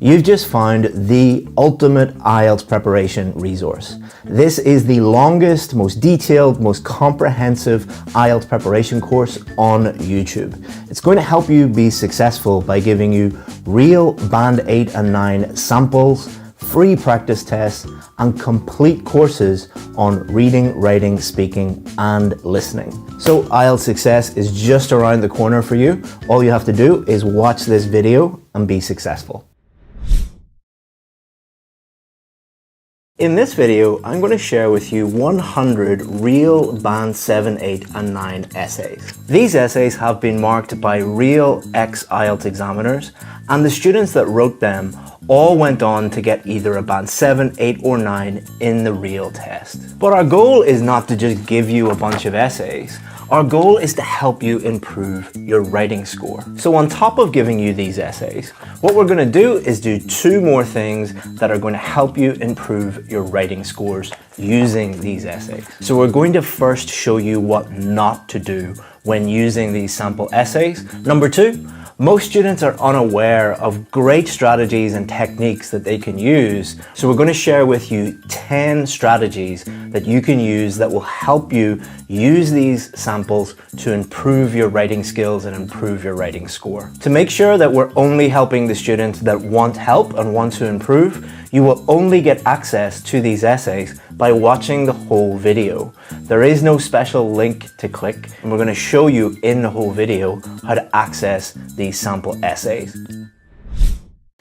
You've just found the ultimate IELTS preparation resource. This is the longest, most detailed, most comprehensive IELTS preparation course on YouTube. It's going to help you be successful by giving you real Band 8 and 9 samples, free practice tests, and complete courses on reading, writing, speaking, and listening. So IELTS success is just around the corner for you. All you have to do is watch this video and be successful. In this video, I'm going to share with you 100 real Band 7, 8 and 9 essays. These essays have been marked by real ex-IELTS examiners, and the students that wrote them all went on to get either a Band 7, 8 or 9 in the real test. But our goal is not to just give you a bunch of essays. Our goal is to help you improve your writing score. So on top of giving you these essays, what we're going to do is do two more things that are going to help you improve your writing scores using these essays. So we're going to first show you what not to do when using these sample essays. Number two, most students are unaware of great strategies and techniques that they can use. So we're going to share with you 10 strategies that you can use that will help you use these samples to improve your writing skills and improve your writing score. To make sure that we're only helping the students that want help and want to improve, you will only get access to these essays by watching the whole video. There is no special link to click, and we're going to show you in the whole video how to access these sample essays.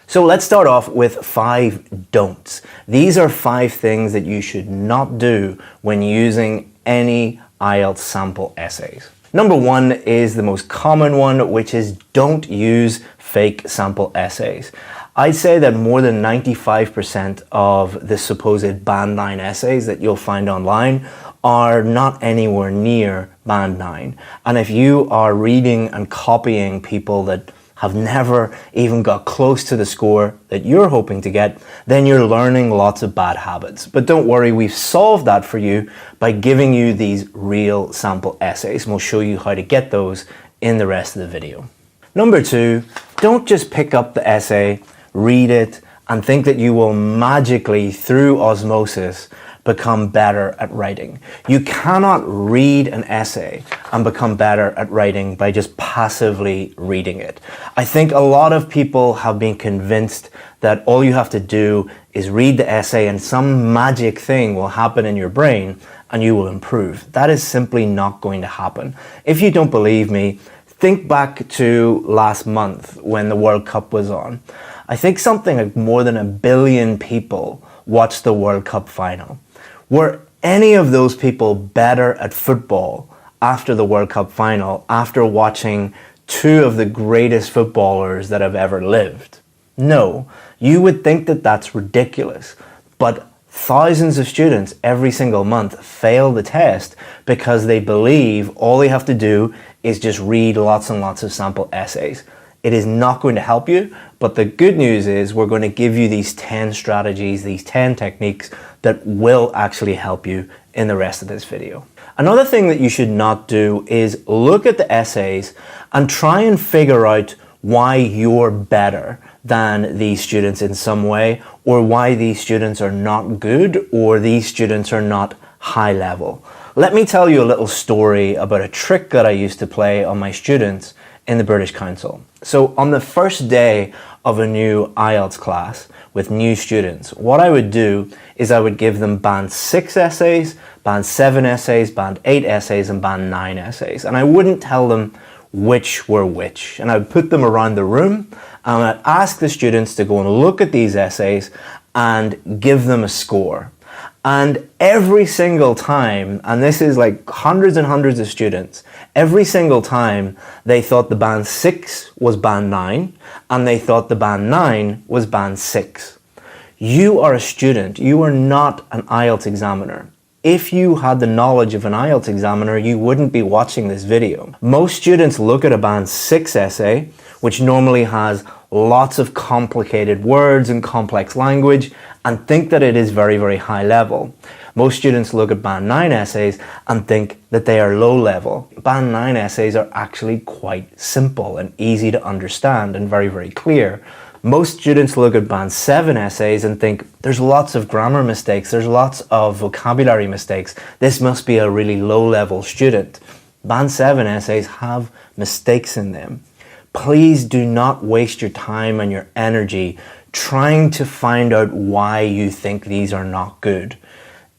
So let's start off with 5 don'ts. These are 5 things that you should not do when using any IELTS sample essays. Number 1 is the most common one, which is don't use fake sample essays. I'd say that more than 95% of the supposed Band 9 essays that you'll find online are not anywhere near Band 9. And if you are reading and copying people that have never even got close to the score that you're hoping to get, then you're learning lots of bad habits. But don't worry, we've solved that for you by giving you these real sample essays, and we'll show you how to get those in the rest of the video. Number 2, don't just pick up the essay, read it, and think that you will magically, through osmosis, become better at writing. You cannot read an essay and become better at writing by just passively reading it. I think a lot of people have been convinced that all you have to do is read the essay and some magic thing will happen in your brain and you will improve. That is simply not going to happen. If you don't believe me, think back to last month when the World Cup was on. I think something like more than 1 billion people watched the World Cup final. Were any of those people better at football after the World Cup final, after watching 2 of the greatest footballers that have ever lived? No. You would think that that's ridiculous, but thousands of students every single month fail the test because they believe all they have to do is just read lots and lots of sample essays. It is not going to help you, but the good news is we're going to give you these 10 strategies, these 10 techniques that will actually help you in the rest of this video. Another thing that you should not do is look at the essays and try and figure out why you're better than these students in some way, or why these students are not good, or these students are not high level. Let me tell you a little story about a trick that I used to play on my students in the British Council. So on the first day of a new IELTS class with new students, what I would do is I would give them Band 6 essays, Band 7 essays, Band 8 essays, and Band 9 essays. And I wouldn't tell them which were which. And I would put them around the room and I'd ask the students to go and look at these essays and give them a score. And every single time, and this is like hundreds and hundreds of students, every single time they thought the Band 6 was Band 9 and they thought the Band 9 was Band 6. You are a student, you are not an IELTS examiner. If you had the knowledge of an IELTS examiner, you wouldn't be watching this video. Most students look at a Band 6 essay, which normally has lots of complicated words and complex language, and think that it is very, very high level. Most students look at Band 9 essays and think that they are low level. Band 9 essays are actually quite simple and easy to understand and very, very clear. Most students look at Band 7 essays and think there's lots of grammar mistakes, there's lots of vocabulary mistakes. This must be a really low-level student. Band 7 essays have mistakes in them. Please do not waste your time and your energy trying to find out why you think these are not good.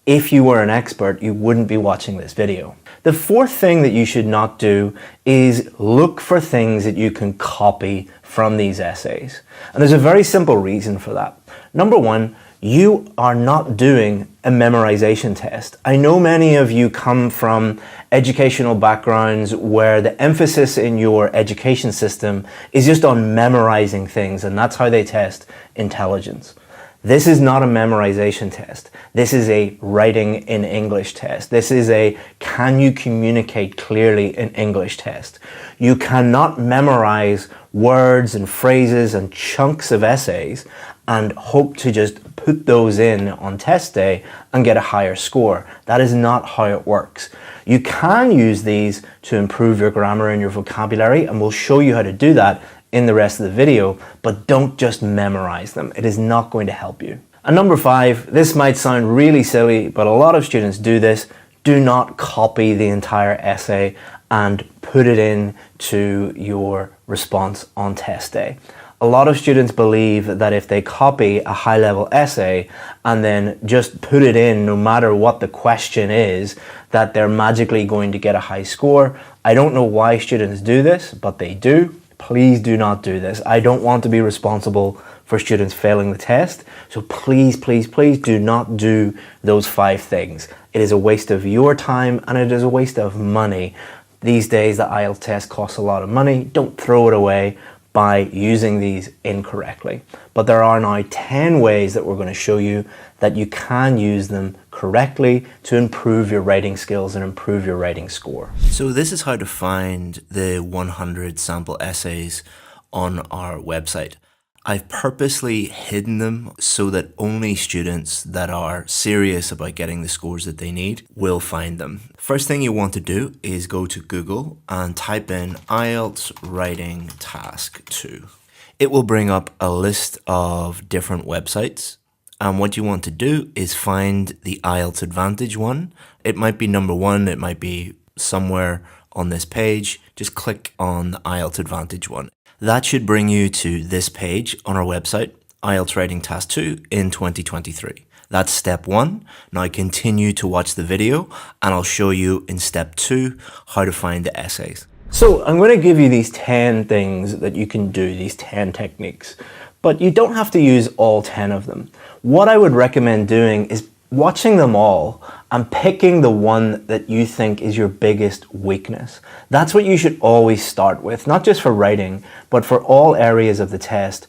If you were an expert, you wouldn't be watching this video. The fourth thing that you should not do is look for things that you can copy from these essays. And there's a very simple reason for that. Number one, you are not doing a memorization test. I know many of you come from educational backgrounds where the emphasis in your education system is just on memorizing things, and that's how they test intelligence. This is not a memorization test. This is a writing in English test. This is a can you communicate clearly in English test. You cannot memorize words and phrases and chunks of essays and hope to just put those in on test day and get a higher score. That is not how it works. You can use these to improve your grammar and your vocabulary, and we'll show you how to do that in the rest of the video, but don't just memorize them. It is not going to help you. And number 5, this might sound really silly, but a lot of students do this. Do not copy the entire essay and put it into your response on test day. A lot of students believe that if they copy a high-level essay and then just put it in no matter what the question is, that they're magically going to get a high score. I don't know why students do this, but they do. Please do not do this. I don't want to be responsible for students failing the test. So please, please, please do not do those 5 things. It is a waste of your time and it is a waste of money. These days, the IELTS test costs a lot of money. Don't throw it away by using these incorrectly. But there are now 10 ways that we're going to show you that you can use them correctly to improve your writing skills and improve your writing score. So this is how to find the 100 sample essays on our website. I've purposely hidden them so that only students that are serious about getting the scores that they need will find them. First thing you want to do is go to Google and type in IELTS Writing Task 2. It will bring up a list of different websites, and what you want to do is find the IELTS Advantage one. It might be number 1, it might be somewhere on this page. Just click on the IELTS Advantage one. That should bring you to this page on our website, IELTS Writing Task 2 in 2023. That's step 1. Now continue to watch the video and I'll show you in step 2 how to find the essays. So I'm going to give you these 10 things that you can do, these 10 techniques, but you don't have to use all 10 of them. What I would recommend doing is watching them all and picking the one that you think is your biggest weakness. That's what you should always start with, not just for writing, but for all areas of the test.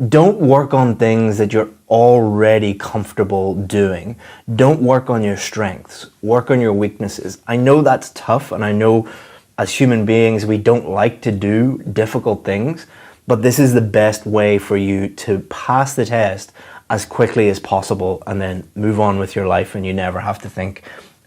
Don't work on things that you're already comfortable doing. Don't work on your strengths. Work on your weaknesses. I know that's tough, and I know as human beings we don't like to do difficult things, but this is the best way for you to pass the test as quickly as possible and then move on with your life and you never have to think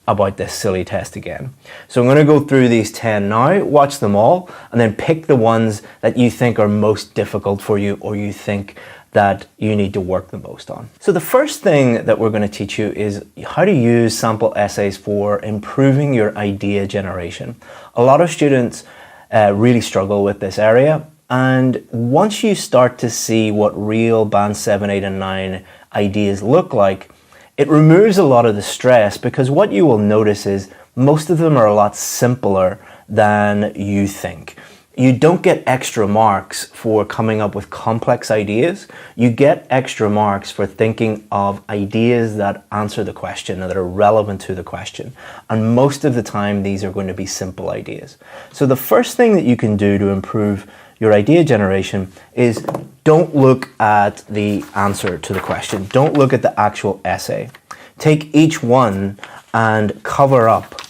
about this silly test again. So I'm going to go through these 10 now, watch them all, and then pick the ones that you think are most difficult for you or you think that you need to work the most on. So the first thing that we're going to teach you is how to use sample essays for improving your idea generation. A lot of students really struggle with this area. And once you start to see what real Band 7, 8 and 9 ideas look like, it removes a lot of the stress because what you will notice is most of them are a lot simpler than you think. You don't get extra marks for coming up with complex ideas. You get extra marks for thinking of ideas that answer the question and that are relevant to the question. And most of the time, these are going to be simple ideas. So the first thing that you can do to improve your idea generation is don't look at the answer to the question. Don't look at the actual essay. Take each one and cover up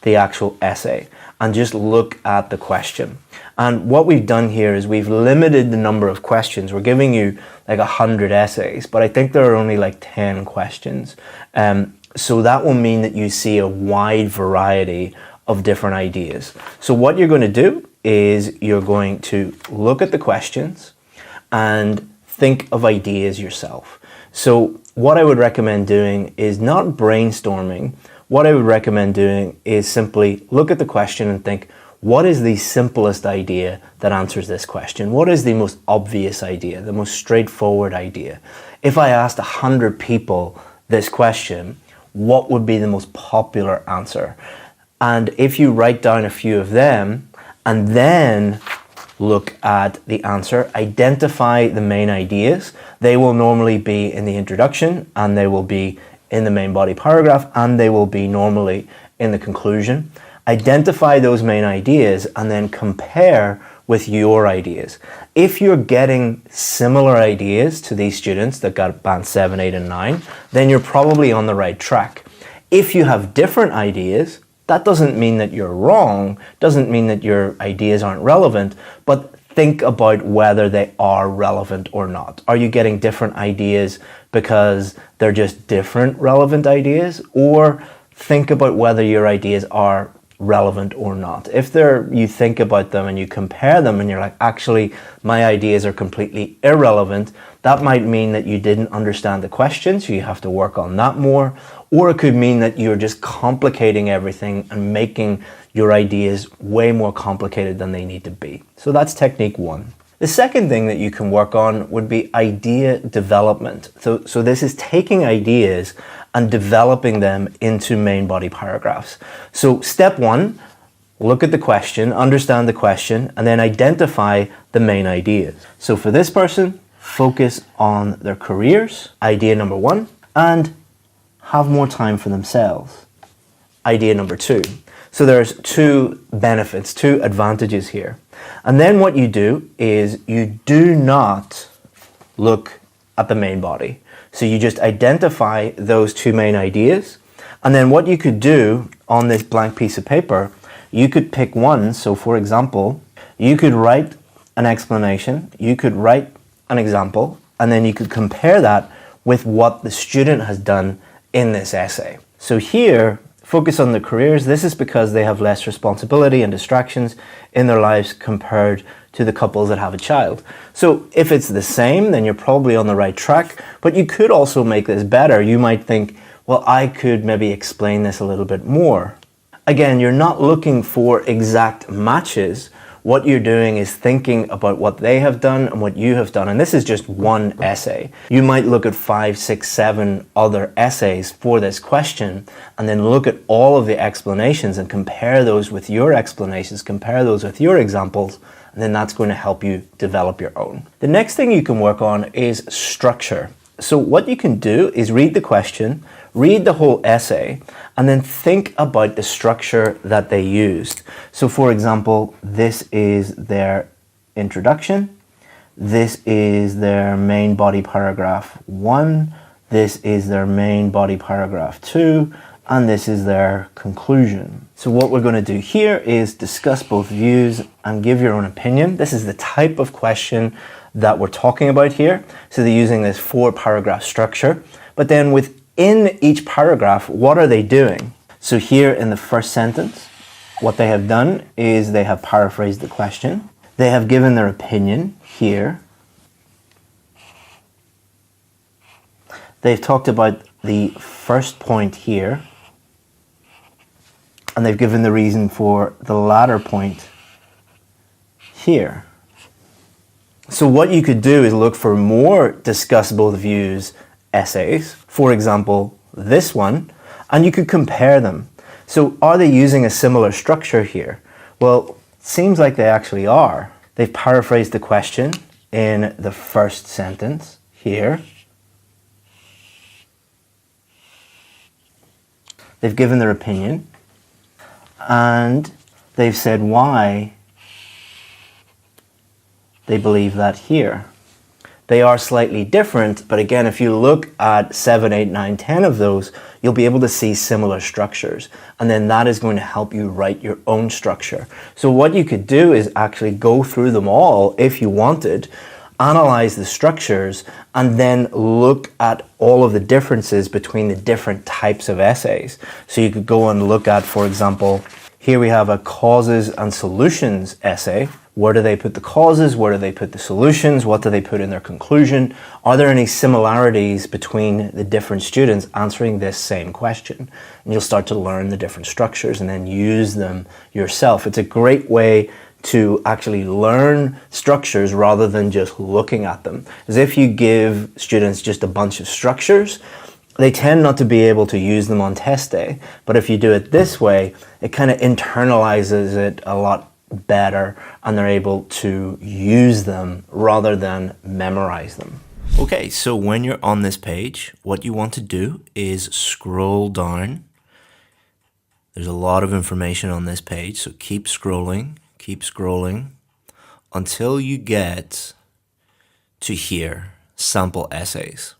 the actual essay and just look at the question. And what we've done here is we've limited the number of questions. We're giving you like 100 essays, but I think there are only like 10 questions. So that will mean that you see a wide variety of different ideas. So what you're going to do is you're going to look at the questions and think of ideas yourself. So what I would recommend doing is not brainstorming. What I would recommend doing is simply look at the question and think, what is the simplest idea that answers this question? What is the most obvious idea, the most straightforward idea? If I asked 100 people this question, what would be the most popular answer? And if you write down a few of them and then look at the answer, identify the main ideas. They will normally be in the introduction, and they will be in the main body paragraph, and they will be normally in the conclusion. Identify those main ideas and then compare with your ideas. If you're getting similar ideas to these students that got band 7, 8, and 9, then you're probably on the right track. If you have different ideas, that doesn't mean that you're wrong, doesn't mean that your ideas aren't relevant, but think about whether they are relevant or not. Are you getting different ideas because they're just different relevant ideas? Or think about whether your ideas are relevant or not. If you think about them and you compare them and you're like, actually, my ideas are completely irrelevant, that might mean that you didn't understand the question, so you have to work on that more. Or it could mean that you're just complicating everything and making your ideas way more complicated than they need to be. So that's technique 1. The second thing that you can work on would be idea development. So this is taking ideas and developing them into main body paragraphs. So step 1, look at the question, understand the question, and then identify the main ideas. So for this person, focus on their careers, idea number 1, and have more time for themselves, idea number 2. So there's 2 benefits, 2 advantages here. And then what you do is you do not look at the main body. So you just identify those 2 main ideas. And then what you could do on this blank piece of paper, you could pick one. So for example, you could write an explanation, you could write an example, and then you could compare that with what the student has done in this essay. So here, focus on the careers. This is because they have less responsibility and distractions in their lives compared to the couples that have a child. So if it's the same, then you're probably on the right track, but you could also make this better. You might think, well, I could maybe explain this a little bit more. Again, you're not looking for exact matches. What you're doing is thinking about what they have done and what you have done. And this is just one essay. You might look at 5, 6, 7 other essays for this question and then look at all of the explanations and compare those with your explanations, compare those with your examples, and then that's going to help you develop your own. The next thing you can work on is structure. So what you can do is read the question, read the whole essay, and then think about the structure that they used. So for example, this is their introduction, this is their main body paragraph 1, this is their main body paragraph 2, and this is their conclusion. So what we're going to do here is discuss both views and give your own opinion. This is the type of question that we're talking about here. So they're using this 4-paragraph structure. But then within each paragraph, what are they doing? So here in the first sentence, what they have done is they have paraphrased the question. They have given their opinion here. They've talked about the first point here. And they've given the reason for the latter point here. So what you could do is look for more discuss both views essays, for example, this one, and you could compare them. So are they using a similar structure here? Well, it seems like they actually are. They've paraphrased the question in the first sentence here. They've given their opinion, and they've said why they believe that here. They are slightly different, but again, if you look at 7, 8, 9, 10 of those, you'll be able to see similar structures. And then that is going to help you write your own structure. So what you could do is actually go through them all if you wanted, analyze the structures, and then look at all of the differences between the different types of essays. So you could go and look at, for example, here we have a causes and solutions essay. Where do they put the causes? Where do they put the solutions? What do they put in their conclusion? Are there any similarities between the different students answering this same question? And you'll start to learn the different structures and then use them yourself. It's a great way to actually learn structures rather than just looking at them. As if you give students just a bunch of structures, they tend not to be able to use them on test day. But if you do it this way, it kind of internalizes it a lot better and they're able to use them rather than memorize them. Okay, so when you're on this page, what you want to do is scroll down. There's a lot of information on this page, so keep scrolling until you get to here, sample essays.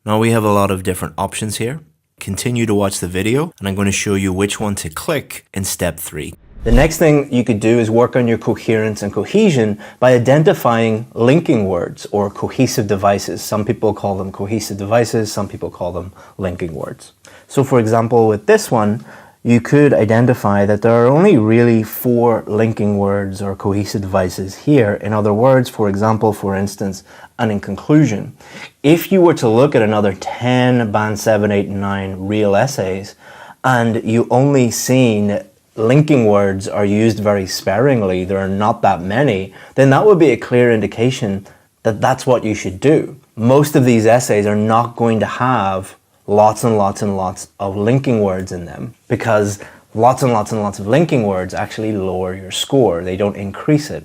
Now we have a lot of different options here. Continue to watch the video and I'm going to show you which one to click in step 3. The next thing you could do is work on your coherence and cohesion by identifying linking words or cohesive devices. Some people call them cohesive devices, some people call them linking words. So for example, with this one, you could identify that there are only really 4 linking words or cohesive devices here. In other words, for example, for instance, and in conclusion. If you were to look at another 10 band 7, 8, and 9 real essays, and you only seen linking words are used very sparingly, there are not that many, then that would be a clear indication that that's what you should do. Most of these essays are not going to have lots and lots and lots of linking words in them because lots and lots and lots of linking words actually lower your score. They don't increase it.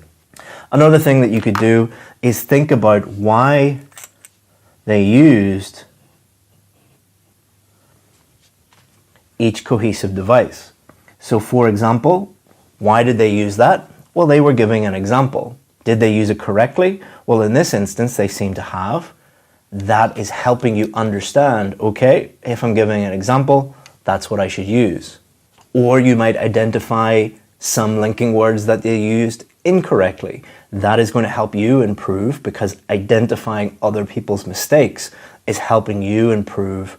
Another thing that you could do is think about why they used each cohesive device. So for example, why did they use that? Well, they were giving an example. Did they use it correctly? Well, in this instance, they seem to have. That is helping you understand, okay, if I'm giving an example, that's what I should use. Or you might identify some linking words that they used incorrectly. That is going to help you improve because identifying other people's mistakes is helping you improve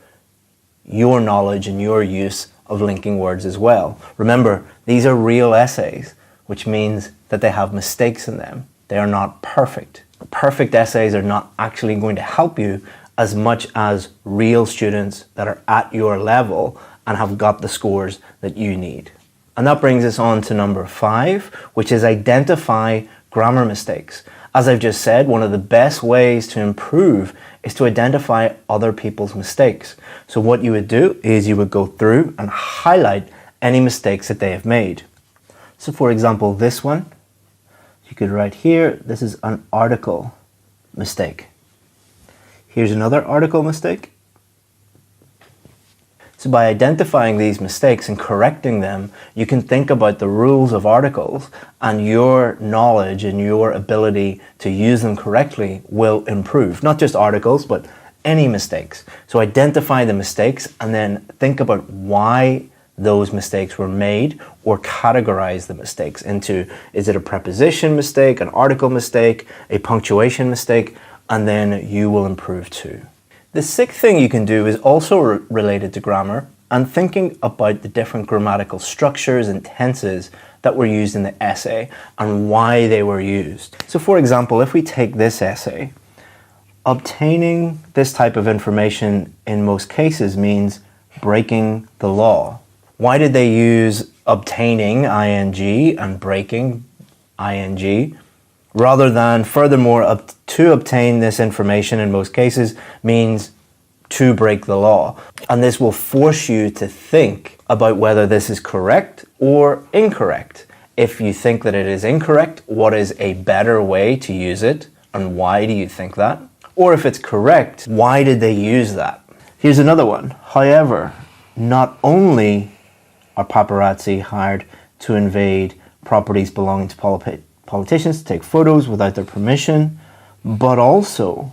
your knowledge and your use of linking words as well. Remember, these are real essays, which means that they have mistakes in them. They are not perfect. Perfect essays are not actually going to help you as much as real students that are at your level and have got the scores that you need. And that brings us on to number 5, which is identify grammar mistakes. As I've just said, one of the best ways to improve is to identify other people's mistakes. So what you would do is you would go through and highlight any mistakes that they have made. So for example, this one, you could write here, this is an article mistake. Here's another article mistake. So by identifying these mistakes and correcting them, you can think about the rules of articles and your knowledge and your ability to use them correctly will improve. Not just articles, but any mistakes. So identify the mistakes and then think about why those mistakes were made or categorize the mistakes into, is it a preposition mistake, an article mistake, a punctuation mistake, and then you will improve too. The 6th thing you can do is also related to grammar and thinking about the different grammatical structures and tenses that were used in the essay and why they were used. So for example, if we take this essay, obtaining this type of information in most cases means breaking the law. Why did they use obtaining ing and breaking ing? Rather than, furthermore, to obtain this information in most cases means to break the law. And this will force you to think about whether this is correct or incorrect. If you think that it is incorrect, what is a better way to use it? And why do you think that? Or if it's correct, why did they use that? Here's another one. However, not only are paparazzi hired to invade properties belonging to politicians to take photos without their permission, but also,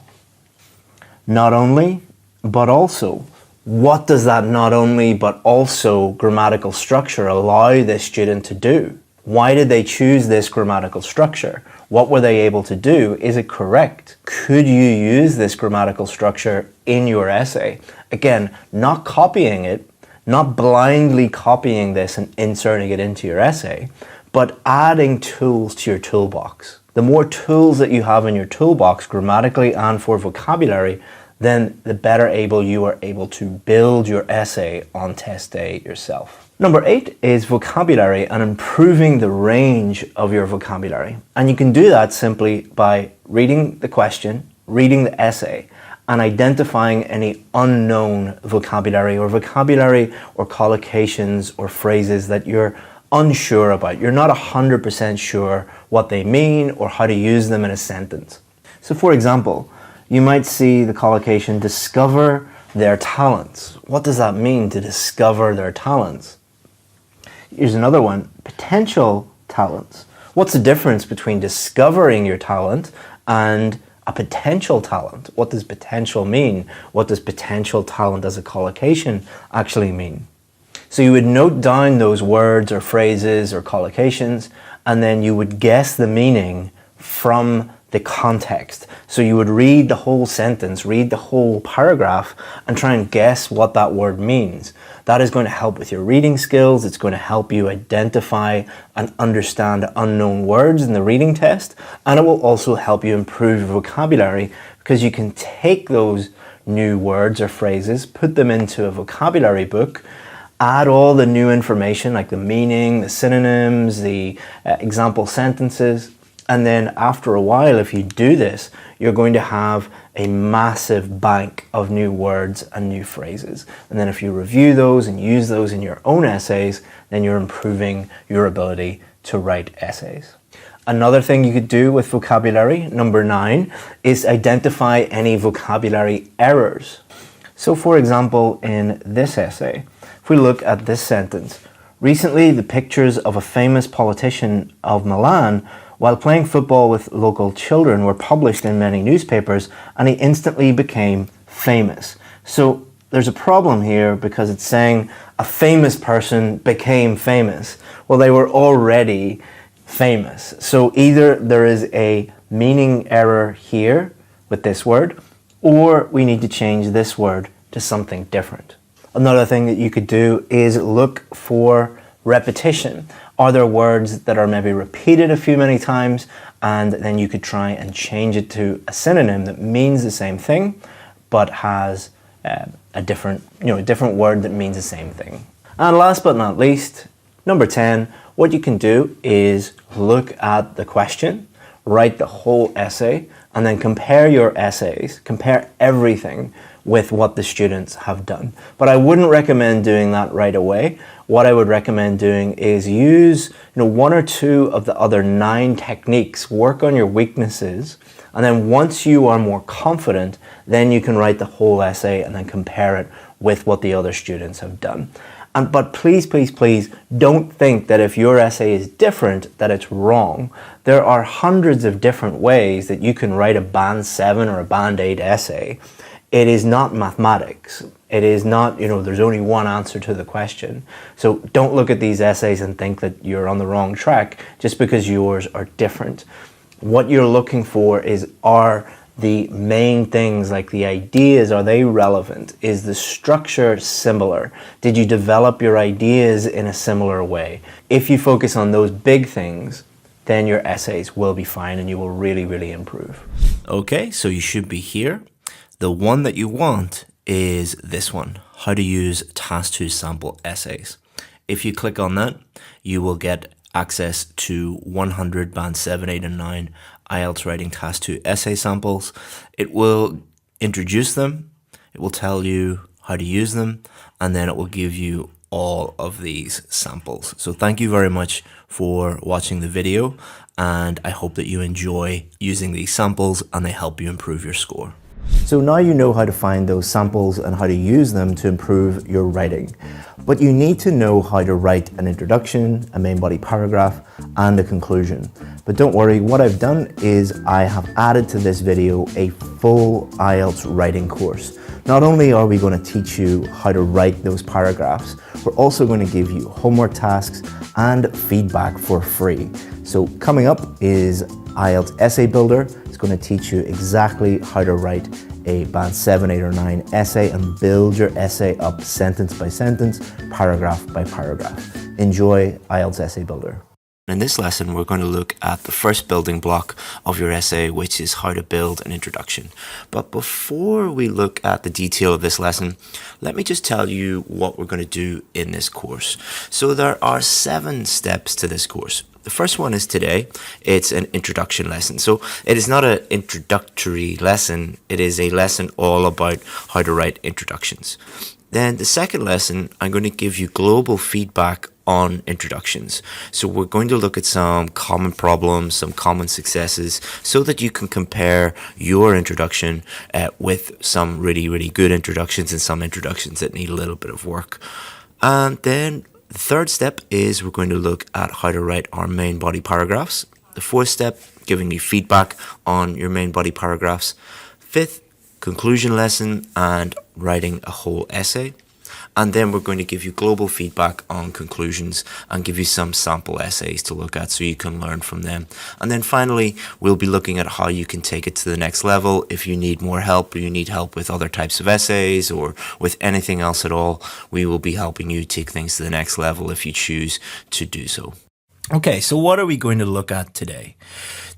not only, but also. What does that not only, but also grammatical structure allow this student to do? Why did they choose this grammatical structure? What were they able to do? Is it correct? Could you use this grammatical structure in your essay? Again, not copying it, not blindly copying this and inserting it into your essay, but adding tools to your toolbox. The more tools that you have in your toolbox, grammatically and for vocabulary, then the better able you are able to build your essay on test day yourself. Number 8 is vocabulary and improving the range of your vocabulary. And you can do that simply by reading the question, reading the essay, and identifying any unknown vocabulary or collocations or phrases that you're unsure about. You're not 100% sure what they mean or how to use them in a sentence. So for example, you might see the collocation discover their talents. What does that mean, to discover their talents? Here's another one, potential talents. What's the difference between discovering your talent and a potential talent? What does potential mean? What does potential talent as a collocation actually mean? So you would note down those words or phrases or collocations, and then you would guess the meaning from the context. So you would read the whole sentence, read the whole paragraph, and try and guess what that word means. That is going to help with your reading skills. It's going to help you identify and understand unknown words in the reading test, and it will also help you improve your vocabulary, because you can take those new words or phrases, put them into a vocabulary book, add all the new information like the meaning, the synonyms, the example sentences, and then after a while, if you do this, you're going to have a massive bank of new words and new phrases. And then if you review those and use those in your own essays, then you're improving your ability to write essays. Another thing you could do with vocabulary, number 9, is identify any vocabulary errors. So for example, in this essay, if we look at this sentence, recently the pictures of a famous politician of Milan while playing football with local children were published in many newspapers, and he instantly became famous. So there's a problem here because it's saying a famous person became famous. Well, they were already famous. So either there is a meaning error here with this word, or we need to change this word to something different. Another thing that you could do is look for repetition. Are there words that are maybe repeated many times, and then you could try and change it to a synonym that means the same thing but has a different word that means the same thing. And last but not least, number 10, what you can do is look at the question, write the whole essay, and then compare your essays, compare everything with what the students have done. But I wouldn't recommend doing that right away. What I would recommend doing is use 1 or 2 of the other 9 techniques, work on your weaknesses, and then once you are more confident, then you can write the whole essay and then compare it with what the other students have done. But please, please, please don't think that if your essay is different, that it's wrong. There are hundreds of different ways that you can write a Band 7 or a Band 8 essay. It is not mathematics. It is not, there's only one answer to the question. So don't look at these essays and think that you're on the wrong track just because yours are different. What you're looking for are the main things, like the ideas, are they relevant? Is the structure similar? Did you develop your ideas in a similar way? If you focus on those big things, then your essays will be fine and you will really, really improve. Okay, so you should be here. The one that you want is this one, how to use Task 2 sample essays. If you click on that, you will get access to 100 Band 7, 8, and 9 IELTS Writing Task 2 essay samples. It will introduce them, it will tell you how to use them, and then it will give you all of these samples. So thank you very much for watching the video, and I hope that you enjoy using these samples and they help you improve your score. So now you know how to find those samples and how to use them to improve your writing. But you need to know how to write an introduction, a main body paragraph, and a conclusion. But don't worry, what I've done is I have added to this video a full IELTS writing course. Not only are we going to teach you how to write those paragraphs, we're also going to give you homework tasks and feedback for free. So coming up is IELTS Essay Builder. It's going to teach you exactly how to write a Band 7, 8, or 9 essay and build your essay up sentence by sentence, paragraph by paragraph. Enjoy IELTS Essay Builder. In this lesson, we're going to look at the first building block of your essay, which is how to build an introduction. But before we look at the detail of this lesson, let me just tell you what we're going to do in this course. So there are 7 steps to this course. The first one is today. It's an introduction lesson. So it is not an introductory lesson. It is a lesson all about how to write introductions. Then the second lesson, I'm going to give you global feedback on introductions. So we're going to look at some common problems, some common successes, so that you can compare your introduction with some really good introductions and some introductions that need a little bit of work. And then the third step is we're going to look at how to write our main body paragraphs. The fourth step, giving you feedback on your main body paragraphs. Fifth, conclusion lesson and writing a whole essay. And then we're going to give you global feedback on conclusions and give you some sample essays to look at so you can learn from them. And then finally, we'll be looking at how you can take it to the next level. If you need more help or you need help with other types of essays or with anything else at all, we will be helping you take things to the next level if you choose to do so. Okay, so what are we going to look at today?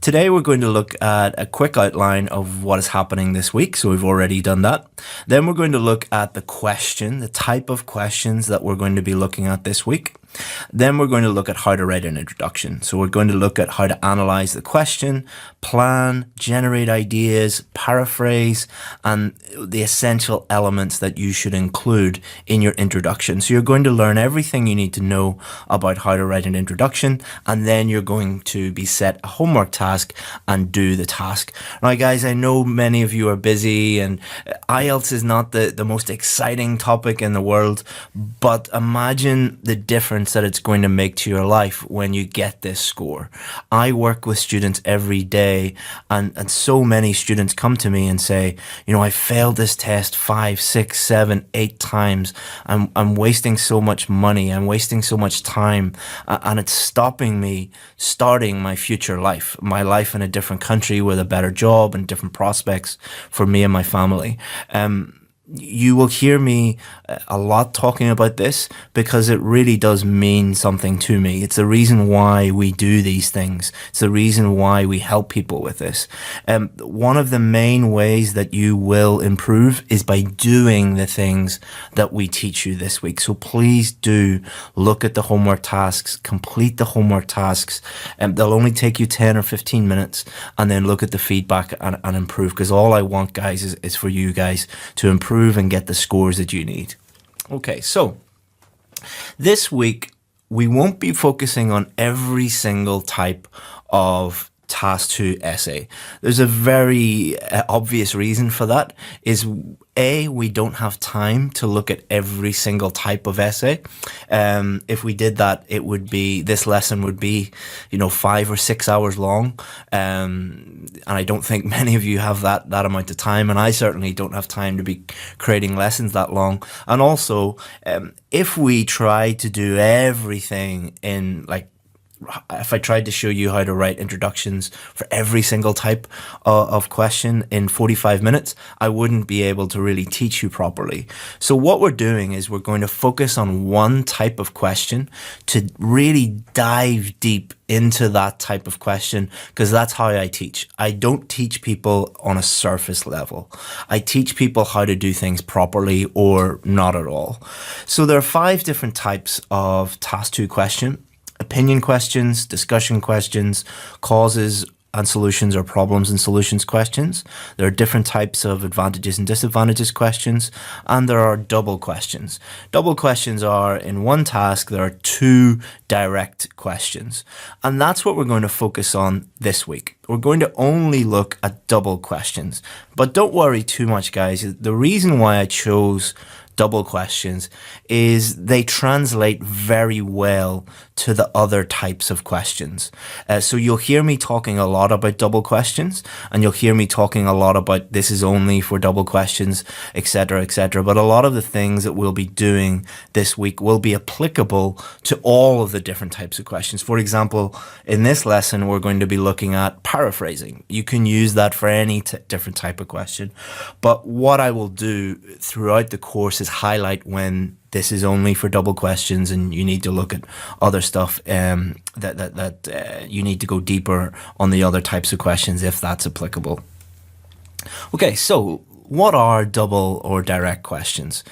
Today we're going to look at a quick outline of what is happening this week, so we've already done that. Then we're going to look at the question, the type of questions that we're going to be looking at this week. Then we're going to look at how to write an introduction. So we're going to look at how to analyze the question, plan, generate ideas, paraphrase, and the essential elements that you should include in your introduction. So you're going to learn everything you need to know about how to write an introduction, and then you're going to be set a homework task and do the task. Now guys, I know many of you are busy and IELTS is not the most exciting topic in the world, but imagine the difference that it's going to make to your life when you get this score. I work with students every day, and so many students come to me and say, you know, I failed this test 5, 6, 7, 8 times. I'm wasting so much money. I'm wasting so much time, and it's stopping me starting my future life, my life in a different country with a better job and different prospects for me and my family. You will hear me a lot talking about this because it really does mean something to me. It's the reason why we do these things. It's the reason why we help people with this. One of the main ways that you will improve is by doing the things that we teach you this week. So please do look at the homework tasks, complete the homework tasks. They'll only take you 10 or 15 minutes, and then look at the feedback and improve, because all I want, guys, is for you guys to improve and get the scores that you need. Okay, so this week we won't be focusing on every single type of Task 2 essay. There's a very obvious reason for that. Is A, we don't have time to look at every single type of essay. If we did that, this lesson would be, 5 or 6 hours long. And I don't think many of you have that amount of time. And I certainly don't have time to be creating lessons that long. And also, if we try to do everything if I tried to show you how to write introductions for every single type of question in 45 minutes, I wouldn't be able to really teach you properly. So what we're doing is we're going to focus on one type of question to really dive deep into that type of question, because that's how I teach. I don't teach people on a surface level. I teach people how to do things properly or not at all. So there are 5 different types of Task 2 question. Opinion questions, discussion questions, causes and solutions or problems and solutions questions. There are different types of advantages and disadvantages questions, and there are double questions. Double questions are, in one task, there are 2 direct questions. And that's what we're going to focus on this week. We're going to only look at double questions. But don't worry too much, guys. The reason why I chose double questions is they translate very well to the other types of questions. So you'll hear me talking a lot about double questions, and you'll hear me talking a lot about this is only for double questions, etc., etc. But a lot of the things that we'll be doing this week will be applicable to all of the different types of questions. For example, in this lesson, we're going to be looking at paraphrasing. You can use that for any different type of question. But what I will do throughout the course is highlight when this is only for double questions and you need to look at other stuff, you need to go deeper on the other types of questions if that's applicable. Okay, so what are double or direct questions?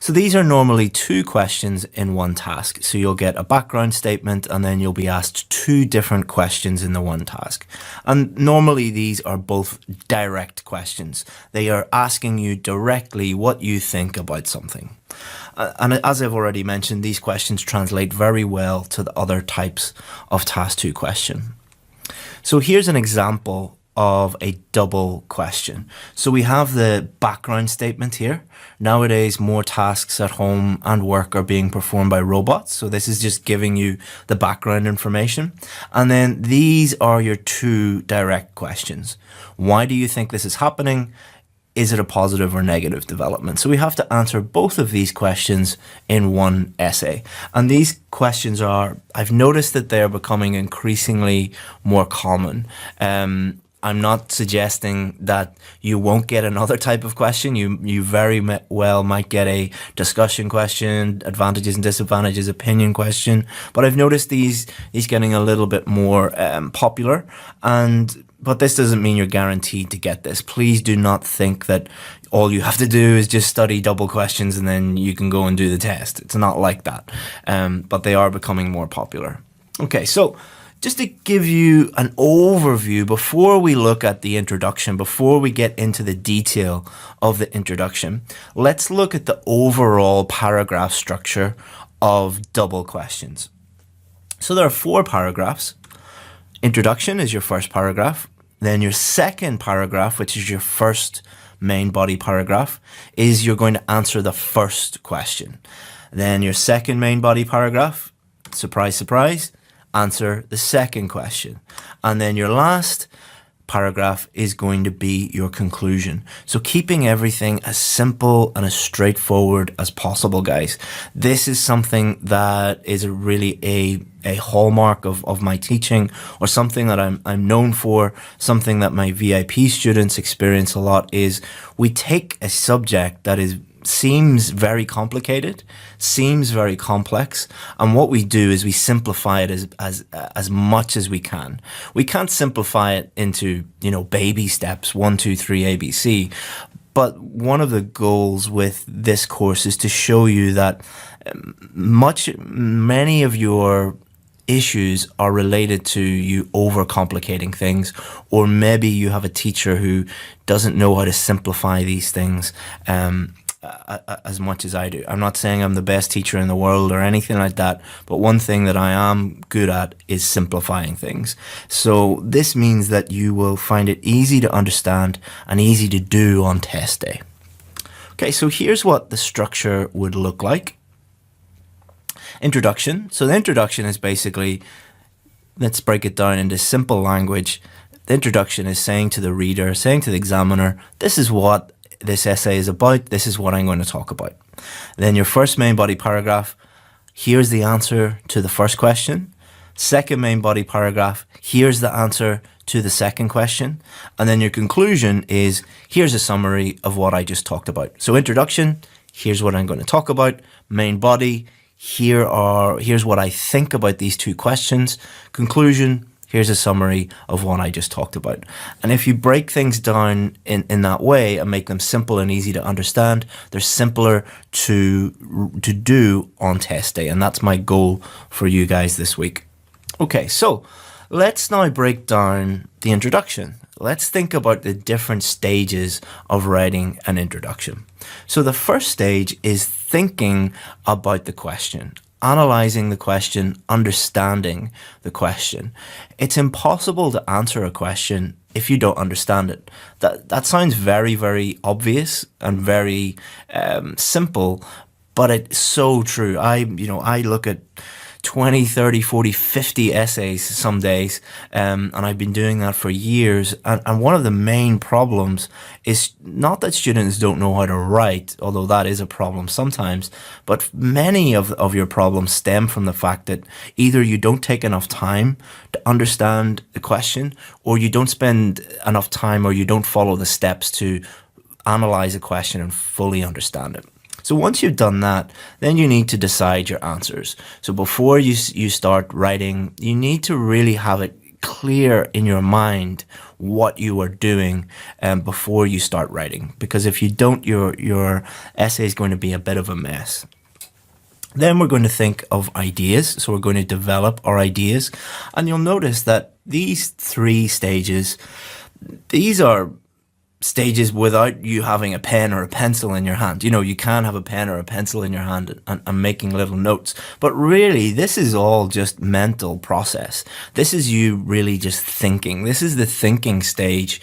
So these are normally two questions in one task. So you'll get a background statement and then you'll be asked two different questions in the one task. And normally these are both direct questions. They are asking you directly what you think about something. And as I've already mentioned, these questions translate very well to the other types of task 2 question. So here's an example of a double question. So we have the background statement here. Nowadays, more tasks at home and work are being performed by robots. So this is just giving you the background information. And then these are your two direct questions. Why do you think this is happening? Is it a positive or negative development? So we have to answer both of these questions in one essay. And these questions are, I've noticed that they're becoming increasingly more common. I'm not suggesting that you won't get another type of question. You very well might get a discussion question, advantages and disadvantages, opinion question. But I've noticed these getting a little bit more popular. But this doesn't mean you're guaranteed to get this. Please do not think that all you have to do is just study double questions and then you can go and do the test. It's not like that. But they are becoming more popular. Okay, so just to give you an overview before we look at the introduction, before we get into the detail of the introduction, let's look at the overall paragraph structure of double questions. So there are 4 paragraphs. Introduction is your first paragraph. Then your second paragraph, which is your first main body paragraph, is you're going to answer the first question. Then your second main body paragraph, surprise, surprise, answer the second question. And then your last paragraph is going to be your conclusion. So keeping everything as simple and as straightforward as possible, guys. This is something that is really a hallmark of my teaching, or something that I'm known for, something that my VIP students experience a lot, is we take a subject that seems very complicated, seems very complex, and what we do is we simplify it as much as we can. We can't simplify it into, baby steps, 1, 2, 3, ABC. But one of the goals with this course is to show you that many of your issues are related to you overcomplicating things, or maybe you have a teacher who doesn't know how to simplify these things as much as I do. I'm not saying I'm the best teacher in the world or anything like that, but one thing that I am good at is simplifying things. So this means that you will find it easy to understand and easy to do on test day. Okay, so here's what the structure would look like. Introduction. So the introduction is basically, let's break it down into simple language. The introduction is saying to the reader, saying to the examiner, this is what this essay is about, this is what I'm going to talk about. Then your first main body paragraph, here's the answer to the first question. Second main body paragraph, here's the answer to the second question. And then your conclusion is, here's a summary of what I just talked about. So introduction, here's what I'm going to talk about. Main body, here's what I think about these two questions. Conclusion, here's a summary of what I just talked about. And if you break things down in that way and make them simple and easy to understand, they're simpler to do on test day. And that's my goal for you guys this week. Okay, so let's now break down the introduction. Let's think about the different stages of writing an introduction. So the first stage is thinking about the question, analyzing the question, understanding the question. It's impossible to answer a question if you don't understand it. That sounds very, very obvious and very simple, but it's so true. I look at 20, 30, 40, 50 essays some days, and I've been doing that for years. And one of the main problems is not that students don't know how to write, although that is a problem sometimes, but many of your problems stem from the fact that either you don't take enough time to understand the question, or you don't spend enough time, or you don't follow the steps to analyze a question and fully understand it. So once you've done that, then you need to decide your answers. So before you start writing, you need to really have it clear in your mind what you are doing before you start writing. Because if you don't, your essay is going to be a bit of a mess. Then we're going to think of ideas. So we're going to develop our ideas. And you'll notice that these 3 stages, these are stages without you having a pen or a pencil in your hand. You know, you can have a pen or a pencil in your hand and making little notes, but really this is all just mental process. This is you really just thinking. This is the thinking stage,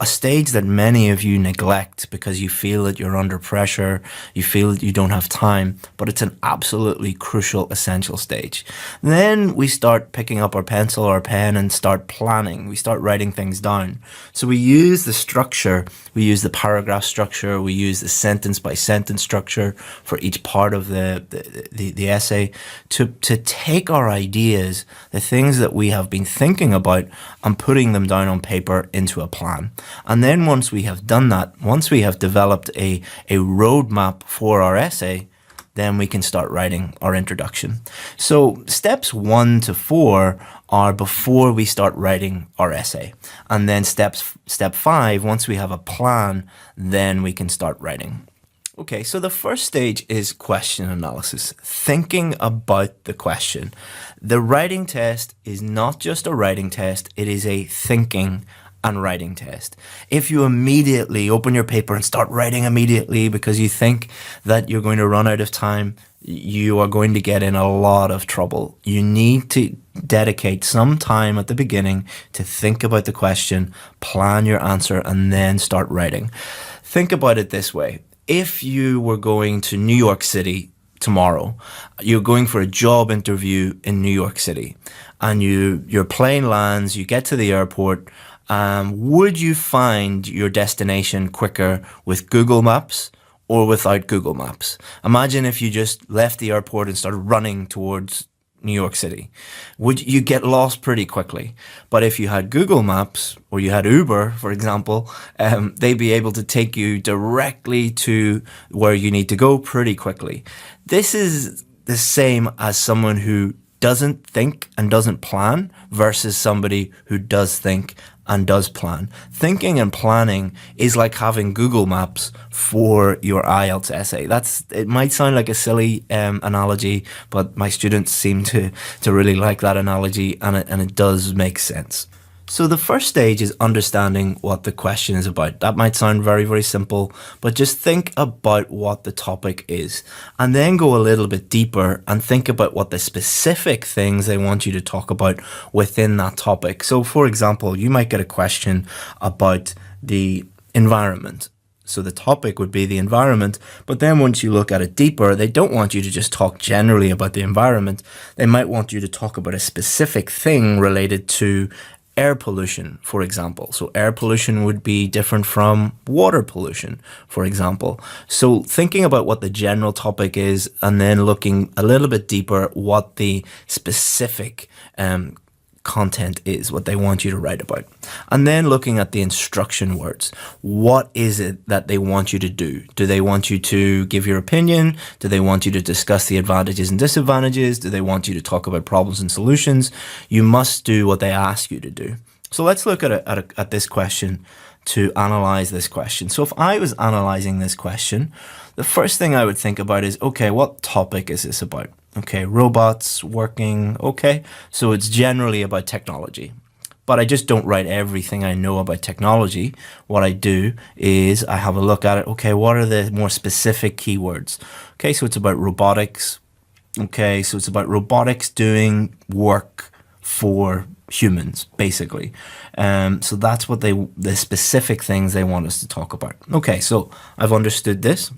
a stage that many of you neglect because you feel that you're under pressure, you feel that you don't have time, but it's an absolutely crucial, essential stage. Then we start picking up our pencil or pen and start planning. We start writing things down. So we use the structure. We use the paragraph structure. We use the sentence by sentence structure for each part of the essay to take our ideas, the things that we have been thinking about, and putting them down on paper into a plan. And then once we have done that, once we have developed a roadmap for our essay, then we can start writing our introduction. So steps 1 to 4 are before we start writing our essay. And then step 5, once we have a plan, then we can start writing. Okay, so the first stage is question analysis, thinking about the question. The writing test is not just a writing test, it is a thinking and writing test. If you immediately open your paper and start writing immediately because you think that you're going to run out of time, you are going to get in a lot of trouble. You need to dedicate some time at the beginning to think about the question, plan your answer, and then start writing. Think about it this way. If you were going to New York City tomorrow, you're going for a job interview in New York City, and your plane lands, you get to the airport. Would you find your destination quicker with Google Maps or without Google Maps? Imagine if you just left the airport and started running towards New York City. Would you get lost pretty quickly? But if you had Google Maps or you had Uber, for example, they'd be able to take you directly to where you need to go pretty quickly. This is the same as someone who doesn't think and doesn't plan versus somebody who does think and does plan. Thinking and planning is like having Google Maps for your IELTS essay. It might sound like a silly analogy, but my students seem to really like that analogy, and it does make sense. So the first stage is understanding what the question is about. That might sound very, very simple, but just think about what the topic is, and then go a little bit deeper and think about what the specific things they want you to talk about within that topic. So for example, you might get a question about the environment. So the topic would be the environment, but then once you look at it deeper, they don't want you to just talk generally about the environment. They might want you to talk about a specific thing related to air pollution, for example. So air pollution would be different from water pollution, for example. So thinking about what the general topic is and then looking a little bit deeper what the specific content is, what they want you to write about. And then looking at the instruction words. What is it that they want you to do? Do they want you to give your opinion? Do they want you to discuss the advantages and disadvantages? Do they want you to talk about problems and solutions? You must do what they ask you to do. So let's look at this question to analyze this question. So if I was analyzing this question, the first thing I would think about is, okay, what topic is this about? Okay, robots, working, okay. So it's generally about technology. But I just don't write everything I know about technology. What I do is I have a look at it. Okay, what are the more specific keywords? Okay, so it's about robotics. Okay, so it's about robotics doing work for humans, basically. So that's what the specific things they want us to talk about. Okay, so I've understood this.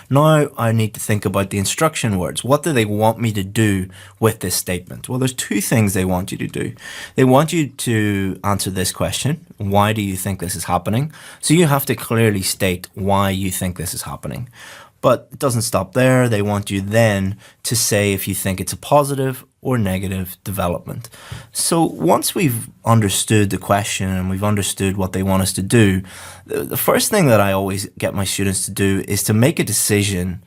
Now I need to think about the instruction words. What do they want me to do with this statement? Well, there's 2 things they want you to do. They want you to answer this question. Why do you think this is happening? So you have to clearly state why you think this is happening. But it doesn't stop there. They want you then to say if you think it's a positive or negative development. So once we've understood the question and we've understood what they want us to do, the first thing that I always get my students to do is to make a decision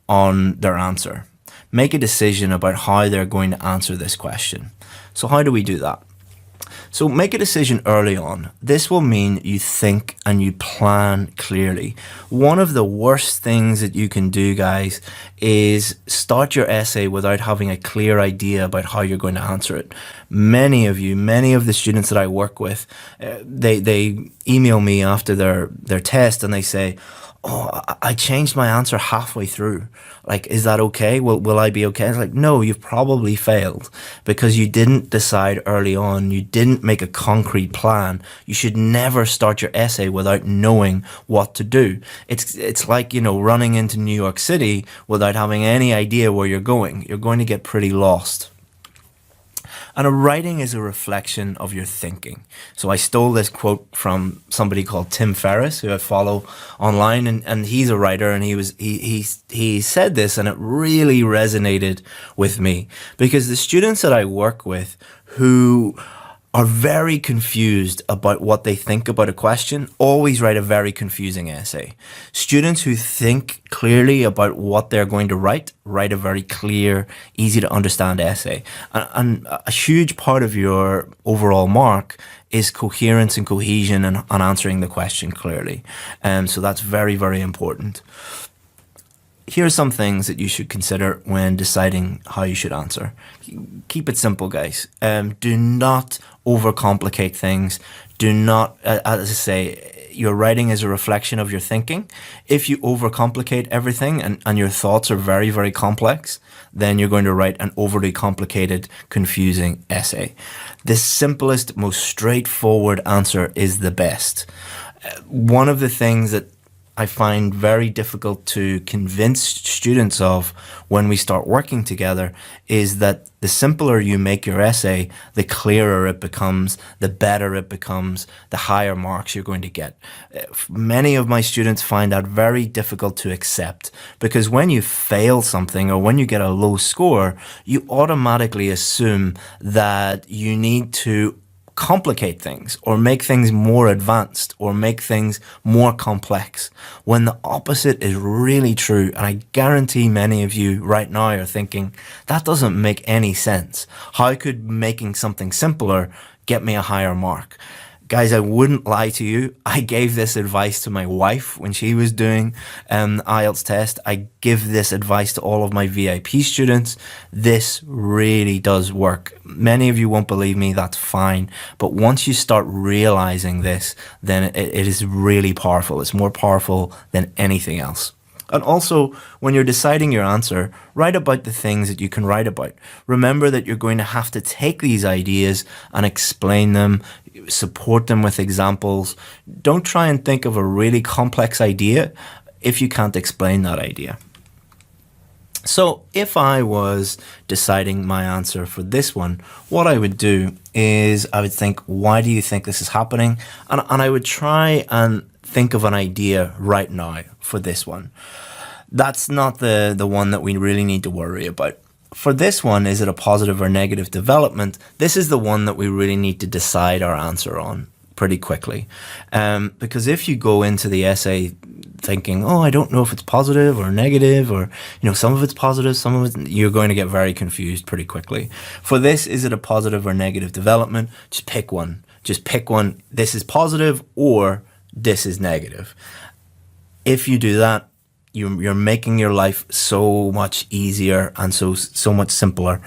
on their answer. Make a decision about how they're going to answer this question. So how do we do that? So make a decision early on. This will mean you think and you plan clearly. One of the worst things that you can do, guys, is start your essay without having a clear idea about how you're going to answer it. Many of the students that I work with, they email me after their test and they say, oh, I changed my answer halfway through. Like, is that okay? Will I be okay? It's like, no, you've probably failed because you didn't decide early on. You didn't make a concrete plan. You should never start your essay without knowing what to do. It's like, running into New York City without having any idea where you're going. You're going to get pretty lost. And a writing is a reflection of your thinking. So I stole this quote from somebody called Tim Ferriss, who I follow online, and he's a writer, and he said this, and it really resonated with me because the students that I work with who are very confused about what they think about a question always write a very confusing essay. Students who think clearly about what they're going to write a very clear, easy to understand essay. And a huge part of your overall mark is coherence and cohesion and answering the question clearly. So that's very, very important. Here are some things that you should consider when deciding how you should answer. Keep it simple, guys. Do not overcomplicate things. Do not, as I say, your writing is a reflection of your thinking. If you overcomplicate everything and your thoughts are very, very complex, then you're going to write an overly complicated, confusing essay. The simplest, most straightforward answer is the best. One of the things that I find very difficult to convince students of when we start working together is that the simpler you make your essay, the clearer it becomes, the better it becomes, the higher marks you're going to get. Many of my students find that very difficult to accept because when you fail something or when you get a low score, you automatically assume that you need to complicate things or make things more advanced or make things more complex, when the opposite is really true. And I guarantee many of you right now are thinking, that doesn't make any sense. How could making something simpler get me a higher mark? Guys, I wouldn't lie to you. I gave this advice to my wife when she was doing the IELTS test. I give this advice to all of my VIP students. This really does work. Many of you won't believe me, that's fine. But once you start realizing this, then it is really powerful. It's more powerful than anything else. And also, when you're deciding your answer, write about the things that you can write about. Remember that you're going to have to take these ideas and explain them, support them with examples. Don't try and think of a really complex idea if you can't explain that idea. So if I was deciding my answer for this one, what I would do is I would think, why do you think this is happening? And I would try and think of an idea right now for this one. That's not the one that we really need to worry about. For this one, is it a positive or negative development? This is the one that we really need to decide our answer on pretty quickly. Because if you go into the essay thinking, oh, I don't know if it's positive or negative, or, some of it's positive, some of it, you're going to get very confused pretty quickly. For this, is it a positive or negative development? Just pick one. Just pick one. This is positive or this is negative. If you do that, you're making your life so much easier and so much simpler.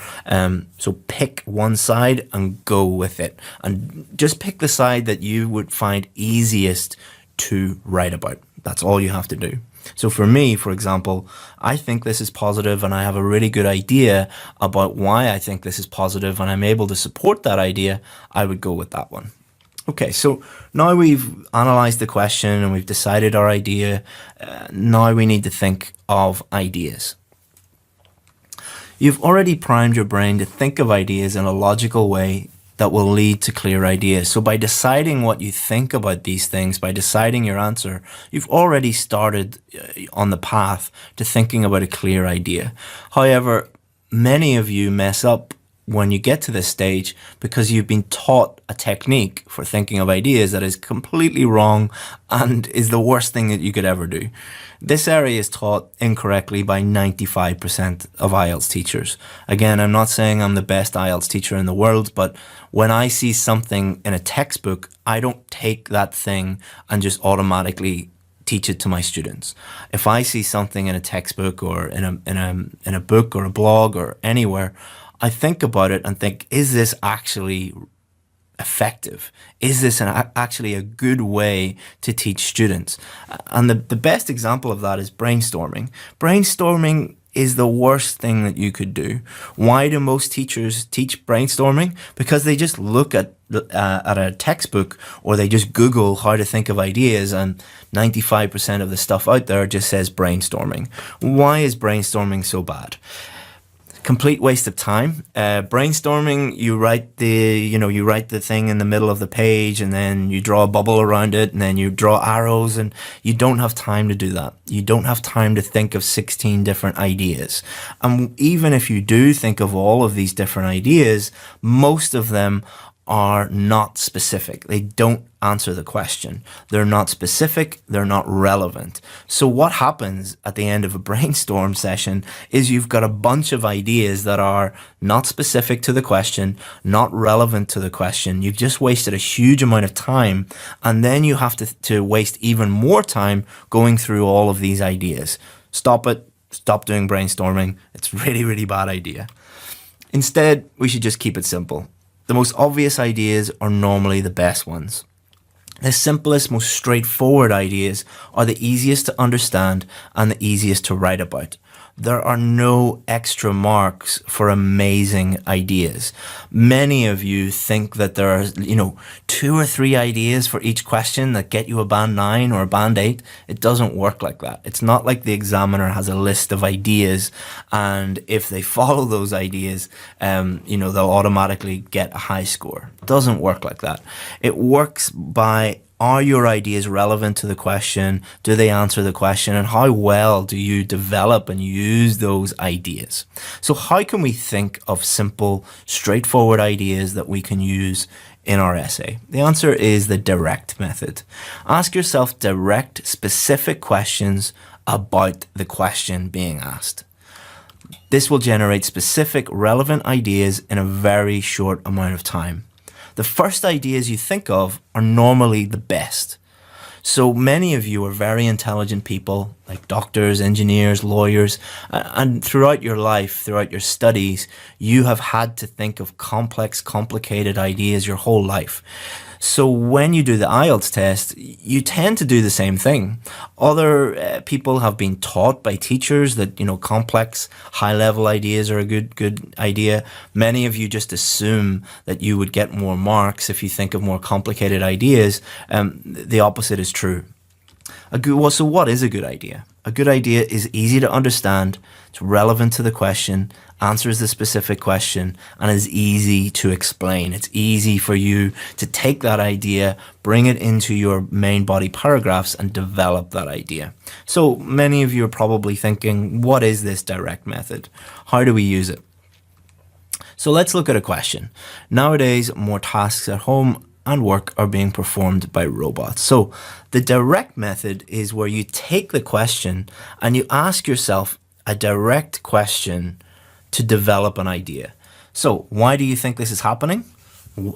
So pick one side and go with it. And just pick the side that you would find easiest to write about. That's all you have to do. So for me, for example, I think this is positive and I have a really good idea about why I think this is positive and I'm able to support that idea, I would go with that one. Okay, so now we've analyzed the question and we've decided our idea. Now we need to think of ideas. You've already primed your brain to think of ideas in a logical way that will lead to clear ideas. So by deciding what you think about these things, by deciding your answer, you've already started on the path to thinking about a clear idea. However, many of you mess up when you get to this stage because you've been taught a technique for thinking of ideas that is completely wrong and is the worst thing that you could ever do. This area is taught incorrectly by 95% of IELTS teachers. Again, I'm not saying I'm the best IELTS teacher in the world, but when I see something in a textbook, I don't take that thing and just automatically teach it to my students. If I see something in a textbook or in a book or a blog or anywhere, I think about it and think, is this actually effective? Is this actually a good way to teach students? And the best example of that is brainstorming. Brainstorming is the worst thing that you could do. Why do most teachers teach brainstorming? Because they just look at a textbook or they just Google how to think of ideas, and 95% of the stuff out there just says brainstorming. Why is brainstorming so bad? Complete waste of time. Brainstorming, you write the thing in the middle of the page and then you draw a bubble around it and then you draw arrows, and you don't have time to do that. You don't have time to think of 16 different ideas. And even if you do think of all of these different ideas, most of them are not specific. They don't answer the question. They're not specific. They're not relevant. So what happens at the end of a brainstorm session is you've got a bunch of ideas that are not specific to the question, not relevant to the question. You've just wasted a huge amount of time, and then you have to waste even more time going through all of these ideas. Stop it. Stop doing brainstorming. It's really, really bad idea. Instead, we should just keep it simple. The most obvious ideas are normally the best ones. The simplest, most straightforward ideas are the easiest to understand and the easiest to write about. There are no extra marks for amazing ideas. Many of you think that there are, 2 or 3 ideas for each question that get you a band 9 or a band 8. It doesn't work like that. It's not like the examiner has a list of ideas, and if they follow those ideas, they'll automatically get a high score. It doesn't work like that. It works by, are your ideas relevant to the question? Do they answer the question? And how well do you develop and use those ideas? So how can we think of simple, straightforward ideas that we can use in our essay? The answer is the direct method. Ask yourself direct, specific questions about the question being asked. This will generate specific, relevant ideas in a very short amount of time. The first ideas you think of are normally the best. So many of you are very intelligent people, like doctors, engineers, lawyers, and throughout your life, throughout your studies, you have had to think of complex, complicated ideas your whole life. So when you do the IELTS test, you tend to do the same thing. Other people have been taught by teachers that, complex, high-level ideas are a good idea. Many of you just assume that you would get more marks if you think of more complicated ideas. The opposite is true. So what is a good idea? A good idea is easy to understand, it's relevant to the question, answers the specific question, and is easy to explain. It's easy for you to take that idea, bring it into your main body paragraphs, and develop that idea. So many of you are probably thinking, what is this direct method? How do we use it? So let's look at a question. Nowadays, more tasks at home and work are being performed by robots. So the direct method is where you take the question and you ask yourself a direct question to develop an idea. So why do you think this is happening?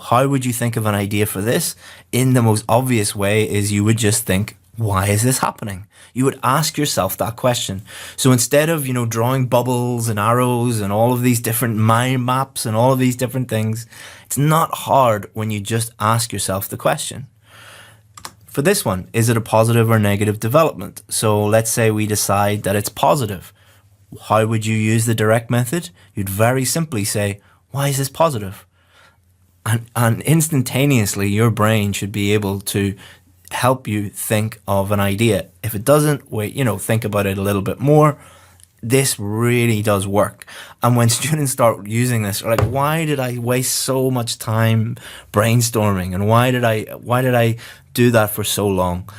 How would you think of an idea for this? In the most obvious way is you would just think, why is this happening? You would ask yourself that question. So instead of, drawing bubbles and arrows and all of these different mind maps and all of these different things, it's not hard when you just ask yourself the question. For this one, is it a positive or negative development? So let's say we decide that it's positive. How would you use the direct method? You'd very simply say, why is this positive? And instantaneously, your brain should be able to help you think of an idea. If it doesn't, wait, think about it a little bit more. this really does work. And when students start using this, they're like, why did I waste so much time brainstorming? And why did I do that for so long?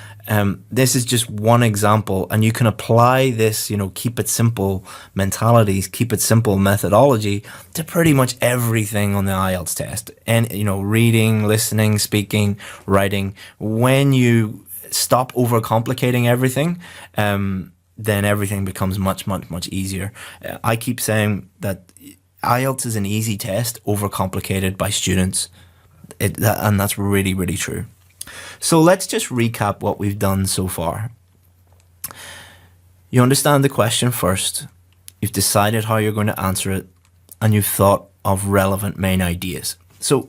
This is just one example, and you can apply this, keep it simple mentalities, keep it simple methodology to pretty much everything on the IELTS test. And, reading, listening, speaking, writing. When you stop overcomplicating everything, then everything becomes much, much, much easier. I keep saying that IELTS is an easy test, overcomplicated by students. And that's really, really true. So let's just recap what we've done so far. You understand the question first, you've decided how you're going to answer it, and you've thought of relevant main ideas. So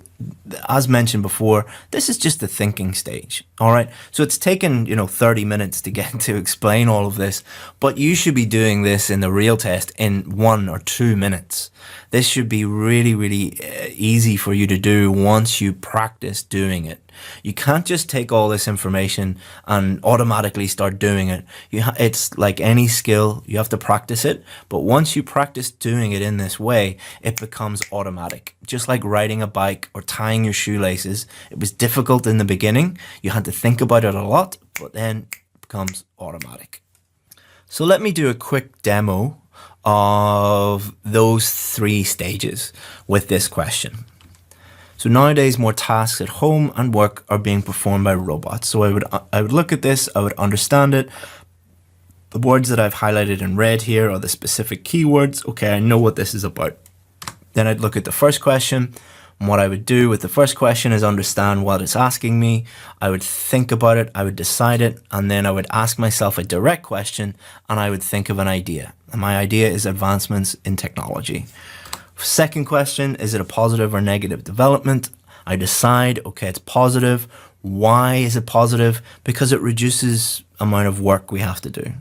as mentioned before, this is just the thinking stage, all right? So it's taken, 30 minutes to get to explain all of this, but you should be doing this in the real test in 1 or 2 minutes. This should be really, really easy for you to do once you practice doing it. You can't just take all this information and automatically start doing it. It's like any skill, you have to practice it. But once you practice doing it in this way, it becomes automatic. Just like riding a bike or tying your shoelaces. It was difficult in the beginning. You had to think about it a lot, but then it becomes automatic. So let me do a quick demo of those 3 stages with this question. So nowadays, more tasks at home and work are being performed by robots. So I would look at this, I would understand it. The words that I've highlighted in red here are the specific keywords. Okay, I know what this is about. Then I'd look at the first question. And what I would do with the first question is understand what it's asking me. I would think about it, I would decide it, and then I would ask myself a direct question, and I would think of an idea. And my idea is advancements in technology. Second question, is it a positive or negative development? I decide, okay, it's positive. Why is it positive? Because it reduces the amount of work we have to do.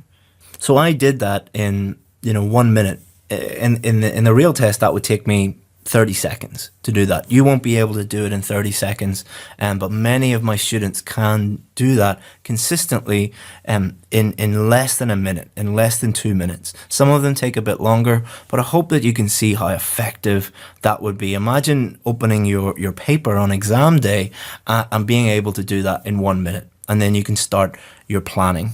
So I did that in 1 minute. In the real test, that would take me 30 seconds to do that. You won't be able to do it in 30 seconds, but many of my students can do that consistently in less than a minute, in less than 2 minutes. Some of them take a bit longer, but I hope that you can see how effective that would be. Imagine opening your paper on exam day and being able to do that in 1 minute, and then you can start your planning.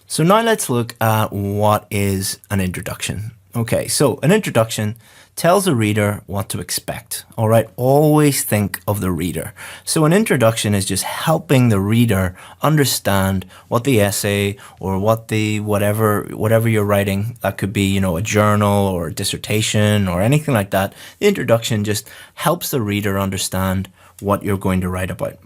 So now let's look at what is an introduction. Okay, so an introduction tells the reader what to expect. All right, always think of the reader. So an introduction is just helping the reader understand what the essay or what the whatever you're writing, that could be, a journal or a dissertation or anything like that. The introduction just helps the reader understand what you're going to write about.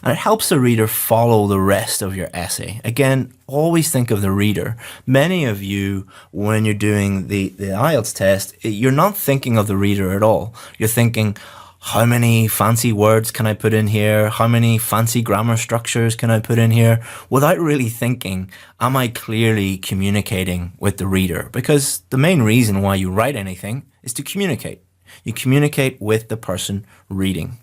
And it helps the reader follow the rest of your essay. Again, always think of the reader. Many of you, when you're doing the IELTS test, you're not thinking of the reader at all. You're thinking, how many fancy words can I put in here? How many fancy grammar structures can I put in here? Without really thinking, am I clearly communicating with the reader? Because the main reason why you write anything is to communicate. You communicate with the person reading.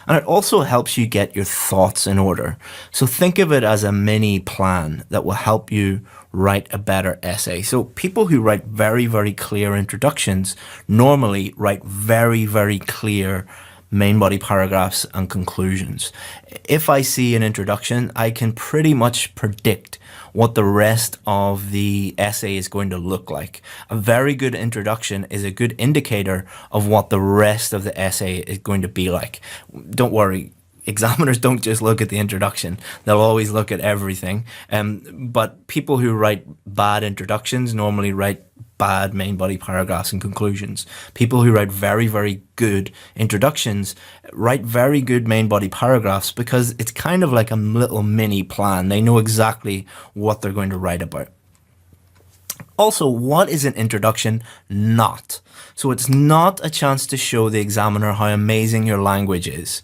And it also helps you get your thoughts in order. So think of it as a mini plan that will help you write a better essay. So people who write very, very clear introductions normally write very, very clear main body paragraphs and conclusions. If I see an introduction, I can pretty much predict what the rest of the essay is going to look like. A very good introduction is a good indicator of what the rest of the essay is going to be like. Don't worry, examiners don't just look at the introduction. They'll always look at everything. But people who write bad introductions normally write bad main body paragraphs and conclusions. People who write very, very good introductions write very good main body paragraphs because it's kind of like a little mini plan. They know exactly what they're going to write about. Also, what is an introduction not? So it's not a chance to show the examiner how amazing your language is.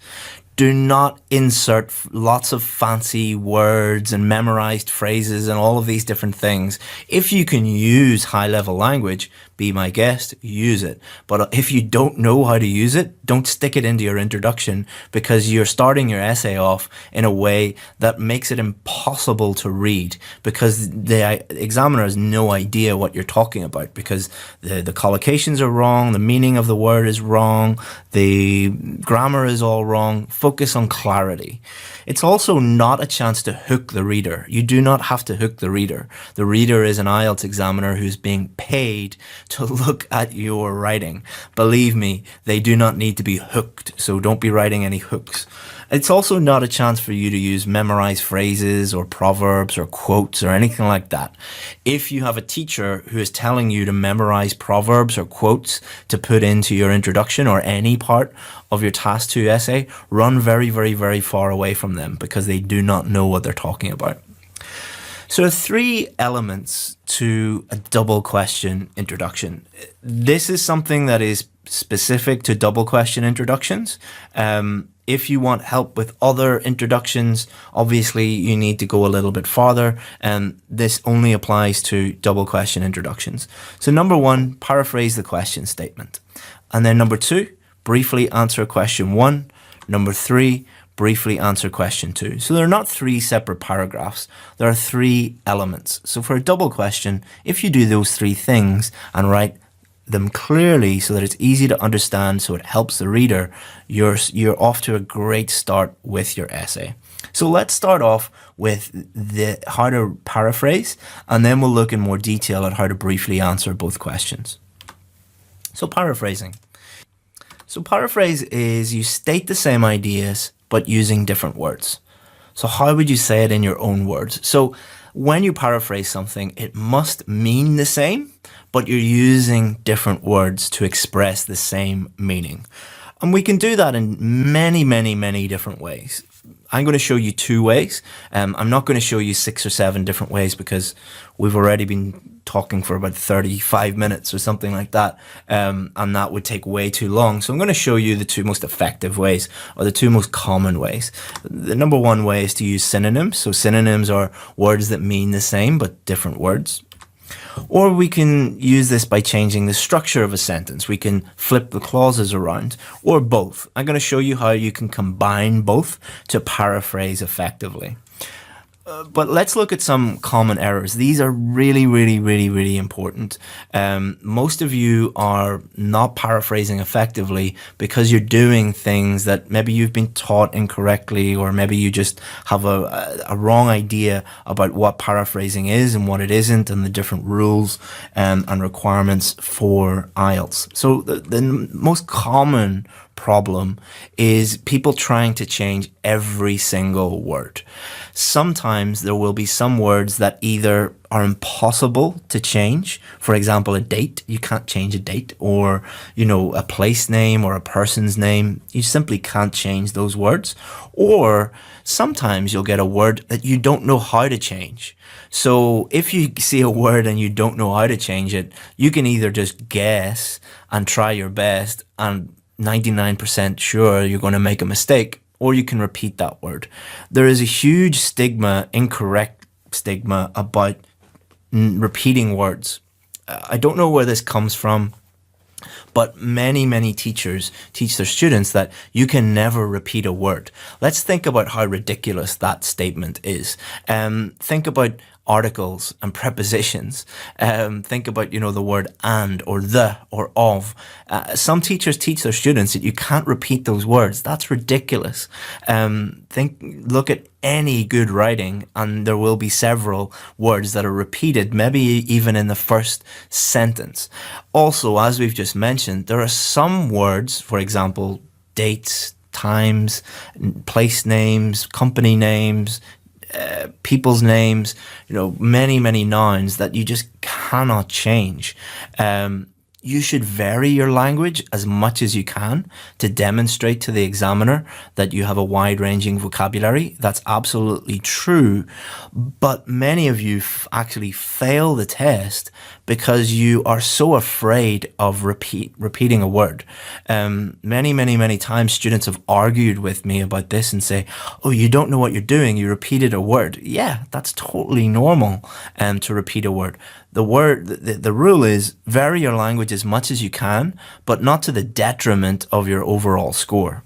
Do not insert lots of fancy words and memorized phrases and all of these different things. If you can use high-level language, be my guest, use it. But if you don't know how to use it, don't stick it into your introduction, because you're starting your essay off in a way that makes it impossible to read, because the examiner has no idea what you're talking about, because the collocations are wrong, the meaning of the word is wrong, the grammar is all wrong. Focus on clarity. It's also not a chance to hook the reader. You do not have to hook the reader. The reader is an IELTS examiner who's being paid to look at your writing. Believe me, they do not need to be hooked, so don't be writing any hooks. It's also not a chance for you to use memorized phrases or proverbs or quotes or anything like that. If you have a teacher who is telling you to memorize proverbs or quotes to put into your introduction or any part of your task 2 essay, run very, very, very far away from them, because they do not know what they're talking about. So 3 elements to a double question introduction. This is something that is specific to double question introductions. If you want help with other introductions, obviously you need to go a little bit farther, and this only applies to double question introductions. So number 1, paraphrase the question statement. And then number 2, briefly answer question 1. Number 3, briefly answer question 2. So they're not 3 separate paragraphs. There are 3 elements. So for a double question, if you do those 3 things and write them clearly so that it's easy to understand, so it helps the reader, you're off to a great start with your essay. So let's start off with how to paraphrase, and then we'll look in more detail at how to briefly answer both questions. So paraphrasing. So paraphrase is you state the same ideas but using different words. So how would you say it in your own words? So when you paraphrase something, it must mean the same, but you're using different words to express the same meaning. And we can do that in many, many, many different ways. I'm going to show you 2 ways. I'm not going to show you 6 or 7 different ways, because we've already been talking for about 35 minutes or something like that, and that would take way too long. So I'm going to show you the 2 most effective ways, or the 2 most common ways. The number 1 way is to use synonyms. So synonyms are words that mean the same but different words. Or we can use this by changing the structure of a sentence. We can flip the clauses around, or both. I'm going to show you how you can combine both to paraphrase effectively. But let's look at some common errors. These are really, really, really, really important. Most of you are not paraphrasing effectively because you're doing things that maybe you've been taught incorrectly, or maybe you just have a wrong idea about what paraphrasing is and what it isn't, and the different rules and requirements for IELTS. So the most common problem is people trying to change every single word. Sometimes there will be some words that either are impossible to change. For example, a date, you can't change a date, or, a place name or a person's name. You simply can't change those words. Or sometimes you'll get a word that you don't know how to change. So if you see a word and you don't know how to change it, you can either just guess and try your best and 99% sure you're going to make a mistake, or you can repeat that word. There is a huge stigma, incorrect stigma, about repeating words. I don't know where this comes from, but many, many teachers teach their students that you can never repeat a word. Let's think about how ridiculous that statement is. Think about articles and prepositions. Think about, the word and, or the, or of. Some teachers teach their students that you can't repeat those words. That's ridiculous. Look at any good writing, and there will be several words that are repeated, maybe even in the first sentence. Also, as we've just mentioned, there are some words, for example, dates, times, place names, company names, people's names, many, many nouns that you just cannot change. You should vary your language as much as you can to demonstrate to the examiner that you have a wide-ranging vocabulary. That's absolutely true. But many of you actually fail the test because you are so afraid of repeating a word. Many, many, many times students have argued with me about this and say, oh, you don't know what you're doing. You repeated a word. Yeah, that's totally normal to repeat a word. The rule is vary your language as much as you can, but not to the detriment of your overall score.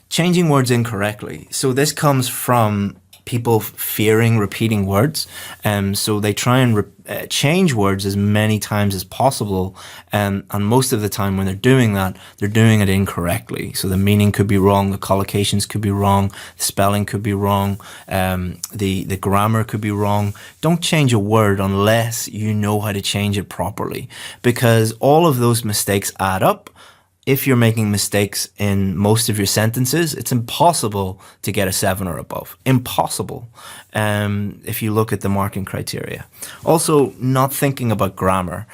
Changing words incorrectly. So this comes from people fearing repeating words. So they try and change words as many times as possible. And most of the time when they're doing that, they're doing it incorrectly. So the meaning could be wrong, the collocations could be wrong, the spelling could be wrong, the grammar could be wrong. Don't change a word unless you know how to change it properly, because all of those mistakes add up. If you're making mistakes in most of your sentences, it's impossible to get a 7 or above. Impossible, if you look at the marking criteria. Also, not thinking about grammar.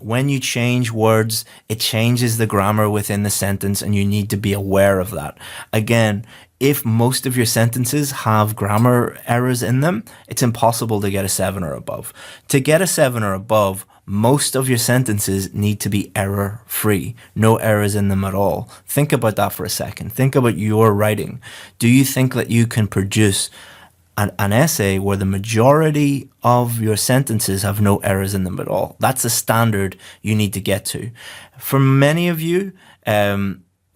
When you change words, it changes the grammar within the sentence, and you need to be aware of that. Again, if most of your sentences have grammar errors in them, it's impossible to get a 7 or above. To get a 7 or above, most of your sentences need to be error-free. No errors in them at all. Think about that for a second. Think about your writing. Do you think that you can produce an essay where the majority of your sentences have no errors in them at all? That's a standard you need to get to. For many of you,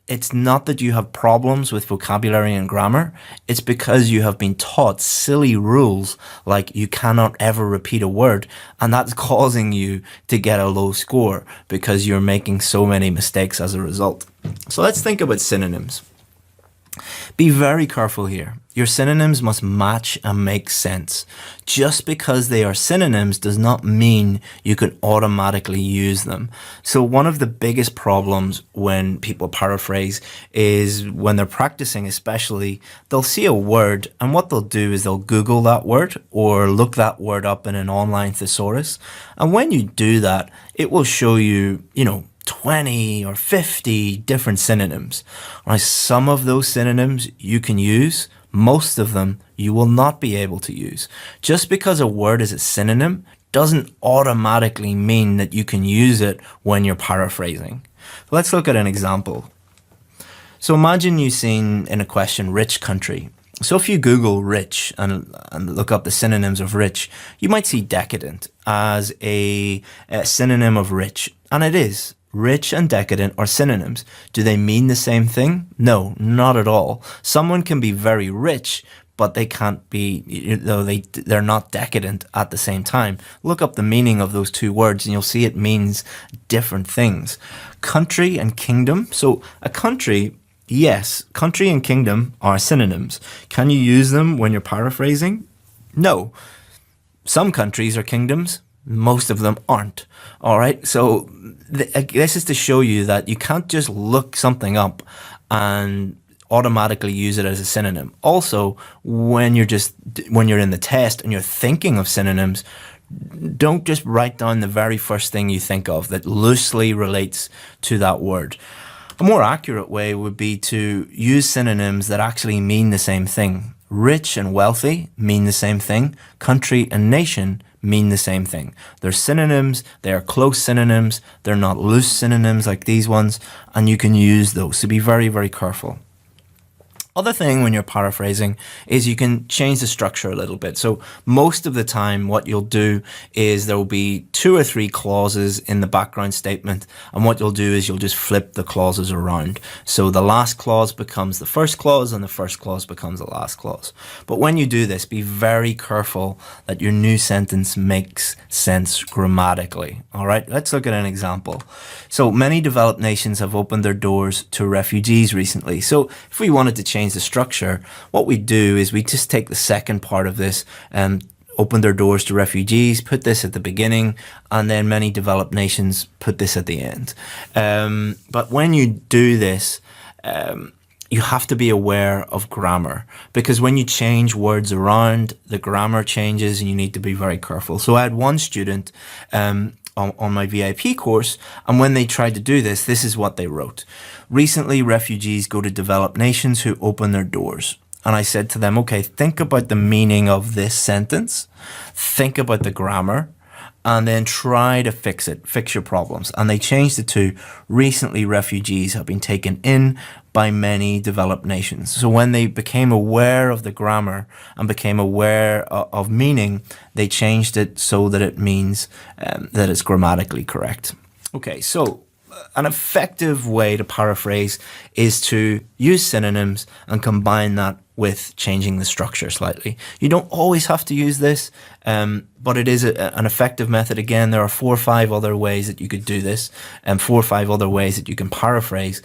it's not that you have problems with vocabulary and grammar. It's because you have been taught silly rules like you cannot ever repeat a word, and that's causing you to get a low score because you're making so many mistakes as a result. So let's think about synonyms. Be very careful here. Your synonyms must match and make sense. Just because they are synonyms does not mean you can automatically use them. So one of the biggest problems when people paraphrase is when they're practicing, especially, they'll see a word, and what they'll do is they'll Google that word or look that word up in an online thesaurus. And when you do that, it will show you, 20 or 50 different synonyms. Right? Some of those synonyms you can use, most of them you will not be able to use. Just because a word is a synonym doesn't automatically mean that you can use it when you're paraphrasing. Let's look at an example. So imagine you've seen in a question, rich country. So if you Google rich and look up the synonyms of rich, you might see decadent as a synonym of rich, and it is. Rich and decadent are synonyms. Do they mean the same thing? No, not at all. Someone can be very rich, but they can't be, they're not decadent at the same time. Look up the meaning of those two words and you'll see it means different things. Country and kingdom. So a country, yes, country and kingdom are synonyms. Can you use them when you're paraphrasing? No. Some countries are kingdoms. Most of them aren't. All right. So this is to show you that you can't just look something up and automatically use it as a synonym. Also, when you're in the test and you're thinking of synonyms, don't just write down the very first thing you think of that loosely relates to that word. A more accurate way would be to use synonyms that actually mean the same thing. Rich and wealthy mean the same thing. Country and nation mean the same thing. They're synonyms, they are close synonyms, they're not loose synonyms like these ones, and you can use those, so be very, very careful. Other thing when you're paraphrasing is you can change the structure a little bit. So most of the time what you'll do is there will be 2 or 3 clauses in the background statement, and what you'll do is you'll just flip the clauses around. So the last clause becomes the first clause and the first clause becomes the last clause. But when you do this, be very careful that your new sentence makes sense grammatically. All right, let's look at an example. So many developed nations have opened their doors to refugees recently. So if we wanted to change the structure, what we do is we just take the second part of this and open their doors to refugees, put this at the beginning, and then many developed nations put this at the end. But when you do this, you have to be aware of grammar, because when you change words around, the grammar changes and you need to be very careful. So I had one student on my VIP course, and when they tried to do this, this is what they wrote. Recently, refugees go to developed nations who open their doors. And I said to them, okay, think about the meaning of this sentence, think about the grammar, and then try to fix your problems. And they changed it to recently refugees have been taken in by many developed nations. So when they became aware of the grammar and became aware of meaning, they changed it so that it means that it's grammatically correct. Okay, so an effective way to paraphrase is to use synonyms and combine that with changing the structure slightly. You don't always have to use this, but it is an effective method. Again, there are 4 or 5 other ways that you could do this, and 4 or 5 other ways that you can paraphrase.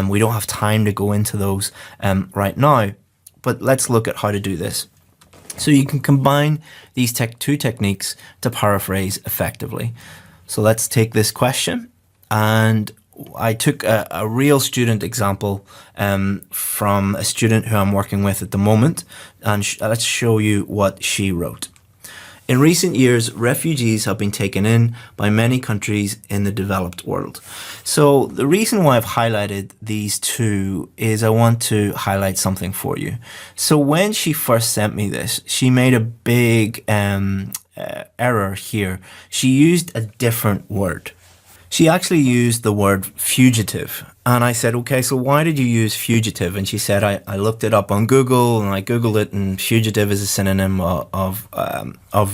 We don't have time to go into those right now, but let's look at how to do this. So you can combine these two techniques to paraphrase effectively. So let's take this question, and I took a real student example from a student who I'm working with at the moment, and let's show you what she wrote. In recent years, refugees have been taken in by many countries in the developed world. So the reason why I've highlighted these two is I want to highlight something for you. So when she first sent me this, she made a big error here. She used a different word. She actually used the word fugitive. And I said, okay, so why did you use fugitive? And she said, I looked it up on Google, and I Googled it, and fugitive is a synonym of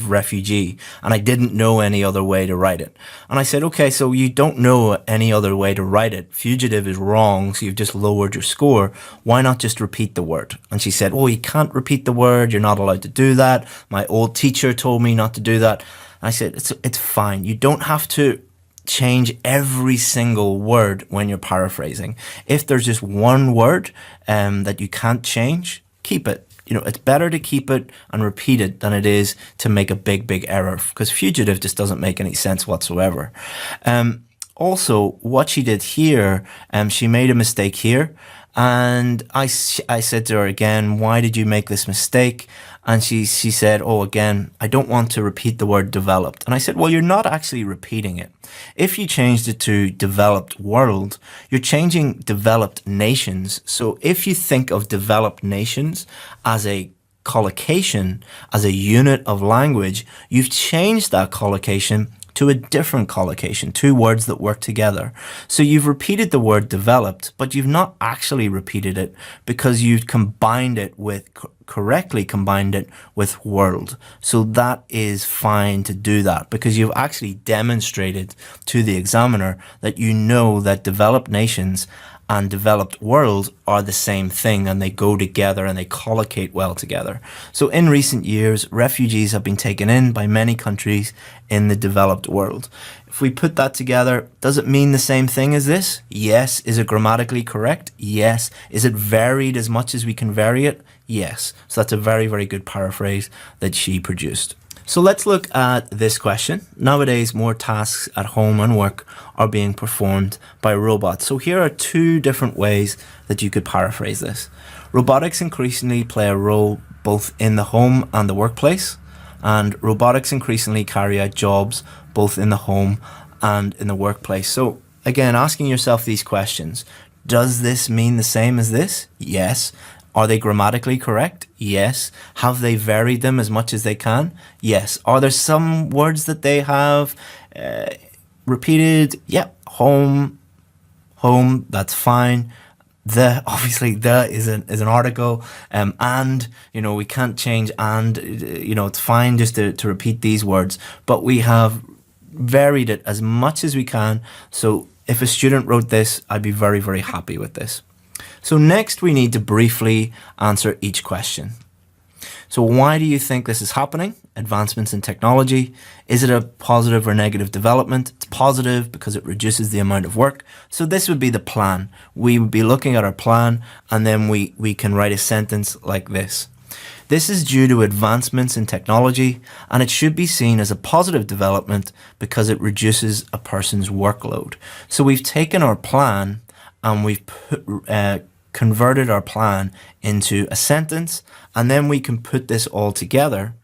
refugee. And I didn't know any other way to write it. And I said, okay, so you don't know any other way to write it. Fugitive is wrong, so you've just lowered your score. Why not just repeat the word? And she said, oh, you can't repeat the word. You're not allowed to do that. My old teacher told me not to do that. And I said, it's fine. You don't have to change every single word when you're paraphrasing. If there's just one word that you can't change, keep it. You know, it's better to keep it and repeat it than it is to make a big error, because fugitive just doesn't make any sense whatsoever. Also, what she did here, she made a mistake here. And I said to her again, why did you make this mistake? And she said, oh, again, I don't want to repeat the word developed. And I said, well, you're not actually repeating it. If you changed it to developed world, you're changing developed nations. So if you think of developed nations as a collocation, as a unit of language, you've changed that collocation to a different collocation, 2 words that work together. So you've repeated the word developed, but you've not actually repeated it because you've combined it with, correctly combined it with world. So that is fine to do that because you've actually demonstrated to the examiner that you know that developed nations and developed world are the same thing, and they go together and they collocate well together. So in recent years, refugees have been taken in by many countries in the developed world. If we put that together, does it mean the same thing as this? Yes. Is it grammatically correct? Yes. Is it varied as much as we can vary it? Yes. So that's a very good paraphrase that she produced. So let's look at this question. Nowadays, more tasks at home and work are being performed by robots. So here are 2 different ways that you could paraphrase this. Robotics increasingly play a role both in the home and the workplace, and robotics increasingly carry out jobs both in the home and in the workplace. So again, asking yourself these questions. Does this mean the same as this? Yes. Are they grammatically correct? Yes. Have they varied them as much as they can? Yes. Are there some words that they have repeated? Yeah. Home, that's fine. Obviously the is an article, and you know we can't change, and you know it's fine just to repeat these words, but we have varied it as much as we can. So if a student wrote this, I'd be very happy with this. So next we need to briefly answer each question. So why do you think this is happening? Advancements in technology. Is it a positive or negative development? It's positive because it reduces the amount of work. So this would be the plan. We would be looking at our plan, and then we can write a sentence like this. This is due to advancements in technology, and it should be seen as a positive development because it reduces a person's workload. So we've taken our plan and we've converted our plan into a sentence, and then we can put this all together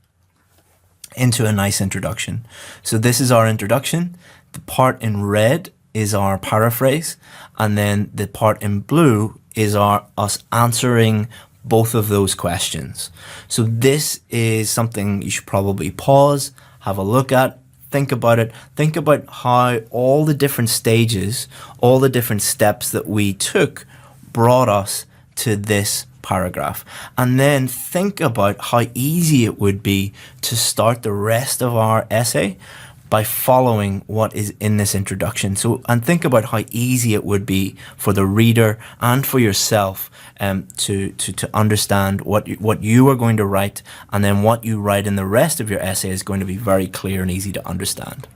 into a nice introduction. So this is our introduction. The part in red is our paraphrase, and then the part in blue is us answering both of those questions. So this is something you should probably pause, have a look at, think about it. Think about how all the different stages, all the different steps that we took brought us to this paragraph. And then think about how easy it would be to start the rest of our essay by following what is in this introduction. And think about how easy it would be for the reader and for yourself to understand what you are going to write, and then what you write in the rest of your essay is going to be very clear and easy to understand.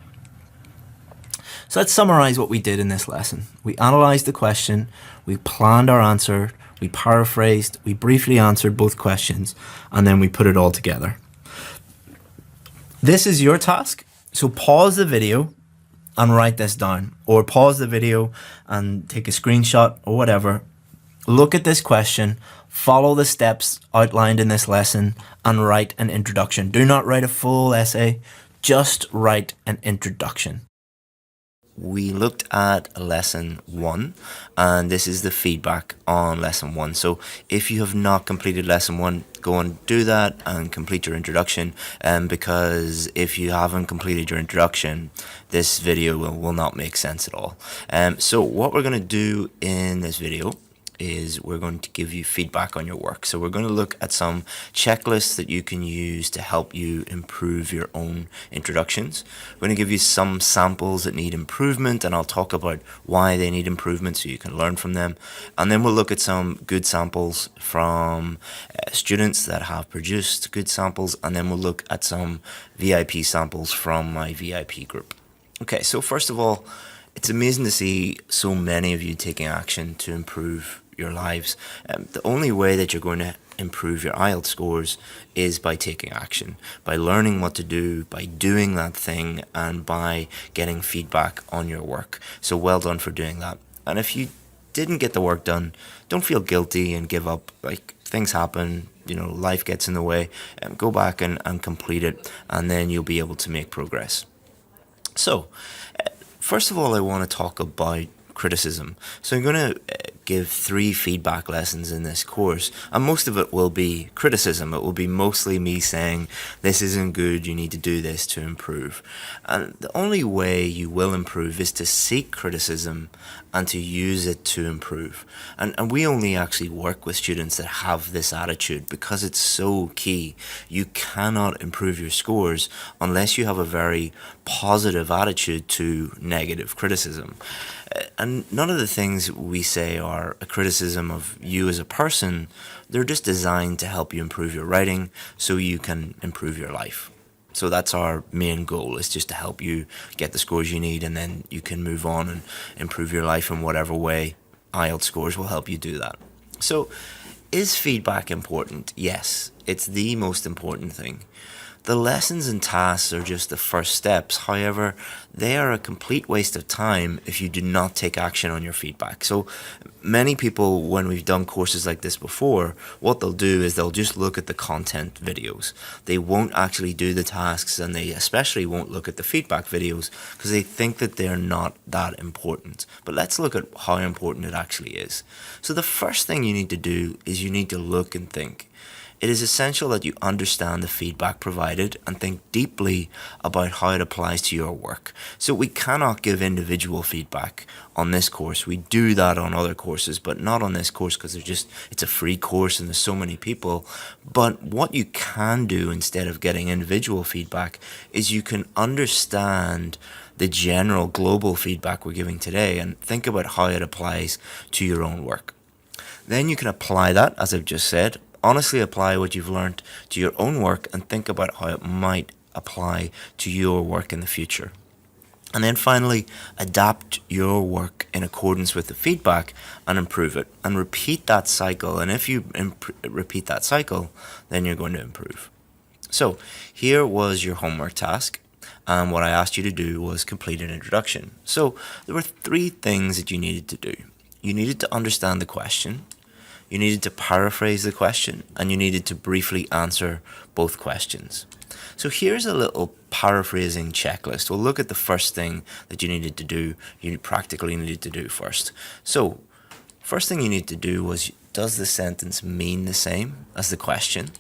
So let's summarize what we did in this lesson. We analyzed the question, we planned our answer, we paraphrased, we briefly answered both questions, and then we put it all together. This is your task. So pause the video and write this down, or pause the video and take a screenshot or whatever. Look at this question, follow the steps outlined in this lesson, and write an introduction. Do not write a full essay, just write an introduction. We looked at lesson 1, and this is the feedback on lesson 1. So if you have not completed lesson 1, go and do that and complete your introduction, because if you haven't completed your introduction, this video will not make sense at all. So what we're going to do in this video is we're going to give you feedback on your work. So we're going to look at some checklists that you can use to help you improve your own introductions. We're going to give you some samples that need improvement, and I'll talk about why they need improvement so you can learn from them. And then we'll look at some good samples from students that have produced good samples, and then we'll look at some VIP samples from my VIP group. Okay, so first of all, it's amazing to see so many of you taking action to improve your lives. The only way that you're going to improve your IELTS scores is by taking action, by learning what to do, by doing that thing, and by getting feedback on your work. So well done for doing that. And if you didn't get the work done, don't feel guilty and give up. Like, things happen, you know, life gets in the way. Go back and complete it, and then you'll be able to make progress. So, first of all, I want to talk about criticism. So I'm going to give 3 feedback lessons in this course, and most of it will be criticism. It will be mostly me saying, this isn't good, you need to do this to improve. And the only way you will improve is to seek criticism and to use it to improve. And we only actually work with students that have this attitude because it's so key. You cannot improve your scores unless you have a very positive attitude to negative criticism. And none of the things we say are a criticism of you as a person. They're just designed to help you improve your writing so you can improve your life. So that's our main goal, is just to help you get the scores you need, and then you can move on and improve your life in whatever way. IELTS scores will help you do that. So, is feedback important? Yes, it's the most important thing. The lessons and tasks are just the first steps. However, they are a complete waste of time if you do not take action on your feedback. So many people, when we've done courses like this before, what they'll do is they'll just look at the content videos. They won't actually do the tasks, and they especially won't look at the feedback videos because they think that they're not that important. But let's look at how important it actually is. So the first thing you need to do is you need to look and think. It is essential that you understand the feedback provided and think deeply about how it applies to your work. So we cannot give individual feedback on this course. We do that on other courses, but not on this course because it's a free course and there's so many people. But what you can do instead of getting individual feedback is you can understand the general global feedback we're giving today and think about how it applies to your own work. Then you can apply that, as I've just said. Honestly apply what you've learned to your own work and think about how it might apply to your work in the future. And then finally, adapt your work in accordance with the feedback and improve it. And repeat that cycle. And if you repeat that cycle, then you're going to improve. So here was your homework task. And what I asked you to do was complete an introduction. So there were 3 things that you needed to do. You needed to understand the question. You needed to paraphrase the question, and you needed to briefly answer both questions. So here's a little paraphrasing checklist. We'll look at the first thing that you needed to do, you practically needed to do first. So, first thing you need to do was, does the sentence mean the same as the question?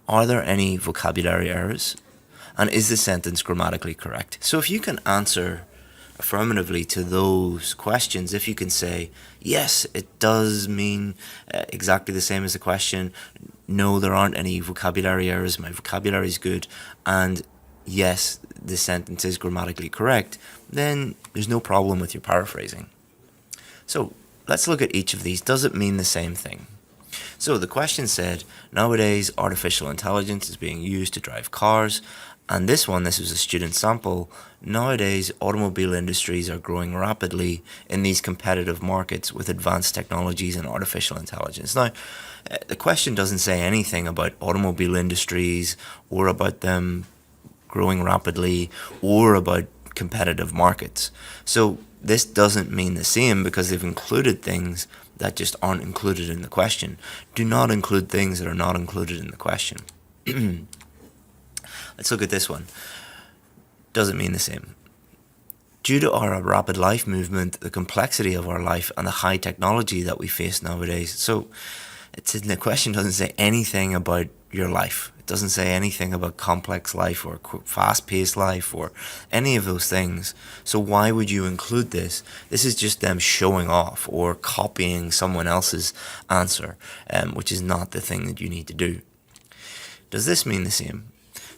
Are there any vocabulary errors? And is the sentence grammatically correct? So if you can answer affirmatively to those questions, if you can say, yes, it does mean exactly the same as the question, no, there aren't any vocabulary errors, my vocabulary is good, and yes, the sentence is grammatically correct, then there's no problem with your paraphrasing. So let's look at each of these. Does it mean the same thing? So the question said, nowadays artificial intelligence is being used to drive cars. And this was a student sample. Nowadays, automobile industries are growing rapidly in these competitive markets with advanced technologies and artificial intelligence. Now, the question doesn't say anything about automobile industries or about them growing rapidly or about competitive markets. So this doesn't mean the same because they've included things that just aren't included in the question. Do not include things that are not included in the question. Let's look at this one. Doesn't mean the same. Due to our rapid life movement, the complexity of our life, and the high technology that we face nowadays. So the question doesn't say anything about your life. It doesn't say anything about complex life or fast-paced life or any of those things. So why would you include this? This is just them showing off or copying someone else's answer, which is not the thing that you need to do. Does this mean the same?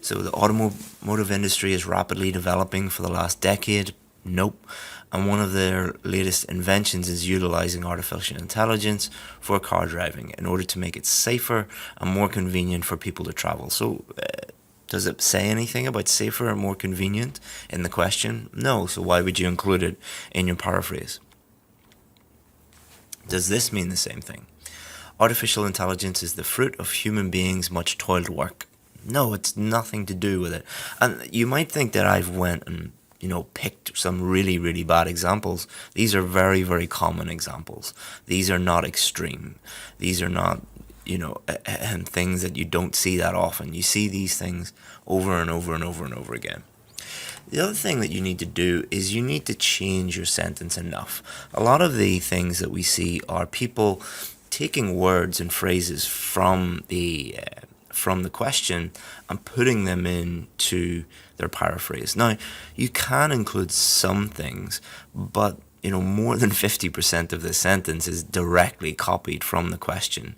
So the automotive industry is rapidly developing for the last decade. Nope. And one of their latest inventions is utilizing artificial intelligence for car driving in order to make it safer and more convenient for people to travel. So does it say anything about safer and more convenient in the question? No. So why would you include it in your paraphrase? Does this mean the same thing? Artificial intelligence is the fruit of human beings' much toiled work. No, it's nothing to do with it. And you might think that I've went and picked some really, really bad examples. These are very, very common examples. These are not extreme. These are not, things that you don't see that often. You see these things over and over and over and over again. The other thing that you need to do is you need to change your sentence enough. A lot of the things that we see are people taking words and phrases from the question and putting them into their paraphrase. Now, you can include some things, but more than 50% of the sentence is directly copied from the question.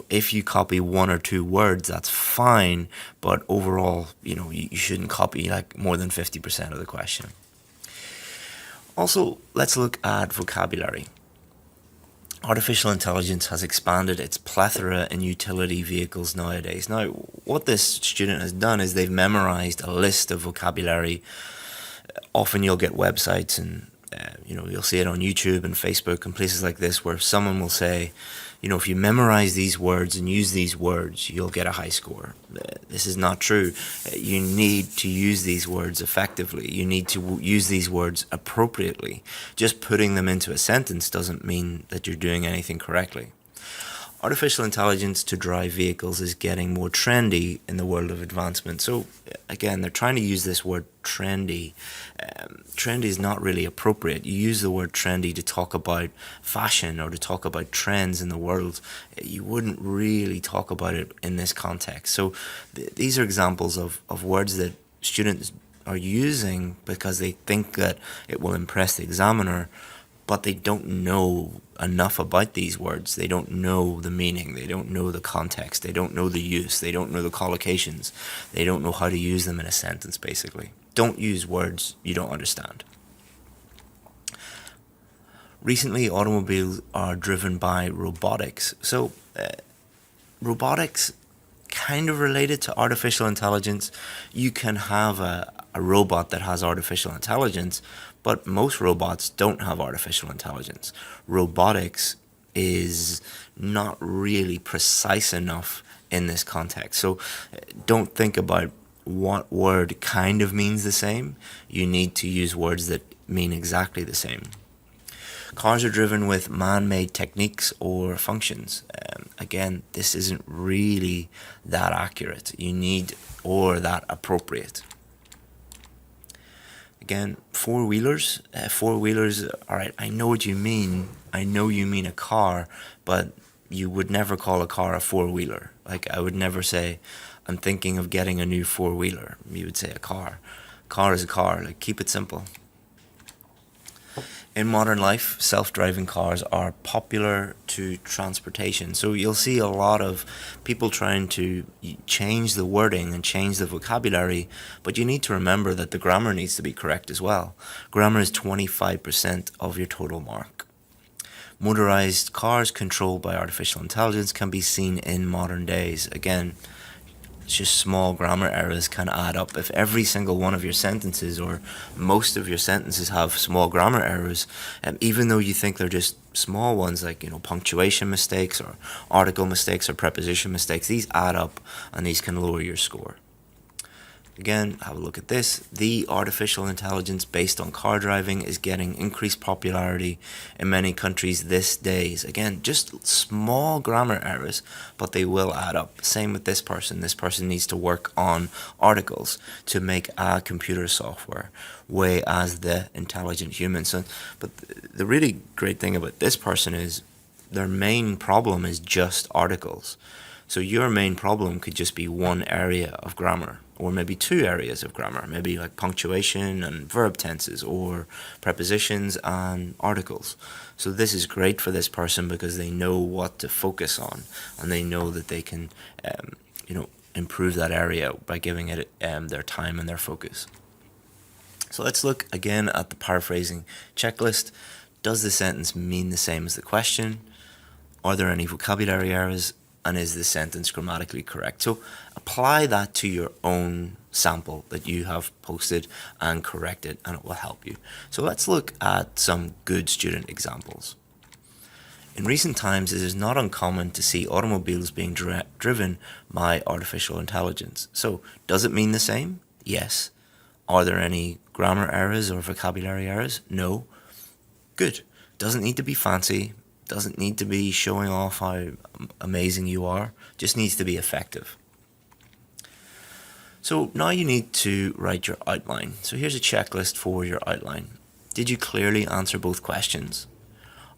If you copy one or two words, that's fine, but overall, you shouldn't copy like more than 50% of the question. Also, let's look at vocabulary. Artificial intelligence has expanded its plethora in utility vehicles nowadays. Now, what this student has done is they've memorized a list of vocabulary. Often you'll get websites and you'll see it on YouTube and Facebook and places like this where someone will say, if you memorize these words and use these words, you'll get a high score. This is not true. You need to use these words effectively. You need to use these words appropriately. Just putting them into a sentence doesn't mean that you're doing anything correctly. Artificial intelligence to drive vehicles is getting more trendy in the world of advancement. So again, they're trying to use this word trendy. Trendy is not really appropriate. You use the word trendy to talk about fashion or to talk about trends in the world. You wouldn't really talk about it in this context. So these are examples of words that students are using because they think that it will impress the examiner, but they don't know enough about these words. They don't know the meaning. They don't know the context. They don't know the use. They don't know the collocations. They don't know how to use them in a sentence, basically. Don't use words you don't understand. Recently, automobiles are driven by robotics. So, robotics kind of related to artificial intelligence. You can have a robot that has artificial intelligence, but most robots don't have artificial intelligence. Robotics is not really precise enough in this context. So don't think about what word kind of means the same. You need to use words that mean exactly the same. Cars are driven with man-made techniques or functions. Again, this isn't really that accurate. You need or that appropriate. Again, four-wheelers. Four-wheelers, all right, I know what you mean. I know you mean a car, but you would never call a car a four-wheeler. Like, I would never say, I'm thinking of getting a new four-wheeler. You would say a car. Car is a car. Like, keep it simple. In modern life, self-driving cars are popular to transportation. So you'll see a lot of people trying to change the wording and change the vocabulary, but you need to remember that the grammar needs to be correct as well. Grammar is 25% of your total mark. Motorized cars controlled by artificial intelligence can be seen in modern days. Again, it's just small grammar errors can add up. If every single one of your sentences or most of your sentences have small grammar errors, even though you think they're just small ones like, punctuation mistakes or article mistakes or preposition mistakes, these add up and these can lower your score. Again, have a look at this. The artificial intelligence based on car driving is getting increased popularity in many countries these days. Again, just small grammar errors, but they will add up. Same with this person. This person needs to work on articles to make a computer software, whereas the intelligent human. But the really great thing about this person is their main problem is just articles. So your main problem could just be one area of grammar, or maybe two areas of grammar, maybe like punctuation and verb tenses, or prepositions and articles. So this is great for this person because they know what to focus on, and they know that they can, improve that area by giving it their time and their focus. So let's look again at the paraphrasing checklist. Does the sentence mean the same as the question? Are there any vocabulary errors? And is the sentence grammatically correct? So apply that to your own sample that you have posted and correct it, and it will help you. So let's look at some good student examples. In recent times, it is not uncommon to see automobiles being driven by artificial intelligence. So does it mean the same? Yes. Are there any grammar errors or vocabulary errors? No. Good. Doesn't need to be fancy. Doesn't need to be showing off how amazing you are, just needs to be effective. So now you need to write your outline. So here's a checklist for your outline. Did you clearly answer both questions?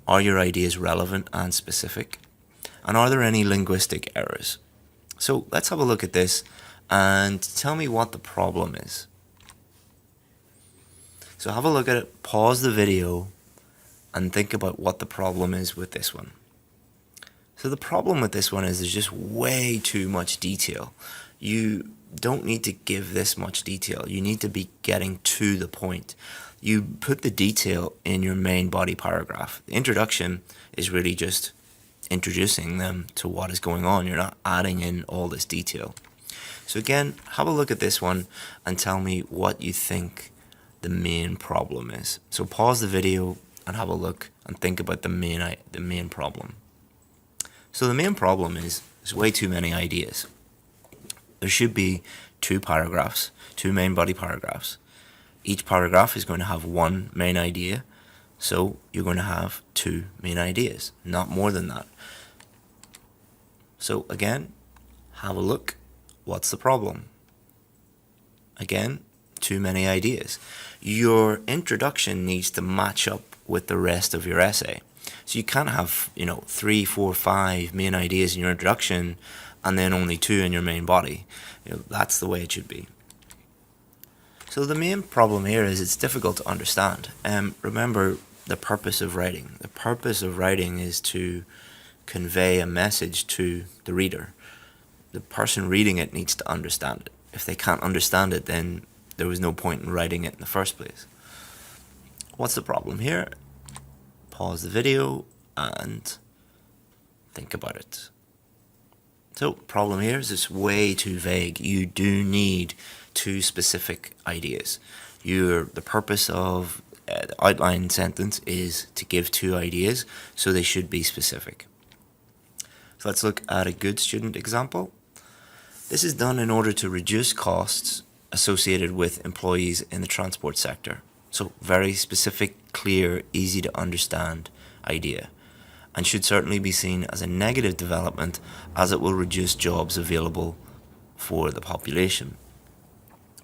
Are your ideas relevant and specific? And are there any linguistic errors? So let's have a look at this and tell me what the problem is. So have a look at it, pause the video, and think about what the problem is with this one. So the problem with this one is there's just way too much detail. You don't need to give this much detail. You need to be getting to the point. You put the detail in your main body paragraph. The introduction is really just introducing them to what is going on. You're not adding in all this detail. So again, have a look at this one and tell me what you think the main problem is. So pause the video and have a look and think about the main problem. So the main problem is there's way too many ideas. There should be two paragraphs, two main body paragraphs. Each paragraph is going to have one main idea, so you're going to have two main ideas, not more than that. So again, have a look. What's the problem? Again, too many ideas. Your introduction needs to match up with the rest of your essay. So you can't have, 3, 4, 5 main ideas in your introduction and then only 2 in your main body. That's the way it should be. So the main problem here is it's difficult to understand. Remember the purpose of writing. The purpose of writing is to convey a message to the reader. The person reading it needs to understand it. If they can't understand it, then there was no point in writing it in the first place. What's the problem here? Pause the video and think about it. So, problem here is it's way too vague. You do need two specific ideas. The purpose of the outline sentence is to give two ideas, so they should be specific. So let's look at a good student example. This is done in order to reduce costs associated with employees in the transport sector. So very specific, clear, easy to understand idea, and should certainly be seen as a negative development as it will reduce jobs available for the population.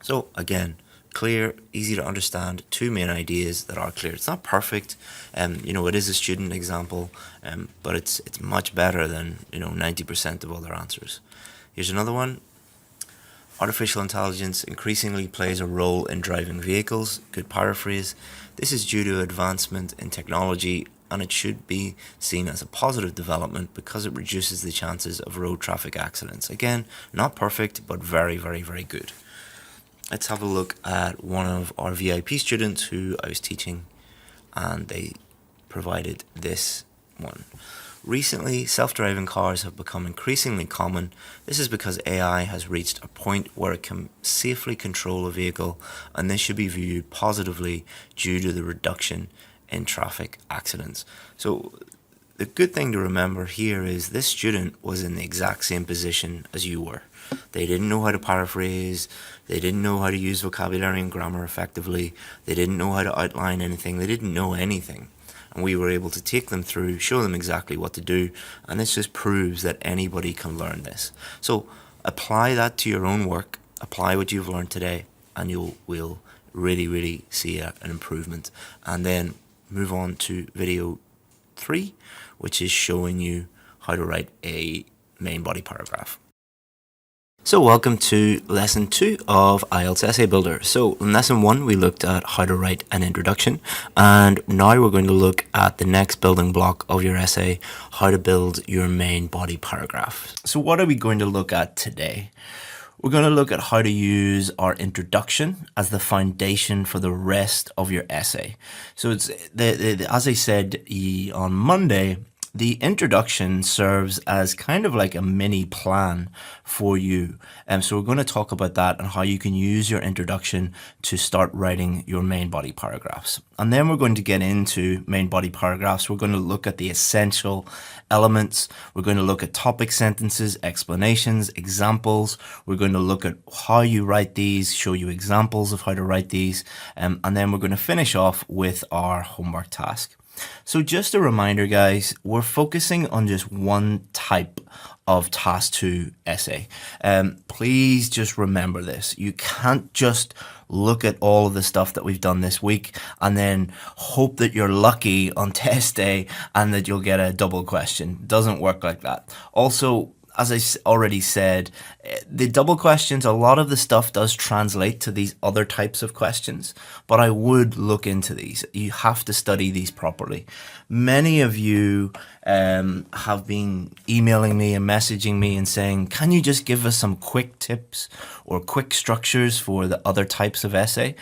So again, clear, easy to understand, two main ideas that are clear. It's not perfect, it is a student example, but it's much better than 90% of other answers. Here's another one. Artificial intelligence increasingly plays a role in driving vehicles. Good paraphrase. This is due to advancement in technology, and it should be seen as a positive development because it reduces the chances of road traffic accidents. Again, not perfect, but very, very, very good. Let's have a look at one of our VIP students who I was teaching, and they provided this one. Recently, self-driving cars have become increasingly common. This is because AI has reached a point where it can safely control a vehicle, and this should be viewed positively due to the reduction in traffic accidents. So the good thing to remember here is this student was in the exact same position as you were. They didn't know how to paraphrase, they didn't know how to use vocabulary and grammar effectively, they didn't know how to outline anything, they didn't know anything. And we were able to take them through, show them exactly what to do, and this just proves that anybody can learn this. So apply that to your own work, apply what you've learned today, and you will really, really see an improvement. And then move on to video 3, which is showing you how to write a main body paragraph. So welcome to lesson 2 of IELTS Essay Builder. So in lesson 1 we looked at how to write an introduction, and now we're going to look at the next building block of your essay, how to build your main body paragraph. So what are we going to look at today? We're going to look at how to use our introduction as the foundation for the rest of your essay. So it's as I said on Monday, the introduction serves as kind of like a mini plan for you. So we're going to talk about that and how you can use your introduction to start writing your main body paragraphs. And then we're going to get into main body paragraphs. We're going to look at the essential elements. We're going to look at topic sentences, explanations, examples. We're going to look at how you write these, show you examples of how to write these. And then we're going to finish off with our homework task. So just a reminder, guys, we're focusing on just one type of task 2 essay. Please just remember this. You can't just look at all of the stuff that we've done this week and then hope that you're lucky on test day and that you'll get a double question. It doesn't work like that. Also, as I already said, the double questions, a lot of the stuff does translate to these other types of questions, but I would look into these. You have to study these properly. Many of you have been emailing me and messaging me and saying, can you just give us some quick tips or quick structures for the other types of essay?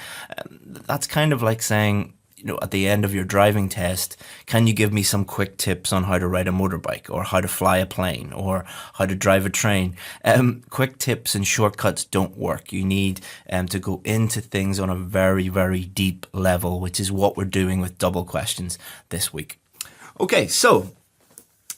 That's kind of like saying, at the end of your driving test, can you give me some quick tips on how to ride a motorbike or how to fly a plane or how to drive a train? Quick tips and shortcuts don't work. You need to go into things on a very, very deep level, which is what we're doing with double questions this week. Okay, so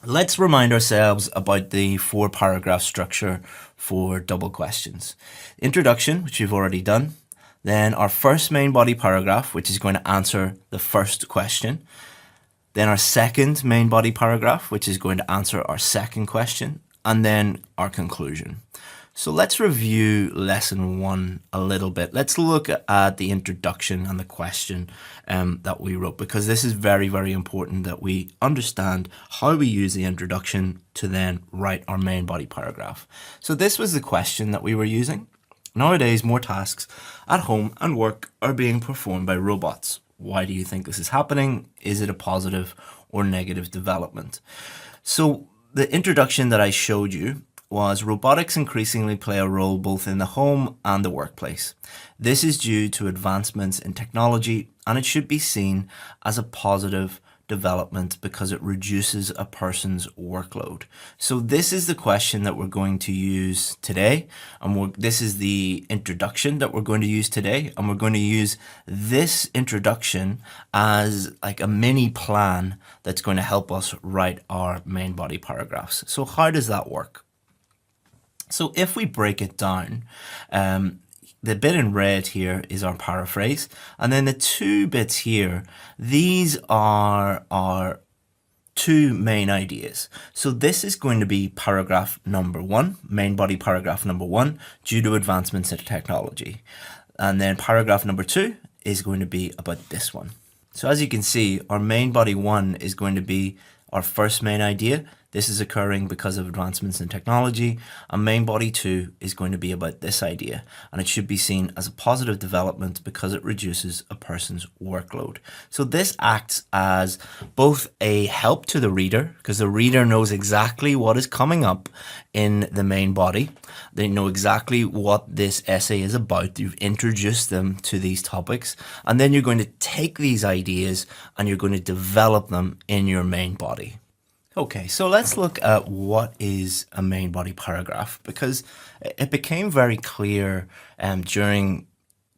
let's remind ourselves about the 4-paragraph structure for double questions. Introduction, which we've already done. Then our first main body paragraph, which is going to answer the first question. Then our second main body paragraph, which is going to answer our second question. And then our conclusion. So let's review lesson 1 a little bit. Let's look at the introduction and the question that we wrote, because this is very, very important that we understand how we use the introduction to then write our main body paragraph. So this was the question that we were using. Nowadays, more tasks at home and work are being performed by robots. Why do you think this is happening? Is it a positive or negative development? So the introduction that I showed you was robotics increasingly play a role both in the home and the workplace. This is due to advancements in technology, and it should be seen as a positive development because it reduces a person's workload. So this is the question that we're going to use today, and this is the introduction that we're going to use today, and we're going to use this introduction as like a mini plan that's going to help us write our main body paragraphs. So how does that work? So if we break it down, the bit in red here is our paraphrase, and then the 2 bits here, these are our 2 main ideas. So this is going to be paragraph number 1, main body paragraph number 1, due to advancements in technology. And then paragraph number 2 is going to be about this one. So as you can see, our main body 1 is going to be our first main idea. This is occurring because of advancements in technology. And main body 2 is going to be about this idea. And it should be seen as a positive development because it reduces a person's workload. So this acts as both a help to the reader, because the reader knows exactly what is coming up in the main body. They know exactly what this essay is about. You've introduced them to these topics. And then you're going to take these ideas and you're going to develop them in your main body. Okay, so let's look at what is a main body paragraph, because it became very clear during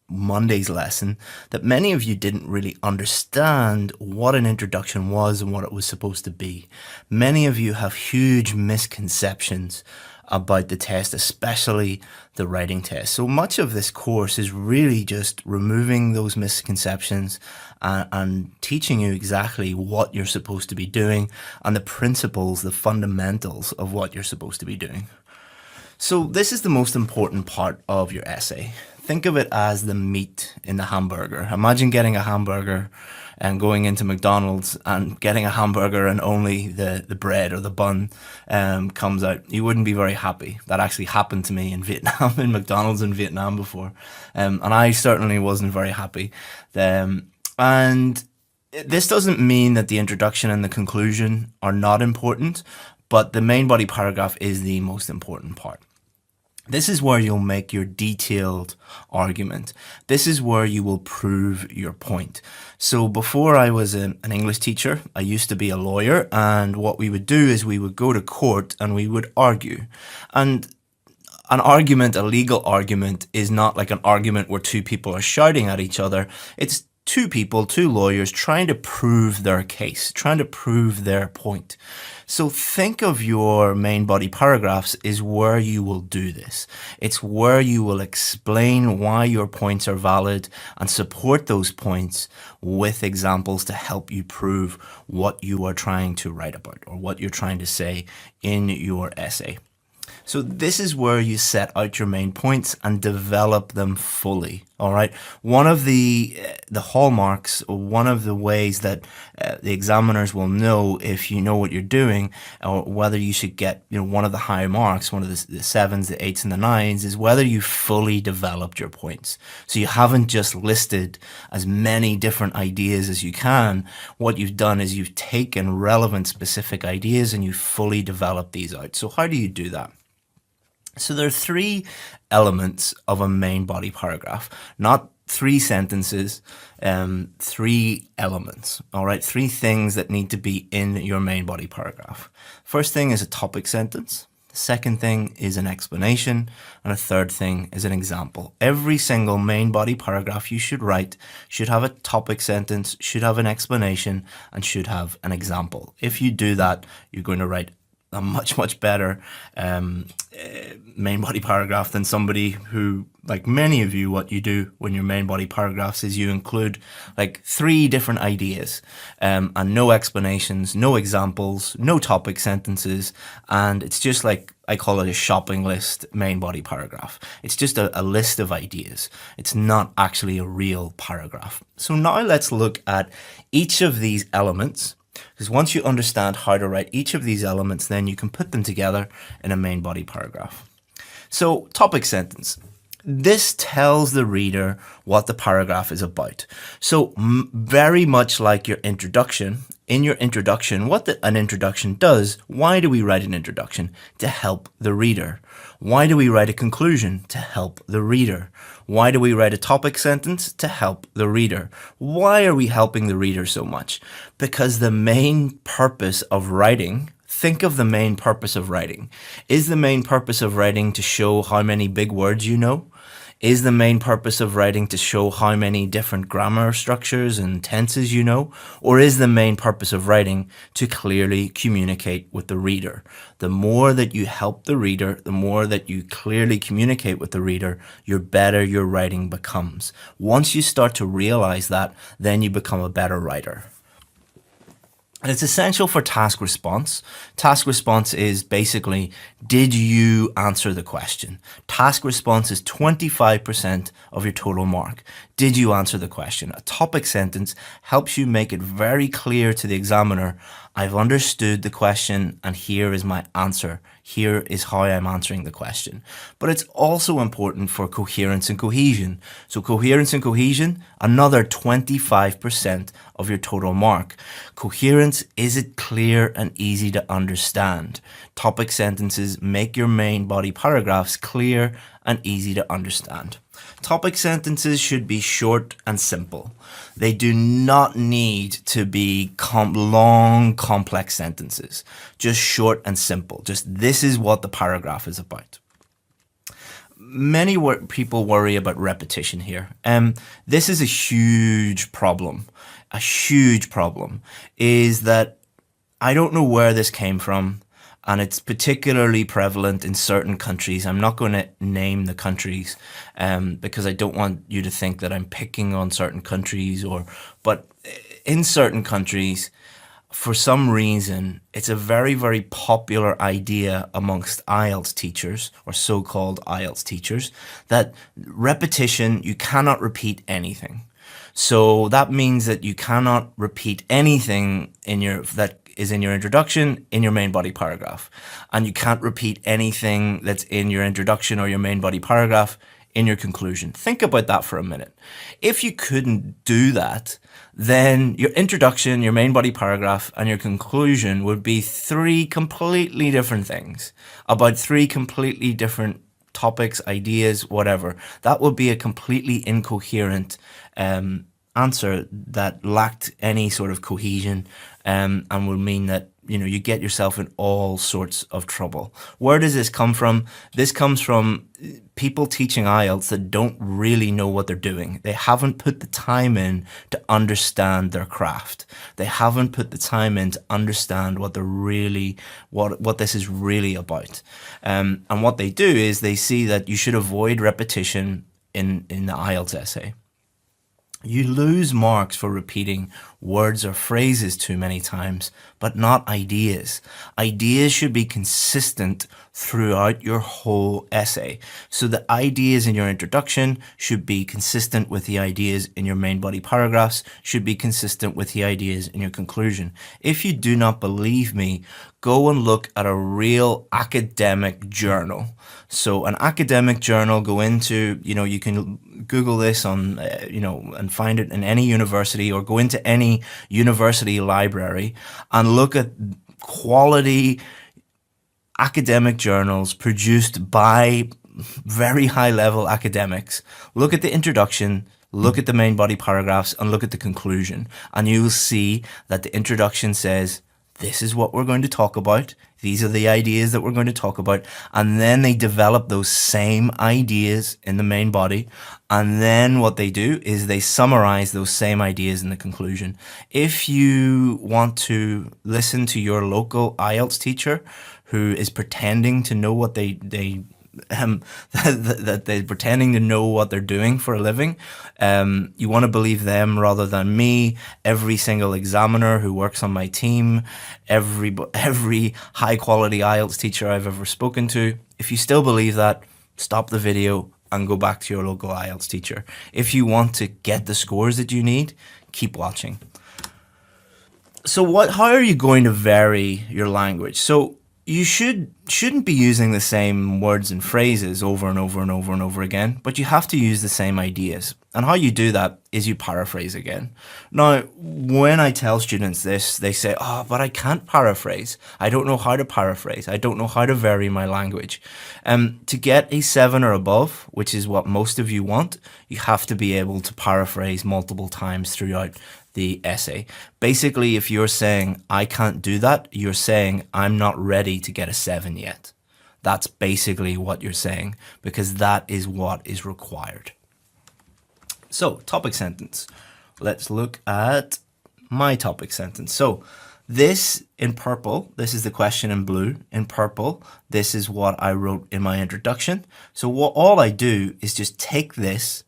Monday's lesson that many of you didn't really understand what an introduction was and what it was supposed to be. Many of you have huge misconceptions about the test, especially the writing test. So much of this course is really just removing those misconceptions and teaching you exactly what you're supposed to be doing and the principles, the fundamentals of what you're supposed to be doing. So this is the most important part of your essay. Think of it as the meat in the hamburger. Imagine getting a hamburger and going into McDonald's and getting a hamburger and only the bread or the bun comes out. You wouldn't be very happy. That actually happened to me in Vietnam, in McDonald's in Vietnam before. And I certainly wasn't very happy. And this doesn't mean that the introduction and the conclusion are not important, but the main body paragraph is the most important part. This is where you'll make your detailed argument. This is where you will prove your point. So before I was an English teacher, I used to be a lawyer, and what we would do is we would go to court and we would argue. And an argument, a legal argument, is not like an argument where two people are shouting at each other. It's two people, two lawyers, trying to prove their case, trying to prove their point. So think of your main body paragraphs is where you will do this. It's where you will explain why your points are valid and support those points with examples to help you prove what you are trying to write about or what you're trying to say in your essay. So this is where you set out your main points and develop them fully. All right. One of the hallmarks, or one of the ways that the examiners will know if you know what you're doing, or whether you should get one of the high marks, one of the 7s, the 8s, and the 9s, is whether you fully developed your points. So you haven't just listed as many different ideas as you can. What you've done is you've taken relevant, specific ideas and you fully developed these out. So how do you do that? So there are 3 elements of a main body paragraph, not 3 sentences, 3 elements, all right? 3 things that need to be in your main body paragraph. First thing is a topic sentence. The second thing is an explanation. And a third thing is an example. Every single main body paragraph you should write should have a topic sentence, should have an explanation, and should have an example. If you do that, you're going to write a much better main body paragraph than somebody who, like many of you, what you do when your main body paragraphs is you include like 3 different ideas and no explanations, no examples, no topic sentences, and it's just like, I call it a shopping list main body paragraph. It's just a list of ideas. It's not actually a real paragraph. So now let's look at each of these elements. Because once you understand how to write each of these elements, then you can put them together in a main body paragraph. So, topic sentence. This tells the reader what the paragraph is about. So, very much like your introduction, in your introduction, what an introduction does, why do we write an introduction? To help the reader. Why do we write a conclusion? To help the reader. Why do we write a topic sentence? To help the reader. Why are we helping the reader so much? Because the main purpose of writing, think of the main purpose of writing. Is the main purpose of writing to show how many big words you know? Is the main purpose of writing to show how many different grammar structures and tenses you know? Or is the main purpose of writing to clearly communicate with the reader? The more that you help the reader, the more that you clearly communicate with the reader, your better your writing becomes. Once you start to realize that, then you become a better writer. And it's essential for task response. Task response is basically, did you answer the question? Task response is 25% of your total mark. Did you answer the question? A topic sentence helps you make it very clear to the examiner, I've understood the question and here is my answer. Here is how I'm answering the question. But it's also important for coherence and cohesion. So coherence and cohesion, another 25% of your total mark. Coherence, is it clear and easy to understand? Topic sentences make your main body paragraphs clear and easy to understand. Topic sentences should be short and simple. They do not need to be long, complex sentences. Just short and simple. Just this is what the paragraph is about. Many people worry about repetition here. This is a huge problem. A huge problem is that I don't know where this came from, and it's particularly prevalent in certain countries. I'm not going to name the countries because I don't want you to think that I'm picking on certain countries, but in certain countries, for some reason, it's a very, very popular idea amongst IELTS teachers, or so-called IELTS teachers, that repetition, you cannot repeat anything. So that means that you cannot repeat anything that is in your introduction in your main body paragraph. And you can't repeat anything that's in your introduction or your main body paragraph in your conclusion. Think about that for a minute. If you couldn't do that, then your introduction, your main body paragraph, and your conclusion would be three completely different things about three completely different topics, ideas, whatever. That would be a completely incoherent answer that lacked any sort of cohesion and will mean that you get yourself in all sorts of trouble. Where does this come from? This comes from people teaching IELTS that don't really know what they're doing. They haven't put the time in to understand their craft. They haven't put the time in to understand what this is really about. And what they do is they see that you should avoid repetition in the IELTS essay. You lose marks for repeating words or phrases too many times, but not ideas. Ideas should be consistent throughout your whole essay. So the ideas in your introduction should be consistent with the ideas in your main body paragraphs, should be consistent with the ideas in your conclusion. If you do not believe me, go and look at a real academic journal. So an academic journal, go into, you can Google this on, and find it in any university, or go into any university library and look at quality academic journals produced by very high level academics. Look at the introduction, look at the main body paragraphs, and look at the conclusion. And you will see that the introduction says, this is what we're going to talk about. These are the ideas that we're going to talk about. And then they develop those same ideas in the main body. And then what they do is they summarize those same ideas in the conclusion. If you want to listen to your local IELTS teacher who is pretending to know what that they're pretending to know what they're doing for a living, you want to believe them rather than me. Every single examiner who works on my team, every high quality IELTS teacher I've ever spoken to. If you still believe that, stop the video and go back to your local IELTS teacher. If you want to get the scores that you need, keep watching. So how are you going to vary your language? So you shouldn't be using the same words and phrases over and over and over and over again, but you have to use the same ideas. And how you do that is you paraphrase again. Now, when I tell students this, they say, but I can't paraphrase. I don't know how to paraphrase. I don't know how to vary my language. To get a 7 or above, which is what most of you want, you have to be able to paraphrase multiple times throughout the essay. Basically, if you're saying, I can't do that, you're saying, I'm not ready to get a 7 yet. That's basically what you're saying, because that is what is required. So, topic sentence. Let's look at my topic sentence. So, this in purple, this is the question in blue. In purple, this is what I wrote in my introduction. So all I do is just take this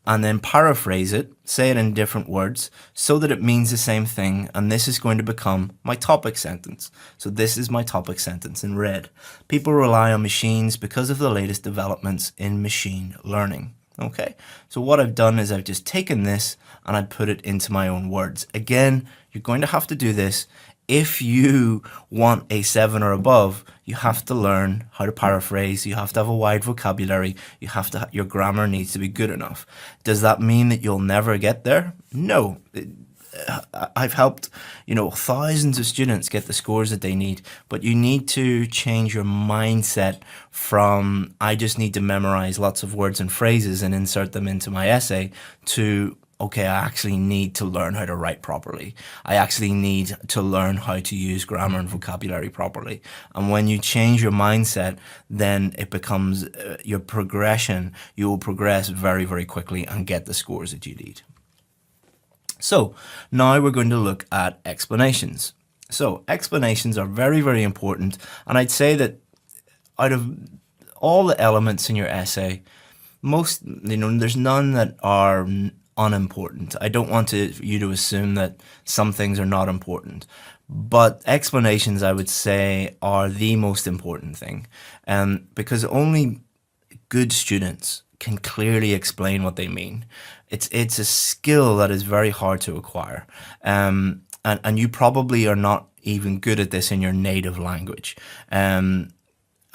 and then paraphrase it, say it in different words so that it means the same thing, and this is going to become my topic sentence. So this is my topic sentence in red. People rely on machines because of the latest developments in machine learning. Okay, so what I've done is I've just taken this and I put it into my own words. Again, you're going to have to do this. If you want a 7 or above, you have to learn how to paraphrase. You have to have a wide vocabulary. You have to, your grammar needs to be good enough. Does that mean that you'll never get there? No. I've helped, thousands of students get the scores that they need, but you need to change your mindset from, I just need to memorize lots of words and phrases and insert them into my essay, to, okay, I actually need to learn how to write properly. I actually need to learn how to use grammar and vocabulary properly. And when you change your mindset, then it becomes your progression. You will progress very, very quickly and get the scores that you need. So now we're going to look at explanations. So explanations are very, very important. And I'd say that out of all the elements in your essay, there's none that are unimportant. I don't want you to assume that some things are not important, but explanations, I would say, are the most important thing, because only good students can clearly explain what they mean. It's a skill that is very hard to acquire, and you probably are not even good at this in your native language.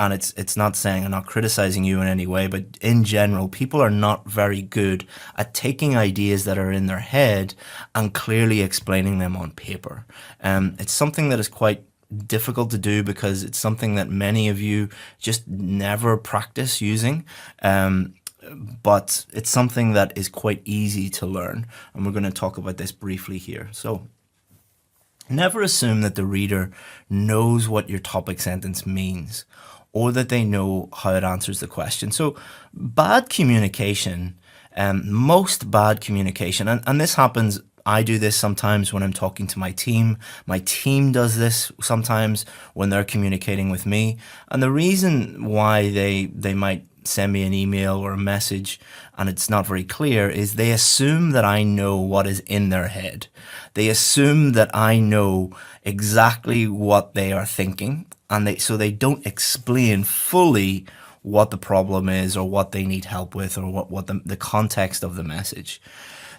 And it's not saying, I'm not criticizing you in any way, but in general, people are not very good at taking ideas that are in their head and clearly explaining them on paper. It's something that is quite difficult to do because it's something that many of you just never practice using. But it's something that is quite easy to learn. And we're going to talk about this briefly here. So never assume that the reader knows what your topic sentence means, or that they know how it answers the question. So bad communication, most bad communication, and this happens, I do this sometimes when I'm talking to my team. My team does this sometimes when they're communicating with me. And the reason why they might send me an email or a message and it's not very clear is they assume that I know what is in their head. They assume that I know exactly what they are thinking, and so they don't explain fully what the problem is or what they need help with or what the context of the message.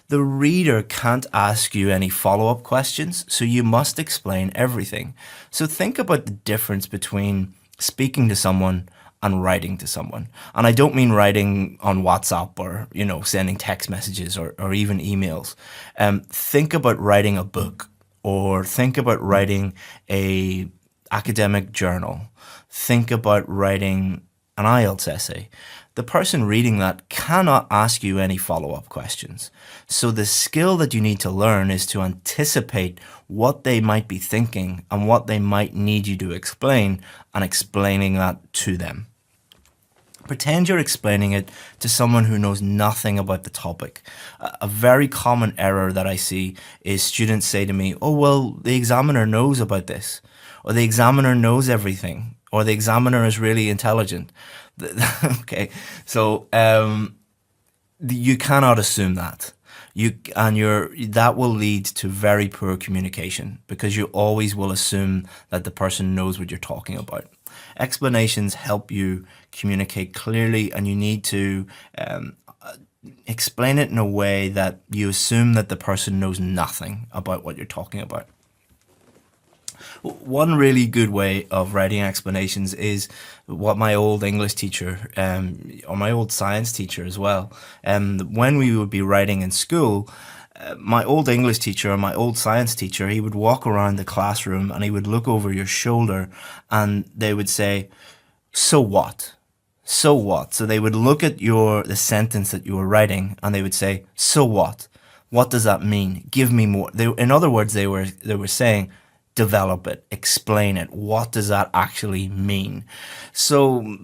The reader can't ask you any follow-up questions, so you must explain everything. So think about the difference between speaking to someone and writing to someone. And I don't mean writing on WhatsApp or, sending text messages or even emails. Think about writing a book, or think about writing a academic journal. Think about writing an IELTS essay. The person reading that cannot ask you any follow-up questions. So the skill that you need to learn is to anticipate what they might be thinking and what they might need you to explain, and explaining that to them. Pretend you're explaining it to someone who knows nothing about the topic. A very common error that I see is students say to me, oh, well, the examiner knows about this, or the examiner knows everything, or the examiner is really intelligent. Okay, so you cannot assume that. That will lead to very poor communication, because you always will assume that the person knows what you're talking about. Explanations help you communicate clearly, and you need to explain it in a way that you assume that the person knows nothing about what you're talking about. One really good way of writing explanations is what my old English teacher, or my old science teacher as well, when we would be writing in school, my old English teacher or my old science teacher, he would walk around the classroom and he would look over your shoulder and they would say, so what? So what? So they would look at the sentence that you were writing and they would say, so what? What does that mean? Give me more. In other words, they were saying, develop it, explain it. What does that actually mean? So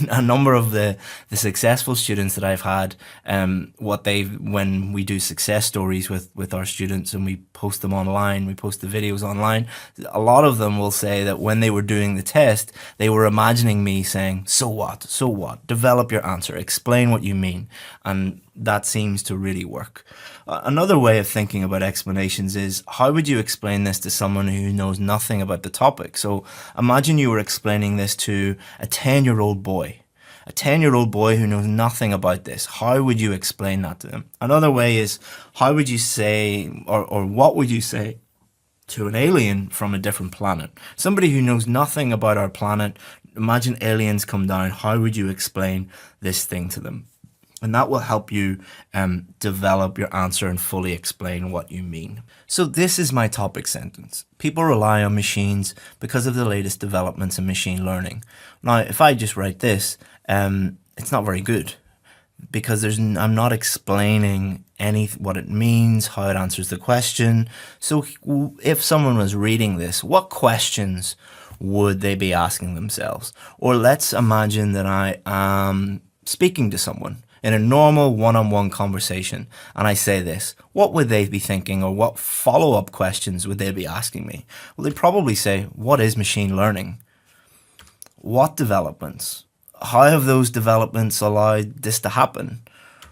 a number of the successful students that I've had, when we do success stories with our students and we post them online, we post the videos online, a lot of them will say that when they were doing the test, they were imagining me saying, so what? So what? Develop your answer, explain what you mean. And that seems to really work. Another way of thinking about explanations is, how would you explain this to someone who knows nothing about the topic? So imagine you were explaining this to a 10-year-old boy. A 10-year-old boy who knows nothing about this. How would you explain that to them? Another way is, how would you say, or what would you say to an alien from a different planet? Somebody who knows nothing about our planet. Imagine aliens come down. How would you explain this thing to them? And that will help you develop your answer and fully explain what you mean. So this is my topic sentence. People rely on machines because of the latest developments in machine learning. Now, if I just write this, it's not very good, because I'm not explaining what it means, how it answers the question. So if someone was reading this, what questions would they be asking themselves? Or let's imagine that I am speaking to someone in a normal one-on-one conversation, and I say this, what would they be thinking, or what follow-up questions would they be asking me? Well, they'd probably say, what is machine learning? What developments? How have those developments allowed this to happen?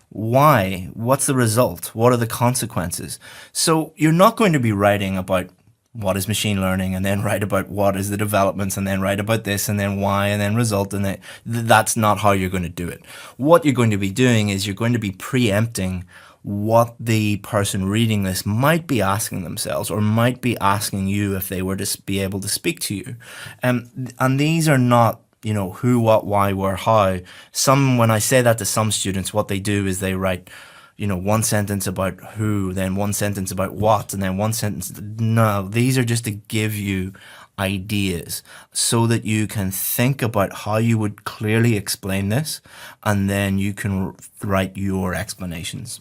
Why? What's the result? What are the consequences? So you're not going to be writing about what is machine learning and then write about what is the developments and then write about this and then why and then result, and that's not how you're going to do it. What you're going to be doing is you're going to be preempting what the person reading this might be asking themselves, or might be asking you if they were to be able to speak to you. And these are not, who, what, why, where, how. When I say that to some students, what they do is they write, one sentence about who, then one sentence about what, and then one sentence. No, these are just to give you ideas so that you can think about how you would clearly explain this, and then you can write your explanations.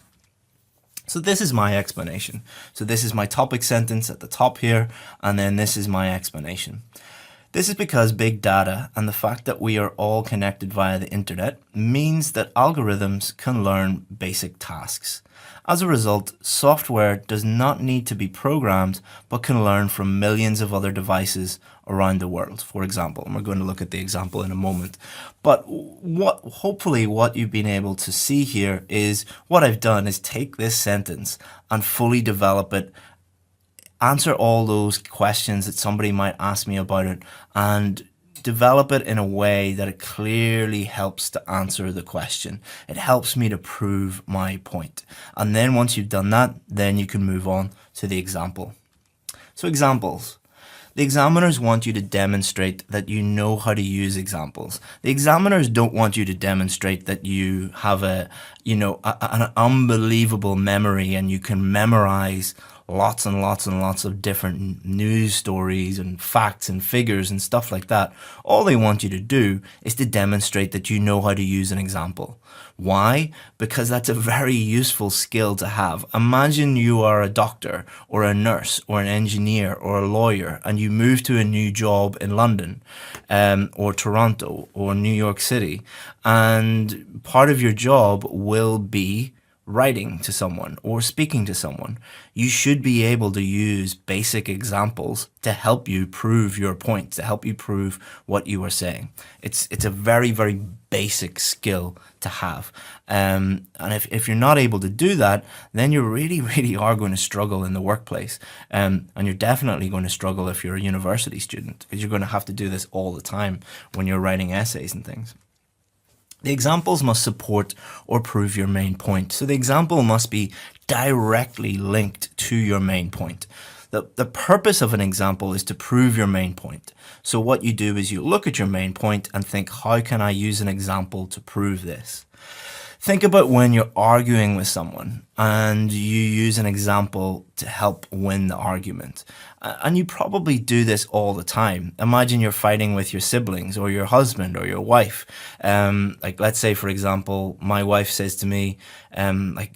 So this is my explanation. So this is my topic sentence at the top here, and then this is my explanation. This is because big data and the fact that we are all connected via the internet means that algorithms can learn basic tasks. As a result, software does not need to be programmed, but can learn from millions of other devices around the world, for example. And we're going to look at the example in a moment. But hopefully what you've been able to see here is, what I've done is take this sentence and fully develop it, answer all those questions that somebody might ask me about it, and develop it in a way that it clearly helps to answer the question. It helps me to prove my point. And then once you've done that, then you can move on to the example. So examples. The examiners want you to demonstrate that you know how to use examples. The examiners don't want you to demonstrate that you have an unbelievable memory and you can memorize lots and lots and lots of different news stories and facts and figures and stuff like that. All they want you to do is to demonstrate that you know how to use an example. Why? Because that's a very useful skill to have. Imagine you are a doctor or a nurse or an engineer or a lawyer, and you move to a new job in London or Toronto or New York City, and part of your job will be writing to someone or speaking to someone. You should be able to use basic examples to help you prove your point, to help you prove what you are saying. It's a very, very basic skill to have. And if you're not able to do that, then you really, really are going to struggle in the workplace. And you're definitely going to struggle if you're a university student, because you're going to have to do this all the time when you're writing essays and things. The examples must support or prove your main point. So the example must be directly linked to your main point. The purpose of an example is to prove your main point. So what you do is you look at your main point and think, how can I use an example to prove this? Think about when you're arguing with someone and you use an example to help win the argument. And you probably do this all the time. Imagine you're fighting with your siblings or your husband or your wife. Like, let's say, for example, my wife says to me,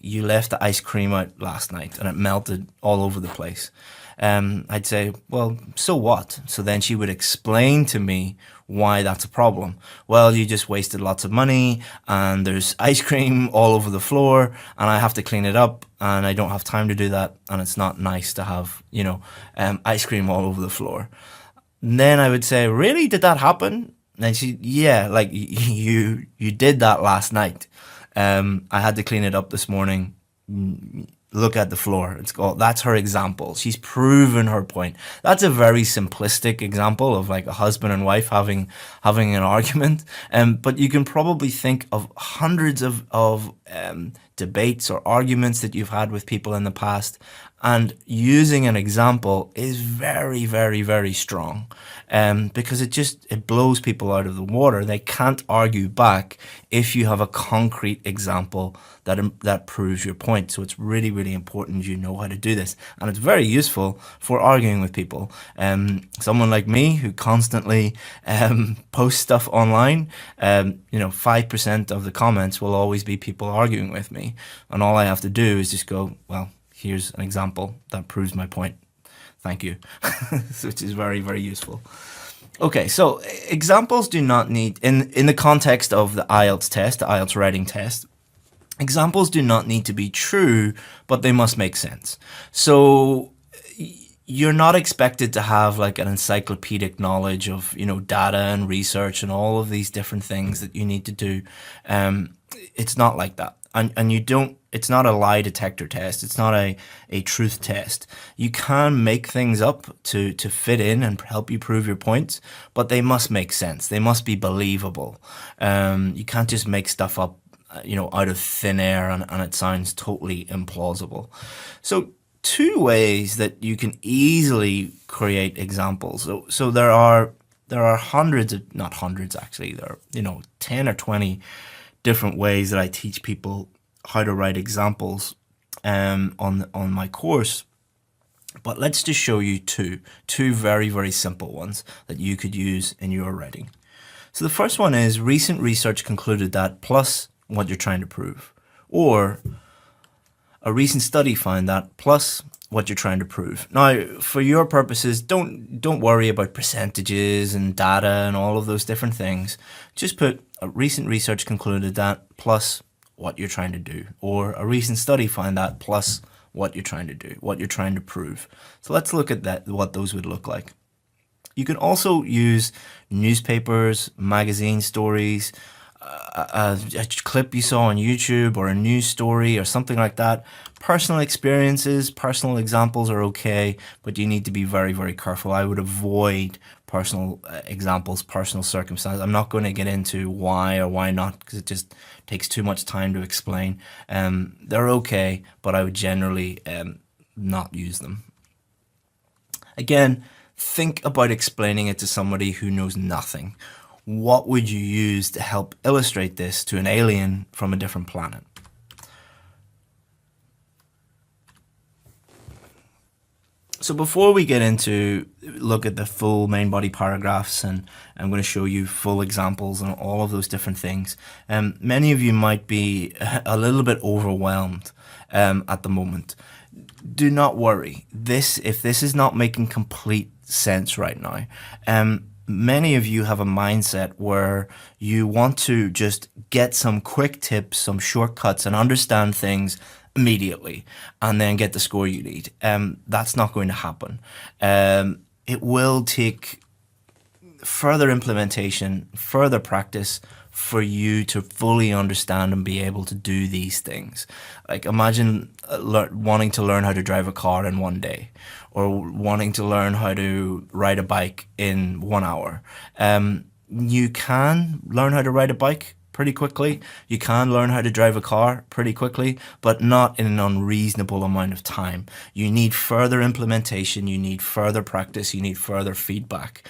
you left the ice cream out last night and it melted all over the place. I'd say, well, so what? So then she would explain to me why that's a problem. Well, you just wasted lots of money and there's ice cream all over the floor and I have to clean it up and I don't have time to do that, and it's not nice to have, ice cream all over the floor. And then I would say, really? Did that happen? And she, yeah, like you did that last night. I had to clean it up this morning. Look at the floor. That's her example. She's proven her point. That's a very simplistic example of like a husband and wife having an argument. But you can probably think of hundreds of debates or arguments that you've had with people in the past. And using an example is very, very, very strong, because it blows people out of the water. They can't argue back if you have a concrete example that proves your point. So it's really, really important you know how to do this, and it's very useful for arguing with people. Someone like me who constantly posts stuff online, 5% of the comments will always be people arguing with me, and all I have to do is just go, well, here's an example that proves my point. Thank you. Which is very, very useful. Okay, so examples do not need, in the context of the IELTS test, the IELTS writing test, examples do not need to be true, but they must make sense. So you're not expected to have like an encyclopedic knowledge of, data and research and all of these different things that you need to do. It's not like that. And you don't, it's not a lie detector test. It's not a truth test. You can make things up to fit in and help you prove your points, but they must make sense. They must be believable. You can't just make stuff up, out of thin air and it sounds totally implausible. So 2 ways that you can easily create examples. So there are hundreds of, not hundreds actually, there are, 10 or 20 different ways that I teach people how to write examples on my course. But let's just show you two very, very simple ones that you could use in your writing. So the first one is recent research concluded that plus what you're trying to prove, or a recent study found that plus what you're trying to prove. Now, for your purposes, don't worry about percentages and data and all of those different things. Just put a recent research concluded that plus what you're trying to do, or a recent study found that plus what you're trying to do, what you're trying to prove. So let's look at that, what those would look like. You can also use newspapers, magazine stories, a clip you saw on YouTube, or a news story or something like that. Personal experiences, personal examples are okay, but you need to be very, very careful. I would avoid personal examples, personal circumstances. I'm not going to get into why or why not, because it just takes too much time to explain. They're okay, but I would generally not use them. Again, think about explaining it to somebody who knows nothing. What would you use to help illustrate this to an alien from a different planet? So before we get into look at the full main body paragraphs, and I'm going to show you full examples and all of those different things, many of you might be a little bit overwhelmed at the moment. Do not worry. If this is not making complete sense right now, many of you have a mindset where you want to just get some quick tips, some shortcuts, and understand things immediately and then get the score you need. That's not going to happen. It will take further implementation, further practice for you to fully understand and be able to do these things. Like imagine wanting to learn how to drive a car in 1 day, or wanting to learn how to ride a bike in 1 hour. You can learn how to ride a bike pretty quickly. You can learn how to drive a car pretty quickly, but not in an unreasonable amount of time. You need further implementation, you need further practice, you need further feedback.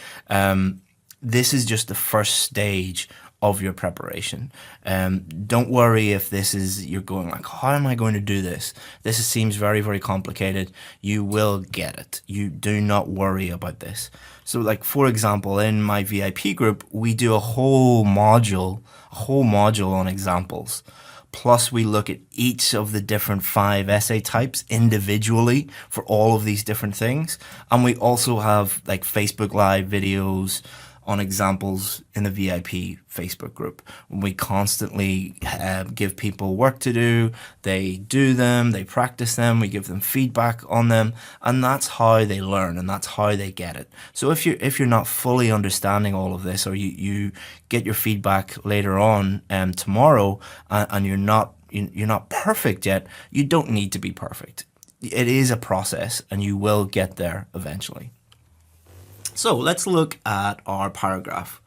This is just the first stage of your preparation. Don't worry if you're going like, how am I going to do this? This seems very, very complicated. You will get it. You do not worry about this. So like, for example, in my VIP group, we do a whole module on examples. Plus we look at each of the different 5 essay types individually for all of these different things. And we also have like Facebook Live videos, on examples in the VIP Facebook group. We constantly give people work to do, they do them, they practice them, we give them feedback on them, and that's how they learn and that's how they get it. So if you're not fully understanding all of this, or you get your feedback later on tomorrow and you're not perfect yet, you don't need to be perfect. It is a process and you will get there eventually. So let's look at our paragraph.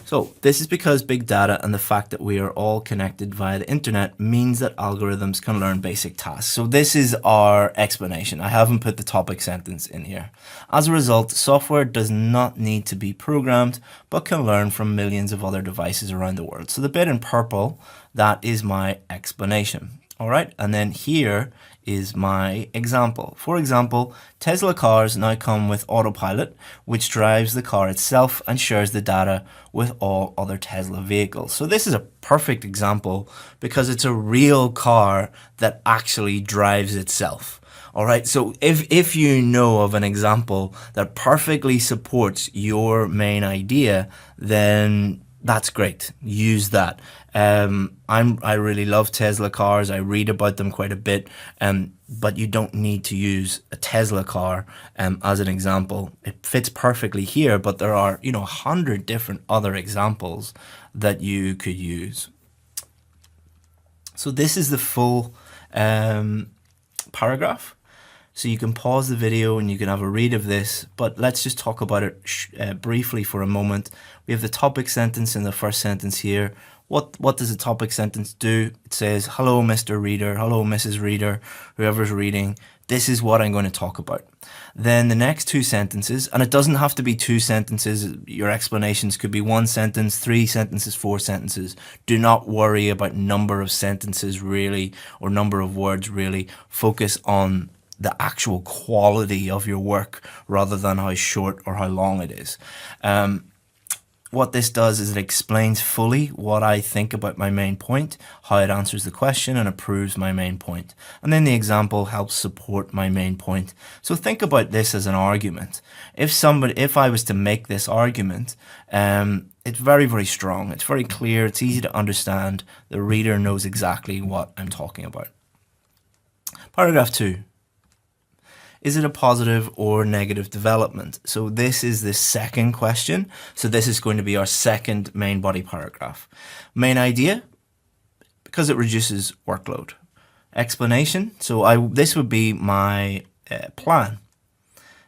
So this is because big data and the fact that we are all connected via the internet means that algorithms can learn basic tasks. So this is our explanation. I haven't put the topic sentence in here. As a result, software does not need to be programmed, but can learn from millions of other devices around the world. So the bit in purple, that is my explanation. All right, and then here is my example. For example, Tesla cars now come with autopilot, which drives the car itself and shares the data with all other Tesla vehicles. So this is a perfect example because it's a real car that actually drives itself. All right, so if you know of an example that perfectly supports your main idea, then that's great. Use that. I really love Tesla cars. I read about them quite a bit, but you don't need to use a Tesla car as an example. It fits perfectly here, but there are 100 different other examples that you could use. So this is the full paragraph. So you can pause the video and you can have a read of this, but let's just talk about it briefly for a moment. We have the topic sentence in the first sentence here. What does a topic sentence do? It says, hello, Mr. Reader, hello, Mrs. Reader, whoever's reading, this is what I'm going to talk about. Then the next two sentences, and it doesn't have to be two sentences, your explanations could be one sentence, 3 sentences, 4 sentences. Do not worry about number of sentences really, or number of words really. Focus on the actual quality of your work rather than how short or how long it is. What this does is it explains fully what I think about my main point, how it answers the question and approves my main point. And then the example helps support my main point. So think about this as an argument. If I was to make this argument, it's very, very strong. It's very clear. It's easy to understand. The reader knows exactly what I'm talking about. Paragraph 2. Is it a positive or negative development? So this is the second question. So this is going to be our second main body paragraph. Main idea, because it reduces workload. Explanation, so this would be my plan.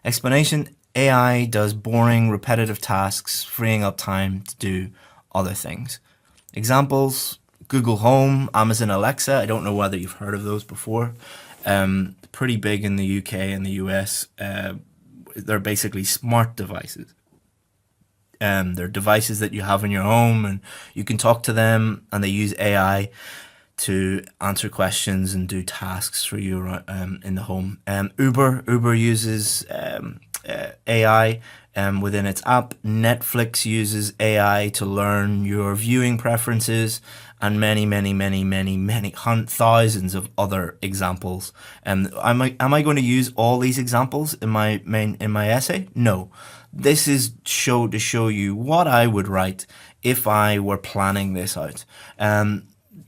Explanation, AI does boring, repetitive tasks, freeing up time to do other things. Examples, Google Home, Amazon Alexa. I don't know whether you've heard of those before. Pretty big in the UK and the US. They're basically smart devices. They're devices that you have in your home and you can talk to them, and they use AI to answer questions and do tasks for you in the home. Uber uses AI within its app. Netflix uses AI to learn your viewing preferences, and many thousands of other examples. Am I going to use all these examples in my essay? No. This is to show you what I would write if I were planning this out.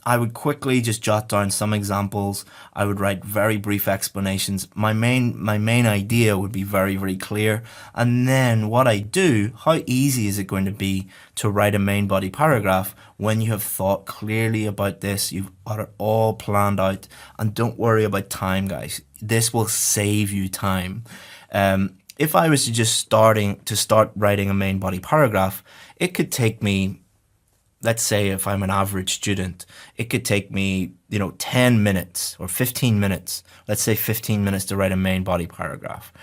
I would quickly just jot down some examples. I would write very brief explanations. My main idea would be very, very clear. And then what I do, how easy is it going to be to write a main body paragraph when you have thought clearly about this, you've got it all planned out, and don't worry about time, guys. This will save you time. If I was to just start writing a main body paragraph, it could take me, let's say if I'm an average student, it could take me, 10 minutes or 15 minutes, let's say 15 minutes to write a main body paragraph.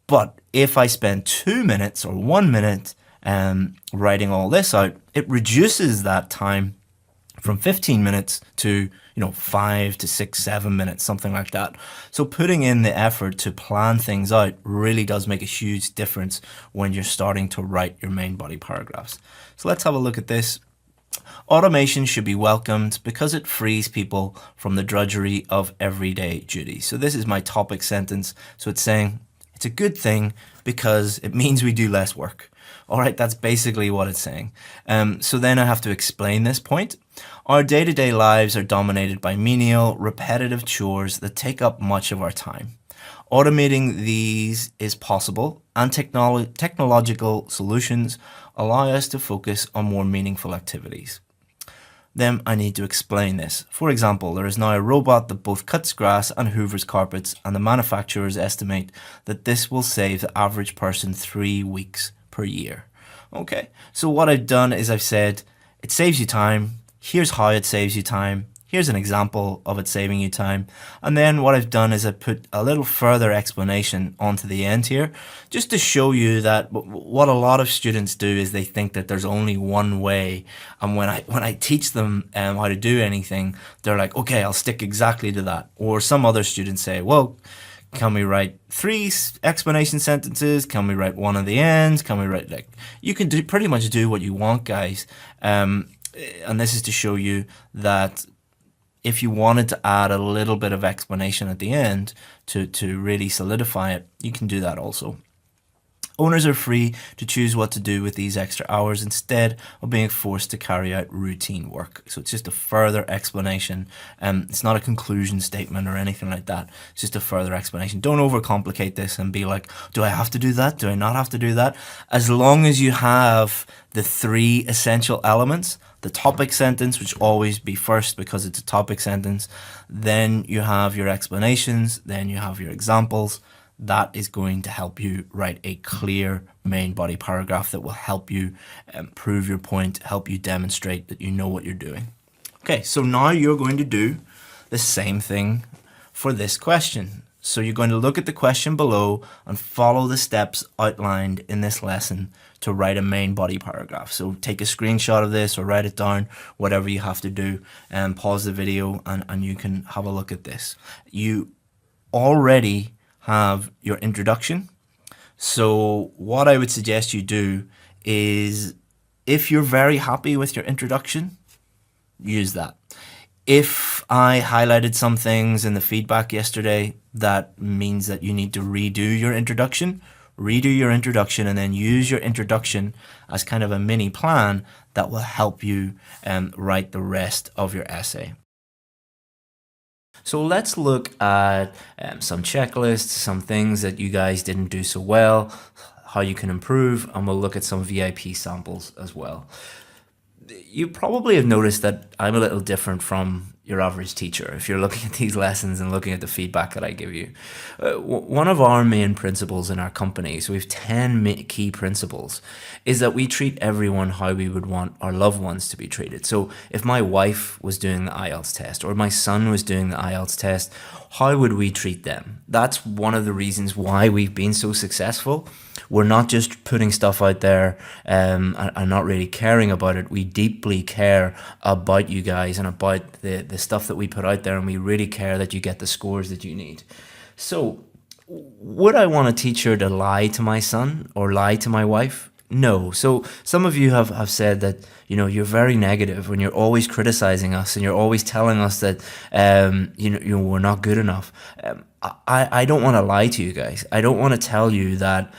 But if I spend 2 minutes or 1 minute writing all this out, it reduces that time from 15 minutes to 5 to 6, 7 minutes, something like that. So putting in the effort to plan things out really does make a huge difference when you're starting to write your main body paragraphs. So let's have a look at this. Automation should be welcomed because it frees people from the drudgery of everyday duties. So this is my topic sentence. So it's saying it's a good thing because it means we do less work. All right, that's basically what it's saying. So then I have to explain this point. Our day-to-day lives are dominated by menial, repetitive chores that take up much of our time. Automating these is possible, and technological solutions allow us to focus on more meaningful activities. Then I need to explain this. For example, there is now a robot that both cuts grass and hoovers carpets, and the manufacturers estimate that this will save the average person 3 weeks per year. Okay, so what I've done is I've said, it saves you time, here's how it saves you time, here's an example of it saving you time, and then what I've done is I put a little further explanation onto the end here, just to show you that what a lot of students do is they think that there's only one way, and when I teach them how to do anything, they're like, okay, I'll stick exactly to that. Or some other students say, well, can we write 3 explanation sentences? Can we write 1 at the end? Can we write, like, you can pretty much do what you want, guys. And this is to show you that if you wanted to add a little bit of explanation at the end to really solidify it, you can do that also. Owners are free to choose what to do with these extra hours instead of being forced to carry out routine work. So it's just a further explanation. It's not a conclusion statement or anything like that. It's just a further explanation. Don't overcomplicate this and be like, do I have to do that? Do I not have to do that? As long as you have the 3 essential elements, the topic sentence, which always be first because it's a topic sentence, then you have your explanations, then you have your examples. That is going to help you write a clear main body paragraph that will help you prove your point, help you demonstrate that you know what you're doing. Okay, so now you're going to do the same thing for this question. So you're going to look at the question below and follow the steps outlined in this lesson to write a main body paragraph. So take a screenshot of this or write it down, whatever you have to do, and pause the video and you can have a look at this. You already have your introduction. So what I would suggest you do is, if you're very happy with your introduction, use that. If I highlighted some things in the feedback yesterday, that means that you need to redo your introduction and then use your introduction as kind of a mini plan that will help you write the rest of your essay. So let's look at some checklists, some things that you guys didn't do so well, how you can improve, and we'll look at some VIP samples as well. You probably have noticed that I'm a little different from your average teacher if you're looking at these lessons and looking at the feedback that I give you. One of our main principles in our company, so we have 10 key principles, is that we treat everyone how we would want our loved ones to be treated. So if my wife was doing the IELTS test or my son was doing the IELTS test, how would we treat them? That's one of the reasons why we've been so successful. We're not just putting stuff out there and not really caring about it. We deeply care about you guys and about the stuff that we put out there, and we really care that you get the scores that you need. So would I want a teacher to lie to my son or lie to my wife? No. So some of you have said that, you know, you're very negative when you're always criticizing us and you're always telling us that, we're not good enough. I don't want to lie to you guys. I don't want to tell you that,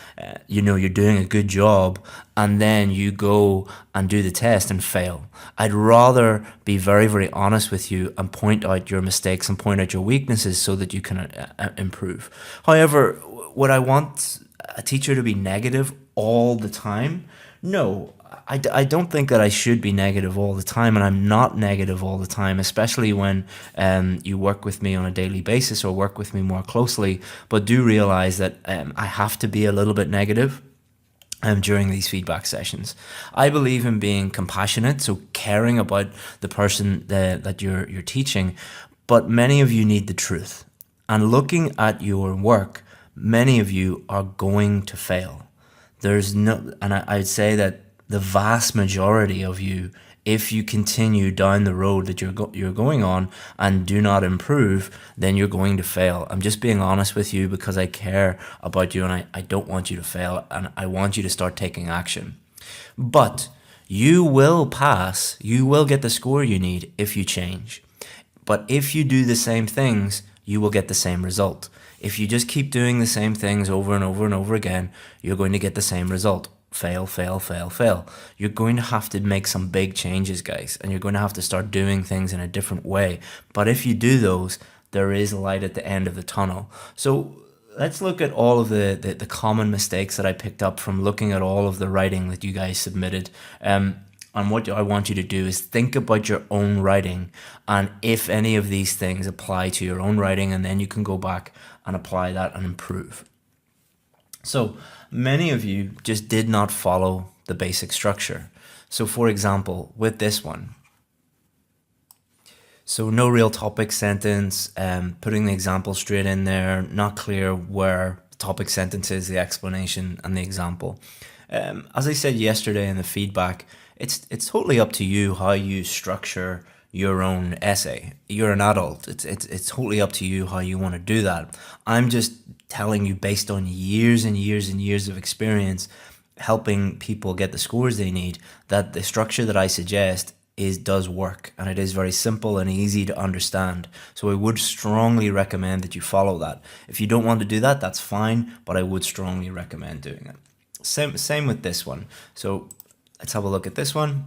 you're doing a good job and then you go and do the test and fail. I'd rather be very, very honest with you and point out your mistakes and point out your weaknesses so that you can improve. However, would I want a teacher to be negative all the time? No, I don't think that I should be negative all the time, and I'm not negative all the time, especially when you work with me on a daily basis or work with me more closely. But do realize that I have to be a little bit negative during these feedback sessions. I believe in being compassionate, so caring about the person that you're teaching, but many of you need the truth. And looking at your work, many of you are going to fail. I'd say that the vast majority of you, if you continue down the road that you're going on and do not improve, then you're going to fail. I'm just being honest with you because I care about you and I don't want you to fail, and I want you to start taking action. But you will pass, you will get the score you need if you change. But if you do the same things, you will get the same result. If you just keep doing the same things over and over and over again, you're going to get the same result. fail, fail, fail, fail. You're going to have to make some big changes, guys, and you're going to have to start doing things in a different way. But if you do those, there is light at the end of the tunnel. So let's look at all of the common mistakes that I picked up from looking at all of the writing that you guys submitted. And what I want you to do is think about your own writing and if any of these things apply to your own writing, and then you can go back and apply that and improve. So many of you just did not follow the basic structure. So for example, with this one, so no real topic sentence, putting the example straight in there, not clear where the topic sentence is, the explanation and the example. As I said yesterday in the feedback, it's totally up to you how you structure your own essay. You're an adult. It's totally up to you how you want to do that. I'm just telling you based on years and years and years of experience helping people get the scores they need, that the structure that I suggest does work, and it is very simple and easy to understand. So I would strongly recommend that you follow that. If you don't want to do that, that's fine, but I would strongly recommend doing it. Same with this one. So let's have a look at this one.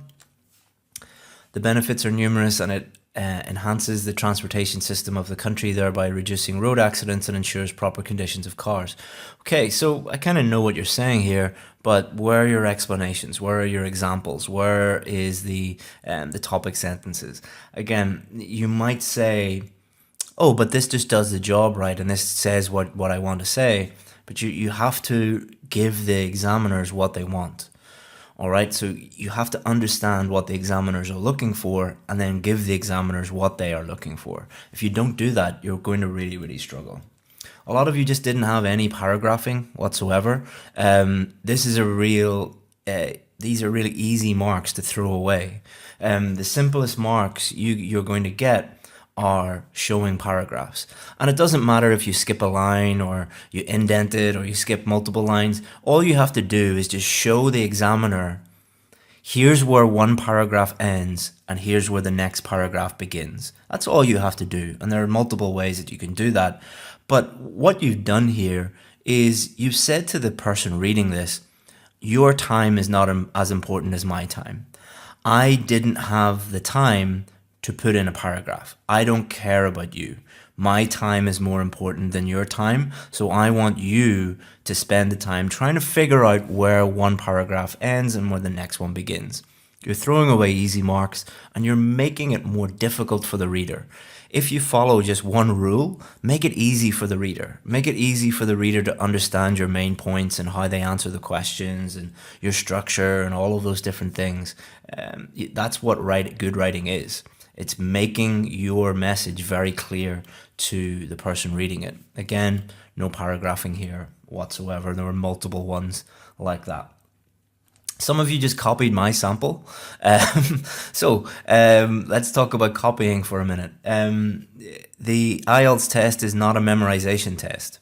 The benefits are numerous, and it enhances the transportation system of the country, thereby reducing road accidents and ensures proper conditions of cars. Okay, so I kind of know what you're saying here, but where are your explanations? Where are your examples? Where is the topic sentences? Again, you might say, oh, but this just does the job right, and this says what I want to say. But you have to give the examiners what they want. All right, so you have to understand what the examiners are looking for and then give the examiners what they are looking for. If you don't do that, you're going to really, really struggle. A lot of you just didn't have any paragraphing whatsoever. These are really easy marks to throw away. The simplest marks you're going to get are showing paragraphs. And it doesn't matter if you skip a line or you indent it or you skip multiple lines. All you have to do is just show the examiner, here's where one paragraph ends and here's where the next paragraph begins. That's all you have to do. And there are multiple ways that you can do that. But what you've done here is you've said to the person reading this, your time is not as important as my time. I didn't have the time to put in a paragraph. I don't care about you. My time is more important than your time. So I want you to spend the time trying to figure out where one paragraph ends and where the next one begins. You're throwing away easy marks and you're making it more difficult for the reader. If you follow just one rule, make it easy for the reader. Make it easy for the reader to understand your main points and how they answer the questions and your structure and all of those different things. That's what good writing is. It's making your message very clear to the person reading it. Again, no paragraphing here whatsoever. There were multiple ones like that. Some of you just copied my sample. Let's talk about copying for a minute. The IELTS test is not a memorization test.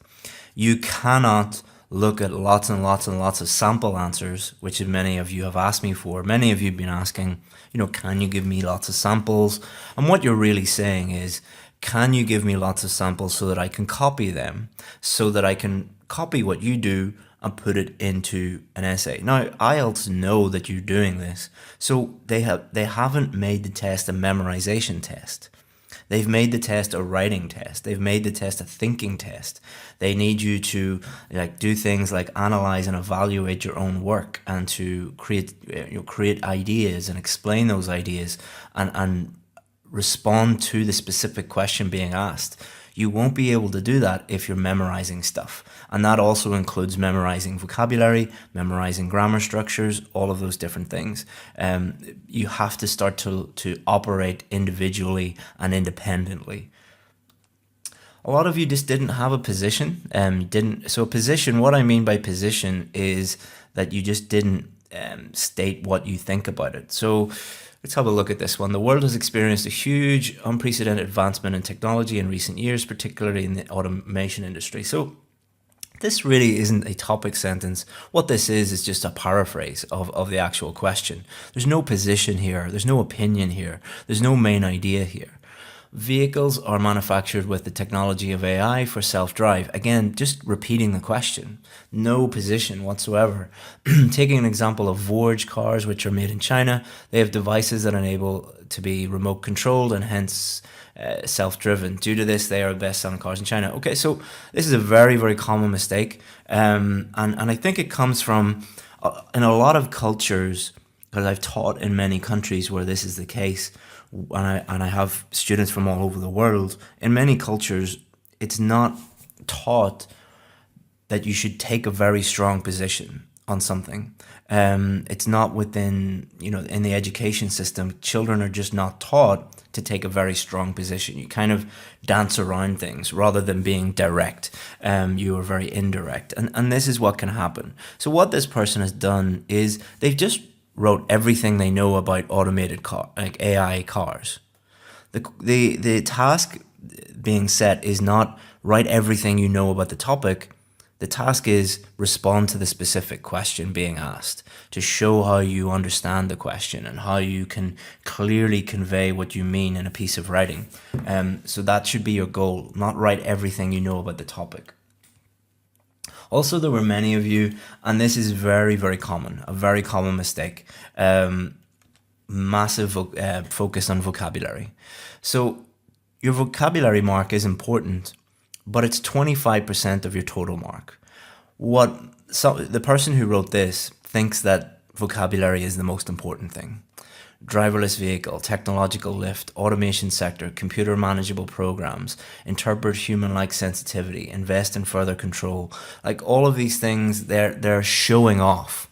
You cannot look at lots and lots and lots of sample answers, which many of you have asked me for. Many of you have been asking, can you give me lots of samples? And what you're really saying is, can you give me lots of samples so that I can copy them, so that I can copy what you do and put it into an essay? Now, IELTS know that you're doing this, so they haven't made the test a memorization test. They've made the test a writing test. They've made the test a thinking test. They need you to do things like analyze and evaluate your own work and to create ideas and explain those ideas and respond to the specific question being asked. You won't be able to do that if you're memorizing stuff. And that also includes memorizing vocabulary, memorizing grammar structures, all of those different things. You have to start to operate individually and independently. A lot of you just didn't have a position. So position, what I mean by position is that you just didn't state what you think about it. So let's have a look at this one. The world has experienced a huge, unprecedented advancement in technology in recent years, particularly in the automation industry. So this really isn't a topic sentence. What this is just a paraphrase of the actual question. There's no position here. There's no opinion here. There's no main idea here. Vehicles are manufactured with the technology of AI for self-drive. Again, just repeating the question. No position whatsoever. Taking an example of Vorge cars, which are made in China, they have devices that enable to be remote controlled and hence self-driven. Due to this, they are the best-selling cars in China. Okay, so this is a very, very common mistake. And I think it comes from, in a lot of cultures, because I've taught in many countries where this is the case, and I have students from all over the world, in many cultures, it's not taught that you should take a very strong position on something. It's not within, in the education system, children are just not taught to take a very strong position. You kind of dance around things rather than being direct. You are very indirect. And this is what can happen. So what this person has done is they've just wrote everything they know about automated like AI cars. The task being set is not write everything you know about the topic. The task is respond to the specific question being asked to show how you understand the question and how you can clearly convey what you mean in a piece of writing. So that should be your goal, not write everything you know about the topic. Also, there were many of you, and this is very, very common, a very common mistake, massive focus on vocabulary. So your vocabulary mark is important, but it's 25% of your total mark. The person who wrote this thinks that vocabulary is the most important thing. Driverless vehicle, technological lift, automation sector, computer manageable programs, interpret human-like sensitivity, invest in further control. Like all of these things, they're showing off.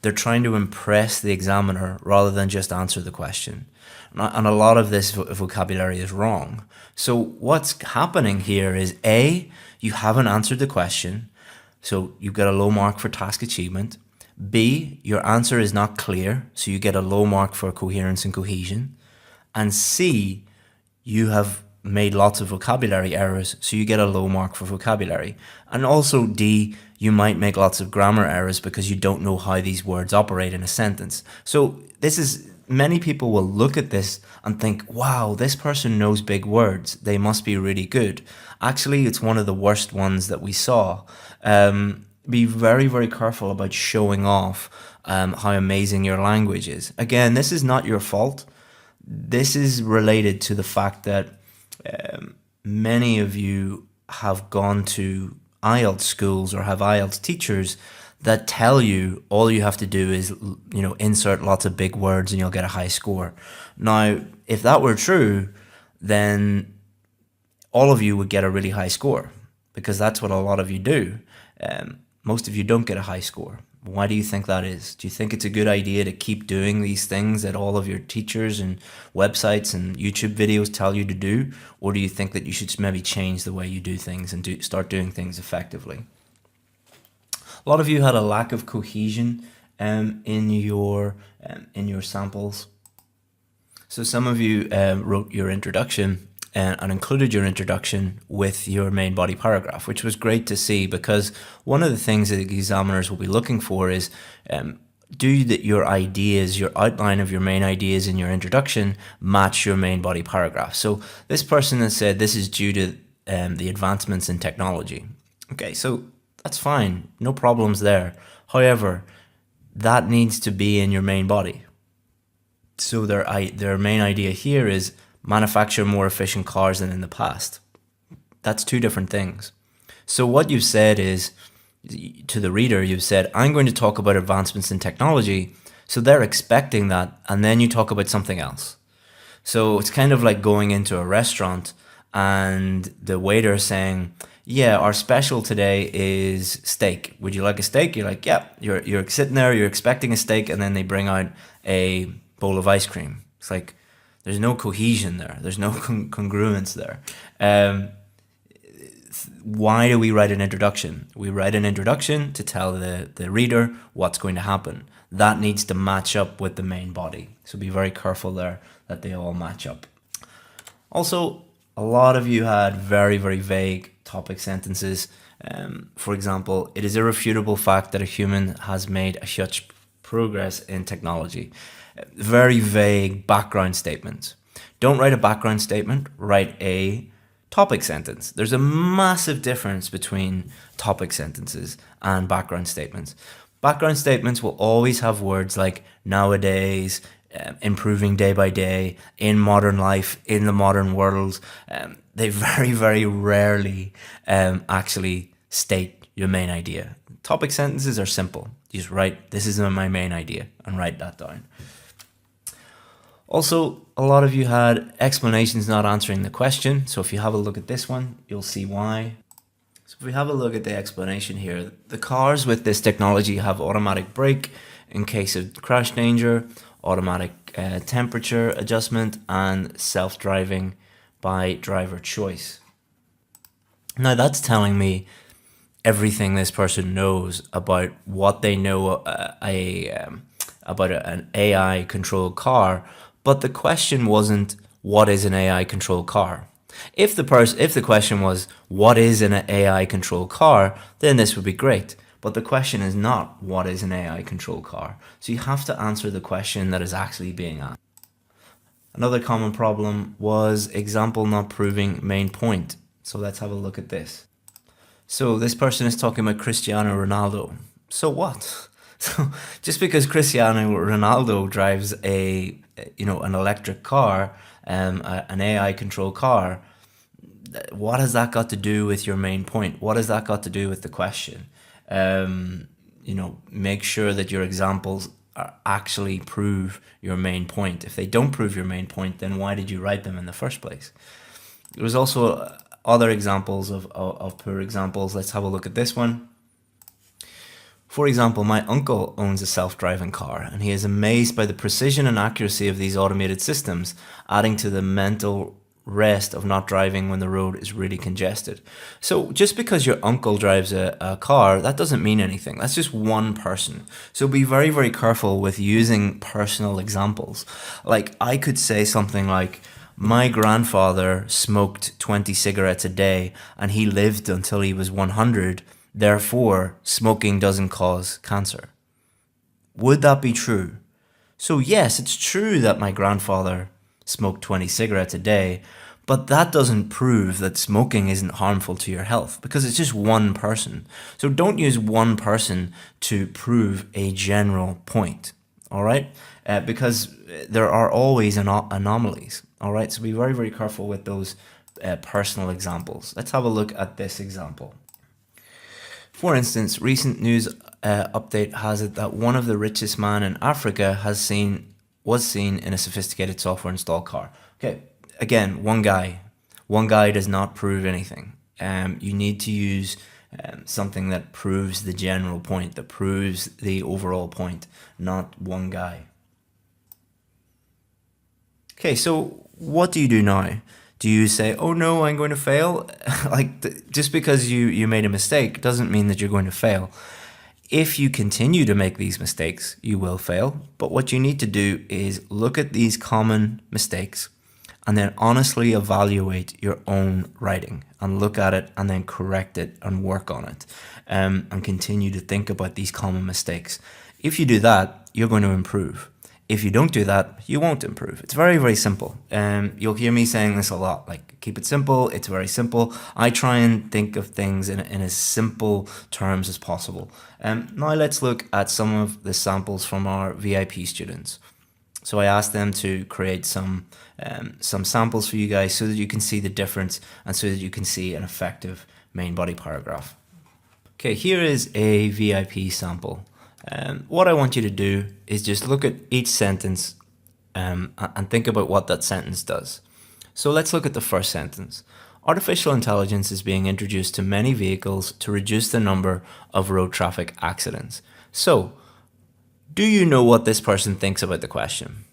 They're trying to impress the examiner rather than just answer the question. And a lot of this vocabulary is wrong. So what's happening here is A, you haven't answered the question, so you get a low mark for task achievement. B, your answer is not clear, so you get a low mark for coherence and cohesion. And C, you have made lots of vocabulary errors, so you get a low mark for vocabulary. And also D, you might make lots of grammar errors because you don't know how these words operate in a sentence. So many people will look at this and think, wow, this person knows big words. They must be really good. Actually, it's one of the worst ones that we saw. Be very, very careful about showing off how amazing your language is. Again, this is not your fault. This is related to the fact that many of you have gone to IELTS schools or have IELTS teachers that tell you all you have to do is, insert lots of big words and you'll get a high score. Now, if that were true, then all of you would get a really high score because that's what a lot of you do. Most of you don't get a high score. Why do you think that is? Do you think it's a good idea to keep doing these things that all of your teachers and websites and YouTube videos tell you to do? Or do you think that you should maybe change the way you do things and start doing things effectively? A lot of you had a lack of cohesion in your samples. So some of you wrote your introduction and included your introduction with your main body paragraph, which was great to see because one of the things that the examiners will be looking for is your ideas, your outline of your main ideas in your introduction match your main body paragraph. So this person has said this is due to the advancements in technology. Okay, so that's fine, no problems there. However, that needs to be in your main body. So their main idea here is manufacture more efficient cars than in the past. That's two different things. So what you've said is, to the reader, you've said, I'm going to talk about advancements in technology. So they're expecting that, and then you talk about something else. So it's kind of like going into a restaurant and the waiter saying, yeah, our special today is steak. Would you like a steak? You're like, yeah. You're sitting there, you're expecting a steak, and then they bring out a bowl of ice cream. It's like, there's no cohesion there. There's no congruence there. Why do we write an introduction? We write an introduction to tell the reader what's going to happen. That needs to match up with the main body. So be very careful there that they all match up. Also, a lot of you had very, very vague topic sentences. For example, it is irrefutable fact that a human has made a huge progress in technology. Very vague background statements. Don't write a background statement, write a topic sentence. There's a massive difference between topic sentences and background statements. Background statements will always have words like nowadays, improving day by day, in modern life, in the modern world. They very, very rarely actually state your main idea. Topic sentences are simple. You just write, this is my main idea, and write that down. Also, a lot of you had explanations not answering the question. So if you have a look at this one, you'll see why. So if we have a look at the explanation here, the cars with this technology have automatic brake in case of crash danger, automatic temperature adjustment, and self-driving by driver choice. Now that's telling me everything this person knows about what they know about an AI controlled car, but the question wasn't what is an AI controlled car. If the question was what is an AI controlled car, then this would be great. But the question is not what is an AI controlled car. So you have to answer the question that is actually being asked. Another common problem was example not proving main point. So let's have a look at this. So this person is talking about Cristiano Ronaldo. So what? So just because Cristiano Ronaldo drives an electric car, an AI controlled car, what has that got to do with your main point? What has that got to do with the question? Make sure that your examples actually prove your main point. If they don't prove your main point, then why did you write them in the first place? There was also other examples of poor examples. Let's have a look at this one. For example, my uncle owns a self-driving car and he is amazed by the precision and accuracy of these automated systems, adding to the mental rest of not driving when the road is really congested. So just because your uncle drives a car, that doesn't mean anything. That's just one person. So be very, very careful with using personal examples. Like I could say something like, my grandfather smoked 20 cigarettes a day and he lived until he was 100. Therefore, smoking doesn't cause cancer. Would that be true? So yes, it's true that my grandfather smoked 20 cigarettes a day, but that doesn't prove that smoking isn't harmful to your health because it's just one person. So don't use one person to prove a general point, all right? Because there are always anomalies, all right? So be very, very careful with those personal examples. Let's have a look at this example. For instance, recent news update has it that one of the richest men in Africa was seen in a sophisticated software installed car. Okay, again, one guy does not prove anything. You need to use something that proves the general point, that proves the overall point, not one guy. Okay, so what do you do now? Do you say, oh no, I'm going to fail? Just because you made a mistake doesn't mean that you're going to fail. If you continue to make these mistakes, you will fail. But what you need to do is look at these common mistakes and then honestly evaluate your own writing and look at it and then correct it and work on it and continue to think about these common mistakes. If you do that, you're going to improve. If you don't do that, you won't improve. It's very, very simple. You'll hear me saying this a lot, like keep it simple. It's very simple. I try and think of things in as simple terms as possible. Now let's look at some of the samples from our VIP students. So I asked them to create some samples for you guys so that you can see the difference and so that you can see an effective main body paragraph. Okay, here is a VIP sample. What I want you to do is just look at each sentence and think about what that sentence does. So let's look at the first sentence. Artificial intelligence is being introduced to many vehicles to reduce the number of road traffic accidents. So, do you know what this person thinks about the question?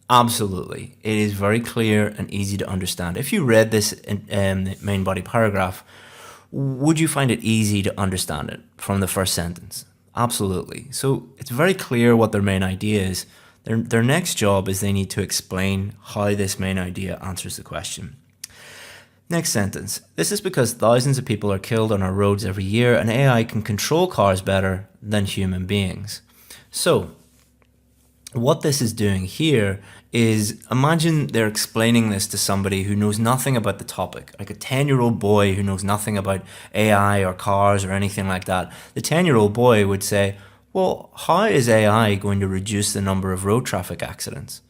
Absolutely. It is very clear and easy to understand. If you read this main body paragraph, would you find it easy to understand it from the first sentence? Absolutely. So it's very clear what their main idea is. Their next job is they need to explain how this main idea answers the question. Next sentence. This is because thousands of people are killed on our roads every year and AI can control cars better than human beings. So what this is doing here is imagine they're explaining this to somebody who knows nothing about the topic, like a 10-year-old boy who knows nothing about AI or cars or anything like that. The 10-year-old boy would say, well, how is AI going to reduce the number of road traffic accidents?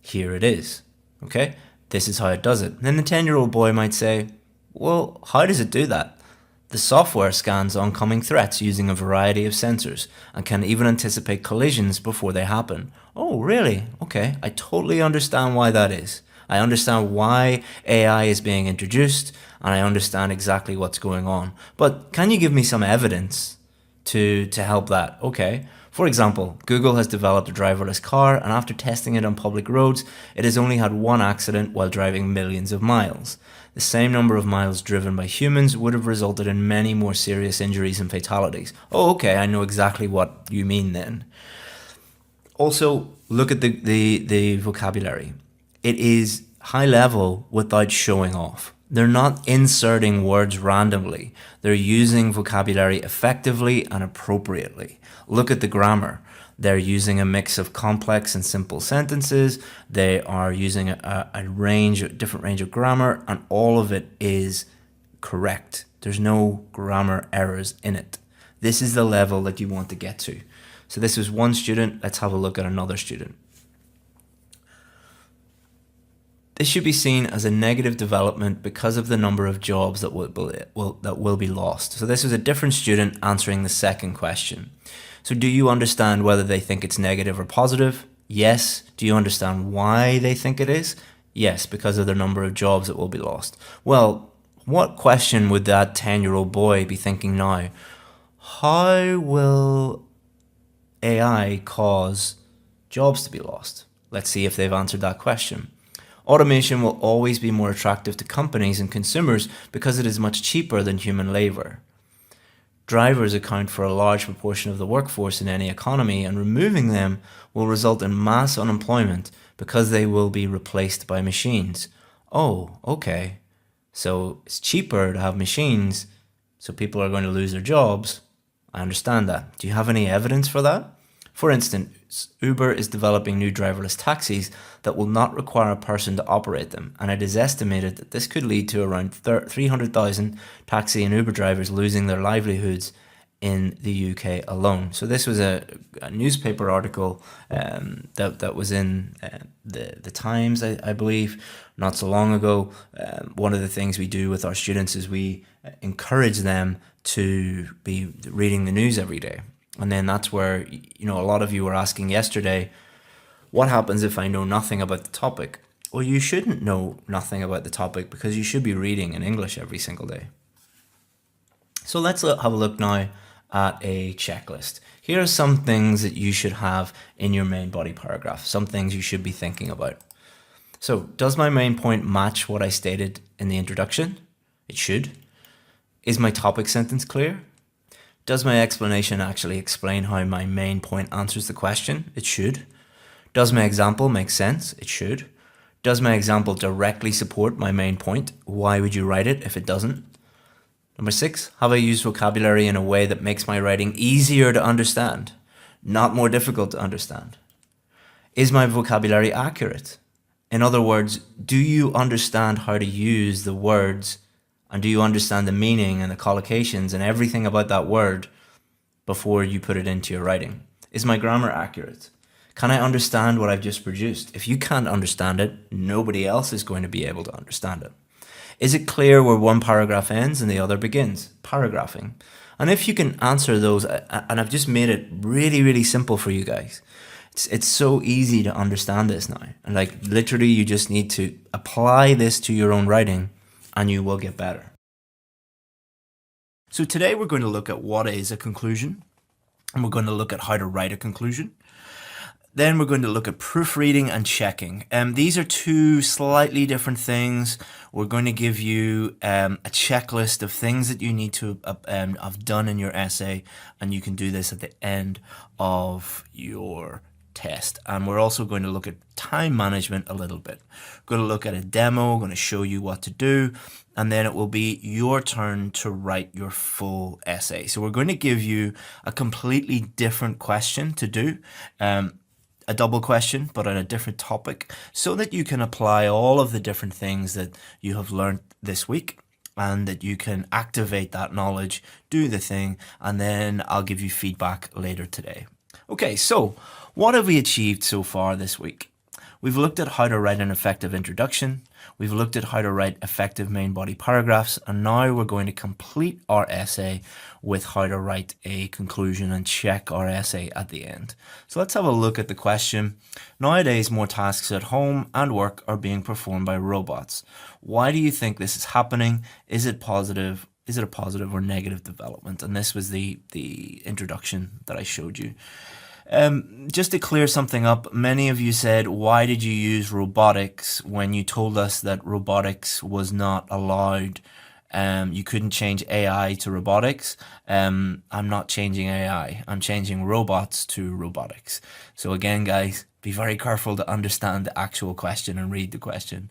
Here it is, okay? This is how it does it. And then the 10-year-old boy might say, well, how does it do that? The software scans oncoming threats using a variety of sensors and can even anticipate collisions before they happen. Oh, really? Okay, I totally understand why that is. I understand why AI is being introduced, and I understand exactly what's going on. But can you give me some evidence to help that? Okay. For example, Google has developed a driverless car, and after testing it on public roads, it has only had one accident while driving millions of miles. The same number of miles driven by humans would have resulted in many more serious injuries and fatalities. Oh, okay, I know exactly what you mean then. Also, look at the vocabulary. It is high level without showing off. They're not inserting words randomly. They're using vocabulary effectively and appropriately. Look at the grammar. They're using a mix of complex and simple sentences. They are using a different range of grammar, and all of it is correct. There's no grammar errors in it. This is the level that you want to get to. So this was one student. Let's have a look at another student. This should be seen as a negative development because of the number of jobs that will be lost. So this was a different student answering the second question. So do you understand whether they think it's negative or positive? Yes. Do you understand why they think it is? Yes, because of the number of jobs that will be lost. Well, what question would that 10-year-old boy be thinking now? How will AI cause jobs to be lost? Let's see if they've answered that question. Automation will always be more attractive to companies and consumers because it is much cheaper than human labor. Drivers account for a large proportion of the workforce in any economy, and removing them will result in mass unemployment because they will be replaced by machines. Oh, okay. So it's cheaper to have machines, so people are going to lose their jobs. I understand that. Do you have any evidence for that? For instance, Uber is developing new driverless taxis that will not require a person to operate them, and it is estimated that this could lead to around 300,000 taxi and Uber drivers losing their livelihoods in the UK alone. So this was a newspaper article that was in the Times, I believe, not so long ago. One of the things we do with our students is we encourage them to be reading the news every day. And then that's where, a lot of you were asking yesterday, what happens if I know nothing about the topic? Well, you shouldn't know nothing about the topic because you should be reading in English every single day. So let's have a look now at a checklist. Here are some things that you should have in your main body paragraph, some things you should be thinking about. So, does my main point match what I stated in the introduction? It should. Is my topic sentence clear? Does my explanation actually explain how my main point answers the question? It should. Does my example make sense? It should. Does my example directly support my main point? Why would you write it if it doesn't? Number 6, have I used vocabulary in a way that makes my writing easier to understand, not more difficult to understand? Is my vocabulary accurate? In other words, do you understand how to use the words, and do you understand the meaning and the collocations and everything about that word before you put it into your writing? Is my grammar accurate? Can I understand what I've just produced? If you can't understand it, nobody else is going to be able to understand it. Is it clear where one paragraph ends and the other begins? Paragraphing. And if you can answer those, and I've just made it really, really simple for you guys. It's so easy to understand this now. And literally you just need to apply this to your own writing and you will get better. So today we're going to look at what is a conclusion, and we're going to look at how to write a conclusion. Then we're going to look at proofreading and checking. These are two slightly different things. We're going to give you a checklist of things that you need to have done in your essay, and you can do this at the end of your test. And we're also going to look at time management a little bit. We're going to look at a demo, we're going to show you what to do, and then it will be your turn to write your full essay. So we're going to give you a completely different question to do. a double question, but on a different topic, so that you can apply all of the different things that you have learned this week, and that you can activate that knowledge, do the thing, and then I'll give you feedback later today. Okay, so what have we achieved so far this week? We've looked at how to write an effective introduction. We've looked at how to write effective main body paragraphs. And now we're going to complete our essay with how to write a conclusion and check our essay at the end. So let's have a look at the question. Nowadays, more tasks at home and work are being performed by robots. Why do you think this is happening? Is it positive? Is it a positive or negative development? And this was the introduction that I showed you. Just to clear something up, many of you said, why did you use robotics when you told us that robotics was not allowed? You couldn't change AI to robotics. I'm not changing AI. I'm changing robots to robotics. So again, guys, be very careful to understand the actual question and read the question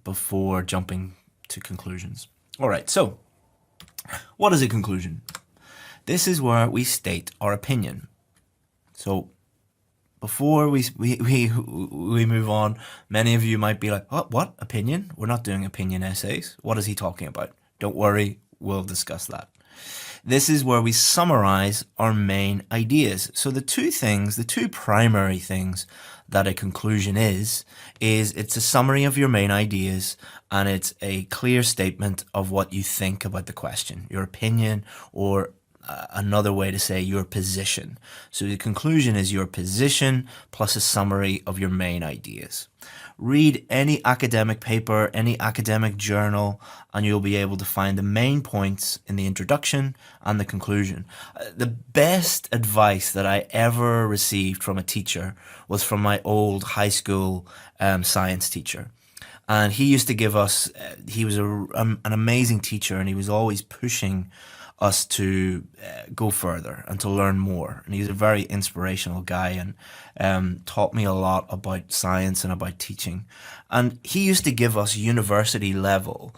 before jumping to conclusions. All right, so what is a conclusion? This is where we state our opinion. So before we move on, many of you might be like, oh, what? Opinion? We're not doing opinion essays. What is he talking about? Don't worry, we'll discuss that. This is where we summarize our main ideas. So the two primary things that a conclusion is it's a summary of your main ideas, and it's a clear statement of what you think about the question, your opinion, or another way to say your position. So the conclusion is your position plus a summary of your main ideas. Read any academic paper, any academic journal, and you'll be able to find the main points in the introduction and the conclusion. The best advice that I ever received from a teacher was from my old high school science teacher. And he used to give us, he was an amazing teacher, and he was always pushing us to go further and to learn more. And he's a very inspirational guy, and taught me a lot about science and about teaching. And he used to give us university level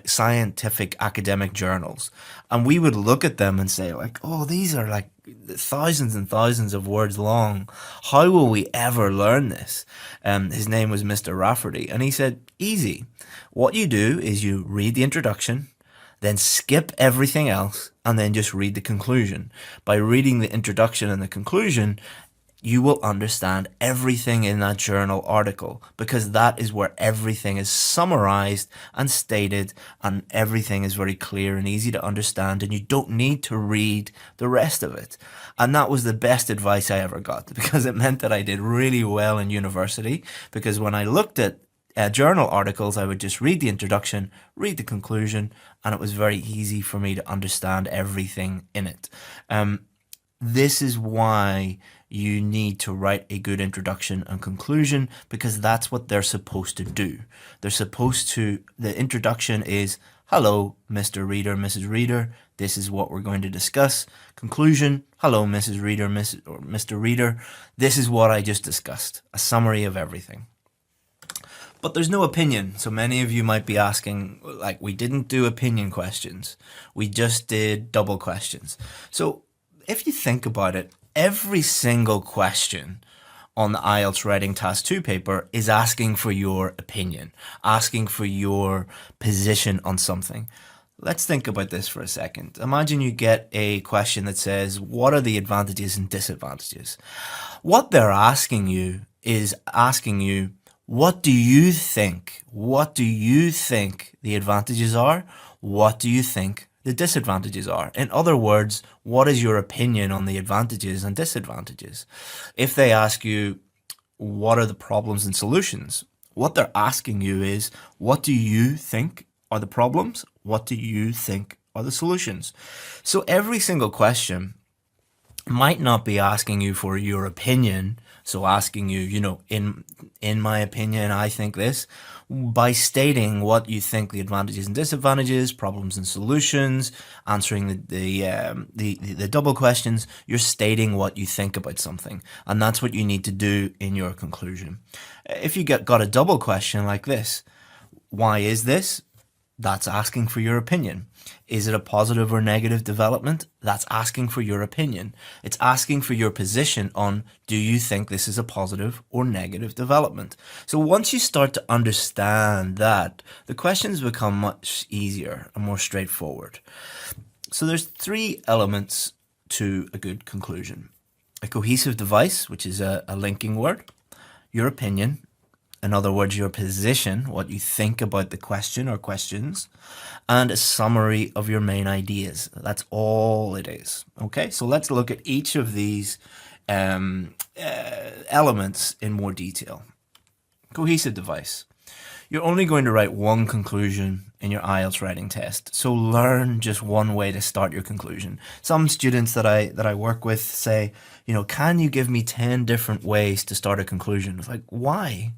scientific academic journals, and we would look at them and say like, oh, these are like thousands and thousands of words long. How will we ever learn this? His name was Mr. Rafferty, and he said, easy. What you do is you read the introduction, then skip everything else, and then just read the conclusion. By reading the introduction and the conclusion, you will understand everything in that journal article, because that is where everything is summarized and stated, and everything is very clear and easy to understand, and you don't need to read the rest of it. And that was the best advice I ever got, because it meant that I did really well in university, because when I looked at journal articles, I would just read the introduction, read the conclusion, and it was very easy for me to understand everything in it. This is why you need to write a good introduction and conclusion, because that's what they're supposed to do. They're supposed to, the introduction is, hello, Mr. Reader, Mrs. Reader, this is what we're going to discuss. Conclusion, hello, Mrs. Reader, or Mr. Reader, this is what I just discussed. A summary of everything. But there's no opinion. So many of you might be asking, like, we didn't do opinion questions. We just did double questions. So if you think about it, every single question on the IELTS Writing Task 2 paper is asking for your opinion, asking for your position on something. Let's think about this for a second. Imagine you get a question that says, what are the advantages and disadvantages? What they're asking you is asking you, what do you think? What do you think the advantages are? What do you think the disadvantages are? In other words, what is your opinion on the advantages and disadvantages? If they ask you, what are the problems and solutions? What they're asking you is, what do you think are the problems? What do you think are the solutions? So every single question might not be asking you for your opinion. So asking you, you know, in my opinion, I think this. By stating what you think the advantages and disadvantages, problems and solutions, answering the double questions, you're stating what you think about something. And that's what you need to do in your conclusion. If you got a double question like this, why is this? That's asking for your opinion. Is it a positive or negative development? That's asking for your opinion. It's asking for your position on, do you think this is a positive or negative development? So once you start to understand that, the questions become much easier and more straightforward. So there's 3 elements to a good conclusion. A cohesive device, which is a linking word, your opinion, in other words, your position, what you think about the question or questions, and a summary of your main ideas. That's all it is. Okay, so let's look at each of these elements in more detail. Cohesive device. You're only going to write one conclusion in your IELTS writing test. So learn just one way to start your conclusion. Some students that I work with say, can you give me 10 different ways to start a conclusion? It's like, why?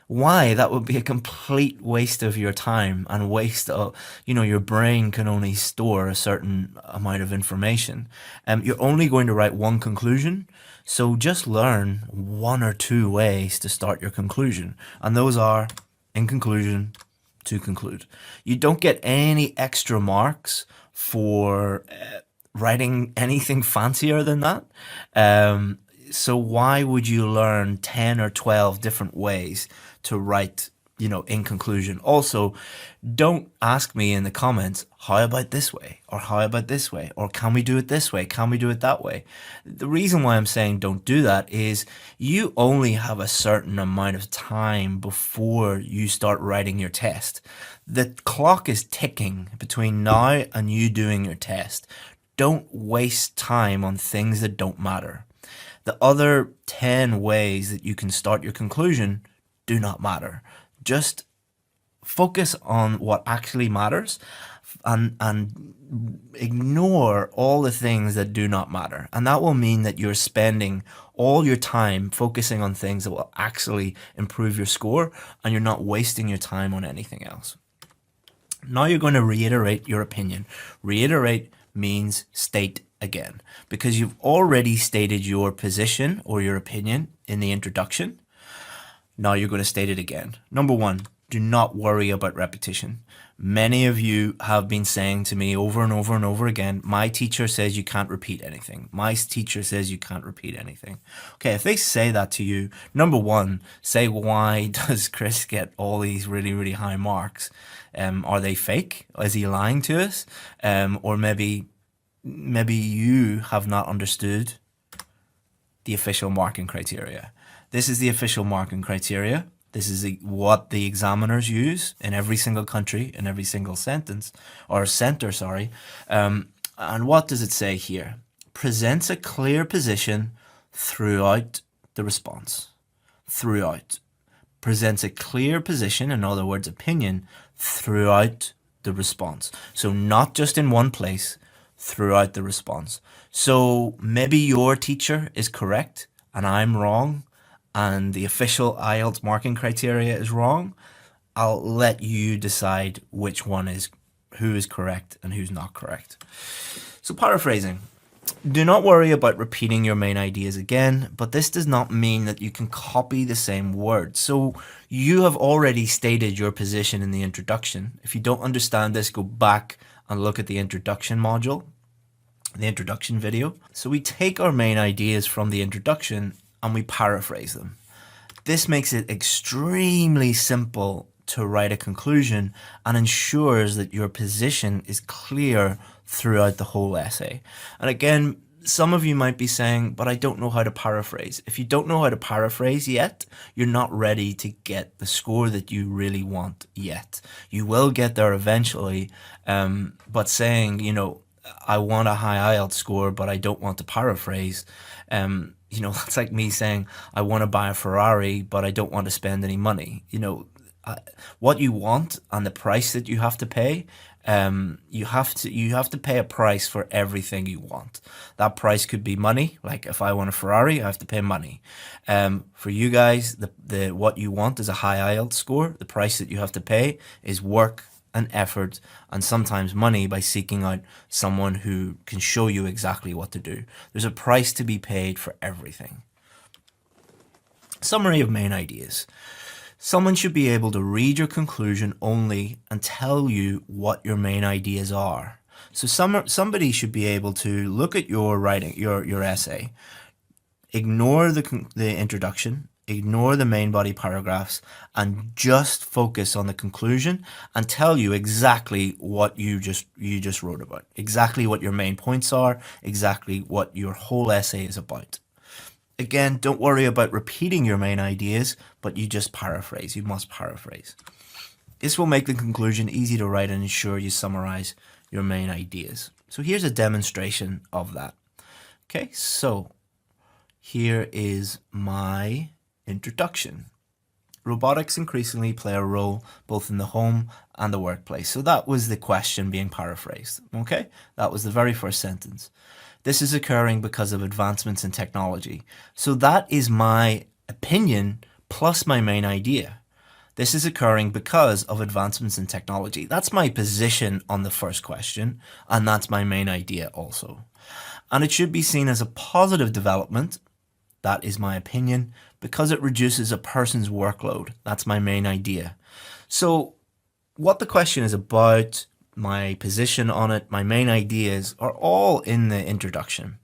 Why? That would be a complete waste of your time and waste of, your brain can only store a certain amount of information. You're only going to write one conclusion. So just learn 1 or 2 ways to start your conclusion. And those are, in conclusion, to conclude. You don't get any extra marks for writing anything fancier than that. So why would you learn 10 or 12 different ways to write, in conclusion? Also, don't ask me in the comments, how about this way? Or how about this way? Or can we do it this way? Can we do it that way? The reason why I'm saying don't do that is you only have a certain amount of time before you start writing your test. The clock is ticking between now and you doing your test. Don't waste time on things that don't matter. The other 10 ways that you can start your conclusion do not matter. Just focus on what actually matters and ignore all the things that do not matter. And that will mean that you're spending all your time focusing on things that will actually improve your score, and you're not wasting your time on anything else. Now you're going to reiterate your opinion. Reiterate means state again, because you've already stated your position or your opinion in the introduction. Now you're going to state it again. Number 1, do not worry about repetition. Many of you have been saying to me over and over and over again, my teacher says you can't repeat anything. My teacher says you can't repeat anything. Okay, if they say that to you, number 1, say, why does Chris get all these really, really high marks? Are they fake? Is he lying to us? Or maybe you have not understood the official marking criteria. This is the official marking criteria. This is what the examiners use in every single country, in every single sentence, or center, sorry. And what does it say here? Presents a clear position throughout the response. Throughout. Presents a clear position, in other words, opinion, throughout the response. So not just in one place, throughout the response. So maybe your teacher is correct and I'm wrong, and the official IELTS marking criteria is wrong. I'll let you decide which one is, who is correct and who's not correct. So paraphrasing, do not worry about repeating your main ideas again, but this does not mean that you can copy the same words. So you have already stated your position in the introduction. If you don't understand this, go back and look at the introduction module, the introduction video. So we take our main ideas from the introduction and we paraphrase them. This makes it extremely simple to write a conclusion and ensures that your position is clear throughout the whole essay. And again, some of you might be saying, but I don't know how to paraphrase. If you don't know how to paraphrase yet, you're not ready to get the score that you really want yet. You will get there eventually, but saying, I want a high IELTS score, but I don't want to paraphrase, that's like me saying, I want to buy a Ferrari, but I don't want to spend any money. What you want and the price that you have to pay, you have to pay a price for everything you want. That price could be money. Like if I want a Ferrari, I have to pay money. For you guys, the what you want is a high IELTS score. The price that you have to pay is work and effort and sometimes money by seeking out someone who can show you exactly what to do. There's a price to be paid for everything. Summary of main ideas. Someone should be able to read your conclusion only and tell you what your main ideas are. So somebody should be able to look at your writing, your essay, ignore the introduction, ignore the main body paragraphs, and just focus on the conclusion and tell you exactly what you just wrote about, exactly what your main points are, exactly what your whole essay is about. Again, don't worry about repeating your main ideas, but you just paraphrase. You must paraphrase. This will make the conclusion easy to write and ensure you summarize your main ideas. So here's a demonstration of that. Okay, so here is my introduction. Robotics increasingly play a role both in the home and the workplace. So that was the question being paraphrased. Okay, that was the very first sentence. This is occurring because of advancements in technology. So that is my opinion plus my main idea. This is occurring because of advancements in technology. That's my position on the first question, and that's my main idea also. And it should be seen as a positive development. That is my opinion, because it reduces a person's workload. That's my main idea. So what the question is about, my position on it, my main ideas are all in the introduction.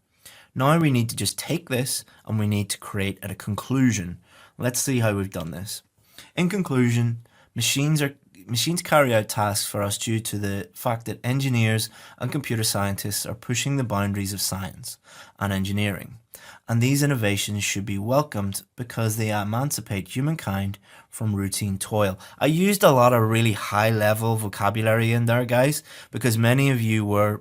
Now we need to just take this and we need to create a conclusion. Let's see how we've done this. In conclusion, machines carry out tasks for us due to the fact that engineers and computer scientists are pushing the boundaries of science and engineering. And these innovations should be welcomed because they emancipate humankind from routine toil. I used a lot of really high-level vocabulary in there, guys, because many of you were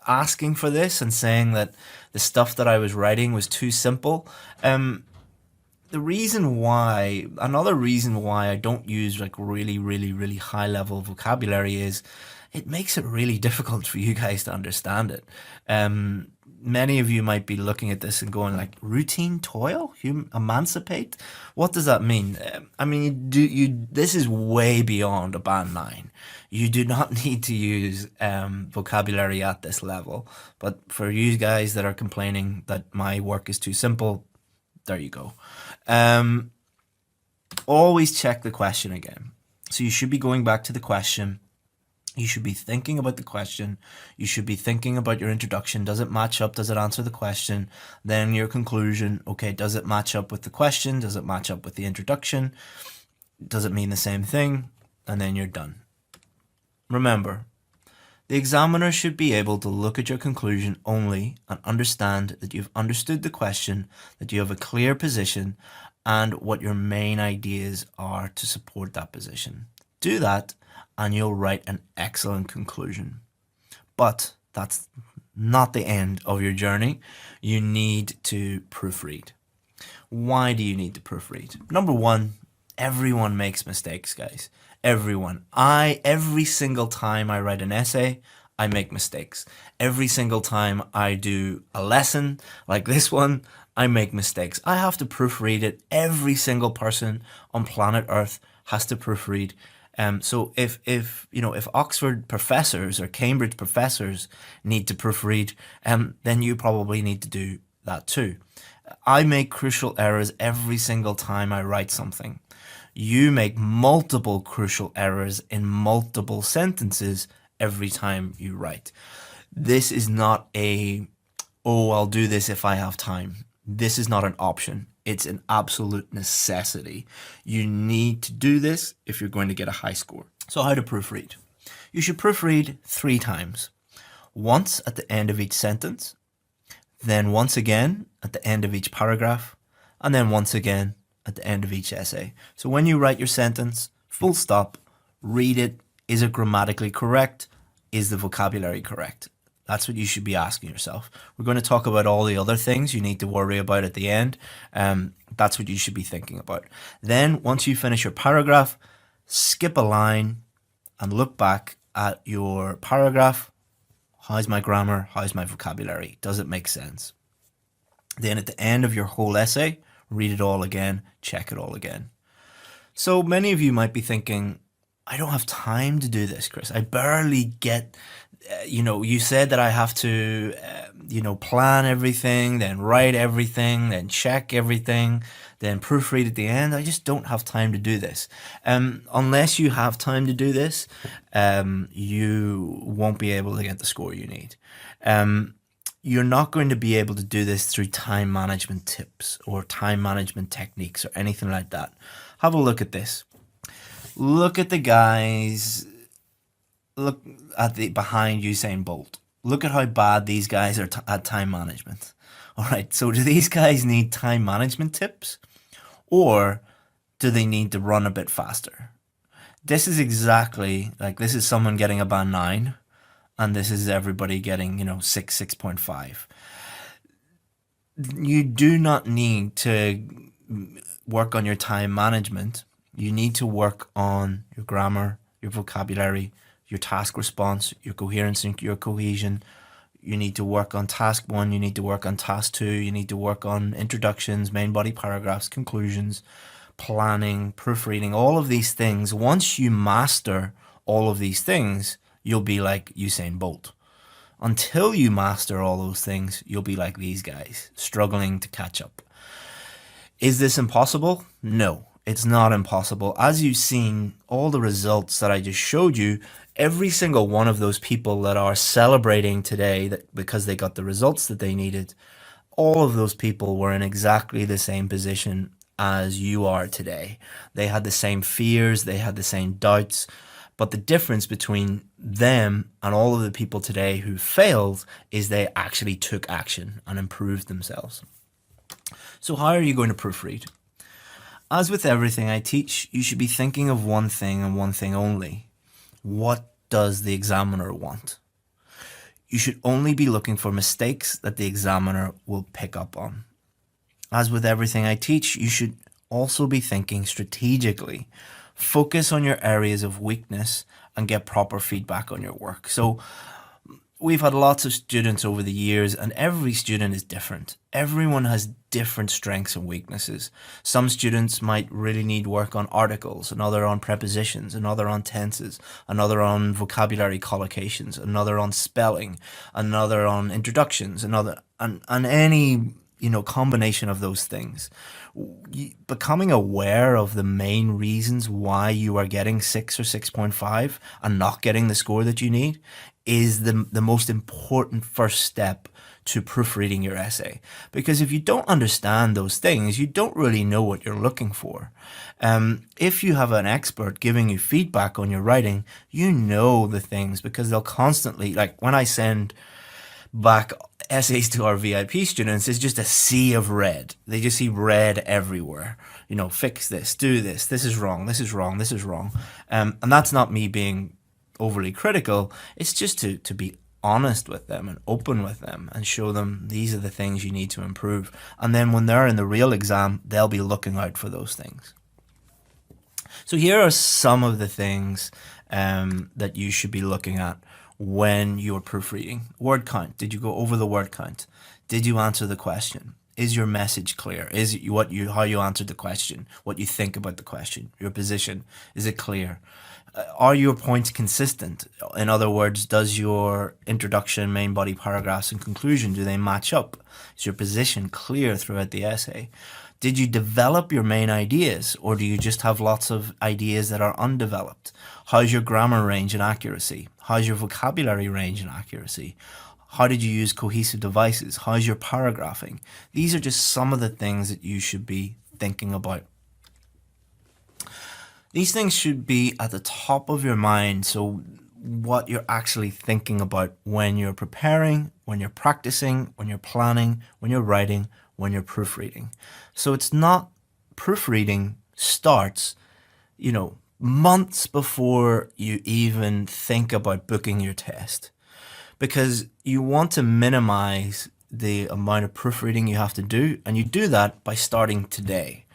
asking for this and saying that the stuff that I was writing was too simple. Another reason why I don't use like really high-level vocabulary is it makes it really difficult for you guys to understand it. Many of you might be looking at this and going like, routine toil? Emancipate? What does that mean? I mean, this is way beyond a band 9. You do not need to use vocabulary at this level. But for you guys that are complaining that my work is too simple, there you go. Always check the question again. So you should be going back to the question. You should be thinking about the question. You should be thinking about your introduction. Does it match up? Does it answer the question? Then your conclusion. Okay, does it match up with the question? Does it match up with the introduction? Does it mean the same thing? And then you're done. Remember, the examiner should be able to look at your conclusion only and understand that you've understood the question, that you have a clear position, and what your main ideas are to support that position. Do that, and you'll write an excellent conclusion. But that's not the end of your journey. You need to proofread. Why do you need to proofread? Number one, everyone makes mistakes, guys. Everyone. Every single time I write an essay, I make mistakes. Every single time I do a lesson like this one, I make mistakes. I have to proofread it. Every single person on planet Earth has to proofread. So if Oxford professors or Cambridge professors need to proofread, then you probably need to do that too. I make crucial errors every single time I write something. You make multiple crucial errors in multiple sentences every time you write. This is not I'll do this if I have time. This is not an option. It's an absolute necessity. You need to do this if you're going to get a high score. So how to proofread? You should proofread 3 times. Once at the end of each sentence, then once again at the end of each paragraph, and then once again at the end of each essay. So when you write your sentence, full stop, read it. Is it grammatically correct? Is the vocabulary correct? That's what you should be asking yourself. We're going to talk about all the other things you need to worry about at the end. That's what you should be thinking about. Then once you finish your paragraph, skip a line and look back at your paragraph. How's my grammar? How's my vocabulary? Does it make sense? Then at the end of your whole essay, read it all again, check it all again. So many of you might be thinking, I don't have time to do this, Chris. I barely get, you said that I have to plan everything, then write everything, then check everything, then proofread at the end. I just don't have time to do this. Unless you have time to do this, you won't be able to get the score you need. You're not going to be able to do this through time management tips or time management techniques or anything like that. Have a look at this. Look at the guys. Look at the behind Usain Bolt. Look at how bad these guys are at time management. All right, so do these guys need time management tips, or do they need to run a bit faster? This is exactly like, this is someone getting a band 9, and this is everybody getting 6.5. You do not need to work on your time management. You need to work on your grammar, your vocabulary, your task response, your coherence and your cohesion. You need to work on task 1, you need to work on task 2, you need to work on introductions, main body paragraphs, conclusions, planning, proofreading, all of these things. Once you master all of these things, you'll be like Usain Bolt. Until you master all those things, you'll be like these guys, struggling to catch up. Is this impossible? No, it's not impossible. As you've seen, all the results that I just showed you, every single one of those people that are celebrating today that because they got the results that they needed, all of those people were in exactly the same position as you are today. They had the same fears, they had the same doubts, but the difference between them and all of the people today who failed is they actually took action and improved themselves. So how are you going to proofread? As with everything I teach, you should be thinking of one thing and one thing only. What does the examiner want? You should only be looking for mistakes that the examiner will pick up on. As with everything I teach, you should also be thinking strategically. Focus on your areas of weakness and get proper feedback on your work. So we've had lots of students over the years, and every student is different. Everyone has different strengths and weaknesses. Some students might really need work on articles, another on prepositions, another on tenses, another on vocabulary collocations, another on spelling, another on introductions, another and any combination of those things. Becoming aware of the main reasons why you are getting 6 or 6.5 and not getting the score that you need is the most important first step to proofreading your essay. Because if you don't understand those things, you don't really know what you're looking for. If you have an expert giving you feedback on your writing, you know the things, because they'll constantly, like when I send back essays to our VIP students, it's just a sea of red. They just see red everywhere. Fix this, do this, this is wrong, this is wrong, this is wrong. And that's not me being overly critical. It's just to be honest with them and open with them and show them these are the things you need to improve. And then when they're in the real exam, they'll be looking out for those things. So here are some of the things that you should be looking at when you're proofreading. Word count. Did you go over the word count? Did you answer the question? Is your message clear? Is it how you answered the question? What you think about the question? Your position? Is it clear? Are your points consistent? In other words, does your introduction, main body paragraphs, and conclusion, do they match up? Is your position clear throughout the essay? Did you develop your main ideas, or do you just have lots of ideas that are undeveloped? How's your grammar range and accuracy? How's your vocabulary range and accuracy? How did you use cohesive devices? How's your paragraphing? These are just some of the things that you should be thinking about. These things should be at the top of your mind, so what you're actually thinking about when you're preparing, when you're practicing, when you're planning, when you're writing, when you're proofreading. So it's not proofreading starts, months before you even think about booking your test, because you want to minimize the amount of proofreading you have to do, and you do that by starting today,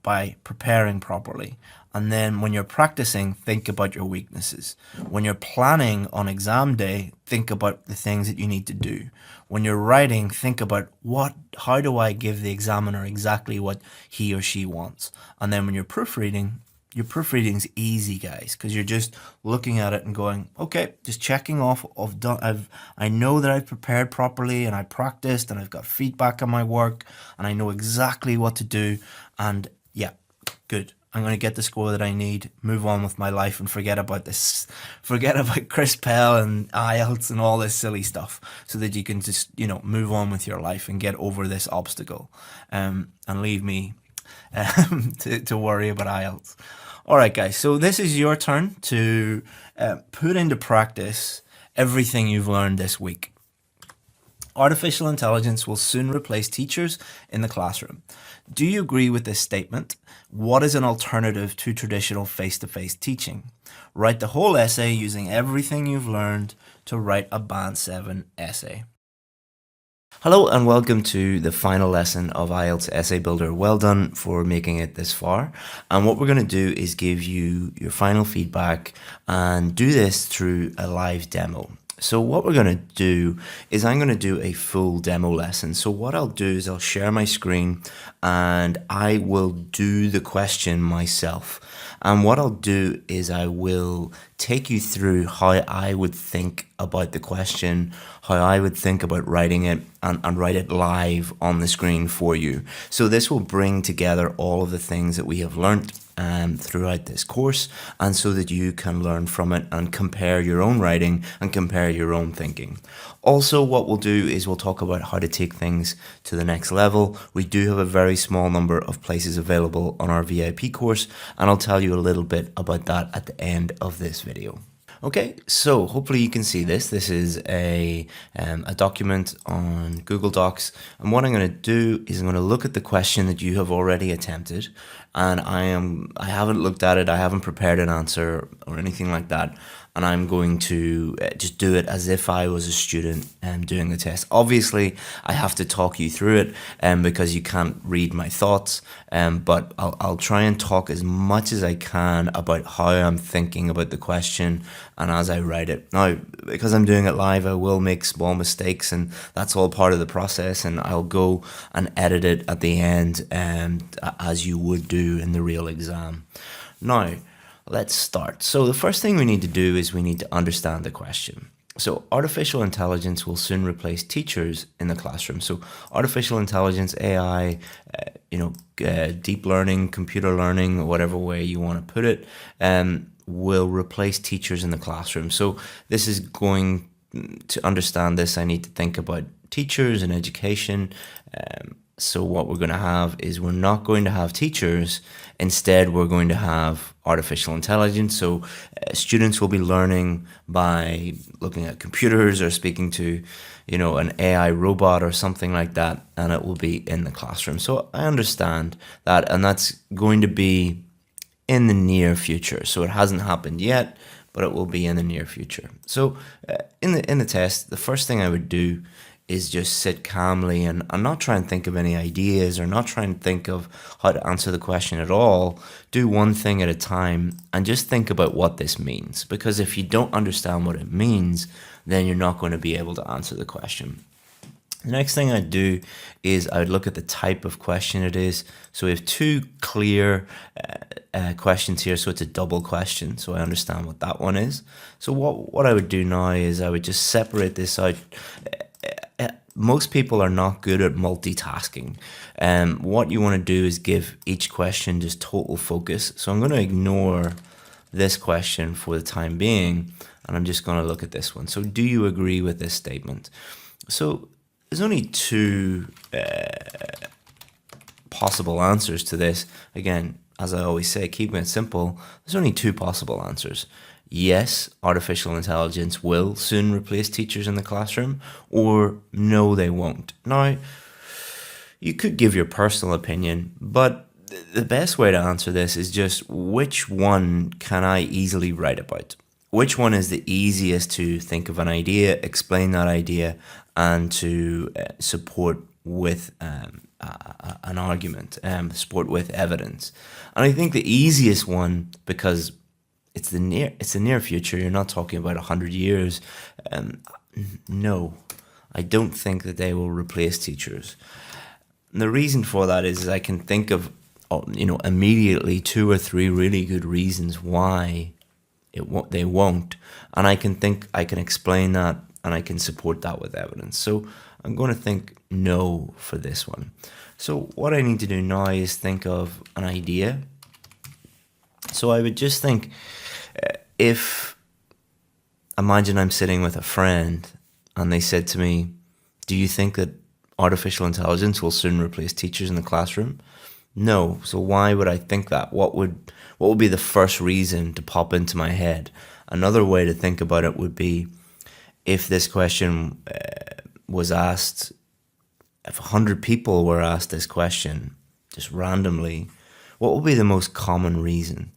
by preparing properly. And then when you're practicing, think about your weaknesses. When you're planning on exam day, think about the things that you need to do. When you're writing, think about how do I give the examiner exactly what he or she wants? And then when you're proofreading, your proofreading's easy, guys, because you're just looking at it and going, okay, just checking off of done. I know that I've prepared properly and I practiced and I've got feedback on my work and I know exactly what to do. And yeah, good. I'm going to get the score that I need, move on with my life and forget about Chris Pell and IELTS and all this silly stuff, so that you can just, move on with your life and get over this obstacle, and leave me to worry about IELTS. All right, guys, so this is your turn to put into practice everything you've learned this week. Artificial intelligence will soon replace teachers in the classroom. Do you agree with this statement? What is an alternative to traditional face-to-face teaching? Write the whole essay using everything you've learned to write a Band 7 essay. Hello and welcome to the final lesson of IELTS Essay Builder. Well done for making it this far. And what we're going to do is give you your final feedback and do this through a live demo. So what we're going to do is I'm going to do a full demo lesson. So what I'll do is I'll share my screen and I will do the question myself. And what I'll do is I will take you through how I would think about the question, how I would think about writing it, and write it live on the screen for you. So this will bring together all of the things that we have learnt throughout this course, and so that you can learn from it and compare your own writing and compare your own thinking. Also, what we'll do is we'll talk about how to take things to the next level. We do have a very small number of places available on our VIP course, and I'll tell you a little bit about that at the end of this video. Okay, so hopefully you can see this. This is a document on Google Docs, and what I'm going to do is I'm going to look at the question that you have already attempted, and I haven't looked at it, I haven't prepared an answer or anything like that, and I'm going to just do it as if I was a student doing the test. Obviously, I have to talk you through it because you can't read my thoughts, but I'll try and talk as much as I can about how I'm thinking about the question and as I write it. Now, because I'm doing it live, I will make small mistakes, and that's all part of the process, and I'll go and edit it at the end as you would do in the real exam. Now, let's start. So the first thing we need to do is we need to understand the question. So artificial intelligence will soon replace teachers in the classroom. So artificial intelligence, AI, deep learning, computer learning, whatever way you want to put it, will replace teachers in the classroom. So this is going to understand this. I need to think about teachers and education. So what we're going to have is we're not going to have teachers. Instead, we're going to have artificial intelligence. So students will be learning by looking at computers or speaking to, an AI robot or something like that, and it will be in the classroom. So I understand that, and that's going to be in the near future. So it hasn't happened yet, but it will be in the near future. So in the test, the first thing I would do is just sit calmly and not try and think of any ideas or not try and think of how to answer the question at all. Do one thing at a time and just think about what this means. Because if you don't understand what it means, then you're not going to be able to answer the question. The next thing I'd do is I would look at the type of question it is. So we have two clear questions here, so it's a double question, so I understand what that one is. So what I would do now is I would just separate this out. Most people are not good at multitasking. What you want to do is give each question just total focus. So I'm going to ignore this question for the time being, and I'm just going to look at this one. So do you agree with this statement? So there's only two possible answers to this. Again, as I always say, keeping it simple, there's only two possible answers. Yes, artificial intelligence will soon replace teachers in the classroom, or no, they won't. Now, you could give your personal opinion, but the best way to answer this is just which one can I easily write about? Which one is the easiest to think of an idea, explain that idea, and to support with an argument, support with evidence? And I think the easiest one, because it's the near future, you're not talking about 100 years. No, I don't think that they will replace teachers. And the reason for that is I can think of immediately 2 or 3 really good reasons why they won't, and I can explain that, and I can support that with evidence. So I'm going to think no for this one. So what I need to do now is think of an idea. So I would just think, imagine I'm sitting with a friend and they said to me, do you think that artificial intelligence will soon replace teachers in the classroom? No. So why would I think that? What would be the first reason to pop into my head? Another way to think about it would be, if this question was asked, if 100 people were asked this question just randomly, what would be the most common reason?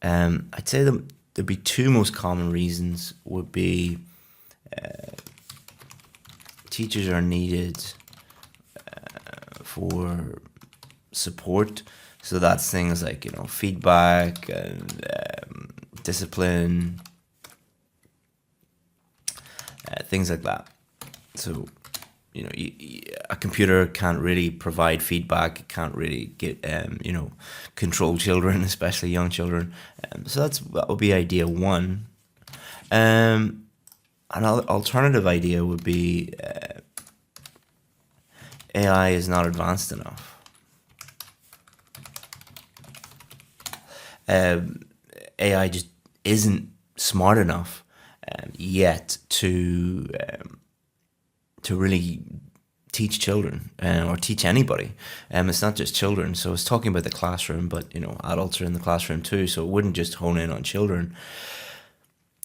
I'd say there'd be 2 most common reasons would be teachers are needed for support. So that's things like, feedback and discipline, things like that. So, a computer can't really provide feedback. It can't really get, control children, especially young children. So that would be idea 1. Another alternative idea would be AI is not advanced enough. AI just isn't smart enough yet to really teach children or teach anybody. It's not just children. So it's talking about the classroom, but adults are in the classroom too. So it wouldn't just hone in on children.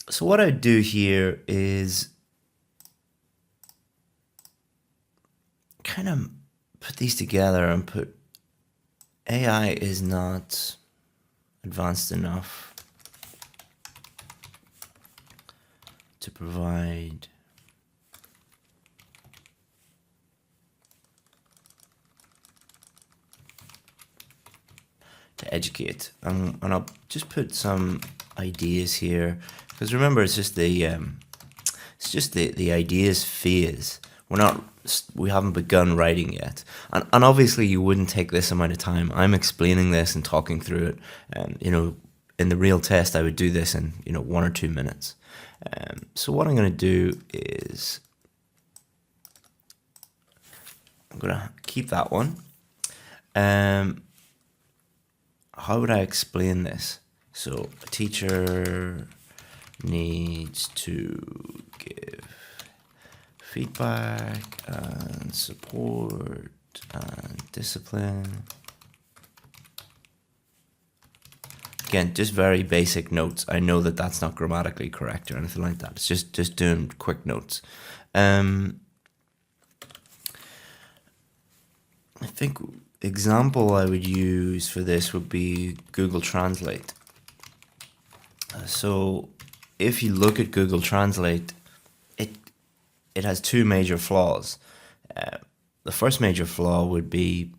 So what I do here is kind of put these together and put AI is not advanced enough to provide to educate, and I'll just put some ideas here, because remember, it's just the ideas phase. We haven't begun writing yet, and obviously you wouldn't take this amount of time. I'm explaining this and talking through it, and in the real test I would do this in 1 or 2 minutes. So what I'm going to do is I'm going to keep that one. How would I explain this? So a teacher needs to give feedback and support and discipline. Again, just very basic notes. I know that that's not grammatically correct or anything like that. It's just doing quick notes. I think example I would use for this would be Google Translate. So if you look at Google Translate, it has 2 major flaws. The first major flaw would be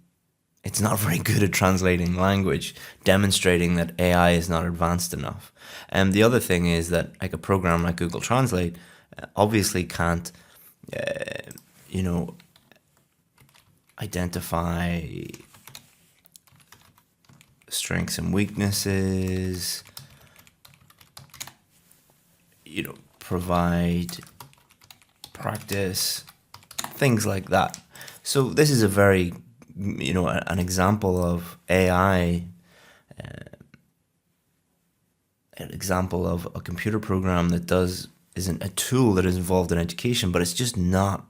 it's not very good at translating language, demonstrating that AI is not advanced enough. And the other thing is that like a program like Google Translate obviously can't, identify strengths and weaknesses, provide practice, things like that. So this is a very, an example of AI, an example of a computer program that isn't a tool that is involved in education, but it's just not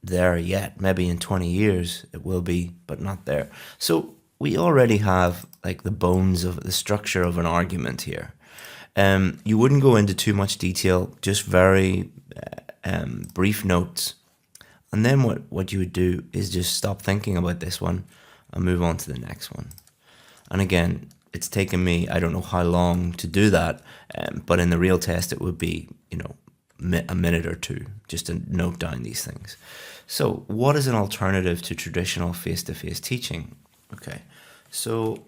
there yet. Maybe in 20 years it will be, but not there. So we already have like the bones of the structure of an argument here. You wouldn't go into too much detail, just very brief notes. And then what you would do is just stop thinking about this one and move on to the next one. And again, it's taken me, I don't know how long to do that, but in the real test it would be, a minute or 2 just to note down these things. So what is an alternative to traditional face-to-face teaching? Okay, so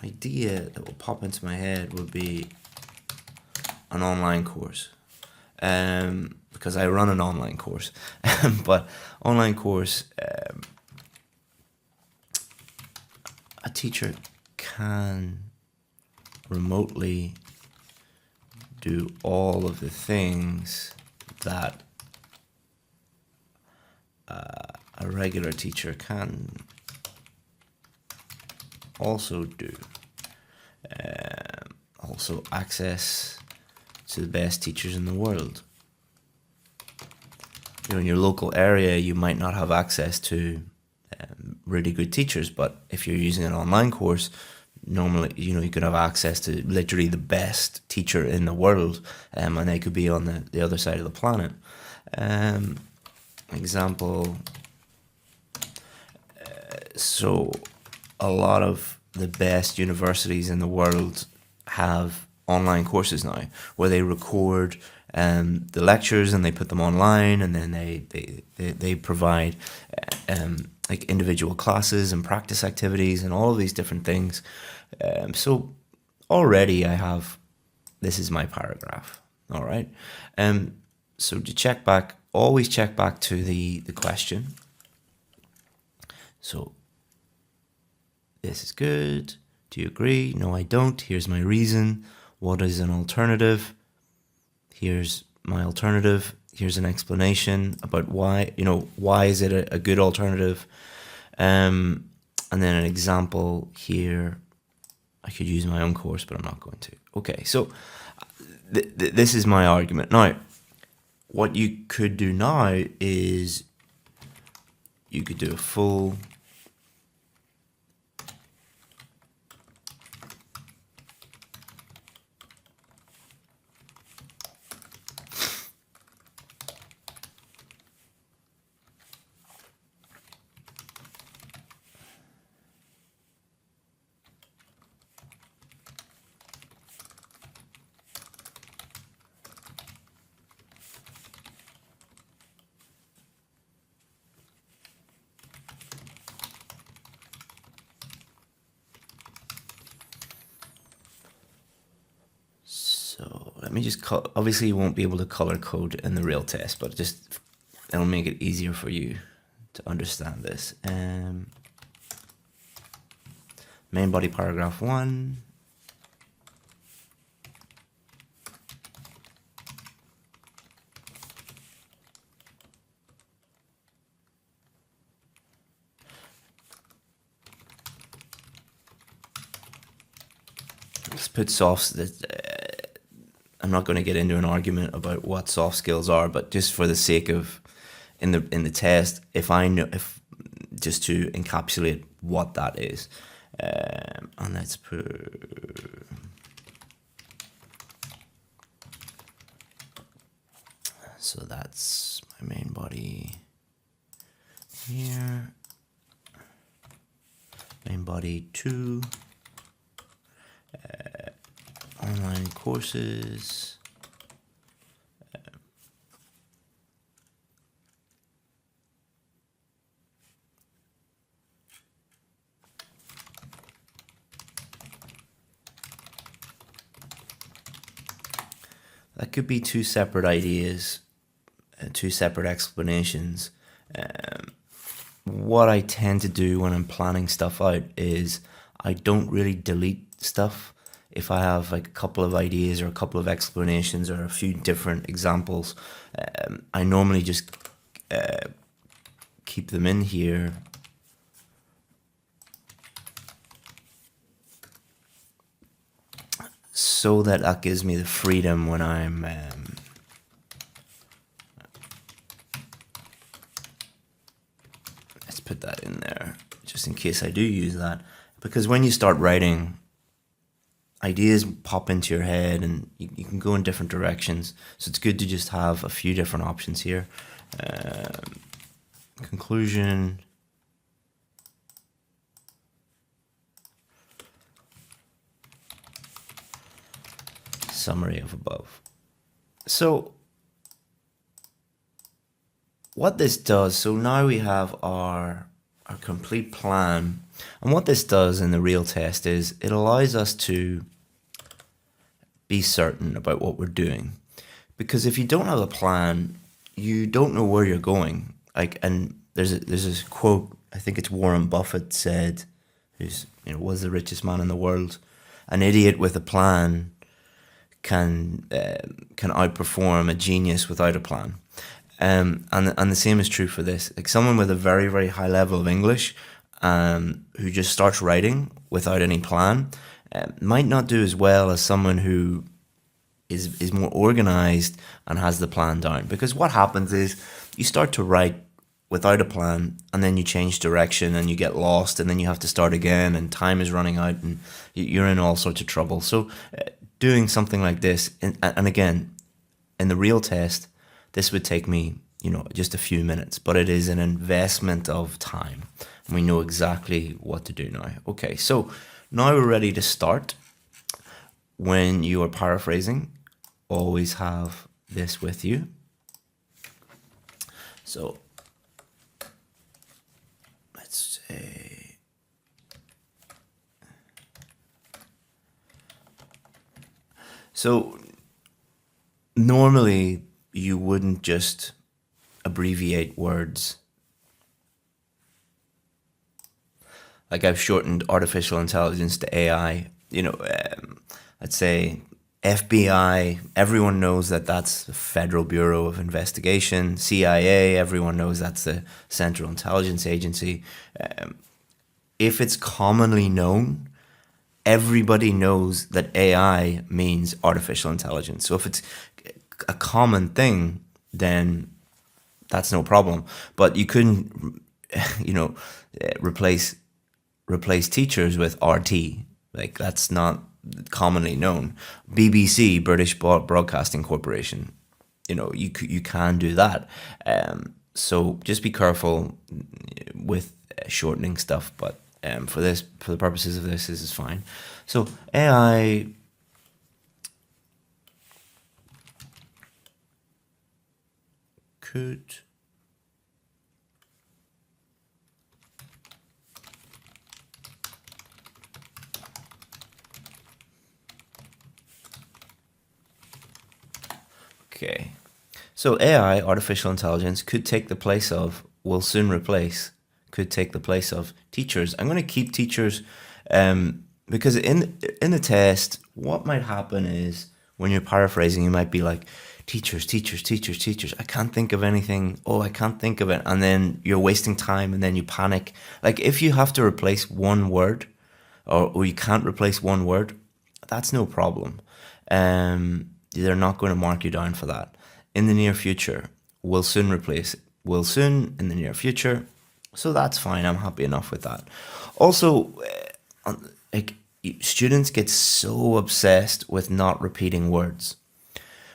idea that will pop into my head would be an online course, because I run an online course. But online course, a teacher can remotely do all of the things that a regular teacher can also do. Also access to the best teachers in the world. You know, in your local area, you might not have access to really good teachers, but if you're using an online course, normally, you know, you could have access to literally the best teacher in the world, and they could be on the other side of the planet. Example, so a lot of the best universities in the world have online courses now where they record the lectures and they put them online, and then they provide like individual classes and practice activities and all of these different things. So already I have, this is my paragraph, all right? So to check back, always check back to the question. So this is good. Do you agree? No, I don't. Here's my reason. What is an alternative? Here's my alternative. Here's an explanation about why, you know, why is it a good alternative? And then an example here. I could use my own course, but I'm not going to. Okay, so this is my argument. Now, what you could do now is you could do a full So let me just obviously you won't be able to color code in the real test, but just it'll make it easier for you to understand this. Main body paragraph 1. Let's put softs. I'm not going to get into an argument about what soft skills are, but just for the sake of in the test, if I know, if just to encapsulate what that is, and let's put so that's my main body here, main body 2. Online courses, that could be 2 separate ideas, 2 separate explanations. What I tend to do when I'm planning stuff out is I don't really delete stuff. If I have like a couple of ideas or a couple of explanations or a few different examples, I normally just keep them in here. So that gives me the freedom when I'm let's put that in there just in case I do use that, because when you start writing, ideas pop into your head and you can go in different directions. So it's good to just have a few different options here. Conclusion. Summary of above. So what this does, so now we have our complete plan. And what this does in the real test is it allows us to be certain about what we're doing. Because if you don't have a plan, you don't know where you're going. Like, and there's a quote, I think it's Warren Buffett said, who's, was the richest man in the world. An idiot with a plan can outperform a genius without a plan. And the same is true for this. Like someone with a very, very high level of English, who just starts writing without any plan, might not do as well as someone who is more organized and has the plan down. Because what happens is you start to write without a plan, and then you change direction and you get lost, and then you have to start again, and time is running out, and you're in all sorts of trouble. So doing something like this, and again, in the real test, this would take me, just a few minutes, but it is an investment of time. And we know exactly what to do now. Okay, so now we're ready to start. When you are paraphrasing, always have this with you. So let's say, so normally you wouldn't just abbreviate words. Like I've shortened artificial intelligence to AI, let's say FBI, everyone knows that that's the Federal Bureau of Investigation. CIA, everyone knows that's the Central Intelligence Agency. If it's commonly known, everybody knows that AI means artificial intelligence. So if it's a common thing, then that's no problem. But you couldn't, replace teachers with RT. Like that's not commonly known. BBC, British Broadcasting Corporation, you can do that. So just be careful with shortening stuff. But for the purposes of this is fine. So AI could Okay, so AI, artificial intelligence, could take the place of, will soon replace, could take the place of teachers. I'm going to keep teachers because in the test, what might happen is when you're paraphrasing, you might be like, teachers, teachers, teachers, teachers. I can't think of anything. Oh, I can't think of it. And then you're wasting time and then you panic. Like if you have to replace one word or you can't replace one word, that's no problem. They're not going to mark you down for that. In the near future, will soon replace it. Will soon in the near future. So that's fine. I'm happy enough with that. Also, students get so obsessed with not repeating words.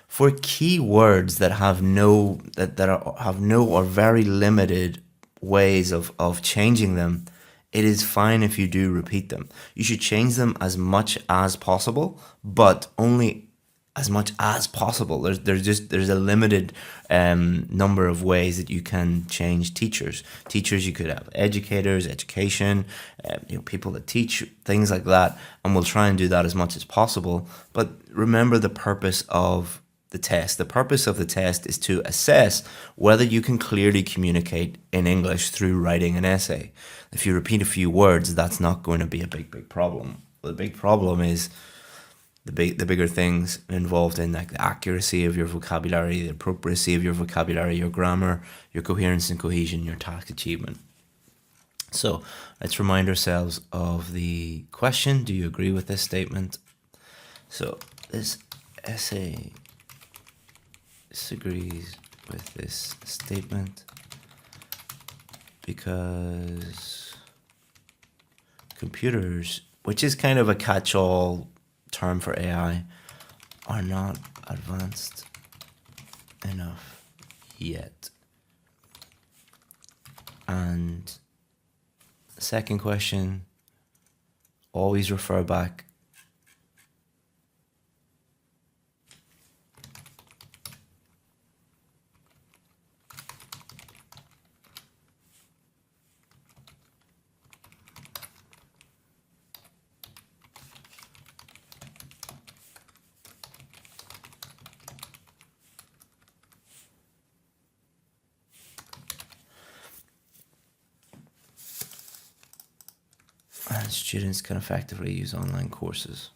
For key words that have no or very limited ways of changing them, it is fine if you do repeat them. You should change them as much as possible, but only as much as possible. There's a limited number of ways that you can change teachers. Teachers, you could have educators, education, people that teach, things like that, and we'll try and do that as much as possible. But remember the purpose of the test. The purpose of the test is to assess whether you can clearly communicate in English through writing an essay. If you repeat a few words, that's not going to be a big problem. The big problem is the bigger things involved in like the accuracy of your vocabulary, the appropriacy of your vocabulary, your grammar, your coherence and cohesion, your task achievement. So let's remind ourselves of the question. Do you agree with this statement? So this essay disagrees with this statement because computers, which is kind of a catch-all term for AI, are not advanced enough yet. And the second question, always refer back and students can effectively use online courses.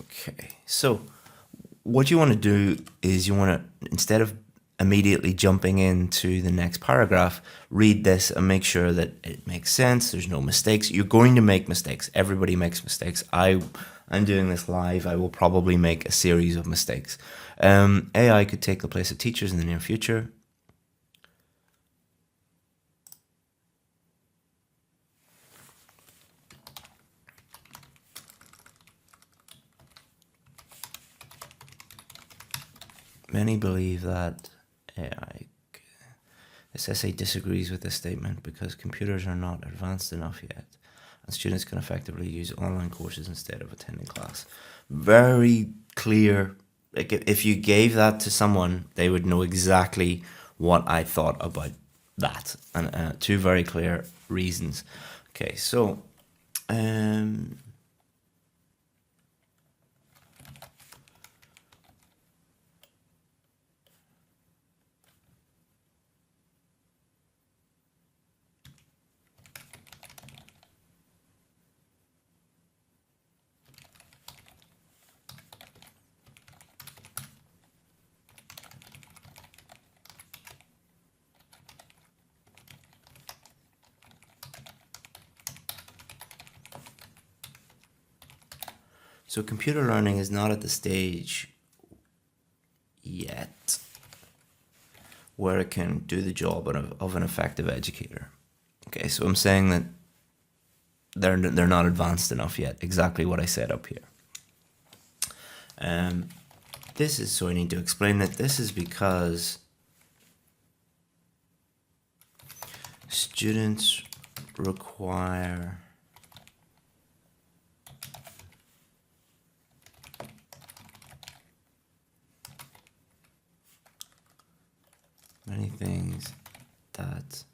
Okay, so what you want to do is you want to, instead of immediately jumping into the next paragraph, read this and make sure that it makes sense, there's no mistakes. You're going to make mistakes. Everybody makes mistakes. I'm doing this live. I will probably make a series of mistakes. AI could take the place of teachers in the near future. Many believe that AI. This essay disagrees with this statement because computers are not advanced enough yet, and students can effectively use online courses instead of attending class. Very clear. Like if you gave that to someone, they would know exactly what I thought about that, and two very clear reasons. Okay, so So computer learning is not at the stage yet where it can do the job of an effective educator. Okay, so I'm saying that they're not advanced enough yet. Exactly what I said up here. This is, so I need to explain that this is because students require many things that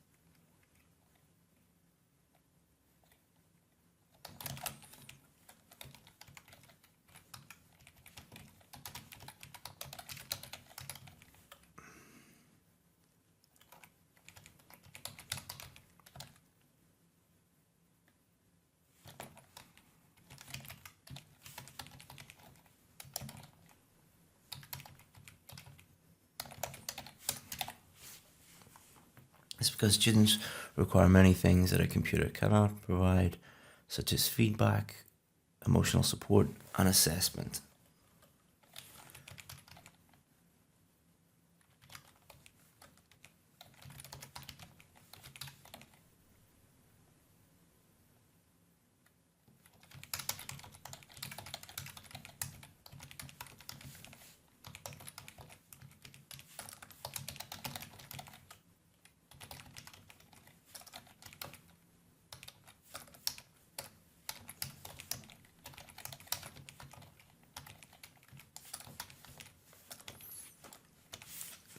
It's because students require many things that a computer cannot provide, such as feedback, emotional support, and assessment.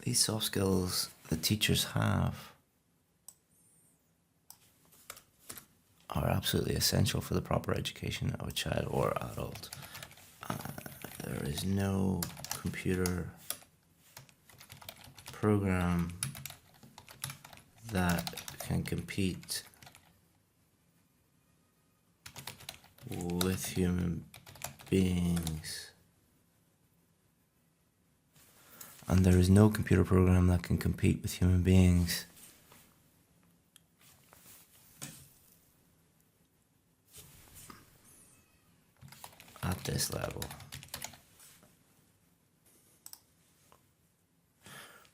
These soft skills that teachers have are absolutely essential for the proper education of a child or adult. There is no computer program that can compete with human beings. And there is no computer program that can compete with human beings. At this level.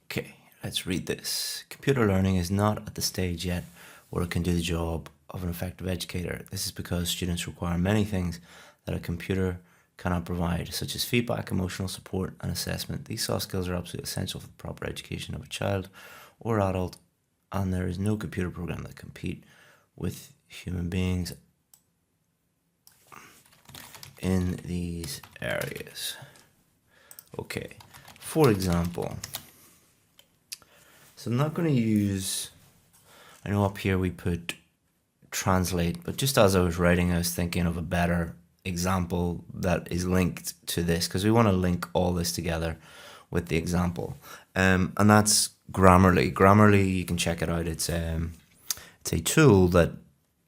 Okay, let's read this. Computer learning is not at the stage yet where it can do the job of an effective educator. This is because students require many things that a computer cannot provide, such as feedback, emotional support, and assessment. These soft skills are absolutely essential for the proper education of a child or adult, and there is no computer program that can compete with human beings in these areas. Okay, for example, so I'm not going to use, I know up here we put translate, but just as I was writing, I was thinking of a better example that is linked to this, because we want to link all this together with the example. And that's Grammarly. Grammarly, you can check it out. It's a tool that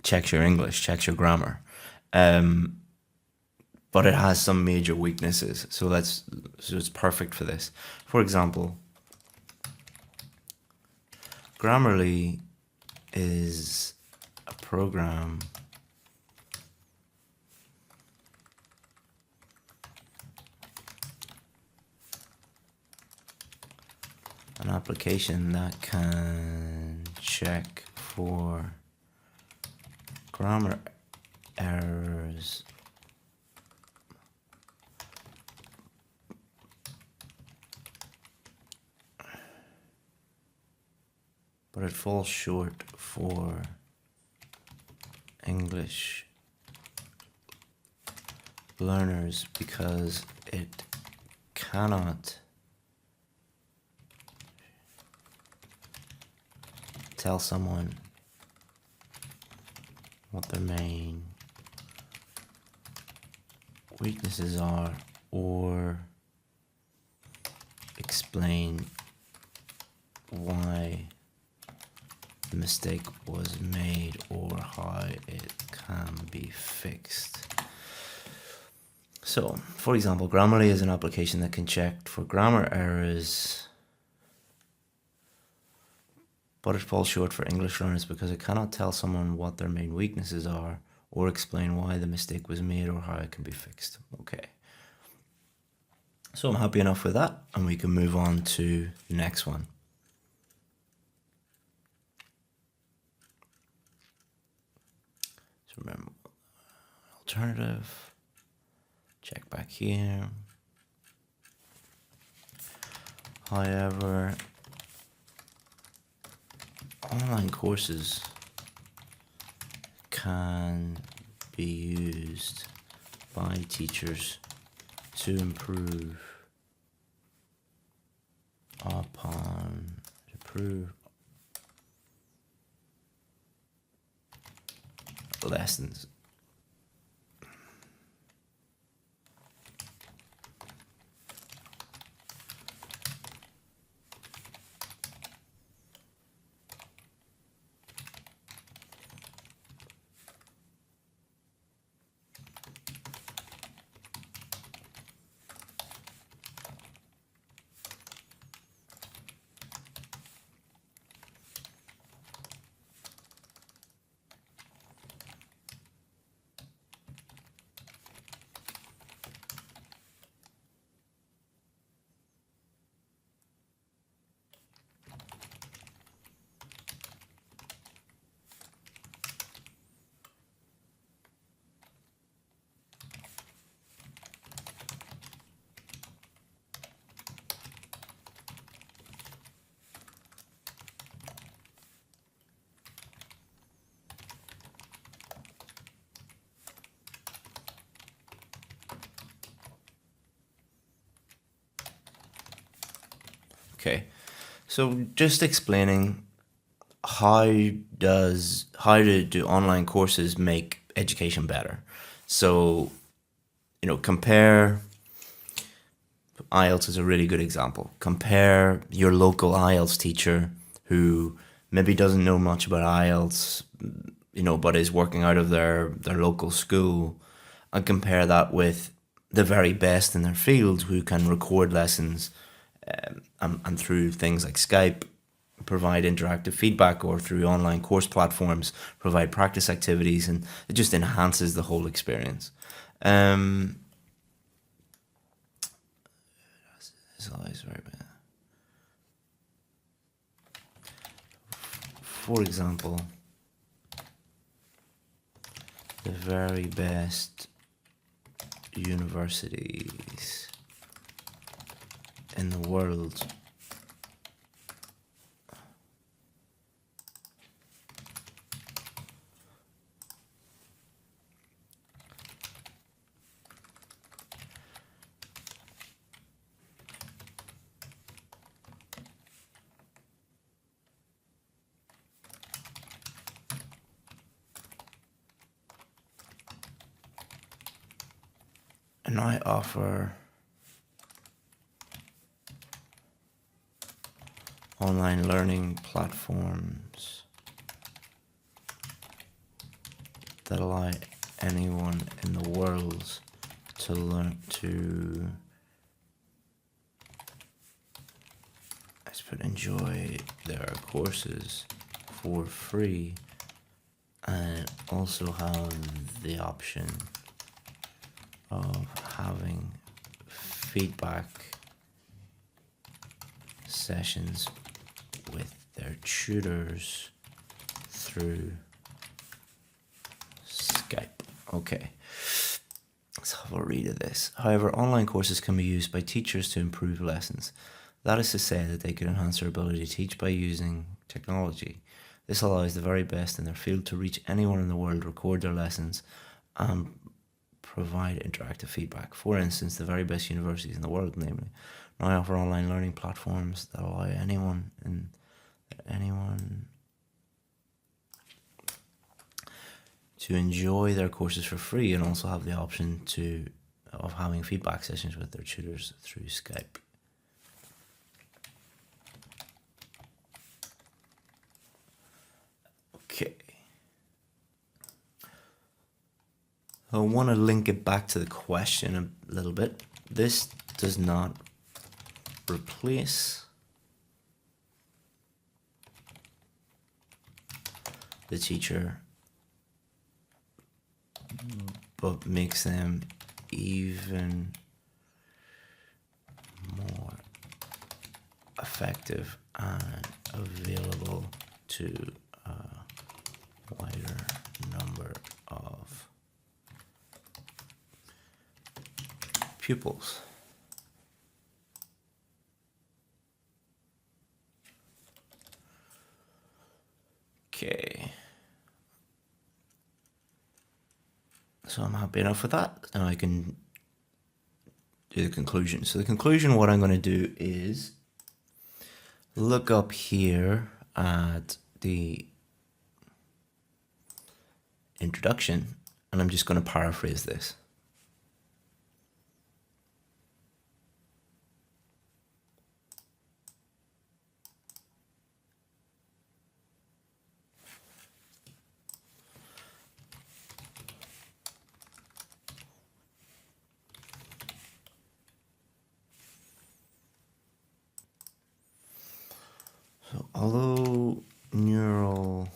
checks your English, checks your grammar. But it has some major weaknesses. So it's perfect for this. For example, Grammarly is a program an application that can check for grammar errors but it falls short for English learners because it cannot tell someone what their main weaknesses are or explain why the mistake was made or how it can be fixed. So, for example, Grammarly is an application that can check for grammar errors, but it falls short for English learners because it cannot tell someone what their main weaknesses are or explain why the mistake was made or how it can be fixed. Okay. So I'm happy enough with that, and we can move on to the next one. So remember, alternative, check back here. However, online courses can be used by teachers to improve lessons. Okay, so just explaining how to do online courses make education better. So, compare IELTS is a really good example. Compare your local IELTS teacher who maybe doesn't know much about IELTS, but is working out of their local school, and compare that with the very best in their field who can record lessons and through things like Skype provide interactive feedback, or through online course platforms provide practice activities, and it just enhances the whole experience. For example, the very best universities in the world And I offer online learning platforms that allow anyone in the world to learn to, let's put, enjoy their courses for free, and also have the option of having feedback sessions with their tutors through Skype. Okay, let's have a read of this. However, online courses can be used by teachers to improve lessons. That is to say that they could enhance their ability to teach by using technology. This allows the very best in their field to reach anyone in the world, record their lessons, and provide interactive feedback. For instance, the very best universities in the world, namely, now offer online learning platforms that allow anyone to enjoy their courses for free, and also have the option of having feedback sessions with their tutors through Skype. Okay. I want to link it back to the question a little bit. This does not replace the teacher, but makes them even more effective and available to a wider number of pupils. Okay. So I'm happy enough with that. Now I can do the conclusion. So the conclusion, what I'm going to do is look up here at the introduction, and I'm just going to paraphrase this. So although neural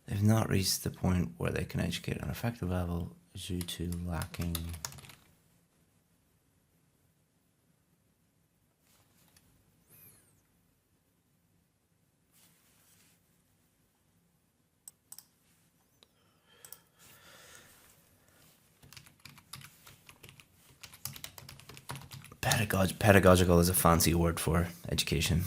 they've not reached the point where they can educate at an effective level due to lacking pedagogical is a fancy word for education.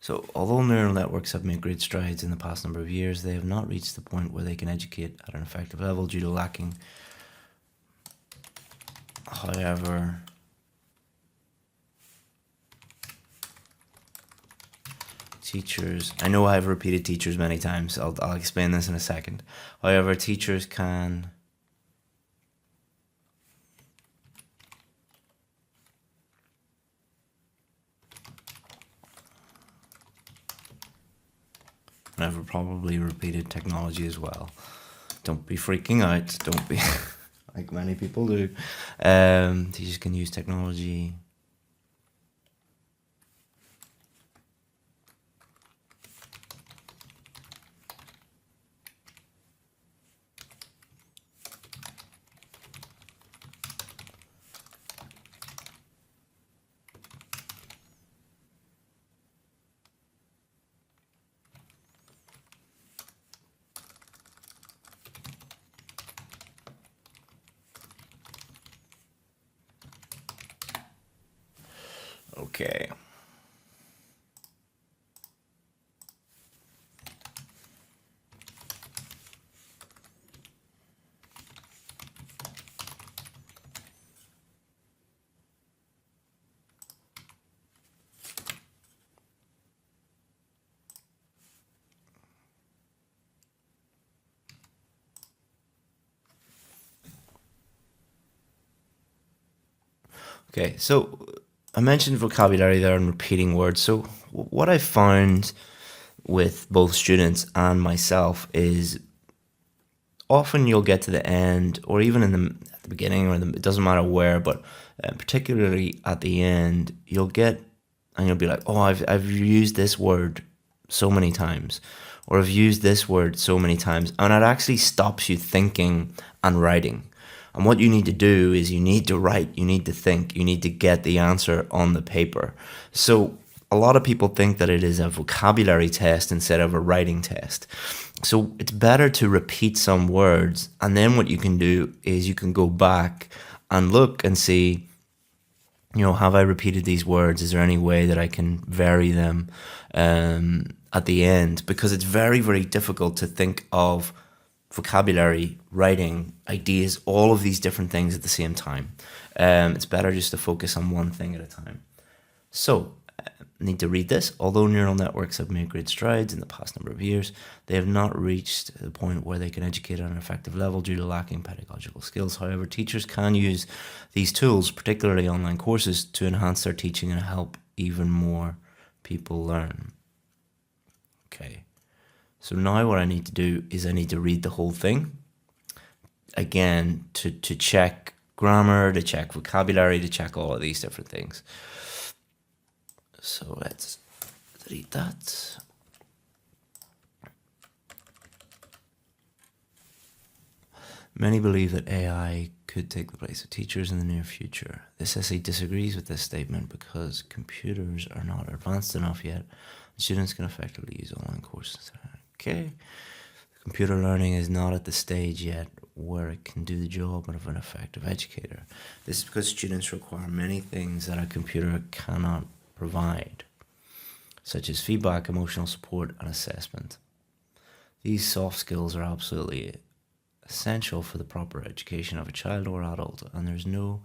So, although neural networks have made great strides in the past number of years, they have not reached the point where they can educate at an effective level due to lacking. However, teachers, I know I've repeated teachers many times, I'll explain this in a second. However, teachers can and I've probably repeated technology as well. Don't be freaking out. Don't be like many people do. Teachers can use technology Okay. Okay, so I mentioned vocabulary there and repeating words. So what I found with both students and myself is often you'll get to the end, or even at the beginning, it doesn't matter where, but particularly at the end, you'll get, and you'll be like, oh, I've used this word so many times, or I've used this word so many times, and it actually stops you thinking and writing. And what you need to do is you need to write, you need to think, you need to get the answer on the paper. So a lot of people think that it is a vocabulary test instead of a writing test. So it's better to repeat some words, and then what you can do is you can go back and look and see, have I repeated these words? Is there any way that I can vary them at the end? Because it's very, very difficult to think of vocabulary, writing, ideas, all of these different things at the same time. It's better just to focus on one thing at a time. So, need to read this. Although neural networks have made great strides in the past number of years, they have not reached the point where they can educate at an effective level due to lacking pedagogical skills. However, teachers can use these tools, particularly online courses, to enhance their teaching and help even more people learn. Okay. So now what I need to do is I need to read the whole thing again to check grammar, to check vocabulary, to check all of these different things. So let's read that. Many believe that AI could take the place of teachers in the near future. This essay disagrees with this statement because computers are not advanced enough yet, and students can effectively use online courses. Okay, computer learning is not at the stage yet where it can do the job of an effective educator. This is because students require many things that a computer cannot provide, such as feedback, emotional support, and assessment. These soft skills are absolutely essential for the proper education of a child or adult, and there's no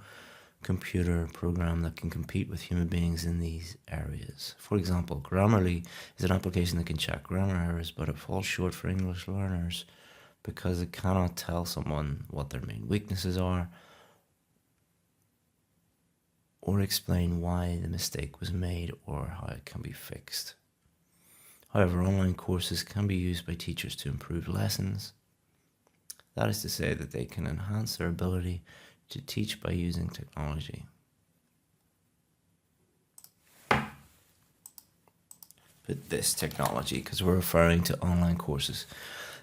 computer program that can compete with human beings in these areas. For example, Grammarly is an application that can check grammar errors, but it falls short for English learners because it cannot tell someone what their main weaknesses are or explain why the mistake was made or how it can be fixed. However, online courses can be used by teachers to improve lessons. That is to say that they can enhance their ability to teach by using technology. But this technology, because we're referring to online courses.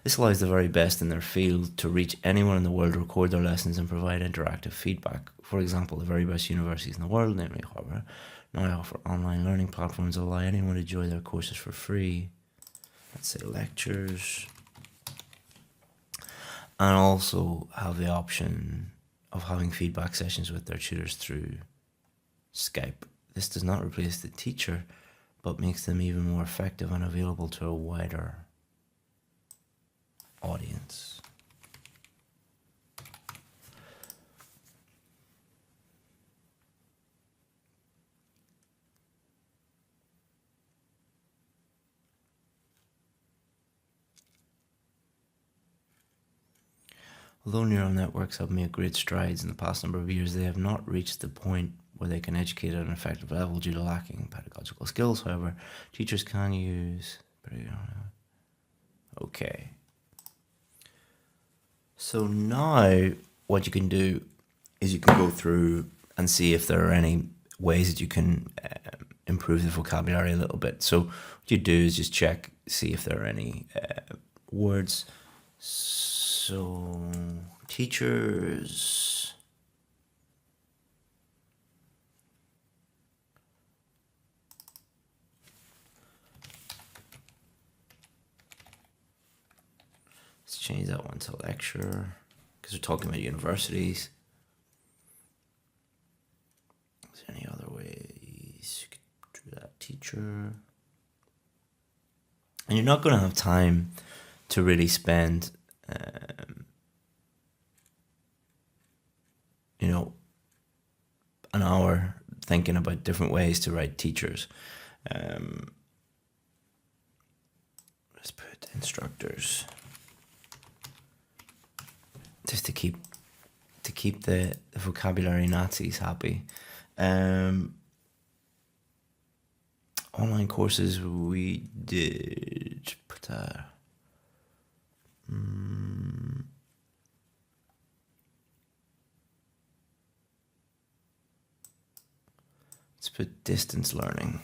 This allows the very best in their field to reach anyone in the world, record their lessons, and provide interactive feedback. For example, the very best universities in the world, namely Harvard, now offer online learning platforms that allow anyone to join their courses for free. Let's say lectures. And also have the option of having feedback sessions with their tutors through Skype. This does not replace the teacher, but makes them even more effective and available to a wider audience. Although neural networks have made great strides in the past number of years, they have not reached the point where they can educate at an effective level due to lacking pedagogical skills. However, teachers can use... Okay. So now what you can do is you can go through and see if there are any ways that you can improve the vocabulary a little bit. So what you do is just check, see if there are any words. So teachers, let's change that one to lecture because we're talking about universities. Is there any other ways you could structure. And you're not going to have time to really spend, an hour thinking about different ways to write teachers. Let's put instructors, just to keep the vocabulary Nazis happy. Online courses, we did put that. Let's put distance learning.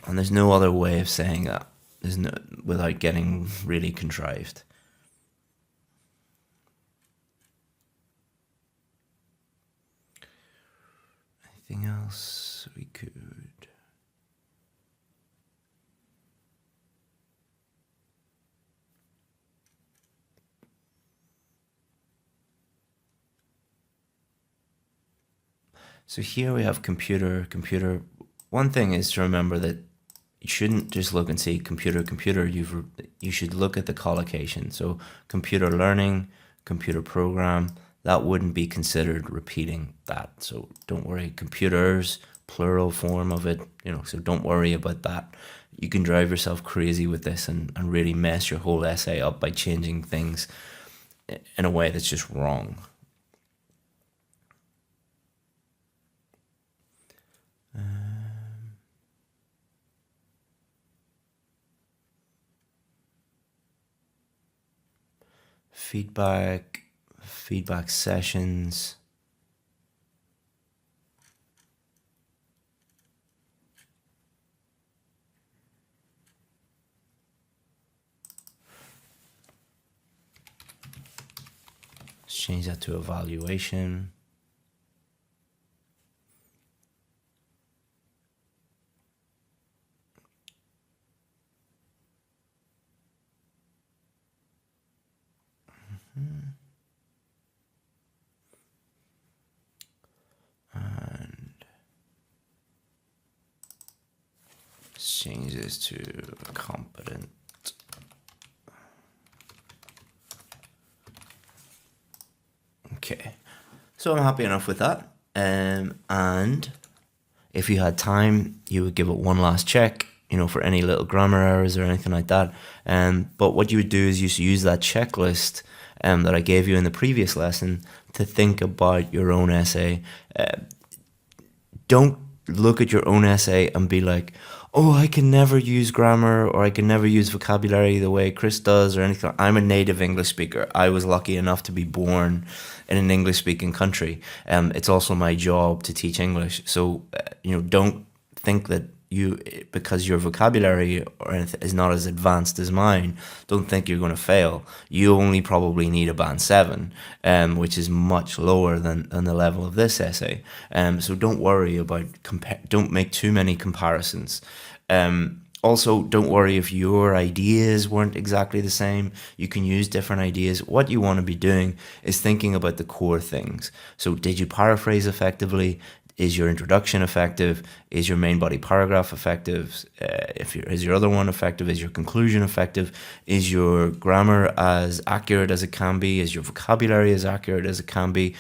And there's no other way of saying that. There's no, without getting really contrived. Anything else we could? So here we have computer. One thing is to remember that you shouldn't just look and see computer. You should look at the collocation. So computer learning, computer program, that wouldn't be considered repeating that. So don't worry, computers, plural form of it, so don't worry about that. You can drive yourself crazy with this and really mess your whole essay up by changing things in a way that's just wrong. Feedback sessions. Let's change that to evaluation. And change this to competent. Okay, so I'm happy enough with that. And if you had time, you would give it one last check, for any little grammar errors or anything like that. But what you would do is you use that checklist that I gave you in the previous lesson to think about your own essay. Don't look at your own essay and be like, oh, I can never use grammar or I can never use vocabulary the way Chris does or anything. I'm a native English speaker. I was lucky enough to be born in an English-speaking country. It's also my job to teach English. So, don't think that because your vocabulary is not as advanced as mine, don't think you're going to fail. You only probably need a band 7, which is much lower than the level of this essay. So don't worry about, don't make too many comparisons. Also, don't worry if your ideas weren't exactly the same. You can use different ideas. What you want to be doing is thinking about the core things. So did you paraphrase effectively? Is your introduction effective? Is your main body paragraph effective? Is your other one effective? Is your conclusion effective? Is your grammar as accurate as it can be? Is your vocabulary as accurate as it can be?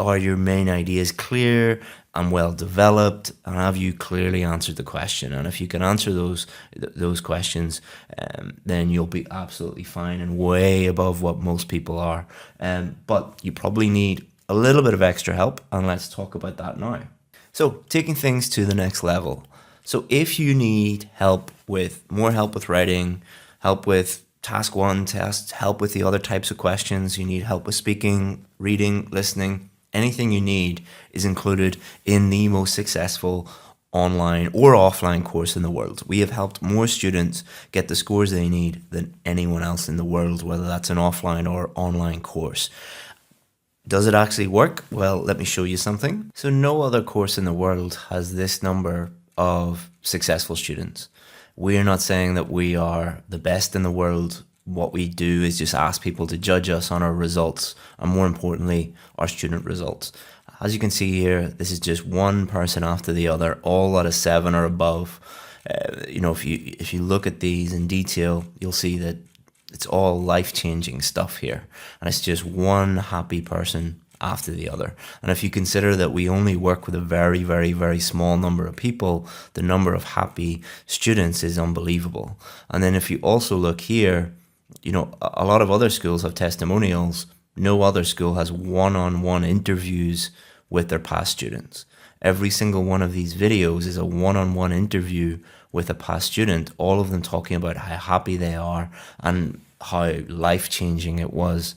Are your main ideas clear and well developed? And have you clearly answered the question? And if you can answer those questions, then you'll be absolutely fine and way above what most people are. But you probably need a little bit of extra help, and let's talk about that now. So, taking things to the next level. So if you need more help with writing, help with task 1 tests, help with the other types of questions, you need help with speaking, reading, listening, anything you need is included in the most successful online or offline course in the world. We have helped more students get the scores they need than anyone else in the world, whether that's an offline or online course. Does it actually work? Well, let me show you something. So no other course in the world has this number of successful students. We're not saying that we are the best in the world. What we do is just ask people to judge us on our results, and more importantly, our student results. As you can see here, this is just one person after the other, all at a 7 or above. You know, if you look at these in detail, you'll see that it's all life-changing stuff here. And it's just one happy person after the other. And if you consider that we only work with a very, very, very small number of people, the number of happy students is unbelievable. And then if you also look here, you know, a lot of other schools have testimonials. No other school has one-on-one interviews with their past students. Every single one of these videos is a one-on-one interview with a past student, all of them talking about how happy they are and how life-changing it was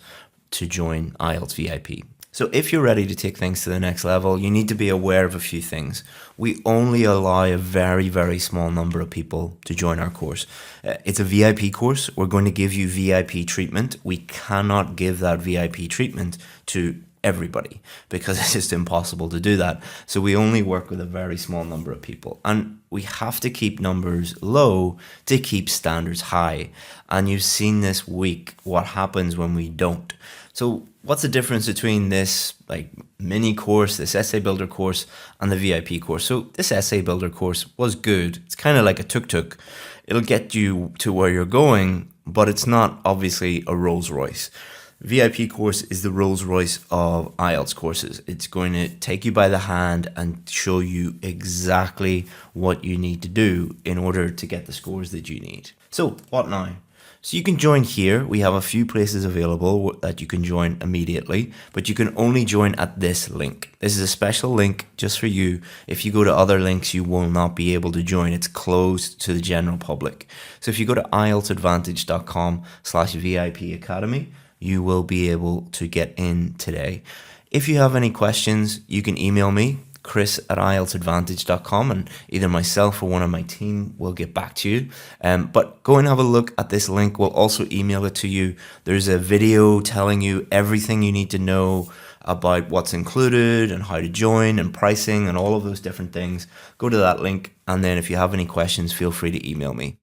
to join IELTS VIP. So if you're ready to take things to the next level, you need to be aware of a few things. We only allow a very, very small number of people to join our course. It's a VIP course. We're going to give you VIP treatment. We cannot give that VIP treatment to everybody because it's just impossible to do that. So we only work with a very small number of people, and we have to keep numbers low to keep standards high. And you've seen this week what happens when we don't. So what's the difference between this like mini course, this essay builder course, and the VIP course? So this essay builder course was good. It's kind of like a tuk-tuk. It'll get you to where you're going, but it's not obviously a Rolls Royce. VIP course is the Rolls Royce of IELTS courses. It's going to take you by the hand and show you exactly what you need to do in order to get the scores that you need. So what now? So you can join here. We have a few places available that you can join immediately, but you can only join at this link. This is a special link just for you. If you go to other links, you will not be able to join. It's closed to the general public. So if you go to IELTSadvantage.com/VIP Academy, you will be able to get in today. If you have any questions, you can email me, chris@IELTSadvantage.com, and either myself or one of my team will get back to you. But go and have a look at this link. We'll also email it to you. There's a video telling you everything you need to know about what's included and how to join and pricing and all of those different things. Go to that link, and then if you have any questions, feel free to email me.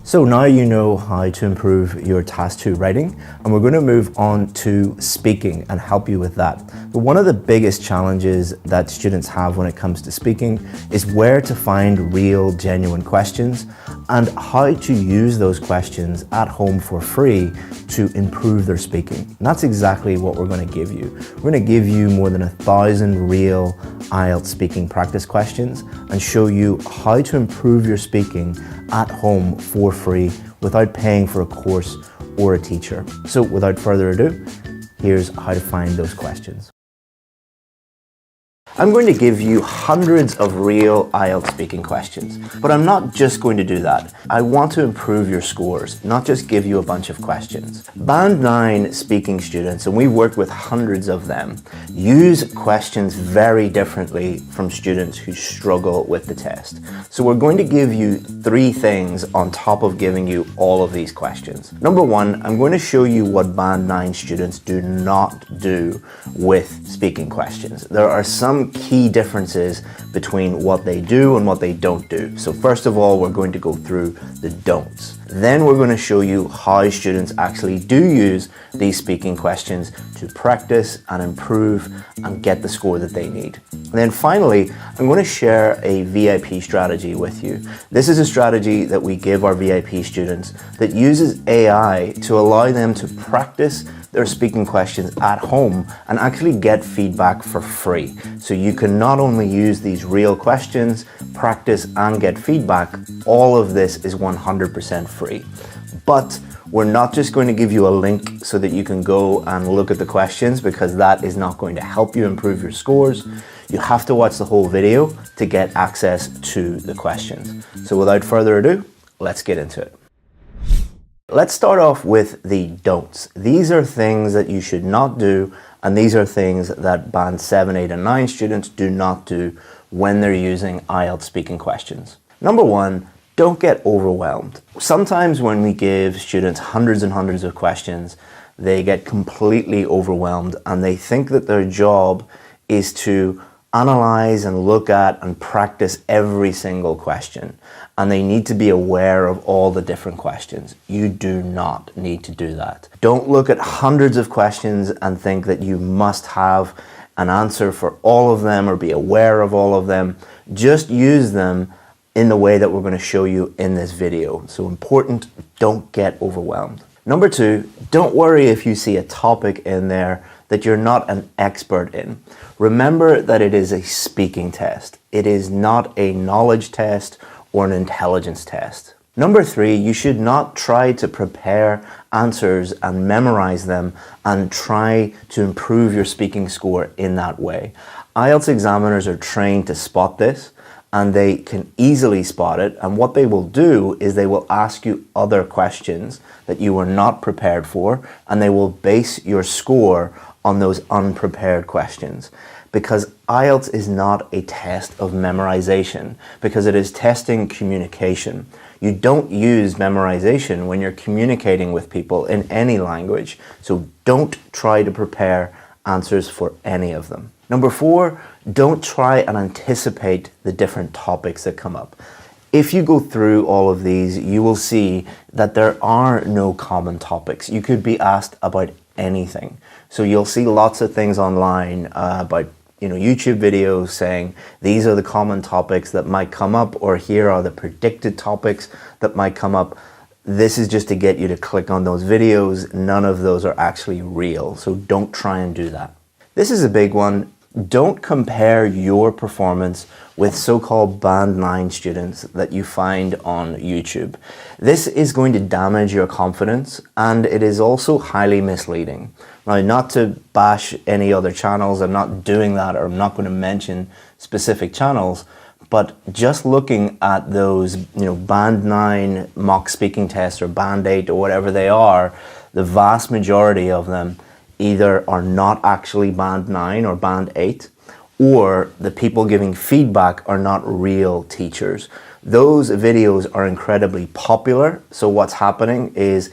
So now you know how to improve your Task 2 writing, and we're going to move on to speaking and help you with that. But one of the biggest challenges that students have when it comes to speaking is where to find real, genuine questions and how to use those questions at home for free to improve their speaking. And that's exactly what we're going to give you. We're going to give you more than 1,000 real IELTS speaking practice questions and show you how to improve your speaking at home for free without paying for a course or a teacher. So without further ado, here's how to find those questions. I'm going to give you hundreds of real IELTS speaking questions, but I'm not just going to do that. I want to improve your scores, not just give you a bunch of questions. Band 9 speaking students, and we've worked with hundreds of them, use questions very differently from students who struggle with the test. So we're going to give you 3 things on top of giving you all of these questions. Number 1, I'm going to show you what Band 9 students do not do with speaking questions. There are some key differences between what they do and what they don't do. So first of all, we're going to go through the don'ts. Then we're going to show you how students actually do use these speaking questions to practice and improve and get the score that they need. And then finally, I'm going to share a VIP strategy with you. This is a strategy that we give our VIP students that uses AI to allow them to practice their speaking questions at home and actually get feedback for free. So you can not only use these real questions, practice and get feedback. All of this is 100% free. But we're not just going to give you a link so that you can go and look at the questions, because that is not going to help you improve your scores. You have to watch the whole video to get access to the questions. So without further ado, let's get into it. Let's start off with the don'ts. These are things that you should not do, and these are things that Band 7, 8, and 9 students do not do when they're using IELTS speaking questions. Number 1, don't get overwhelmed. Sometimes when we give students hundreds and hundreds of questions, they get completely overwhelmed and they think that their job is to analyze and look at and practice every single question, and they need to be aware of all the different questions. You do not need to do that. Don't look at hundreds of questions and think that you must have an answer for all of them or be aware of all of them. Just use them in the way that we're going to show you in this video. So important, don't get overwhelmed. Number two, don't worry if you see a topic in there that you're not an expert in. Remember that it is a speaking test. It is not a knowledge test or an intelligence test. Number three, you should not try to prepare answers and memorize them and try to improve your speaking score in that way. IELTS examiners are trained to spot this, and they can easily spot it, and what they will do is they will ask you other questions that you were not prepared for, and they will base your score on those unprepared questions. Because IELTS is not a test of memorization, because it is testing communication. You don't use memorization when you're communicating with people in any language, so don't try to prepare answers for any of them. Number four, don't try and anticipate the different topics that come up. If you go through all of these, you will see that there are no common topics. You could be asked about anything. So you'll see lots of things online about YouTube videos saying these are the common topics that might come up, or here are the predicted topics that might come up. This is just to get you to click on those videos. None of those are actually real, so don't try and do that. This is a big one. Don't compare your performance with so-called Band 9 students that you find on YouTube. This is going to damage your confidence, and it is also highly misleading. Now, not to bash any other channels, I'm not doing that, or I'm not going to mention specific channels, but just looking at those, Band 9 mock speaking tests or Band 8 or whatever they are, the vast majority of them either are not actually Band 9 or Band 8, or the people giving feedback are not real teachers. Those videos are incredibly popular, so what's happening is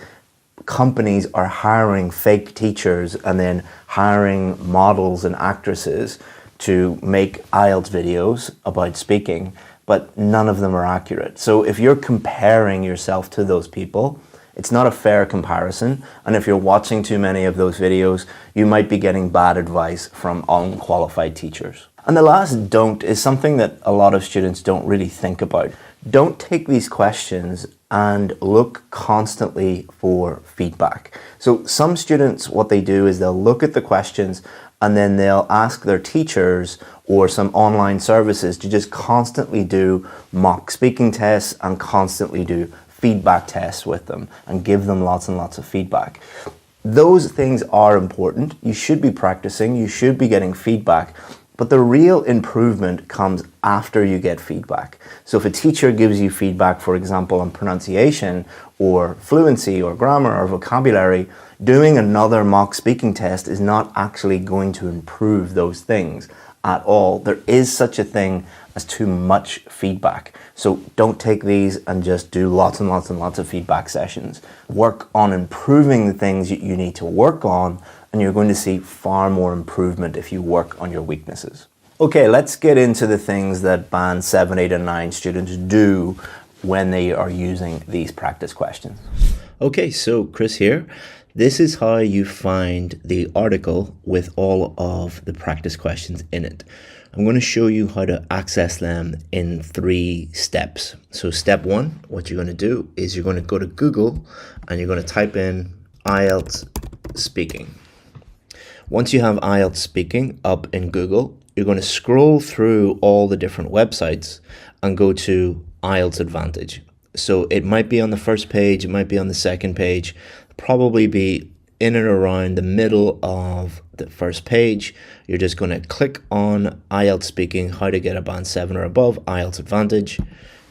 companies are hiring fake teachers and then hiring models and actresses to make IELTS videos about speaking, but none of them are accurate. So if you're comparing yourself to those people, it's not a fair comparison, and if you're watching too many of those videos, you might be getting bad advice from unqualified teachers. And the last don't is something that a lot of students don't really think about. Don't take these questions and look constantly for feedback. So some students, what they do is they'll look at the questions and then they'll ask their teachers or some online services to just constantly do mock speaking tests and constantly do feedback tests with them and give them lots and lots of feedback. Those things are important. You should be practicing, you should be getting feedback, but the real improvement comes after you get feedback. So if a teacher gives you feedback, for example, on pronunciation or fluency or grammar or vocabulary, doing another mock speaking test is not actually going to improve those things at all. There is such a thing as too much feedback. So don't take these and just do lots and lots and lots of feedback sessions. Work on improving the things you need to work on, and you're going to see far more improvement if you work on your weaknesses. Okay, let's get into the things that Band 7, 8, and 9 students do when they are using these practice questions. Okay, so Chris here. This is how you find the article with all of the practice questions in it. I'm going to show you how to access them in 3 steps. So step 1, what you're going to do is you're going to go to Google and you're going to type in IELTS speaking. Once you have IELTS speaking up in Google, you're going to scroll through all the different websites and go to IELTS Advantage. So it might be on the first page, it might be on the second page, probably be in and around the middle of the first page. You're just going to click on IELTS speaking, how to get a Band 7 or above, IELTS Advantage.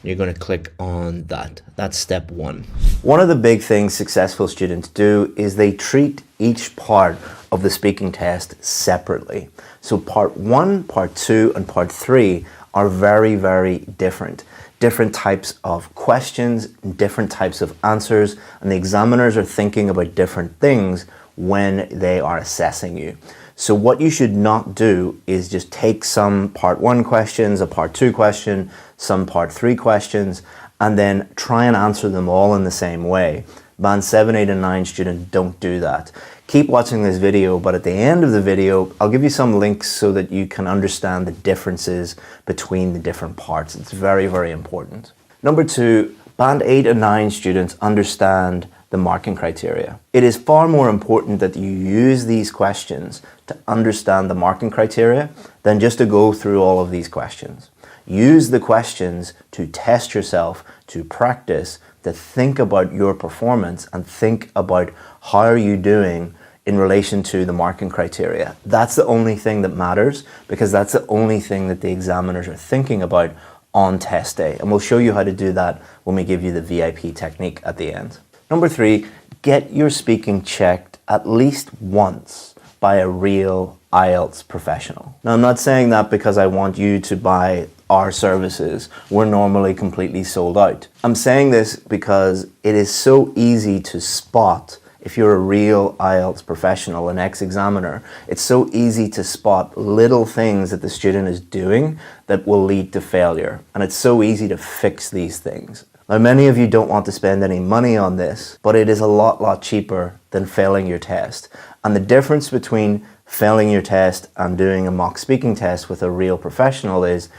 You're going to click on that. That's step 1. One of the big things successful students do is they treat each part of the speaking test separately. So part 1, part 2, and part 3 are very, very different. Different types of questions, different types of answers, and the examiners are thinking about different things when they are assessing you. So what you should not do is just take some part 1 questions, a part 2 question, some part 3 questions, and then try and answer them all in the same way. Band 7, 8 and 9 students don't do that. Keep watching this video, but at the end of the video, I'll give you some links so that you can understand the differences between the different parts. It's very, very important. Number 2, Band 8 and 9 students understand the marking criteria. It is far more important that you use these questions to understand the marking criteria than just to go through all of these questions. Use the questions to test yourself, to practice, to think about your performance and think about how are you doing in relation to the marking criteria. That's the only thing that matters, because that's the only thing that the examiners are thinking about on test day. And we'll show you how to do that when we give you the VIP technique at the end. Number 3, get your speaking checked at least once by a real IELTS professional. Now, I'm not saying that because I want you to buy our services. We're normally completely sold out. I'm saying this because it is so easy to spot if you're a real IELTS professional, an ex-examiner. It's so easy to spot little things that the student is doing that will lead to failure. And it's so easy to fix these things. Now, many of you don't want to spend any money on this, but it is a lot cheaper than failing your test. And the difference between failing your test and doing a mock speaking test with a real professional is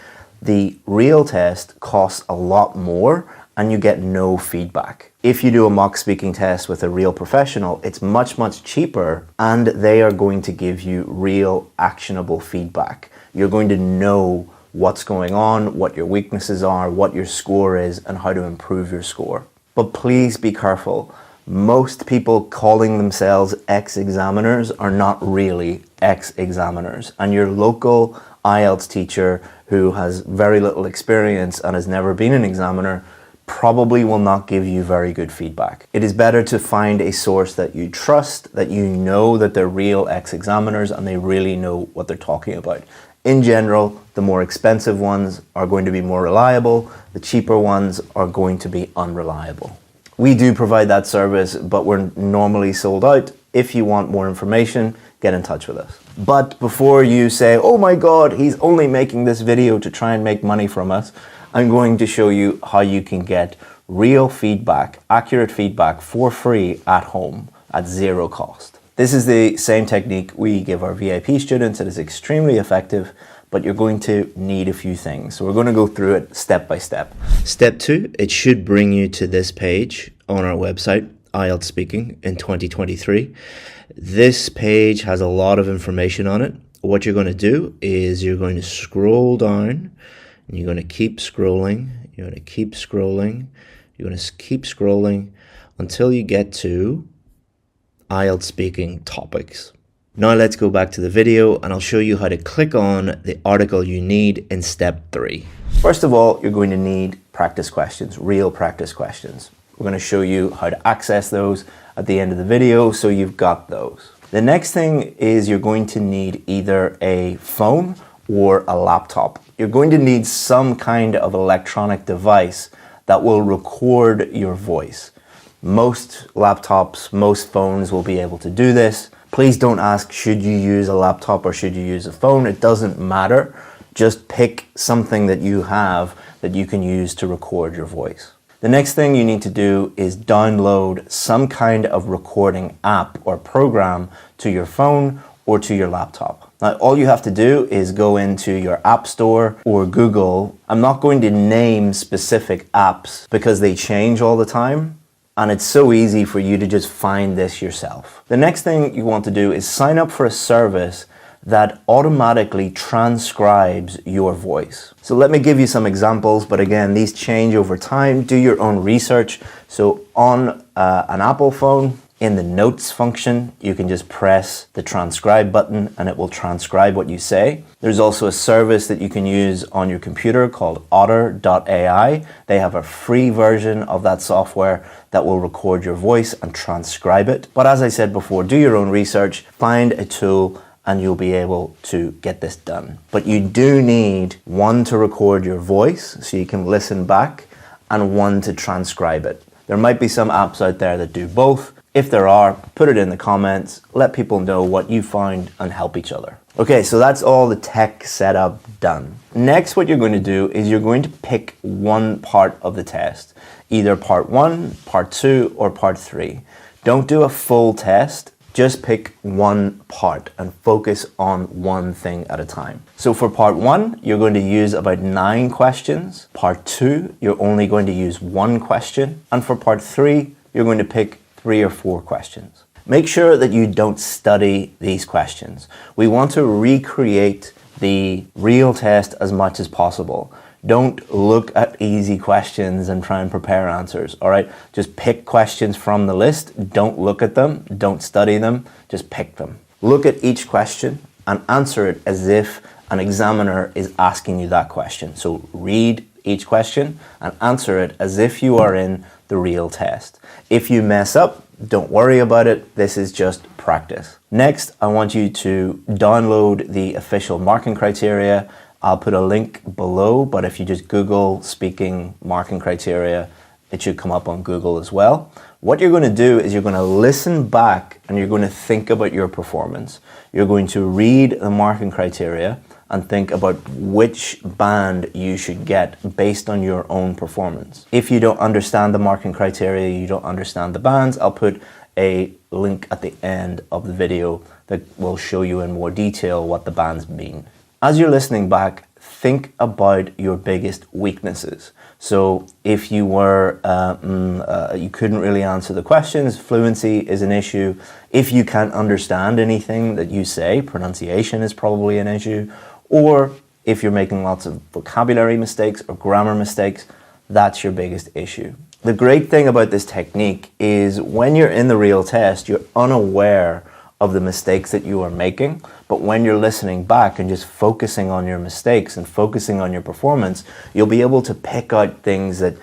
the real test costs a lot more and you get no feedback. If you do a mock speaking test with a real professional, it's much cheaper and they are going to give you real actionable feedback. You're going to know what's going on, what your weaknesses are, what your score is, and how to improve your score. But please be careful. Most people calling themselves ex-examiners are not really ex-examiners. And your local IELTS teacher who has very little experience and has never been an examiner probably will not give you very good feedback. It is better to find a source that you trust, that you know that they're real ex-examiners and they really know what they're talking about. In general, the more expensive ones are going to be more reliable, the cheaper ones are going to be unreliable. We do provide that service, but we're normally sold out. If you want more information, get in touch with us. But before you say, oh my God, he's only making this video to try and make money from us, I'm going to show you how you can get real feedback, accurate feedback for free at home at zero cost. This is the same technique we give our VIP students. It is extremely effective, but you're going to need a few things. So we're going to go through it step by step. Step 2, it should bring you to this page on our website, IELTS Speaking in 2023. This page has a lot of information on it. What you're going to do is you're going to scroll down and you're going to keep scrolling. You're going to keep scrolling. You're going to keep scrolling until you get to IELTS Speaking topics. Now let's go back to the video and I'll show you how to click on the article you need in step 3. First of all, you're going to need practice questions, real practice questions. We're going to show you how to access those at the end of the video so you've got those. The next thing is you're going to need either a phone or a laptop. You're going to need some kind of electronic device that will record your voice. Most laptops, most phones will be able to do this. Please don't ask, should you use a laptop or should you use a phone? It doesn't matter. Just pick something that you have that you can use to record your voice. The next thing you need to do is download some kind of recording app or program to your phone or to your laptop. Now, all you have to do is go into your App Store or Google. I'm not going to name specific apps because they change all the time. And it's so easy for you to just find this yourself. The next thing you want to do is sign up for a service that automatically transcribes your voice. So let me give you some examples, but again, these change over time. Do your own research. So on an Apple phone, in the notes function, you can just press the transcribe button and it will transcribe what you say. There's also a service that you can use on your computer called otter.ai. They have a free version of that software that will record your voice and transcribe it. But as I said before, do your own research, find a tool and you'll be able to get this done. But you do need one to record your voice so you can listen back and one to transcribe it. There might be some apps out there that do both. If there are, put it in the comments, let people know what you find and help each other. Okay, so that's all the tech setup done. Next, what you're going to do is you're going to pick one part of the test, either part 1, part 2, or part 3. Don't do a full test, just pick one part and focus on one thing at a time. So for part 1, you're going to use about 9 questions. Part 2, you're only going to use 1 question. And for part 3, you're going to pick 3 or 4 questions. Make sure that you don't study these questions. We want to recreate the real test as much as possible. Don't look at easy questions and try and prepare answers, all right? Just pick questions from the list. Don't look at them. Don't study them. Just pick them. Look at each question and answer it as if an examiner is asking you that question. So read each question and answer it as if you are in the real test. If you mess up, don't worry about it. This is just practice. Next, I want you to download the official marking criteria. I'll put a link below, but if you just Google speaking marking criteria, it should come up on Google as well. What you're going to do is you're going to listen back and you're going to think about your performance. You're going to read the marking criteria and think about which band you should get based on your own performance. If you don't understand the marking criteria, you don't understand the bands, I'll put a link at the end of the video that will show you in more detail what the bands mean. As you're listening back, think about your biggest weaknesses. So if you were, you couldn't really answer the questions, fluency is an issue. If you can't understand anything that you say, pronunciation is probably an issue. Or if you're making lots of vocabulary mistakes or grammar mistakes, that's your biggest issue. The great thing about this technique is when you're in the real test, you're unaware of the mistakes that you are making, but when you're listening back and just focusing on your mistakes and focusing on your performance, you'll be able to pick out things that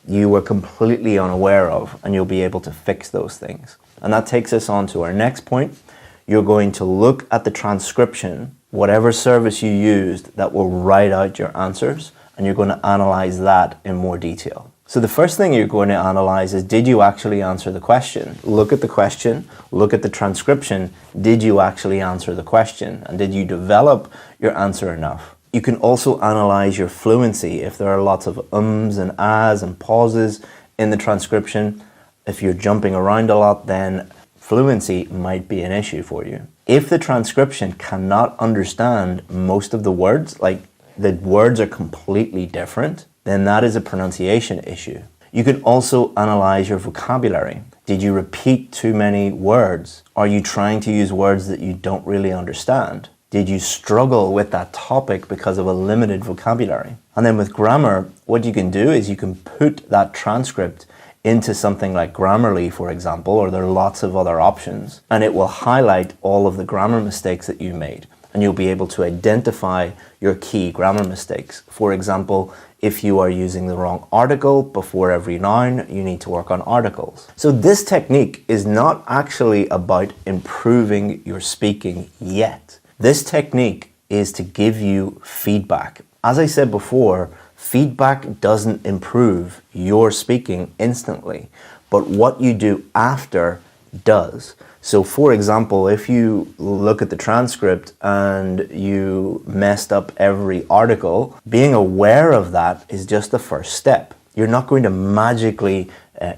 you were completely unaware of, and you'll be able to fix those things. And that takes us on to our next point. You're going to look at the transcription, whatever service you used that will write out your answers, and you're going to analyze that in more detail. So the first thing you're going to analyze is, did you actually answer the question? Look at the question, look at the transcription. Did you actually answer the question? And did you develop your answer enough? You can also analyze your fluency. If there are lots of ums and ahs and pauses in the transcription, if you're jumping around a lot, then fluency might be an issue for you. If the transcription cannot understand most of the words, like the words are completely different, then that is a pronunciation issue. You can also analyze your vocabulary. Did you repeat too many words? Are you trying to use words that you don't really understand? Did you struggle with that topic because of a limited vocabulary? And then with grammar, what you can do is you can put that transcript into something like Grammarly, for example, or there are lots of other options, and it will highlight all of the grammar mistakes that you made. And you'll be able to identify your key grammar mistakes. For example, if you are using the wrong article before every noun, you need to work on articles. So this technique is not actually about improving your speaking yet. This technique is to give you feedback. As I said before, feedback doesn't improve your speaking instantly, but what you do after does. So for example, if you look at the transcript and you messed up every article, being aware of that is just the first step. You're not going to magically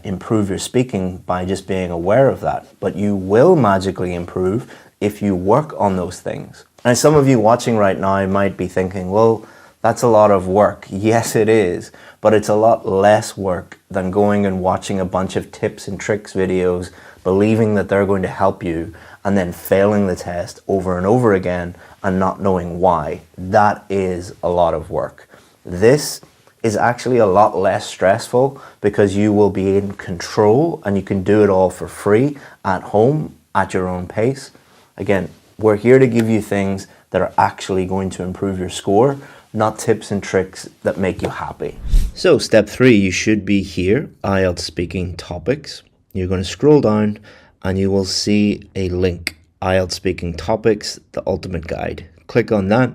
improve your speaking by just being aware of that, but you will magically improve if you work on those things. And some of you watching right now might be thinking, well, that's a lot of work. Yes, it is, but it's a lot less work than going and watching a bunch of tips and tricks videos, believing that they're going to help you, and then failing the test over and over again and not knowing why. That is a lot of work. This is actually a lot less stressful because you will be in control and you can do it all for free at home at your own pace. Again, we're here to give you things that are actually going to improve your score, not tips and tricks that make you happy. So step 3, you should be here, IELTS speaking topics. You're going to scroll down and you will see a link, IELTS speaking topics, the ultimate guide. Click on that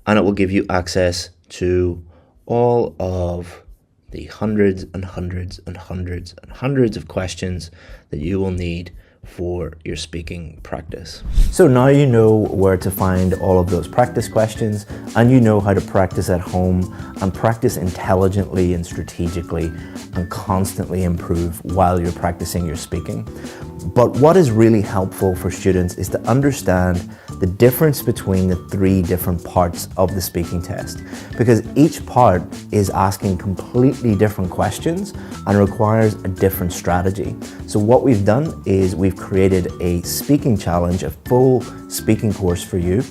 and it will give you access to all of the hundreds and hundreds and hundreds and hundreds of questions that you will need for your speaking practice. So now you know where to find all of those practice questions, and you know how to practice at home and practice intelligently and strategically and constantly improve while you're practicing your speaking. But what is really helpful for students is to understand the difference between the 3 different parts of the speaking test, because each part is asking completely different questions and requires a different strategy. So what we've done is we've created a speaking challenge, a full speaking course for you,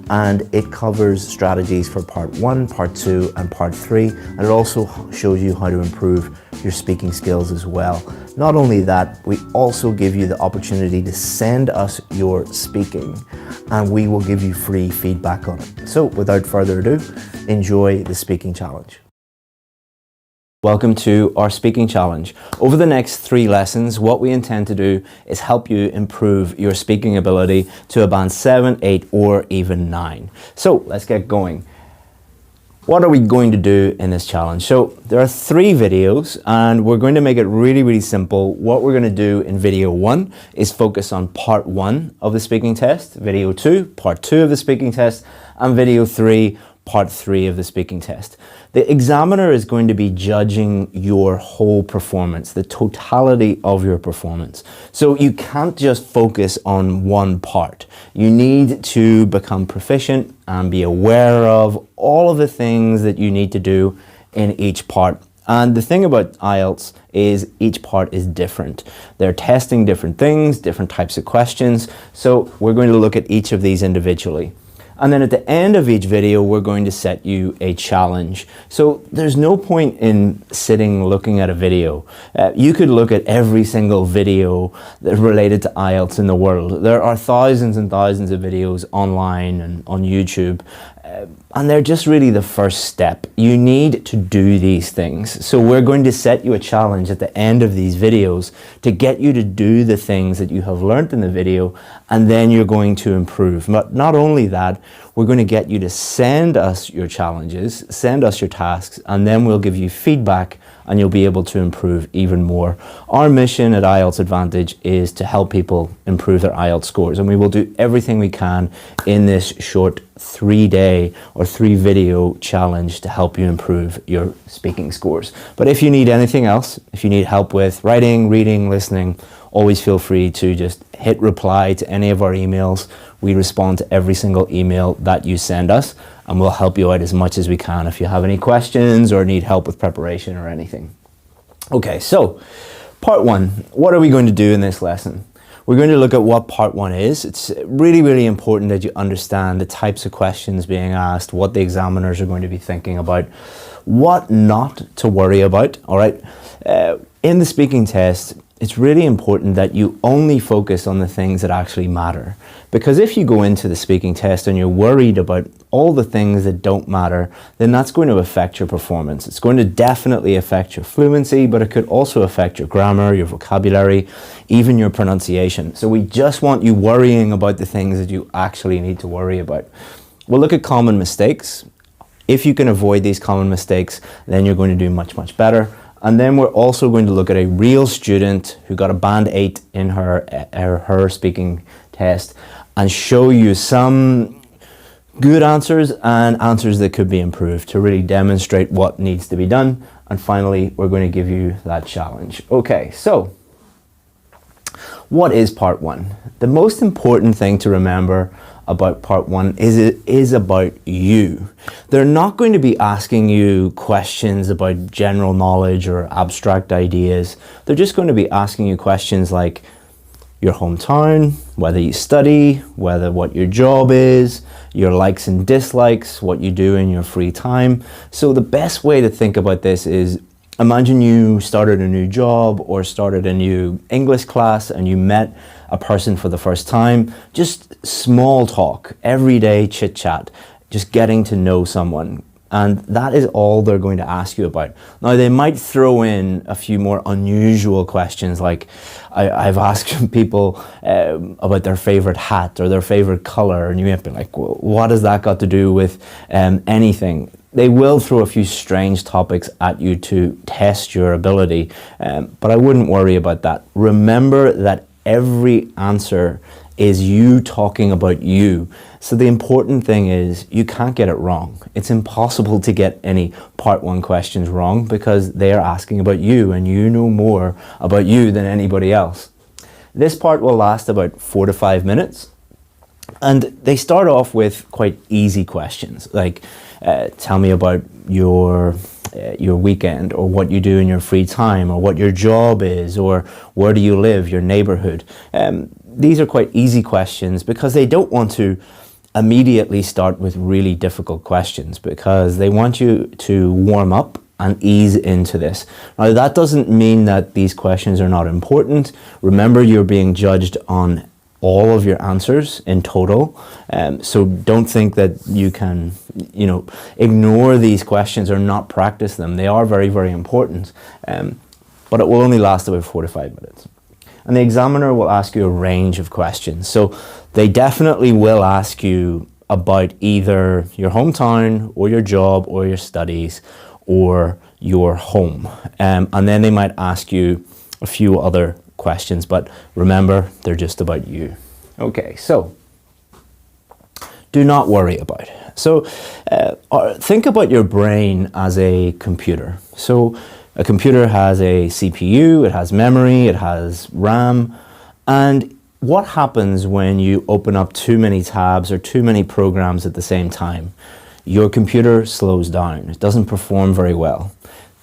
and it covers strategies for part 1, part 2, and part 3, and it also shows you how to improve your speaking skills as well. Not only that, we also give you the opportunity to send us your speaking, and we will give you free feedback on it. So without further ado, enjoy the speaking challenge. Welcome to our speaking challenge. Over the next 3 lessons, what we intend to do is help you improve your speaking ability to a band 7, 8, or even 9. So let's get going. What are we going to do in this challenge? So there are 3 videos, and we're going to make it really, really simple. What we're going to do in video 1 is focus on part 1 of the speaking test, video 2, part 2 of the speaking test, and video 3, part 3 of the speaking test. The examiner is going to be judging your whole performance, the totality of your performance. So you can't just focus on one part. You need to become proficient and be aware of all of the things that you need to do in each part. And the thing about IELTS is each part is different. They're testing different things, different types of questions. So we're going to look at each of these individually. And then at the end of each video, we're going to set you a challenge. So there's no point in sitting looking at a video. You could look at every single video related to IELTS in the world. There are thousands and thousands of videos online and on YouTube. And they're just really the first step. You need to do these things. So we're going to set you a challenge at the end of these videos to get you to do the things that you have learned in the video, and then you're going to improve. But not only that, we're going to get you to send us your challenges, send us your tasks, and then we'll give you feedback and you'll be able to improve even more. Our mission at IELTS Advantage is to help people improve their IELTS scores, and we will do everything we can in this short 3-day or 3-video challenge to help you improve your speaking scores. But if you need anything else, if you need help with writing, reading, listening, always feel free to just hit reply to any of our emails. We respond to every single email that you send us, and we'll help you out as much as we can if you have any questions or need help with preparation or anything. Okay, so part 1, what are we going to do in this lesson? We're going to look at what part 1 is. It's really, really important that you understand the types of questions being asked, what the examiners are going to be thinking about, what not to worry about, all right? In the speaking test, it's really important that you only focus on the things that actually matter. Because if you go into the speaking test and you're worried about all the things that don't matter, then that's going to affect your performance. It's going to definitely affect your fluency, but it could also affect your grammar, your vocabulary, even your pronunciation. So we just want you worrying about the things that you actually need to worry about. We'll look at common mistakes. If you can avoid these common mistakes, then you're going to do much, much better. And then we're also going to look at a real student who got a band 8 in her speaking test and show you some good answers and answers that could be improved to really demonstrate what needs to be done. And finally, we're going to give you that challenge. Okay, so what is part 1? The most important thing to remember about part 1 is it is about you. They're not going to be asking you questions about general knowledge or abstract ideas. They're just going to be asking you questions like your hometown, whether you study, what your job is, your likes and dislikes, what you do in your free time. So the best way to think about this is, imagine you started a new job or started a new English class and you met a person for the first time. Just small talk, everyday chit chat, just getting to know someone. And that is all they're going to ask you about. Now, they might throw in a few more unusual questions, like I've asked people about their favorite hat or their favorite color, and you have been like, well, what has that got to do with anything? They will throw a few strange topics at you to test your ability, but I wouldn't worry about that. Remember that every answer is you talking about you. So the important thing is you can't get it wrong. It's impossible to get any part 1 questions wrong because they are asking about you and you know more about you than anybody else. This part will last about 4 to 5 minutes. And they start off with quite easy questions, like tell me about your weekend, or what you do in your free time, or what your job is, or where do you live, your neighborhood. These are quite easy questions because they don't want to immediately start with really difficult questions, because they want you to warm up and ease into this. Now, that doesn't mean that these questions are not important. Remember, you're being judged on all of your answers in total. So don't think that you can, ignore these questions or not practice them. They are very, very important. But it will only last about 4 to 5 minutes. And the examiner will ask you a range of questions. So they definitely will ask you about either your hometown or your job or your studies or your home. And then they might ask you a few other questions, but remember, they're just about you. Okay, so do not worry about it. So think about your brain as a computer. So a computer has a CPU, it has memory, it has RAM, and what happens when you open up too many tabs or too many programs at the same time? Your computer slows down. It doesn't perform very well.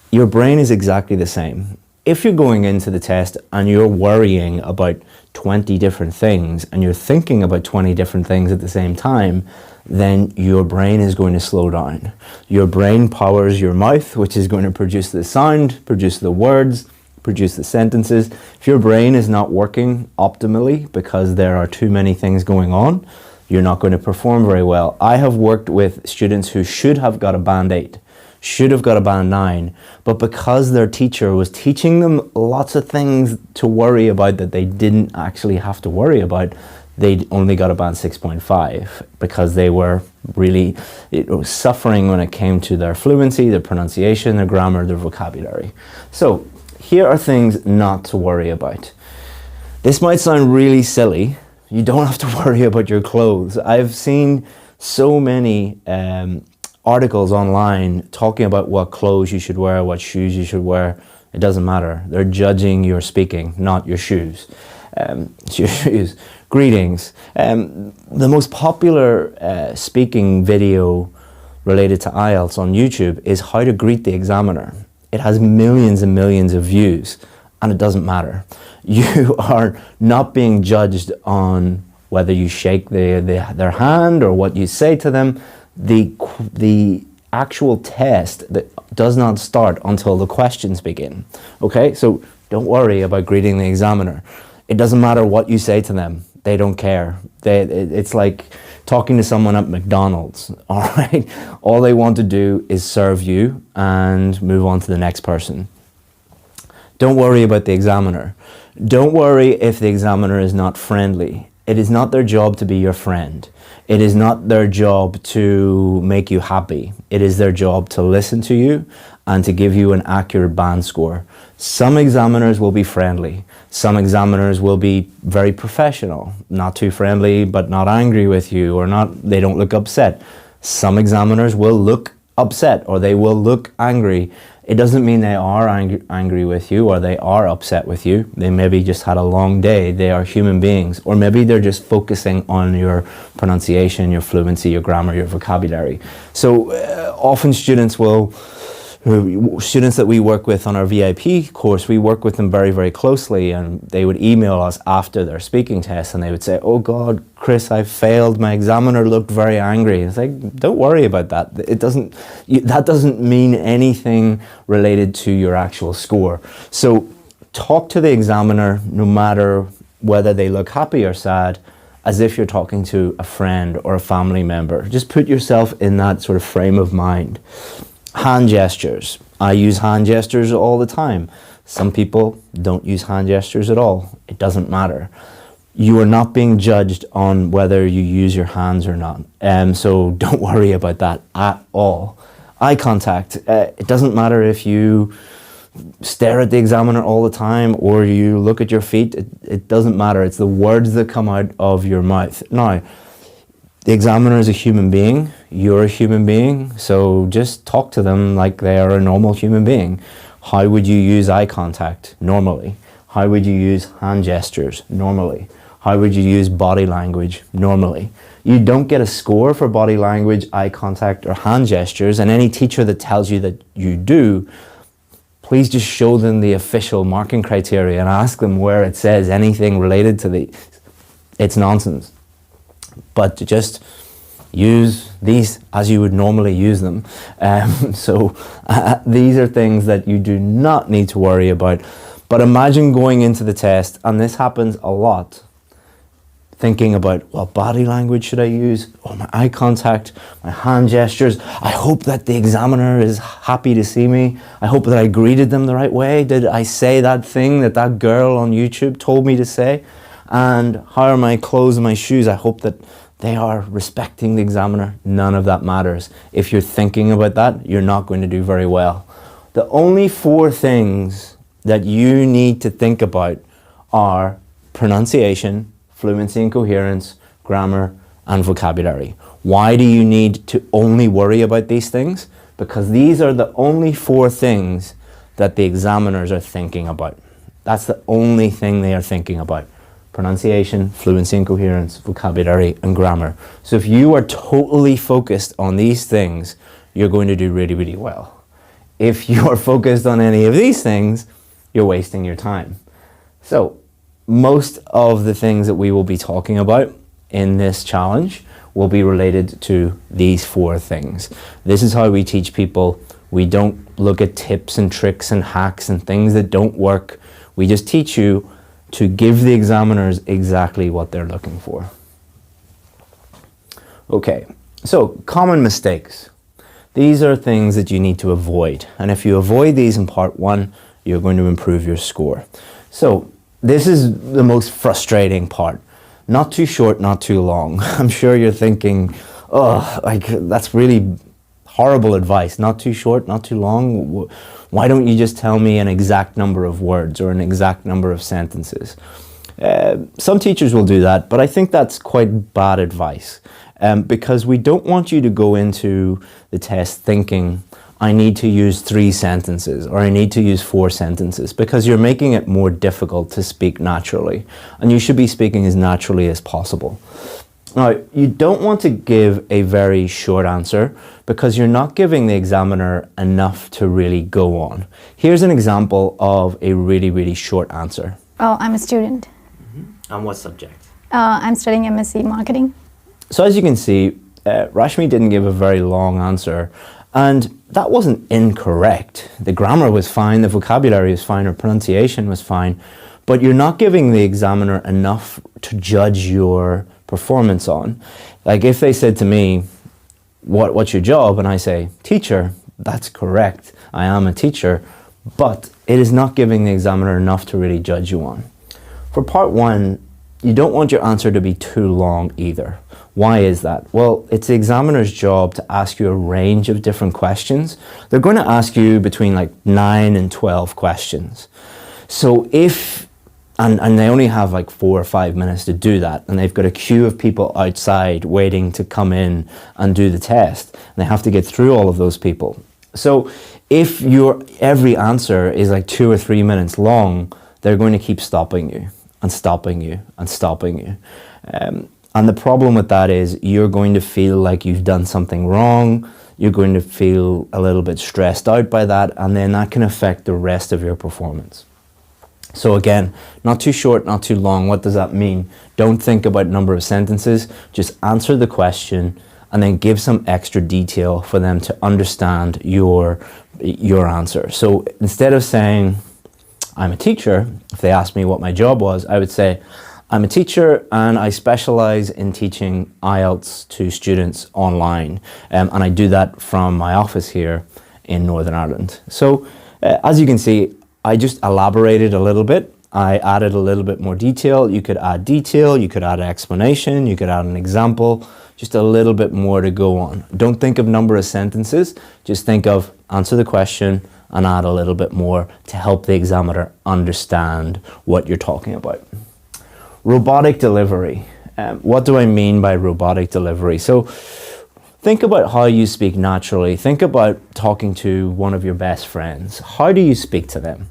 Your brain is exactly the same. If you're going into the test and you're worrying about 20 different things and you're thinking about 20 different things at the same time, then your brain is going to slow down. Your brain powers your mouth, which is going to produce the sound, produce the words, produce the sentences. If your brain is not working optimally because there are too many things going on, you're not going to perform very well. I have worked with students who should have got a band 8, should have got a band 9, but because their teacher was teaching them lots of things to worry about that they didn't actually have to worry about, they only got a band 6.5 because they were really suffering when it came to their fluency, their pronunciation, their grammar, their vocabulary. So here are things not to worry about. This might sound really silly. You don't have to worry about your clothes. I've seen so many articles online talking about what clothes you should wear, what shoes you should wear. It doesn't matter. They're judging your speaking, not your shoes. Your shoes. Greetings. The most popular speaking video related to IELTS on YouTube is how to greet the examiner. It has millions and millions of views, and it doesn't matter. You are not being judged on whether you shake their hand or what you say to them. The actual test that does not start until the questions begin. Okay, so don't worry about greeting the examiner. It doesn't matter what you say to them. They don't care. It's like talking to someone at McDonald's, all right? All they want to do is serve you and move on to the next person. Don't worry about the examiner. Don't worry if the examiner is not friendly. It is not their job to be your friend. It is not their job to make you happy. It is their job to listen to you and to give you an accurate band score. Some examiners will be friendly. Some examiners will be very professional, not too friendly, but not angry with you, or they don't look upset. Some examiners will look upset or they will look angry. It doesn't mean they are angry with you or they are upset with you. They maybe just had a long day. They are human beings. Or maybe they're just focusing on your pronunciation, your fluency, your grammar, your vocabulary. So often students that we work with on our VIP course, we work with them very, very closely, and they would email us after their speaking test and they would say, "Oh God, Chris, I failed. My examiner looked very angry." It's like, don't worry about that. That doesn't mean anything related to your actual score. So talk to the examiner, no matter whether they look happy or sad, as if you're talking to a friend or a family member. Just put yourself in that sort of frame of mind. Hand gestures. I use hand gestures all the time. Some people don't use hand gestures at all. It doesn't matter. You are not being judged on whether you use your hands or not. So don't worry about that at all. Eye contact. It doesn't matter if you stare at the examiner all the time or you look at your feet. It doesn't matter. It's the words that come out of your mouth. Now, the examiner is a human being. You're a human being. So just talk to them like they are a normal human being. How would you use eye contact normally? How would you use hand gestures normally? How would you use body language normally? You don't get a score for body language, eye contact, or hand gestures, and any teacher that tells you that you do, please just show them the official marking criteria and ask them where it says anything related to these. It's nonsense. But just use these as you would normally use them. These are things that you do not need to worry about. But imagine going into the test, and this happens a lot, thinking about, what body language should I use? Oh, my eye contact, my hand gestures. I hope that the examiner is happy to see me. I hope that I greeted them the right way. Did I say that thing that that girl on YouTube told me to say? And how are my clothes and my shoes? I hope that they are respecting the examiner. None of that matters. If you're thinking about that, you're not going to do very well. The only 4 things that you need to think about are pronunciation, fluency and coherence, grammar, and vocabulary. Why do you need to only worry about these things? Because these are the only 4 things that the examiners are thinking about. That's the only thing they are thinking about. Pronunciation, fluency and coherence, vocabulary, and grammar. So if you are totally focused on these things, you're going to do really, really well. If you are focused on any of these things, you're wasting your time. So most of the things that we will be talking about in this challenge will be related to these 4 things. This is how we teach people. We don't look at tips and tricks and hacks and things that don't work. We just teach you to give the examiners exactly what they're looking for. Okay, so common mistakes. These are things that you need to avoid. And if you avoid these in part 1, you're going to improve your score. So this is the most frustrating part. Not too short, not too long. I'm sure you're thinking, oh, like that's really horrible advice. Not too short, not too long. Why don't you just tell me an exact number of words or an exact number of sentences? Some teachers will do that, but I think that's quite bad advice because we don't want you to go into the test thinking, I need to use 3 sentences or I need to use 4 sentences, because you're making it more difficult to speak naturally, and you should be speaking as naturally as possible. Now, you don't want to give a very short answer because you're not giving the examiner enough to really go on. Here's an example of a really, really short answer. Oh, I'm a student. And what subject? I'm studying MSc Marketing. So as you can see, Rashmi didn't give a very long answer, and that wasn't incorrect. The grammar was fine, the vocabulary was fine, her pronunciation was fine, but you're not giving the examiner enough to judge your performance on. Like if they said to me, what's your job? And I say, teacher, that's correct. I am a teacher, but it is not giving the examiner enough to really judge you on. For part 1, you don't want your answer to be too long either. Why is that? Well, it's the examiner's job to ask you a range of different questions. They're going to ask you between like 9 and 12 questions. So and they only have like 4 or 5 minutes to do that, and they've got a queue of people outside waiting to come in and do the test, and they have to get through all of those people. So if your every answer is like 2 or 3 minutes long, they're going to keep stopping you and stopping you and stopping you. And the problem with that is you're going to feel like you've done something wrong, you're going to feel a little bit stressed out by that, and then that can affect the rest of your performance. So again, not too short, not too long. What does that mean? Don't think about number of sentences, just answer the question and then give some extra detail for them to understand your answer. So instead of saying, I'm a teacher, if they asked me what my job was, I would say, I'm a teacher and I specialize in teaching IELTS to students online. And I do that from my office here in Northern Ireland. So as you can see, I just elaborated a little bit. I added a little bit more detail. You could add detail, you could add an explanation, you could add an example. just a little bit more to go on. Don't think of number of sentences, just think of answer the question and add a little bit more to help the examiner understand what you're talking about. Robotic delivery. What do I mean by robotic delivery? So think about how you speak naturally. Think about talking to one of your best friends. How do you speak to them?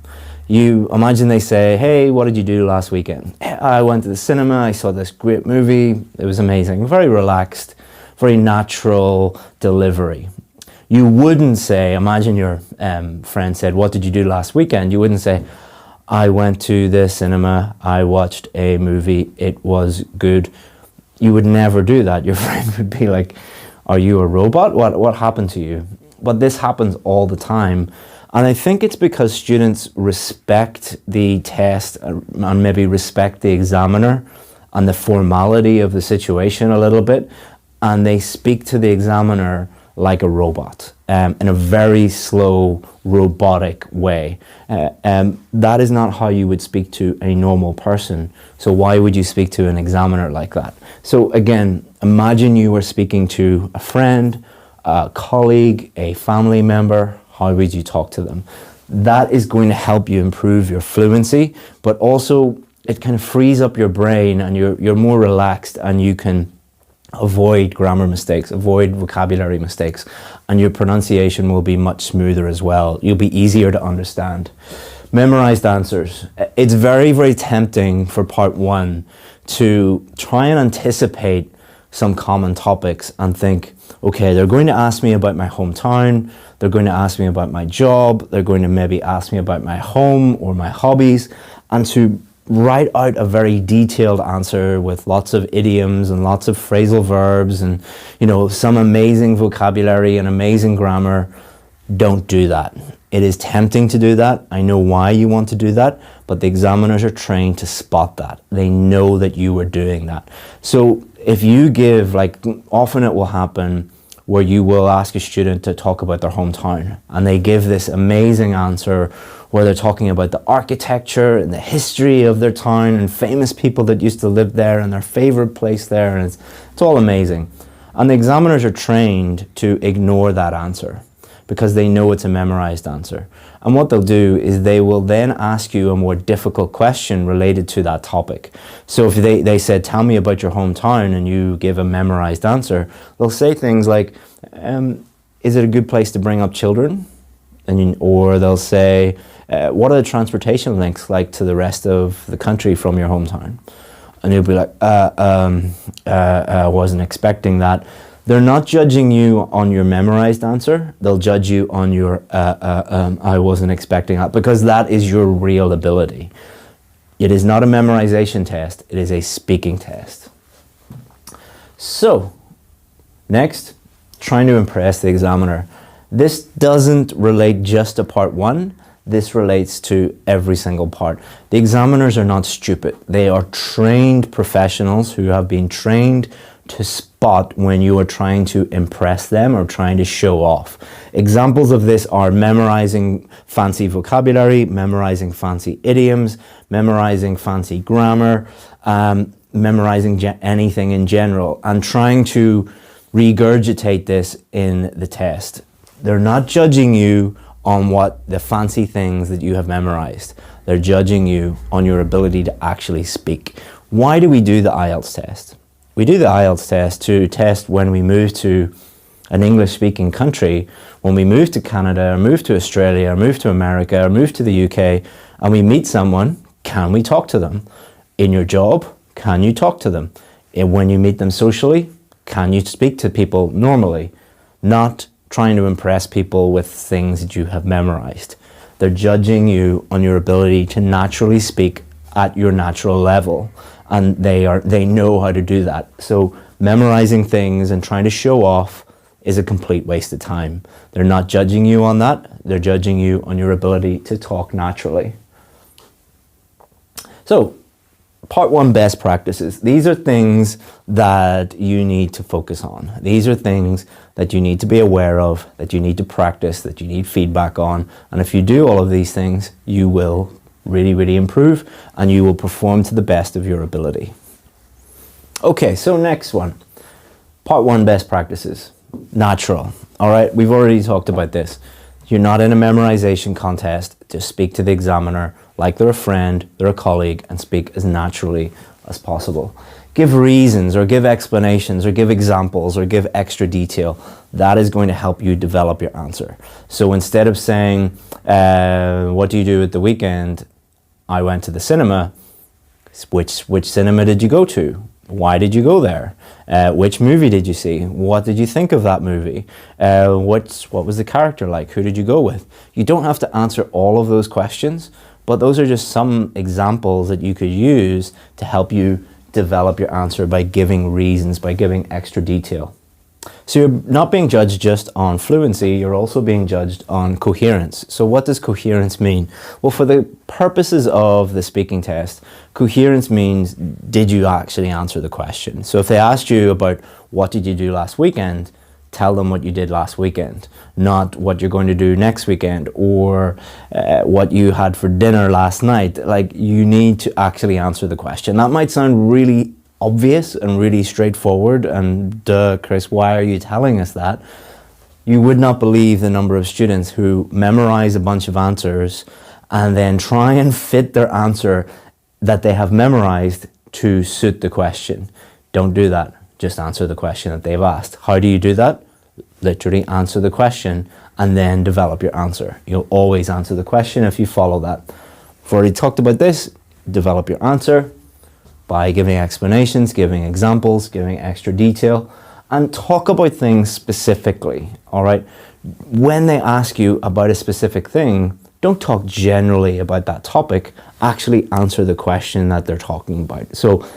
You imagine they say, hey, what did you do last weekend? I went to the cinema, I saw this great movie, it was amazing. Very relaxed, very natural delivery. You wouldn't say, imagine your friend said, what did you do last weekend? You wouldn't say, I went to the cinema, I watched a movie, it was good. You would never do that. Your friend would be like, are you a robot? What happened to you? But this happens all the time. And I think it's because students respect the test and maybe respect the examiner and the formality of the situation a little bit. And they speak to the examiner like a robot in a very slow, robotic way. That is not how you would speak to a normal person. So why would you speak to an examiner like that? So again, imagine you were speaking to a friend, a colleague, a family member. How would you talk to them? That is going to help you improve your fluency, but also it kind of frees up your brain and you're more relaxed and you can avoid grammar mistakes, avoid vocabulary mistakes, and your pronunciation will be much smoother as well. You'll be easier to understand. Memorized answers. It's very, very tempting for part one to try and anticipate some common topics and think, okay, they're going to ask me about my hometown, they're going to ask me about my job, they're going to maybe ask me about my home or my hobbies, and to write out a very detailed answer with lots of idioms and lots of phrasal verbs and, you know, some amazing vocabulary and amazing grammar. Don't do that. It is tempting to do that. I know why you want to do that, but the examiners are trained to spot that. They know that you are doing that. So if you give, like often it will happen where you will ask a student to talk about their hometown and they give this amazing answer where they're talking about the architecture and the history of their town and famous people that used to live there and their favorite place there, and it's all amazing. And the examiners are trained to ignore that answer because they know it's a memorized answer. And what they'll do is they will then ask you a more difficult question related to that topic. So if they said, tell me about your hometown, and you give a memorized answer, they'll say things like, is it a good place to bring up children? Or they'll say, what are the transportation links like to the rest of the country from your hometown? And you'll be like, I wasn't expecting that. They're not judging you on your memorized answer. They'll judge you on your, I wasn't expecting that, because that is your real ability. It is not a memorization test. It is a speaking test. So, next, trying to impress the examiner. This doesn't relate just to part one. This relates to every single part. The examiners are not stupid. They are trained professionals who have been trained to spot when you are trying to impress them or trying to show off. Examples of this are memorizing fancy vocabulary, memorizing fancy idioms, memorizing fancy grammar, memorizing anything in general, and trying to regurgitate this in the test. They're not judging you on what the fancy things that you have memorized. They're judging you on your ability to actually speak. Why do we do the IELTS test? We do the IELTS test to test when we move to an English-speaking country, when we move to Canada, or move to Australia, or move to America, or move to the UK, and we meet someone, can we talk to them? In your job, can you talk to them? And when you meet them socially, can you speak to people normally? Not trying to impress people with things that you have memorized. They're judging you on your ability to naturally speak at your natural level, and they know how to do that. So memorizing things and trying to show off is a complete waste of time. They're not judging you on that. They're judging you on your ability to talk naturally. So, part one, best practices. These are things that you need to focus on. These are things that you need to be aware of, that you need to practice, that you need feedback on. And if you do all of these things, you will really, really improve and you will perform to the best of your ability. Okay, so next one. Part 1, best practices. Natural. All right, we've already talked about this. You're not in a memorization contest. Just speak to the examiner like they're a friend, they're a colleague, and speak as naturally as possible. Give reasons or give explanations or give examples or give extra detail. That is going to help you develop your answer. So instead of saying, what do you do at the weekend? I went to the cinema. Which cinema did you go to? Why did you go there? Which movie did you see? What did you think of that movie? What was the character like? Who did you go with? You don't have to answer all of those questions, but those are just some examples that you could use to help you develop your answer by giving reasons, by giving extra detail. So you're not being judged just on fluency, you're also being judged on coherence. So what does coherence mean? Well, for the purposes of the speaking test, coherence means, did you actually answer the question? So if they asked you about what did you do last weekend, tell them what you did last weekend, not what you're going to do next weekend or what you had for dinner last night. Like, you need to actually answer the question. That might sound really obvious and really straightforward, and duh, Chris, why are you telling us that? You would not believe the number of students who memorize a bunch of answers and then try and fit their answer that they have memorized to suit the question. Don't do that. Just answer the question that they've asked. How do you do that? Literally answer the question and then develop your answer. You'll always answer the question if you follow that. I've already talked about this. Develop your answer by giving explanations, giving examples, giving extra detail, and talk about things specifically, all right? When they ask you about a specific thing, don't talk generally about that topic, actually answer the question that they're talking about. So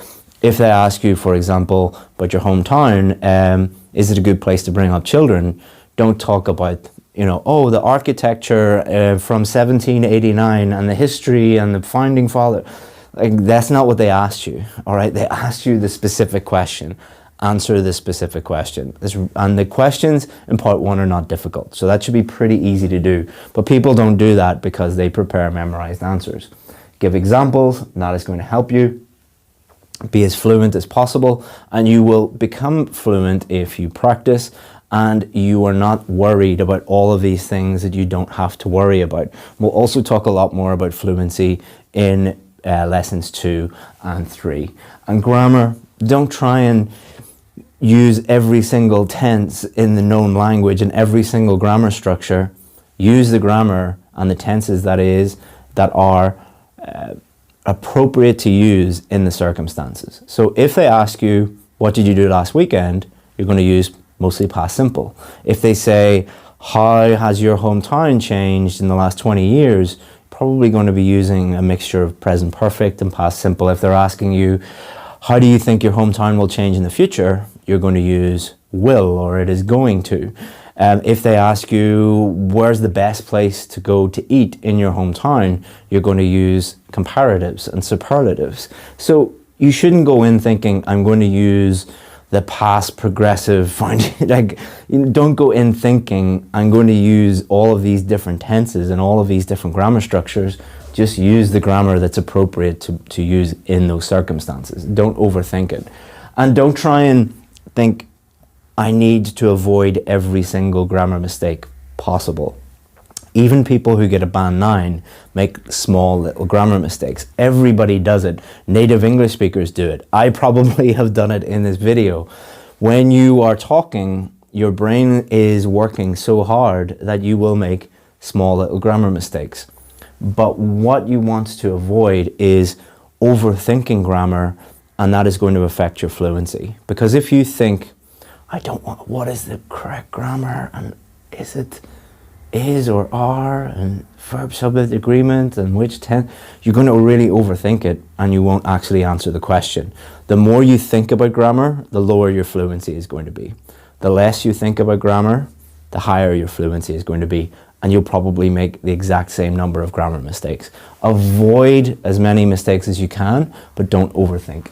if they ask you, for example, about your hometown, is it a good place to bring up children? Don't talk about, oh, the architecture from 1789 and the history and the founding father. Like, that's not what they asked you, all right? They asked you the specific question. Answer the specific question. And the questions in part 1 are not difficult, so that should be pretty easy to do. But people don't do that because they prepare memorized answers. Give examples, and that is going to help you be as fluent as possible, and you will become fluent if you practice and you are not worried about all of these things that you don't have to worry about. We'll also talk a lot more about fluency in lessons 2 and 3. And grammar, don't try and use every single tense in the known language and every single grammar structure. Use the grammar and the tenses that are appropriate to use in the circumstances. So if they ask you, what did you do last weekend? You're going to use mostly past simple. If they say, how has your hometown changed in the last 20 years? Probably going to be using a mixture of present perfect and past simple. If they're asking you, how do you think your hometown will change in the future? You're going to use will, or it is going to. If they ask you, where's the best place to go to eat in your hometown? You're going to use comparatives and superlatives. So you shouldn't go in thinking, I'm going to use the past progressive. Don't go in thinking, I'm going to use all of these different tenses and all of these different grammar structures. Just use the grammar that's appropriate to use in those circumstances. Don't overthink it. And don't try and think, I need to avoid every single grammar mistake possible. Even people who get a band 9 make small little grammar mistakes. Everybody does it. Native English speakers do it. I probably have done it in this video. When you are talking, your brain is working so hard that you will make small little grammar mistakes. But what you want to avoid is overthinking grammar, and that is going to affect your fluency. Because if you think, what is the correct grammar, and is it is or are, and verb subject agreement, and which tense, you're going to really overthink it and you won't actually answer the question. The more you think about grammar, the lower your fluency is going to be. The less you think about grammar, the higher your fluency is going to be, and you'll probably make the exact same number of grammar mistakes. Avoid as many mistakes as you can, but don't overthink.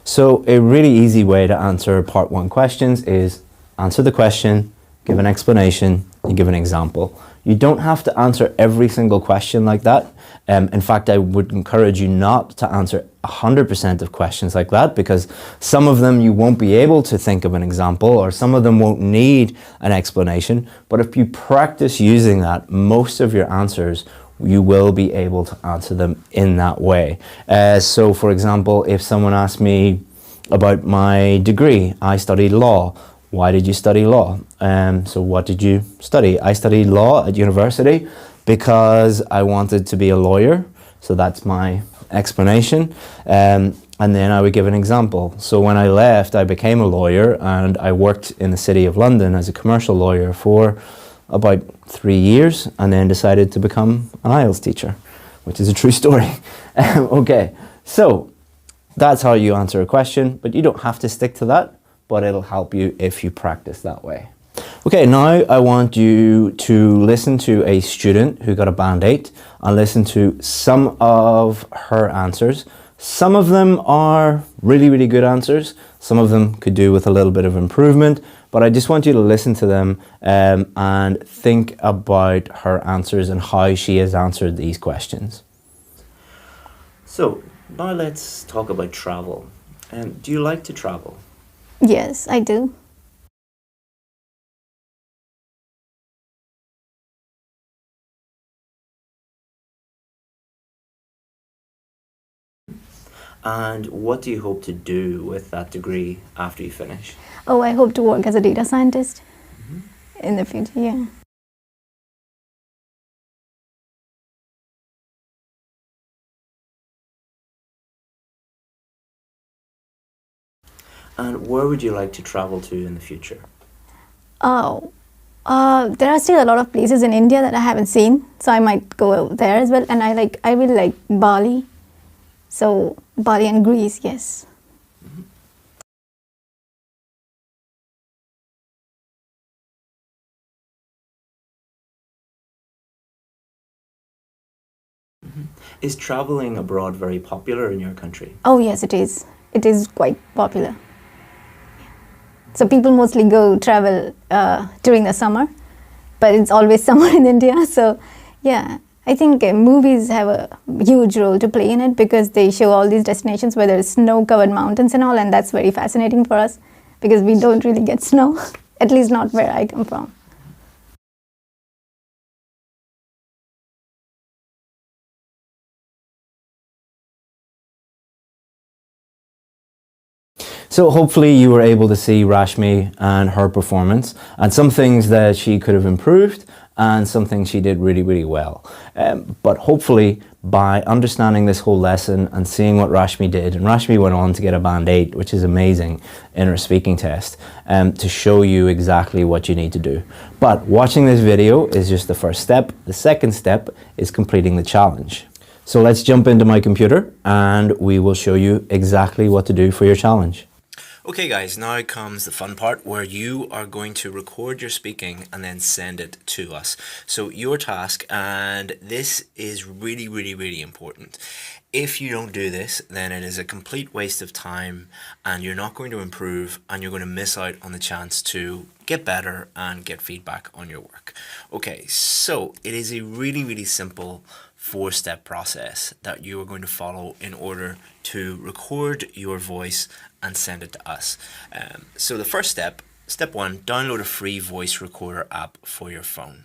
So a really easy way to answer part 1 questions is answer the question, give an explanation, and give an example. You don't have to answer every single question like that. In fact, I would encourage you not to answer 100% of questions like that, because some of them you won't be able to think of an example, or some of them won't need an explanation. But if you practice using that, most of your answers, you will be able to answer them in that way. So for example, if someone asked me about my degree, I studied law. Why did you study law? So what did you study? I studied law at university because I wanted to be a lawyer. So that's my explanation. And then I would give an example. So when I left, I became a lawyer and I worked in the City of London as a commercial lawyer for about 3 years, and then decided to become an IELTS teacher, which is a true story. Okay, so that's how you answer a question, but you don't have to stick to that, but it'll help you if you practice that way. Okay, now I want you to listen to a student who got a band 8 and listen to some of her answers. Some of them are really, really good answers. Some of them could do with a little bit of improvement, but I just want you to listen to them and think about her answers and how she has answered these questions. So now let's talk about travel. Do you like to travel? Yes, I do. And what do you hope to do with that degree after you finish? Oh, I hope to work as a data scientist in the future, yeah. And where would you like to travel to in the future? Oh, there are still a lot of places in India that I haven't seen, so I might go there as well. And I will like Bali. So Bali and Greece, yes. Is traveling abroad very popular in your country? Oh yes, it is. It is quite popular. So people mostly go travel during the summer, but it's always summer in India. So yeah, I think movies have a huge role to play in it, because they show all these destinations where there's snow-covered mountains and all, and that's very fascinating for us because we don't really get snow, at least not where I come from. So hopefully you were able to see Rashmi and her performance, and some things that she could have improved and some things she did really, really well. But hopefully by understanding this whole lesson and seeing what Rashmi did, and Rashmi went on to get a band 8, which is amazing, in her speaking test, to show you exactly what you need to do. But watching this video is just the first step. The second step is completing the challenge. So let's jump into my computer and we will show you exactly what to do for your challenge. Okay guys, now comes the fun part where you are going to record your speaking and then send it to us. So your task, and this is really, really, really important. If you don't do this, then it is a complete waste of time and you're not going to improve, and you're going to miss out on the chance to get better and get feedback on your work. Okay, so it is a really, really simple 4-step process that you are going to follow in order to record your voice and send it to us. So the first step, step 1, download a free voice recorder app for your phone.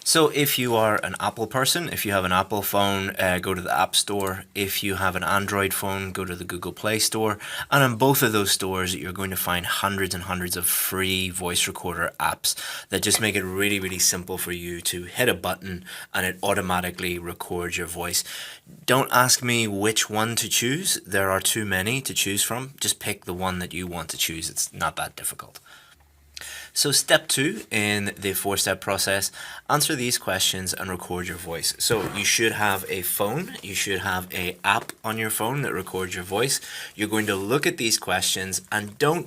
So if you are an Apple person, if you have an Apple phone, go to the App Store. If you have an Android phone, go to the Google Play Store. And in both of those stores, you're going to find hundreds and hundreds of free voice recorder apps that just make it really, really simple for you to hit a button and it automatically records your voice. Don't ask me which one to choose. There are too many to choose from. Just pick the one that you want to choose. It's not that difficult. So step 2 in the 4-step process, answer these questions and record your voice. So you should have a phone, you should have an app on your phone that records your voice. You're going to look at these questions and don't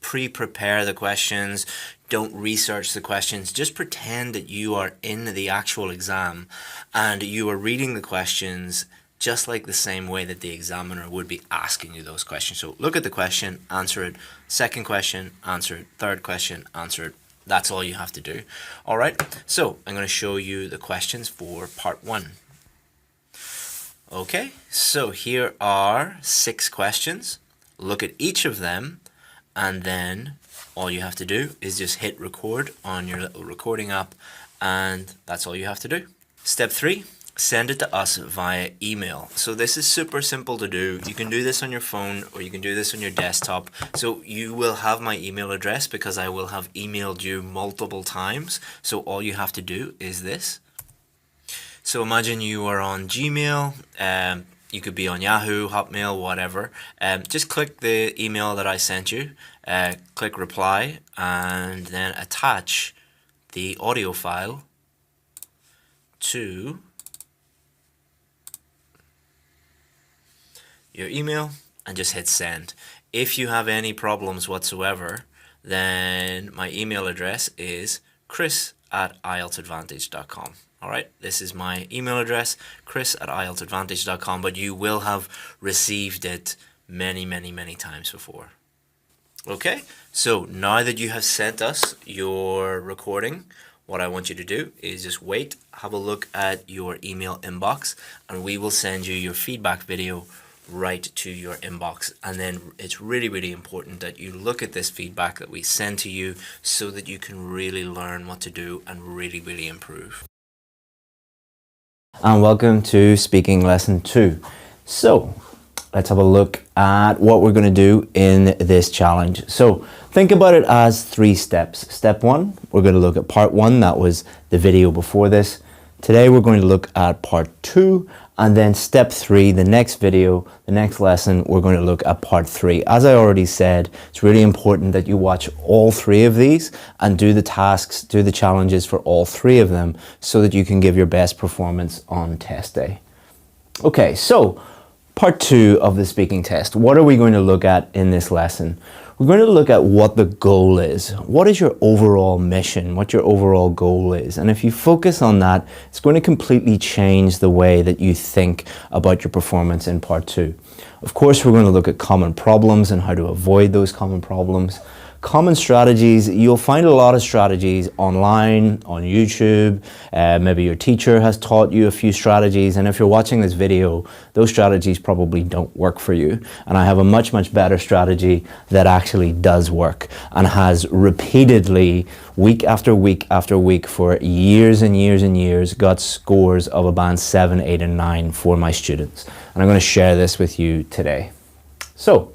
pre-prepare the questions, don't research the questions, just pretend that you are in the actual exam and you are reading the questions just like the same way that the examiner would be asking you those questions. So look at the question, answer it. Second question, answer it. Third question, answer it. That's all you have to do. All right, so I'm going to show you the questions for part 1. Okay, so here are 6 questions. Look at each of them, and then all you have to do is just hit record on your little recording app, and that's all you have to do. Step 3, send it to us via email. So this is super simple to do. You can do this on your phone or you can do this on your desktop. So you will have my email address because I will have emailed you multiple times. So all you have to do is this. So imagine you are on Gmail, you could be on Yahoo, Hotmail, whatever. Just click the email that I sent you, click reply, and then attach the audio file to your email and just hit send. If you have any problems whatsoever, then my email address is chris@ieltsadvantage.com. All right, this is my email address, chris@ieltsadvantage.com, but you will have received it many times before. Okay, so now that you have sent us your recording, what I want you to do is just wait, have a look at your email inbox, and we will send you your feedback video right to your inbox. And then it's really important that you look at this feedback that we send to you so that you can really learn what to do and really improve. And welcome to speaking lesson 2. So let's have a look at what we're going to do in this challenge. So think about it as 3 steps. Step 1, we're going to look at part 1, that was the video before this. Today we're going to look at part 2, and then step 3, the next video, the next lesson, we're going to look at part 3. As I already said, it's really important that you watch all 3 of these and do the tasks, do the challenges for all 3 of them so that you can give your best performance on test day. Okay, so part 2 of the speaking test. What are we going to look at in this lesson? We're going to look at what the goal is. What is your overall mission? What your overall goal is? And if you focus on that, it's going to completely change the way that you think about your performance in part 2. Of course, we're going to look at common problems and how to avoid those common problems. Common strategies, you'll find a lot of strategies online, on YouTube. Maybe your teacher has taught you a few strategies, and if you're watching this video, those strategies probably don't work for you. And I have a much better strategy that actually does work and has repeatedly, week after week after week, for years and years, got scores of a band 7, 8, and 9 for my students. And I'm going to share this with you today. So,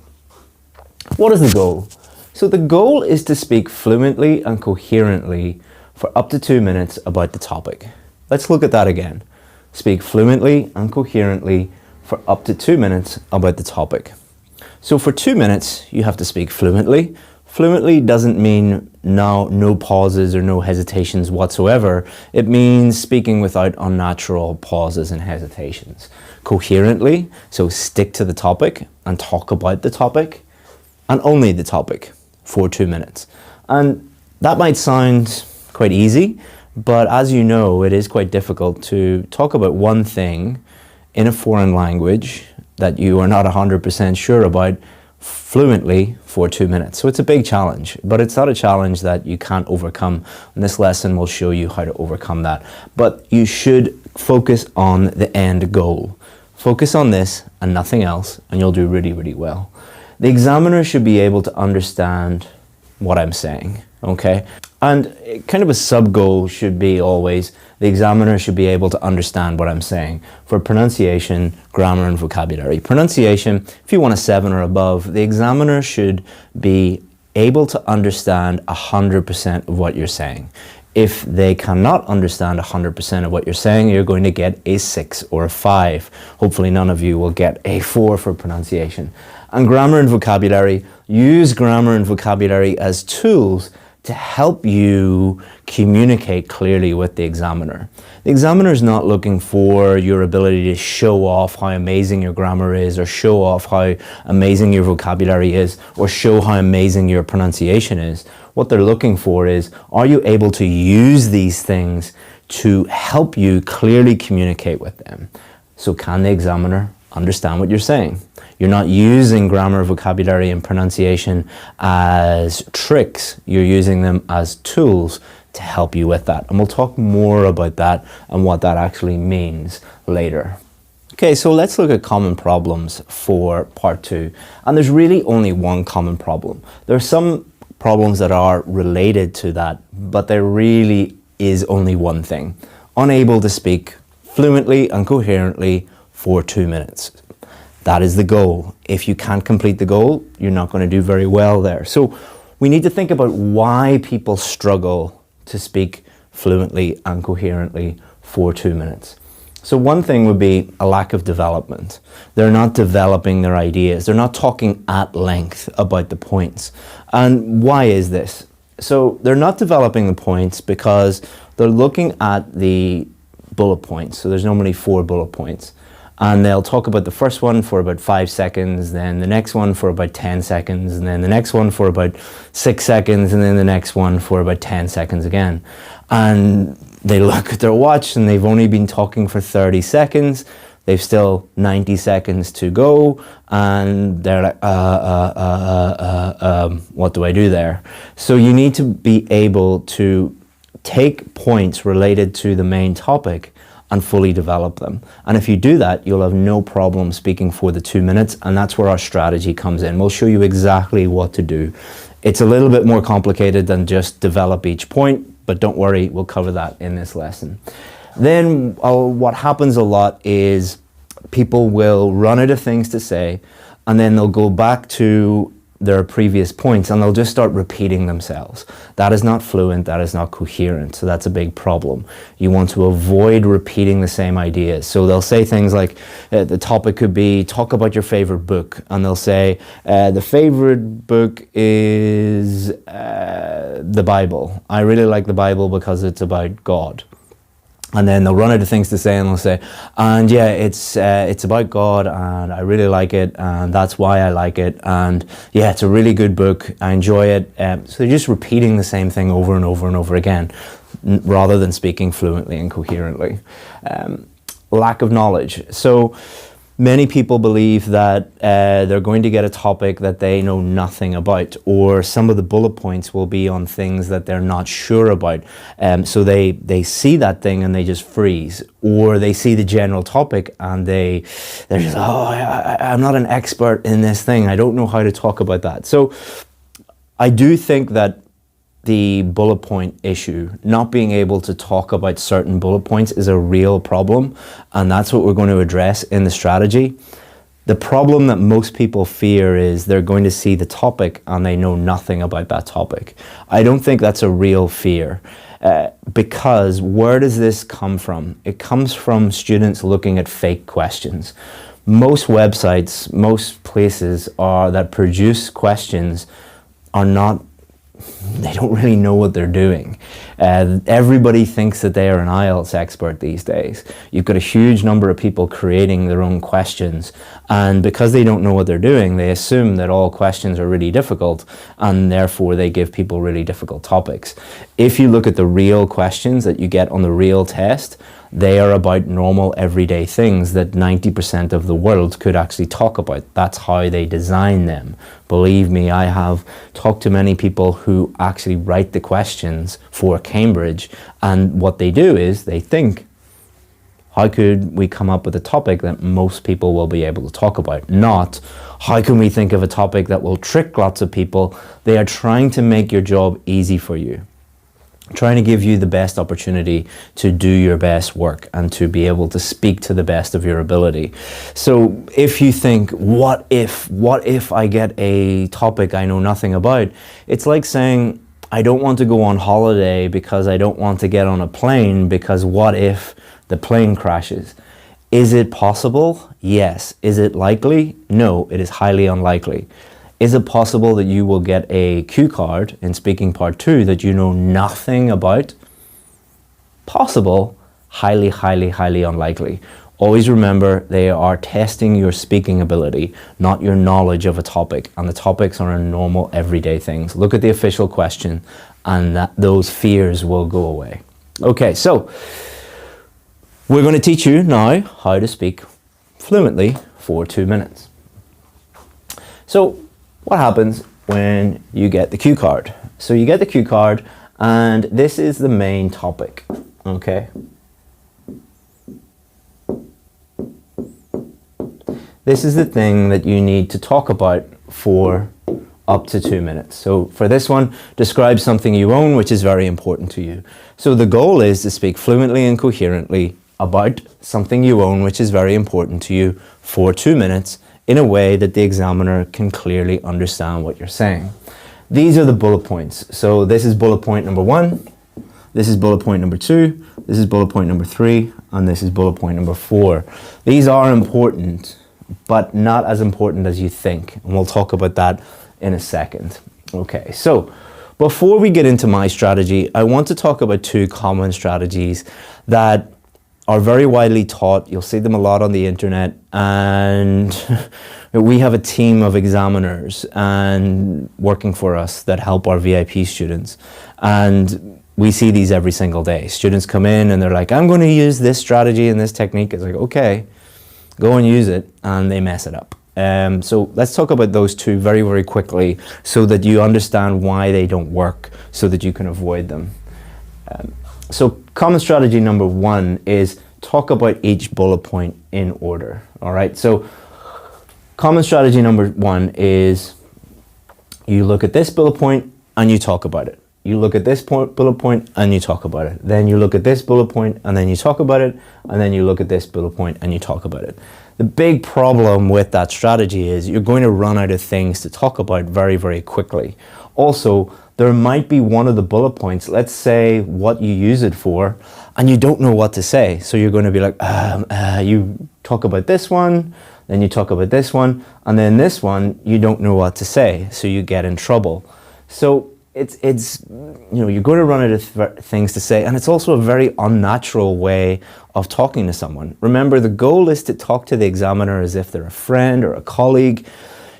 what is the goal? So the goal is to speak fluently and coherently for up to 2 minutes about the topic. Let's look at that again. Speak fluently and coherently for up to 2 minutes about the topic. So for 2 minutes, you have to speak fluently. Fluently doesn't mean no pauses or no hesitations whatsoever. It means speaking without unnatural pauses and hesitations. Coherently, so stick to the topic and talk about the topic and only the topic for 2 minutes. And that might sound quite easy, but as you know, it is quite difficult to talk about one thing in a foreign language that you are not 100% sure about fluently for 2 minutes. So it's a big challenge, but it's not a challenge that you can't overcome. And this lesson will show you how to overcome that. But you should focus on the end goal. Focus on this and nothing else, and you'll do really well. The examiner should be able to understand what I'm saying, okay? And kind of a sub-goal should be always, the examiner should be able to understand what I'm saying for pronunciation, grammar, and vocabulary. Pronunciation, if you want a 7 or above, the examiner should be able to understand 100% of what you're saying. If they cannot understand 100% of what you're saying, you're going to get a 6 or a 5. Hopefully none of you will get a 4 for pronunciation. And grammar and vocabulary, use grammar and vocabulary as tools to help you communicate clearly with the examiner. The examiner is not looking for your ability to show off how amazing your grammar is, or show off how amazing your vocabulary is, or show how amazing your pronunciation is. What they're looking for is, are you able to use these things to help you clearly communicate with them? So can the examiner understand what you're saying. You're not using grammar, vocabulary, and pronunciation as tricks. You're using them as tools to help you with that. And we'll talk more about that and what that actually means later. Okay, so let's look at common problems for part 2. And there's really only one common problem. There are some problems that are related to that, but there really is only one thing. Unable to speak fluently and coherently for 2 minutes. That is the goal. If you can't complete the goal, you're not going to do very well there. So we need to think about why people struggle to speak fluently and coherently for 2 minutes. So one thing would be a lack of development. They're not developing their ideas. They're not talking at length about the points. And why is this? So they're not developing the points because they're looking at the bullet points. So there's normally 4 bullet points. And they'll talk about the first one for about 5 seconds, then the next one for about 10 seconds, and then the next one for about 6 seconds, and then the next one for about 10 seconds again. And they look at their watch and they've only been talking for 30 seconds. They've still 90 seconds to go, and they're like, what do I do there? So you need to be able to take points related to the main topic and fully develop them. And if you do that, you'll have no problem speaking for the 2 minutes, and that's where our strategy comes in. We'll show you exactly what to do. It's a little bit more complicated than just develop each point, but don't worry, we'll cover that in this lesson. Then what happens a lot is people will run out of things to say, and then they'll go back to their previous points and they'll just start repeating themselves. That is not fluent, that is not coherent, so that's a big problem. You want to avoid repeating the same ideas. So they'll say things like, the topic could be, talk about your favorite book, and they'll say, the favorite book is the Bible. I really like the Bible because it's about God. And then they'll run out of things to say and they'll say, and yeah, it's about God and I really like it and that's why I like it, and yeah, it's a really good book, I enjoy it. So they're just repeating the same thing over and over and over again rather than speaking fluently and coherently. Lack of knowledge. So many people believe that they're going to get a topic that they know nothing about, or some of the bullet points will be on things that they're not sure about. So they see that thing and they just freeze, or they see the general topic and they're just, I'm not an expert in this thing. I don't know how to talk about that. So I do think that the bullet point issue, not being able to talk about certain bullet points, is a real problem, and that's what we're going to address in the strategy. The problem that most people fear is they're going to see the topic and they know nothing about that topic. I don't think that's a real fear, because where does this come from? It comes from students looking at fake questions. Most websites, most places that produce questions are not, they don't really know what they're doing. Everybody thinks that they are an IELTS expert these days. You've got a huge number of people creating their own questions, and because they don't know what they're doing, they assume that all questions are really difficult, and therefore they give people really difficult topics. If you look at the real questions that you get on the real test, they are about normal everyday things that 90% of the world could actually talk about. That's how they design them. Believe me, I have talked to many people who actually write the questions for Cambridge, and what they do is they think, how could we come up with a topic that most people will be able to talk about? Not, how can we think of a topic that will trick lots of people? They are trying to make your job easy for you, trying to give you the best opportunity to do your best work and to be able to speak to the best of your ability. So if you think, what if I get a topic I know nothing about? It's like saying, I don't want to go on holiday because I don't want to get on a plane, because what if the plane crashes? Is it possible? Yes. Is it likely? No, it is highly unlikely. Is it possible that you will get a cue card in speaking part 2 that you know nothing about? Possible, highly, highly, highly unlikely. Always remember, they are testing your speaking ability, not your knowledge of a topic, and the topics are normal everyday things. Look at the official question and those fears will go away. Okay, so we're going to teach you now how to speak fluently for 2 minutes. So what happens when you get the cue card? So you get the cue card, and this is the main topic, okay? This is the thing that you need to talk about for up to 2 minutes. So for this one, describe something you own which is very important to you. So the goal is to speak fluently and coherently about something you own which is very important to you for 2 minutes in a way that the examiner can clearly understand what you're saying. These are the bullet points. So this is bullet point number 1, this is bullet point number 2, this is bullet point number 3, and this is bullet point number 4. These are important, but not as important as you think. And we'll talk about that in a second. Okay, so before we get into my strategy, I want to talk about 2 common strategies that are very widely taught. You'll see them a lot on the internet, and we have a team of examiners and working for us that help our VIP students. And we see these every single day. Students come in and they're like, I'm going to use this strategy and this technique. It's like, okay, go and use it, and they mess it up. So let's talk about those 2 very, very quickly so that you understand why they don't work, so that you can avoid them. So common strategy number 1 is talk about each bullet point in order. All right, so common strategy number 1 is you look at this bullet point and you talk about it. You look at this bullet point and you talk about it. Then you look at this bullet point and then you talk about it. And then you look at this bullet point and you talk about it. The big problem with that strategy is you're going to run out of things to talk about very, very quickly. Also, there might be one of the bullet points, let's say what you use it for, and you don't know what to say. So you're going to be like, you talk about this one, then you talk about this one, and then this one, you don't know what to say. So you get in trouble. So it's you know, you're going to run out of things to say, and it's also a very unnatural way of talking to someone. Remember, the goal is to talk to the examiner as if they're a friend or a colleague.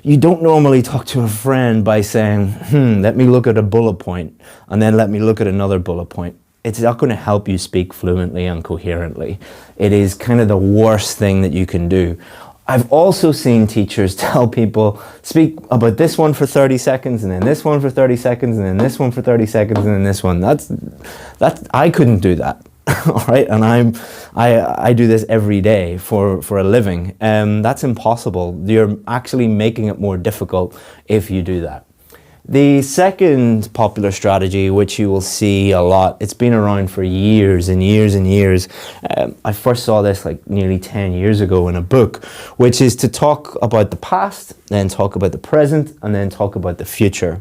You don't normally talk to a friend by saying, let me look at a bullet point, and then let me look at another bullet point. It's not going to help you speak fluently and coherently. It is kind of the worst thing that you can do. I've also seen teachers tell people, speak about this one for 30 seconds, and then this one for 30 seconds, and then this one for 30 seconds, and then this one. That's I couldn't do that. All right, and I do this every day for a living. That's impossible. You're actually making it more difficult if you do that. The second popular strategy, which you will see a lot, it's been around for years and years and years. I first saw this like nearly 10 years ago in a book, which is to talk about the past, then talk about the present, and then talk about the future.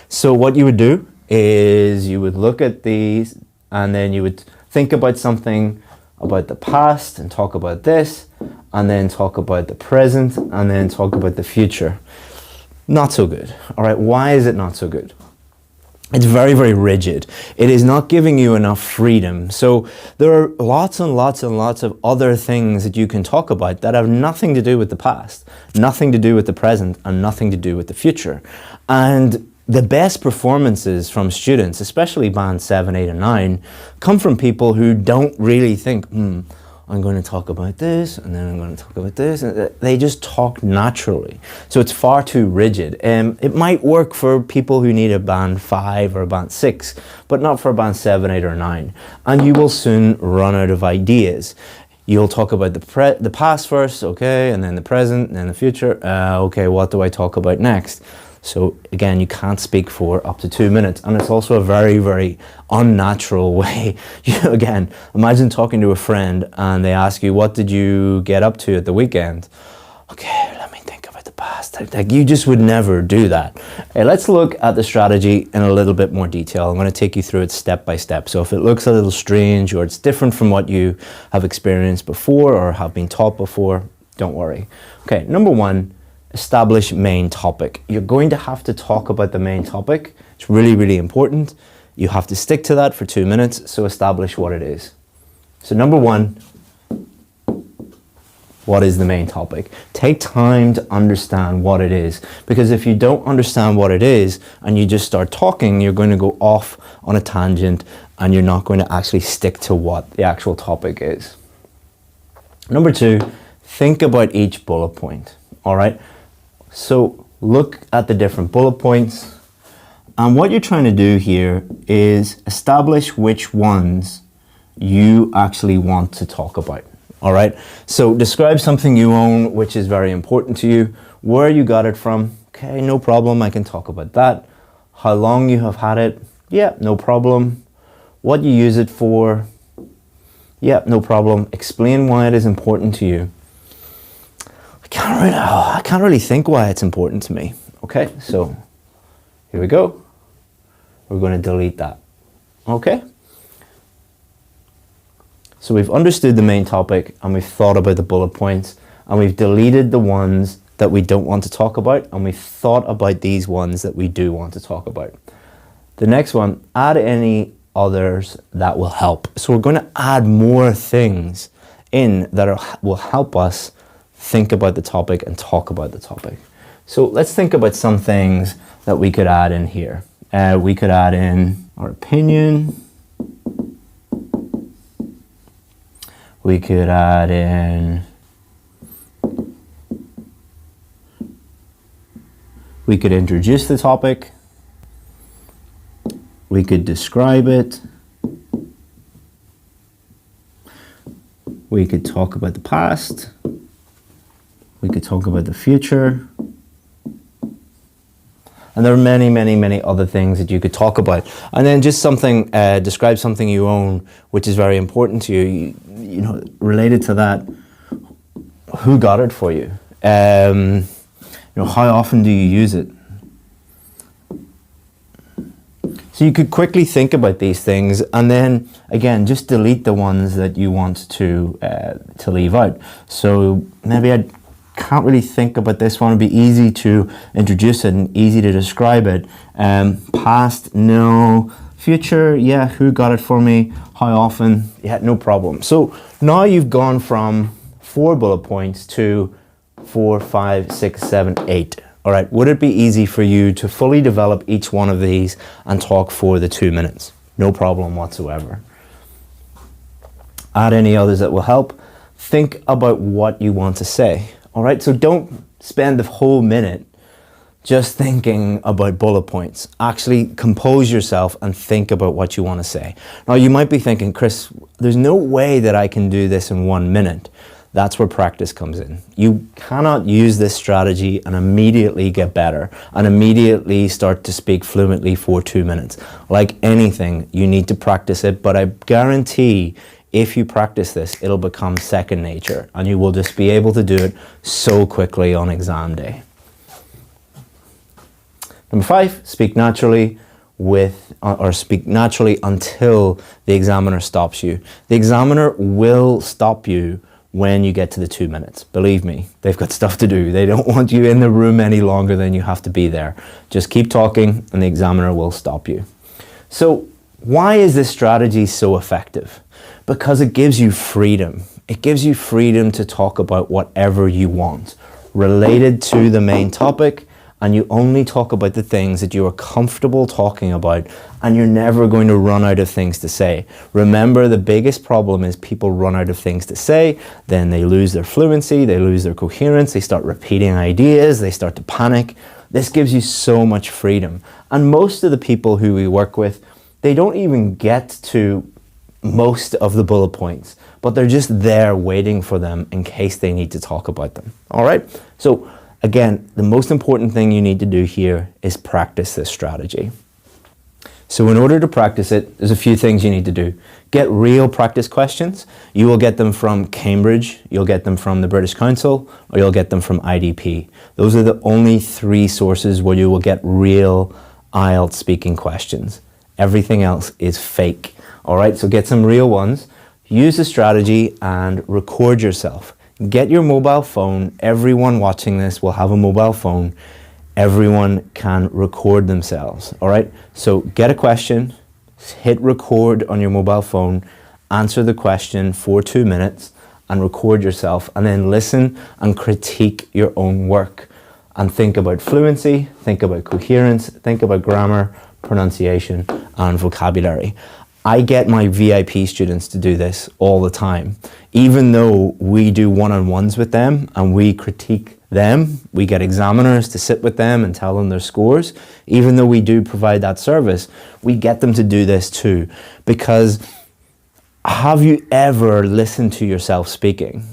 So what you would do is you would look at these, and then you would think about something about the past and talk about this, and then talk about the present, and then talk about the future. Not so good. All right, why is it not so good? It's very, very rigid. It is not giving you enough freedom. So there are lots and lots and lots of other things that you can talk about that have nothing to do with the past, nothing to do with the present, and nothing to do with the future. And the best performances from students, especially band 7, 8, and 9, come from people who don't really think, I'm going to talk about this, and then I'm going to talk about this. They just talk naturally. So it's far too rigid. It might work for people who need a band 5 or a band 6, but not for a band 7, 8, or 9. And you will soon run out of ideas. You'll talk about the past first, okay, and then the present, and then the future. Okay, what do I talk about next? So again, you can't speak for up to 2 minutes, and it's also a very, very unnatural way. Again, imagine talking to a friend and they ask you, what did you get up to at the weekend? Okay, let me think about the past. Like, you just would never do that. Okay, let's look at the strategy in a little bit more detail. I'm going to take you through it step by step. So if it looks a little strange or it's different from what you have experienced before or have been taught before, don't worry. Okay, number 1. Establish main topic. You're going to have to talk about the main topic. It's really, really important. You have to stick to that for 2 minutes, so establish what it is. So number 1, what is the main topic? Take time to understand what it is, because if you don't understand what it is and you just start talking, you're going to go off on a tangent and you're not going to actually stick to what the actual topic is. Number 2, think about each bullet point, all right? So look at the different bullet points, and what you're trying to do here is establish which ones you actually want to talk about, all right? So describe something you own, which is very important to you, where you got it from. Okay, no problem, I can talk about that. How long you have had it, yeah, no problem. What you use it for, yeah, no problem. Explain why it is important to you. I can't really think why it's important to me. Okay, so here we go. We're going to delete that. Okay. So we've understood the main topic, and we've thought about the bullet points, and we've deleted the ones that we don't want to talk about, and we've thought about these ones that we do want to talk about. The next one, add any others that will help. So we're going to add more things in that will help us think about the topic and talk about the topic. So let's think about some things that we could add in here. We could add in our opinion. We could add in, we could introduce the topic. We could describe it. We could talk about the past. We could talk about the future. And there are many, many, many other things that you could talk about. And then just something, describe something you own, which is very important to you. You know, related to that, who got it for you? You know, how often do you use it? So you could quickly think about these things, and then again, just delete the ones that you want to leave out. So maybe I can't really think about this one. It'd be easy to introduce it and easy to describe it. Past, no. Future, yeah. Who got it for me? How often? Yeah, no problem. So now you've gone from 4 bullet points to 4, 5, 6, 7, 8. All right, would it be easy for you to fully develop each one of these and talk for the 2 minutes? No problem whatsoever. Add any others that will help. Think about what you want to say. All right, so don't spend the whole minute just thinking about bullet points. Actually compose yourself and think about what you want to say. Now you might be thinking, Chris, there's no way that I can do this in 1 minute. That's where practice comes in. You cannot use this strategy and immediately get better and immediately start to speak fluently for 2 minutes. Like anything, you need to practice it, but I guarantee if you practice this, it'll become second nature and you will just be able to do it so quickly on exam day. Number 5, speak naturally speak naturally until the examiner stops you. The examiner will stop you when you get to the 2 minutes. Believe me, they've got stuff to do. They don't want you in the room any longer than you have to be there. Just keep talking and the examiner will stop you. So why is this strategy so effective? Because it gives you freedom. It gives you freedom to talk about whatever you want related to the main topic, and you only talk about the things that you are comfortable talking about, and you're never going to run out of things to say. Remember, the biggest problem is people run out of things to say, then they lose their fluency, they lose their coherence, they start repeating ideas, they start to panic. This gives you so much freedom. And most of the people who we work with, they don't even get to most of the bullet points, but they're just there waiting for them in case they need to talk about them. All right? So again, the most important thing you need to do here is practice this strategy. So in order to practice it, there's a few things you need to do. Get real practice questions. You will get them from Cambridge, you'll get them from the British Council, or you'll get them from IDP. Those are the only 3 sources where you will get real IELTS speaking questions. Everything else is fake. All right, so get some real ones. Use the strategy and record yourself. Get your mobile phone. Everyone watching this will have a mobile phone. Everyone can record themselves, all right? So get a question, hit record on your mobile phone, answer the question for 2 minutes and record yourself, and then listen and critique your own work and think about fluency, think about coherence, think about grammar, pronunciation and vocabulary. I get my VIP students to do this all the time. Even though we do one-on-ones with them and we critique them, we get examiners to sit with them and tell them their scores. Even though we do provide that service, we get them to do this too. Because have you ever listened to yourself speaking?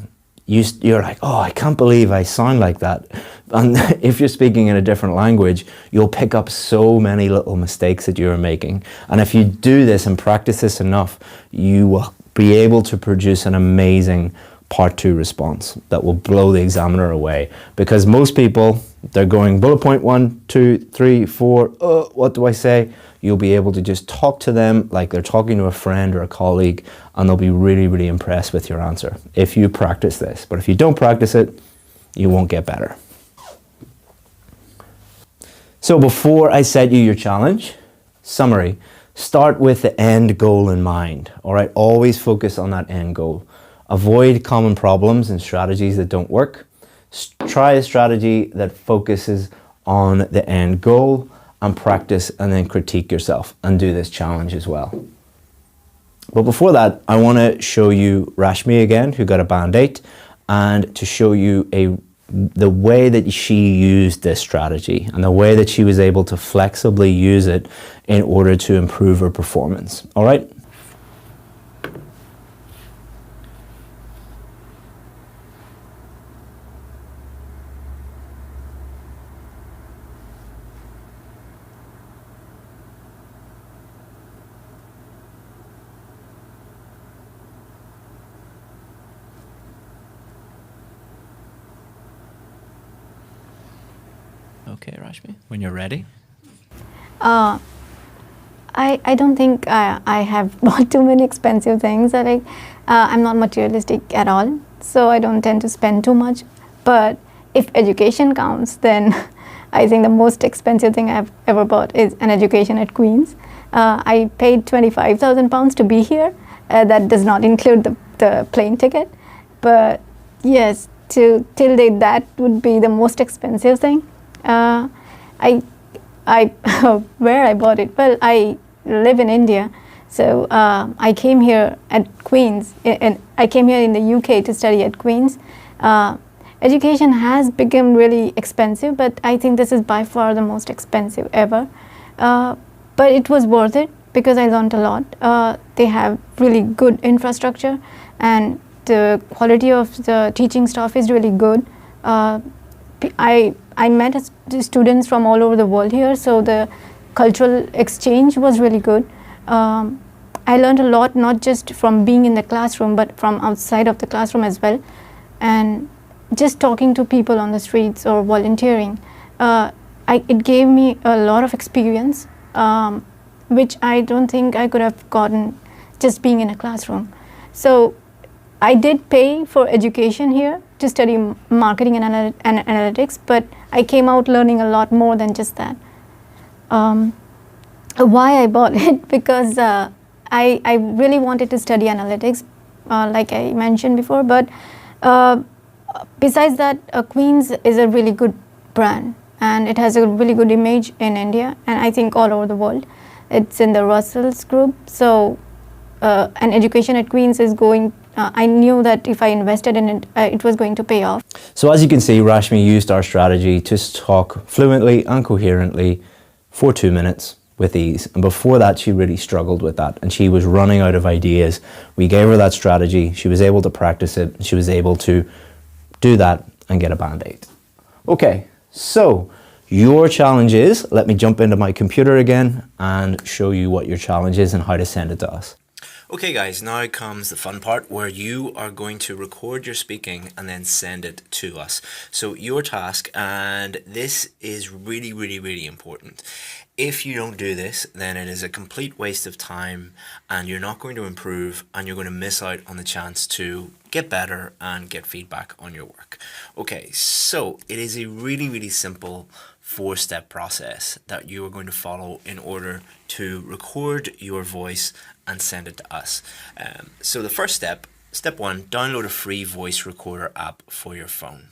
You're like, oh, I can't believe I sound like that. And if you're speaking in a different language, you'll pick up so many little mistakes that you're making. And if you do this and practice this enough, you will be able to produce an amazing part 2 response that will blow the examiner away. Because most people, they're going bullet point 1, 2, 3, 4, what do I say? You'll be able to just talk to them like they're talking to a friend or a colleague, and they'll be really, really impressed with your answer if you practice this. But if you don't practice it, you won't get better. So before I set you your challenge, summary, start with the end goal in mind. All right, always focus on that end goal. Avoid common problems and strategies that don't work. Try a strategy that focuses on the end goal, and practice and then critique yourself and do this challenge as well. But before that, I want to show you Rashmi again, who got a band 8, and to show you the way that she used this strategy and the way that she was able to flexibly use it in order to improve her performance. All right? Okay, Rashmi, when you're ready. I don't think I have bought too many expensive things. I'm not materialistic at all, so I don't tend to spend too much. But if education counts, then I think the most expensive thing I've ever bought is an education at Queen's. I paid £25,000 to be here. That does not include the plane ticket. But yes, till date, that would be the most expensive thing. Where I bought it? Well, I live in India, so I came here at Queen's, and I came here in the UK to study at Queen's. Education has become really expensive, but I think this is by far the most expensive ever. But it was worth it because I learned a lot. They have really good infrastructure, and the quality of the teaching staff is really good. I met students from all over the world here, so the cultural exchange was really good. I learned a lot, not just from being in the classroom, but from outside of the classroom as well. And just talking to people on the streets or volunteering, it gave me a lot of experience, which I don't think I could have gotten just being in a classroom. So I did pay for education here to study marketing and analytics, but I came out learning a lot more than just that. Why I bought it? Because I really wanted to study analytics, like I mentioned before, but besides that, Queen's is a really good brand, and it has a really good image in India, and I think all over the world. It's in the Russell's group, so an education at Queen's is going, I knew that if I invested in it, it was going to pay off. So as you can see, Rashmi used our strategy to talk fluently and coherently for 2 minutes with ease. And before that, she really struggled with that, and she was running out of ideas. We gave her that strategy. She was able to practice it. She was able to do that and get a band 8. Okay, so your challenge is, let me jump into my computer again and show you what your challenge is and how to send it to us. Okay guys, now comes the fun part where you are going to record your speaking and then send it to us. So your task, and this is really, really, really important. If you don't do this, then it is a complete waste of time and you're not going to improve, and you're going to miss out on the chance to get better and get feedback on your work. Okay, so it is a really, really simple 4-step process that you are going to follow in order to record your voice and send it to us. So the first step, step 1, download a free voice recorder app for your phone.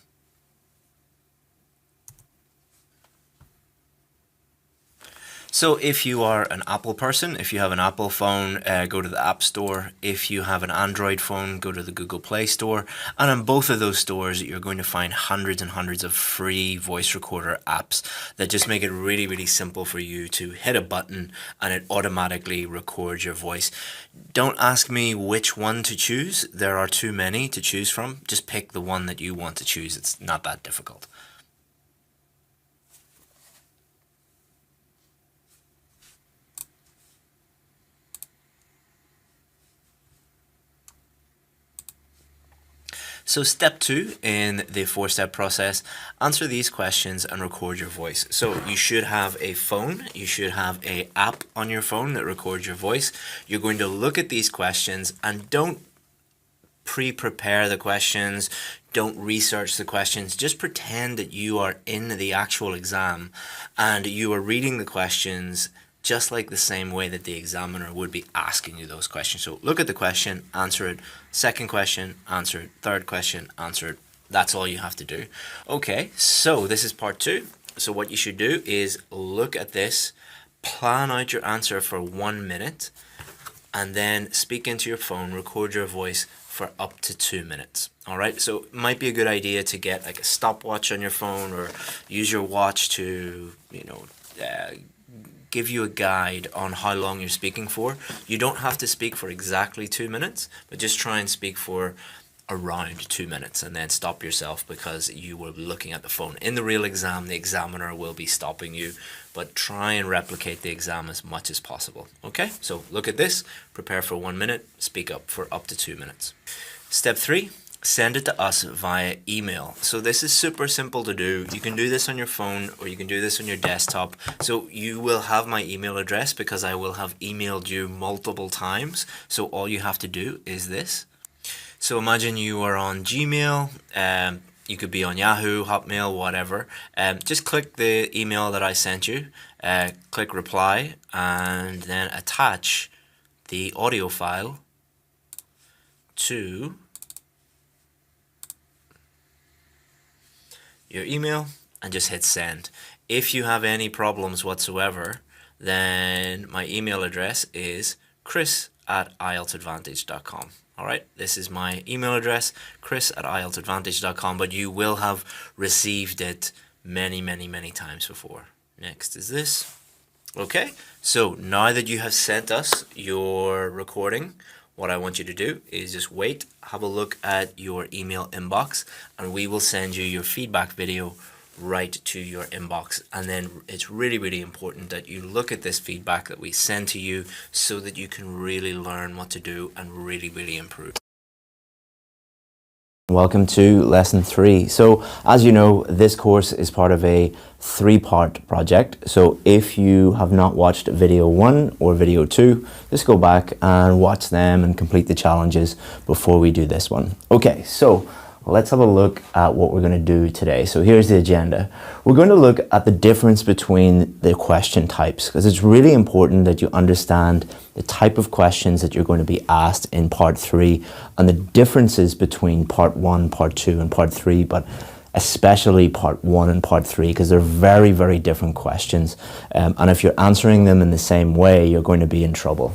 So if you are an Apple person, if you have an Apple phone, go to the App Store. If you have an Android phone, go to the Google Play Store. And in both of those stores, you're going to find hundreds and hundreds of free voice recorder apps that just make it really, really simple for you to hit a button and it automatically records your voice. Don't ask me which one to choose. There are too many to choose from. Just pick the one that you want to choose. It's not that difficult. So step 2 in the 4-step process, answer these questions and record your voice. So you should have a phone, you should have an app on your phone that records your voice. You're going to look at these questions and don't pre-prepare the questions, don't research the questions, just pretend that you are in the actual exam and you are reading the questions just like the same way that the examiner would be asking you those questions. So look at the question, answer it. Second question, answer it. Third question, answer it. That's all you have to do. Okay, so this is part 2. So what you should do is look at this, plan out your answer for 1 minute, and then speak into your phone, record your voice for up to 2 minutes. All right, so it might be a good idea to get like a stopwatch on your phone or use your watch to, give you a guide on how long you're speaking for. You don't have to speak for exactly 2 minutes, but just try and speak for around 2 minutes and then stop yourself because you were looking at the phone. In the real exam, the examiner will be stopping you, but try and replicate the exam as much as possible. Okay, so look at this, prepare for 1 minute, speak up for up to 2 minutes. Step 3. Send it to us via email. So this is super simple to do. You can do this on your phone or you can do this on your desktop. So you will have my email address because I will have emailed you multiple times. So all you have to do is this. So imagine you are on Gmail, you could be on Yahoo, Hotmail, whatever. Just click the email that I sent you, click reply, and then attach the audio file to your email and just hit send. If you have any problems whatsoever, then my email address is chris@ieltsadvantage.com. All right, this is my email address, chris@ieltsadvantage.com, but you will have received it many, many, many times before. Next is this. Okay, so now that you have sent us your recording, what I want you to do is just wait, have a look at your email inbox, and we will send you your feedback video right to your inbox. And then it's really, really important that you look at this feedback that we send to you so that you can really learn what to do and really, really improve. Welcome to lesson 3. So as you know, this course is part of a 3-part project. So if you have not watched video 1 or video 2, just go back and watch them and complete the challenges before we do this one. Okay, so let's have a look at what we're going to do today. So here's the agenda. We're going to look at the difference between the question types because it's really important that you understand the type of questions that you're going to be asked in part 3 and the differences between part 1, part 2 and part 3, but especially part 1 and part 3 because they're very, very different questions. And if you're answering them in the same way, you're going to be in trouble.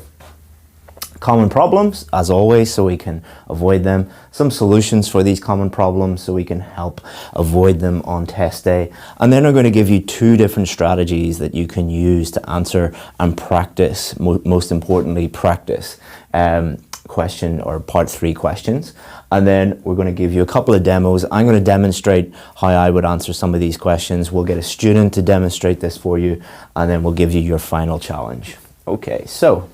Common problems, as always, so we can avoid them. Some solutions for these common problems so we can help avoid them on test day. And then I'm going to give you 2 different strategies that you can use to answer and practice, most importantly, practice question or part 3 questions. And then we're going to give you a couple of demos. I'm going to demonstrate how I would answer some of these questions. We'll get a student to demonstrate this for you, and then we'll give you your final challenge. Okay, so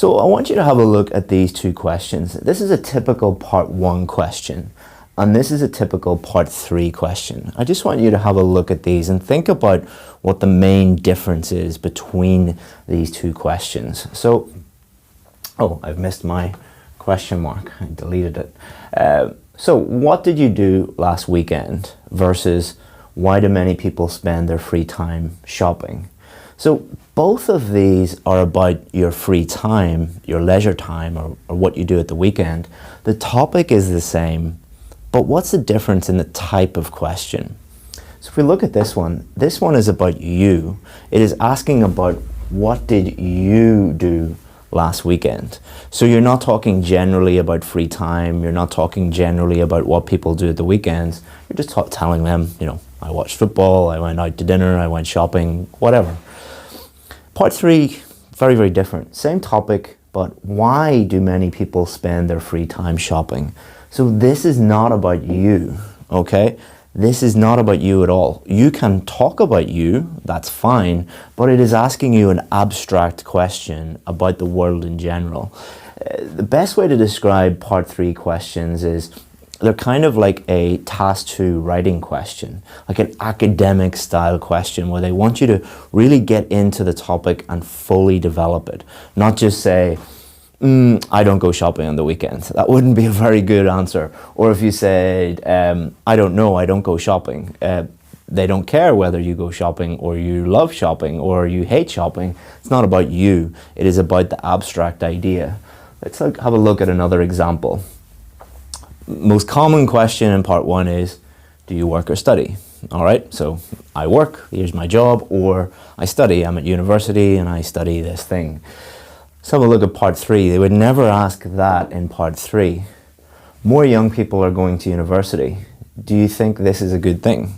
I want you to have a look at these 2 questions. This is a typical part 1 question, and this is a typical part 3 question. I just want you to have a look at these and think about what the main difference is between these 2 questions. So, oh, I've missed my question mark. I deleted it. So what did you do last weekend versus why do many people spend their free time shopping? So both of these are about your free time, your leisure time, or what you do at the weekend. The topic is the same, but what's the difference in the type of question? So if we look at this one is about you. It is asking about what did you do last weekend. So you're not talking generally about free time. You're not talking generally about what people do at the weekends. You're just telling them, you know, I watched football, I went out to dinner, I went shopping, whatever. Part 3, very, very different. Same topic, but why do many people spend their free time shopping? So this is not about you, okay? This is not about you at all. You can talk about you, that's fine, but it is asking you an abstract question about the world in general. The best way to describe part 3 questions is they're kind of like a task 2 writing question, like an academic style question where they want you to really get into the topic and fully develop it. Not just say, I don't go shopping on the weekends. That wouldn't be a very good answer. Or if you said, I don't know, I don't go shopping. They don't care whether you go shopping or you love shopping or you hate shopping. It's not about you. It is about the abstract idea. Let's have a look at another example. Most common question in part 1 is, do you work or study? All right, so I work, here's my job, or I study, I'm at university and I study this thing. Let's have a look at part 3. They would never ask that in part 3. More young people are going to university. Do you think this is a good thing?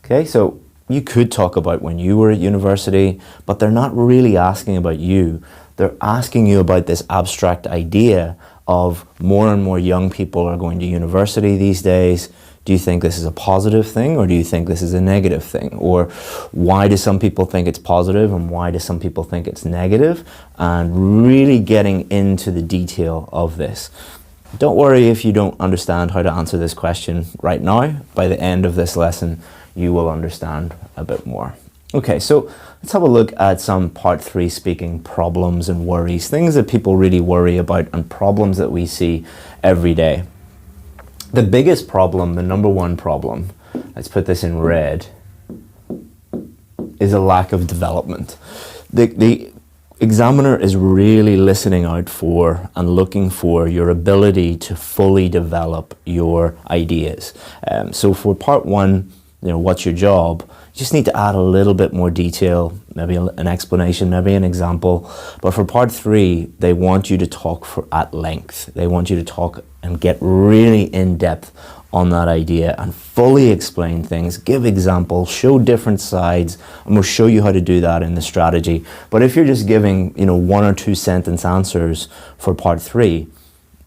Okay, so you could talk about when you were at university, but they're not really asking about you. They're asking you about this abstract idea of more and more young people are going to university these days. Do you think this is a positive thing or do you think this is a negative thing? Or why do some people think it's positive and why do some people think it's negative? And really getting into the detail of this. Don't worry if you don't understand how to answer this question right now. By the end of this lesson, you will understand a bit more. Okay, so let's have a look at some part 3 speaking problems and worries, things that people really worry about and problems that we see every day. The biggest problem, the number 1 problem, let's put this in red, is a lack of development. The examiner is really listening out for and looking for your ability to fully develop your ideas. So for part 1, you know, what's your job? You just need to add a little bit more detail, maybe an explanation, maybe an example. But for part 3, they want you to talk at length. They want you to talk and get really in depth on that idea and fully explain things, give examples, show different sides, and we'll show you how to do that in the strategy. But if you're just giving, you know, 1 or 2 sentence answers for part 3,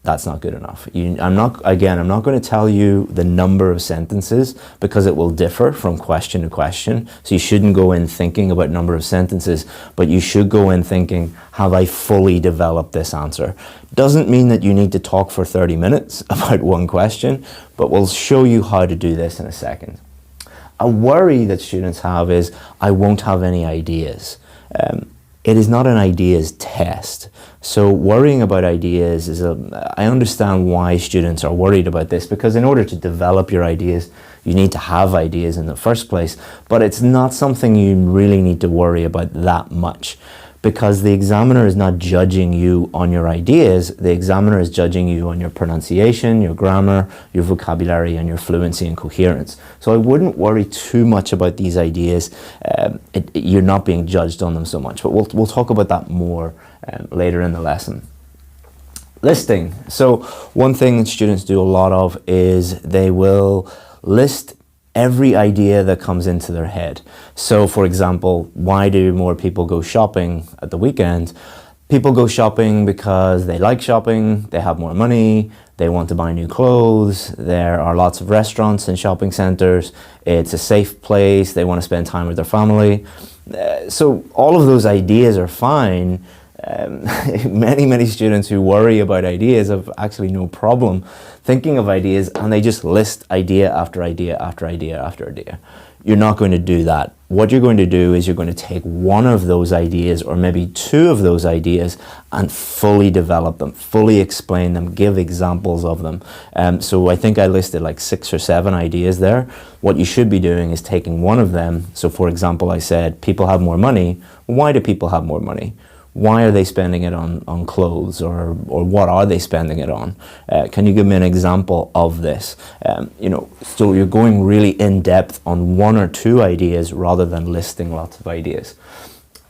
that's not good enough. I'm not going to tell you the number of sentences because it will differ from question to question. So you shouldn't go in thinking about number of sentences, but you should go in thinking, have I fully developed this answer? Doesn't mean that you need to talk for 30 minutes about one question, but we'll show you how to do this in a second. A worry that students have is, I won't have any ideas. It is not an ideas test. So worrying about ideas is I understand why students are worried about this, because in order to develop your ideas, you need to have ideas in the first place, but it's not something you really need to worry about that much, because the examiner is not judging you on your ideas. The examiner is judging you on your pronunciation, your grammar, your vocabulary, and your fluency and coherence. So I wouldn't worry too much about these ideas. You're not being judged on them so much, but we'll talk about that more later in the lesson. Listing. So one thing that students do a lot of is they will list every idea that comes into their head. So for example, why do more people go shopping at the weekend? People go shopping because they like shopping, they have more money, they want to buy new clothes, there are lots of restaurants and shopping centers, it's a safe place, they want to spend time with their family. So all of those ideas are fine. Many students who worry about ideas have actually no problem thinking of ideas, and they just list idea after idea after idea after idea. You're not going to do that. What you're going to do is you're going to take one of those ideas or maybe 2 of those ideas and fully develop them, fully explain them, give examples of them. So I think I listed like 6 or 7 ideas there. What you should be doing is taking one of them. So for example, I said people have more money. Why do people have more money? Why are they spending it on clothes, or what are they spending it on? Can you give me an example of this? So you're going really in depth on one or two ideas rather than listing lots of ideas.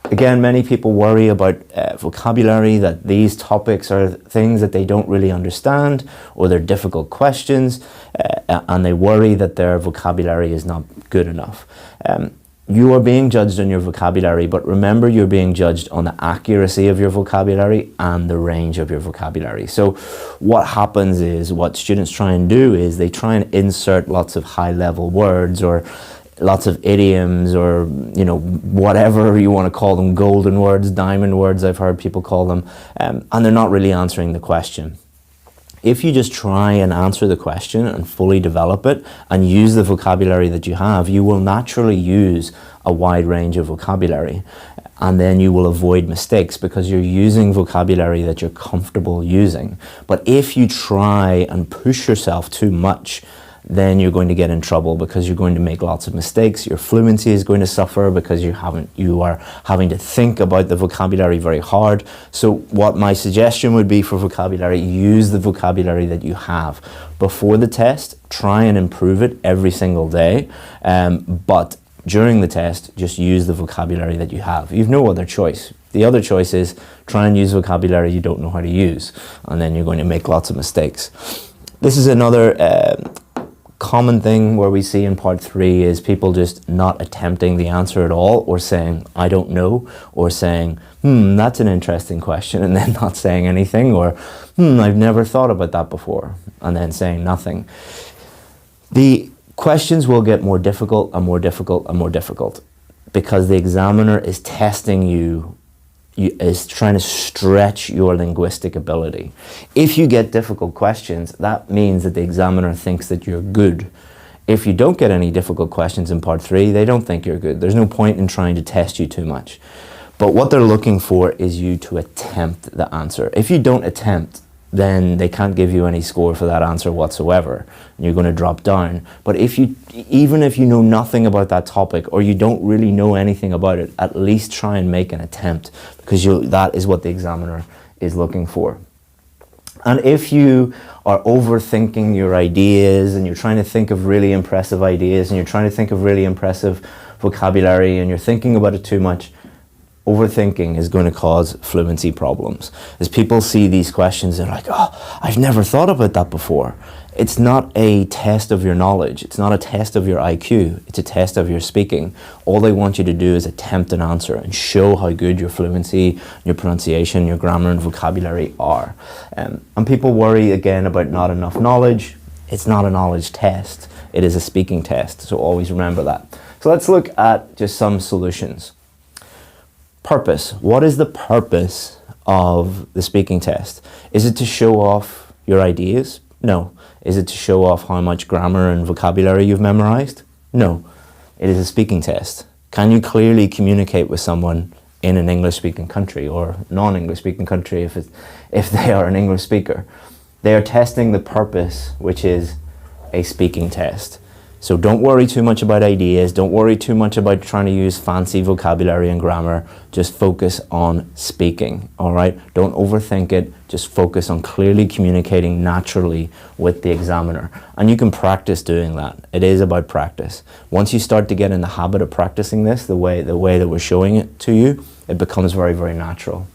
Again, many people worry about vocabulary, that these topics are things that they don't really understand, or they're difficult questions, and they worry that their vocabulary is not good enough. You are being judged on your vocabulary, but remember, you're being judged on the accuracy of your vocabulary and the range of your vocabulary. So what happens is, what students try and do is they try and insert lots of high-level words, or lots of idioms, or whatever you want to call them, golden words, diamond words, I've heard people call them, and they're not really answering the question. If you just try and answer the question and fully develop it and use the vocabulary that you have, you will naturally use a wide range of vocabulary, and then you will avoid mistakes because you're using vocabulary that you're comfortable using. But if you try and push yourself too much, then you're going to get in trouble because you're going to make lots of mistakes. Your fluency is going to suffer because you are having to think about the vocabulary very hard. So what my suggestion would be for vocabulary, use the vocabulary that you have. Before the test, try and improve it every single day. But during the test, just use the vocabulary that you have. You've no other choice. The other choice is try and use vocabulary you don't know how to use, and then you're going to make lots of mistakes. This is another common thing where we see in part 3 is people just not attempting the answer at all, or saying, I don't know, or saying, that's an interesting question, and then not saying anything, or I've never thought about that before, and then saying nothing. The questions will get more difficult and more difficult and more difficult because the examiner is testing you, is trying to stretch your linguistic ability. If you get difficult questions, that means that the examiner thinks that you're good. If you don't get any difficult questions in part 3, they don't think you're good. There's no point in trying to test you too much. But what they're looking for is you to attempt the answer. If you don't attempt, then they can't give you any score for that answer whatsoever. You're going to drop down. But even if you know nothing about that topic, or you don't really know anything about it, at least try and make an attempt, because that is what the examiner is looking for. And if you are overthinking your ideas, and you're trying to think of really impressive ideas, and you're trying to think of really impressive vocabulary, and you're thinking about it too much, overthinking is going to cause fluency problems. As people see these questions, they're like, oh, I've never thought about that before. It's not a test of your knowledge. It's not a test of your IQ. It's a test of your speaking. All they want you to do is attempt an answer and show how good your fluency, your pronunciation, your grammar and vocabulary are. And people worry again about not enough knowledge. It's not a knowledge test. It is a speaking test. So always remember that. So let's look at just some solutions. Purpose. What is the purpose of the speaking test? Is it to show off your ideas? No. Is it to show off how much grammar and vocabulary you've memorized? No. It is a speaking test. Can you clearly communicate with someone in an English-speaking country, or non-English-speaking country if they are an English speaker? They are testing the purpose, which is a speaking test. So don't worry too much about ideas. Don't worry too much about trying to use fancy vocabulary and grammar. Just focus on speaking, all right? Don't overthink it. Just focus on clearly communicating naturally with the examiner. And you can practice doing that. It is about practice. Once you start to get in the habit of practicing this, the way that we're showing it to you, it becomes very, very natural.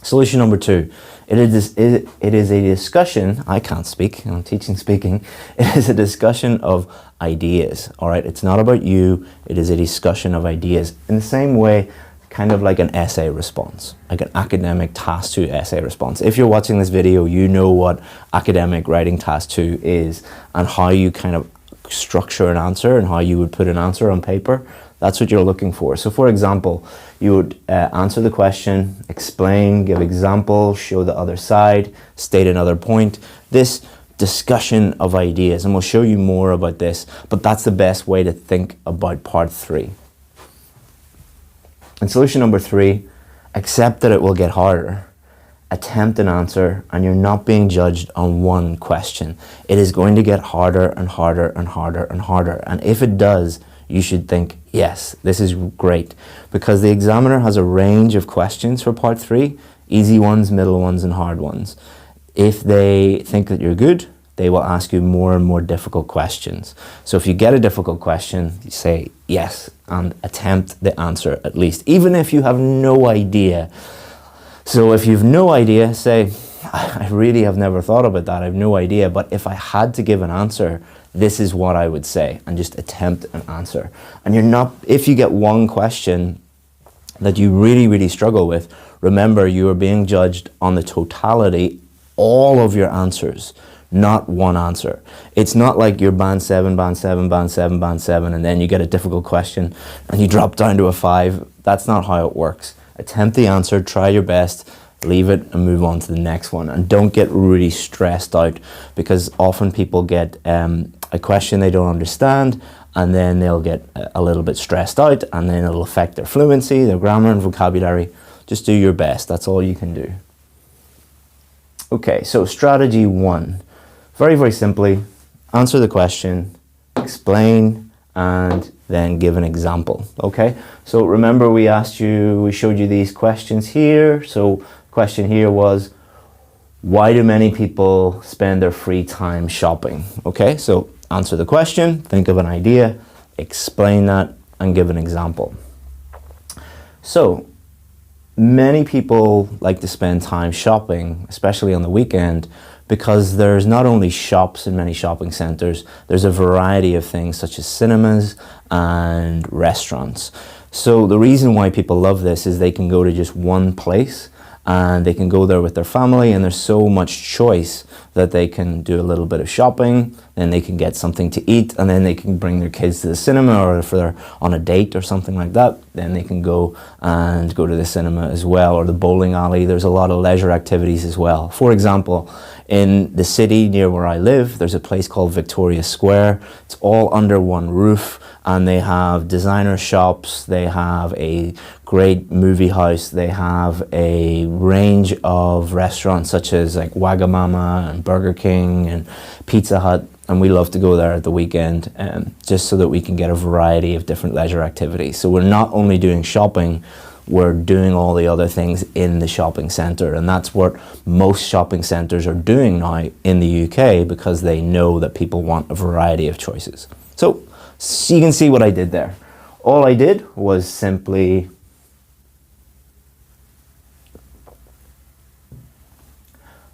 Solution number 2. It is a discussion. I can't speak. I'm teaching speaking. It is a discussion of ideas. All right. It's not about you. It is a discussion of ideas. In the same way, kind of like an essay response, like an academic task 2 essay response. If you're watching this video, you know what academic writing task 2 is, and how you kind of structure an answer and how you would put an answer on paper. That's what you're looking for. So for example, you would answer the question, explain, give example, show the other side, state another point. This discussion of ideas, and we'll show you more about this, but that's the best way to think about part 3. And solution number 3, accept that it will get harder. Attempt an answer, and you're not being judged on one question. It is going to get harder and harder and harder and harder. And if it does, you should think, yes, this is great, because the examiner has a range of questions for part 3, easy ones, middle ones, and hard ones. If they think that you're good, they will ask you more and more difficult questions. So if you get a difficult question, you say yes and attempt the answer at least, even if you have no idea. So if you've no idea, say, I really have never thought about that, I have no idea, but if I had to give an answer, this is what I would say, and just attempt an answer. And you're not, if you get one question that you really, really struggle with, remember you are being judged on the totality, all of your answers, not one answer. It's not like you're band 7, band 7, band 7, band 7, and then you get a difficult question and you drop down to a 5. That's not how it works. Attempt the answer, try your best, leave it and move on to the next one. And don't get really stressed out, because often people get a question they don't understand, and then they'll get a little bit stressed out, and then it'll affect their fluency, their grammar and vocabulary. Just do your best. That's all you can do. Okay, so strategy 1. Very, very simply, answer the question, explain, and then give an example. Okay, so remember we showed you these questions here. So question here was, why do many people spend their free time shopping? Okay, so answer the question, think of an idea, explain that, and give an example. So many people like to spend time shopping, especially on the weekend, because there's not only shops in many shopping centres, there's a variety of things such as cinemas and restaurants. So the reason why people love this is they can go to just one place and they can go there with their family, and there's so much choice that they can do a little bit of shopping, then they can get something to eat, and then they can bring their kids to the cinema, or if they're on a date or something like that, then they can go to the cinema as well, or the bowling alley. There's a lot of leisure activities as well. For example, in the city near where I live, there's a place called Victoria Square. It's all under one roof, and they have designer shops, they have a great movie house, they have a range of restaurants such as like Wagamama and Burger King and Pizza Hut, and we love to go there at the weekend just so that we can get a variety of different leisure activities. So we're not only doing shopping, we're doing all the other things in the shopping centre, and that's what most shopping centres are doing now in the UK, because they know that people want a variety of choices. So you can see what I did there. All I did was simply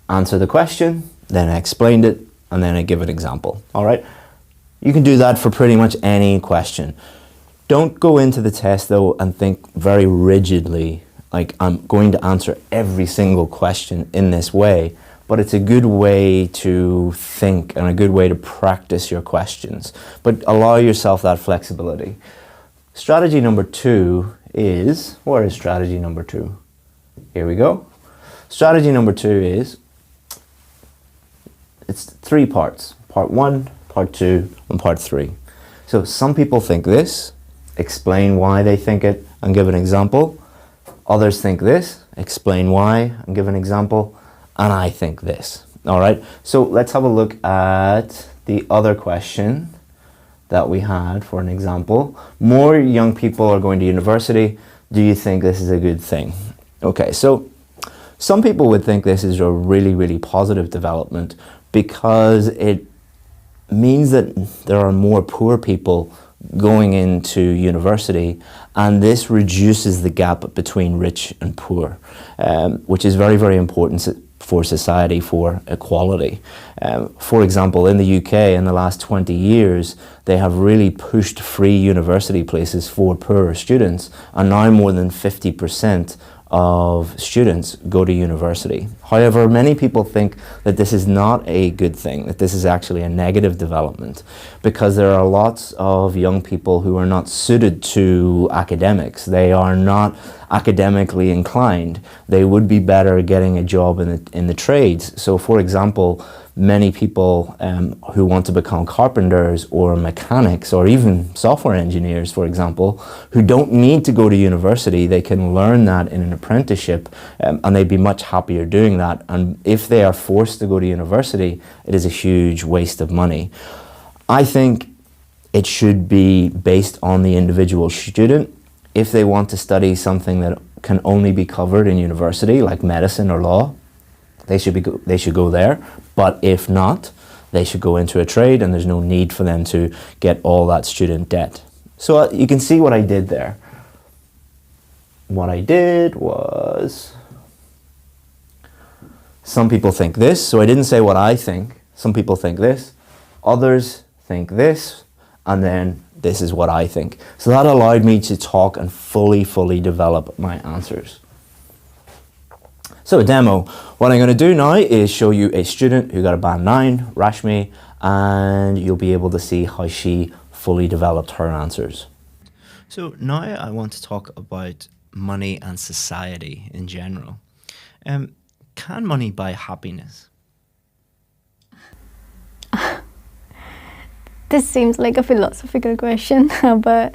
answer the question, then I explained it, and then I give an example. All right, you can do that for pretty much any question. Don't go into the test though and think very rigidly, like I'm going to answer every single question in this way, but it's a good way to think and a good way to practice your questions. But allow yourself that flexibility. Strategy number 2 is, where is strategy number 2? Here we go. Strategy number 2 is, it's 3 parts. Part 1, part 2, and part 3. So some people think this, explain why they think it and give an example. Others think this, explain why and give an example. And I think this. All right, so let's have a look at the other question that we had for an example. More young people are going to university. Do you think this is a good thing? Okay, so some people would think this is a really, really positive development, because it means that there are more poor people going into university, and this reduces the gap between rich and poor, which is very, very important for society, for equality. For example, in the UK in the last 20 years, they have really pushed free university places for poorer students, and now more than 50% of students go to university. However, many people think that this is not a good thing, that this is actually a negative development, because there are lots of young people who are not suited to academics. They are not academically inclined. They would be better getting a job in the trades. So for example, many people who want to become carpenters or mechanics or even software engineers, for example, who don't need to go to university, they can learn that in an apprenticeship, and they'd be much happier doing that. And if they are forced to go to university, it is a huge waste of money. I think it should be based on the individual student. If they want to study something that can only be covered in university, like medicine or law, they should go there. But if not, they should go into a trade, and there's no need for them to get all that student debt. So you can see what I did there. What I did was, some people think this, so I didn't say what I think. Some people think this, others think this, and then this is what I think. So that allowed me to talk and fully develop my answers. So a demo, what I'm going to do now is show you a student who got a band 9, Rashmi, and you'll be able to see how she fully developed her answers. So now I want to talk about money and society in general. Can money buy happiness? This seems like a philosophical question, but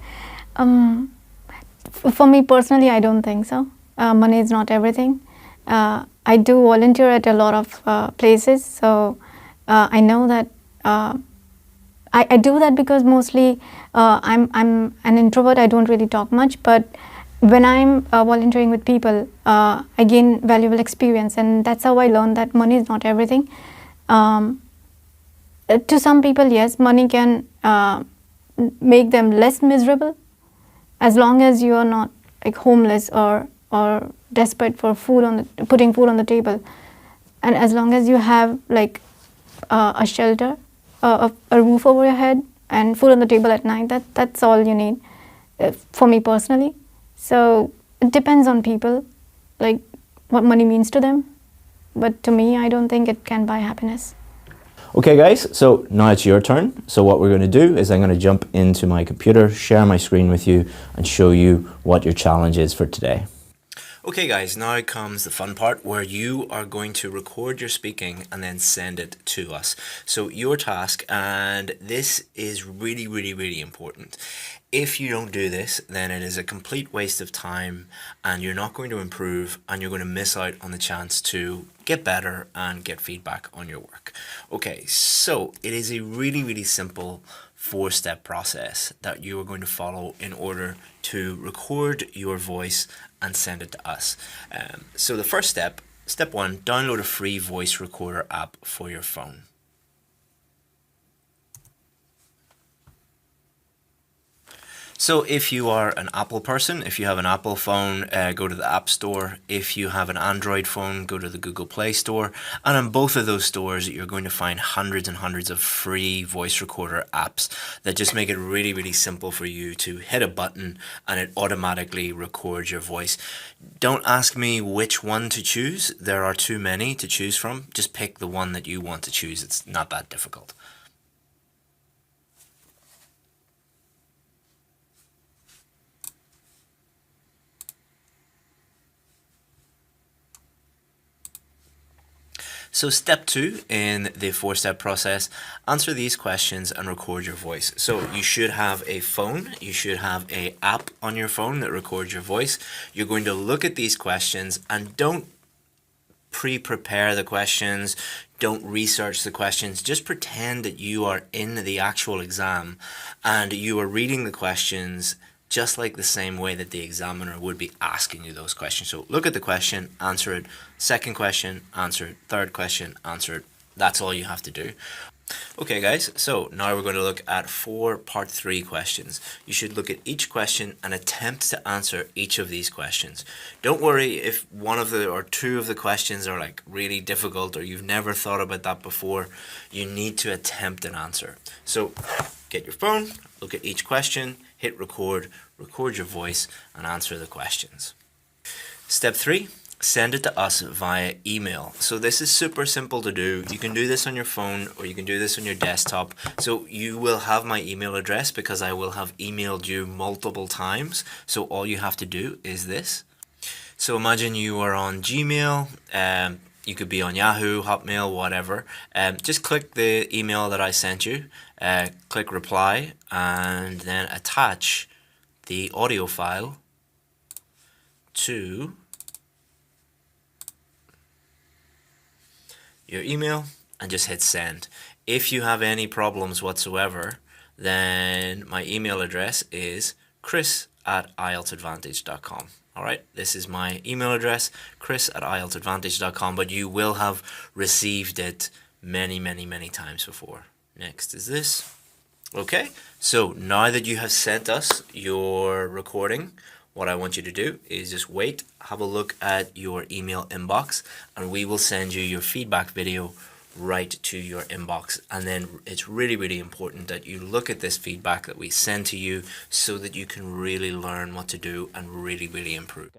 for me personally, I don't think so. Money is not everything. I do volunteer at a lot of places, so I know that I do that because mostly I'm an introvert. I don't really talk much, but when I'm volunteering with people, I gain valuable experience, and that's how I learned that money is not everything. To some people, yes, money can make them less miserable, as long as you are not like homeless or desperate for putting food on the table, and as long as you have like a shelter, a roof over your head, and food on the table at night. That's all you need, for me personally. So it depends on people, like what money means to them. But to me, I don't think it can buy happiness. Okay guys, so now it's your turn. So what we're going to do is I'm going to jump into my computer, share my screen with you, and show you what your challenge is for today. Okay guys, now comes the fun part where you are going to record your speaking and then send it to us. So your task, and this is really important. If you don't do this, then it is a complete waste of time, and you're not going to improve, and you're going to miss out on the chance to get better and get feedback on your work. Okay, so it is a really simple 4-step process that you are going to follow in order to record your voice and send it to us. So the first step, step 1, download a free voice recorder app for your phone. So if you are an Apple person, if you have an Apple phone, go to the App Store. If you have an Android phone, go to the Google Play Store. And on both of those stores, you're going to find hundreds and hundreds of free voice recorder apps that just make it really simple for you to hit a button and it automatically records your voice. Don't ask me which one to choose. There are too many to choose from. Just pick the one that you want to choose. It's not that difficult. So step 2 in the 4-step process, answer these questions and record your voice. So you should have a phone, you should have an app on your phone that records your voice. You're going to look at these questions and don't pre-prepare the questions, don't research the questions, just pretend that you are in the actual exam and you are reading the questions just like the same way that the examiner would be asking you those questions. So look at the question, answer it. Second question, answer it. Third question, answer it. That's all you have to do. Okay guys, so now we're going to look at 4 part 3 questions. You should look at each question and attempt to answer each of these questions. Don't worry if one of the or 2 of the questions are like really difficult or you've never thought about that before. You need to attempt an answer. So get your phone, look at each question, hit record, record your voice and answer the questions. Step 3. Send it to us via email. So this is super simple to do. You can do this on your phone or you can do this on your desktop. So you will have my email address because I will have emailed you multiple times. So all you have to do is this. So imagine you are on Gmail, you could be on Yahoo, Hotmail, whatever. Just click the email that I sent you, click reply and then attach the audio file to your email and just hit send. If you have any problems whatsoever, then my email address is chris@ieltsadvantage.com. All right, this is my email address, chris@ieltsadvantage.com, but you will have received it many, many, many times before. Next is this. Okay, so now that you have sent us your recording, what I want you to do is just wait, have a look at your email inbox, and we will send you your feedback video right to your inbox. And then it's really, really important that you look at this feedback that we send to you so that you can really learn what to do and really, really improve.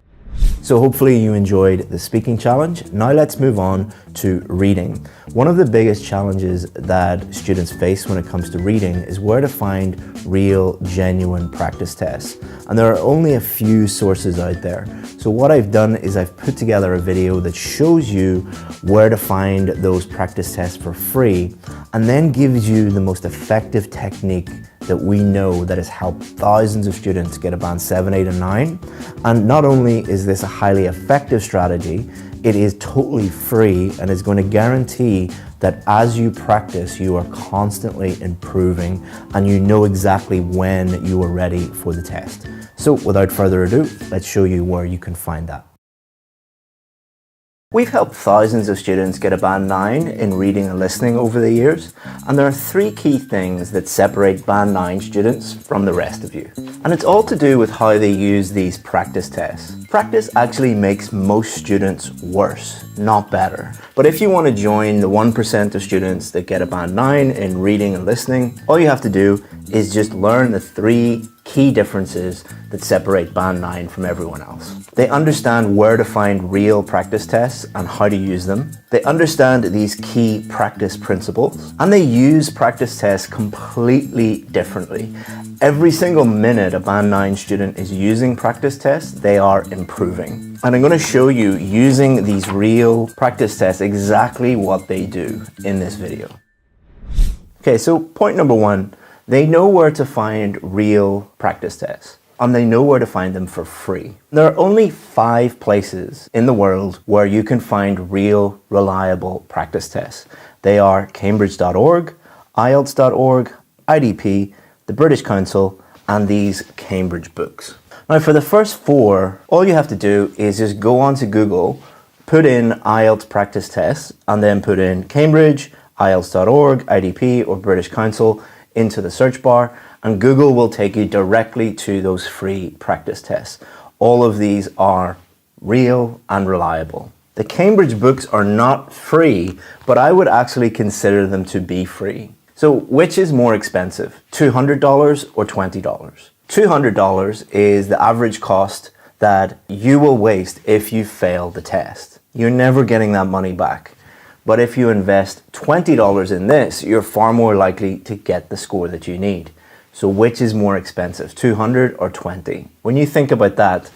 So hopefully you enjoyed the speaking challenge. Now let's move on to reading. One of the biggest challenges that students face when it comes to reading is where to find real, genuine practice tests. And there are only a few sources out there. So what I've done is I've put together a video that shows you where to find those practice tests for free, and then gives you the most effective technique that we know that has helped thousands of students get a band 7, 8, and 9. And not only is this a highly effective strategy, it is totally free and is going to guarantee that as you practice, you are constantly improving and you know exactly when you are ready for the test. So without further ado, let's show you where you can find that. We've helped thousands of students get a band 9 in reading and listening over the years, and there are 3 key things that separate band 9 students from the rest of you. And it's all to do with how they use these practice tests. Practice actually makes most students worse, not better. But if you want to join the 1% of students that get a band 9 in reading and listening, all you have to do is just learn the 3 key differences that separate band 9 from everyone else. They understand where to find real practice tests and how to use them. They understand these key practice principles, and they use practice tests completely differently. Every single minute a band 9 student is using practice tests, they are improving. And I'm going to show you using these real practice tests exactly what they do in this video. Okay, so point number 1. They know where to find real practice tests, and they know where to find them for free. There are only 5 places in the world where you can find real, reliable practice tests. They are Cambridge.org, IELTS.org, IDP, the British Council, and these Cambridge books. Now for the first 4, all you have to do is just go onto Google, put in IELTS practice tests, and then put in Cambridge, IELTS.org, IDP, or British Council into the search bar, and Google will take you directly to those free practice tests. All of these are real and reliable. The Cambridge books are not free, but I would actually consider them to be free. So which is more expensive, $200 or $20? $200 is the average cost that you will waste if you fail the test. You're never getting that money back. But if you invest $20 in this, you're far more likely to get the score that you need. So which is more expensive, 200 or 20? When you think about that,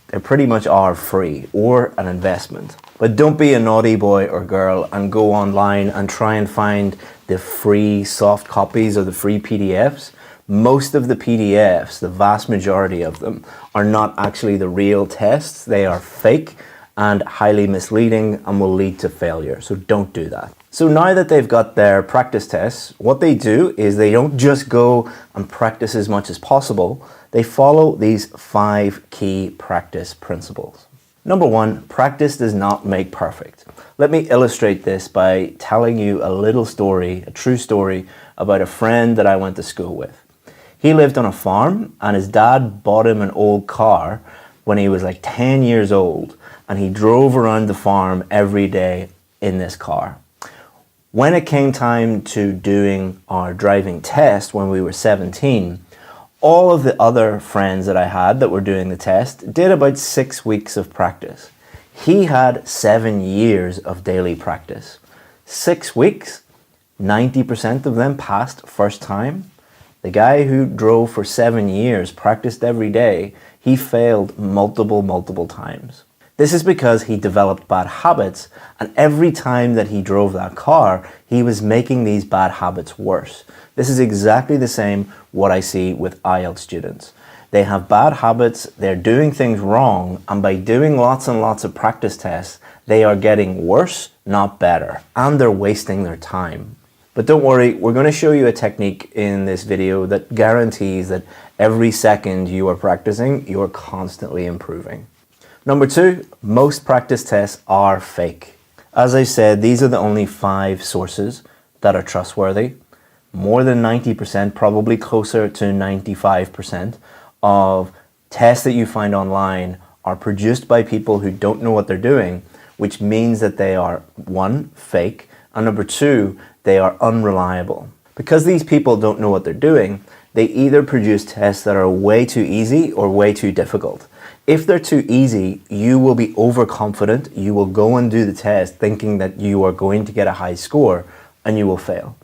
they pretty much are free or an investment. But don't be a naughty boy or girl and go online and try and find the free soft copies or the free PDFs. Most of the PDFs, the vast majority of them, are not actually the real tests. They are fake and highly misleading and will lead to failure. So don't do that. So now that they've got their practice tests, what they do is they don't just go and practice as much as possible. They follow these 5 key practice principles. Number 1, practice does not make perfect. Let me illustrate this by telling you a little story, a true story about a friend that I went to school with. He lived on a farm and his dad bought him an old car when he was like 10 years old, and he drove around the farm every day in this car. When it came time to doing our driving test when we were 17, all of the other friends that I had that were doing the test did about 6 weeks of practice. He had 7 years of daily practice. 6 weeks, 90% of them passed first time. The guy who drove for 7 years, practiced every day, he failed multiple times. This is because he developed bad habits, and every time that he drove that car, he was making these bad habits worse. This is exactly the same what I see with IELTS students. They have bad habits, they're doing things wrong, and by doing lots and lots of practice tests, they are getting worse, not better, and they're wasting their time. But don't worry, we're going to show you a technique in this video that guarantees that every second you are practicing, you are constantly improving. Number 2, most practice tests are fake. As I said, these are the only 5 sources that are trustworthy. More than 90%, probably closer to 95% of tests that you find online are produced by people who don't know what they're doing, which means that they are 1, fake, and number 2, they are unreliable. Because these people don't know what they're doing, they either produce tests that are way too easy or way too difficult. If they're too easy, you will be overconfident, you will go and do the test thinking that you are going to get a high score, and you will fail.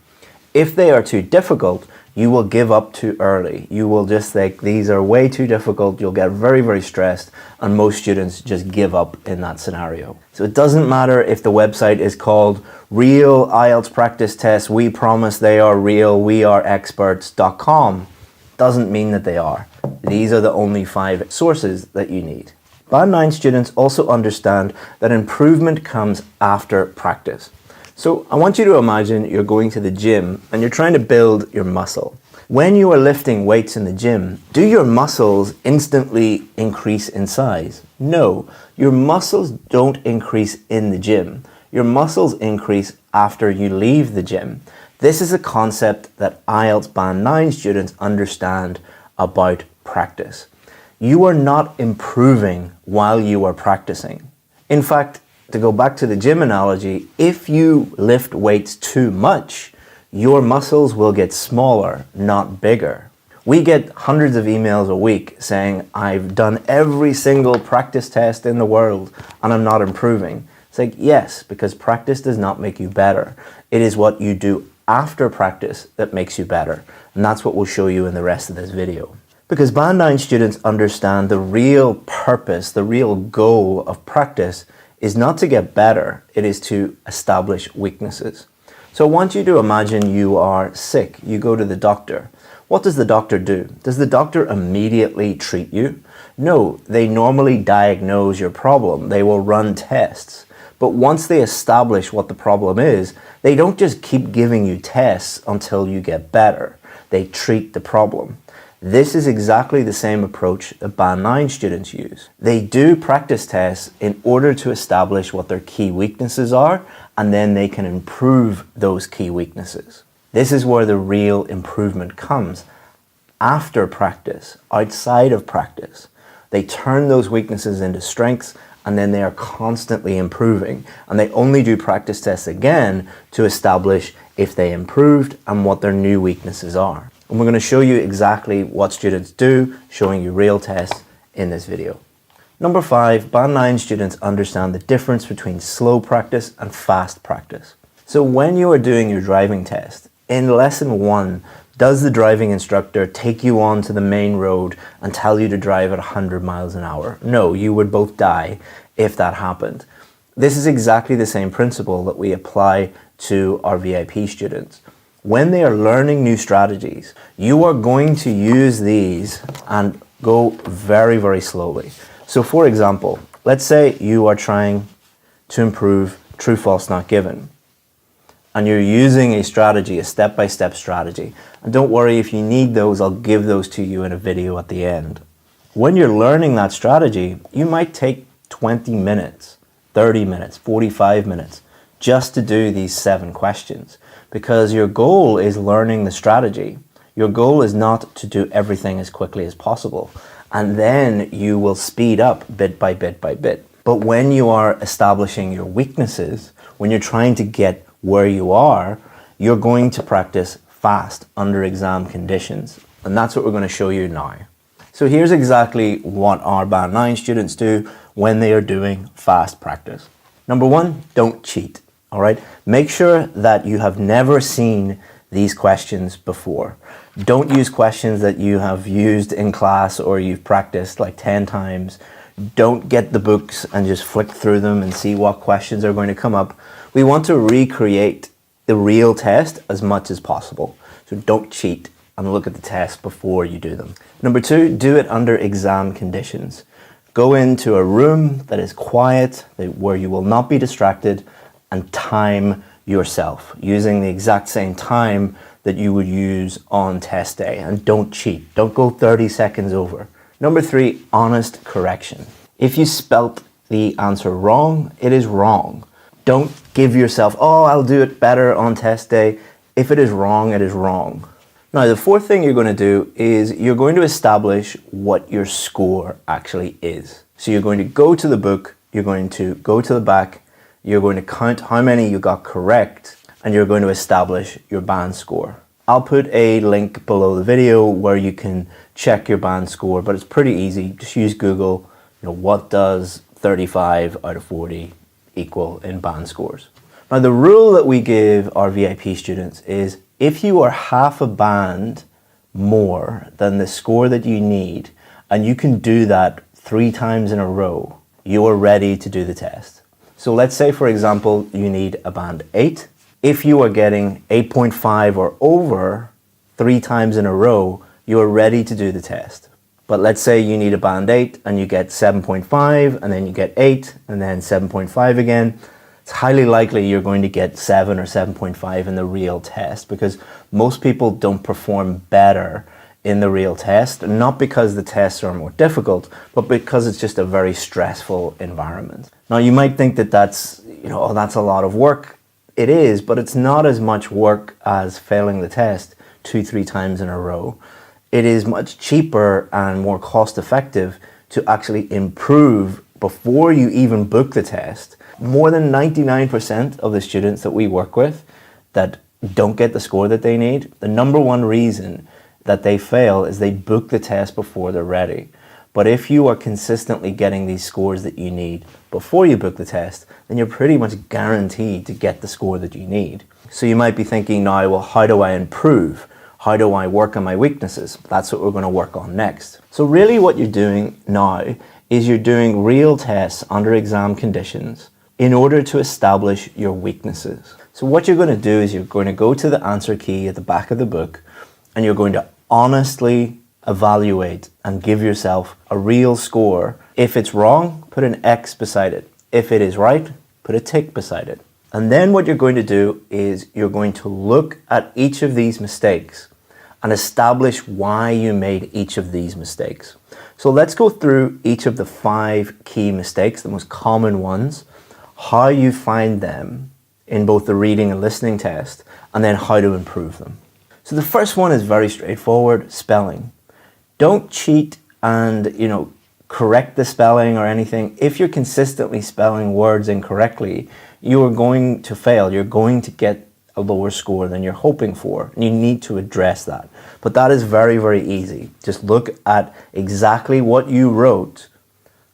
If they are too difficult, you will give up too early. You will just think these are way too difficult, you'll get very, very stressed, and most students just give up in that scenario. So it doesn't matter if the website is called Real IELTS Practice Tests, we promise they are real, we are experts.com. Doesn't mean that they are. These are the only 5 sources that you need. Band 9 students also understand that improvement comes after practice. So I want you to imagine you're going to the gym and you're trying to build your muscle. When you are lifting weights in the gym, do your muscles instantly increase in size? No, your muscles don't increase in the gym. Your muscles increase after you leave the gym. This is a concept that IELTS Band 9 students understand about practice. You are not improving while you are practicing. In fact, to go back to the gym analogy, if you lift weights too much, your muscles will get smaller, not bigger. We get hundreds of emails a week saying, I've done every single practice test in the world and I'm not improving. It's like, yes, because practice does not make you better. It is what you do after practice that makes you better. And that's what we'll show you in the rest of this video. Because Band 9 students understand the real purpose, the real goal of practice is not to get better, it is to establish weaknesses. So I want you to imagine you are sick, you go to the doctor. What does the doctor do? Does the doctor immediately treat you? No, they normally diagnose your problem, they will run tests. But once they establish what the problem is, they don't just keep giving you tests until you get better. They treat the problem. This is exactly the same approach that Band 9 students use. They do practice tests in order to establish what their key weaknesses are, and then they can improve those key weaknesses. This is where the real improvement comes. After practice, outside of practice, they turn those weaknesses into strengths, and then they are constantly improving. And they only do practice tests again to establish if they improved and what their new weaknesses are. And we're going to show you exactly what students do, showing you real tests in this video. Number 5, Band 9 students understand the difference between slow practice and fast practice. So when you are doing your driving test, in lesson 1, does the driving instructor take you onto the main road and tell you to drive at 100 miles an hour? No, you would both die if that happened. This is exactly the same principle that we apply to our VIP students. When they are learning new strategies, you are going to use these and go very, very slowly. So for example, let's say you are trying to improve true, false, not given. And you're using a strategy, a step-by-step strategy. And don't worry, if you need those, I'll give those to you in a video at the end. When you're learning that strategy, you might take 20 minutes, 30 minutes, 45 minutes just to do these 7 questions. Because your goal is learning the strategy. Your goal is not to do everything as quickly as possible. And then you will speed up bit by bit by bit. But when you are establishing your weaknesses, when you're trying to get where you are, you're going to practice fast under exam conditions. And that's what we're going to show you now. So here's exactly what our Band 9 students do when they are doing fast practice. Number 1, don't cheat. All right, make sure that you have never seen these questions before. Don't use questions that you have used in class or you've practiced like 10 times. Don't get the books and just flick through them and see what questions are going to come up. We want to recreate the real test as much as possible. So don't cheat and look at the test before you do them. Number 2, do it under exam conditions. Go into a room that is quiet, where you will not be distracted, and time yourself using the exact same time that you would use on test day, and don't cheat. Don't go 30 seconds over. Number 3, honest correction. If you spelt the answer wrong, it is wrong. Don't give yourself, oh, I'll do it better on test day. If it is wrong, it is wrong. Now, the 4th thing you're going to do is you're going to establish what your score actually is. So you're going to go to the book, you're going to go to the back, you're going to count how many you got correct, and you're going to establish your band score. I'll put a link below the video where you can check your band score, but it's pretty easy. Just use Google, what does 35 out of 40 equal in band scores? Now, the rule that we give our VIP students is if you are half a band more than the score that you need, and you can do that 3 times in a row, you are ready to do the test. So let's say, for example, you need a band 8. If you are getting 8.5 or over 3 times in a row, you are ready to do the test. But let's say you need a band 8 and you get 7.5 and then you get 8 and then 7.5 again. It's highly likely you're going to get 7 or 7.5 in the real test, because most people don't perform better in the real test, not because the tests are more difficult, but because it's just a very stressful environment. Now, you might think that that's, oh, that's a lot of work. It is, but it's not as much work as failing the test 2-3 times in a row. It is much cheaper and more cost effective to actually improve before you even book the test. More than 99% of the students that we work with that don't get the score that they need, the number one reason that they fail is they book the test before they're ready. But if you are consistently getting these scores that you need before you book the test, then you're pretty much guaranteed to get the score that you need. So you might be thinking now, well, how do I improve? How do I work on my weaknesses? That's what we're going to work on next. So really what you're doing now is you're doing real tests under exam conditions in order to establish your weaknesses. So what you're going to do is you're going to go to the answer key at the back of the book, and you're going to honestly evaluate and give yourself a real score. If it's wrong, put an X beside it. If it is right, put a tick beside it. And then what you're going to do is you're going to look at each of these mistakes and establish why you made each of these mistakes. So let's go through each of the 5 key mistakes, the most common ones, how you find them in both the reading and listening test, and then how to improve them. So the first one is very straightforward, spelling. Don't cheat and, correct the spelling or anything. If you're consistently spelling words incorrectly, you are going to fail. You're going to get a lower score than you're hoping for, and you need to address that. But that is very, very easy. Just look at exactly what you wrote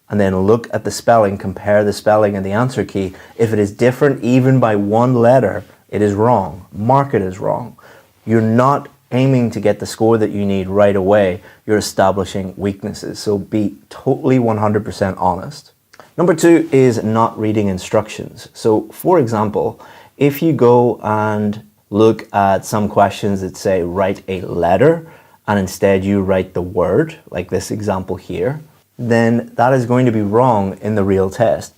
and then look at the spelling, compare the spelling and the answer key. If it is different even by 1 letter, it is wrong. Mark it as wrong. You're not aiming to get the score that you need right away. You're establishing weaknesses. So be totally 100% honest. Number 2 is not reading instructions. So for example, if you go and look at some questions that say write a letter, and instead you write the word, like this example here, then that is going to be wrong in the real test,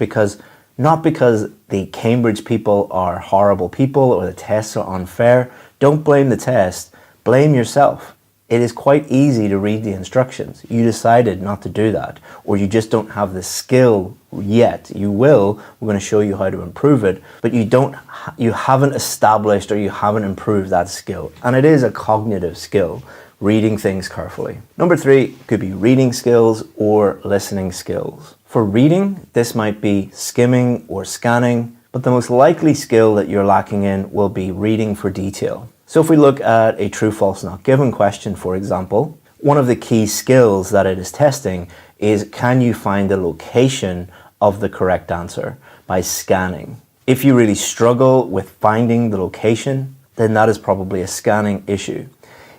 not because the Cambridge people are horrible people or the tests are unfair. Don't blame the test, blame yourself. It is quite easy to read the instructions. You decided not to do that, or you just don't have the skill yet. You will. We're going to show you how to improve it, but you haven't established or you haven't improved that skill. And it is a cognitive skill, reading things carefully. Number 3 could be reading skills or listening skills. For reading, this might be skimming or scanning, but the most likely skill that you're lacking in will be reading for detail. So if we look at a true, false, not given question, for example, one of the key skills that it is testing is, can you find the location of the correct answer by scanning? If you really struggle with finding the location, then that is probably a scanning issue.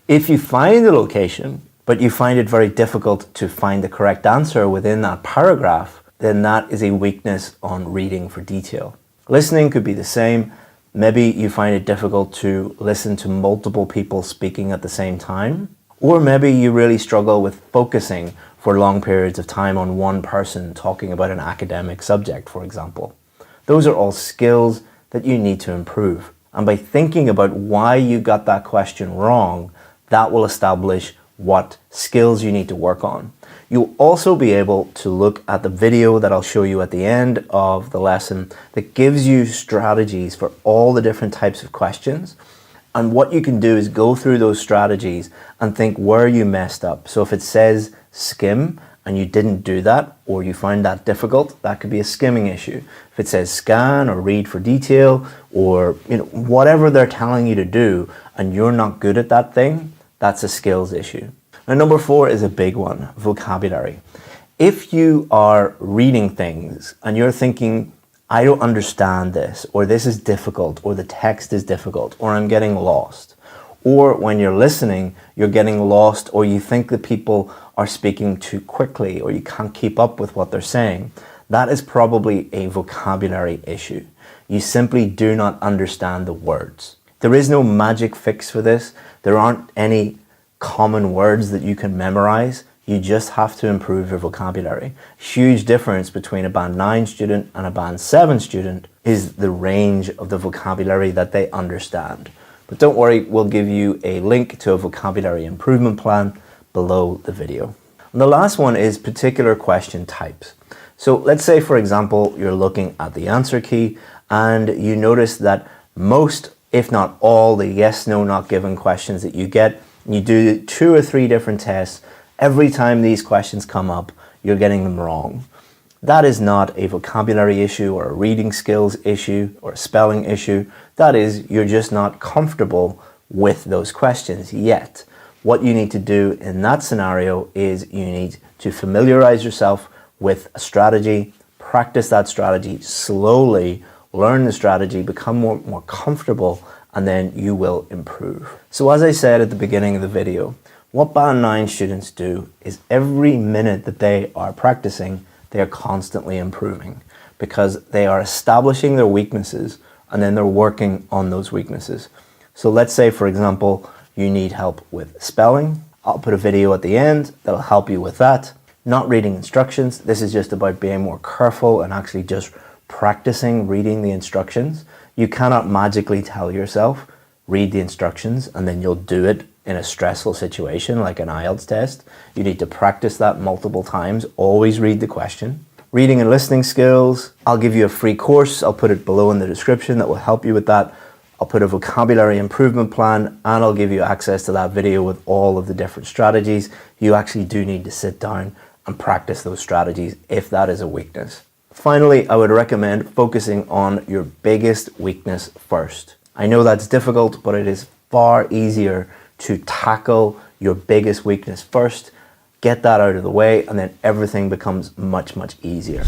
If you find the location, but you find it very difficult to find the correct answer within that paragraph, then that is a weakness on reading for detail. Listening could be the same. Maybe you find it difficult to listen to multiple people speaking at the same time, or maybe you really struggle with focusing for long periods of time on one person talking about an academic subject, for example. Those are all skills that you need to improve. And by thinking about why you got that question wrong, that will establish what skills you need to work on. You'll also be able to look at the video that I'll show you at the end of the lesson that gives you strategies for all the different types of questions. And what you can do is go through those strategies and think where you messed up. So if it says skim and you didn't do that, or you find that difficult, that could be a skimming issue. If it says scan or read for detail, or whatever they're telling you to do and you're not good at that thing, that's a skills issue. Now, number 4 is a big one, vocabulary. If you are reading things and you're thinking, I don't understand this, or this is difficult, or the text is difficult, or I'm getting lost, or when you're listening, you're getting lost, or you think that people are speaking too quickly, or you can't keep up with what they're saying, that is probably a vocabulary issue. You simply do not understand the words. There is no magic fix for this. There aren't any common words that you can memorize. You just have to improve your vocabulary. Huge difference between a band 9 student and a band 7 student is the range of the vocabulary that they understand. But don't worry, we'll give you a link to a vocabulary improvement plan below the video. And the last one is particular question types. So let's say, for example, you're looking at the answer key and you notice that most, if not all, the yes, no, not given questions that you get, you do 2 or 3 different tests. Every time these questions come up, you're getting them wrong. That is not a vocabulary issue or a reading skills issue or a spelling issue. That is, you're just not comfortable with those questions yet. What you need to do in that scenario is you need to familiarize yourself with a strategy, practice that strategy slowly, learn the strategy, become more comfortable, and then you will improve. So as I said at the beginning of the video, what band 9 students do is every minute that they are practicing, they are constantly improving because they are establishing their weaknesses and then they're working on those weaknesses. So let's say, for example, you need help with spelling. I'll put a video at the end that'll help you with that. Not reading instructions. This is just about being more careful and actually just practicing reading the instructions. You cannot magically tell yourself, read the instructions, and then you'll do it in a stressful situation like an IELTS test. You need to practice that multiple times. Always read the question. Reading and listening skills. I'll give you a free course. I'll put it below in the description that will help you with that. I'll put a vocabulary improvement plan and I'll give you access to that video with all of the different strategies. You actually do need to sit down and practice those strategies if that is a weakness. Finally, I would recommend focusing on your biggest weakness first. I know that's difficult, but it is far easier to tackle your biggest weakness first, get that out of the way, and then everything becomes much, much easier.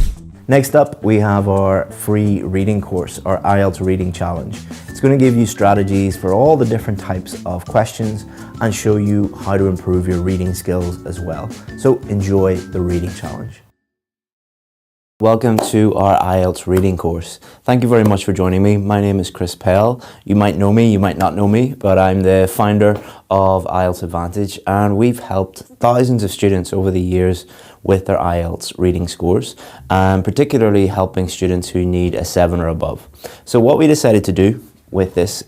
Next up, we have our free reading course, our IELTS reading challenge. It's going to give you strategies for all the different types of questions and show you how to improve your reading skills as well. So enjoy the reading challenge. Welcome to our IELTS reading course. Thank you very much for joining me. My name is Chris Pell. You might know me, you might not know me, but I'm the founder of IELTS Advantage, and we've helped thousands of students over the years with their IELTS reading scores, and particularly helping students who need a 7 or above. So what we decided to do with this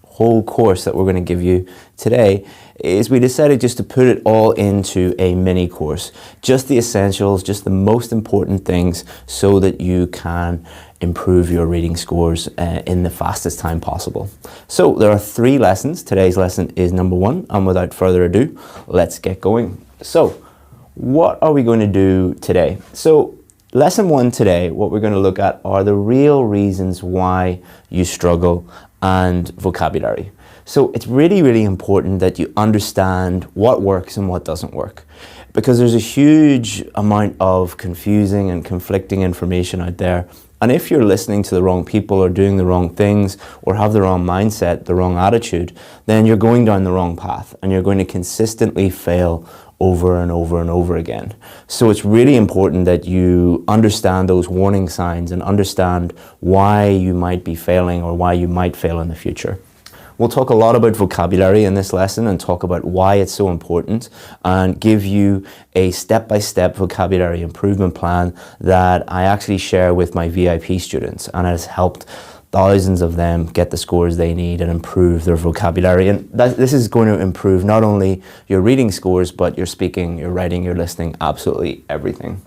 whole course that we're going to give you today is we decided just to put it all into a mini course, just the essentials, just the most important things so that you can improve your reading scores in the fastest time possible. So there are 3 lessons. Today's lesson is number 1, and without further ado, let's get going. So what are we going to do today? So lesson 1 today, what we're going to look at are the real reasons why you struggle and vocabulary. So it's really, really important that you understand what works and what doesn't work, because there's a huge amount of confusing and conflicting information out there. And if you're listening to the wrong people or doing the wrong things or have the wrong mindset, the wrong attitude, then you're going down the wrong path and you're going to consistently fail over and over and over again. So it's really important that you understand those warning signs and understand why you might be failing or why you might fail in the future. We'll talk a lot about vocabulary in this lesson and talk about why it's so important and give you a step-by-step vocabulary improvement plan that I actually share with my VIP students, and it has helped thousands of them get the scores they need and improve their vocabulary. And this is going to improve not only your reading scores, but your speaking, your writing, your listening, absolutely everything.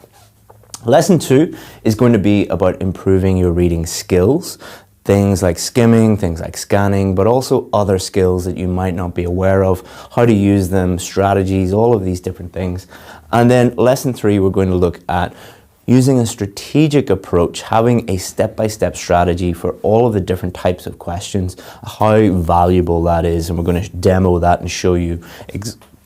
Lesson 2 is going to be about improving your reading skills. Things like skimming, things like scanning, but also other skills that you might not be aware of, how to use them, strategies, all of these different things. And then lesson 3, we're going to look at using a strategic approach, having a step-by-step strategy for all of the different types of questions, how valuable that is, and we're going to demo that and show you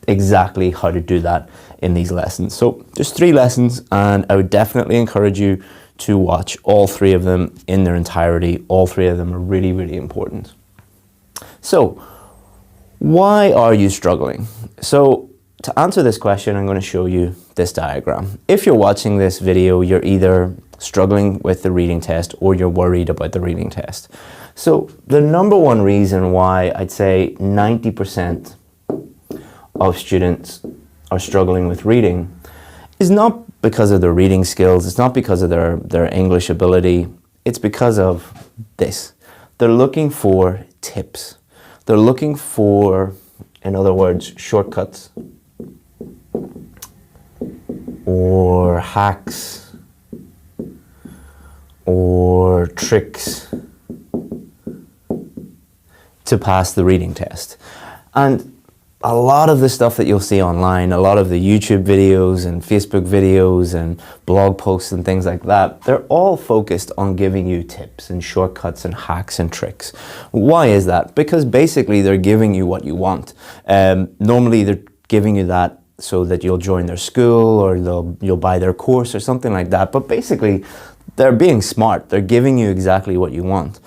exactly how to do that in these lessons. So there's 3 lessons, and I would definitely encourage you to watch all 3 of them in their entirety. All 3 of them are really, really important. So why are you struggling? So to answer this question, I'm going to show you this diagram. If you're watching this video, you're either struggling with the reading test or you're worried about the reading test. So the number one reason why I'd say 90% of students are struggling with reading is not because of their reading skills, it's not because of their English ability, it's because of this. They're looking for tips. They're looking for, in other words, shortcuts or hacks or tricks to pass the reading test. And a lot of the stuff that you'll see online, a lot of the YouTube videos and Facebook videos and blog posts and things like that, they're all focused on giving you tips and shortcuts and hacks and tricks. Why is that? Because basically they're giving you what you want. Normally they're giving you that so that you'll join their school or you'll buy their course or something like that. But basically they're being smart. They're giving you exactly what you want.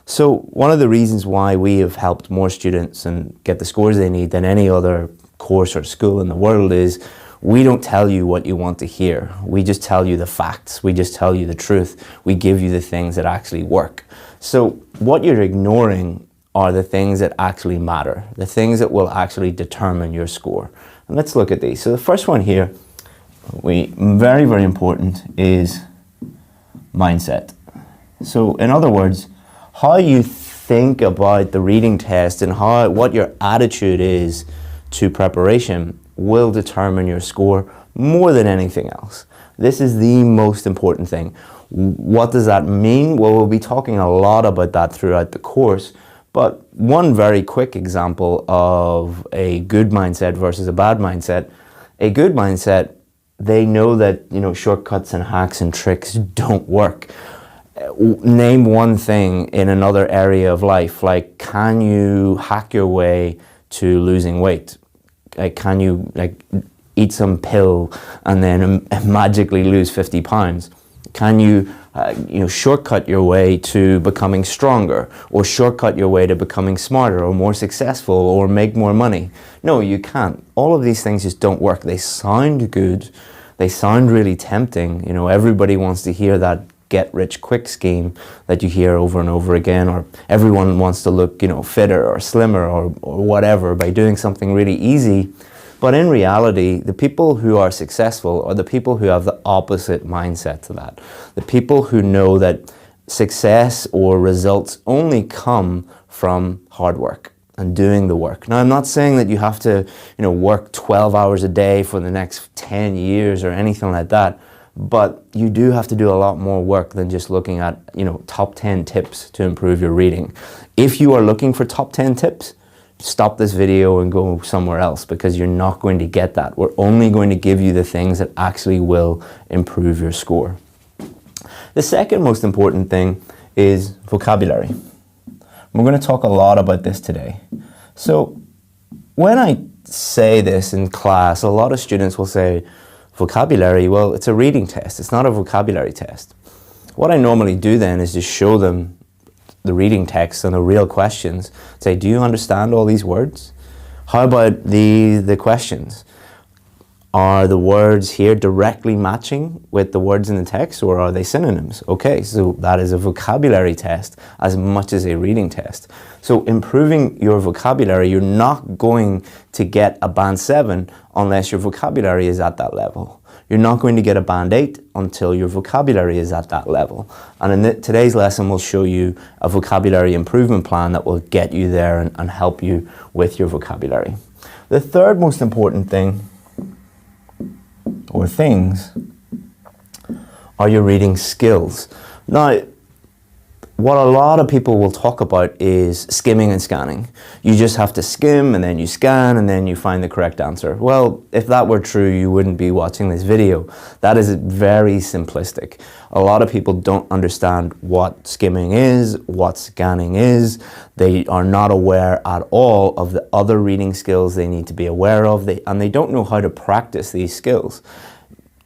So one of the reasons why we have helped more students and get the scores they need than any other course or school in the world is we don't tell you what you want to hear. We just tell you the facts. We just tell you the truth. We give you the things that actually work. So what you're ignoring are the things that actually matter, the things that will actually determine your score. And let's look at these. So the first one here, very, very important, is mindset. So in other words, how you think about the reading test and what your attitude is to preparation will determine your score more than anything else. This is the most important thing. What does that mean? Well, we'll be talking a lot about that throughout the course, but one very quick example of a good mindset versus a bad mindset. A good mindset, they know that, shortcuts and hacks and tricks don't work. Name one thing in another area of life, like can you hack your way to losing weight? Can you eat some pill and then magically lose 50 pounds? Can you shortcut your way to becoming stronger, or shortcut your way to becoming smarter or more successful or make more money? No, you can't. All of these things just don't work. They sound good. They sound really tempting. Everybody wants to hear that get-rich-quick scheme that you hear over and over again, or everyone wants to look, fitter or slimmer or whatever by doing something really easy. But in reality, the people who are successful are the people who have the opposite mindset to that. The people who know that success or results only come from hard work and doing the work. Now, I'm not saying that you have to, work 12 hours a day for the next 10 years or anything like that. But you do have to do a lot more work than just looking at, top 10 tips to improve your reading. If you are looking for top 10 tips, stop this video and go somewhere else, because you're not going to get that. We're only going to give you the things that actually will improve your score. The second most important thing is vocabulary. We're going to talk a lot about this today. So when I say this in class, a lot of students will say, vocabulary, well, it's a reading test. It's not a vocabulary test. What I normally do then is just show them the reading text and the real questions. Say, do you understand all these words? How about the questions? Are the words here directly matching with the words in the text, or are they synonyms? Okay, so that is a vocabulary test as much as a reading test. So improving your vocabulary, you're not going to get a band 7 unless your vocabulary is at that level. You're not going to get a band 8 until your vocabulary is at that level. And in today's lesson, we'll show you a vocabulary improvement plan that will get you there and help you with your vocabulary. The third most important thing, or things, are your reading skills. Now, what a lot of people will talk about is skimming and scanning. You just have to skim and then you scan and then you find the correct answer. Well, if that were true, you wouldn't be watching this video. That is very simplistic. A lot of people don't understand what skimming is, what scanning is. They are not aware at all of the other reading skills they need to be aware of, and they don't know how to practice these skills.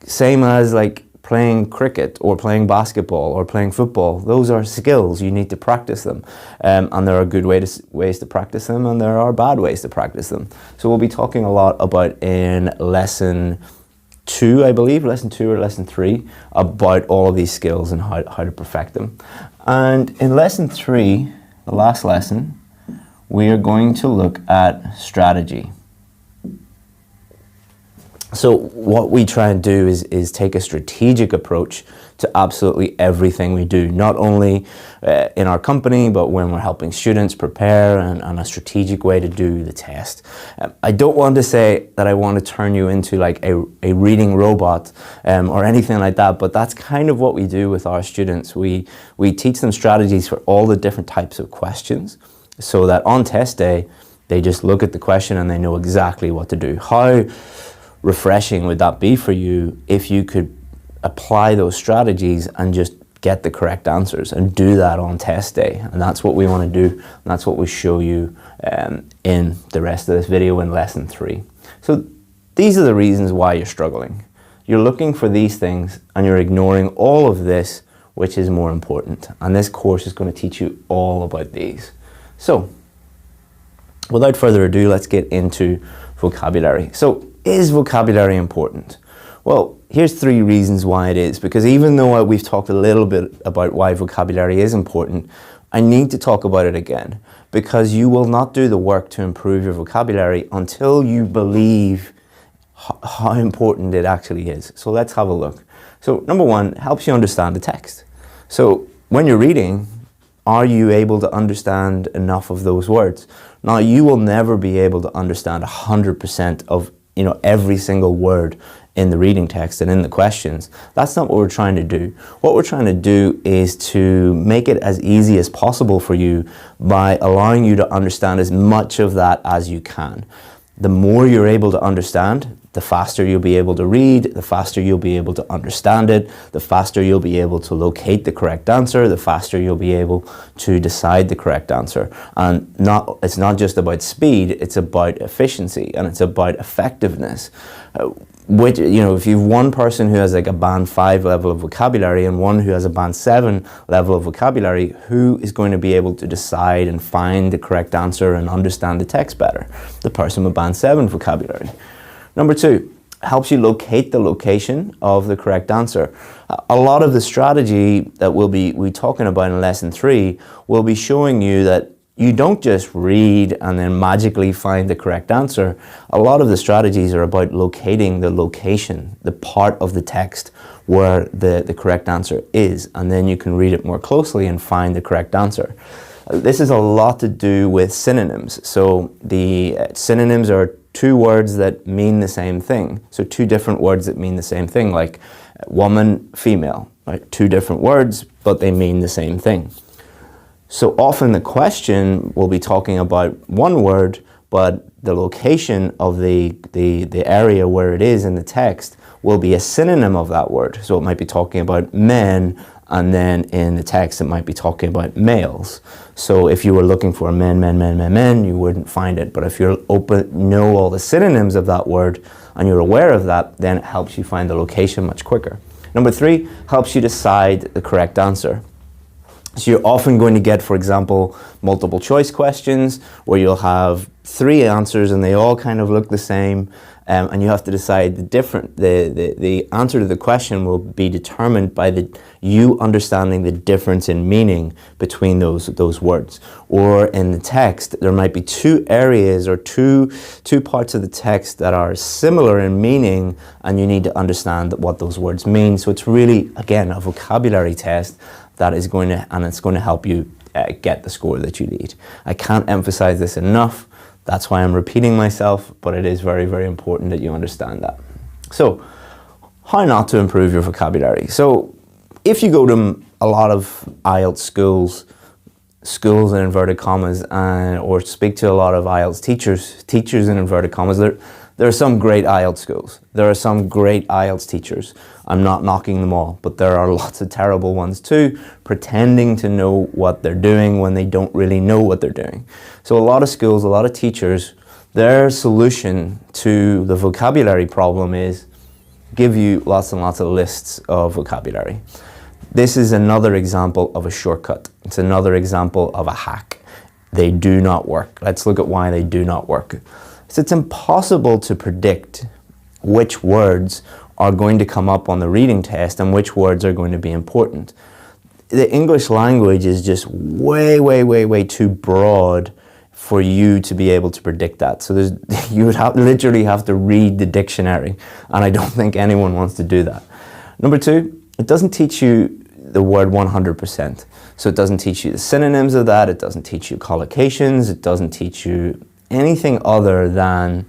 Same as like playing cricket or playing basketball or playing football. Those are skills. You need to practice them. And there are good ways to practice them, and there are bad ways to practice them. So we'll be talking a lot about in lesson 2, I believe, lesson 2 or lesson 3, about all of these skills and how to perfect them. And in lesson 3, the last lesson, we are going to look at strategy. So what we try and do is take a strategic approach to absolutely everything we do, not only in our company, but when we're helping students prepare and a strategic way to do the test. I don't want to say that I want to turn you into like a reading robot or anything like that, but that's kind of what we do with our students. We teach them strategies for all the different types of questions, so that on test day, they just look at the question and they know exactly what to do. How refreshing would that be for you if you could apply those strategies and just get the correct answers and do that on test day? And that's what we want to do, and that's what we show you in the rest of this video in lesson 3. So these are the reasons why you're struggling. You're looking for these things and you're ignoring all of this, which is more important. And this course is going to teach you all about these. So without further ado, let's get into vocabulary. So is vocabulary important? Well, here's 3 reasons why it is, because even though we've talked a little bit about why vocabulary is important, I need to talk about it again, because you will not do the work to improve your vocabulary until you believe how important it actually is. So let's have a look. So number 1, helps you understand the text. So when you're reading, are you able to understand enough of those words? Now, you will never be able to understand 100% of every single word in the reading text and in the questions. That's not what we're trying to do. What we're trying to do is to make it as easy as possible for you by allowing you to understand as much of that as you can. The more you're able to understand, the faster you'll be able to read, the faster you'll be able to understand it, the faster you'll be able to locate the correct answer, the faster you'll be able to decide the correct answer. And it's not just about speed, it's about efficiency and it's about effectiveness. Which, if you have one person who has like a band 5 level of vocabulary and one who has a band 7 level of vocabulary, who is going to be able to decide and find the correct answer and understand the text better? The person with band 7 vocabulary. Number 2, helps you locate the location of the correct answer. A lot of the strategy that we'll be talking about in lesson 3 will be showing you that you don't just read and then magically find the correct answer. A lot of the strategies are about locating the location, the part of the text where the correct answer is, and then you can read it more closely and find the correct answer. This is a lot to do with synonyms. So the synonyms are 2 words that mean the same thing. So 2 different words that mean the same thing, like woman, female, right? 2 different words, but they mean the same thing. So often the question will be talking about 1 word, but the location of the area where it is in the text will be a synonym of that word. So it might be talking about men, and then in the text it might be talking about males. So if you were looking for men, you wouldn't find it. But if you know all the synonyms of that word and you're aware of that, then it helps you find the location much quicker. Number 3, helps you decide the correct answer. So you're often going to get, for example, multiple choice questions where you'll have 3 answers and they all kind of look the same, and you have to decide the answer to the question will be determined by you understanding the difference in meaning between those words. Or in the text, there might be 2 areas or two parts of the text that are similar in meaning, and you need to understand what those words mean. So it's really, again, a vocabulary test that is going to help you get the score that you need. I can't emphasize this enough. That's why I'm repeating myself, but it is very, very important that you understand that. So, how not to improve your vocabulary? So, if you go to a lot of IELTS schools in inverted commas, or speak to a lot of IELTS teachers in inverted commas, there are some great IELTS schools. There are some great IELTS teachers. I'm not knocking them all, but there are lots of terrible ones too, pretending to know what they're doing when they don't really know what they're doing. So a lot of schools, a lot of teachers, their solution to the vocabulary problem is give you lots and lots of lists of vocabulary. This is another example of a shortcut. It's another example of a hack. They do not work. Let's look at why they do not work. So it's impossible to predict which words are going to come up on the reading test and which words are going to be important. The English language is just way, way, way, way too broad for you to be able to predict that. So you would literally have to read the dictionary, and I don't think anyone wants to do that. Number 2, it doesn't teach you the word 100%. So it doesn't teach you the synonyms of that, it doesn't teach you collocations, it doesn't teach you anything other than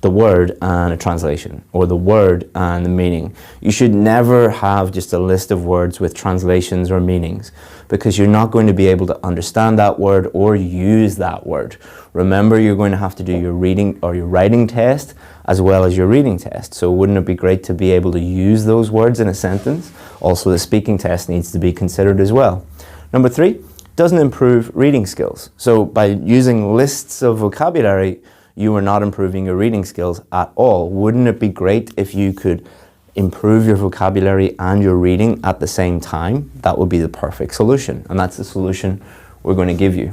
the word and a translation, or the word and the meaning. You should never have just a list of words with translations or meanings, because you're not going to be able to understand that word or use that word. Remember, you're going to have to do your reading or your writing test as well as your reading test. So wouldn't it be great to be able to use those words in a sentence? Also, the speaking test needs to be considered as well. Number 3, doesn't improve reading skills. So by using lists of vocabulary, you are not improving your reading skills at all. Wouldn't it be great if you could improve your vocabulary and your reading at the same time? That would be the perfect solution, and that's the solution we're going to give you.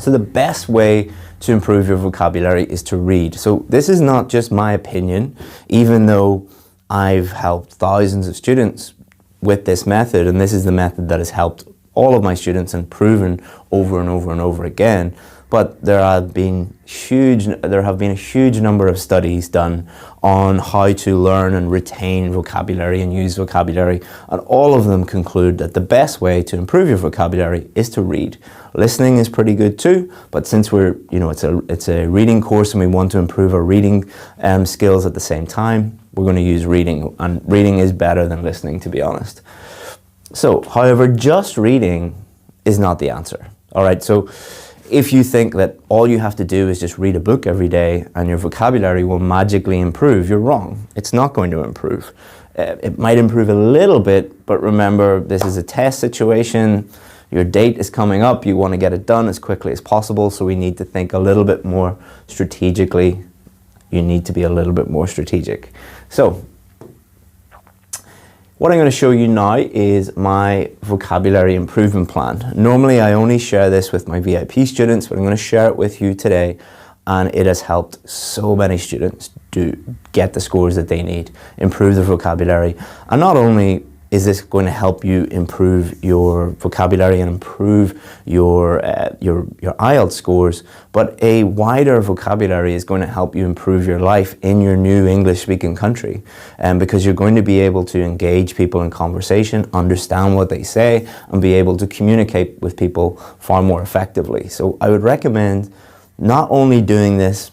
So the best way to improve your vocabulary is to read. So this is not just my opinion, even though I've helped thousands of students with this method, and this is the method that has helped all of my students and proven over and over and over again. But there have been a huge number of studies done on how to learn and retain vocabulary and use vocabulary, and all of them conclude that the best way to improve your vocabulary is to read. Listening is pretty good too, but since it's a reading course and we want to improve our reading skills at the same time, we're going to use reading, and reading is better than listening, to be honest. So, however, just reading is not the answer. All right, so if you think that all you have to do is just read a book every day and your vocabulary will magically improve, you're wrong. It's not going to improve. It might improve a little bit, but remember, this is a test situation. Your date is coming up. You want to get it done as quickly as possible, so we need to think a little bit more strategically. You need to be a little bit more strategic. So, what I'm going to show you now is my vocabulary improvement plan. Normally I only share this with my VIP students, but I'm going to share it with you today, and it has helped so many students get the scores that they need, improve their vocabulary. And not only is this going to help you improve your vocabulary and improve your IELTS scores, but a wider vocabulary is going to help you improve your life in your new English-speaking country, because you're going to be able to engage people in conversation, understand what they say, and be able to communicate with people far more effectively. So I would recommend not only doing this,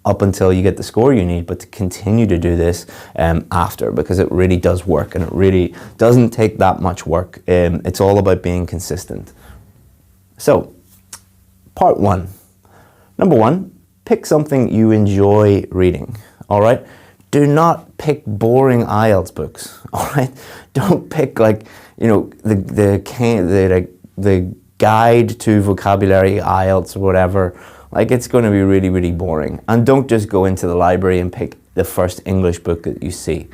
up until you get the score you need, but to continue to do this after, because it really does work, and it really doesn't take that much work. It's all about being consistent. So, part 1. Number 1, pick something you enjoy reading, all right? Do not pick boring IELTS books, all right? Don't pick the guide to vocabulary IELTS or whatever. It's going to be really, really boring. And don't just go into the library and pick the first English book that you see.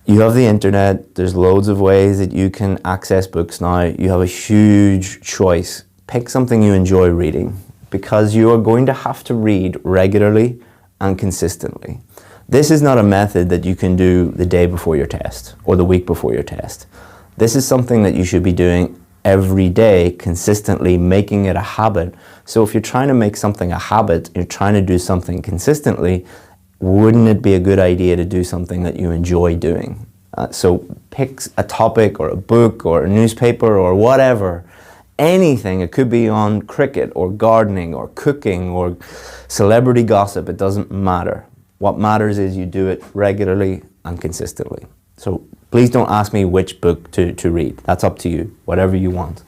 You have the internet, there's loads of ways that you can access books now. You have a huge choice. Pick something you enjoy reading, because you are going to have to read regularly and consistently. This is not a method that you can do the day before your test or the week before your test. This is something that you should be doing every day, consistently, making it a habit. So if you're trying to make something a habit, you're trying to do something consistently, wouldn't it be a good idea to do something that you enjoy doing? So pick a topic or a book or a newspaper or whatever, anything. It could be on cricket or gardening or cooking or celebrity gossip. It doesn't matter. What matters is you do it regularly and consistently. So please don't ask me which book to read. That's up to you, whatever you want.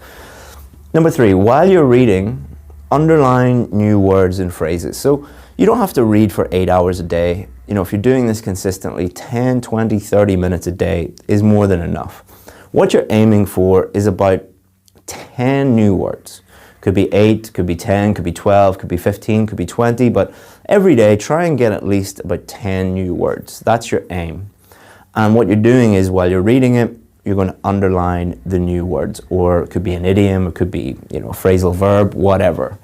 Number 3, while you're reading, underline new words and phrases. So you don't have to read for 8 hours a day. You know, if you're doing this consistently, 10, 20, 30 minutes a day is more than enough. What you're aiming for is about 10 new words. Could be 8, could be 10, could be 12, could be 15, could be 20, but every day try and get at least about 10 new words. That's your aim. And what you're doing is, while you're reading it, you're going to underline the new words, or it could be an idiom, it could be, you know, a phrasal verb, whatever.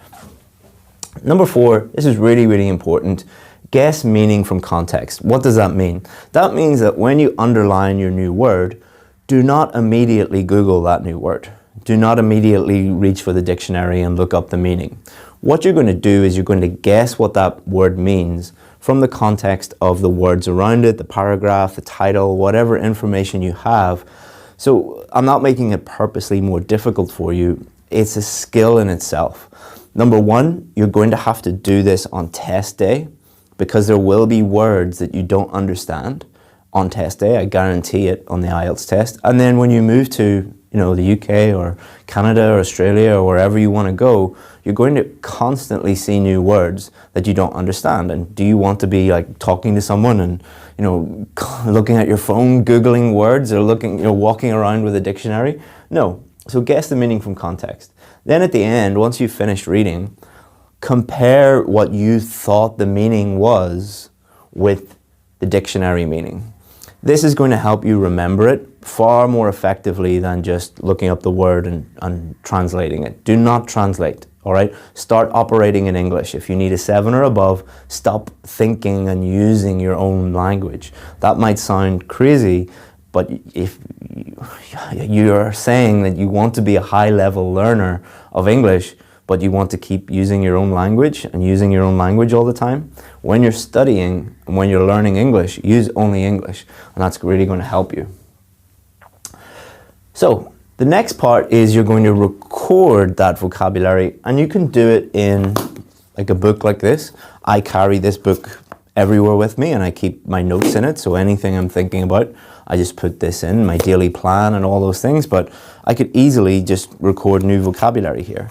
Number 4, this is really, really important. Guess meaning from context. What does that mean? That means that when you underline your new word, do not immediately Google that new word. Do not immediately reach for the dictionary and look up the meaning. What you're going to do is you're going to guess what that word means from the context of the words around it, the paragraph, the title, whatever information you have. So I'm not making it purposely more difficult for you. It's a skill in itself. Number 1, you're going to have to do this on test day, because there will be words that you don't understand on test day. I guarantee it, on the IELTS test. And then when you move to, you know, the UK or Canada or Australia or wherever you want to go, you're going to constantly see new words that you don't understand. And do you want to be like talking to someone and, you know, looking at your phone, Googling words, or looking, you know, walking around with a dictionary? No. So guess the meaning from context. Then at the end, once you've finished reading, compare what you thought the meaning was with the dictionary meaning. This is going to help you remember it far more effectively than just looking up the word and translating it. Do not translate, all right? Start operating in English. If you need a 7 or above, stop thinking and using your own language. That might sound crazy, but if you're saying that you want to be a high-level learner of English, but you want to keep using your own language and using your own language all the time, when you're studying and when you're learning English, use only English, and that's really going to help you. So the next part is you're going to record that vocabulary, and you can do it in like a book like this. I carry this book everywhere with me, and I keep my notes in it, so anything I'm thinking about, I just put this in, my daily plan and all those things. But I could easily just record new vocabulary here.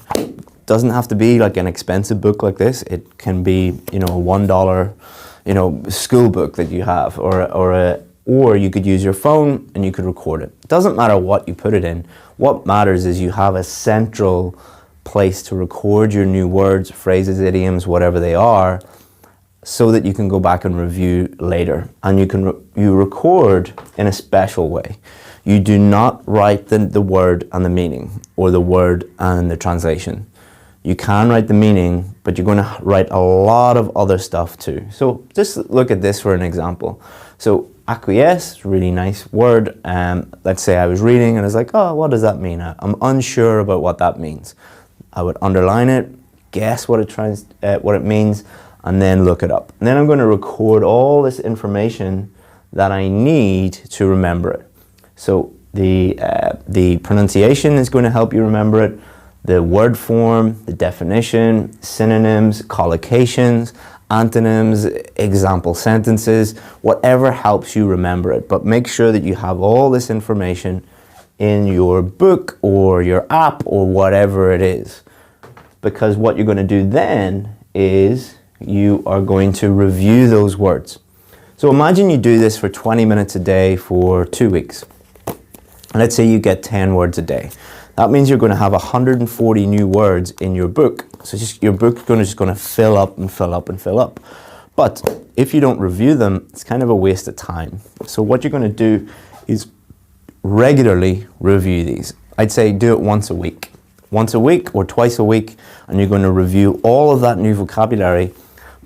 Doesn't have to be like an expensive book like this. It can be, you know, a $1, you know, school book that you have, or you could use your phone and you could record it. Doesn't matter what you put it in. What matters is you have a central place to record your new words, phrases, idioms, whatever they are, so that you can go back and review later. And you record in a special way. You do not write the word and the meaning, or the word and the translation. You can write the meaning, but you're going to write a lot of other stuff too. So just look at this for an example. So acquiesce, really nice word. Let's say I was reading and I was like, oh, what does that mean? I'm unsure about what that means. I would underline it, guess what it means, and then look it up. And then I'm going to record all this information that I need to remember it. So the pronunciation is going to help you remember it. The word form, the definition, synonyms, collocations, antonyms, example sentences, whatever helps you remember it. But make sure that you have all this information in your book or your app or whatever it is. Because what you're going to do then is you are going to review those words. So imagine you do this for 20 minutes a day for 2 weeks. Let's say you get 10 words a day. That means you're going to have 140 new words in your book. So your book is just going to fill up and fill up and fill up. But if you don't review them, it's kind of a waste of time. So what you're going to do is regularly review these. I'd say do it once a week. Once a week or twice a week, and you're going to review all of that new vocabulary.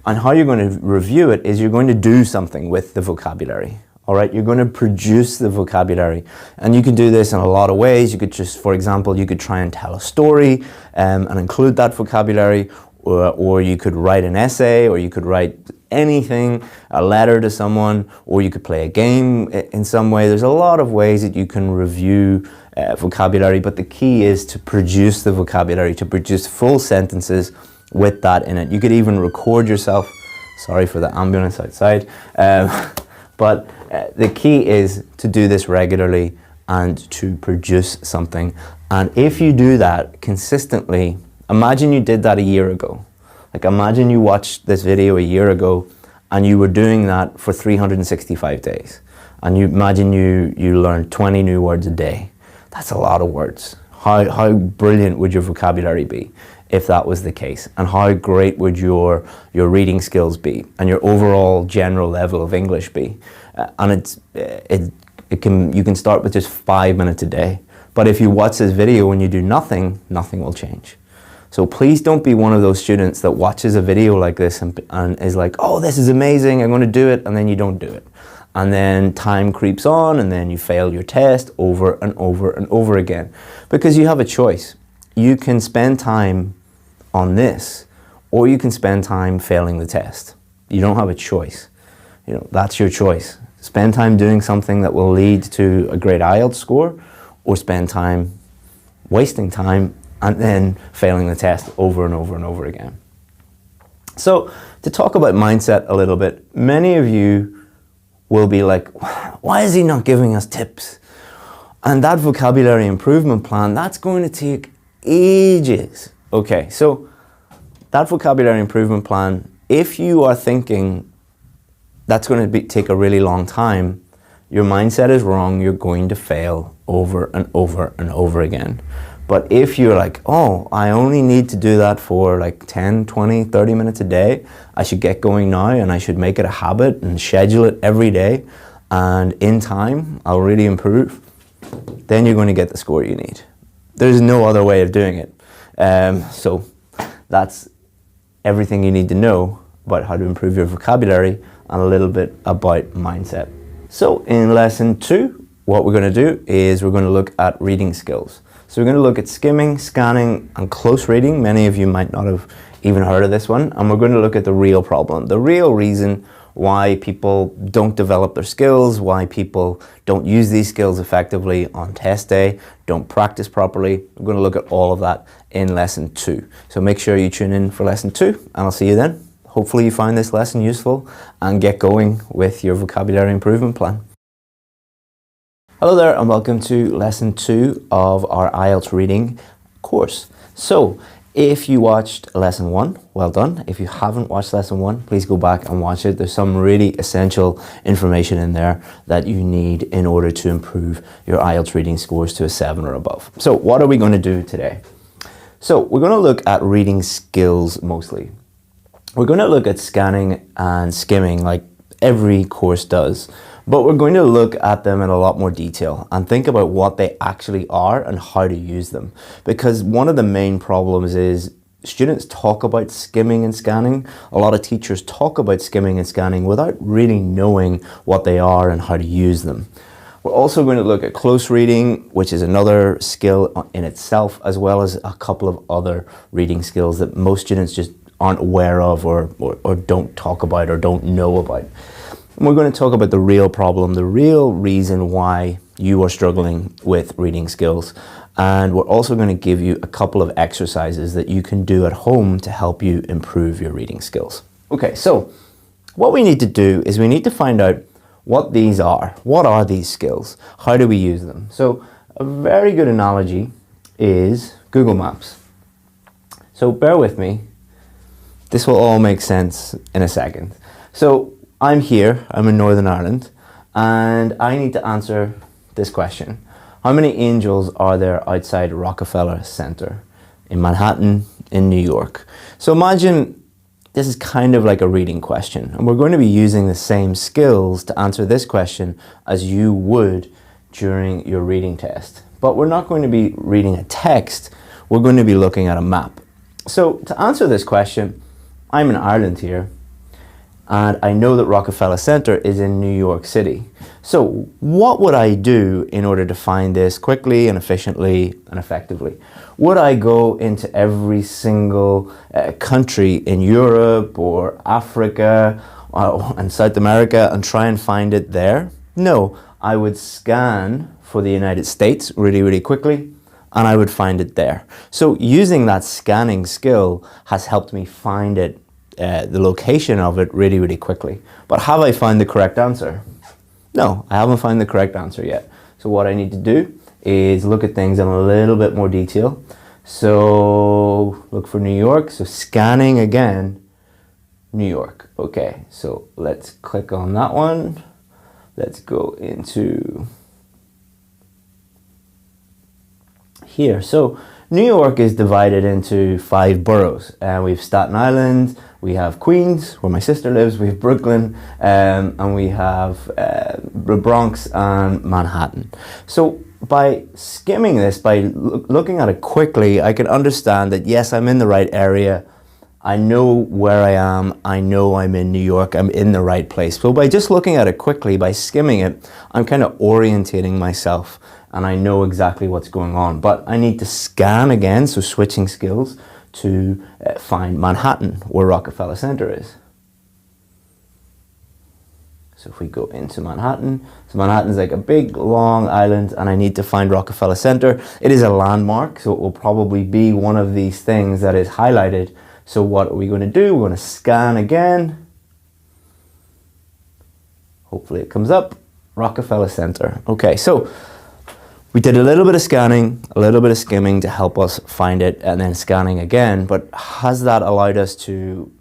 And how you're going to review it is you're going to do something with the vocabulary. All right, you're going to produce the vocabulary. And you can do this in a lot of ways. You could just, for example, you could try and tell a story and include that vocabulary, or you could write an essay, or you could write anything, a letter to someone, or you could play a game in some way. There's a lot of ways that you can review vocabulary, but the key is to produce the vocabulary, to produce full sentences with that in it. You could even record yourself. Sorry for the ambulance outside. But the key is to do this regularly and to produce something. And if you do that consistently, imagine you did that a year ago. Like imagine you watched this video a year ago and you were doing that for 365 days. And you imagine you learned 20 new words a day. That's a lot of words. How brilliant would your vocabulary be if that was the case? And how great would your reading skills be and your overall general level of English be? And you can start with just 5 minutes a day. But if you watch this video and you do nothing, nothing will change. So please don't be one of those students that watches a video like this and is like, oh, this is amazing, I'm going to do it, and then you don't do it. And then time creeps on and then you fail your test over and over and over again. Because you have a choice. You can spend time on this, or you can spend time failing the test. You don't have a choice. You know, that's your choice. Spend time doing something that will lead to a great IELTS score, or spend time wasting time and then failing the test over and over and over again. So to talk about mindset a little bit, many of you will be like, why is he not giving us tips? And that vocabulary improvement plan, that's going to take ages. Okay, so that vocabulary improvement plan, if you are thinking that's going to take a really long time, your mindset is wrong. You're going to fail over and over and over again. But if you're like, oh, I only need to do that for like 10, 20, 30 minutes a day, I should get going now and I should make it a habit and schedule it every day, and in time I'll really improve, then you're going to get the score you need. There's no other way of doing it. So that's everything you need to know about how to improve your vocabulary and a little bit about mindset. So in lesson 2, what we're going to do is we're going to look at reading skills. So we're going to look at skimming, scanning, and close reading. Many of you might not have even heard of this one. And we're going to look at the real problem, the real reason why people don't develop their skills, why people don't use these skills effectively on test day, don't practice properly. We're going to look at all of that in lesson 2. So make sure you tune in for lesson 2, and I'll see you then. Hopefully you find this lesson useful and get going with your vocabulary improvement plan. Hello there and welcome to lesson 2 of our IELTS reading course. So if you watched lesson 1, well done. If you haven't watched lesson 1, please go back and watch it. There's some really essential information in there that you need in order to improve your IELTS reading scores to a 7 or above. So what are we going to do today? So we're going to look at reading skills mostly. We're going to look at scanning and skimming like every course does. But we're going to look at them in a lot more detail and think about what they actually are and how to use them. Because one of the main problems is students talk about skimming and scanning. A lot of teachers talk about skimming and scanning without really knowing what they are and how to use them. We're also going to look at close reading, which is another skill in itself, as well as a couple of other reading skills that most students just aren't aware of or don't talk about or don't know about. And we're going to talk about the real problem, the real reason why you are struggling with reading skills. And we're also going to give you a couple of exercises that you can do at home to help you improve your reading skills. Okay, so what we need to do is we need to find out what these are. What are these skills? How do we use them? So a very good analogy is Google Maps. So bear with me. This will all make sense in a second. So I'm here, I'm in Northern Ireland, and I need to answer this question. How many angels are there outside Rockefeller Center in Manhattan, in New York? So imagine this is kind of like a reading question, and we're going to be using the same skills to answer this question as you would during your reading test. But we're not going to be reading a text, we're going to be looking at a map. So to answer this question, I'm in Ireland here, and I know that Rockefeller Center is in New York City. So what would I do in order to find this quickly and efficiently and effectively? Would I go into every single country in Europe or Africa and South America and try and find it there? No, I would scan for the United States really, really quickly, and I would find it there. So using that scanning skill has helped me find it, the location of it really, really quickly. But have I found the correct answer? No, I haven't found the correct answer yet. So what I need to do is look at things in a little bit more detail. So look for New York. So scanning again, New York. Okay, so let's click on that one. Let's go into here. So New York is divided into 5 boroughs. We have Staten Island, we have Queens, where my sister lives, we have Brooklyn, and we have the Bronx and Manhattan. So by skimming this, by looking at it quickly, I can understand that yes, I'm in the right area. I know where I am. I know I'm in New York. I'm in the right place. So by just looking at it quickly, by skimming it, I'm kind of orientating myself and I know exactly what's going on. But I need to scan again, so switching skills, to find Manhattan, where Rockefeller Center is. So if we go into Manhattan, so Manhattan's like a big long island and I need to find Rockefeller Center. It is a landmark, so it will probably be one of these things that is highlighted. So what are we going to do? We're going to scan again. Hopefully it comes up. Rockefeller Center. Okay, so we did a little bit of scanning, a little bit of skimming to help us find it, and then scanning again. But has that allowed us to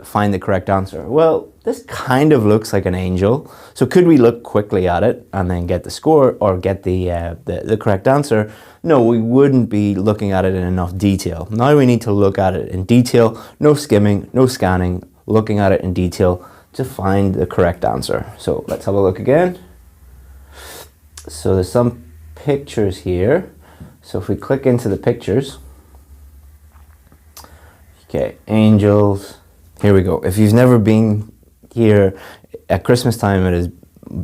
find the correct answer? Well, this kind of looks like an angel. So could we look quickly at it and then get the score or get the correct answer? No, we wouldn't be looking at it in enough detail. Now we need to look at it in detail, no skimming, no scanning, looking at it in detail to find the correct answer. So let's have a look again. So there's some pictures here. So if we click into the pictures, okay, angels, here we go. If you've never been here at Christmas time, it is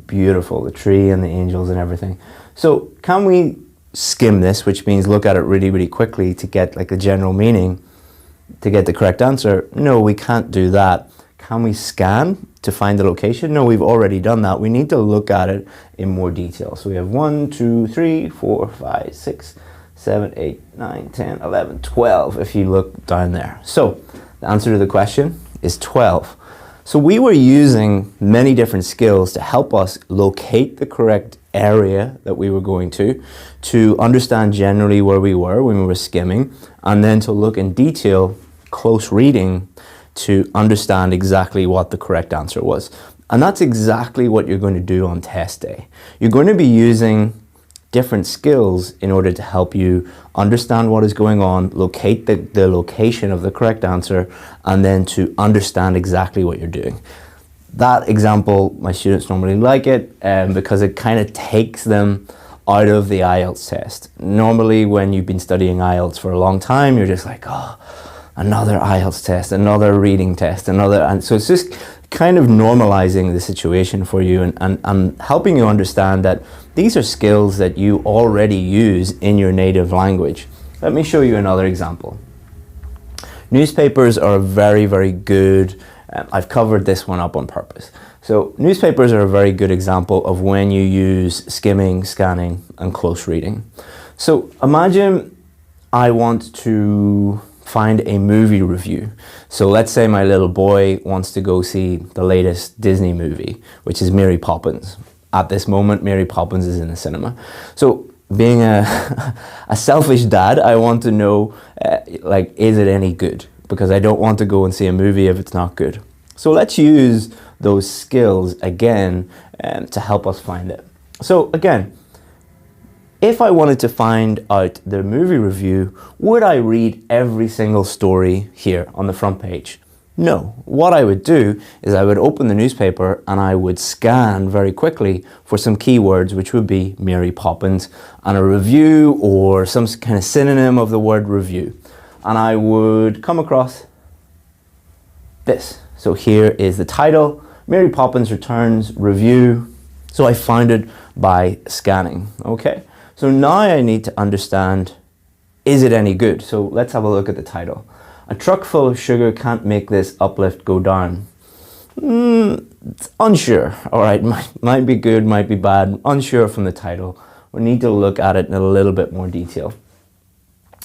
beautiful, the tree and the angels and everything. So can we skim this, which means look at it really, really quickly to get like the general meaning, to get the correct answer? No, we can't do that. Can we scan to find the location? No, we've already done that. We need to look at it in more detail. So we have 1, 2, 3, 4, 5, 6, 7, 8, 9, 10, 11, 12 if you look down there. So the answer to the question is 12. So we were using many different skills to help us locate the correct area that we were going to understand generally where we were when we were skimming, and then to look in detail, close reading, to understand exactly what the correct answer was. And that's exactly what you're going to do on test day. You're going to be using different skills in order to help you understand what is going on, locate the location of the correct answer, and then to understand exactly what you're doing. That example, my students normally like it because it kind of takes them out of the IELTS test. Normally when you've been studying IELTS for a long time, you're just like, oh, another IELTS test, another reading test, and so it's just kind of normalizing the situation for you and helping you understand that these are skills that you already use in your native language. Let me show you another example. Newspapers are very, very good. I've covered this one up on purpose. So newspapers are a very good example of when you use skimming, scanning, and close reading. So imagine I want to find a movie review. So let's say my little boy wants to go see the latest Disney movie, which is Mary Poppins. At this moment, Mary Poppins is in the cinema. So being a selfish dad, I want to know, like, is it any good? Because I don't want to go and see a movie if it's not good. So let's use those skills again to help us find it. So again, if I wanted to find out the movie review, would I read every single story here on the front page? No. What I would do is I would open the newspaper and I would scan very quickly for some keywords, which would be Mary Poppins and a review or some kind of synonym of the word review. And I would come across this. So here is the title, Mary Poppins Returns Review. So I found it by scanning, okay? So now I need to understand, is it any good? So let's have a look at the title. A truck full of sugar can't make this uplift go down. It's unsure, all right, might be good, might be bad, unsure from the title. We need to look at it in a little bit more detail.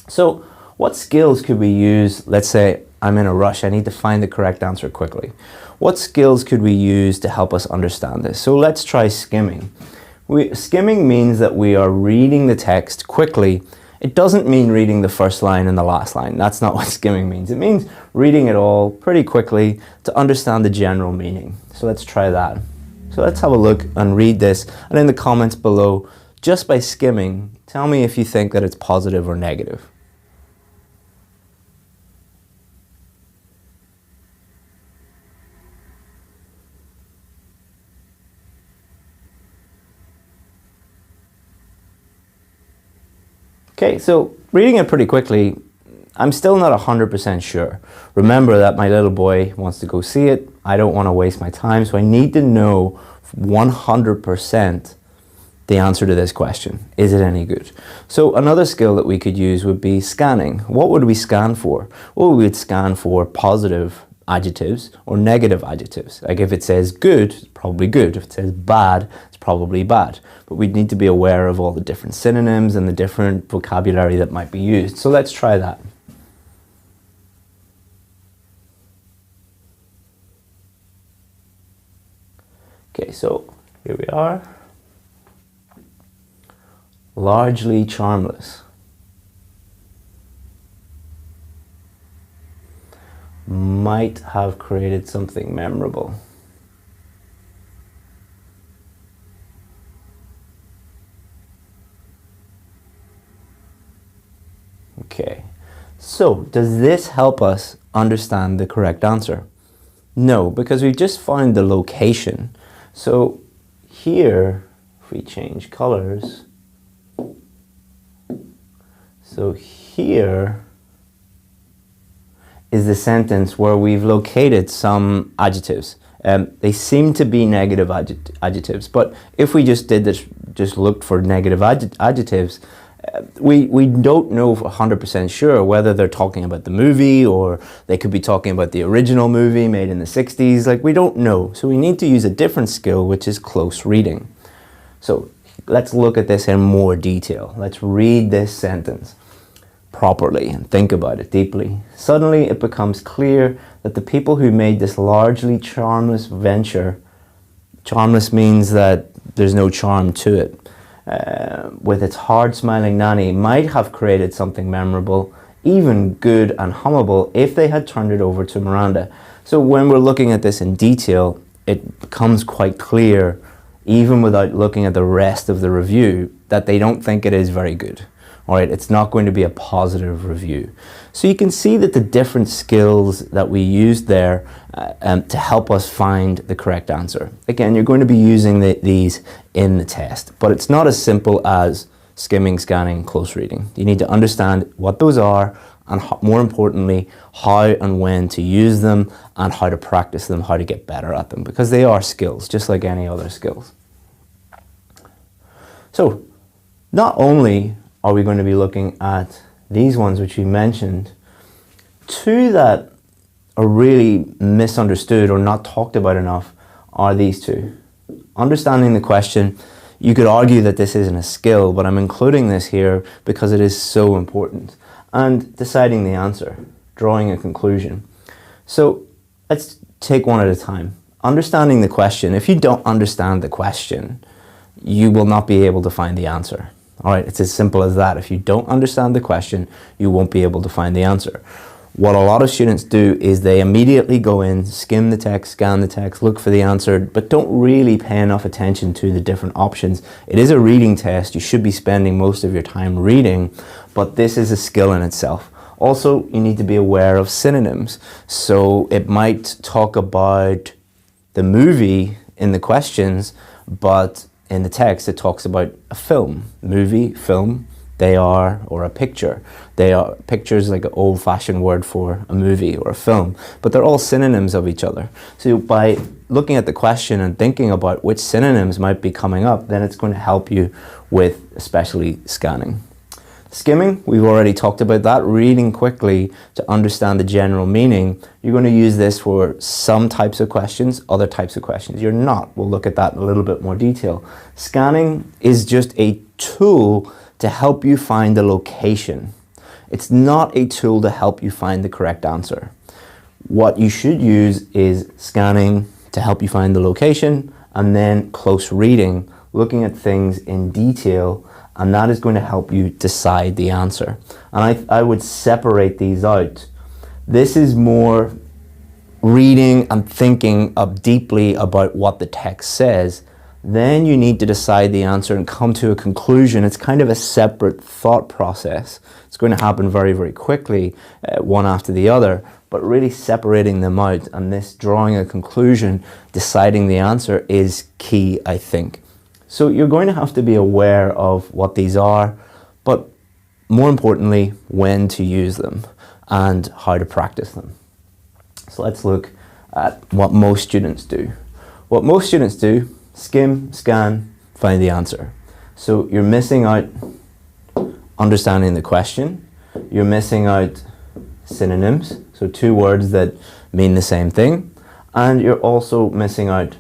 So what skills could we use? Let's say I'm in a rush, I need to find the correct answer quickly. What skills could we use to help us understand this? So let's try skimming. Skimming means that we are reading the text quickly. It doesn't mean reading the first line and the last line. That's not what skimming means. It means reading it all pretty quickly to understand the general meaning. So let's try that. So let's have a look and read this. And in the comments below, just by skimming, tell me if you think that it's positive or negative. Okay, so reading it pretty quickly, I'm still not 100% sure. Remember that my little boy wants to go see it. I don't want to waste my time, so I need to know 100% the answer to this question. Is it any good? So another skill that we could use would be scanning. What would we scan for? Well, we would scan for positive adjectives or negative adjectives. Like if it says good, it's probably good. If it says bad, it's probably bad. But we'd need to be aware of all the different synonyms and the different vocabulary that might be used. So let's try that. Okay, so here we are. Largely charmless. Might have created something memorable. Okay, so does this help us understand the correct answer? No, because we just found the location. So here, if we change colors, so here is the sentence where we've located some adjectives. They seem to be negative adjectives, but if we just did this, just looked for negative adjectives, we don't know 100% sure whether they're talking about the movie or they could be talking about the original movie made in the 60s. Like, we don't know. So we need to use a different skill, which is close reading. So let's look at this in more detail. Let's read this sentence properly and think about it deeply. Suddenly it becomes clear that the people who made this largely charmless venture, charmless means that there's no charm to it, with its hard smiling nanny, might have created something memorable, even good and hummable, if they had turned it over to Miranda. So when we're looking at this in detail, it becomes quite clear, even without looking at the rest of the review, that they don't think it is very good. All right, it's not going to be a positive review. So you can see that the different skills that we used there to help us find the correct answer. Again, you're going to be using these in the test, but it's not as simple as skimming, scanning, close reading. You need to understand what those are and more importantly, how and when to use them and how to practice them, how to get better at them, because they are skills, just like any other skills. So not only are we going to be looking at these ones which we mentioned, two that are really misunderstood or not talked about enough are these two. Understanding the question. You could argue that this isn't a skill, but I'm including this here because it is so important. And deciding the answer, drawing a conclusion. So let's take one at a time. Understanding the question. If you don't understand the question, you will not be able to find the answer. All right, it's as simple as that. If you don't understand the question, you won't be able to find the answer. What a lot of students do is they immediately go in, skim the text, scan the text, look for the answer, but don't really pay enough attention to the different options. It is a reading test. You should be spending most of your time reading, but this is a skill in itself. Also, you need to be aware of synonyms. So it might talk about the movie in the questions, but in the text it talks about a film. Movie, film, they are, or a picture. They are, pictures like an old-fashioned word for a movie or a film, but they're all synonyms of each other. So by looking at the question and thinking about which synonyms might be coming up, then it's going to help you with especially scanning. Skimming, we've already talked about that. Reading quickly to understand the general meaning. You're going to use this for some types of questions, other types of questions you're not. We'll look at that in a little bit more detail. Scanning is just a tool to help you find the location. It's not a tool to help you find the correct answer. What you should use is scanning to help you find the location, and then close reading, looking at things in detail, and that is going to help you decide the answer. And I would separate these out. This is more reading and thinking up deeply about what the text says. Then you need to decide the answer and come to a conclusion. It's kind of a separate thought process. It's going to happen very, very quickly, one after the other, but really separating them out and this drawing a conclusion, deciding the answer is key, I think. So you're going to have to be aware of what these are, but more importantly, when to use them and how to practice them. So let's look at what most students do. What most students do: skim, scan, find the answer. So you're missing out understanding the question. You're missing out synonyms, so two words that mean the same thing. And you're also missing out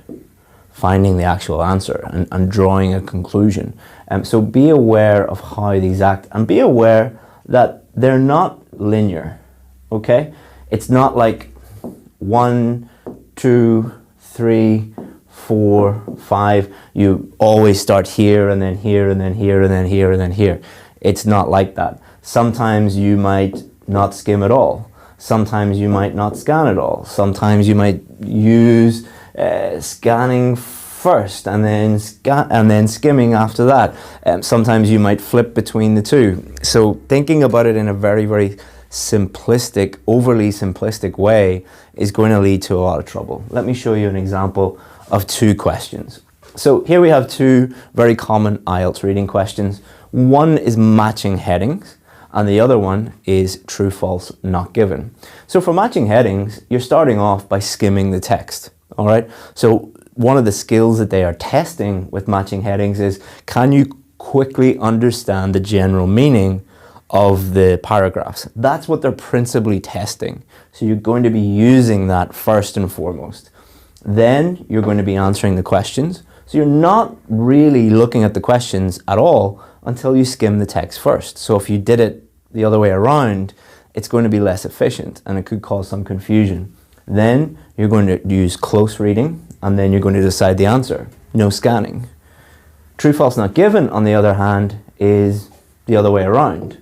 finding the actual answer and drawing a conclusion. So be aware of how these act, and be aware that they're not linear, okay? It's not like 1, 2, 3, 4, 5, you always start here and then here and then here and then here and then here. It's not like that. Sometimes you might not skim at all. Sometimes you might not scan at all. Sometimes you might use scanning first and then skimming after that. Sometimes you might flip between the two. So thinking about it in a very, very simplistic, overly simplistic way is going to lead to a lot of trouble. Let me show you an example of two questions. So here we have two very common IELTS reading questions. One is matching headings, and the other one is true, false, not given. So for matching headings, you're starting off by skimming the text, all right? So one of the skills that they are testing with matching headings is, can you quickly understand the general meaning of the paragraphs? That's what they're principally testing. So you're going to be using that first and foremost. Then you're going to be answering the questions. So you're not really looking at the questions at all until you skim the text first. So if you did it the other way around, it's going to be less efficient and it could cause some confusion. Then you're going to use close reading, and then you're going to decide the answer. No scanning. True, false, not given, on the other hand, is the other way around.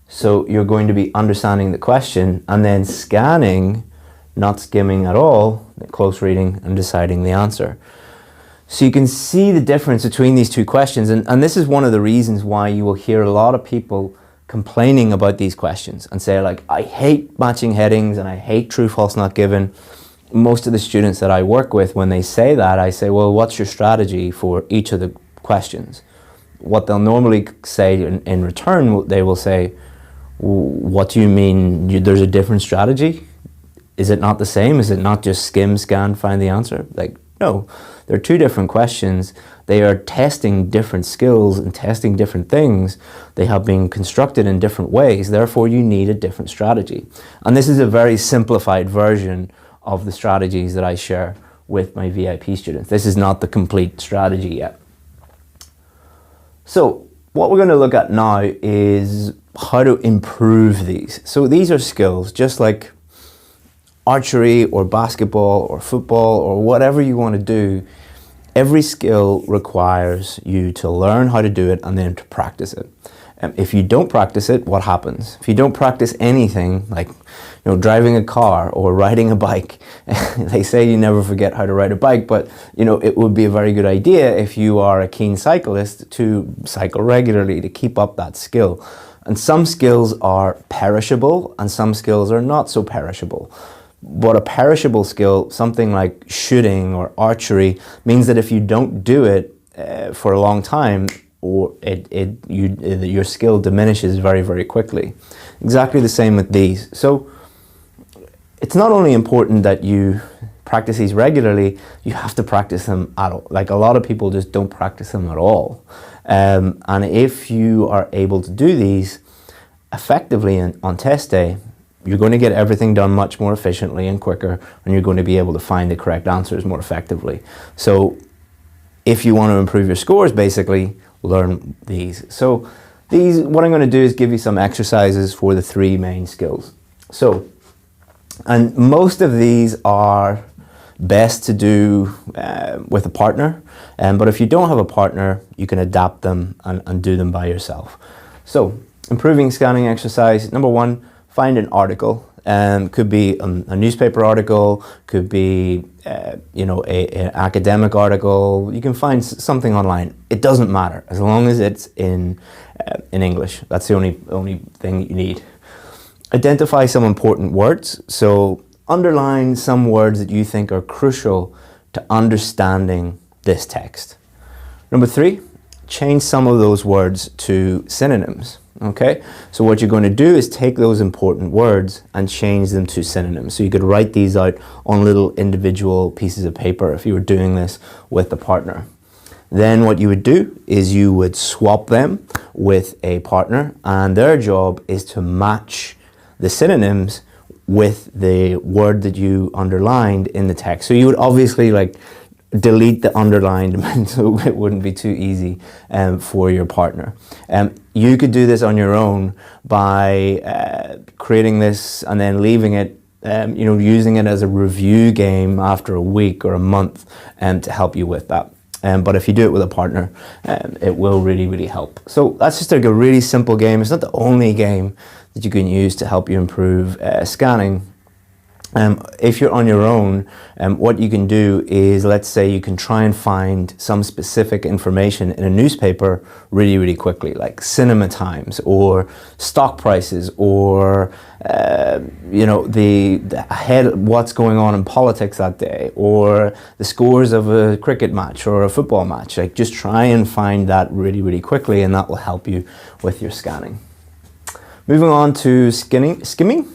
So you're going to be understanding the question and then scanning, not skimming at all, close reading and deciding the answer. So you can see the difference between these two questions, and this is one of the reasons why you will hear a lot of people complaining about these questions and say, like, I hate matching headings and I hate true, false, not given. Most of the students that I work with, when they say that, I say, well, what's your strategy for each of the questions? What they'll normally say in return, they will say, what do you mean there's a different strategy? Is it not the same? Is it not just skim, scan, find the answer? Like, no, they're two different questions. They are testing different skills and testing different things. They have been constructed in different ways. Therefore, you need a different strategy. And this is a very simplified version of the strategies that I share with my VIP students. This is not the complete strategy yet. So what we're going to look at now is how to improve these. So these are skills, just like archery or basketball or football or whatever you want to do. Every skill requires you to learn how to do it and then to practice it. If you don't practice it, what happens? If you don't practice anything, like driving a car or riding a bike, they say you never forget how to ride a bike, but it would be a very good idea if you are a keen cyclist to cycle regularly to keep up that skill. And some skills are perishable and some skills are not so perishable. But a perishable skill, something like shooting or archery, means that if you don't do it for a long time, or your skill diminishes very, very quickly. Exactly the same with these. So it's not only important that you practice these regularly, you have to practice them at all. Like a lot of people just don't practice them at all. And if you are able to do these effectively on test day, you're going to get everything done much more efficiently and quicker, and you're going to be able to find the correct answers more effectively. So if you want to improve your scores, basically, learn these. So these, what I'm going to do is give you some exercises for the 3 main skills. So, and most of these are best to do with a partner, but if you don't have a partner, you can adapt them and do them by yourself. So, improving scanning exercise, number 1, find an article. Could be a newspaper article, could be an academic article. You can find something online. It doesn't matter as long as it's in English. That's the only thing you need. Identify some important words. So underline some words that you think are crucial to understanding this text. Number 3, change some of those words to synonyms. Okay, so what you're going to do is take those important words and change them to synonyms. So you could write these out on little individual pieces of paper if you were doing this with a partner. Then what you would do is you would swap them with a partner, and their job is to match the synonyms with the word that you underlined in the text. So you would obviously delete the underlined so it wouldn't be too easy for your partner. You could do this on your own by creating this and then leaving it, using it as a review game after a week or a month to help you with that. But if you do it with a partner, it will really, really help. So that's just like a really simple game. It's not the only game that you can use to help you improve scanning. If you're on your own, what you can do is, let's say you can try and find some specific information in a newspaper really, really quickly, like cinema times or stock prices or, what's going on in politics that day or the scores of a cricket match or a football match. Like just try and find that really, really quickly, and that will help you with your scanning. Moving on to skimming.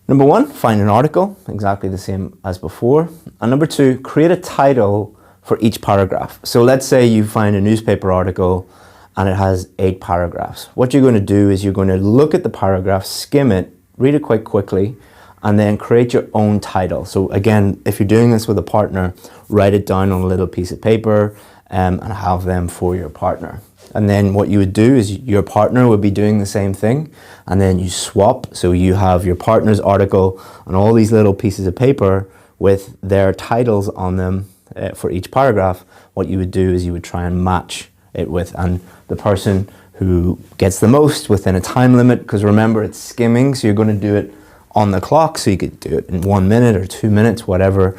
Number 1, find an article, exactly the same as before. And number 2, create a title for each paragraph. So let's say you find a newspaper article and it has 8 paragraphs. What you're going to do is you're going to look at the paragraph, skim it, read it quite quickly, and then create your own title. So again, if you're doing this with a partner, write it down on a little piece of paper and have them for your partner. And then what you would do is your partner would be doing the same thing, and then you swap. So you have your partner's article on all these little pieces of paper with their titles on them for each paragraph. What you would do is you would try and match it with, and the person who gets the most within a time limit, because remember it's skimming, so you're going to do it on the clock, so you could do it in 1 minute or 2 minutes, whatever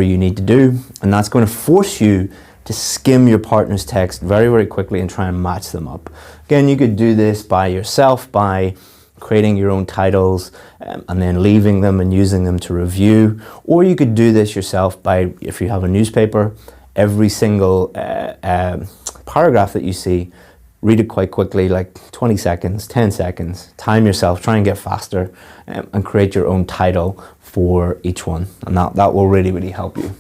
you need to do. And that's going to force you to skim your partner's text very, very quickly and try and match them up. Again, you could do this by yourself, by creating your own titles and then leaving them and using them to review. Or you could do this yourself by, if you have a newspaper, every single paragraph that you see, read it quite quickly, like 20 seconds, 10 seconds, time yourself, try and get faster and create your own title for each one. And that will really, really help you.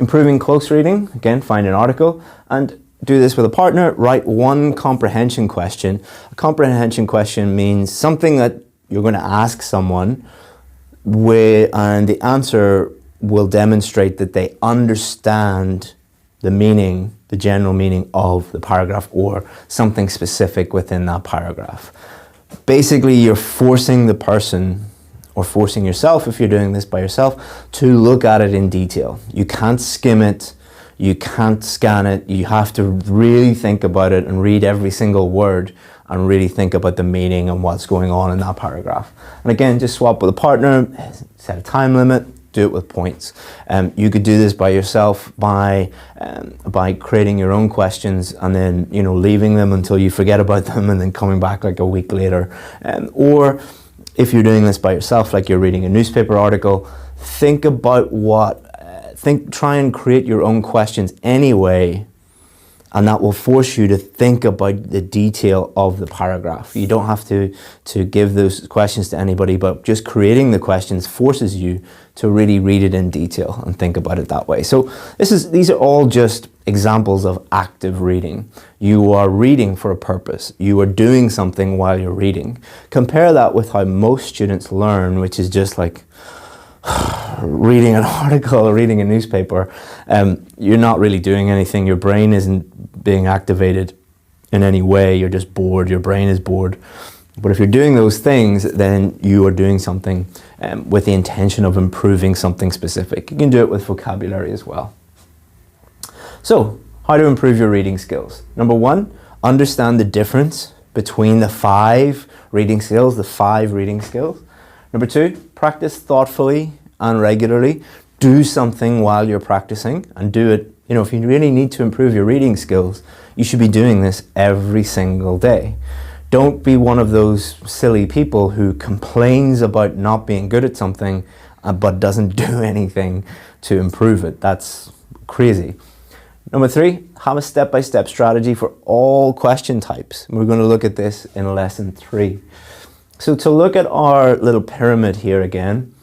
Improving close reading, again, find an article and do this with a partner. Write 1 comprehension question. A comprehension question means something that you're going to ask someone and the answer will demonstrate that they understand the meaning, the general meaning of the paragraph or something specific within that paragraph. Basically, you're forcing the person, or forcing yourself if you're doing this by yourself, to look at it in detail. You can't skim it, you can't scan it, you have to really think about it and read every single word and really think about the meaning and what's going on in that paragraph. And again, just swap with a partner, set a time limit, do it with points. You could do this by yourself by creating your own questions and then, you know, leaving them until you forget about them and then coming back like a week later. Or if you're doing this by yourself, like you're reading a newspaper article, think about try and create your own questions anyway, and that will force you to think about the detail of the paragraph. You don't have to give those questions to anybody, but just creating the questions forces you to really read it in detail and think about it that way. So these are all just examples of active reading. You are reading for a purpose. You are doing something while you're reading. Compare that with how most students learn, which is just like reading an article or reading a newspaper. You're not really doing anything. Your brain isn't being activated in any way. You're just bored. Your brain is bored. But if you're doing those things, then you are doing something with the intention of improving something specific. You can do it with vocabulary as well. So, how to improve your reading skills? Number one, understand the difference between the 5 reading skills, the 5 reading skills. Number two, practice thoughtfully and regularly. Do something while you're practicing and do it. You know, if you really need to improve your reading skills, you should be doing this every single day. Don't be one of those silly people who complains about not being good at something but doesn't do anything to improve it. That's crazy. Number three, have a step-by-step strategy for all question types. We're going to look at this in lesson 3. So to look at our little pyramid here again,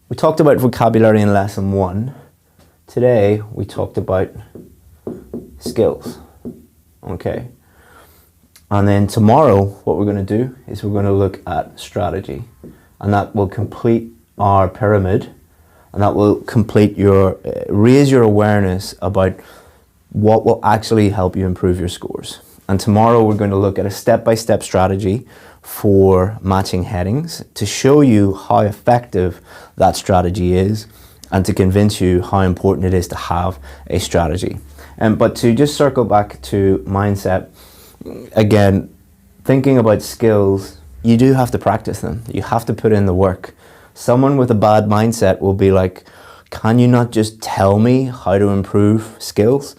we talked about vocabulary in lesson 1. Today we talked about skills. Okay. And then tomorrow what we're going to do is we're going to look at strategy. And that will complete our pyramid, and that will complete raise your awareness about what will actually help you improve your scores. And tomorrow we're going to look at a step-by-step strategy for matching headings to show you how effective that strategy is and to convince you how important it is to have a strategy. But to just circle back to mindset, again, thinking about skills, you do have to practice them. You have to put in the work. Someone with a bad mindset will be like, can you not just tell me how to improve skills?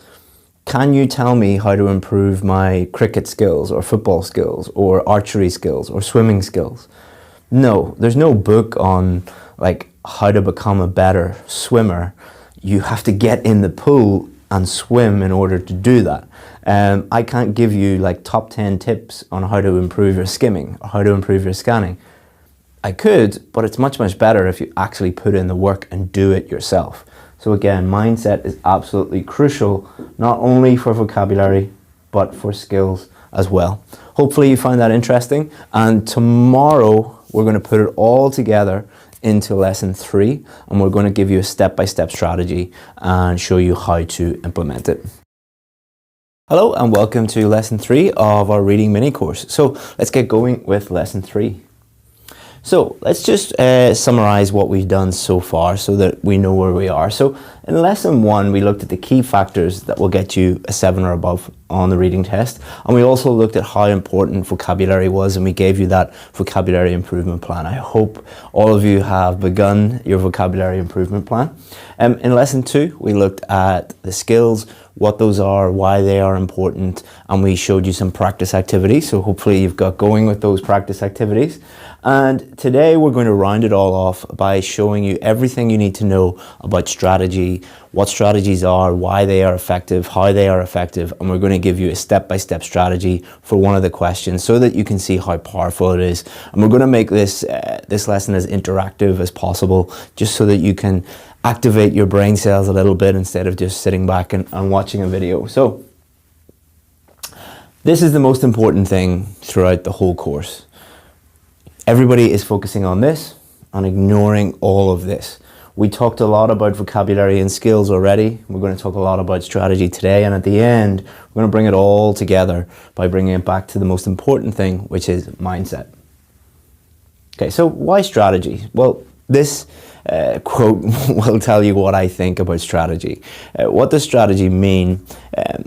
Can you tell me how to improve my cricket skills or football skills or archery skills or swimming skills? No, there's no book on like how to become a better swimmer. You have to get in the pool and swim in order to do that. I can't give you like top 10 tips on how to improve your skimming or how to improve your scanning. I could, but it's much, much better if you actually put in the work and do it yourself. So again, mindset is absolutely crucial, not only for vocabulary, but for skills as well. Hopefully you find that interesting. And tomorrow we're going to put it all together into lesson 3, and we're going to give you a step-by-step strategy and show you how to implement it. Hello and welcome to lesson 3 of our reading mini course. So let's get going with lesson 3. So let's just summarize what we've done so far so that we know where we are. So in lesson 1, we looked at the key factors that will get you a 7 or above on the reading test. And we also looked at how important vocabulary was, and we gave you that vocabulary improvement plan. I hope all of you have begun your vocabulary improvement plan. In lesson 2, we looked at the skills, what those are, why they are important, and we showed you some practice activities. So hopefully you've got going with those practice activities. And today we're going to round it all off by showing you everything you need to know about strategy, what strategies are, why they are effective, how they are effective, and we're going to give you a step-by-step strategy for one of the questions so that you can see how powerful it is. And we're going to make this lesson as interactive as possible, just so that you can activate your brain cells a little bit instead of just sitting back and watching a video. So this is the most important thing throughout the whole course. Everybody is focusing on this and ignoring all of this. We talked a lot about vocabulary and skills already. We're going to talk a lot about strategy today, and at the end we're going to bring it all together by bringing it back to the most important thing, which is mindset. Okay, so why strategy? Well, this quote will tell you what I think about strategy. What does strategy mean?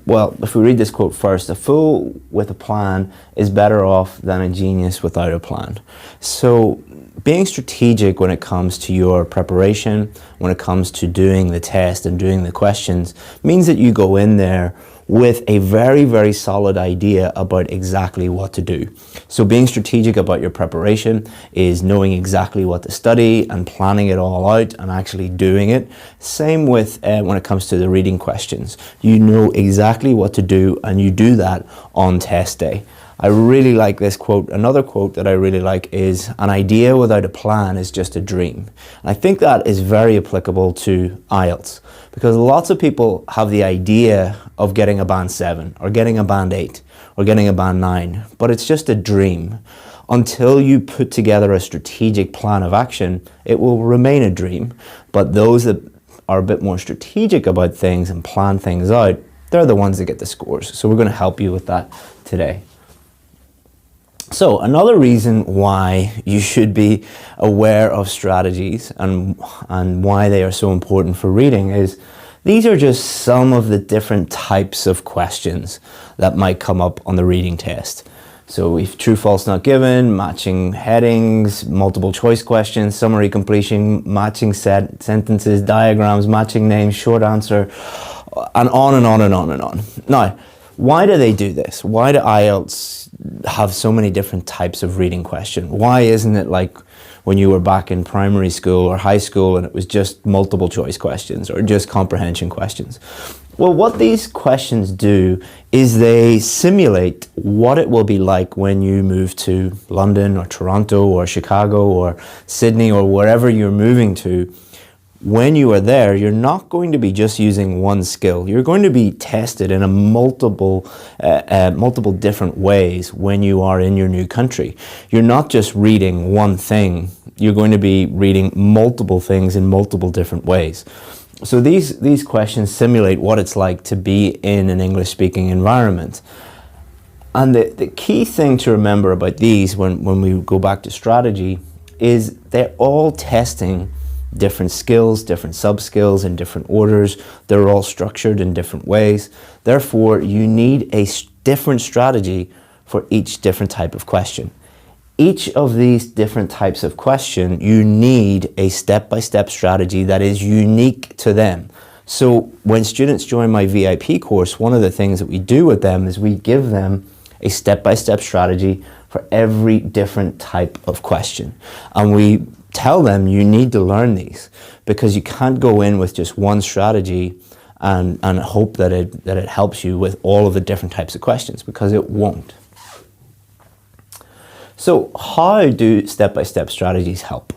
Well, if we read this quote first, a fool with a plan is better off than a genius without a plan. So being strategic when it comes to your preparation, when it comes to doing the test and doing the questions, means that you go in there with a very, very solid idea about exactly what to do. So being strategic about your preparation is knowing exactly what to study and planning it all out and actually doing it. Same with when it comes to the reading questions. You know exactly what to do and you do that on test day. I really like this quote. Another quote that I really like is, "An idea without a plan is just a dream." And I think that is very applicable to IELTS, because lots of people have the idea of getting a band 7 or getting a band 8 or getting a band 9, but it's just a dream. Until you put together a strategic plan of action, it will remain a dream. But those that are a bit more strategic about things and plan things out, they're the ones that get the scores. So we're going to help you with that today. So another reason why you should be aware of strategies and why they are so important for reading is these are just some of the different types of questions that might come up on the reading test. So if true, false, not given, matching headings, multiple choice questions, summary completion, matching sentences, diagrams, matching names, short answer, and on and on and on and on. Now, why do they do this? Why do IELTS have so many different types of reading question? Why isn't it like when you were back in primary school or high school and it was just multiple choice questions or just comprehension questions? Well, what these questions do is they simulate what it will be like when you move to London or Toronto or Chicago or Sydney or wherever you're moving to. When you are there, you're not going to be just using one skill. You're going to be tested in a multiple different ways when you are in your new country. You're not just reading one thing. You're going to be reading multiple things in multiple different ways. So these questions simulate what it's like to be in an English-speaking environment. And the key thing to remember about these when we go back to strategy is they're all testing different skills, different sub-skills in different orders. They're all structured in different ways. Therefore, you need a different strategy for each different type of question. Each of these different types of question, you need a step-by-step strategy that is unique to them. So when students join my VIP course, one of the things that we do with them is we give them a step-by-step strategy for every different type of question. And we tell them you need to learn these because you can't go in with just one strategy and hope that it helps you with all of the different types of questions, because it won't. So how do step-by-step strategies help?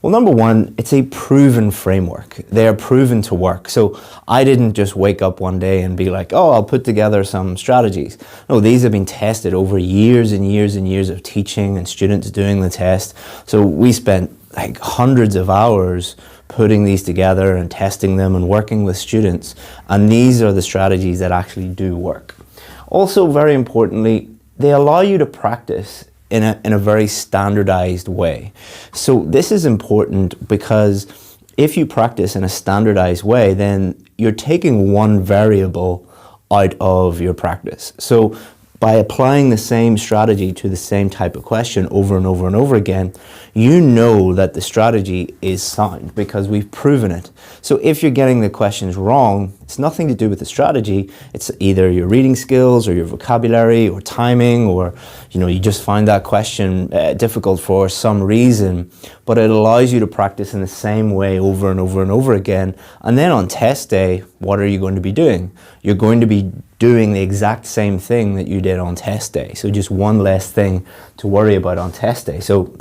Well, number one, it's a proven framework. They are proven to work. So I didn't just wake up one day and be like, oh, I'll put together some strategies. No, these have been tested over years and years and years of teaching and students doing the test. So we spent like hundreds of hours putting these together and testing them and working with students. And these are the strategies that actually do work. Also, very importantly, they allow you to practice in a very standardized way. So this is important because if you practice in a standardized way, then you're taking one variable out of your practice. So by applying the same strategy to the same type of question over and over and over again, you know that the strategy is sound because we've proven it. So if you're getting the questions wrong, it's nothing to do with the strategy. It's either your reading skills or your vocabulary or timing, or you just find that question difficult for some reason, but it allows you to practice in the same way over and over and over again. And then on test day, what are you going to be doing? You're going to be doing the exact same thing that you did on test day. So just one less thing to worry about on test day. So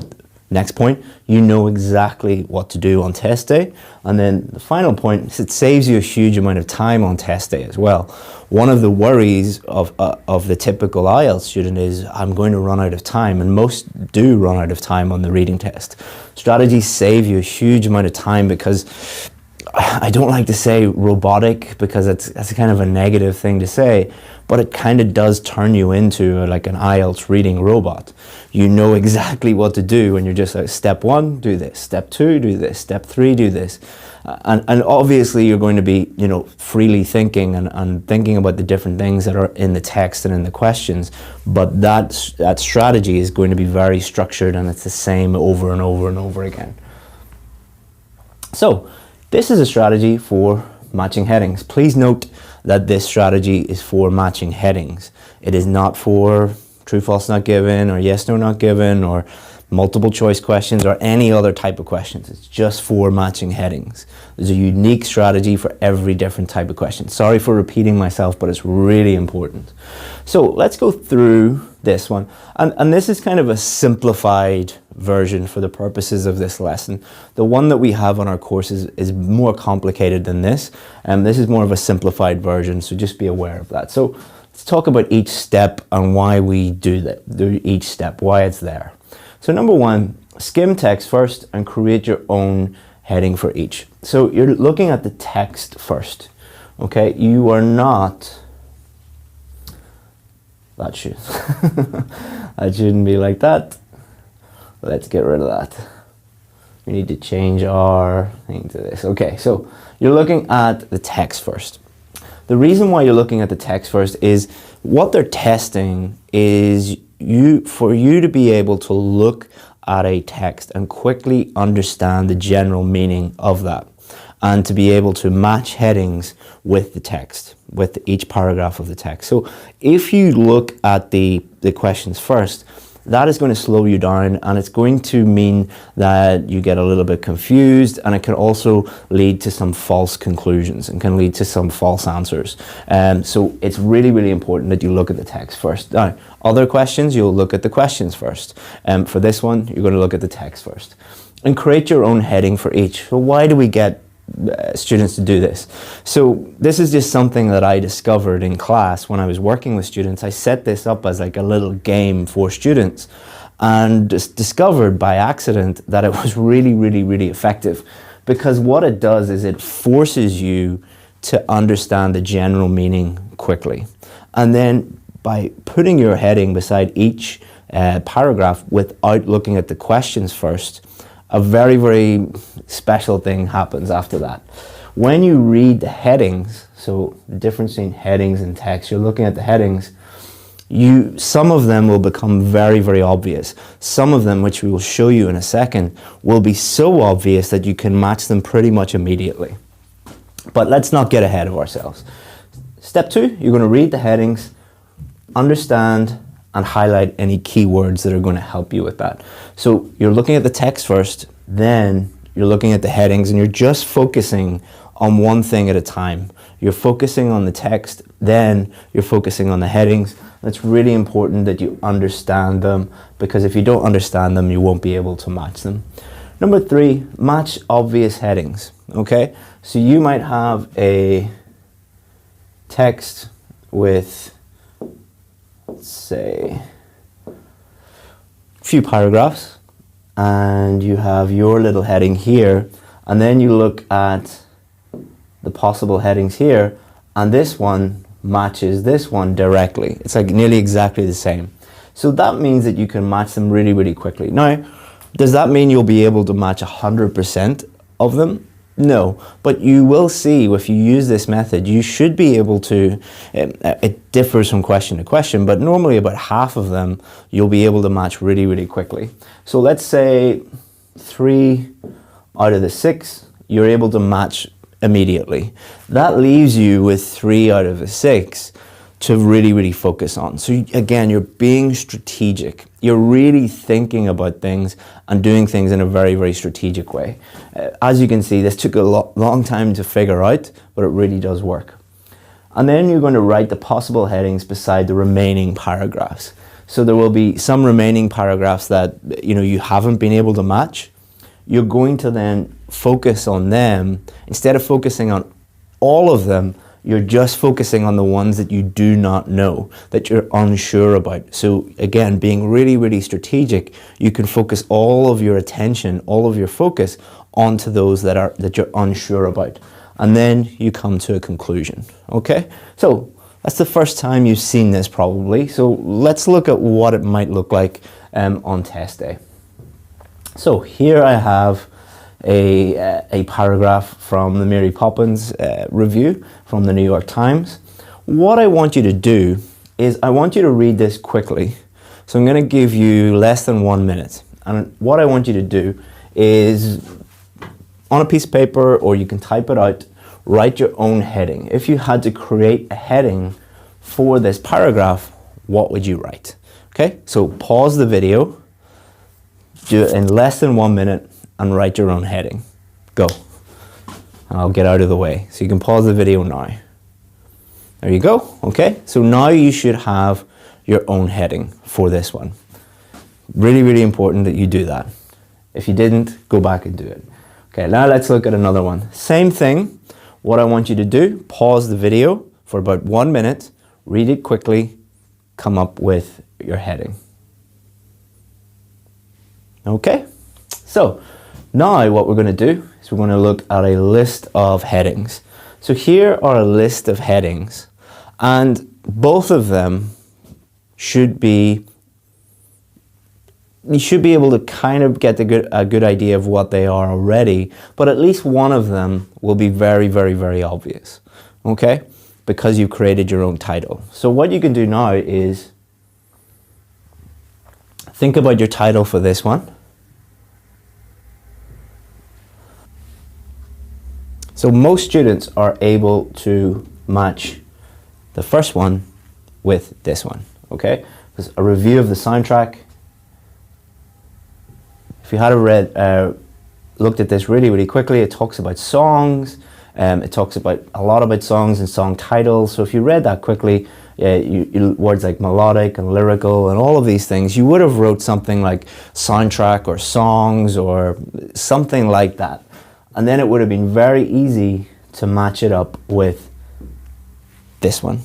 next point, you know exactly what to do on test day. And then the final point is it saves you a huge amount of time on test day as well. One of the worries of the typical IELTS student is I'm going to run out of time, and most do run out of time on the reading test. Strategies save you a huge amount of time because I don't like to say robotic because that's kind of a negative thing to say, but it kind of does turn you into like an IELTS reading robot. You know exactly what to do when you're just like, step 1, do this, step 2, do this, step 3, do this. And obviously you're going to be, you know, freely thinking and thinking about the different things that are in the text and in the questions, but that strategy is going to be very structured, and it's the same over and over and over again. So this is a strategy for matching headings. Please note that this strategy is for matching headings. It is not for true, false, not given, or yes, no, not given, or multiple choice questions, or any other type of questions. It's just for matching headings. There's a unique strategy for every different type of question. Sorry for repeating myself, but it's really important. So let's go through this one. And this is kind of a simplified version for the purposes of this lesson. The one that we have on our course is more complicated than this, and this is more of a simplified version, so just be aware of that. So let's talk about each step and why we do each step, why it's there. So number 1, skim text first and create your own heading for each. So you're looking at the text first, okay? You are not, that shouldn't be like that. Let's get rid of that. We need to change our thing to this. Okay, so you're looking at the text first. The reason why you're looking at the text first is what they're testing is for you to be able to look at a text and quickly understand the general meaning of that, and to be able to match headings with the text, with each paragraph of the text. So if you look at the questions first, that is going to slow you down, and it's going to mean that you get a little bit confused, and it can also lead to some false conclusions and can lead to some false answers. So it's really, really important that you look at the text first. Now, other questions, you'll look at the questions first. For this one, you're going to look at the text first. And create your own heading for each. So why do we get students to do this? So this is just something that I discovered in class when I was working with students. I set this up as like a little game for students, and just discovered by accident that it was really, really, really effective, because what it does is it forces you to understand the general meaning quickly. And then by putting your heading beside each paragraph without looking at the questions first, a very, very special thing happens after that. When you read the headings, so the difference between headings and text, you're looking at the headings, some of them will become very, very obvious. Some of them, which we will show you in a second, will be so obvious that you can match them pretty much immediately. But let's not get ahead of ourselves. Step 2, you're going to read the headings, understand, and highlight any keywords that are going to help you with that. So you're looking at the text first, then you're looking at the headings, and you're just focusing on one thing at a time. You're focusing on the text, then you're focusing on the headings. It's really important that you understand them, because if you don't understand them, you won't be able to match them. Number 3, match obvious headings, okay? So you might have a text with, say, a few paragraphs, and you have your little heading here, and then you look at the possible headings here, and this one matches this one directly. It's like nearly exactly the same. So that means that you can match them really, really quickly. Now, does that mean you'll be able to match 100% of them? No, but you will see if you use this method, you should be able to, it differs from question to question, but normally about half of them you'll be able to match really, really quickly. So let's say 3 out of the 6 you're able to match immediately. That leaves you with 3 out of the 6 to really, really focus on. So again, you're being strategic. You're really thinking about things and doing things in a very, very strategic way. As you can see, this took a long time to figure out, but it really does work. And then you're going to write the possible headings beside the remaining paragraphs. So there will be some remaining paragraphs that you haven't been able to match. You're going to then focus on them. Instead of focusing on all of them, you're just focusing on the ones that you do not know, that you're unsure about. So again, being really, really strategic, you can focus all of your attention, all of your focus onto those that you're unsure about. And then you come to a conclusion, okay? So that's the first time you've seen this probably. So let's look at what it might look like on test day. So here I have a paragraph from the Mary Poppins review from the New York Times. What I want you to do is I want you to read this quickly. So I'm going to give you less than 1 minute. And what I want you to do is, on a piece of paper, or you can type it out, write your own heading. If you had to create a heading for this paragraph, what would you write? Okay, so pause the video, do it in less than 1 minute, and write your own heading. Go. And I'll get out of the way. So you can pause the video now. There you go. Okay, so now you should have your own heading for this one. Really, really important that you do that. If you didn't, go back and do it. Okay, now let's look at another one. Same thing. What I want you to do, pause the video for about 1 minute, read it quickly, come up with your heading. Okay, so now what we're going to do is we're going to look at a list of headings. So here are a list of headings, and both of them you should be able to kind of get a good idea of what they are already, but at least one of them will be very, very, very obvious, okay? Because you've created your own title. So what you can do now is think about your title for this one. So most students are able to match the first one with this one, okay? There's a review of the soundtrack. If you had looked at this really, really quickly, it talks about songs. It talks about a lot about songs and song titles. So if you read that quickly, words like melodic and lyrical and all of these things, you would have wrote something like soundtrack or songs or something like that. And then it would have been very easy to match it up with this one.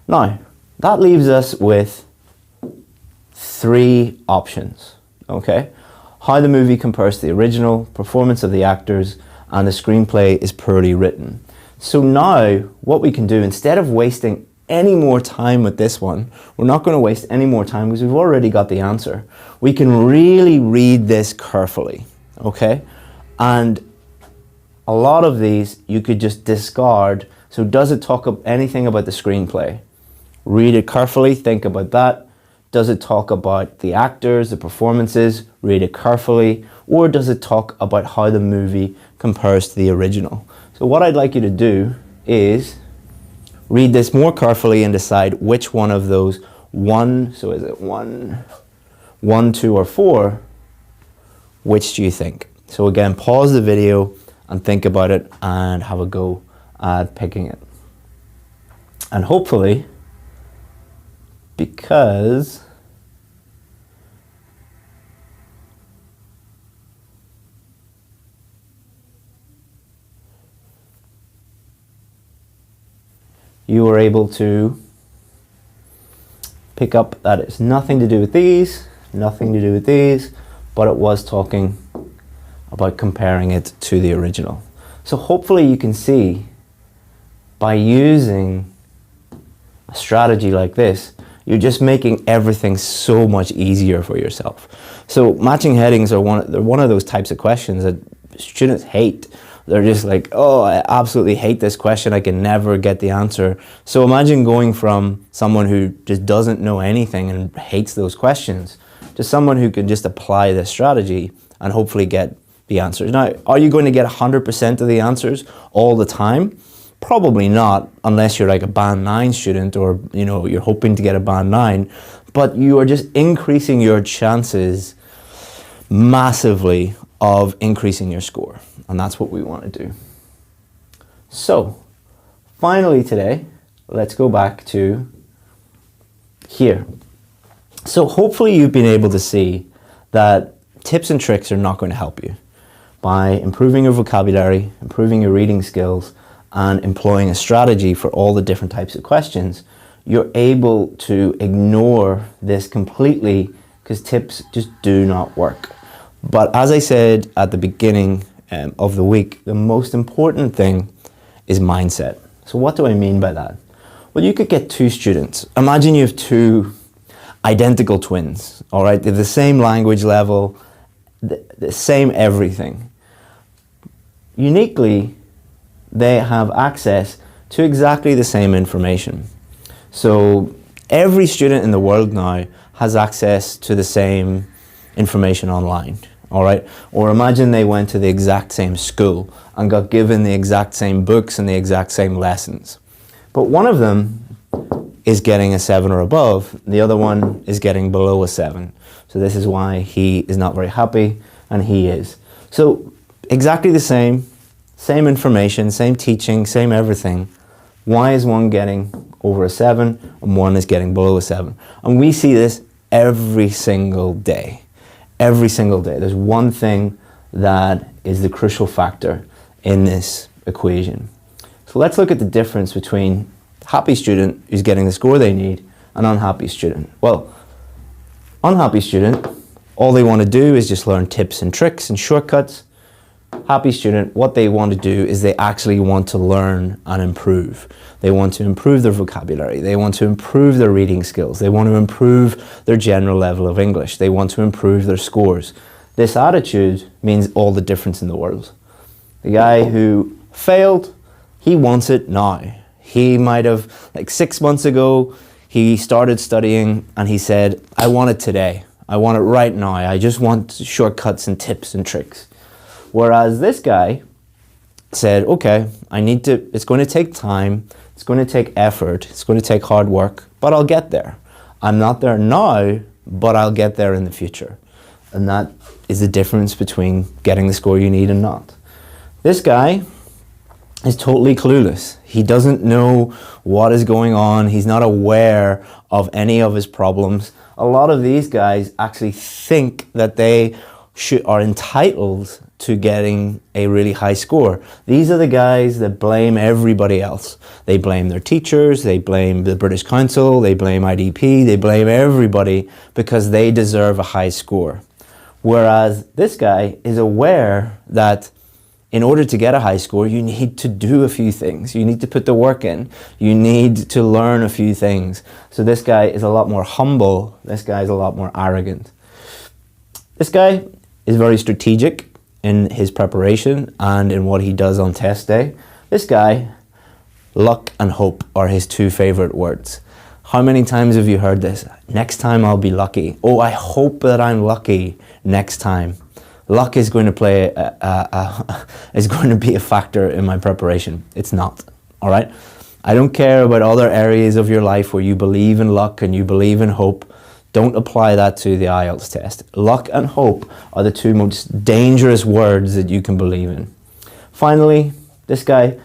Now, that leaves us with 3 options, okay? How the movie compares to the original, performance of the actors, and the screenplay is poorly written. So now what we can do, instead of wasting any more time with this one, we're not going to waste any more time because we've already got the answer. We can really read this carefully, okay? And a lot of these you could just discard. So does it talk anything about the screenplay? Read it carefully, think about that. Does it talk about the actors, the performances? Read it carefully. Or does it talk about how the movie compares to the original? So what I'd like you to do is read this more carefully and decide which one of those so is it 1, 2, or 4, which do you think? So again, pause the video and think about it and have a go at picking it. And hopefully, because you were able to pick up that it's nothing to do with these, nothing to do with these, but it was talking about comparing it to the original. So hopefully you can see, by using a strategy like this, you're just making everything so much easier for yourself. So matching headings are one of those types of questions that students hate. They're just like, oh, I absolutely hate this question. I can never get the answer. So imagine going from someone who just doesn't know anything and hates those questions to someone who can just apply this strategy and hopefully get the answers. Now, are you going to get 100% of the answers all the time? Probably not, unless you're like a band 9 student or you're hoping to get a band 9, but you are just increasing your chances massively of increasing your score, and that's what we want to do. So finally today, let's go back to here. So hopefully you've been able to see that tips and tricks are not going to help you. By improving your vocabulary, improving your reading skills, and employing a strategy for all the different types of questions, you're able to ignore this completely because tips just do not work. But as I said at the beginning of the week, the most important thing is mindset. So what do I mean by that? Well, you could get two students. Imagine you have two identical twins, all right? They're the same language level, the same everything. Uniquely, they have access to exactly the same information. So every student in the world now has access to the same information online, all right? Or imagine they went to the exact same school and got given the exact same books and the exact same lessons. But one of them is getting a 7 or above, the other one is getting below a 7. So this is why he is not very happy and he is. So exactly the same information, same teaching, same everything. Why is one getting over a 7 and one is getting below a 7? And we see this every single day. Every single day. There's one thing that is the crucial factor in this equation. So let's look at the difference between happy student who's getting the score they need and unhappy student. Well, unhappy student, all they want to do is just learn tips and tricks and shortcuts. Happy student, what they want to do is they actually want to learn and improve. They want to improve their vocabulary. They want to improve their reading skills. They want to improve their general level of English. They want to improve their scores. This attitude means all the difference in the world. The guy who failed, he wants it now. He might have, like 6 months ago, he started studying and he said, I want it today. I want it right now. I just want shortcuts and tips and tricks. Whereas this guy said, okay, it's going to take time, it's going to take effort, it's going to take hard work, but I'll get there. I'm not there now, but I'll get there in the future. And that is the difference between getting the score you need and not. This guy is totally clueless. He doesn't know what is going on. He's not aware of any of his problems. A lot of these guys actually think that they are entitled to getting a really high score. These are the guys that blame everybody else. They blame their teachers, they blame the British Council, they blame IDP, they blame everybody because they deserve a high score. Whereas this guy is aware that in order to get a high score, you need to do a few things. You need to put the work in. You need to learn a few things. So this guy is a lot more humble. This guy is a lot more arrogant. This guy is very strategic in his preparation and in what he does on test day. This guy, luck and hope are his two favorite words. How many times have you heard this? Next time I'll be lucky. Oh, I hope that I'm lucky next time. Luck is going to play is going to be a factor in my preparation. It's not, all right? I don't care about other areas of your life where you believe in luck and you believe in hope. Don't apply that to the IELTS test. Luck and hope are the two most dangerous words that you can believe in. Finally, this guy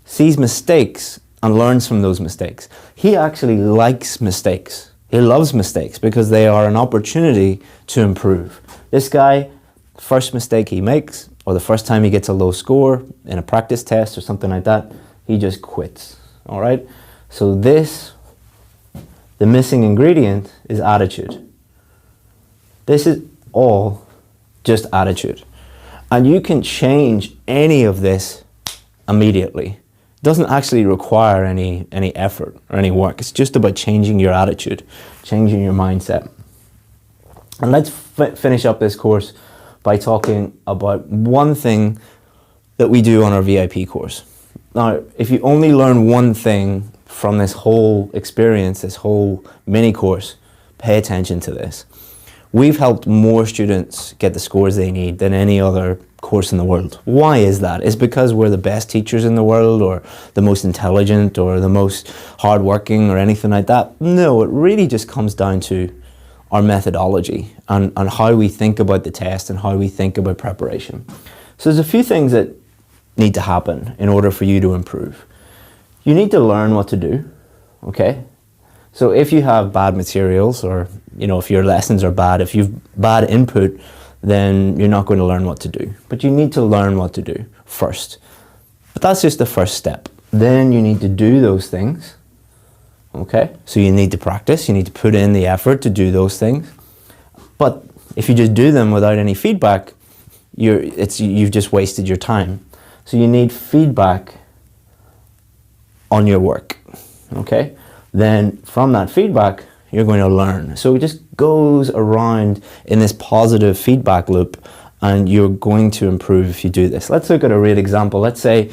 sees mistakes and learns from those mistakes. He actually likes mistakes. He loves mistakes because they are an opportunity to improve. This guy, first mistake he makes, or the first time he gets a low score in a practice test or something like that, he just quits, all right? So the missing ingredient is attitude. This is all just attitude. And you can change any of this immediately. It doesn't actually require any effort or any work. It's just about changing your attitude, changing your mindset. And let's finish up this course by talking about one thing that we do on our VIP course. Now, if you only learn one thing from this whole experience, this whole mini course, pay attention to this. We've helped more students get the scores they need than any other course in the world. Why is that? Is because we're the best teachers in the world or the most intelligent or the most hardworking or anything like that? No, it really just comes down to our methodology and how we think about the test and how we think about preparation. So there's a few things that need to happen in order for you to improve. You need to learn what to do, okay? So if you have bad materials or, if your lessons are bad, if you've bad input, then you're not going to learn what to do. But you need to learn what to do first. But that's just the first step. Then you need to do those things, okay? So you need to practice, you need to put in the effort to do those things. But if you just do them without any feedback, you've just wasted your time. So you need feedback on your work, okay? Then from that feedback, you're going to learn. So it just goes around in this positive feedback loop, and you're going to improve if you do this. Let's look at a real example. Let's say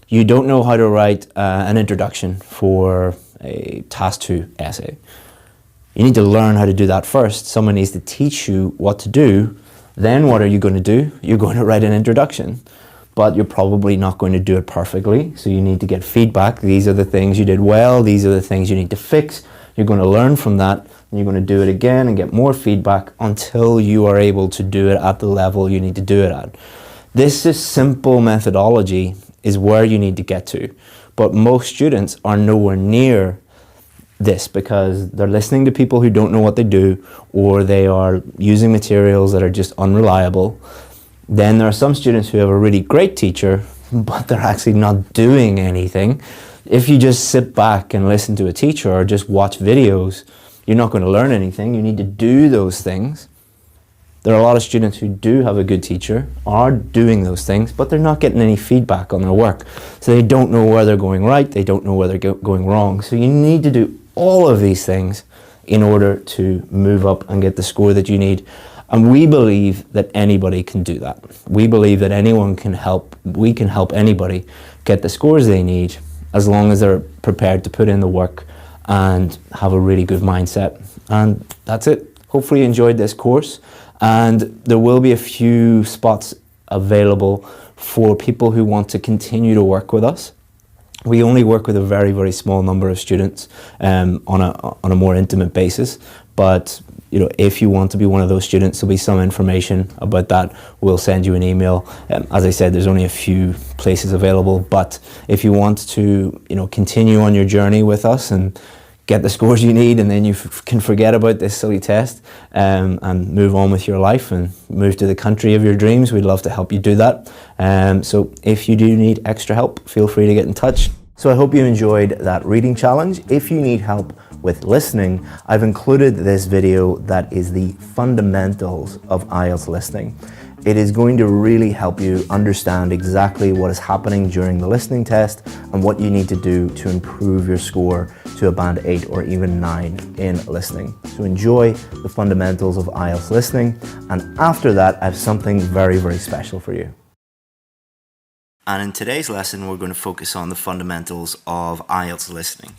you don't know how to write an introduction for a task 2 essay. You need to learn how to do that first. Someone needs to teach you what to do. Then what are you going to do? You're going to write an introduction, but you're probably not going to do it perfectly. So you need to get feedback. These are the things you did well. These are the things you need to fix. You're going to learn from that, and you're going to do it again and get more feedback until you are able to do it at the level you need to do it at. This is simple methodology is where you need to get to. But most students are nowhere near this because they're listening to people who don't know what they do, or they are using materials that are just unreliable. Then there are some students who have a really great teacher, but they're actually not doing anything. If you just sit back and listen to a teacher or just watch videos, you're not going to learn anything. You need to do those things. There are a lot of students who do have a good teacher, are doing those things, but they're not getting any feedback on their work. So they don't know where they're going right, they don't know where they're going wrong. So you need to do all of these things in order to move up and get the score that you need. And we believe that anybody can do that. We believe that anyone can help, we can help anybody get the scores they need as long as they're prepared to put in the work and have a really good mindset. And that's it. Hopefully you enjoyed this course, and there will be a few spots available for people who want to continue to work with us. We only work with a very, very small number of students on a more intimate basis, but you know, if you want to be one of those students, there'll be some information about that. We'll send you an email. As I said, there's only a few places available, but if you want to, you know, continue on your journey with us and get the scores you need, and then you can forget about this silly test and move on with your life and move to the country of your dreams, we'd love to help you do that. So if you do need extra help, feel free to get in touch. So I hope you enjoyed that reading challenge. If you need help with listening, I've included this video that is the fundamentals of IELTS listening. It is going to really help you understand exactly what is happening during the listening test and what you need to do to improve your score to a band 8 or even 9 in listening. So enjoy the fundamentals of IELTS listening, and after that I have something very, very special for you. And in today's lesson, we're going to focus on the fundamentals of IELTS listening.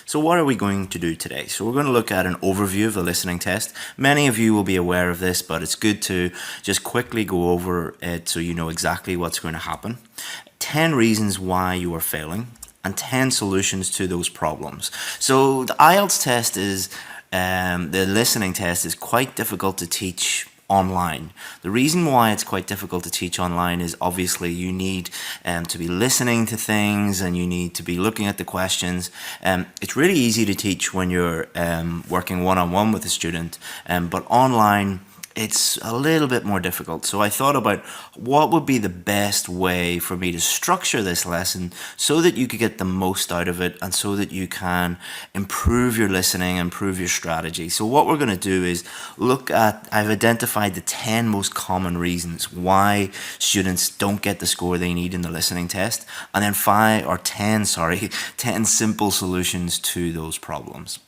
So what are we going to do today? So we're going to look at an overview of the listening test. Many of you will be aware of this, but it's good to just quickly go over it so you know exactly what's going to happen. 10 reasons why you are failing and 10 solutions to those problems. So the IELTS test is, the listening test is quite difficult to teach online. The reason why it's quite difficult to teach online is obviously you need to be listening to things, and you need to be looking at the questions. It's really easy to teach when you're working one-on-one with a student, but online it's a little bit more difficult. So I thought about what would be the best way for me to structure this lesson so that you could get the most out of it and so that you can improve your listening, improve your strategy. So what we're going to do is look at, I've identified the 10 most common reasons why students don't get the score they need in the listening test, and then 10 simple solutions to those problems.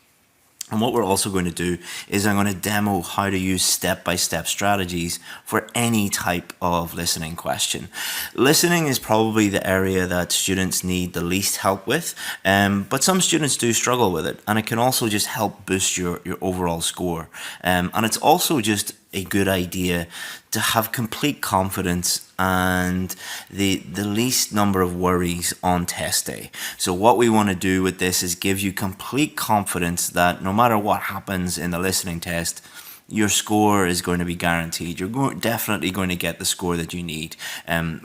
And what we're also going to do is I'm going to demo how to use step-by-step strategies for any type of listening question. Listening is probably the area that students need the least help with, but some students do struggle with it, and it can also just help boost your overall score. And it's also just a good idea to have complete confidence and the least number of worries on test day. So what we want to do with this is give you complete confidence that no matter what happens in the listening test, your score is going to be guaranteed. You're definitely going to get the score that you need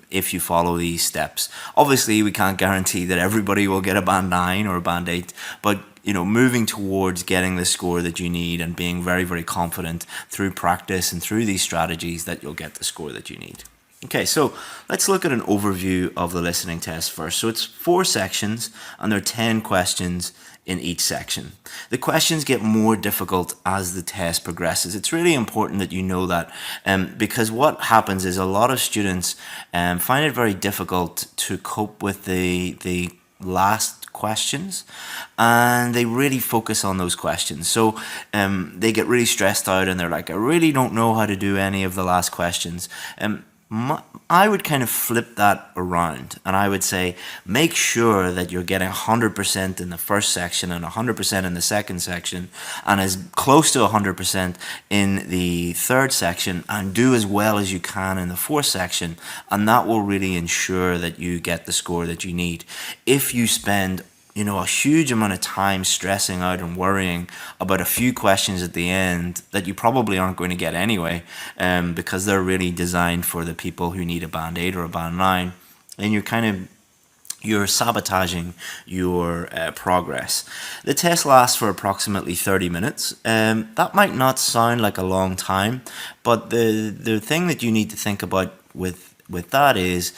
if you follow these steps. Obviously, we can't guarantee that everybody will get a band 9 or a band 8, but you know, moving towards getting the score that you need and being very, very confident through practice and through these strategies that you'll get the score that you need. Okay, so let's look at an overview of the listening test first. So it's 4 sections and there are 10 questions in each section. The questions get more difficult as the test progresses. It's really important that you know that because what happens is a lot of students find it very difficult to cope with the last questions, and they really focus on those questions. So they get really stressed out and they're like, I really don't know how to do any of the last questions. I would kind of flip that around and I would say, make sure that you're getting 100% in the first section and 100% in the second section and as close to 100% in the third section, and do as well as you can in the fourth section, and that will really ensure that you get the score that you need. If you spend a huge amount of time stressing out and worrying about a few questions at the end that you probably aren't going to get anyway, because they're really designed for the people who need a band 8 or a band 9, and you're sabotaging your progress. The test lasts for approximately 30 minutes. That might not sound like a long time, but the thing that you need to think about with that is,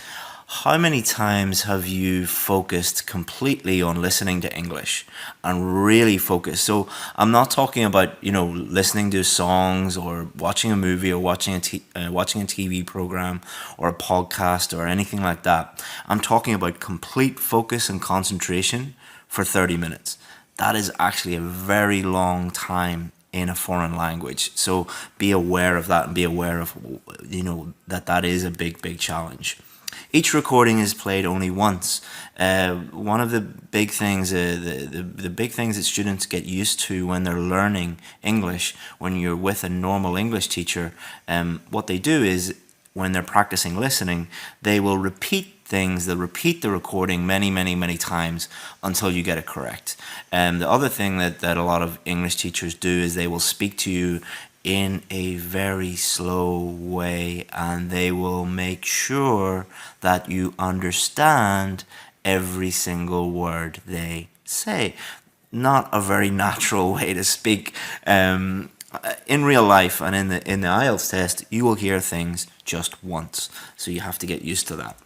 how many times have you focused completely on listening to English and really focused? So I'm not talking about, listening to songs or watching a movie or watching a TV program or a podcast or anything like that. I'm talking about complete focus and concentration for 30 minutes. That is actually a very long time in a foreign language. So be aware of that and be aware of, that is a big challenge. Each recording is played only once. One of the big things, the big things that students get used to when they're learning English, when you're with a normal English teacher, what they do is, when they're practicing listening, they will repeat things. They'll repeat the recording many times until you get it correct. The other thing that a lot of English teachers do is they will speak to you in a very slow way, and they will make sure that you understand every single word they say. Not a very natural way to speak. In real life and in the IELTS test, you will hear things just once, so you have to get used to that.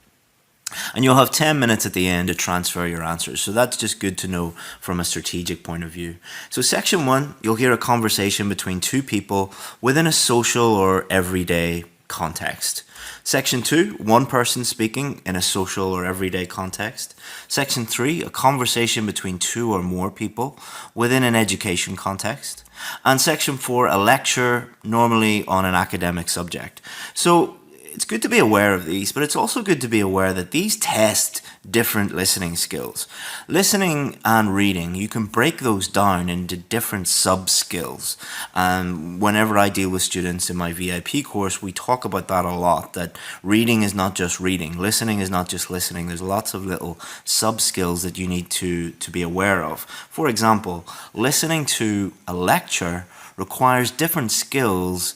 And you'll have 10 minutes at the end to transfer your answers. So that's just good to know from a strategic point of view. So section 1, you'll hear a conversation between 2 people within a social or everyday context. Section 2, 1 person speaking in a social or everyday context. Section 3, a conversation between 2 or more people within an education context. And section 4, a lecture, normally on an academic subject. So it's good to be aware of these, but it's also good to be aware that these test different listening skills. Listening and reading, you can break those down into different sub-skills. Whenever I deal with students in my VIP course, we talk about that a lot, that reading is not just reading, listening is not just listening. There's lots of little sub-skills that you need to be aware of. For example, listening to a lecture requires different skills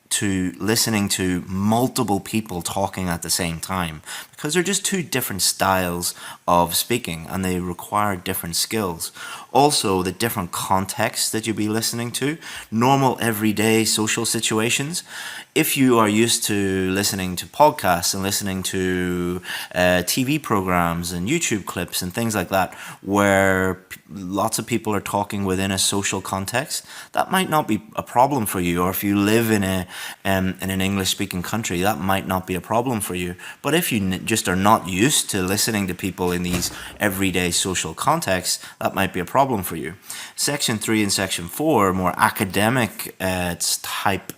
to listening to multiple people talking at the same time, because they're just 2 different styles of speaking and they require different skills. Also, the different contexts that you'll be listening to, normal everyday social situations. If you are used to listening to podcasts and listening to TV programs and YouTube clips and things like that, where lots of people are talking within a social context, that might not be a problem for you. Or if you live in an English-speaking country, that might not be a problem for you. But if you just are not used to listening to people in these everyday social contexts, that might be a problem for you. Section 3 and Section 4, more academic type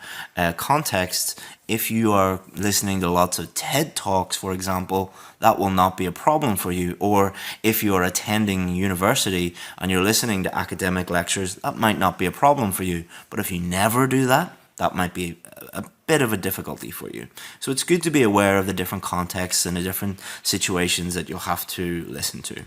contexts. If you are listening to lots of TED Talks, for example, that will not be a problem for you. Or if you are attending university and you're listening to academic lectures, that might not be a problem for you. But if you never do that, that might be a bit of a difficulty for you. So it's good to be aware of the different contexts and the different situations that you'll have to listen to.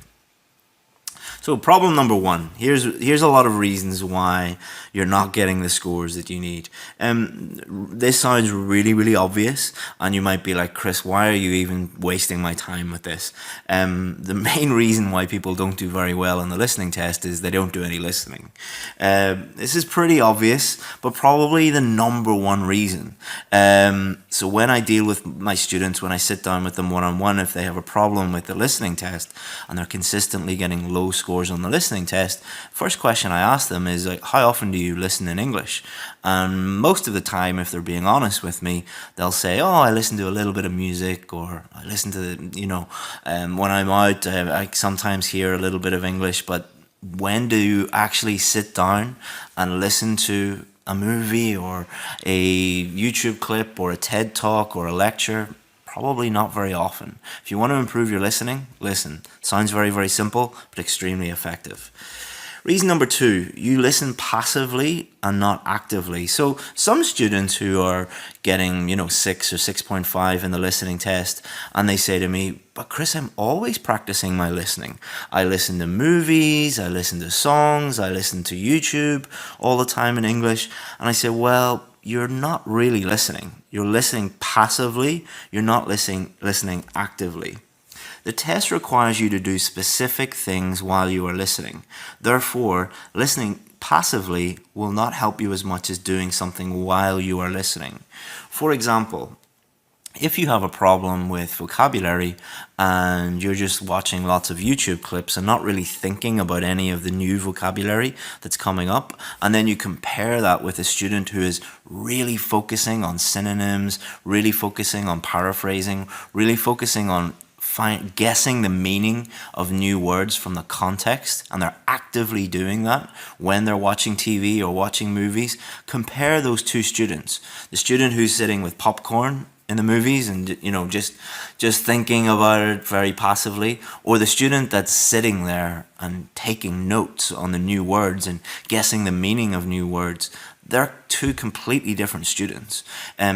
So problem number one, here's a lot of reasons why you're not getting the scores that you need. This sounds really, really obvious, and you might be like, Chris, why are you even wasting my time with this? The main reason why people don't do very well on the listening test is they don't do any listening. This is pretty obvious, but probably the number one reason. So when I deal with my students, when I sit down with them one-on-one, if they have a problem with the listening test and they're consistently getting low scores on the listening test, first question I ask them is like, how often do you listen in English? And most of the time, if they're being honest with me, they'll say, oh, I listen to a little bit of music, or I listen to, when I'm out, I sometimes hear a little bit of English. But when do you actually sit down and listen to a movie or a YouTube clip or a TED Talk or a lecture? Probably not very often. If you want to improve your listening, listen. Sounds very, very simple, but extremely effective. Reason number two, you listen passively and not actively. So some students who are getting, 6 or 6.5 in the listening test, and they say to me, but Chris, I'm always practicing my listening. I listen to movies, I listen to songs, I listen to YouTube all the time in English. And I say, well, you're not really listening. You're listening passively. You're not listening actively. The test requires you to do specific things while you are listening. Therefore, listening passively will not help you as much as doing something while you are listening. For example, if you have a problem with vocabulary and you're just watching lots of YouTube clips and not really thinking about any of the new vocabulary that's coming up, and then you compare that with a student who is really focusing on synonyms, really focusing on paraphrasing, really focusing on guessing the meaning of new words from the context, and they're actively doing that when they're watching TV or watching movies, compare those two students. The student who's sitting with popcorn in the movies and just thinking about it very passively, or the student that's sitting there and taking notes on the new words and guessing the meaning of new words. They're two completely different students.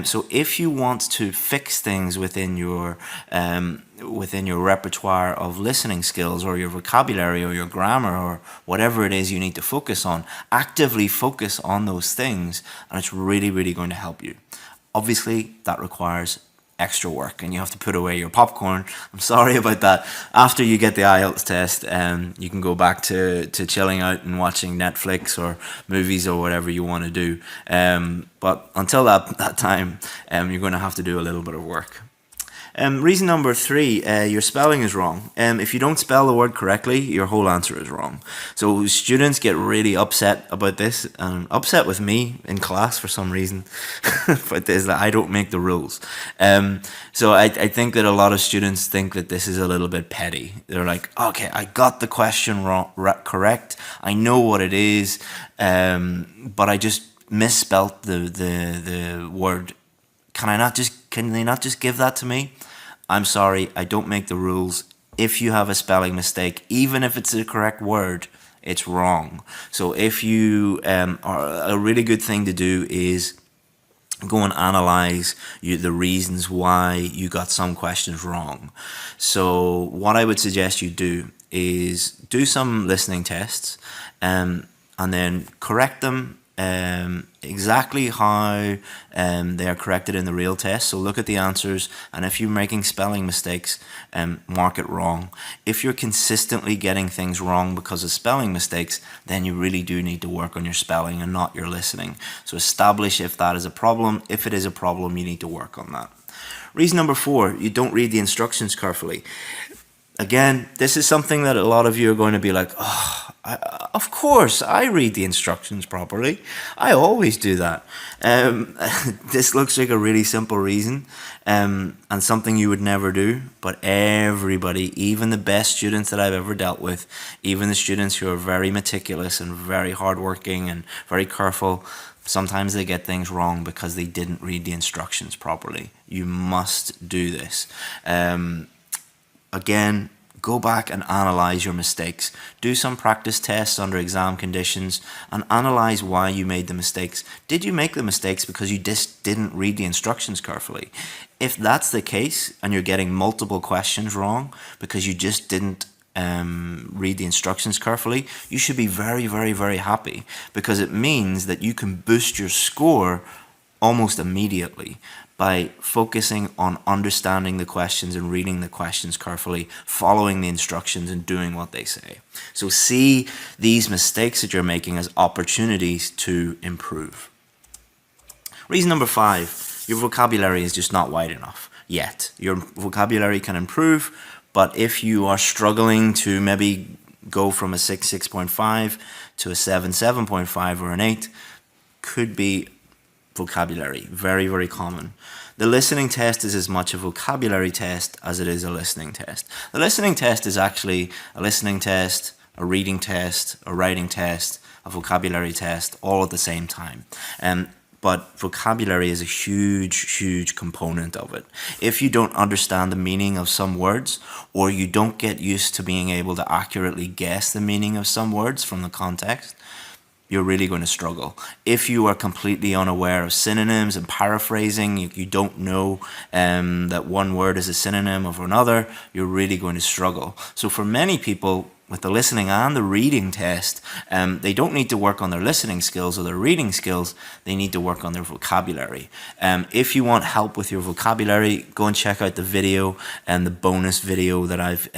So if you want to fix things within your repertoire of listening skills, or your vocabulary, or your grammar, or whatever it is you need to focus on, actively focus on those things, and it's really, really going to help you. Obviously, that requires extra work, and you have to put away your popcorn. I'm sorry about that. After you get the IELTS test, you can go back to chilling out and watching Netflix or movies or whatever you want to do. But until that time, you're going to have to do a little bit of work. Reason number three, your spelling is wrong. If you don't spell the word correctly, your whole answer is wrong. So students get really upset about this, upset with me in class for some reason, but this, that I don't make the rules. So I think that a lot of students think that this is a little bit petty. They're like, okay, I got the question wrong, correct. I know what it is, but I just misspelt the word. Can they not just give that to me? I'm sorry, I don't make the rules. If you have a spelling mistake, even if it's the correct word, it's wrong. So if you a really good thing to do is go and analyze the reasons why you got some questions wrong. So what I would suggest you do is do some listening tests, and then correct them exactly how they are corrected in the real test. So look at the answers, and if you're making spelling mistakes, mark it wrong. If you're consistently getting things wrong because of spelling mistakes, then you really do need to work on your spelling and not your listening. So establish if that is a problem. If it is a problem, you need to work on that. Reason number four, you don't read the instructions carefully. Again, this is something that a lot of you are going to be like, oh, of course, I read the instructions properly. I always do that. This looks like a really simple reason, and something you would never do, but everybody, even the best students that I've ever dealt with, even the students who are very meticulous and very hardworking and very careful, sometimes they get things wrong because they didn't read the instructions properly. You must do this. Again, go back and analyze your mistakes. Do some practice tests under exam conditions and analyze why you made the mistakes. Did you make the mistakes because you just didn't read the instructions carefully? If that's the case and you're getting multiple questions wrong because you just didn't read the instructions carefully, you should be very, very, very happy, because it means that you can boost your score almost immediately by focusing on understanding the questions and reading the questions carefully, following the instructions and doing what they say. So see these mistakes that you're making as opportunities to improve. Reason number 5, your vocabulary is just not wide enough yet. Your vocabulary can improve, but if you are struggling to maybe go from a 6, 6.5 to a 7, 7.5 or an 8, could be vocabulary. Very, very common. The listening test is as much a vocabulary test as it is a listening test. The listening test is actually a listening test, a reading test, a writing test, a vocabulary test, all at the same time. But vocabulary is a huge, huge component of it. If you don't understand the meaning of some words, or you don't get used to being able to accurately guess the meaning of some words from the context, you're really going to struggle. If you are completely unaware of synonyms and paraphrasing, you don't know that one word is a synonym of another, you're really going to struggle. So for many people, with the listening and the reading test, they don't need to work on their listening skills or their reading skills, they need to work on their vocabulary. If you want help with your vocabulary, go and check out the video and the bonus video that I've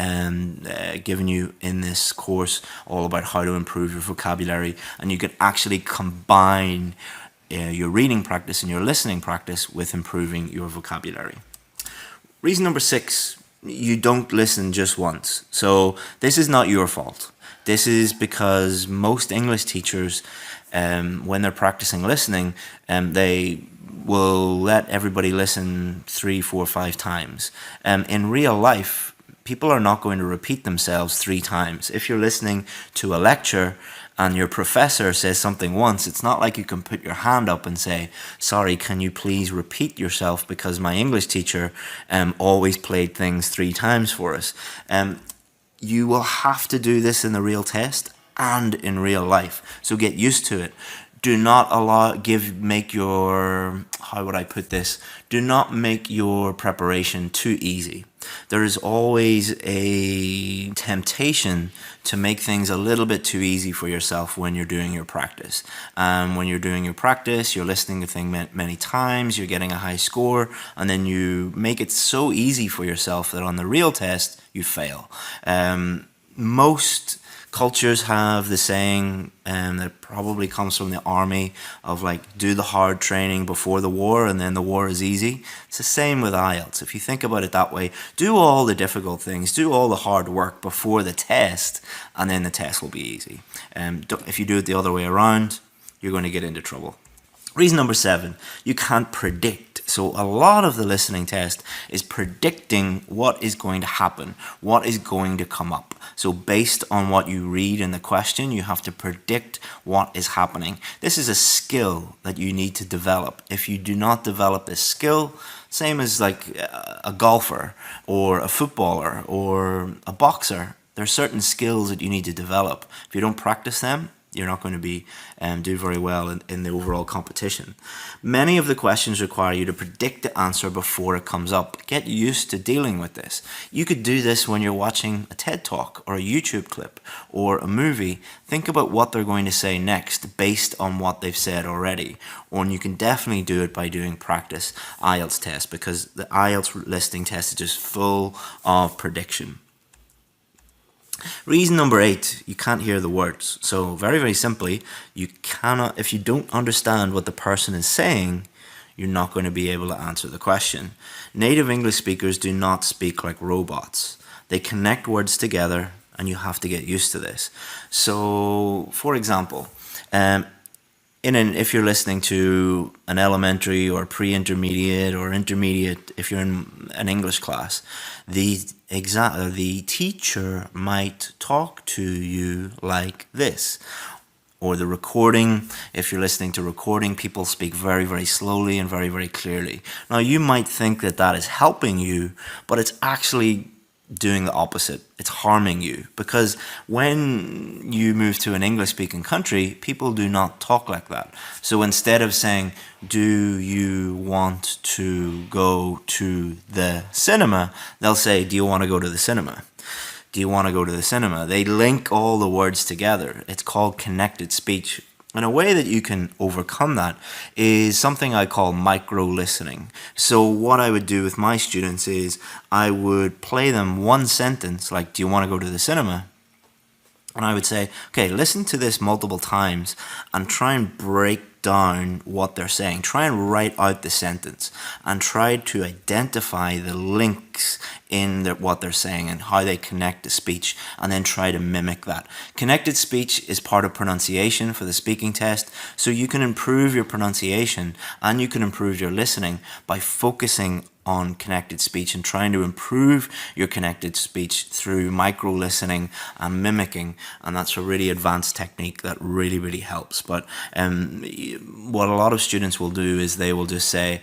given you in this course, all about how to improve your vocabulary, and you can actually combine your reading practice and your listening practice with improving your vocabulary. Reason number 6, you don't listen just once. So this is not your fault. This is because most English teachers, when they're practicing listening, they will let everybody listen 3, 4, 5 times. In real life, people are not going to repeat themselves 3 times. If you're listening to a lecture and your professor says something once, it's not like you can put your hand up and say, sorry, can you please repeat yourself, because my English teacher always played things 3 times for us. You will have to do this in the real test and in real life, so get used to it. Do not make your, how would I put this? Do not make your preparation too easy. There is always a temptation to make things a little bit too easy for yourself when you're doing your practice. When you're doing your practice, you're listening to things many times, you're getting a high score, and then you make it so easy for yourself that on the real test, you fail. Most cultures have the saying that probably comes from the army of like, do the hard training before the war and then the war is easy. It's the same with IELTS. If you think about it that way, do all the difficult things, do all the hard work before the test, and then the test will be easy. If you do it the other way around, you're going to get into trouble. Reason number 7, you can't predict. So a lot of the listening test is predicting what is going to happen, what is going to come up. So based on what you read in the question, you have to predict what is happening. This is a skill that you need to develop. If you do not develop this skill, same as like a golfer or a footballer or a boxer, there are certain skills that you need to develop. If you don't practice them, you're not going to be do very well in the overall competition. Many of the questions require you to predict the answer before it comes up. Get used to dealing with this. You could do this when you're watching a TED Talk or a YouTube clip or a movie. Think about what they're going to say next based on what they've said already. And you can definitely do it by doing practice IELTS tests, because the IELTS listening test is just full of prediction. Reason number 8, you can't hear the words. So very, very simply, you cannot, if you don't understand what the person is saying, you're not going to be able to answer the question. Native English speakers do not speak like robots. They connect words together, and you have to get used to this. So, for example, if you're listening to an elementary or pre-intermediate or intermediate, if you're in an English class, the teacher might talk to you like this. Or the recording, if you're listening to recording, people speak very, very slowly and very, very clearly. Now, you might think that that is helping you, but it's actually doing the opposite. It's harming you, because when you move to an English-speaking country, people do not talk like that. So instead of saying, do you want to go to the cinema, they'll say, do you want to go to the cinema? do you want to go to the cinema? They link all the words together. It's called connected speech. And a way that you can overcome that is something I call micro-listening. So what I would do with my students is I would play them one sentence, like, do you want to go to the cinema? And I would say, okay, listen to this multiple times and try and break down what they're saying. Try and write out the sentence and try to identify the links in what they're saying and how they connect to speech, and then try to mimic that. Connected speech is part of pronunciation for the speaking test, so you can improve your pronunciation and you can improve your listening by focusing on connected speech and trying to improve your connected speech through micro listening and mimicking. And that's a really advanced technique that really helps. But what a lot of students will do is they will just say,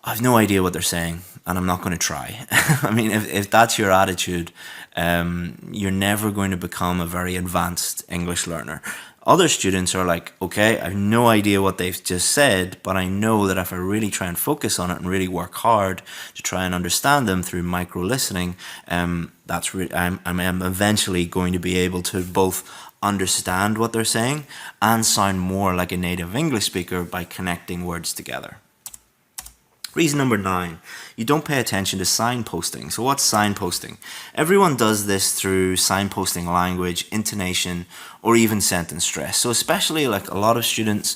I have no idea what they're saying and I'm not going to try. I mean, if that's your attitude, you're never going to become a very advanced English learner. Other students are like, okay, I have no idea what they've just said, but I know that if I really try and focus on it and really work hard to try and understand them through micro listening, I'm eventually going to be able to both understand what they're saying and sound more like a native English speaker by connecting words together. Reason number 9, you don't pay attention to signposting. So what's signposting? Everyone does this through signposting language, intonation, or even sentence stress. So especially like a lot of students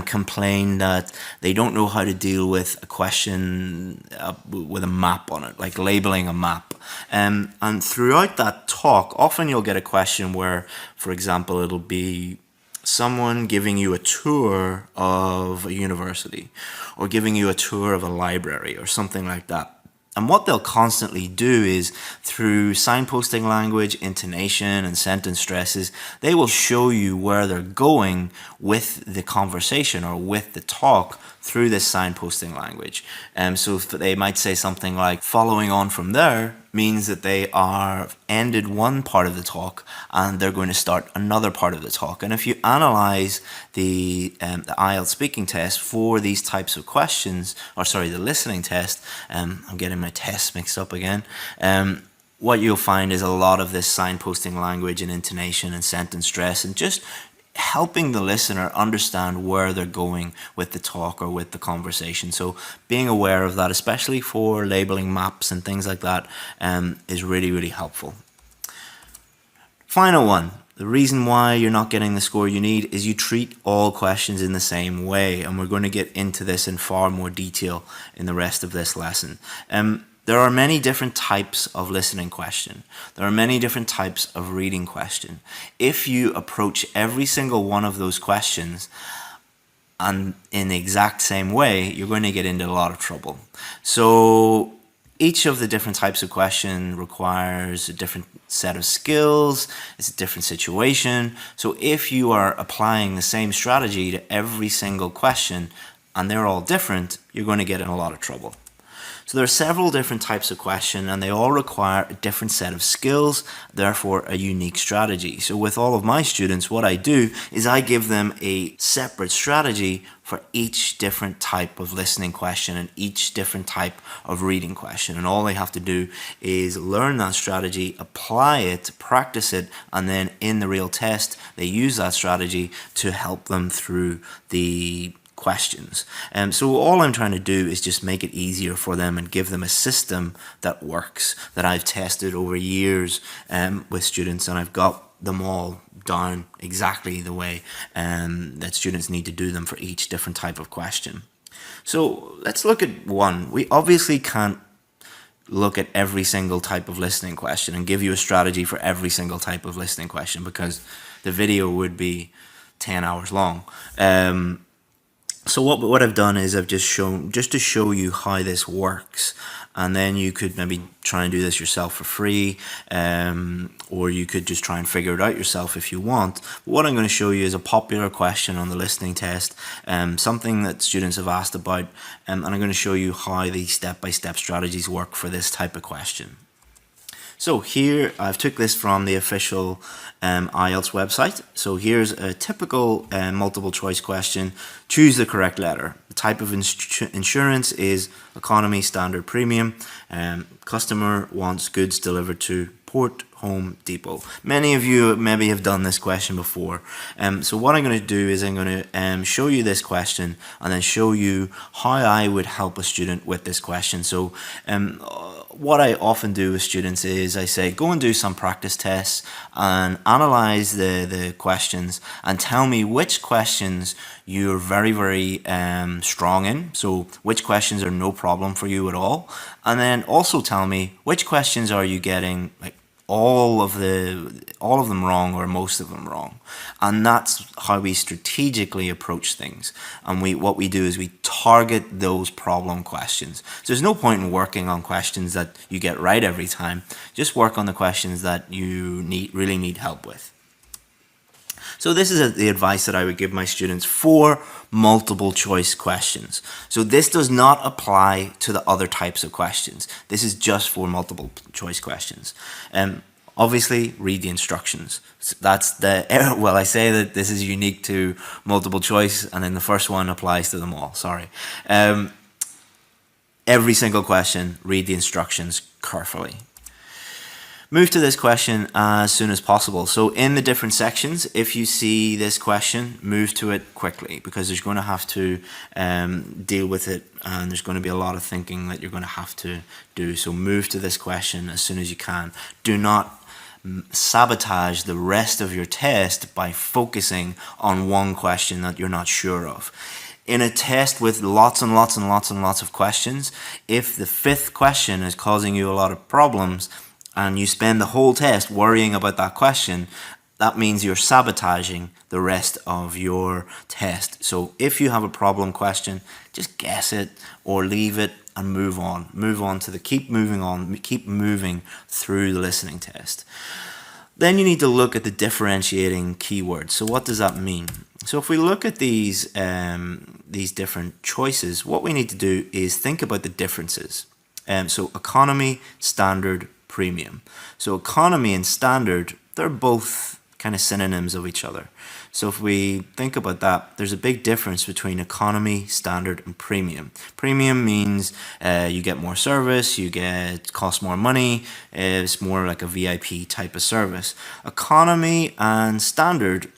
complain that they don't know how to deal with a question with a map on it, like labeling a map. And throughout that talk, often you'll get a question where, for example, it'll be someone giving you a tour of a university or giving you a tour of a library or something like that. And what they'll constantly do is through signposting language, intonation, and sentence stresses, they will show you where they're going with the conversation or with the talk through this signposting language. So they might say something like, following on from there means that they are ended one part of the talk and they're going to start another part of the talk. And if you analyze the IELTS speaking test for these types of questions, or sorry, the listening test, I'm getting my tests mixed up again, what you'll find is a lot of this signposting language and intonation and sentence stress and just helping the listener understand where they're going with the talk or with the conversation. So being aware of that, especially for labeling maps and things like that, is really helpful. Final one. The reason why you're not getting the score you need is you treat all questions in the same way, and we're going to get into this in far more detail in the rest of this lesson. There are many different types of listening question. There are many different types of reading question. If you approach every single one of those questions and in the exact same way, you're going to get into a lot of trouble. So each of the different types of question requires a different set of skills, it's a different situation. So if you are applying the same strategy to every single question and they're all different, you're going to get in a lot of trouble. So there are several different types of question and they all require a different set of skills, therefore a unique strategy. So with all of my students, what I do is I give them a separate strategy for each different type of listening question and each different type of reading question. And all they have to do is learn that strategy, apply it, practice it, and then in the real test, they use that strategy to help them through the questions. So all I'm trying to do is just make it easier for them and give them a system that works, that I've tested over years with students, and I've got them all down exactly the way that students need to do them for each different type of question. So let's look at one. We obviously can't look at every single type of listening question and give you a strategy for every single type of listening question because the video would be 10 hours long. So what I've done is I've just shown, just to show you how this works, and then you could maybe try and do this yourself for free, or you could just try and figure it out yourself if you want. But what I'm going to show you is a popular question on the listening test, something that students have asked about, and I'm going to show you how these step-by-step strategies work for this type of question. So here, I've took this from the official IELTS website. So here's a typical multiple choice question. Choose the correct letter. The type of insurance is economy, standard, premium. Customer wants goods delivered to port, Home Depot. Many of you maybe have done this question before. So what I'm going to do is I'm going to show you this question and then show you how I would help a student with this question. So what I often do with students is I say, go and do some practice tests and analyze the questions and tell me which questions you're very, very strong in. So which questions are no problem for you at all. And then also tell me which questions are you getting like all of them wrong or most of them wrong. And that's how we strategically approach things. And what we do is we target those problem questions. So there's no point in working on questions that you get right every time. Just work on the questions that you really need help with. So this is the advice that I would give my students for multiple choice questions. So this does not apply to the other types of questions. This is just for multiple choice questions. Obviously, read the instructions. That's well, I say that this is unique to multiple choice, and then the first one applies to them all. Sorry. Every single question, read the instructions carefully. Move to this question as soon as possible. So in the different sections, if you see this question, move to it quickly because there's going to have to deal with it and there's going to be a lot of thinking that you're going to have to do. So move to this question as soon as you can. Do not sabotage the rest of your test by focusing on one question that you're not sure of. In a test with lots and lots and lots and lots of questions, if the fifth question is causing you a lot of problems, and you spend the whole test worrying about that question, that means you're sabotaging the rest of your test. So if you have a problem question, just guess it or leave it and move on. Move on to keep moving through the listening test. Then you need to look at the differentiating keywords. So what does that mean? So if we look at these different choices, what we need to do is think about the differences. So economy, standard, premium. So economy and standard, they're both kind of synonyms of each other. So if we think about that, there's a big difference between economy, standard, and premium. Premium means you get more service, cost more money, it's more like a VIP type of service. Economy and standard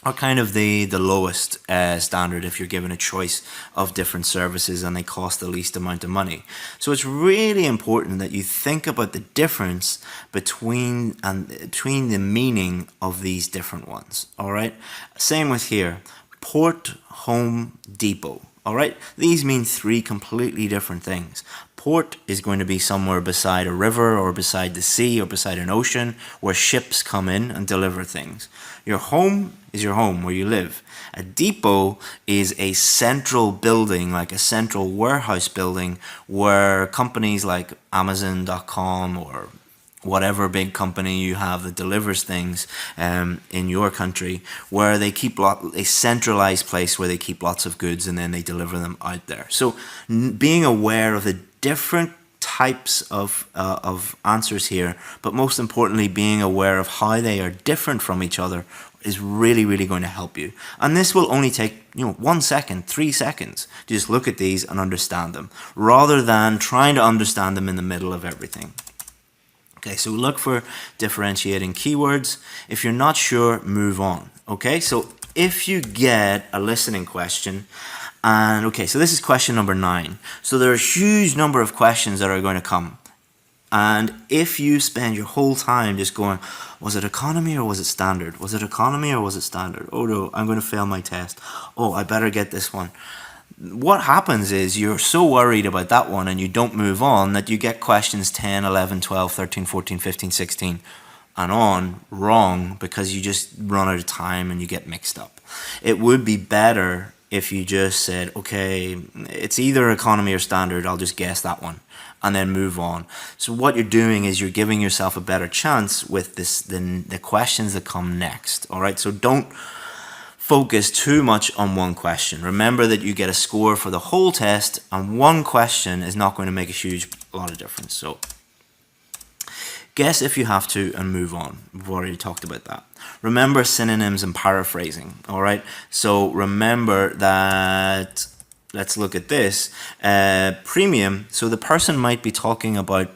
are kind of the lowest standard if you're given a choice of different services and they cost the least amount of money. So it's really important that you think about the difference between the meaning of these different ones. All right. Same with here. Port, Home Depot. All right. These mean three completely different things. Port is going to be somewhere beside a river or beside the sea or beside an ocean where ships come in and deliver things. Your home is your home where you live. A depot is a central building, like a central warehouse building where companies like Amazon.com or whatever big company you have that delivers things in your country, where they keep a centralized place where they keep lots of goods and then they deliver them out there. So being aware of the different types of answers here, but most importantly being aware of how they are different from each other is really, really going to help you. And this will only take 1 second, 3 seconds to just look at these and understand them, rather than trying to understand them in the middle of everything. Okay, so look for differentiating keywords. If you're not sure, move on. Okay, so if you get a listening question, and okay, so this is question number 9. So there are a huge number of questions that are going to come. And if you spend your whole time just going, was it economy or was it standard? Was it economy or was it standard? Oh no, I'm going to fail my test. Oh, I better get this one. What happens is you're so worried about that one and you don't move on that you get questions 10, 11, 12, 13, 14, 15, 16 and on wrong because you just run out of time and you get mixed up. It would be better if you just said, okay, it's either economy or standard, I'll just guess that one and then move on. So what you're doing is you're giving yourself a better chance with the questions that come next. All right, so don't focus too much on one question. Remember that you get a score for the whole test and one question is not going to make a lot of difference. So guess if you have to and move on. We've already talked about that. Remember synonyms and paraphrasing. All right, so remember that. Let's look at this. Premium, so the person might be talking about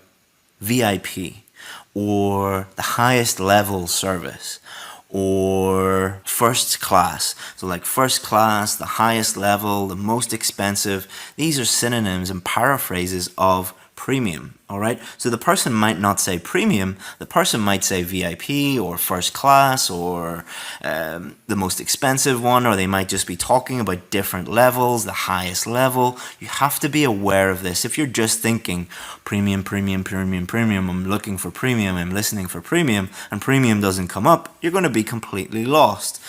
VIP or the highest level service, or first class. So like first class, the highest level, the most expensive. These are synonyms and paraphrases of premium, all right? So the person might not say premium, the person might say VIP or first class or the most expensive one, or they might just be talking about different levels, the highest level. You have to be aware of this. If you're just thinking premium, premium, premium, premium, I'm looking for premium, I'm listening for premium, and premium doesn't come up, you're going to be completely lost.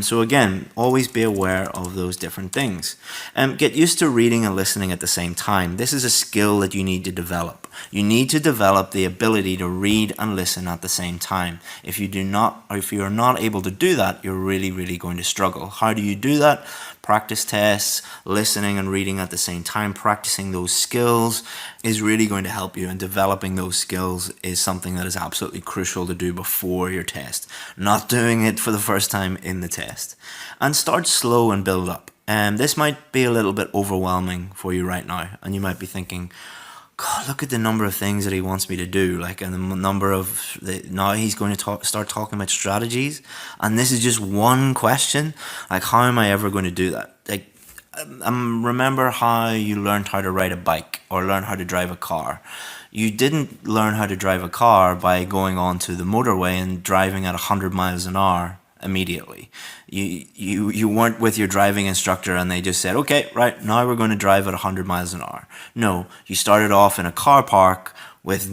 So again, always be aware of those different things. Get used to reading and listening at the same time. This is a skill that you need to develop. You need to develop the ability to read and listen at the same time. If you do not, or if you are not able to do that, you're really, really going to struggle. How do you do that? Practice tests, listening and reading at the same time, practicing those skills is really going to help you, and developing those skills is something that is absolutely crucial to do before your test. Not doing it for the first time in the test. And start slow and build up. This might be a little bit overwhelming for you right now, and you might be thinking, God, look at the number of things that he wants me to do. Like, and the number of now he's going to start talking about strategies, and this is just one question. Like, how am I ever going to do that? Like, remember how you learned how to ride a bike or learn how to drive a car. You didn't learn how to drive a car by going onto the motorway and driving at 100 miles an hour immediately. You weren't with your driving instructor and they just said, okay, right, now we're going to drive at 100 miles an hour. No, you started off in a car park with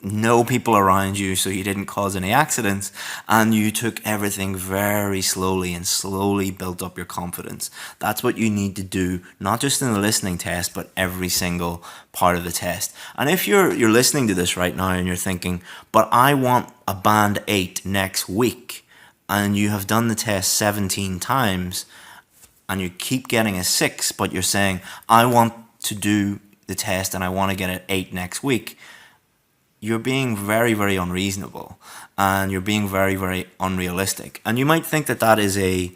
no people around you, so you didn't cause any accidents, and you took everything very slowly and slowly built up your confidence. That's what you need to do, not just in the listening test, but every single part of the test. And if you're listening to this right now and you're thinking, but I want a band 8 next week, and you have done the test 17 times and you keep getting a 6, but you're saying, I want to do the test and I want to get an 8 next week, you're being very, very unreasonable, and you're being very, very unrealistic. And you might think that that is a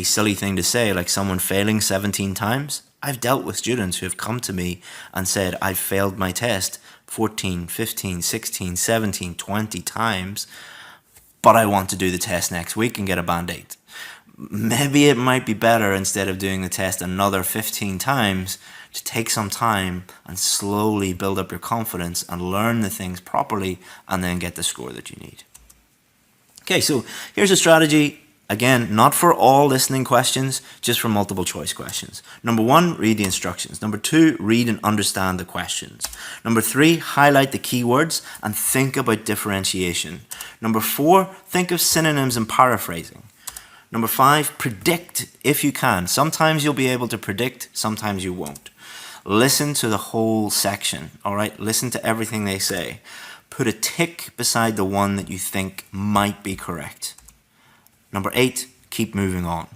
silly thing to say, like someone failing 17 times. I've dealt with students who have come to me and said, I failed my test 14, 15, 16, 17, 20 times, but I want to do the test next week and get a band 8. Maybe it might be better, instead of doing the test another 15 times, to take some time and slowly build up your confidence and learn the things properly, and then get the score that you need. Okay, so here's a strategy. Again, not for all listening questions, just for multiple choice questions. Number 1, read the instructions. Number 2, read and understand the questions. Number 3, highlight the keywords and think about differentiation. Number 4, think of synonyms and paraphrasing. Number 5, predict if you can. Sometimes you'll be able to predict, sometimes you won't. Listen to the whole section, all right? Listen to everything they say. Put a tick beside the one that you think might be correct. Number 8, keep moving on.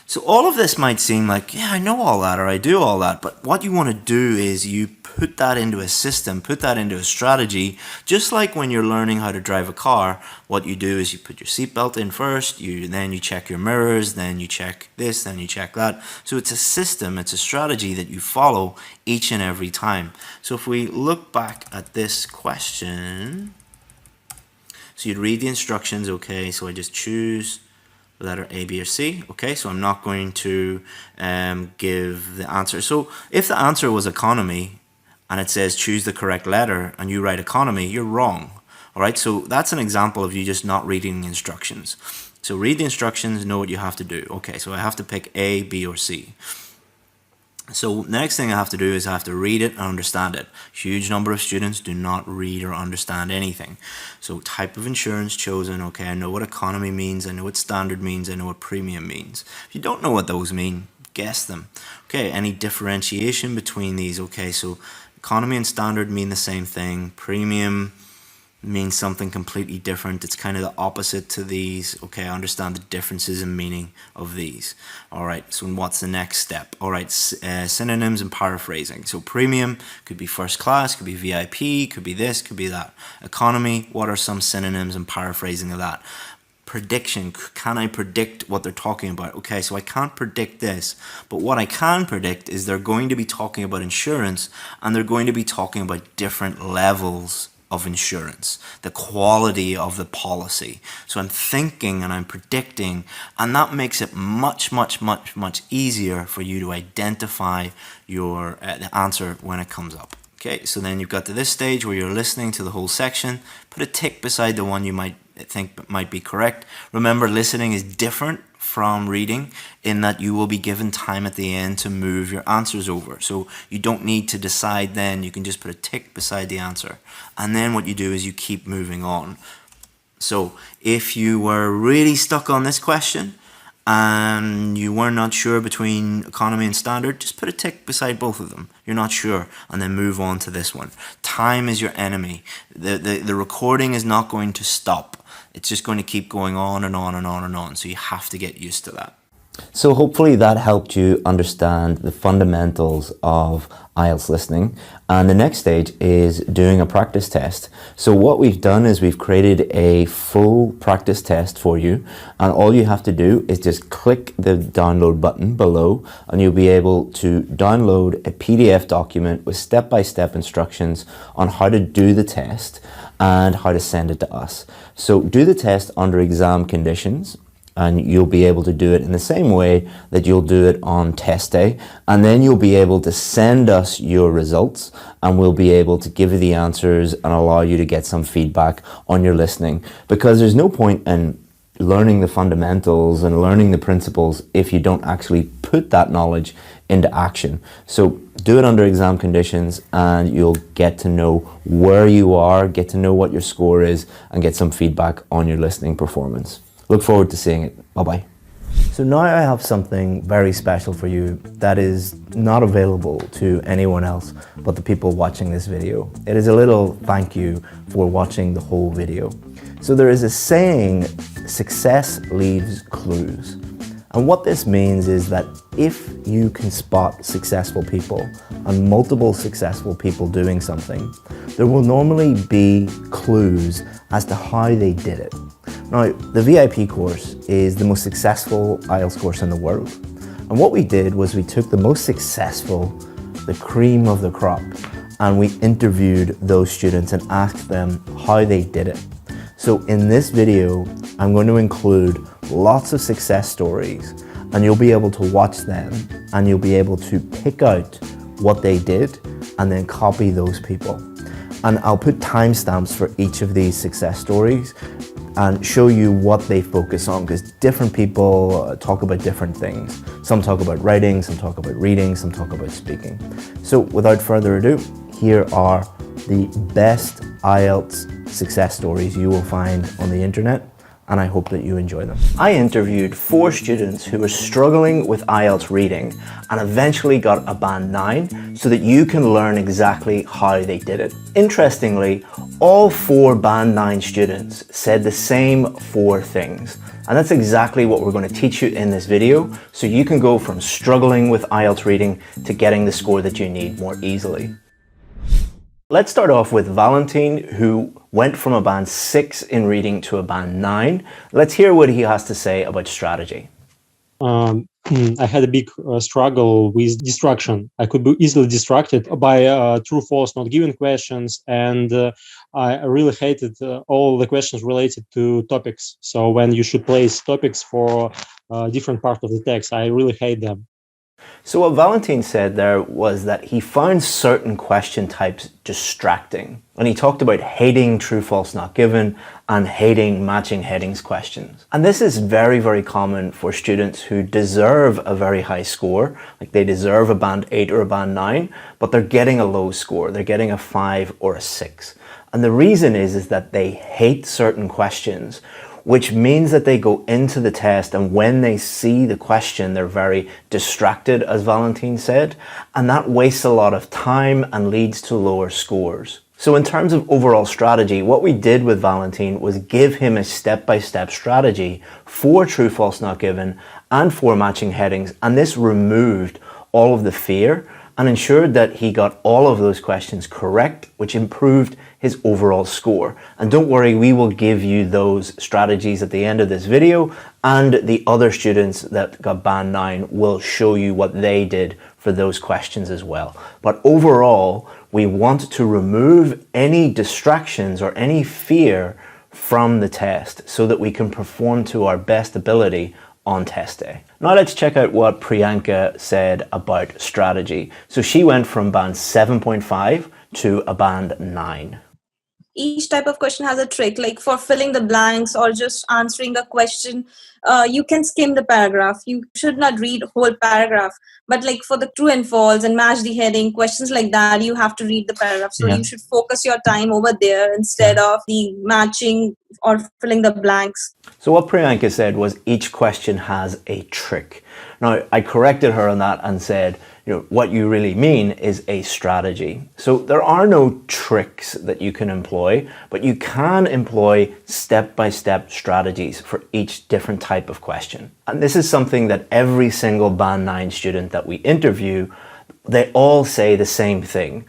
So all of this might seem like, yeah, I know all that, or I do all that, but what you want to do is you put that into a system, put that into a strategy. Just like when you're learning how to drive a car, what you do is you put your seatbelt in first, then you check your mirrors, then you check this, then you check that. So it's a system, it's a strategy that you follow each and every time. So if we look back at this question, so you'd read the instructions, okay, so I just choose letter A, B, or C. Okay, so I'm not going to give the answer. So if the answer was economy and it says choose the correct letter and you write economy, you're wrong. All right, so that's an example of you just not reading the instructions. So read the instructions, know what you have to do. Okay, so I have to pick A, B, or C. So the next thing I have to do is I have to read it and understand it. Huge number of students do not read or understand anything. So type of insurance chosen, okay, I know what economy means, I know what standard means, I know what premium means. If you don't know what those mean, guess them. Okay, any differentiation between these? Okay, so economy and standard mean the same thing. Premium means something completely different. It's kind of the opposite to these. Okay, I understand the differences in meaning of these. All right, so what's the next step? All right, synonyms and paraphrasing. So premium could be first class, could be VIP, could be this, could be that. Economy, what are some synonyms and paraphrasing of that? Prediction, can I predict what they're talking about? Okay, so I can't predict this, but what I can predict is they're going to be talking about insurance, and they're going to be talking about different levels of insurance, the quality of the policy. So I'm thinking and I'm predicting, and that makes it much easier for you to identify your the answer when it comes up. Okay, so then you've got to this stage where you're listening to the whole section. Put a tick beside the one you might think might be correct. Remember, listening is different from reading in that you will be given time at the end to move your answers over. So you don't need to decide then, you can just put a tick beside the answer. And then what you do is you keep moving on. So if you were really stuck on this question and you were not sure between economy and standard, just put a tick beside both of them. You're not sure, and then move on to this one. Time is your enemy. The recording is not going to stop. It's just going to keep going on and on and on and on. So you have to get used to that. So hopefully that helped you understand the fundamentals of IELTS listening. And the next stage is doing a practice test. So what we've done is we've created a full practice test for you. And all you have to do is just click the download button below, and you'll be able to download a PDF document with step-by-step instructions on how to do the test and how to send it to us. So do the test under exam conditions, and you'll be able to do it in the same way that you'll do it on test day. And then you'll be able to send us your results, and we'll be able to give you the answers and allow you to get some feedback on your listening. Because there's no point in learning the fundamentals and learning the principles if you don't actually put that knowledge into action. So do it under exam conditions, and you'll get to know where you are, get to know what your score is, and get some feedback on your listening performance. Look forward to seeing it. Bye-bye. So now I have something very special for you that is not available to anyone else but the people watching this video. It is a little thank you for watching the whole video. So there is a saying, success leaves clues. And what this means is that if you can spot successful people and multiple successful people doing something, there will normally be clues as to how they did it. Now, the VIP course is the most successful IELTS course in the world. And what we did was we took the most successful, the cream of the crop, and we interviewed those students and asked them how they did it. So in this video, I'm going to include lots of success stories, and you'll be able to watch them, and you'll be able to pick out what they did and then copy those people. And I'll put timestamps for each of these success stories and show you what they focus on, because different people talk about different things. Some talk about writing, some talk about reading, some talk about speaking. So without further ado, here are the best IELTS success stories you will find on the internet, and I hope that you enjoy them. I interviewed 4 students who were struggling with IELTS reading and eventually got a band 9 so that you can learn exactly how they did it. Interestingly, all 4 band 9 students said the same 4 things. And that's exactly what we're going to teach you in this video, so you can go from struggling with IELTS reading to getting the score that you need more easily. Let's start off with Valentin, who went from a band 6 in reading to a band 9. Let's hear what he has to say about strategy. I had a big struggle with distraction. I could be easily distracted by true, false, not given questions, and I really hated all the questions related to topics. So when you should place topics for different part of the text, I really hate them. So what Valentin said there was that he found certain question types distracting. And he talked about hating true, false, not given and hating matching headings questions. And this is very, very common for students who deserve a very high score, like they deserve a band 8 or a band 9, but they're getting a low score. They're getting a 5 or a 6. And the reason is that they hate certain questions, which means that they go into the test and when they see the question, they're very distracted, as Valentin said, and that wastes a lot of time and leads to lower scores. So in terms of overall strategy, what we did with Valentin was give him a step-by-step strategy for true, false, not given and for matching headings, and this removed all of the fear and ensured that he got all of those questions correct, which improved his overall score. And don't worry, we will give you those strategies at the end of this video, and the other students that got band 9 will show you what they did for those questions as well. But overall, we want to remove any distractions or any fear from the test so that we can perform to our best ability on test day. Now let's check out what Priyanka said about strategy. So she went from band 7.5 to a band 9. Each type of question has a trick, like for filling the blanks or just answering a question. You can skim the paragraph. You should not read whole paragraph. But like for the true and false and match the heading, questions like that, you have to read the paragraph. So you should focus your time over there instead of the matching or filling the blanks. So what Priyanka said was each question has a trick. Now I corrected her on that and said, what you really mean is a strategy. So there are no tricks that you can employ, but you can employ step-by-step strategies for each different type of question. And this is something that every single band 9 student that we interview, they all say the same thing.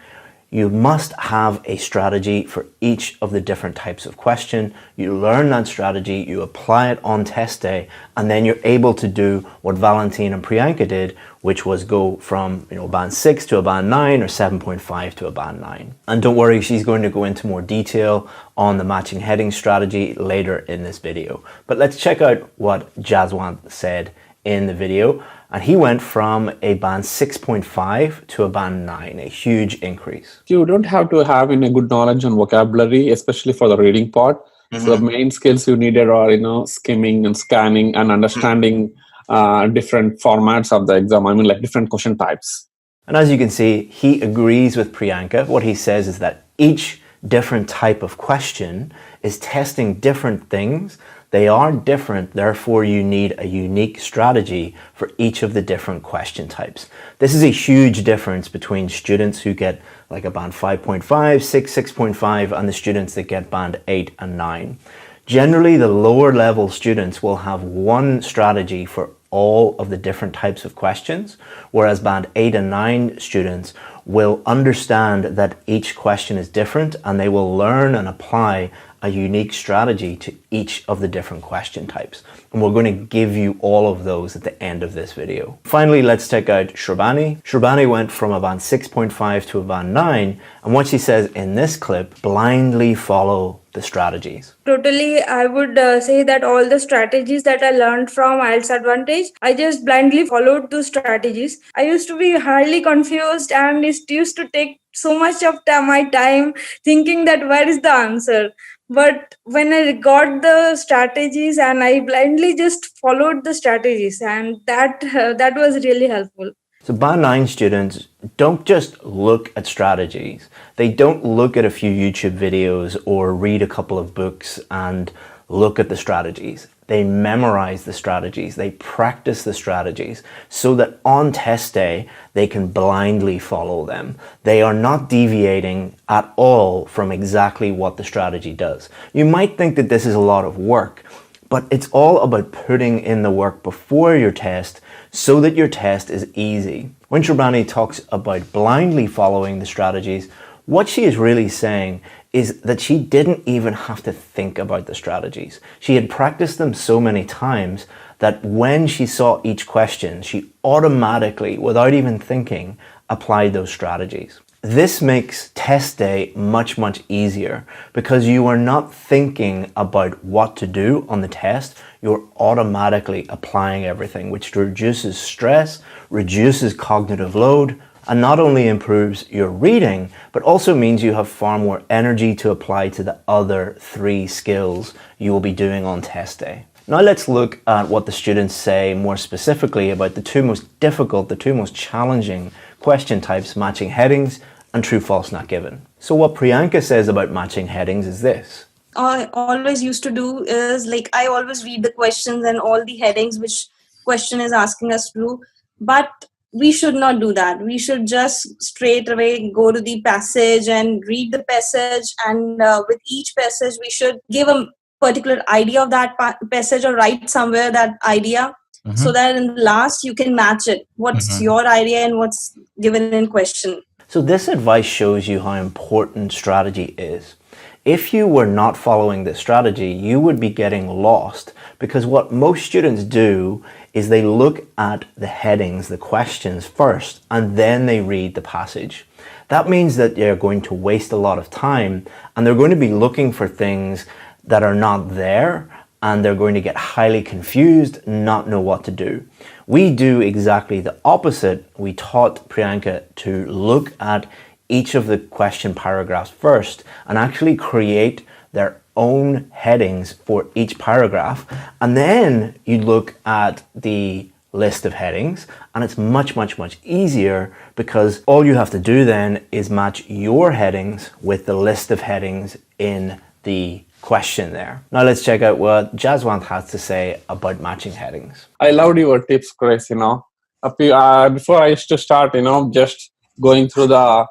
You must have a strategy for each of the different types of question. You learn that strategy, you apply it on test day, and then you're able to do what Valentine and Priyanka did, which was go from band 6 to a band 9 or 7.5 to a band 9. And don't worry, she's going to go into more detail on the matching heading strategy later in this video. But let's check out what Jaswant said in the video. And he went from a band 6.5 to a band 9, a huge increase. You don't have to have a good knowledge on vocabulary, especially for the reading part. So the main skills you needed are, skimming and scanning and understanding different formats of the exam. I mean, like different question types. And as you can see, he agrees with Priyanka. What he says is that each different type of question is testing different things. They are different, therefore you need a unique strategy for each of the different question types. This is a huge difference between students who get like a band 5.5, 6, 6.5 and the students that get band 8 and 9. Generally, the lower level students will have one strategy for all of the different types of questions, whereas band 8 and 9 students will understand that each question is different and they will learn and apply a unique strategy to each of the different question types. And we're going to give you all of those at the end of this video. Finally, let's check out Shravani. Shravani went from a band 6.5 to a band 9. And what she says in this clip, blindly follow the strategies. Totally, I would say that all the strategies that I learned from IELTS Advantage, I just blindly followed those strategies. I used to be highly confused and it used to take so much of my time thinking that where is the answer. But when I got the strategies and I blindly just followed the strategies, and that was really helpful. So band 9 students don't just look at strategies. They don't look at a few YouTube videos or read a couple of books and look at the strategies. They memorize the strategies. They practice the strategies so that on test day, they can blindly follow them. They are not deviating at all from exactly what the strategy does. You might think that this is a lot of work, but it's all about putting in the work before your test so that your test is easy. When Shravani talks about blindly following the strategies, what she is really saying is that she didn't even have to think about the strategies. She had practiced them so many times that when she saw each question, she automatically, without even thinking, applied those strategies. This makes test day much, much easier because you are not thinking about what to do on the test. You're automatically applying everything, which reduces stress, reduces cognitive load, and not only improves your reading, but also means you have far more energy to apply to the other 3 skills you will be doing on test day. Now let's look at what the students say more specifically about the 2 most difficult, the 2 most challenging question types, matching headings and true, false, not given. So what Priyanka says about matching headings is this. I always used to do is like I always read the questions and all the headings which question is asking us to do, but we should not do that. We should just straight away go to the passage and read the passage, and with each passage we should give a particular idea of that passage or write somewhere that idea. so that in the last you can match it. What's your idea and what's given in question. So this advice shows you how important strategy is. If you were not following this strategy, you would be getting lost, because what most students do is they look at the headings, the questions first, and then they read the passage. That means that they're going to waste a lot of time, and they're going to be looking for things that are not there, and they're going to get highly confused, not know what to do. We do exactly the opposite. We taught Priyanka to look at each of the question paragraphs first and actually create their own headings for each paragraph. And then you look at the list of headings, and it's much, much, much easier, because all you have to do then is match your headings with the list of headings in the question there. Now let's check out what Jaswant has to say about matching headings. I loved your tips, Chris. Before I used to start, just going through the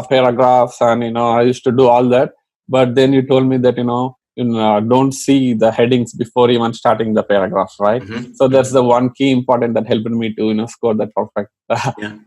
paragraphs, and I used to do all that. But then you told me that don't see the headings before even starting the paragraphs, right? So that's the one key important that helped me to score that perfect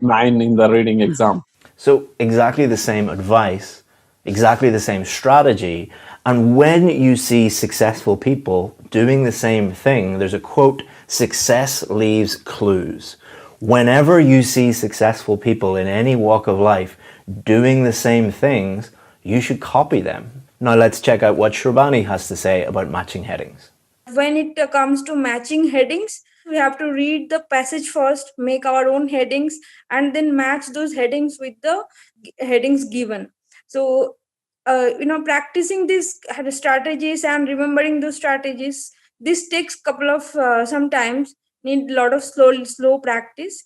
9 in the reading exam. So exactly the same advice, exactly the same strategy. And when you see successful people doing the same thing, there's a quote, "Success leaves clues." Whenever you see successful people in any walk of life doing the same things, you should copy them. Now let's check out what Shrubani has to say about matching headings. When it comes to matching headings, we have to read the passage first, make our own headings, and then match those headings with the headings given. So practicing these strategies and remembering those strategies, this takes couple of sometimes need a lot of slow practice.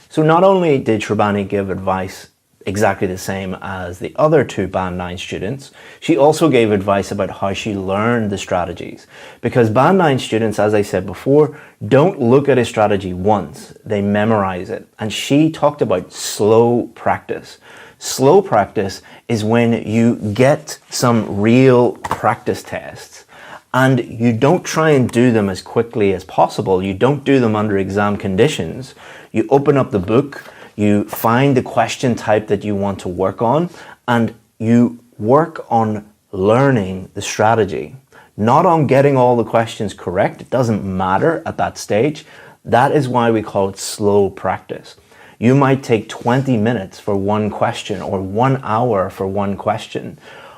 So not only did Shrubani give advice exactly the same as the other 2 Band 9 students, she also gave advice about how she learned the strategies. Because Band 9 students, as I said before, don't look at a strategy once, they memorize it. And she talked about slow practice. Slow practice is when you get some real practice tests and you don't try and do them as quickly as possible. You don't do them under exam conditions. You open up the book, you find the question type that you want to work on, and you work on learning the strategy, not on getting all the questions correct. It doesn't matter at that stage. That is why we call it slow practice. You might take 20 minutes for one question or 1 hour for one question,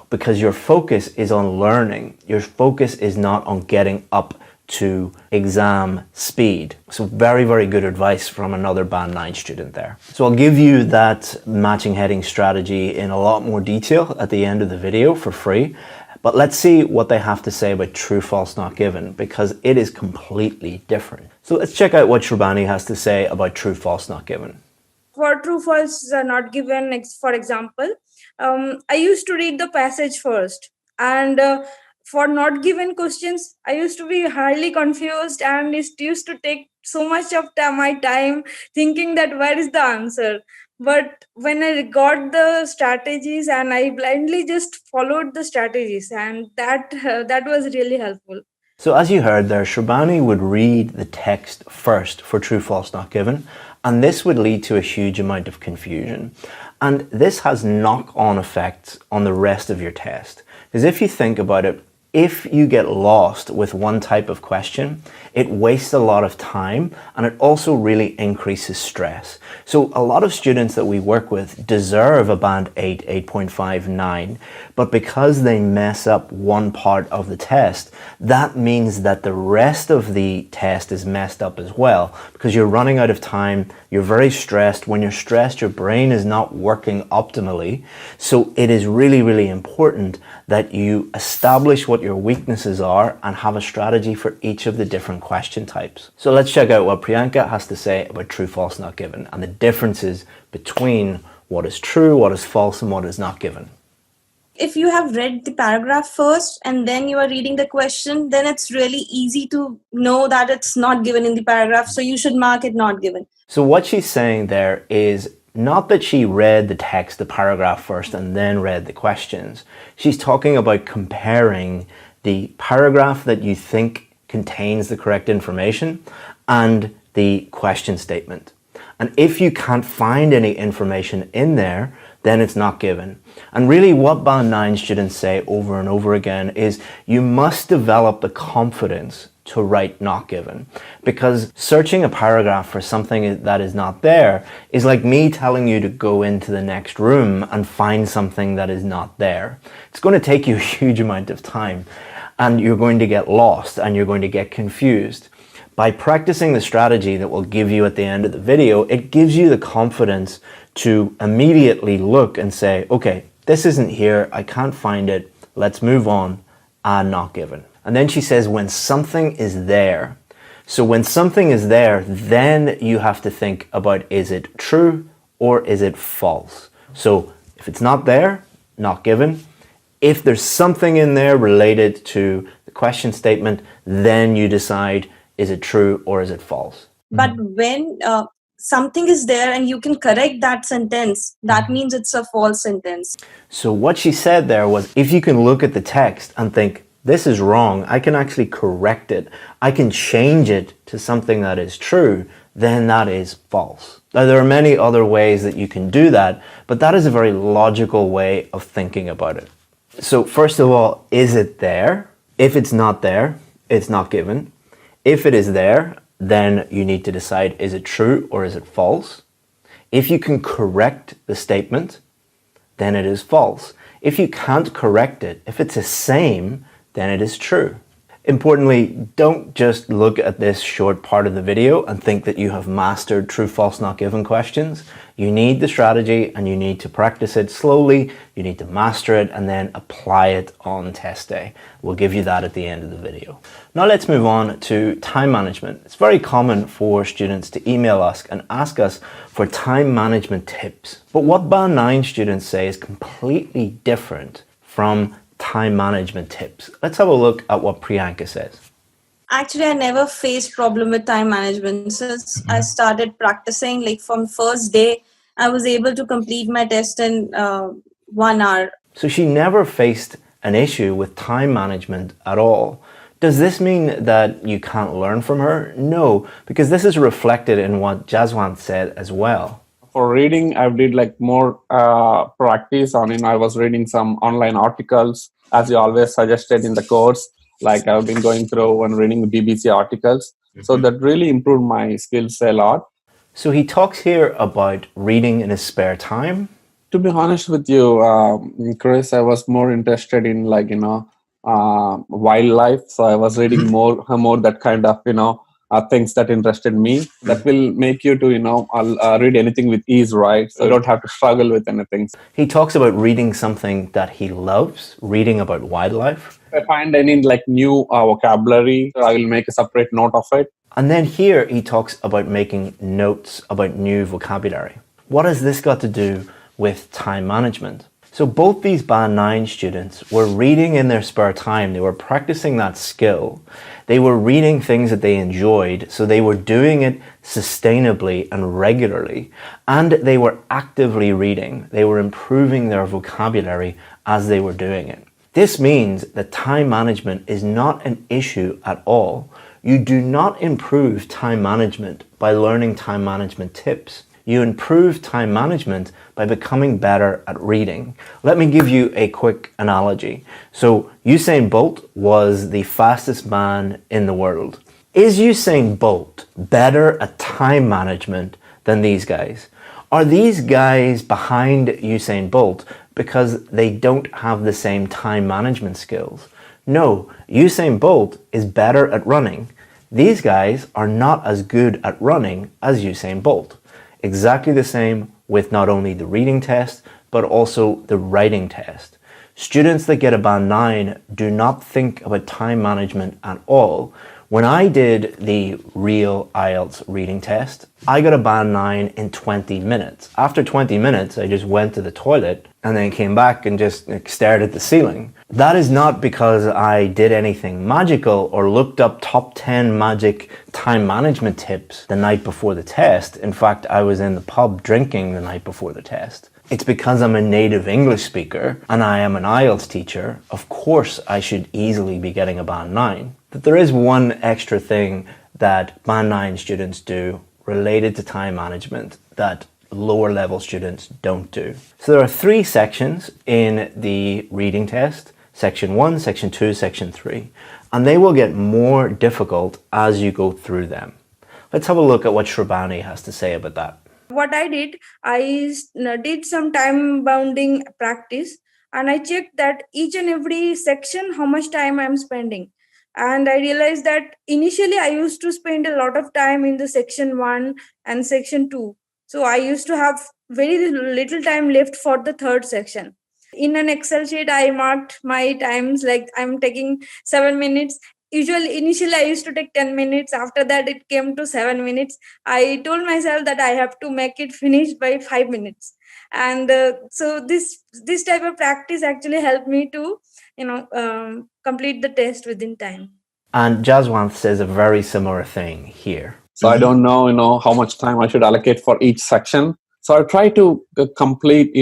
because your focus is on learning. Your focus is not on getting up to exam speed. So very, very good advice from another Band 9 student there. So I'll give you that matching heading strategy in a lot more detail at the end of the video for free. But let's see what they have to say about true, false, not given, because it is completely different. So let's check out what Shrubani has to say about true, false, not given. For true, false, not given, for example, I used to read the passage first, and for not given questions, I used to be highly confused, and it used to take so much of my time thinking that where is the answer. But when I got the strategies and I blindly just followed the strategies, and that was really helpful. So as you heard there, Shrubani would read the text first for true, false, not given, and this would lead to a huge amount of confusion. And this has knock-on effects on the rest of your test. Because if you think about it, if you get lost with one type of question, it wastes a lot of time, and it also really increases stress. So a lot of students that we work with deserve a band 8, 8.5, 9, but because they mess up one part of the test, that means that the rest of the test is messed up as well, because you're running out of time, you're very stressed. When you're stressed, your brain is not working optimally. So it is really, really important that you establish what your weaknesses are and have a strategy for each of the different question types. So let's check out what Priyanka has to say about true, false, not given, and the differences between what is true, what is false, and what is not given. If you have read the paragraph first and then you are reading the question, then it's really easy to know that it's not given in the paragraph. So you should mark it not given. So what she's saying there is not that she read the text, the paragraph first, and then read the questions. She's talking about comparing the paragraph that you think contains the correct information, and the question statement. And if you can't find any information in there, then it's not given. And really what Band 9 students say over and over again is you must develop the confidence to write not given. Because searching a paragraph for something that is not there is like me telling you to go into the next room and find something that is not there. It's going to take you a huge amount of time, and you're going to get lost and you're going to get confused. By practicing the strategy that we'll give you at the end of the video, it gives you the confidence to immediately look and say, okay, this isn't here, I can't find it, let's move on, and not given. And then she says, when something is there. So when something is there, then you have to think about, is it true or is it false? So if it's not there, not given. If there's something in there related to the question statement, then you decide, is it true or is it false? But when something is there and you can correct that sentence, that means it's a false sentence. So what she said there was, if you can look at the text and think, this is wrong, I can actually correct it, I can change it to something that is true, then that is false. Now, there are many other ways that you can do that, but that is a very logical way of thinking about it. So first of all, is it there? If it's not there, it's not given. If it is there, then you need to decide, is it true or is it false? If you can correct the statement, then it is false. If you can't correct it, if it's the same, then it is true. Importantly, don't just look at this short part of the video and think that you have mastered true, false, not given questions. You need the strategy and you need to practice it slowly. You need to master it and then apply it on test day. We'll give you that at the end of the video. Now let's move on to time management. It's very common for students to email us and ask us for time management tips. But what Band 9 students say is completely different from time management tips. Let's have a look at what Priyanka says. Actually, I never faced problem with time management since I started practicing. Like from first day, I was able to complete my test in 1 hour. So she never faced an issue with time management at all. Does this mean that you can't learn from her? No, because this is reflected in what Jaswant said as well. For reading, I did like more practice on it. I was reading some online articles, as you always suggested in the course. Like I've been going through and reading BBC articles. So that really improved my skills a lot. So he talks here about reading in his spare time. To be honest with you, Chris, I was more interested in wildlife. So I was reading more that kind of, things that interested me. That will make you to, read anything with ease, right? So you don't have to struggle with anything. He talks about reading something that he loves, reading about wildlife. If I find any new vocabulary, I will make a separate note of it. And then here he talks about making notes about new vocabulary. What has this got to do with time management? So both these Band 9 students were reading in their spare time. They were practicing that skill. They were reading things that they enjoyed, so they were doing it sustainably and regularly. And they were actively reading. They were improving their vocabulary as they were doing it. This means that time management is not an issue at all. You do not improve time management by learning time management tips. You improve time management by becoming better at reading. Let me give you a quick analogy. So Usain Bolt was the fastest man in the world. Is Usain Bolt better at time management than these guys? Are these guys behind Usain Bolt because they don't have the same time management skills? No, Usain Bolt is better at running. These guys are not as good at running as Usain Bolt. Exactly the same with not only the reading test, but also the writing test. Students that get a Band 9 do not think about time management at all. When I did the real IELTS reading test, I got a Band 9 in 20 minutes. After 20 minutes, I just went to the toilet and then came back and just stared at the ceiling. That is not because I did anything magical or looked up top 10 magic time management tips the night before the test. In fact, I was in the pub drinking the night before the test. It's because I'm a native English speaker and I am an IELTS teacher. Of course, I should easily be getting a Band 9. that there is one extra thing that Band 9 students do related to time management that lower level students don't do. So there are 3 sections in the reading test: section 1, section 2, section 3, and they will get more difficult as you go through them. Let's have a look at what Shrabani has to say about that. What I did some time bounding practice, and I checked that each and every section how much time I'm spending. And I realized that initially I used to spend a lot of time in the section 1 and section 2. So I used to have very little time left for the third section. In an Excel sheet, I marked my times, like I'm taking 7 minutes. Initially I used to take 10 minutes. After that, it came to 7 minutes. I told myself that I have to make it finish by 5 minutes. And so this type of practice actually helped me to, complete the test within time. And Jaswant says a very similar thing here. So I don't know, how much time I should allocate for each section. So I try to complete,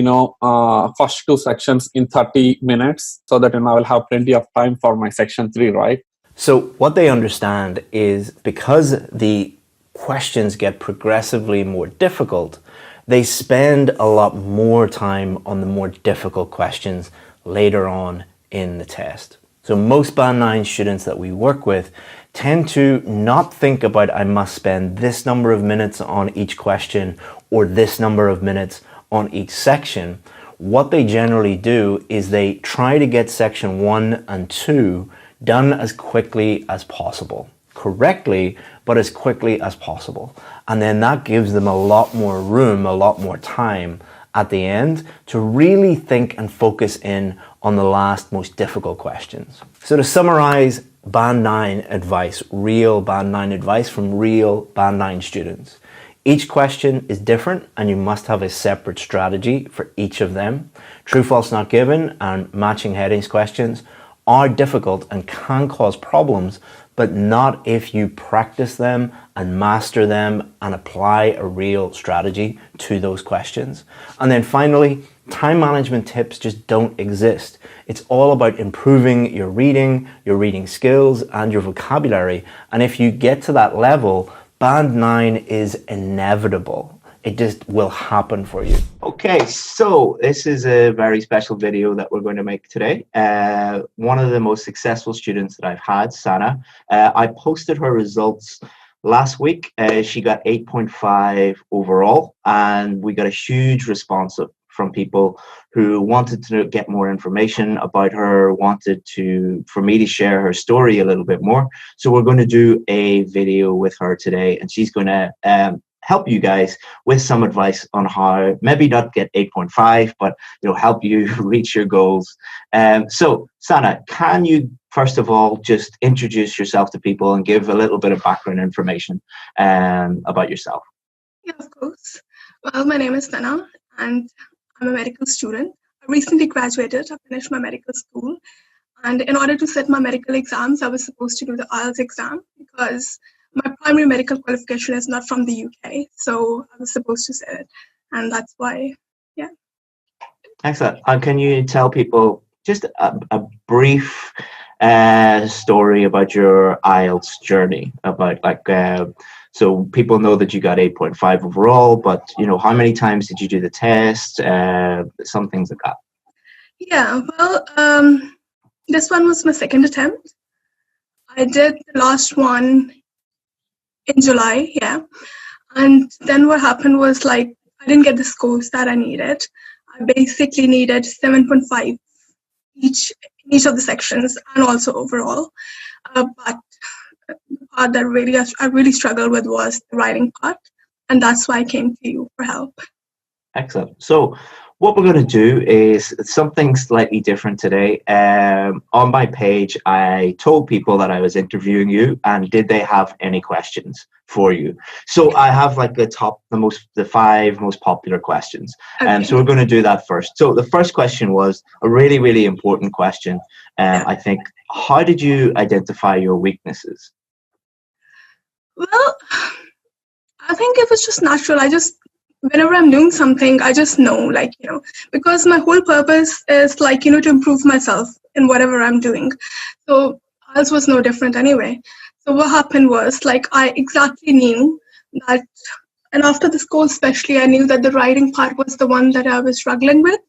first 2 sections in 30 minutes so that I will have plenty of time for my section 3, right? So what they understand is because the questions get progressively more difficult, they spend a lot more time on the more difficult questions later on in the test. So most Band 9 students that we work with tend to not think about I must spend this number of minutes on each question or this number of minutes on each section. What they generally do is they try to get section 1 and 2 done as quickly as possible. Correctly, but as quickly as possible. And then that gives them a lot more room, a lot more time at the end to really think and focus in on the last most difficult questions. So to summarize Band 9 advice, real Band 9 advice from real Band 9 students. Each question is different and you must have a separate strategy for each of them. True, false, not given and matching headings questions are difficult and can cause problems, but not if you practice them and master them and apply a real strategy to those questions. And then finally, time management tips just don't exist. It's all about improving your reading skills and your vocabulary. And if you get to that level, Band 9 is inevitable. It just will happen for you. Okay, so this is a very special video that we're going to make today. One of the most successful students that I've had, Sana, I posted her results last week. She got 8.5 overall, and we got a huge response from people who wanted to get more information about her, wanted for me to share her story a little bit more. So we're going to do a video with her today, and she's going to help you guys with some advice on how maybe not get 8.5, but help you reach your goals. So Sana, can you first of all just introduce yourself to people and give a little bit of background information about yourself? Yeah, of course. Well, my name is Sana and I'm a medical student. I recently graduated. I finished my medical school, and in order to set my medical exams, I was supposed to do the IELTS exam because my primary medical qualification is not from the UK, so I was supposed to set it, and that's why, yeah. Excellent. Can you tell people just a brief story about your IELTS journey, about so people know that you got 8.5 overall, but how many times did you do the test? Some things like that. Yeah, well, this one was my second attempt. I did the last one in July, yeah. And then what happened was I didn't get the scores that I needed. I basically needed 7.5 in each of the sections and also overall. But the part that I really struggled with was the writing part, and that's why I came to you for help. Excellent. So what we're going to do is something slightly different today. On my page, I told people that I was interviewing you, and did they have any questions for you? So I have the 5 most popular questions. Okay. So we're going to do that first. So the first question was a really, really important question. I think, how did you identify your weaknesses? Well, I think it was just natural. Whenever I'm doing something, I just know, because my whole purpose is to improve myself in whatever I'm doing. So IELTS was no different anyway. So what happened was, like, I exactly knew that, and after the school especially, I knew that the writing part was the one that I was struggling with.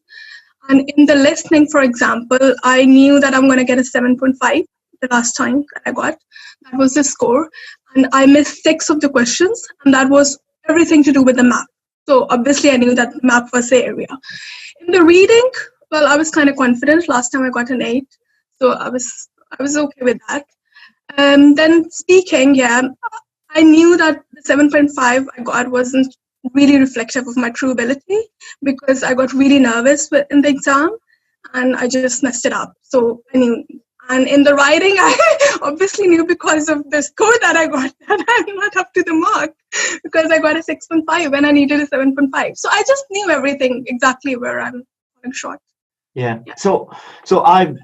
And in the listening, for example, I knew that I'm going to get a 7.5 the last time that I got. That was the score. And I missed 6 of the questions, and that was everything to do with the map. So obviously I knew that the map was the area. In the reading, well, I was kind of confident. Last time I got an 8. So I was okay with that. Then speaking, yeah, I knew that the 7.5 I got wasn't really reflective of my true ability, because I got really nervous in the exam and I just messed it up. So I knew. And in the writing, I obviously knew, because of the score that I got, that I'm not up to the mark, because I got a 6.5 when I needed a 7.5. So I just knew everything exactly where I'm falling short. Yeah. So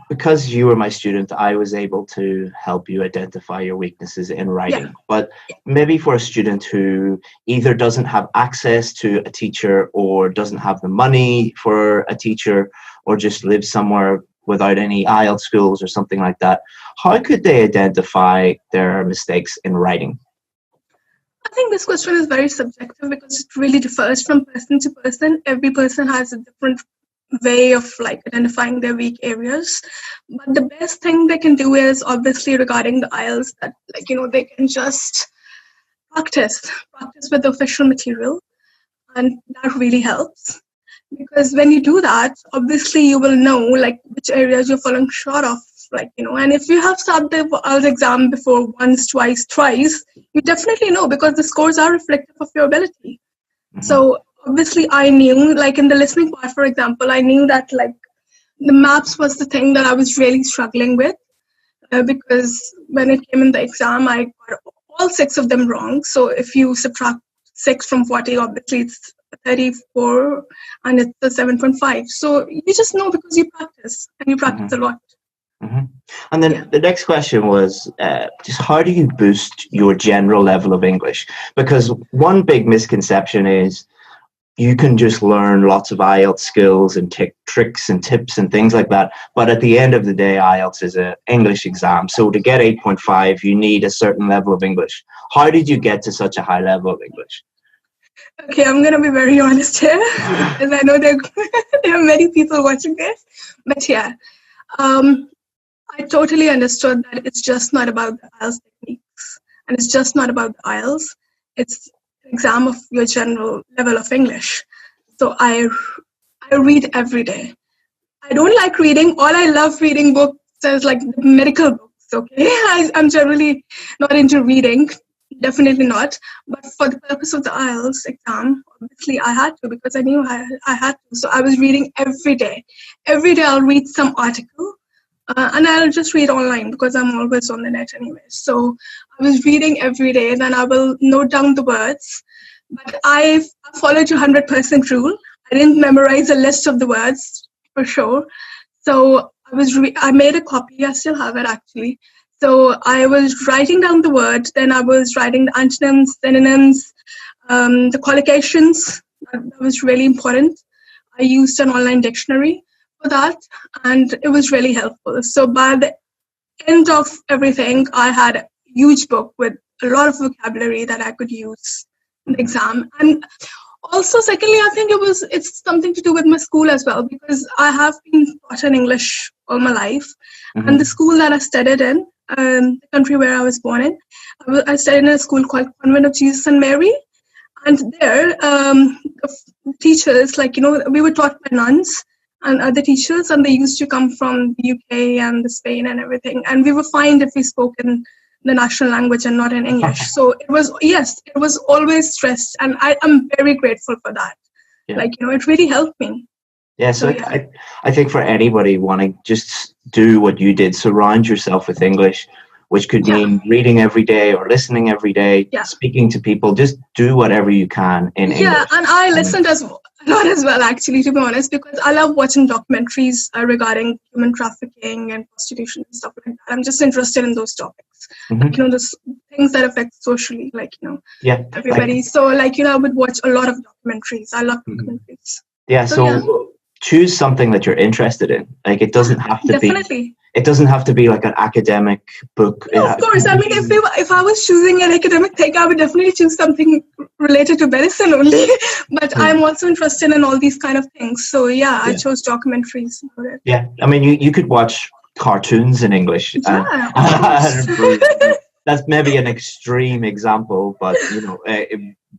because you were my student, I was able to help you identify your weaknesses in writing. Yeah. But maybe for a student who either doesn't have access to a teacher, or doesn't have the money for a teacher, or just lives somewhere without any IELTS schools or something like that, how could they identify their mistakes in writing? I think this question is very subjective, because it really differs from person to person. Every person has a different way of, like, identifying their weak areas. But the best thing they can do is, obviously, regarding the IELTS, that, like, they can just practice with the official material, and that really helps. Because when you do that, obviously you will know, like, which areas you're falling short of, like, and if you have sat the IELTS exam before once, twice, thrice, you definitely know, because the scores are reflective of your ability. So obviously I knew, like, in the listening part, for example, I knew that, like, the maps was the thing that I was really struggling with, because when it came in the exam, I got all 6 of them wrong. So if you subtract 6 from 40, obviously it's 34, and it's a 7.5. So you just know, because you practice, and you practice a lot. And then the next question was, just how do you boost your general level of English? Because one big misconception is you can just learn lots of IELTS skills and tricks and tips and things like that. But at the end of the day, IELTS is an English exam. So to get 8.5, you need a certain level of English. How did you get to such a high level of English? Okay, I'm going to be very honest here, because I know there are many people watching this. But yeah, I totally understood that it's just not about the IELTS techniques, and it's just not about the IELTS. It's an exam of your general level of English. So I read every day. I don't like reading. All I love reading books is, like, the medical books, okay? I'm generally not into reading. Definitely not. But for the purpose of the IELTS exam, obviously I had to, because I knew I had to. So I was reading every day. Every day I'll read some article, and I'll just read online, because I'm always on the net anyway. So I was reading every day, then I will note down the words. But I followed your 100% rule. I didn't memorize a list of the words, for sure. So I made a copy. I still have it, actually. So I was writing down the word, then I was writing the antonyms, synonyms, the collocations. That was really important. I used an online dictionary for that, and it was really helpful. So by the end of everything, I had a huge book with a lot of vocabulary that I could use in the exam. And also, secondly, I think it's something to do with my school as well, because I have been taught in English all my life. And the school that I studied in, the country where I was born in, I studied in a school called Convent of Jesus and Mary. And there, the teachers, like, we were taught by nuns and other teachers, and they used to come from the UK and the Spain and everything. And we were fine if we spoke in the national language and not in English. So it was always stressed, and I'm very grateful for that. Yeah. Like, it really helped me. Yeah, so I think for anybody wanting, just do what you did. Surround yourself with English, which could mean reading every day or listening every day, speaking to people. Just do whatever you can in English. Yeah, and I listened a lot as well, actually, to be honest, because I love watching documentaries regarding human trafficking and prostitution and stuff like that. I'm just interested in those topics, like, those things that affect socially, like, everybody. So, like, I would watch a lot of documentaries. I love documentaries. Yeah, so choose something that you're interested in. Like it doesn't have to Definitely. It doesn't have to be like an academic book. No, of course. I mean, if I was choosing an academic thing, I would definitely choose something related to medicine only. But I'm also interested in all these kind of things. So yeah, I chose documentaries for it. Yeah, I mean, you could watch cartoons in English. Yeah. That's maybe an extreme example, but you know,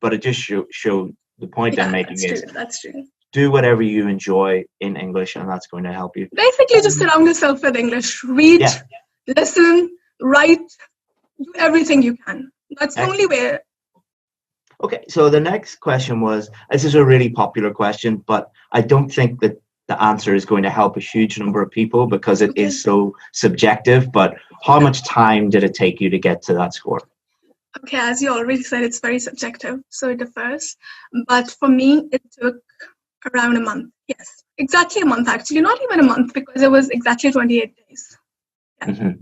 but it just show the point I'm making is that's true. Do whatever you enjoy in English, and that's going to help you. Basically, just surround yourself with English. Read, listen, write, do everything you can. That's the only way. Okay, so the next question was, this is a really popular question, but I don't think that the answer is going to help a huge number of people because it is so subjective, but how much time did it take you to get to that score? Okay, as you already said, it's very subjective, so it differs. But for me, it took around a month. Yes, exactly a month actually, not even a month because it was exactly 28 days. Yeah.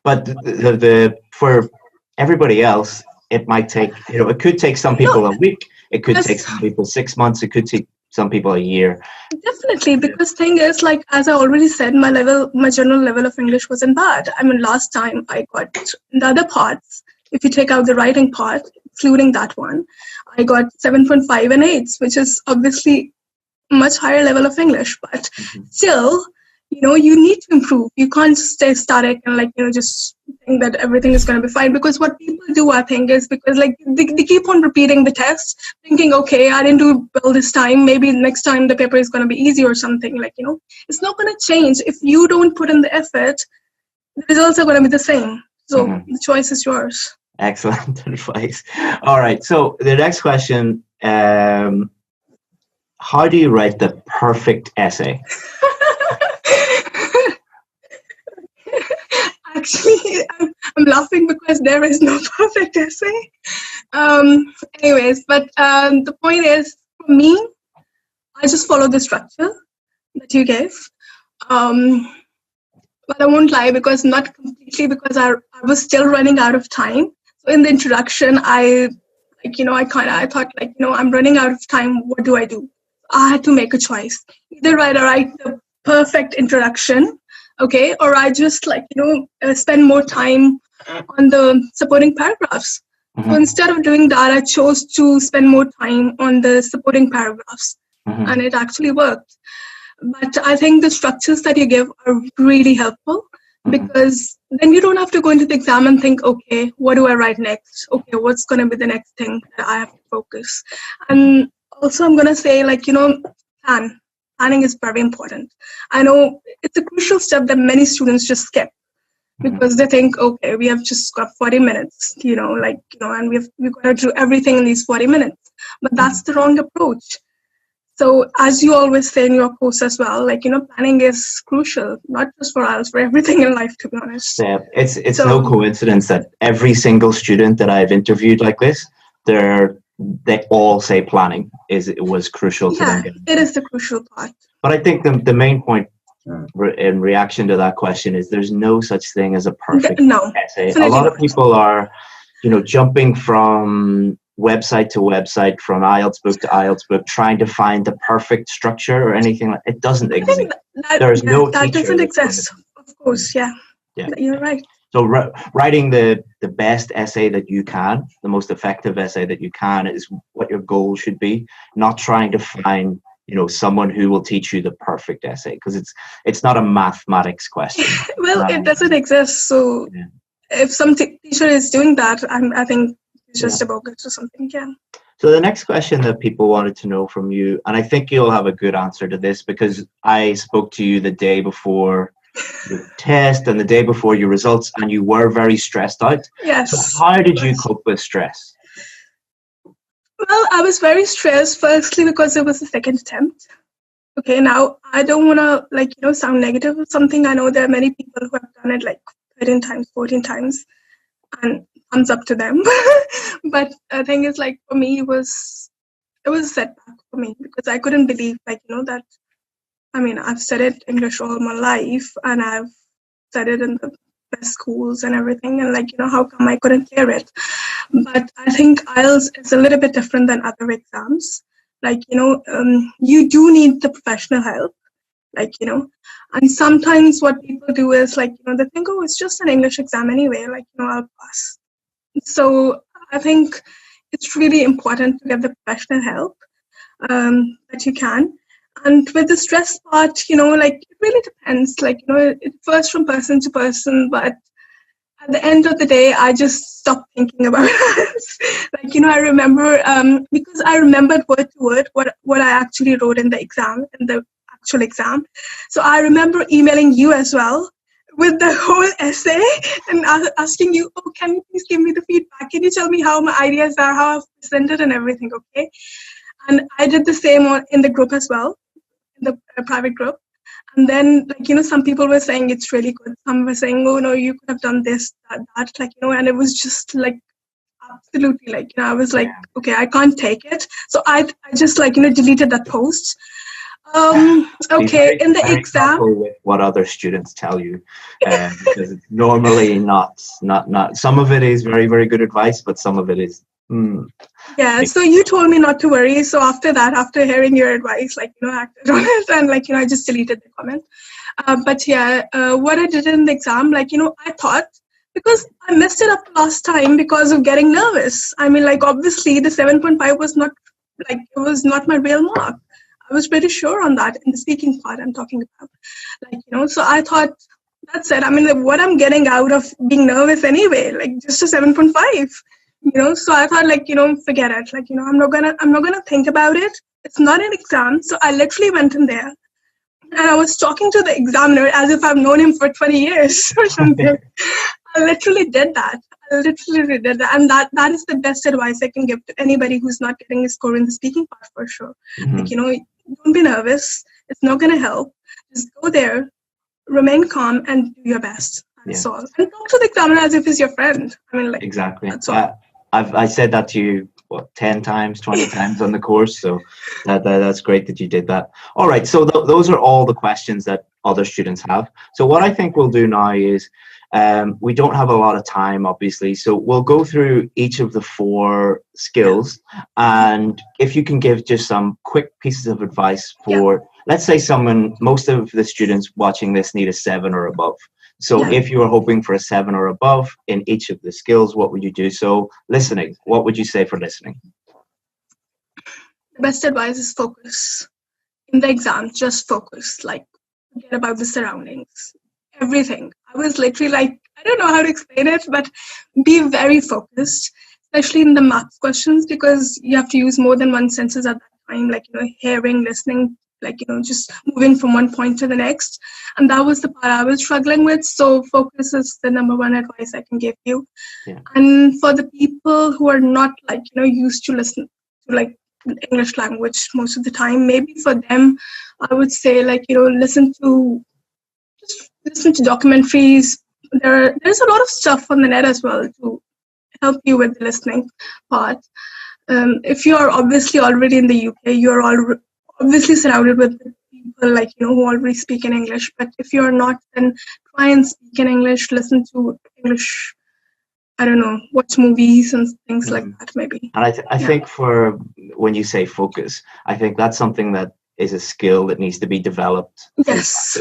But the for everybody else, it might take, you know, it could take some people a week, it could take some people 6 months, it could take some people a year. Definitely, because thing is, like, as I already said, my general level of English wasn't bad. I mean, last time I got the other parts, if you take out the writing part, excluding that one, I got 7.5 and 8, which is obviously much higher level of English, but still, you know, you need to improve. You can't just stay static and, like, you know, just think that everything is going to be fine. Because what people do, I think, is because, like, they keep on repeating the test, thinking, okay, I didn't do well this time, maybe next time the paper is going to be easy or something. Like, you know, it's not going to change. If you don't put in the effort, the results are going to be the same. So the choice is yours. Excellent advice. All right, so the next question, how do you write the perfect essay? Actually, I'm laughing because there is no perfect essay. Anyways, but the point is, for me, I just follow the structure that you gave. But I won't lie, because not completely, because I was still running out of time. So in the introduction, I thought, like, you know, I'm running out of time. What do? I had to make a choice. Either I write the perfect introduction, okay, or I just, like, you know, spend more time on the supporting paragraphs. So instead of doing that, I chose to spend more time on the supporting paragraphs, and it actually worked. But I think the structures that you give are really helpful, because then you don't have to go into the exam and think, okay, what do I write next? Okay, what's going to be the next thing that I have to focus? And also, I'm going to say, like, you know, planning is very important. I know it's a crucial step that many students just skip, because they think, okay, we have just got 40 minutes, you know, like, you know, and we've got to do everything in these 40 minutes. But that's the wrong approach. So as you always say in your course as well, like, you know, planning is crucial, not just for IELTS, for everything in life, to be honest. Yeah, it's no coincidence that every single student that I've interviewed like this, they all say planning was crucial to them. It is the crucial part. But I think the main point in reaction to that question is there's no such thing as a perfect essay. A lot of people are, you know, jumping from website to website, from IELTS book to IELTS book, trying to find the perfect structure or anything. It doesn't exist. There's no that teacher doesn't exist. Of course, yeah. You're right. So writing the best essay that you can, the most effective essay that you can, is what your goal should be. Not trying to find, you know, someone who will teach you the perfect essay, because it's not a mathematics question. Well, it doesn't exist. So if some teacher is doing that, I think it's just a bogus or something. Yeah. So the next question that people wanted to know from you, and I think you'll have a good answer to this because I spoke to you the day before your test and the day before your results, and you were very stressed out. Yes. So how did you cope with stress? Well, I was very stressed, firstly, because it was the second attempt. Okay, now I don't want to, like, you know, sound negative or something. I know there are many people who have done it like 13 times, 14 times, and thumbs up to them. But the thing is, like, for me, it was a setback for me, because I couldn't believe, like, you know, that, I mean, I've studied English all my life, and I've studied in the best schools and everything, and, like, you know, how come I couldn't clear it? But I think IELTS is a little bit different than other exams, Like, you do need the professional help. Like, and sometimes what people do is like, they think, oh, it's just an English exam anyway, like, I'll pass. So I think it's really important to get the professional help that you can. And with the stress part, like, it really depends. Like, it differs from person to person, but at the end of the day, I just stopped thinking about it. Like, I remember, because I remembered word to word what I actually wrote in the exam, in the actual exam. So I remember emailing you as well with the whole essay and asking you, oh, can you please give me the feedback? Can you tell me how my ideas are, how I've presented and everything, okay? And I did the same in the group as well, in the private group. And then, like, some people were saying it's really good. Some were saying, oh, no, you could have done this, that, like, and it was just like, absolutely, like, I was like, okay, I can't take it. So I just, like, deleted that post. Okay, in the exam. With what other students tell you, because it's normally not. Some of it is very, very good advice, but some of it is. Yeah, so you told me not to worry. So after that, after hearing your advice, like, I acted on it and, like, I just deleted the comment. But yeah, what I did in the exam, like, I thought, because I messed it up last time because of getting nervous. I mean, like, obviously the 7.5 was not, like, it was not my real mark. I was pretty sure on that in the speaking part I'm talking about. Like, so I thought, that's it. I mean, like, what I'm getting out of being nervous anyway, like, just a 7.5. So I thought, like, forget it. Like, I'm not gonna think about it. It's not an exam. So I literally went in there and I was talking to the examiner as if I've known him for 20 years or something. I literally did that. And that is the best advice I can give to anybody who's not getting a score in the speaking part for sure. Like, don't be nervous. It's not gonna help. Just go there, remain calm, and do your best. That's all. And talk to the examiner as if he's your friend. I mean, like, exactly. That's all. I said that to you, 10 times, 20 times on the course. So that's great that you did that. All right. So those are all the questions that other students have. So what I think we'll do now is, we don't have a lot of time, obviously. So we'll go through each of the 4 skills. And if you can give just some quick pieces of advice for, let's say most of the students watching this need a 7 or above. So if you were hoping for a 7 or above in each of the skills, what would you do? So listening, what would you say for listening? The best advice is focus. In the exam, just focus. Like, forget about the surroundings. Everything. I was literally like, I don't know how to explain it, but be very focused, especially in the maths questions, because you have to use more than one senses at that time, like, hearing, listening, like, just moving from one point to the next. And that was the part I was struggling with. So focus is the number one advice I can give you. Yeah. And for the people who are not, like, used to listen to, like, English language most of the time, maybe for them, I would say, like, listen to documentaries. There's a lot of stuff on the net as well to help you with the listening part. If you are obviously already in the UK, you're obviously surrounded with people, like, who already speak in English. But if you're not, then try and speak in English, listen to English, I don't know, watch movies and things like that, maybe. And I think for when you say focus, I think that's something that is a skill that needs to be developed. Yes.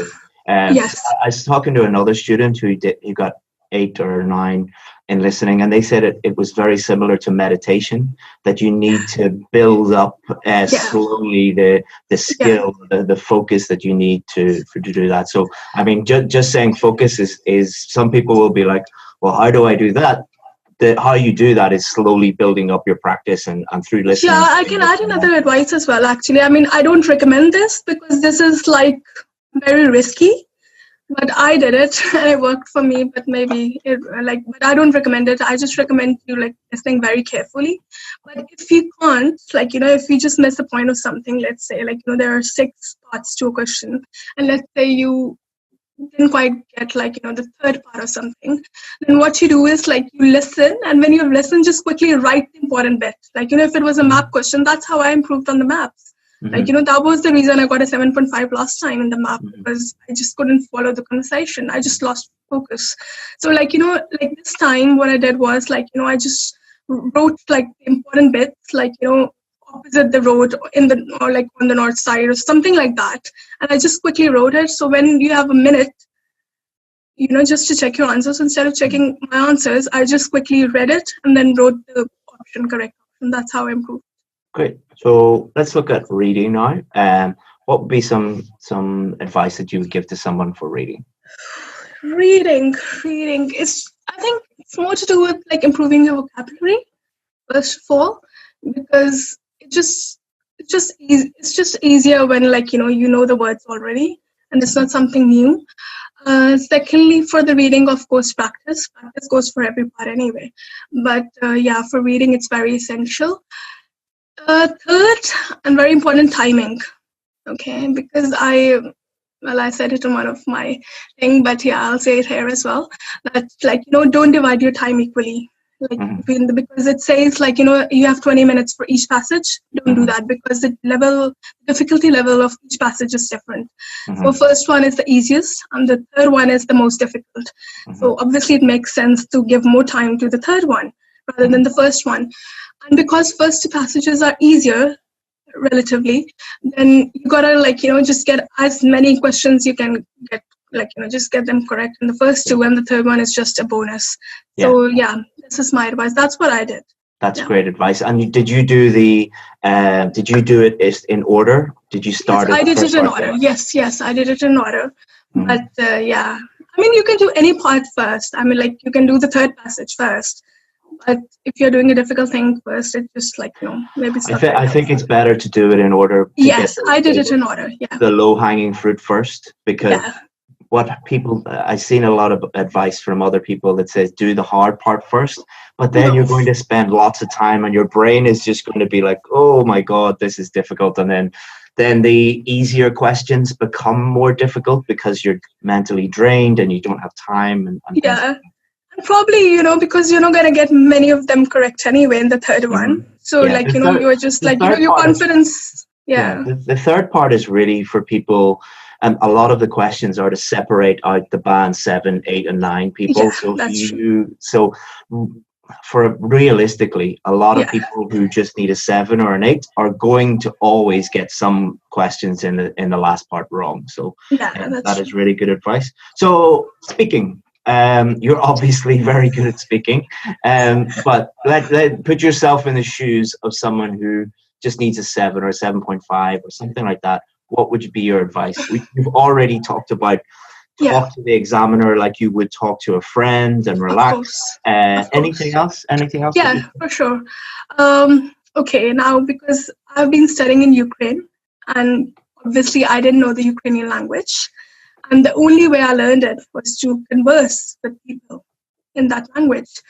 Yes. I was talking to another student who got 8 or 9 in listening, and they said it was very similar to meditation, that you need to build up slowly the skill, the focus that you need to do that. So I mean, just saying focus is some people will be like, well, how do I do that? How you do that is slowly building up your practice and through listening. Yeah, I can add another advice as well, actually. I mean, I don't recommend this because this is, like, very risky. But I did it and it worked for me, but but I don't recommend it. I just recommend you, like, listening very carefully. But if you can't, like, if you just miss a point of something, let's say, like, there are 6 parts to a question, and let's say you didn't quite get, like, the third part or something, then what you do is, like, you listen, and when you've listened, just quickly write the important bit. Like, if it was a map question, that's how I improved on the maps. Like, that was the reason I got a 7.5 last time in the map, because I just couldn't follow the conversation. I just lost focus. So, like, like this time what I did was, like, I just wrote, like, the important bits, like, opposite the road or like on the north side or something like that. And I just quickly wrote it. So when you have a minute, just to check your answers, instead of checking my answers, I just quickly read it and then wrote the correct option. That's how I improved. Great. So let's look at reading now. What would be some advice that you would give to someone for reading? Reading is, I think it's more to do with like improving your vocabulary first of all, because it's just easier when like you know the words already and it's not something new. Secondly, for the reading, of course, practice goes for every part anyway, but for reading it's very essential. Third, and very important, timing. Okay, because I said it in one of my thing, but I'll say it here as well, that like don't divide your time equally, like because it says like you have 20 minutes for each passage. Don't do that, because the difficulty level of each passage is different. So first one is the easiest and the third one is the most difficult. So obviously it makes sense to give more time to the third one rather than the first one. And because first two passages are easier relatively, then you gotta just get as many questions you can get, just get them correct in the first two, and the third one is just a bonus. So this is my advice. That's what I did. That's great advice. And did you do it in order? Did you start? Yes, I did it in order. Yes, I did it in order. But I mean, you can do any part first. I mean, like you can do the third passage first. But if you're doing a difficult thing first, it's just maybe. I think it's better to do it in order. Yes, I did it in order. Yeah. The low-hanging fruit first, because I've seen a lot of advice from other people that says do the hard part first, but then you're going to spend lots of time, and your brain is just going to be like, oh my God, this is difficult, and then the easier questions become more difficult because you're mentally drained and you don't have time. And probably, because you're not going to get many of them correct anyway in the third one. So you're just like, your confidence. The third part is really for people. And a lot of the questions are to separate out the band 7, 8, and 9 people. So for realistically, a lot of people who just need a 7 or an 8 are going to always get some questions in the last part wrong. So that is really good advice. So speaking. You're obviously very good at speaking, but let put yourself in the shoes of someone who just needs a 7 or a 7.5 or something like that. What would be your advice? You've already talked about talk to the examiner like you would talk to a friend and relax. Anything else? Yeah, for sure. Okay, now because I've been studying in Ukraine, and obviously I didn't know the Ukrainian language. And the only way I learned it was to converse with people in that language.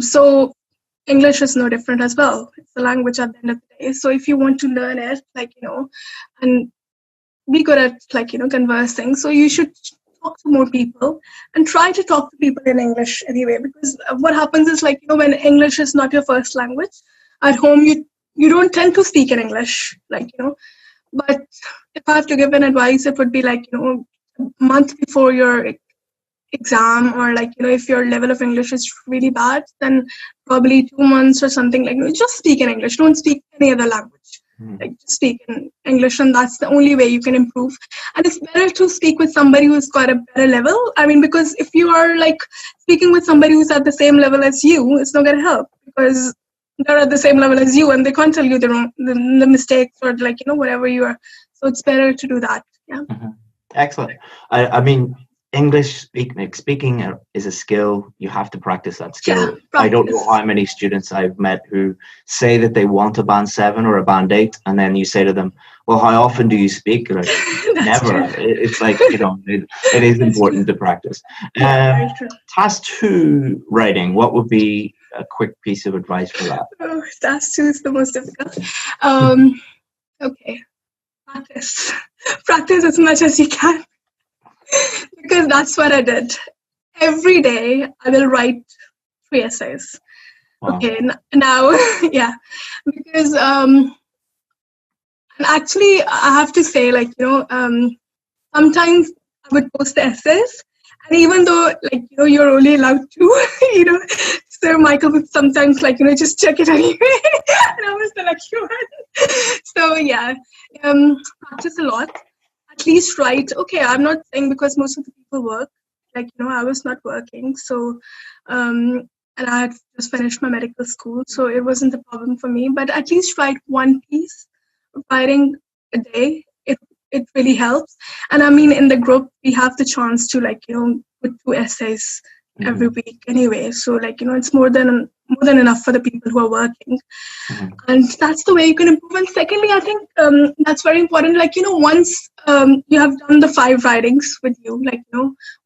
So English is no different as well. It's a language at the end of the day. So if you want to learn it, and be good at, conversing, so you should talk to more people and try to talk to people in English anyway. Because what happens is, when English is not your first language, at home you don't tend to speak in English, But if I have to give an advice, it would be a month before your exam, or if your level of English is really bad, then probably 2 months or something, just speak in English. Don't speak any other language. Just speak in English, and that's the only way you can improve. And it's better to speak with somebody who's got a better level. I mean, because if you are speaking with somebody who's at the same level as you, it's not going to help, because they're at the same level as you and they can't tell you the mistakes or whatever you are. So it's better to do that. Excellent. I mean, English speaking is a skill. You have to practice that skill. I don't know how many students I've met who say that they want a band 7 or a band 8, and then you say to them, well, how often do you speak? Like, never. It's it is important to practice. Task 2 writing, what would be a quick piece of advice for that? Task 2 is the most difficult. Okay, practice as much as you can, because that's what I did. Every day I will write 3 essays. Wow. Okay, now because and actually I have to say, sometimes I would post the essays, and even though you're only allowed to Sir Michael would sometimes just check it anyway. And I was the lucky one. So yeah, practice a lot. At least write. Okay, I'm not saying because most of the people work. I was not working. So, and I had just finished my medical school. So it wasn't a problem for me. But at least write one piece. Writing a day, it really helps. And I mean, in the group, we have the chance to put 2 essays every week anyway. So it's more than enough for the people who are working. And that's the way you can improve. And secondly, I think that's very important. Once you have done the 5 writings with you,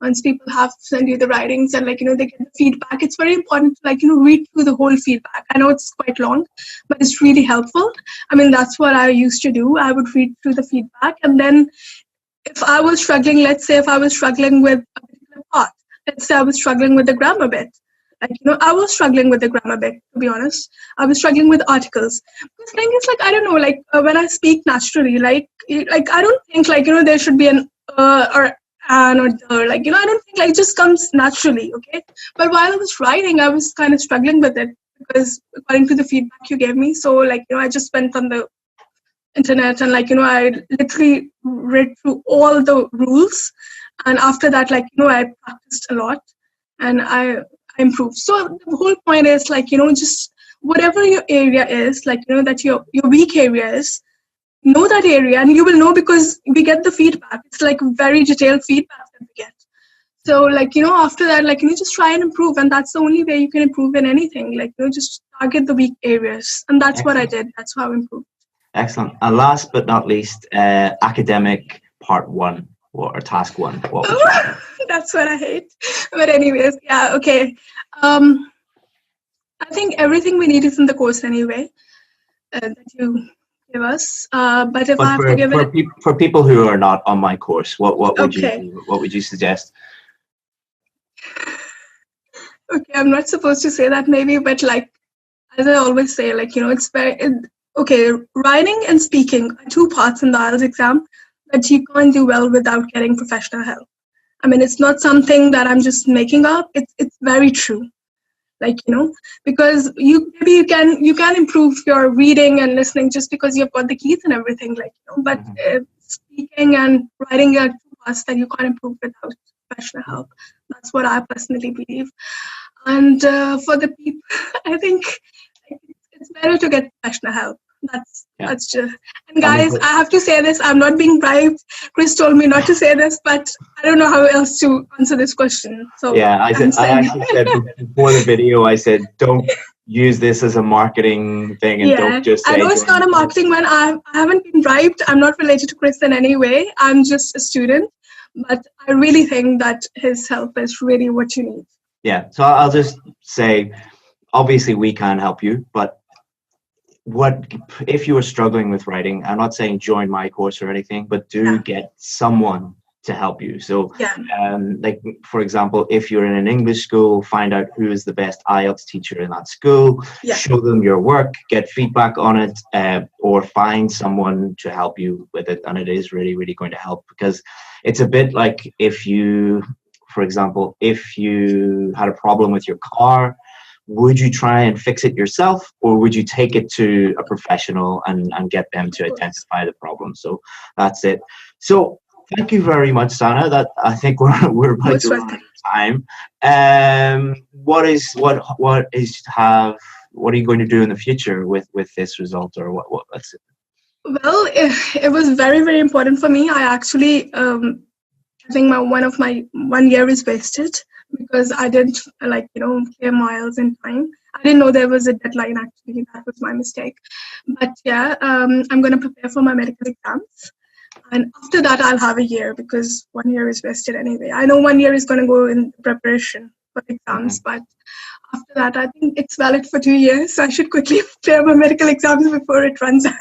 once people have sent you the writings and they get the feedback, it's very important to read through the whole feedback. I know it's quite long, but it's really helpful. I mean, that's what I used to do. I would read through the feedback, and then if I was struggling, let's say if I was struggling with a particular part, let's say I was struggling with the grammar bit. I was struggling with the grammar bit, to be honest. I was struggling with articles. The thing is, I don't know, when I speak naturally, I don't think, there should be an or an or the, I don't think, it just comes naturally, okay? But while I was writing, I was kind of struggling with it because according to the feedback you gave me, so, I just went on the internet and, I literally read through all the rules. And after that, I practiced a lot and I improved. So the whole point is, just whatever your area is, that your weak area is, know that area, and you will know because we get the feedback. It's very detailed feedback that we get. So after that, just try and improve, and that's the only way you can improve in anything. Just target the weak areas, and that's what I did. That's how I improved. Excellent. And last but not least, academic part 1. Or task 1? What would you That's what I hate. But anyways, yeah, okay. I think everything we need is in the course anyway that you give us. But if I have to give it for people who are not on my course, what would you suggest? Okay, I'm not supposed to say that maybe, but as I always say, it's very okay. Writing and speaking are 2 parts in the IELTS exam that you can't do well without getting professional help. I mean, it's not something that I'm just making up. It's very true. Because you can improve your reading and listening just because you've got the keys and everything, but speaking and writing are 2 parts that you can't improve without professional help. That's what I personally believe. And for the people, I think it's better to get professional help. That's just. And guys, I have to say this. I'm not being bribed. Chris told me not to say this, but I don't know how else to answer this question. So yeah, I actually said before the video, I said don't use this as a marketing thing, and don't just say. I know it's not a marketing one. I haven't been bribed. I'm not related to Chris in any way. I'm just a student, but I really think that his help is really what you need. Yeah. So I'll just say, obviously we can help you, but if you are struggling with writing, I'm not saying join my course or anything, but do get someone to help you. So for example, if you're in an English school, find out who is the best IELTS teacher in that school, show them your work, get feedback on it, or find someone to help you with it. And it is really, really going to help, because it's a bit like if you, for example, if you had a problem with your car, would you try and fix it yourself, or would you take it to a professional and get them to identify the problem? So that's it. So thank you very much, Sana. That I think we're about to run out of time. What are you going to do in the future with this result, or what? That's it. Well, it was very, very important for me. I actually I think my 1 year is wasted, because I didn't clear my IELTS in time. I didn't know there was a deadline, actually. That was my mistake. But yeah, I'm going to prepare for my medical exams. And after that, I'll have a year, because 1 year is wasted anyway. I know 1 year is going to go in preparation for exams, but after that, I think it's valid for 2 years. So I should quickly clear my medical exams before it runs out.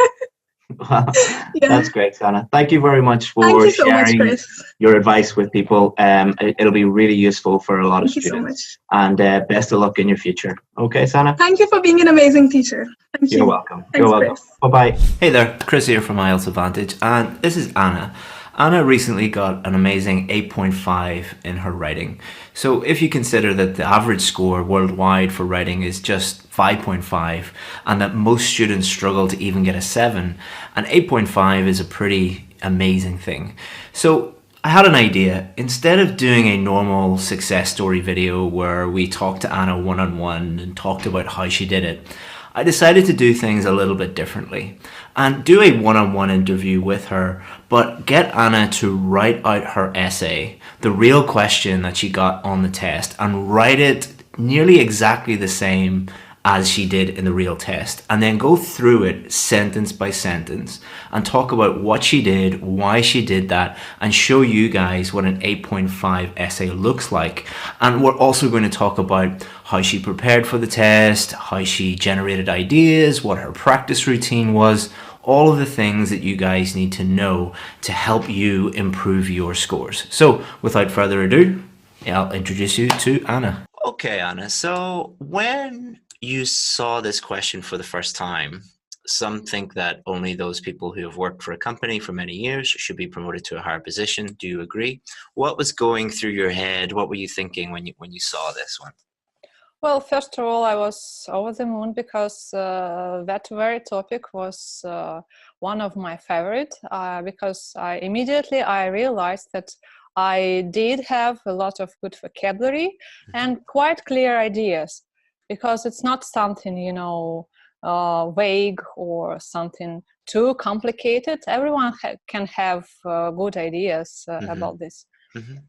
That's great, Sana. Thank you very much for sharing your advice with people. It'll be really useful for a lot of students. And best of luck in your future. Okay, Sana? Thank you for being an amazing teacher. Thank you. You're welcome. Thanks, You're welcome. Chris. Bye-bye. Hey there, Chris here from IELTS Advantage, and this is Anna. Anna recently got an amazing 8.5 in her writing. So if you consider that the average score worldwide for writing is just 5.5 and that most students struggle to even get a 7, an 8.5 is a pretty amazing thing. So I had an idea. Instead of doing a normal success story video where we talked to Anna one-on-one and talked about how she did it, I decided to do things a little bit differently and do a one-on-one interview with her, but get Anna to write out her essay, the real question that she got on the test, and write it nearly exactly the same as she did in the real test, and then go through it sentence by sentence and talk about what she did, why she did that, and show you guys what an 8.5 essay looks like. And we're also going to talk about how she prepared for the test, how she generated ideas, what her practice routine was, all of the things that you guys need to know to help you improve your scores. So without further ado, I'll introduce you to Anna. Okay, Anna, so when you saw this question for the first time, some think that only those people who have worked for a company for many years should be promoted to a higher position. Do you agree? What was going through your head? What were you thinking when you saw this one? Well, first of all, I was over the moon because that very topic was one of my favorite, because I immediately realized that I did have a lot of good vocabulary and quite clear ideas, because it's not something, vague or something too complicated. Everyone can have good ideas about this.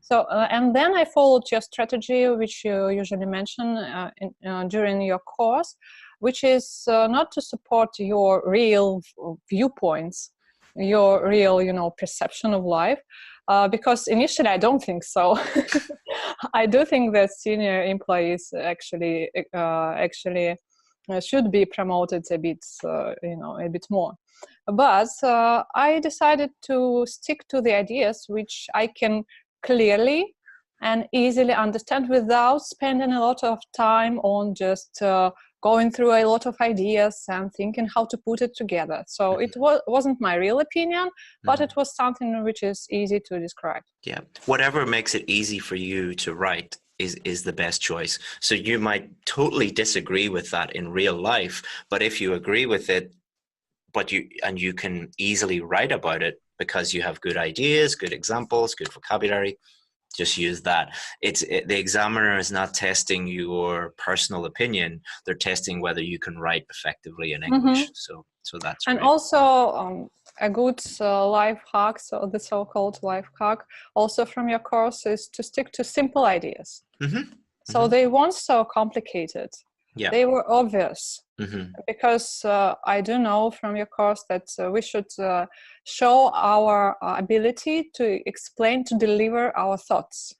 So, and then I followed your strategy, which you usually mention during your course, which is not to support your real viewpoints, your real, perception of life, because initially I don't think so. I do think that senior employees actually should be promoted a bit, a bit more. But I decided to stick to the ideas which I can clearly and easily understand without spending a lot of time on just going through a lot of ideas and thinking how to put it together. So it wasn't my real opinion, but it was something which is easy to describe. Yeah, whatever makes it easy for you to write is the best choice. So you might totally disagree with that in real life, but if you agree with it, you can easily write about it because you have good ideas, good examples, good vocabulary, just use that. The examiner is not testing your personal opinion. They're testing whether you can write effectively in English. So that's and great. Also a good life hack, so the so-called life hack also from your course, is to stick to simple ideas. So they weren't so complicated. They were obvious. Because I do know from your course that we should show our ability to explain, to deliver our thoughts,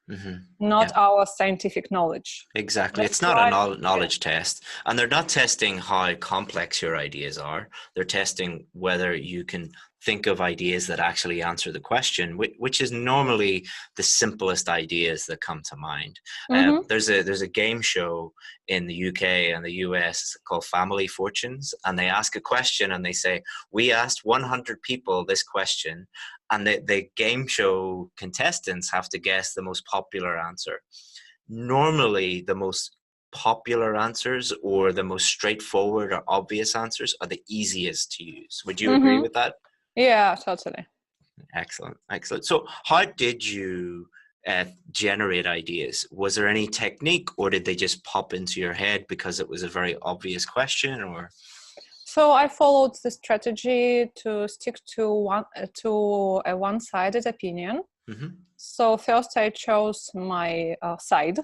not our scientific knowledge. Exactly. It's not a knowledge test. And they're not testing how complex your ideas are. They're testing whether you can think of ideas that actually answer the question, which is normally the simplest ideas that come to mind. There's a game show in the UK and the US called Family Fortunes, and they ask a question and they say, we asked 100 people this question, and the game show contestants have to guess the most popular answer. Normally, the most popular answers or the most straightforward or obvious answers are the easiest to use. Would you agree with that? Yeah, totally. Excellent. So how did you generate ideas? Was there any technique, or did they just pop into your head because it was a very obvious question? Or so I followed the strategy to stick to a one-sided opinion. So first I chose my side,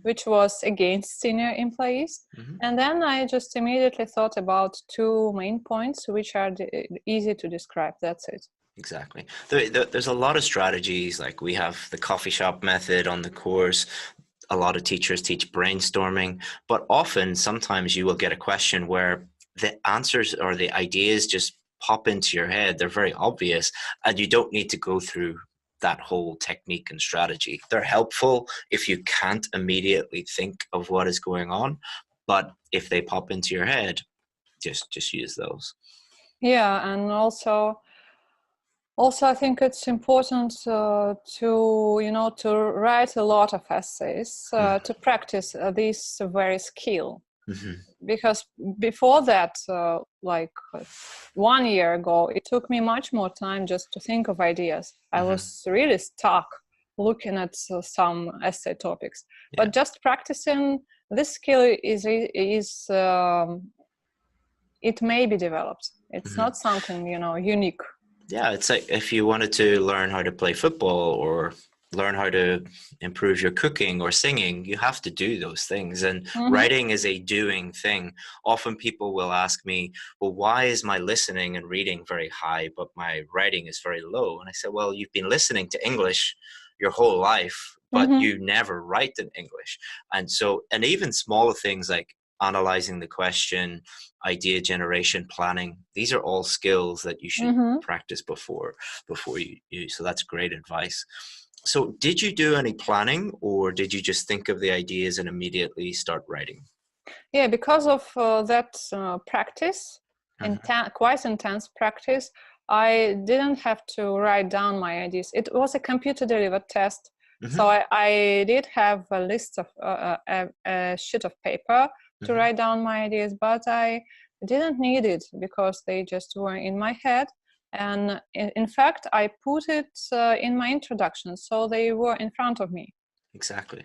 which was against senior employees. And then I just immediately thought about two main points, which are easy to describe. That's it. Exactly. There's a lot of strategies, like we have the coffee shop method on the course. A lot of teachers teach brainstorming, but sometimes you will get a question where the answers or the ideas just pop into your head. They're very obvious, and you don't need to go through that whole technique and strategy. They're helpful if you can't immediately think of what is going on, but if they pop into your head, just use those. Yeah, and also Also, I think it's important to to write a lot of essays to practice this very skill. Because before that, 1 year ago, it took me much more time just to think of ideas. I was really stuck looking at some essay topics. But just practicing this skill it may be developed. It's not something unique. Yeah, it's like if you wanted to learn how to play football or learn how to improve your cooking or singing, you have to do those things. And writing is a doing thing. Often people will ask me, well, why is my listening and reading very high, but my writing is very low? And I said, well, you've been listening to English your whole life, but you never write in English. And even smaller things like analyzing the question, idea generation, planning, these are all skills that you should practice before you. So that's great advice. So did you do any planning, or did you just think of the ideas and immediately start writing? Yeah, because of that practice, quite intense practice, I didn't have to write down my ideas. It was a computer-delivered test. So I did have a list of a sheet of paper to write down my ideas, but I didn't need it because they just were in my head. And in fact, I put it in my introduction, so they were in front of me. Exactly.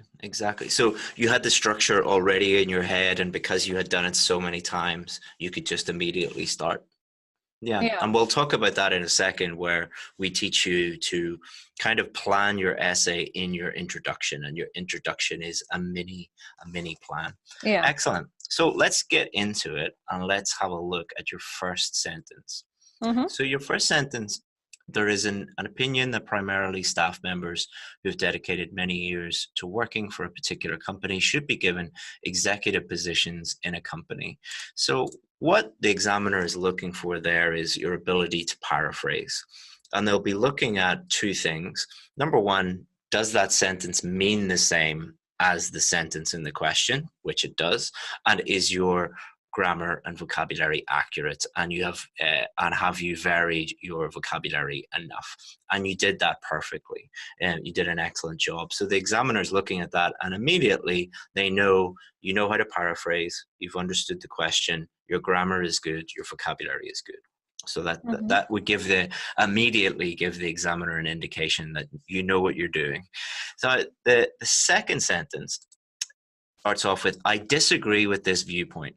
So you had the structure already in your head, and because you had done it so many times, you could just immediately start. Yeah. And we'll talk about that in a second, where we teach you to kind of plan your essay in your introduction, and your introduction is a mini plan. Yeah. Excellent. So let's get into it, and let's have a look at your first sentence. So your first sentence, there is an opinion that primarily staff members who've dedicated many years to working for a particular company should be given executive positions in a company. So what the examiner is looking for there is your ability to paraphrase. And they'll be looking at two things. Number one, does that sentence mean the same as the sentence in the question, which it does, and is your grammar and vocabulary accurate, and have you varied your vocabulary enough? And you did that perfectly, and you did an excellent job. So the examiner is looking at that, and immediately they know you know how to paraphrase, you've understood the question, your grammar is good, your vocabulary is good. So that would immediately give the examiner an indication that you know what you're doing. So the second sentence starts off with, I disagree with this viewpoint.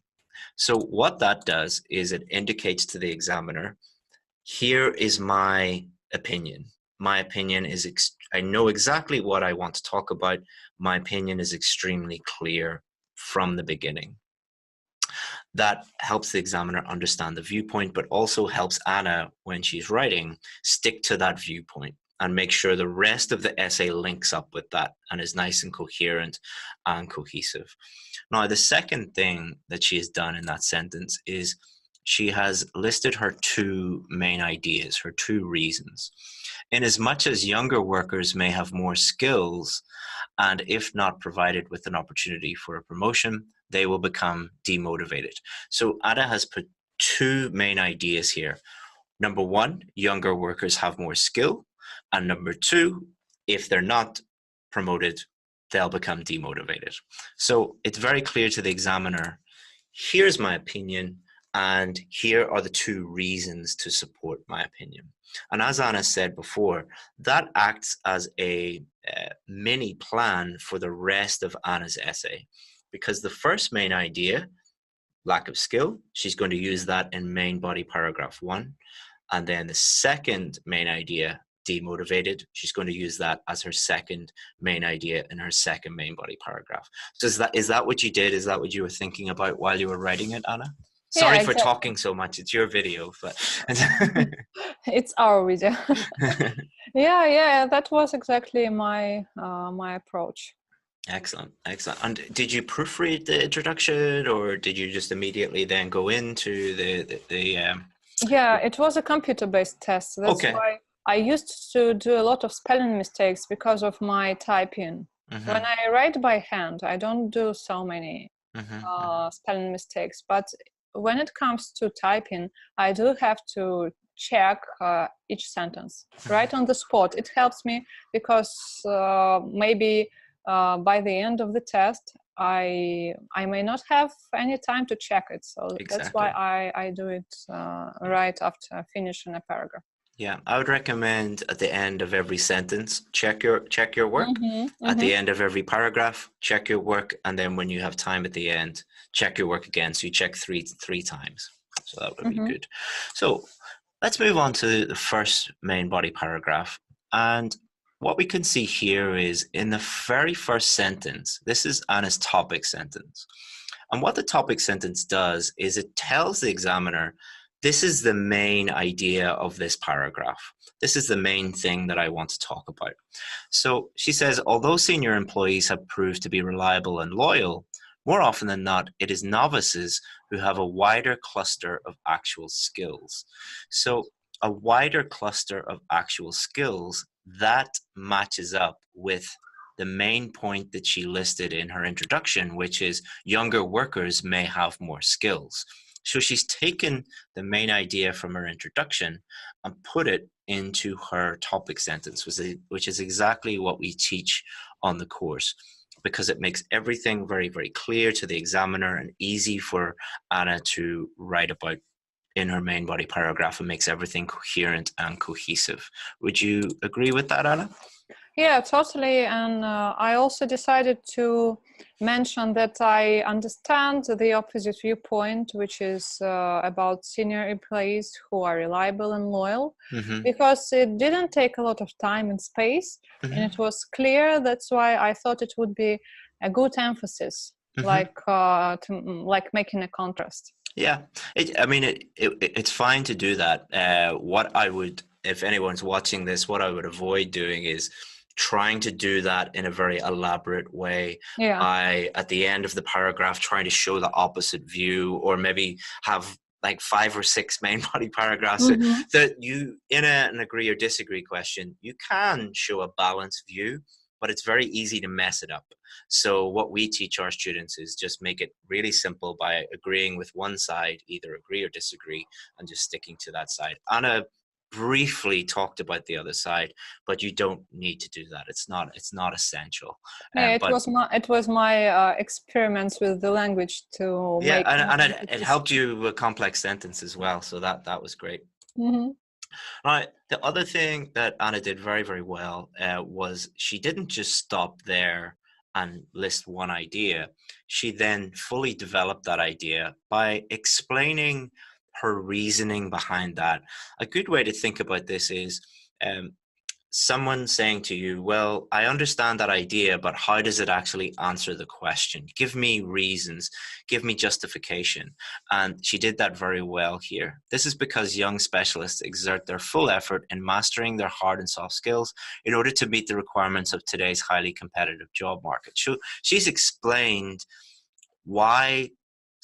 So what that does is it indicates to the examiner, here is my opinion. My opinion is, I know exactly what I want to talk about. My opinion is extremely clear from the beginning. That helps the examiner understand the viewpoint, but also helps Anna, when she's writing, stick to that viewpoint and make sure the rest of the essay links up with that and is nice and coherent and cohesive. Now, the second thing that she has done in that sentence is she has listed her two main ideas, her two reasons. In as much as younger workers may have more skills, and if not provided with an opportunity for a promotion, they will become demotivated. So Anna has put two main ideas here. Number one, younger workers have more skill. And number two, if they're not promoted, they'll become demotivated. So it's very clear to the examiner, here's my opinion, and here are the two reasons to support my opinion. And as Anna said before, that acts as a mini plan for the rest of Anna's essay, because the first main idea, lack of skill, she's going to use that in main body paragraph 1. And then the second main idea, demotivated, she's going to use that as her second main idea in her second main body paragraph. So is that what you did? Is that what you were thinking about while you were writing it, Anna? Sorry for talking so much. It's your video, but it's our video. yeah, that was exactly my my approach. Excellent. And did you proofread the introduction, or did you just immediately then go into the Yeah, it was a computer-based test. That's why I used to do a lot of spelling mistakes because of my typing. When I write by hand, I don't do so many spelling mistakes, but when it comes to typing, I do have to check each sentence right on the spot. It helps me because maybe by the end of the test, I may not have any time to check it. So that's why I do it right after finishing a paragraph. Yeah, I would recommend at the end of every sentence, check your work. At the end of every paragraph, check your work, and then when you have time at the end, check your work again. So you check three times. So that would be good. So let's move on to the first main body paragraph. And what we can see here is in the very first sentence, this is Anna's topic sentence. And what the topic sentence does is it tells the examiner, this is the main idea of this paragraph. This is the main thing that I want to talk about. So she says, although senior employees have proved to be reliable and loyal, more often than not, it is novices who have a wider cluster of actual skills. So a wider cluster of actual skills, that matches up with the main point that she listed in her introduction, which is younger workers may have more skills. So she's taken the main idea from her introduction and put it into her topic sentence, which is exactly what we teach on the course, because it makes everything very, very clear to the examiner and easy for Anna to write about in her main body paragraph, and makes everything coherent and cohesive. Would you agree with that, Anna? Yeah, totally. And I also decided to mention that I understand the opposite viewpoint, which is about senior employees who are reliable and loyal, because it didn't take a lot of time and space, and it was clear. That's why I thought it would be a good emphasis, like making a contrast. Yeah, it's fine to do that. What I would, if anyone's watching this, what I would avoid doing is trying to do that in a very elaborate way. By at the end of the paragraph trying to show the opposite view, or maybe have like 5 or 6 main body paragraphs that you, in an agree or disagree question, you can show a balanced view, but it's very easy to mess it up. So what we teach our students is just make it really simple by agreeing with one side, either agree or disagree, and just sticking to that side. Anna briefly talked about the other side, but you don't need to do that. It's not essential. Yeah, it was my experiments with the language to make. And it helped you with complex sentence as well. So that was great. Right. The other thing that Anna did very, very well was she didn't just stop there and list one idea. She then fully developed that idea by explaining her reasoning behind that. A good way to think about this is someone saying to you, well, I understand that idea, but how does it actually answer the question? Give me reasons, give me justification. And she did that very well here. This is because young specialists exert their full effort in mastering their hard and soft skills in order to meet the requirements of today's highly competitive job market. So she's explained why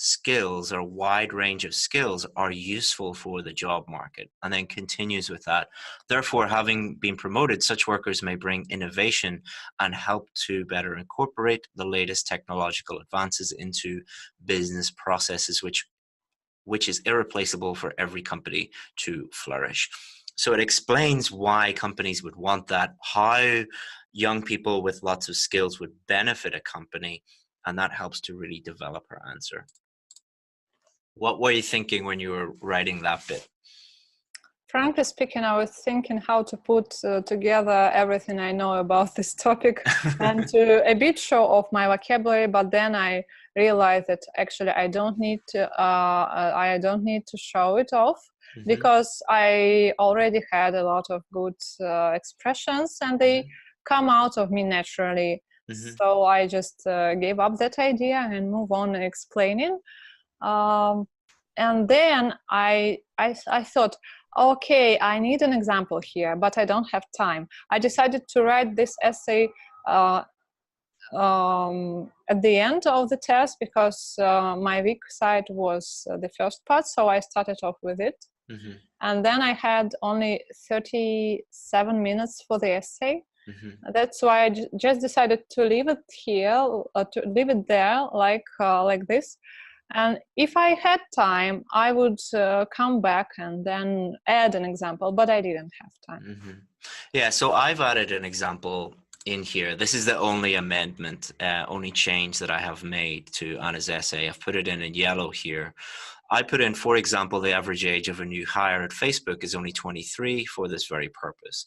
skills, or a wide range of skills, are useful for the job market, and then continues with that. Therefore, having been promoted, such workers may bring innovation and help to better incorporate the latest technological advances into business processes, which is irreplaceable for every company to flourish. So it explains why companies would want that, how young people with lots of skills would benefit a company, and that helps to really develop her answer. What were you thinking when you were writing that bit? Frankly speaking, I was thinking how to put together everything I know about this topic and to a bit show off my vocabulary, but then I realized that actually I don't need to show it off, because I already had a lot of good expressions and they come out of me naturally. So I just gave up that idea and move on explaining. And then I thought, okay, I need an example here, but I don't have time. I decided to write this essay at the end of the test, because my weak side was the first part, so I started off with it. And then I had only 37 minutes for the essay. That's why I just decided to leave it here, to leave it there like this. And if I had time, I would come back and then add an example, but I didn't have time. Yeah, so I've added an example in here. This is the only amendment, only change that I have made to Anna's essay. I've put it in yellow here. I put in, for example, the average age of a new hire at Facebook is only 23 for this very purpose.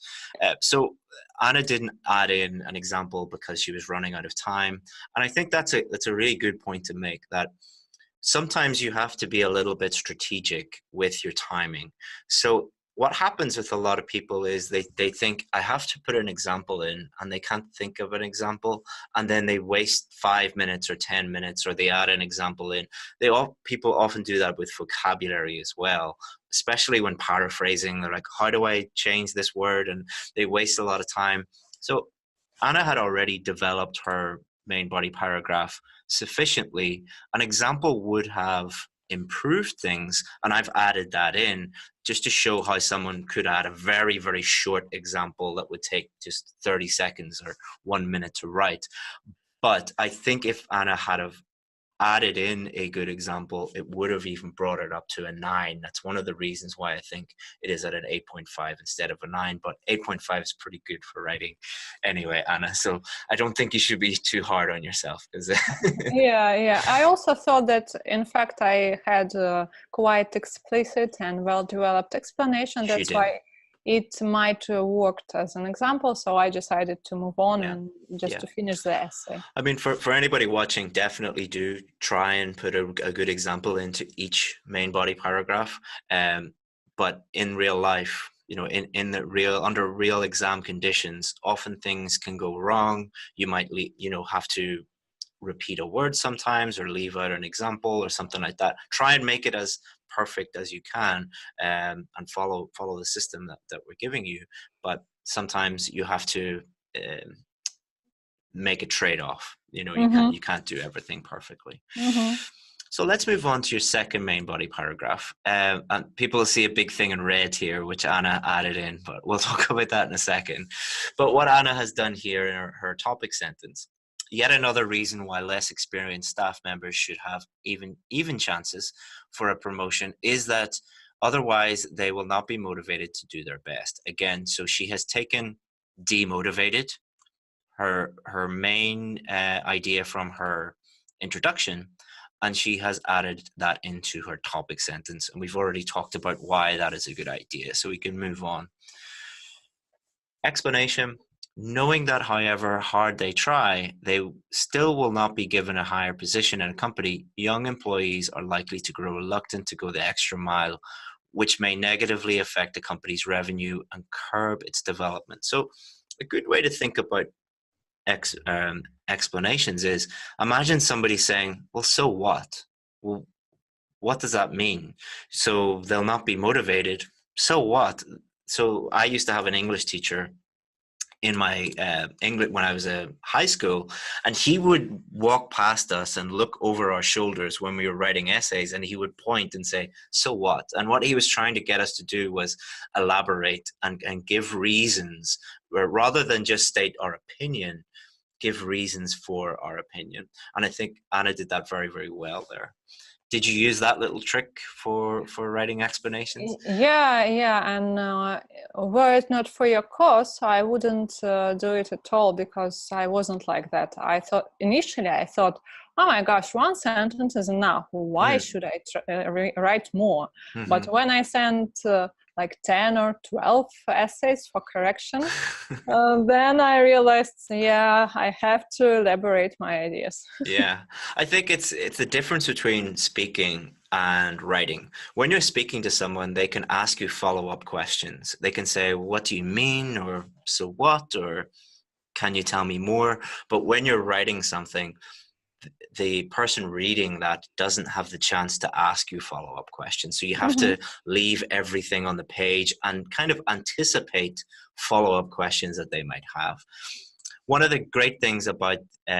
So Anna didn't add in an example because she was running out of time. And I think that's a really good point to make, that sometimes you have to be a little bit strategic with your timing. So what happens with a lot of people is they think, I have to put an example in, and they can't think of an example, and then they waste 5 minutes or 10 minutes, or they add an example in. People often do that with vocabulary as well, especially when paraphrasing. They're like, how do I change this word? And they waste a lot of time. So Anna had already developed her main body paragraph sufficiently. An example would have improved things, and I've added that in just to show how someone could add a very, very short example that would take just 30 seconds or 1 minute to write. But I think if Anna had have added in a good example, it would have even brought it up to a 9. That's one of the reasons why I think it is at an 8.5 instead of a 9, but 8.5 is pretty good for writing anyway, Anna. So I don't think you should be too hard on yourself. Yeah. I also thought that, in fact, I had a quite explicit and well-developed explanation. That's why it might have worked as an example, so I decided to move on and just to finish the essay. I mean, for anybody watching, definitely do try and put a good example into each main body paragraph. But in real life, you know, under real exam conditions, often things can go wrong. You might, have to repeat a word sometimes, or leave out an example or something like that. Try and make it as perfect as you can, and follow the system that we're giving you. But sometimes you have to make a trade-off. You can't do everything perfectly. So let's move on to your second main body paragraph. And people will see a big thing in red here, which Anna added in, but we'll talk about that in a second. But what Anna has done here in her topic sentence: yet another reason why less experienced staff members should have even chances for a promotion is that otherwise they will not be motivated to do their best. Again, so she has taken demotivated, her main idea from her introduction, and she has added that into her topic sentence. And we've already talked about why that is a good idea, so we can move on. Explanation: knowing that however hard they try, they still will not be given a higher position in a company, young employees are likely to grow reluctant to go the extra mile, which may negatively affect the company's revenue and curb its development. So a good way to think about explanations is, imagine somebody saying, well, so what? Well, what does that mean? So they'll not be motivated. So what? So I used to have an English teacher in my English when I was in high school, and he would walk past us and look over our shoulders when we were writing essays, and he would point and say, so what? And what he was trying to get us to do was elaborate and give reasons, rather than just state our opinion, give reasons for our opinion. And I think Anna did that very, very well there. Did you use that little trick for writing explanations? Yeah, and were it not for your course, I wouldn't do it at all, because I wasn't like that. Initially I thought, oh my gosh, one sentence is enough. Why should I write more? But when I sent like 10 or 12 essays for correction, then I realized, I have to elaborate my ideas. Yeah, I think it's the difference between speaking and writing. When you're speaking to someone, they can ask you follow-up questions. They can say, what do you mean? Or so what? Or can you tell me more? But when you're writing something, the person reading that doesn't have the chance to ask you follow-up questions. So you have to leave everything on the page and kind of anticipate follow-up questions that they might have. One of the great things about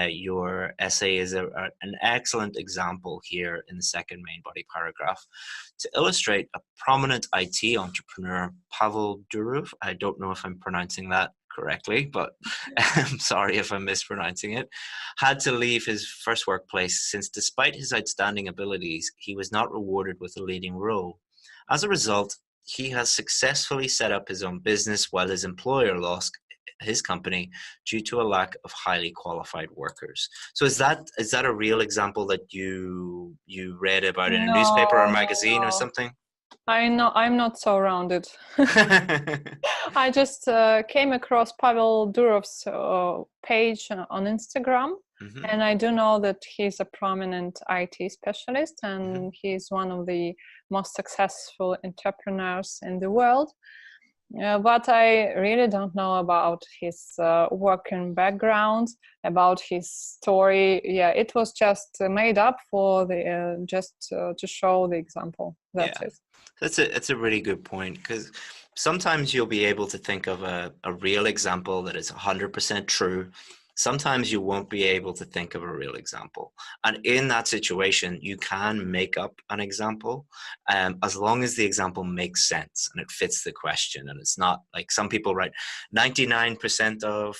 your essay is an excellent example here in the second main body paragraph to illustrate a prominent IT entrepreneur, Pavel Durov. I don't know if I'm pronouncing that correctly, but I'm sorry if I'm mispronouncing it, had to leave his first workplace since despite his outstanding abilities, he was not rewarded with a leading role. As a result, he has successfully set up his own business while his employer lost his company due to a lack of highly qualified workers. So is that a real example that you read about in a newspaper or a magazine or something? I know I'm not so rounded. I just came across Pavel Durov's page on Instagram, and I do know that he's a prominent IT specialist, and he's one of the most successful entrepreneurs in the world. But I really don't know about his working background, about his story. Yeah, it was just made up for the to show the example. That's it. That's a really good point, because sometimes you'll be able to think of a real example that is 100% true. Sometimes you won't be able to think of a real example. And in that situation, you can make up an example as long as the example makes sense and it fits the question. And it's not like some people write 99% of,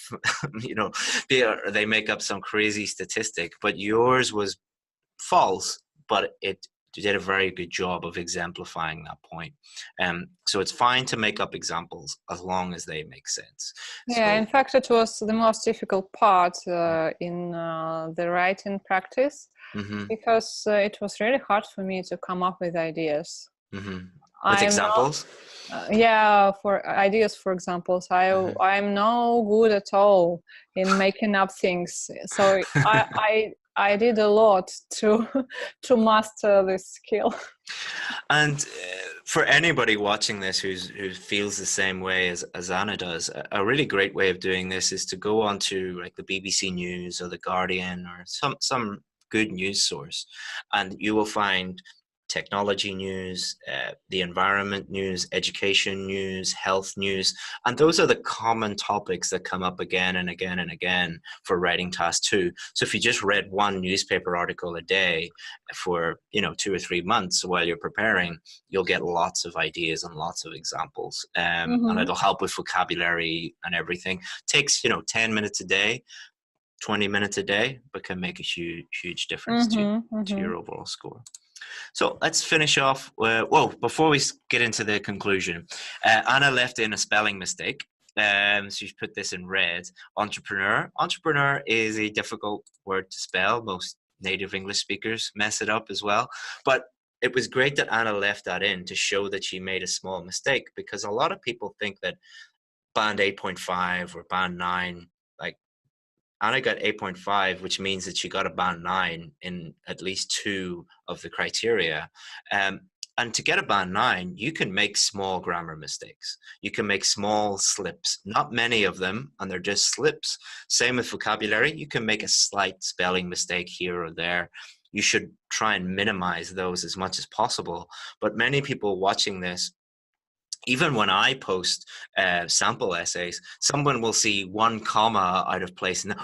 they make up some crazy statistic, but yours was false, but it did a very good job of exemplifying that point. So it's fine to make up examples as long as they make sense. Yeah, in fact, it was the most difficult part in the writing practice, because it was really hard for me to come up with ideas. With examples? For ideas, for examples. I'm no good at all in making up things. So I did a lot to master this skill. And for anybody watching this who feels the same way as Anna does, a really great way of doing this is to go onto like the BBC News or the Guardian or some good news source, and you will find technology news, the environment news, education news, health news, and those are the common topics that come up again and again and again for writing task 2. So if you just read one newspaper article a day for 2 or 3 months while you're preparing, you'll get lots of ideas and lots of examples, and it'll help with vocabulary and everything. Takes 10 minutes a day, 20 minutes a day, but can make a huge difference to your overall score. So let's finish off. Before we get into the conclusion, Anna left in a spelling mistake. So she's put this in red. Entrepreneur. Entrepreneur is a difficult word to spell. Most native English speakers mess it up as well. But it was great that Anna left that in to show that she made a small mistake, because a lot of people think that band 8.5 or band 9, like Anna got 8.5, which means that she got a band 9 in at least 2 of the criteria. And to get a band 9, you can make small grammar mistakes. You can make small slips, not many of them, and they're just slips. Same with vocabulary. You can make a slight spelling mistake here or there. You should try and minimize those as much as possible. But many people watching this, even when I post sample essays, someone will see 1 comma out of place and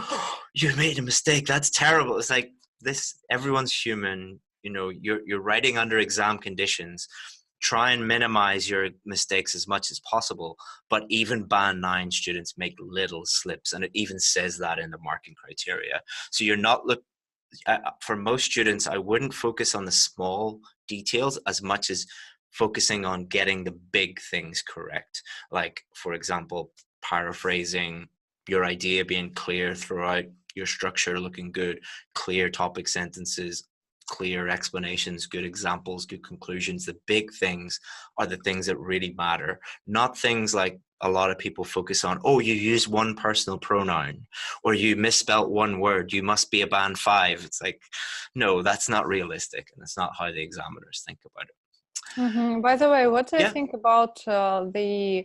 you made a mistake. That's terrible. It's like this. Everyone's human. You're writing under exam conditions. Try and minimize your mistakes as much as possible. But even band 9 students make little slips, and it even says that in the marking criteria. So you're not for most students, I wouldn't focus on the small details as much as focusing on getting the big things correct. Like, for example, paraphrasing, your idea being clear throughout, your structure looking good, clear topic sentences, clear explanations, good examples, good conclusions. The big things are the things that really matter, not things like a lot of people focus on, oh, you used 1 personal pronoun, or you misspelt 1 word, you must be a band 5. It's like, no, that's not realistic, and it's not how the examiners think about it. By the way, what do you think about the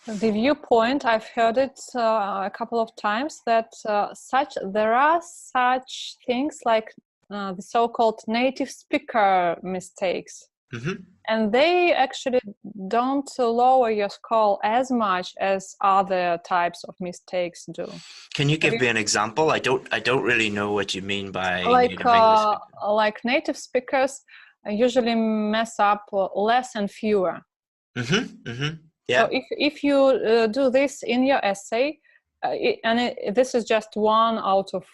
viewpoint? I've heard it a couple of times that there are such things like the so-called native speaker mistakes, and they actually don't lower your score as much as other types of mistakes do. Can you give me an example? I don't really know what you mean by native English speaker. Like native speakers usually mess up less and fewer. Yeah. So if you do this in your essay, this is just one out of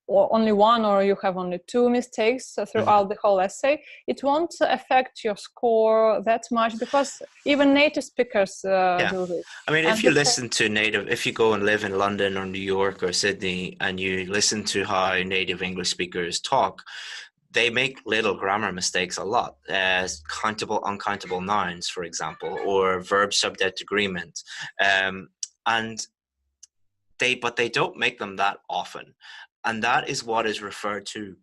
or only one, or you have only 2 mistakes throughout the whole essay, it won't affect your score that much, because even native speakers do this. I mean, And if you listen to if you go and live in London or New York or Sydney and you listen to how native English speakers talk, they make little grammar mistakes a lot. Countable, uncountable nouns, for example, or verb-subject agreement. But they don't make them that often. And that is what is referred to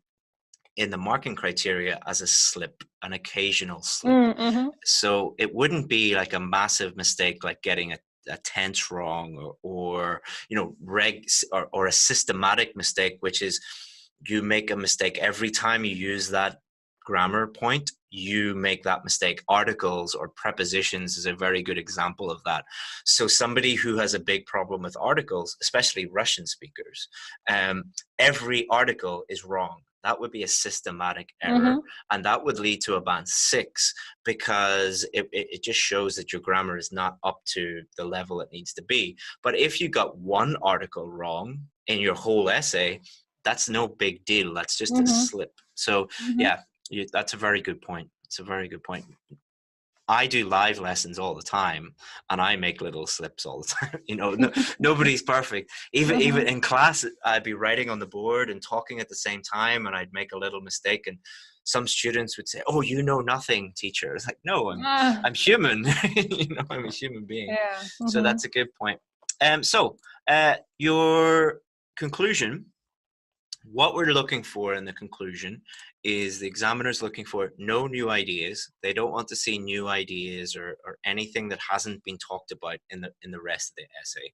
in the marking criteria as a slip, an occasional slip. Mm-hmm. So it wouldn't be like a massive mistake like getting a tense wrong or regs or a systematic mistake, which is you make a mistake every time you use that grammar point. You make that mistake. Articles or prepositions is a very good example of that. So somebody who has a big problem with articles, especially Russian speakers, every article is wrong. That would be a systematic error, and that would lead to a band 6, because it just shows that your grammar is not up to the level it needs to be. But if you got one article wrong in your whole essay, that's no big deal. That's just a slip. So yeah, that's a very good point. It's a very good point. I do live lessons all the time, and I make little slips all the time. Nobody's perfect. Even in class, I'd be writing on the board and talking at the same time, and I'd make a little mistake. And some students would say, "Oh, you know nothing, teacher." It's like, no, I'm human. I'm a human being. Yeah. So that's a good point. So your conclusion. What we're looking for in the conclusion is the examiner's looking for no new ideas. They don't want to see new ideas or anything that hasn't been talked about in the rest of the essay.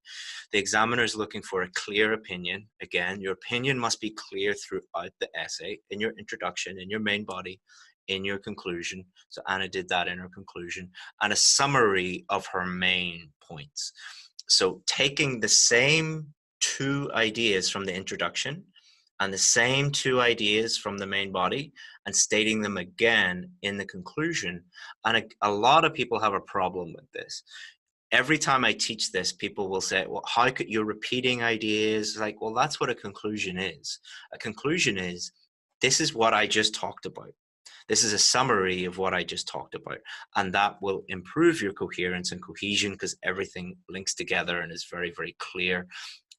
The examiner is looking for a clear opinion. Again, your opinion must be clear throughout the essay, in your introduction, in your main body, in your conclusion. So Anna did that in her conclusion, and a summary of her main points. So taking the same 2 ideas from the introduction and the same 2 ideas from the main body and stating them again in the conclusion. And a lot of people have a problem with this. Every time I teach this, people will say, well, how could you repeating ideas? Like, well, that's what a conclusion is. A conclusion is, this is what I just talked about. This is a summary of what I just talked about. And that will improve your coherence and cohesion, because everything links together and is very, very clear.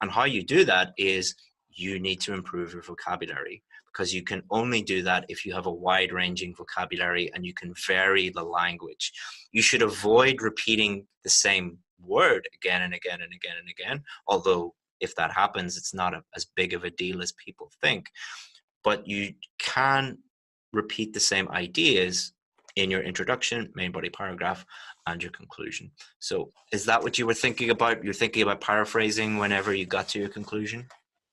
And how you do that is you need to improve your vocabulary, because you can only do that if you have a wide-ranging vocabulary and you can vary the language. You should avoid repeating the same word again and again and again and again, although if that happens, it's not as big of a deal as people think. But you can repeat the same ideas in your introduction, main body paragraph, and your conclusion. So is that what you were thinking about? You're thinking about paraphrasing whenever you got to your conclusion?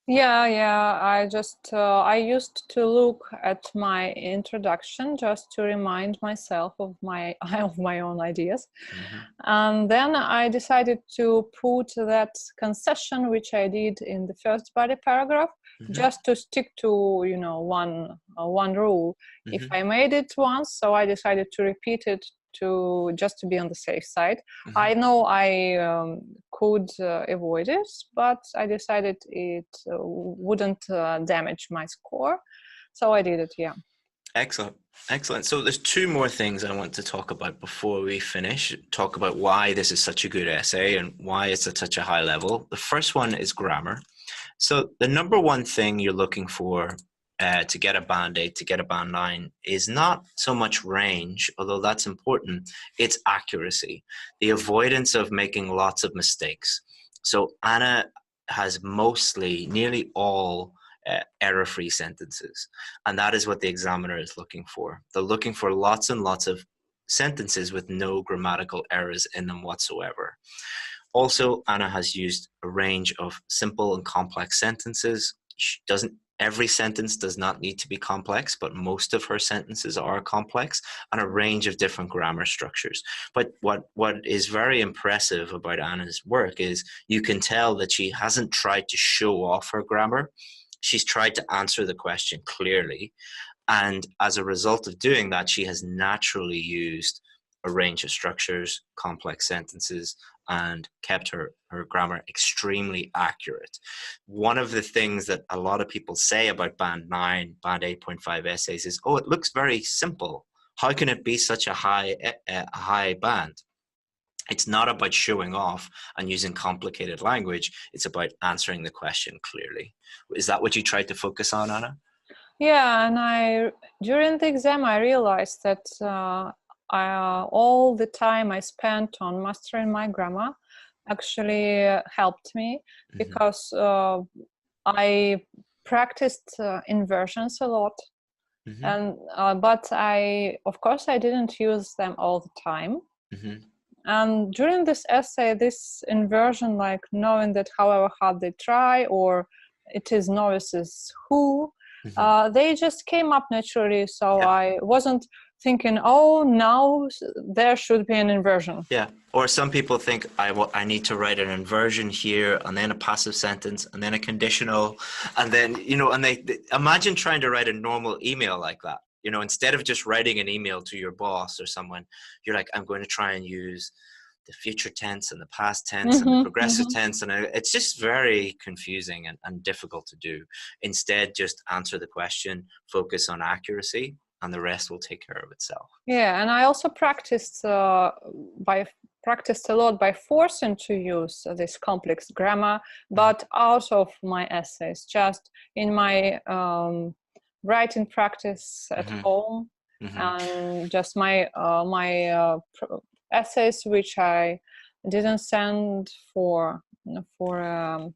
Yeah. I used to look at my introduction just to remind myself of my own ideas, and then I decided to put that concession which I did in the first body paragraph, just to stick to one rule. If I made it once, so I decided to repeat it just to be on the safe side. I know I could avoid it, but I decided it wouldn't damage my score, so I did it. Yeah. Excellent. So there's 2 more things I want to talk about before we finish. Talk about why this is such a good essay and why it's at such a high level. The first one is grammar. So the number one thing you're looking for to get a band 8, to get a band 9, is not so much range, although that's important. It's accuracy, the avoidance of making lots of mistakes. So Anna has nearly all error-free sentences, and that is what the examiner is looking for. They're looking for lots and lots of sentences with no grammatical errors in them whatsoever. Also, Anna has used a range of simple and complex sentences. Every sentence does not need to be complex, but most of her sentences are complex, and a range of different grammar structures. But what is very impressive about Anna's work is you can tell that she hasn't tried to show off her grammar. She's tried to answer the question clearly. And as a result of doing that, she has naturally used a range of structures, complex sentences, and kept her grammar extremely accurate. One of the things that a lot of people say about Band 9, Band 8.5 essays is, oh, it looks very simple. How can it be such a high band? It's not about showing off and using complicated language. It's about answering the question clearly. Is that what you tried to focus on, Anna? Yeah, and during the exam, I realized that all the time I spent on mastering my grammar actually helped me, because I practiced inversions a lot. And but of course I didn't use them all the time. And during this essay, this inversion, like knowing that however hard they try, or it is novices who, they just came up naturally. So I wasn't thinking, oh, now there should be an inversion. Yeah. Or some people think, I need to write an inversion here, and then a passive sentence, and then a conditional, and then, you know, and they imagine trying to write a normal email like that. You know, instead of just writing an email to your boss or someone, you're like, I'm going to try and use the future tense and the past tense and the progressive tense. And it's just very confusing and difficult to do. Instead, just answer the question, focus on accuracy, and the rest will take care of itself. Yeah, and I also practiced a lot by forcing to use this complex grammar, but out of my essays, just in my writing practice at home, and just my essays which I didn't send for an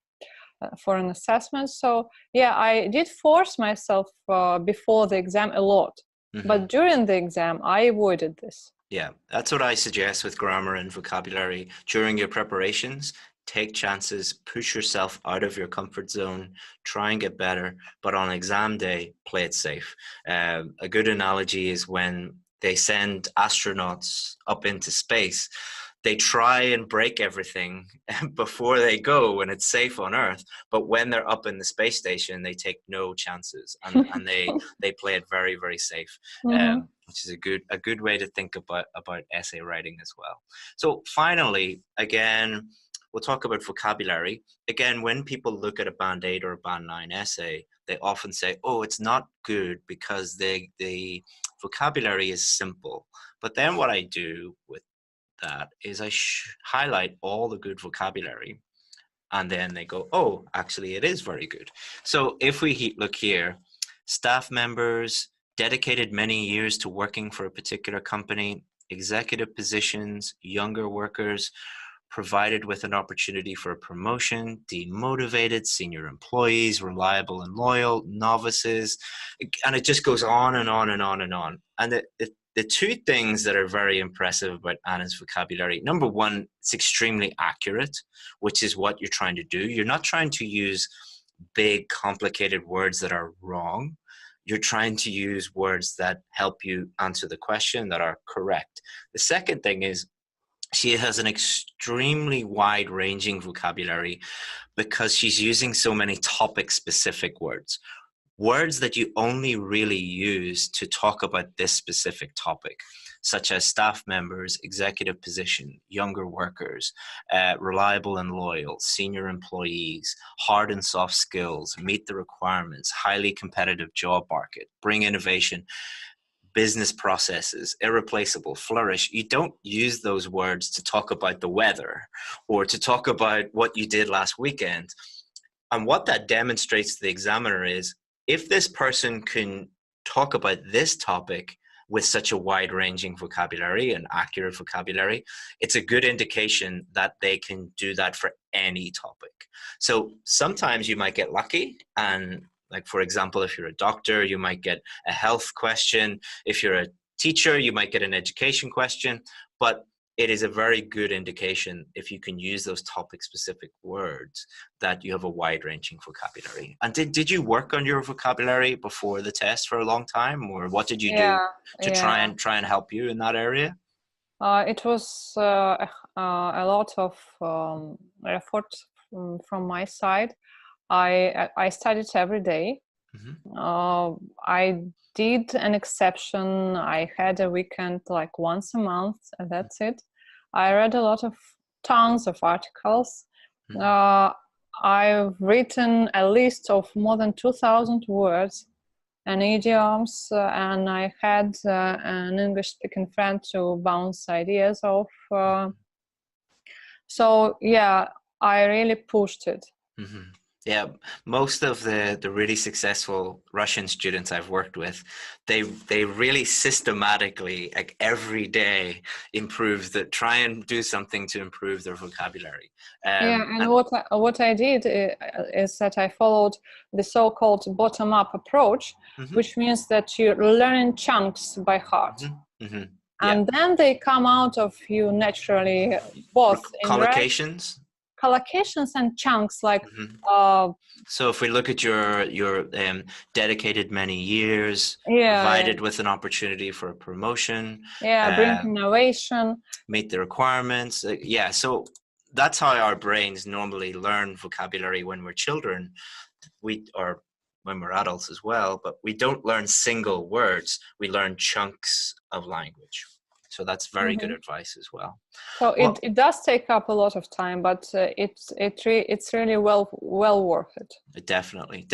assessment. So yeah, I did force myself before the exam a lot, but during the exam I avoided this. Yeah, that's what I suggest with grammar and vocabulary. During your preparations, take chances, push yourself out of your comfort zone, try and get better, but on exam day, play it safe. A good analogy is when they send astronauts up into space, they try and break everything before they go when it's safe on Earth, but when they're up in the space station, they take no chances, and they play it very, very safe, which is a good way to think about essay writing as well. So finally, again, we'll talk about vocabulary. Again, when people look at a Band 8 or a Band 9 essay, they often say, oh, it's not good because the vocabulary is simple. But then what I do with that is I highlight all the good vocabulary, and then they go, oh, actually it is very good. So if we look here, staff members, dedicated many years to working for a particular company, executive positions, younger workers, provided with an opportunity for a promotion, demotivated, senior employees, reliable and loyal, novices, and it just goes on and on and on and on. And the two things that are very impressive about Anna's vocabulary, number one, it's extremely accurate, which is what you're trying to do. You're not trying to use big, complicated words that are wrong. You're trying to use words that help you answer the question, that are correct. The second thing is, she has an extremely wide-ranging vocabulary because she's using so many topic-specific words. Words that you only really use to talk about this specific topic, such as staff members, executive position, younger workers, reliable and loyal, senior employees, hard and soft skills, meet the requirements, highly competitive job market, bring innovation, business processes, irreplaceable, flourish. You don't use those words to talk about the weather or to talk about what you did last weekend. And what that demonstrates to the examiner is, if this person can talk about this topic with such a wide-ranging vocabulary and accurate vocabulary, it's a good indication that they can do that for any topic. So sometimes you might get lucky, and like, for example, if you're a doctor, you might get a health question. If you're a teacher, you might get an education question. But it is a very good indication, if you can use those topic-specific words, that you have a wide-ranging vocabulary. And did you work on your vocabulary before the test for a long time, or what did you do to try and help you in that area? It was a lot of effort from my side. I studied every day, I did an exception. I had a weekend like once a month, and that's it. I read a lot of tons of articles. I've written a list of more than 2,000 words and idioms, and I had an English-speaking friend to bounce ideas off. So yeah, I really pushed it. Yeah, most of the really successful Russian students I've worked with, they really systematically, like every day, try and do something to improve their vocabulary. And what I did is that I followed the so-called bottom-up approach, which means that you learn in chunks by heart. And then they come out of you naturally, both in collocations. Collocations and chunks, like so if we look at your dedicated many years, provided with an opportunity for a promotion, bring innovation, meet the requirements, so that's how our brains normally learn vocabulary when we're children, or when we're adults as well, but we don't learn single words, we learn chunks of language. So that's very good advice as well. So it does take up a lot of time, but it's really well worth it. Definitely.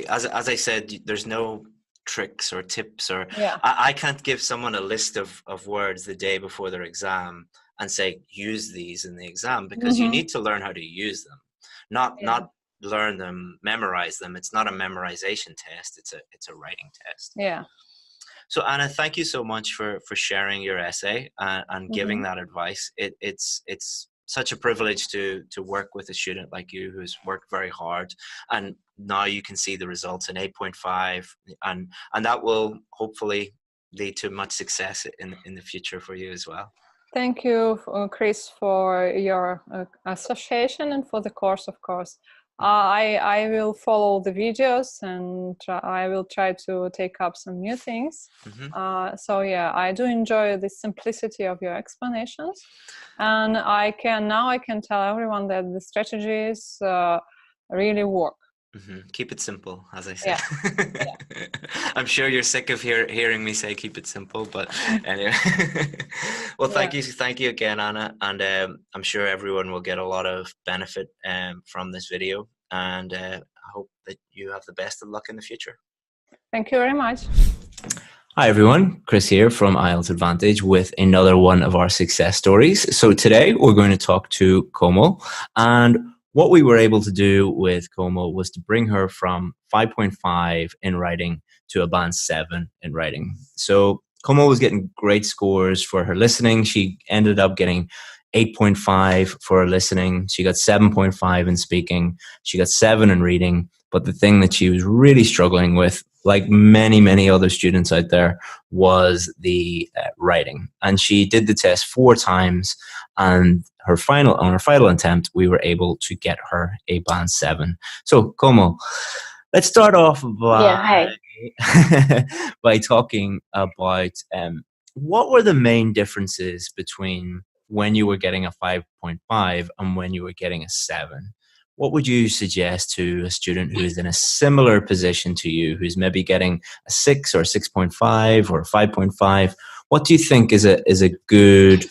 As I said, there's no tricks or tips, or I can't give someone a list of words the day before their exam and say use these in the exam, because you need to learn how to use them, not learn them, memorize them. It's not a memorization test. It's a writing test. Yeah. So Anna, thank you so much for sharing your essay and giving that advice. It's such a privilege to work with a student like you who's worked very hard, and now you can see the results in 8.5, and that will hopefully lead to much success in the future for you as well. Thank you, Chris, for your association and for the course, of course. I will follow the videos, and I will try to take up some new things. So yeah, I do enjoy the simplicity of your explanations, and I can tell everyone that the strategies really work. Keep it simple, as I said. I'm sure you're sick of hearing me say keep it simple, but anyway. Well, thank you again, Anna, and I'm sure everyone will get a lot of benefit from this video, and I hope that you have the best of luck in the future. Thank you very much. Hi everyone, Chris here from IELTS Advantage with another one of our success stories. So today we're going to talk to Komal, and what we were able to do with Komal was to bring her from 5.5 in writing to a band 7 in writing. So Komal was getting great scores for her listening. She ended up getting 8.5 for her listening. She got 7.5 in speaking. She got 7 in reading. But the thing that she was really struggling with, like many other students out there, was the writing. And she did the test 4 times, and on her final attempt, we were able to get her a band 7. So Komal, let's start off by talking about what were the main differences between when you were getting a 5.5 and when you were getting a 7. What would you suggest to a student who is in a similar position to you, who's maybe getting a 6 or 6.5 or 5.5? What do you think is a good?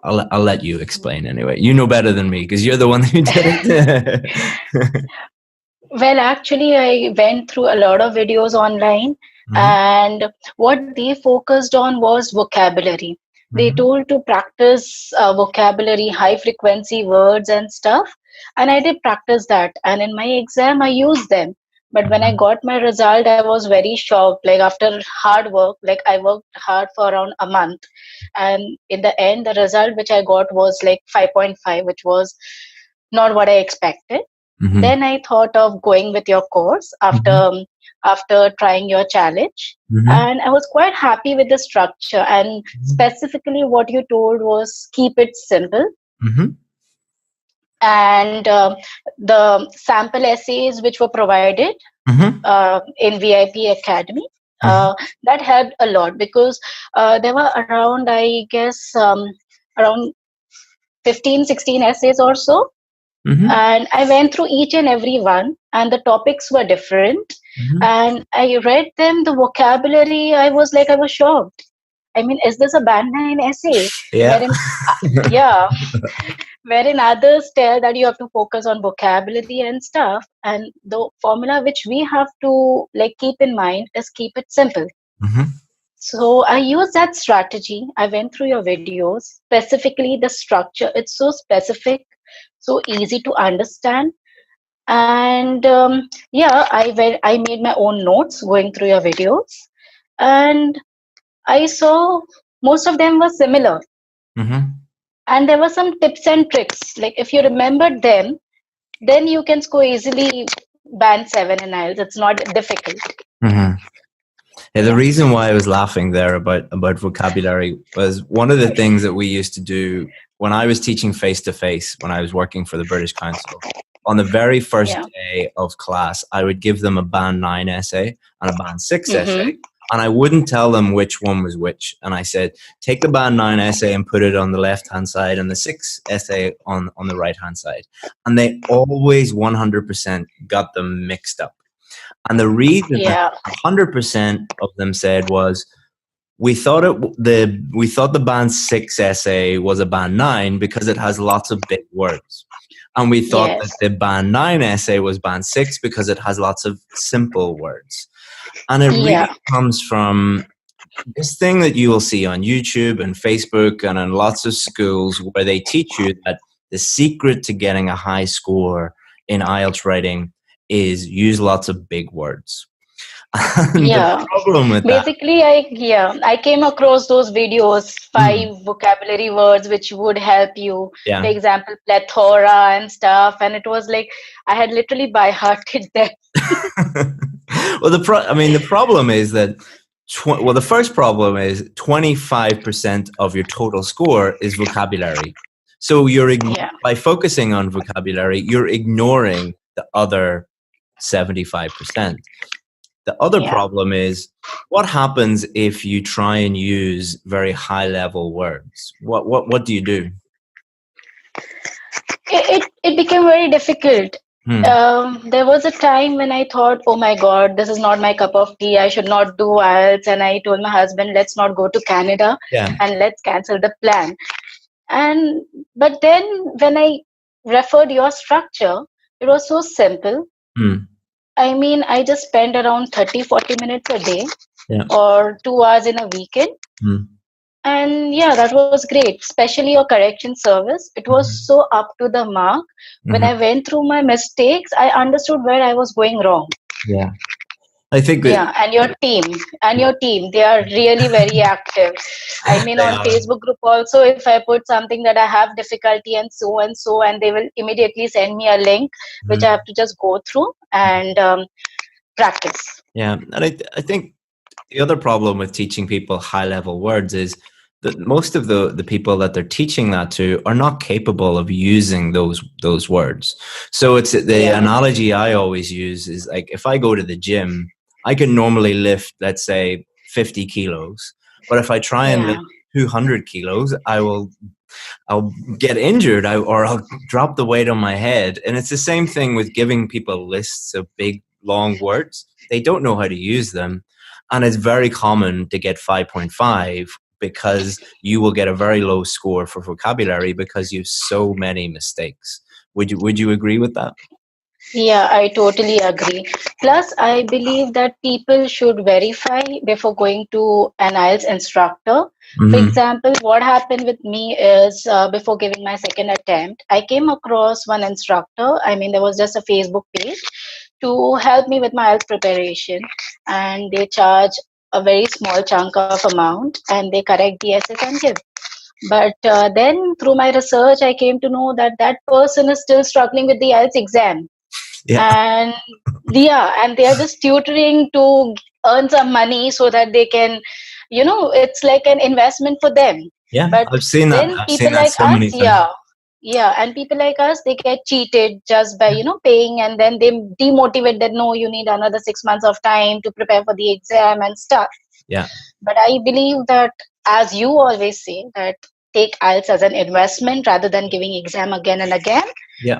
I'll let you explain anyway. You know better than me because you're the one who did it. Well, actually, I went through a lot of videos online, and what they focused on was vocabulary. They told to practice vocabulary, high frequency words and stuff. And I did practice that. And in my exam, I used them. But when I got my result, I was very shocked. Like after hard work, like I worked hard for around a month. And in the end, the result which I got was like 5.5, which was not what I expected. Then I thought of going with your course after trying your challenge. And I was quite happy with the structure, and specifically what you told was keep it simple. And the sample essays which were provided in VIP Academy, that helped a lot, because there were around, I guess, around 15-16 essays or so. And I went through each and every one, and the topics were different. And I read them, the vocabulary, I was shocked. I mean, is this a band 9 essay? Yeah. Yeah. Wherein others tell that you have to focus on vocabulary and stuff. And the formula which we have to keep in mind is keep it simple. So I used that strategy. I went through your videos, specifically the structure. It's so specific, so easy to understand. And I made my own notes going through your videos. And I saw most of them were similar. And there were some tips and tricks. Like if you remembered them, then you can score easily band 7 in IELTS. It's not difficult. Yeah, the reason why I was laughing there about vocabulary was one of the things that we used to do when I was teaching face-to-face, when I was working for the British Council. On the very first day of class, I would give them a band 9 essay and a band 6 essay. And I wouldn't tell them which one was which. And I said, take the band 9 essay and put it on the left-hand side and the 6 essay on the right-hand side. And they always 100% got them mixed up. And the reason 100% of them said was, we thought the band 6 essay was a band 9 because it has lots of big words. And we thought that the band 9 essay was band 6 because it has lots of simple words. And it really comes from this thing that you will see on YouTube and Facebook and in lots of schools where they teach you that the secret to getting a high score in IELTS writing is use lots of big words. The problem with basically I came across those videos, 5 vocabulary words which would help you. The example plethora and stuff, and it was like I had literally by hearted them. Well, the problem is that the first problem is 25% of your total score is vocabulary. So by focusing on vocabulary, you're ignoring the other 75%. The other problem is what happens if you try and use very high level words? What do you do? It became very difficult. There was a time when I thought, oh my God, this is not my cup of tea. I should not do IELTS. And I told my husband, let's not go to Canada and let's cancel the plan. But then when I referred your structure, it was so simple. I mean, I just spend around 30-40 minutes a day or 2 hours in a weekend. And that was great, especially your correction service. It was so up to the mark. When I went through my mistakes, I understood where I was going wrong. I think that and your team, they are really very active. I mean, on Facebook group also, if I put something that I have difficulty and so, and they will immediately send me a link, which I have to just go through and practice. And I think the other problem with teaching people high-level words is that most of the people that they're teaching that to are not capable of using those words. So it's the analogy I always use is like if I go to the gym, I can normally lift, let's say, 50 kilos. But if I try and lift 200 kilos, I'll get injured or I'll drop the weight on my head. And it's the same thing with giving people lists of big, long words. They don't know how to use them. And it's very common to get 5.5 because you will get a very low score for vocabulary because you have so many mistakes. Would you agree with that? Yeah, I totally agree. Plus, I believe that people should verify before going to an IELTS instructor. For example, what happened with me is before giving my second attempt, I came across one instructor. I mean, there was just a Facebook page to help me with my IELTS preparation. And they charge a very small chunk of amount and they correct the essays and give. But then through my research, I came to know that that person is still struggling with the IELTS exam. And they are just tutoring to earn some money so that they can, it's like an investment for them. But I've seen that. I've seen that so many times. And people like us, they get cheated just by paying, and then they demotivate that no, you need another 6 months of time to prepare for the exam and stuff. But I believe that, as you always say, that take IELTS as an investment rather than giving exam again and again.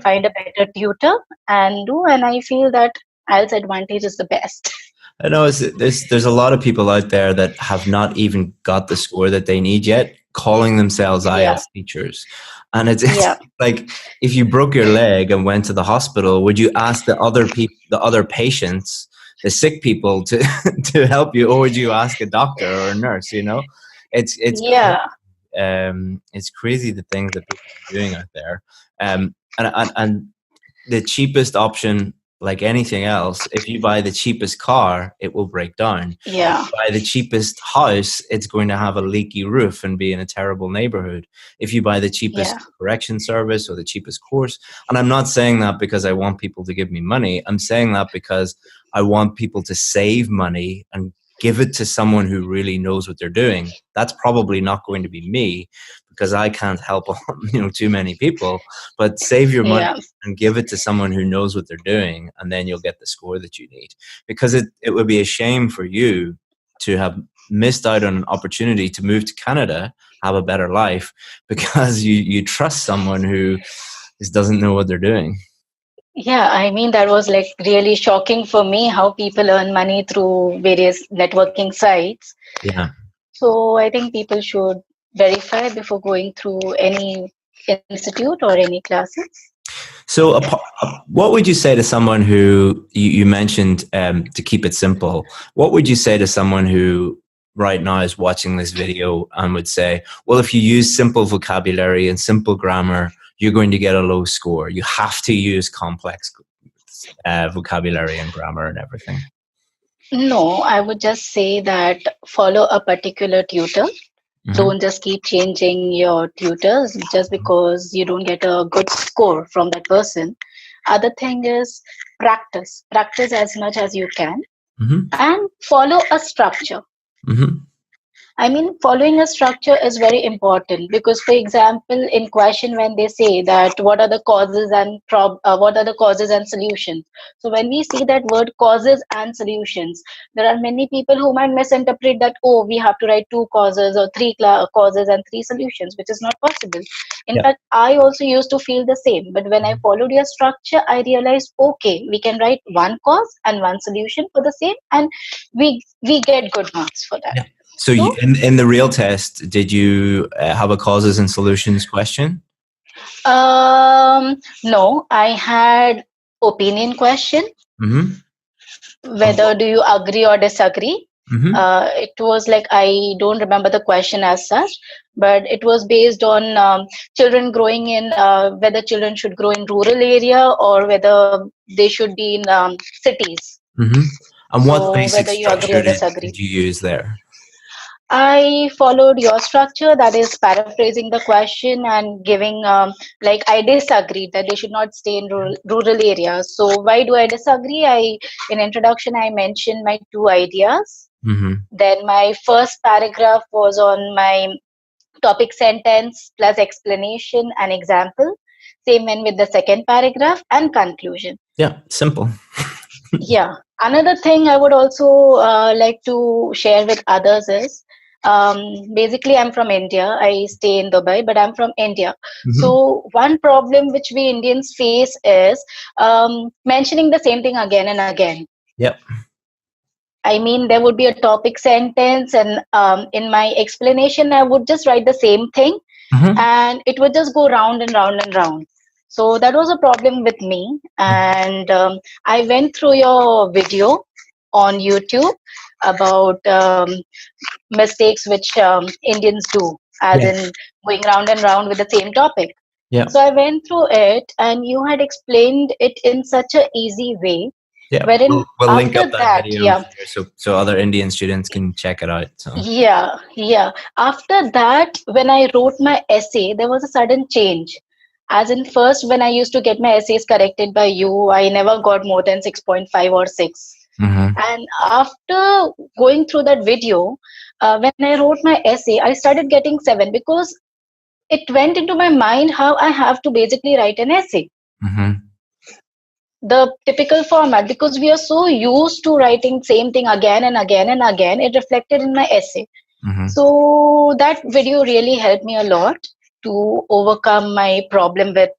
find a better tutor and do. And I feel that IELTS Advantage is the best. I know there's a lot of people out there that have not even got the score that they need yet, calling themselves IELTS teachers. And it's like, if you broke your leg and went to the hospital, would you ask the other patients, the sick people, to help you, or would you ask a doctor or a nurse? You know, it's crazy the things that people are doing out there. And the cheapest option, like anything else, if you buy the cheapest car, it will break down. Yeah. If you buy the cheapest house, it's going to have a leaky roof and be in a terrible neighborhood. If you buy the cheapest correction service or the cheapest course, and I'm not saying that because I want people to give me money. I'm saying that because I want people to save money and give it to someone who really knows what they're doing. That's probably not going to be me, because I can't help too many people. But save your money and give it to someone who knows what they're doing, and then you'll get the score that you need. Because it would be a shame for you to have missed out on an opportunity to move to Canada, have a better life, because you trust someone who just doesn't know what they're doing. Yeah, I mean, that was like really shocking for me, how people earn money through various networking sites. Yeah. So I think people should verify before going through any institute or any classes. So what would you say to someone who, you mentioned to keep it simple, what would you say to someone who right now is watching this video and would say, well, if you use simple vocabulary and simple grammar, you're going to get a low score. You have to use complex vocabulary and grammar and everything. No, I would just say that follow a particular tutor. Don't just keep changing your tutors just because you don't get a good score from that person. Other thing is practice as much as you can, and follow a structure. I mean, following a structure is very important, because, for example, in question, when they say that what are the causes and what are the causes and solutions. So when we see that word causes and solutions, there are many people who might misinterpret that, oh, we have to write 2 causes or 3 causes and 3 solutions, which is not possible. In fact, I also used to feel the same. But when I followed your structure, I realized, okay, we can write 1 cause and 1 solution for the same, and we get good marks for that. Yeah. So in the real test, did you have a causes and solutions question? No, I had opinion question. Whether do you agree or disagree? It was like, I don't remember the question as such, but it was based on children growing in, whether children should grow in rural area or whether they should be in cities. And what basic whether you agree or disagree. did you use there? I followed your structure, that is paraphrasing the question and giving, like, I disagree that they should not stay in rural areas. So why do I disagree? In introduction, I mentioned my 2 ideas. Then my first paragraph was on my topic sentence plus explanation and example. Same went with the second paragraph and conclusion. Yeah, simple. Yeah. Another thing I would also like to share with others is, basically I'm from India. I stay in Dubai, but I'm from India. So one problem which we Indians face is mentioning the same thing again and again. Yep. I mean, there would be a topic sentence, and in my explanation, I would just write the same thing, and it would just go round and round and round. So that was a problem with me. And I went through your video on YouTube about mistakes which Indians do, as in going round and round with the same topic. So I went through it, and you had explained it in such an easy way. Yeah, wherein we'll link up that video here, so other Indian students can check it out. So. Yeah. After that, when I wrote my essay, there was a sudden change. As in, first, when I used to get my essays corrected by you, I never got more than 6.5 or 6. And after going through that video, when I wrote my essay, I started getting 7, because it went into my mind how I have to basically write an essay. The typical format, because we are so used to writing same thing again and again and again, it reflected in my essay. So that video really helped me a lot. to overcome my problem with,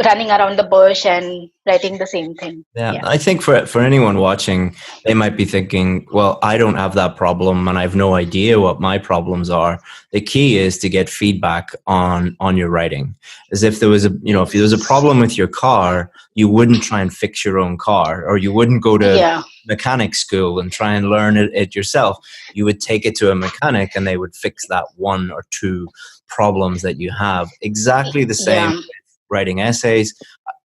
running around the bush and writing the same thing. Yeah, I think for anyone watching, they might be thinking, well, I don't have that problem and I have no idea what my problems are. The key is to get feedback on your writing. As if there was if there was a problem with your car, you wouldn't try and fix your own car, or you wouldn't go to mechanic school and try and learn it yourself. You would take it to a mechanic and they would fix that one or two problems that you have. Exactly the same with writing essays.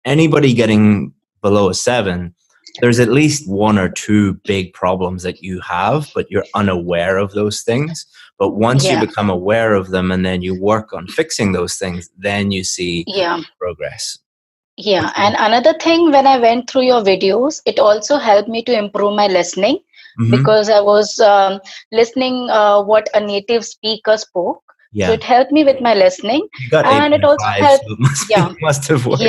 Anybody getting below a 7, there's at least one or two big problems that you have, but you're unaware of those things. But once you become aware of them and then you work on fixing those things, then you see progress. Yeah, and another thing, when I went through your videos, it also helped me to improve my listening, because I was listening what a native speaker spoke. So it helped me with my listening, and it also helped. So must have worked.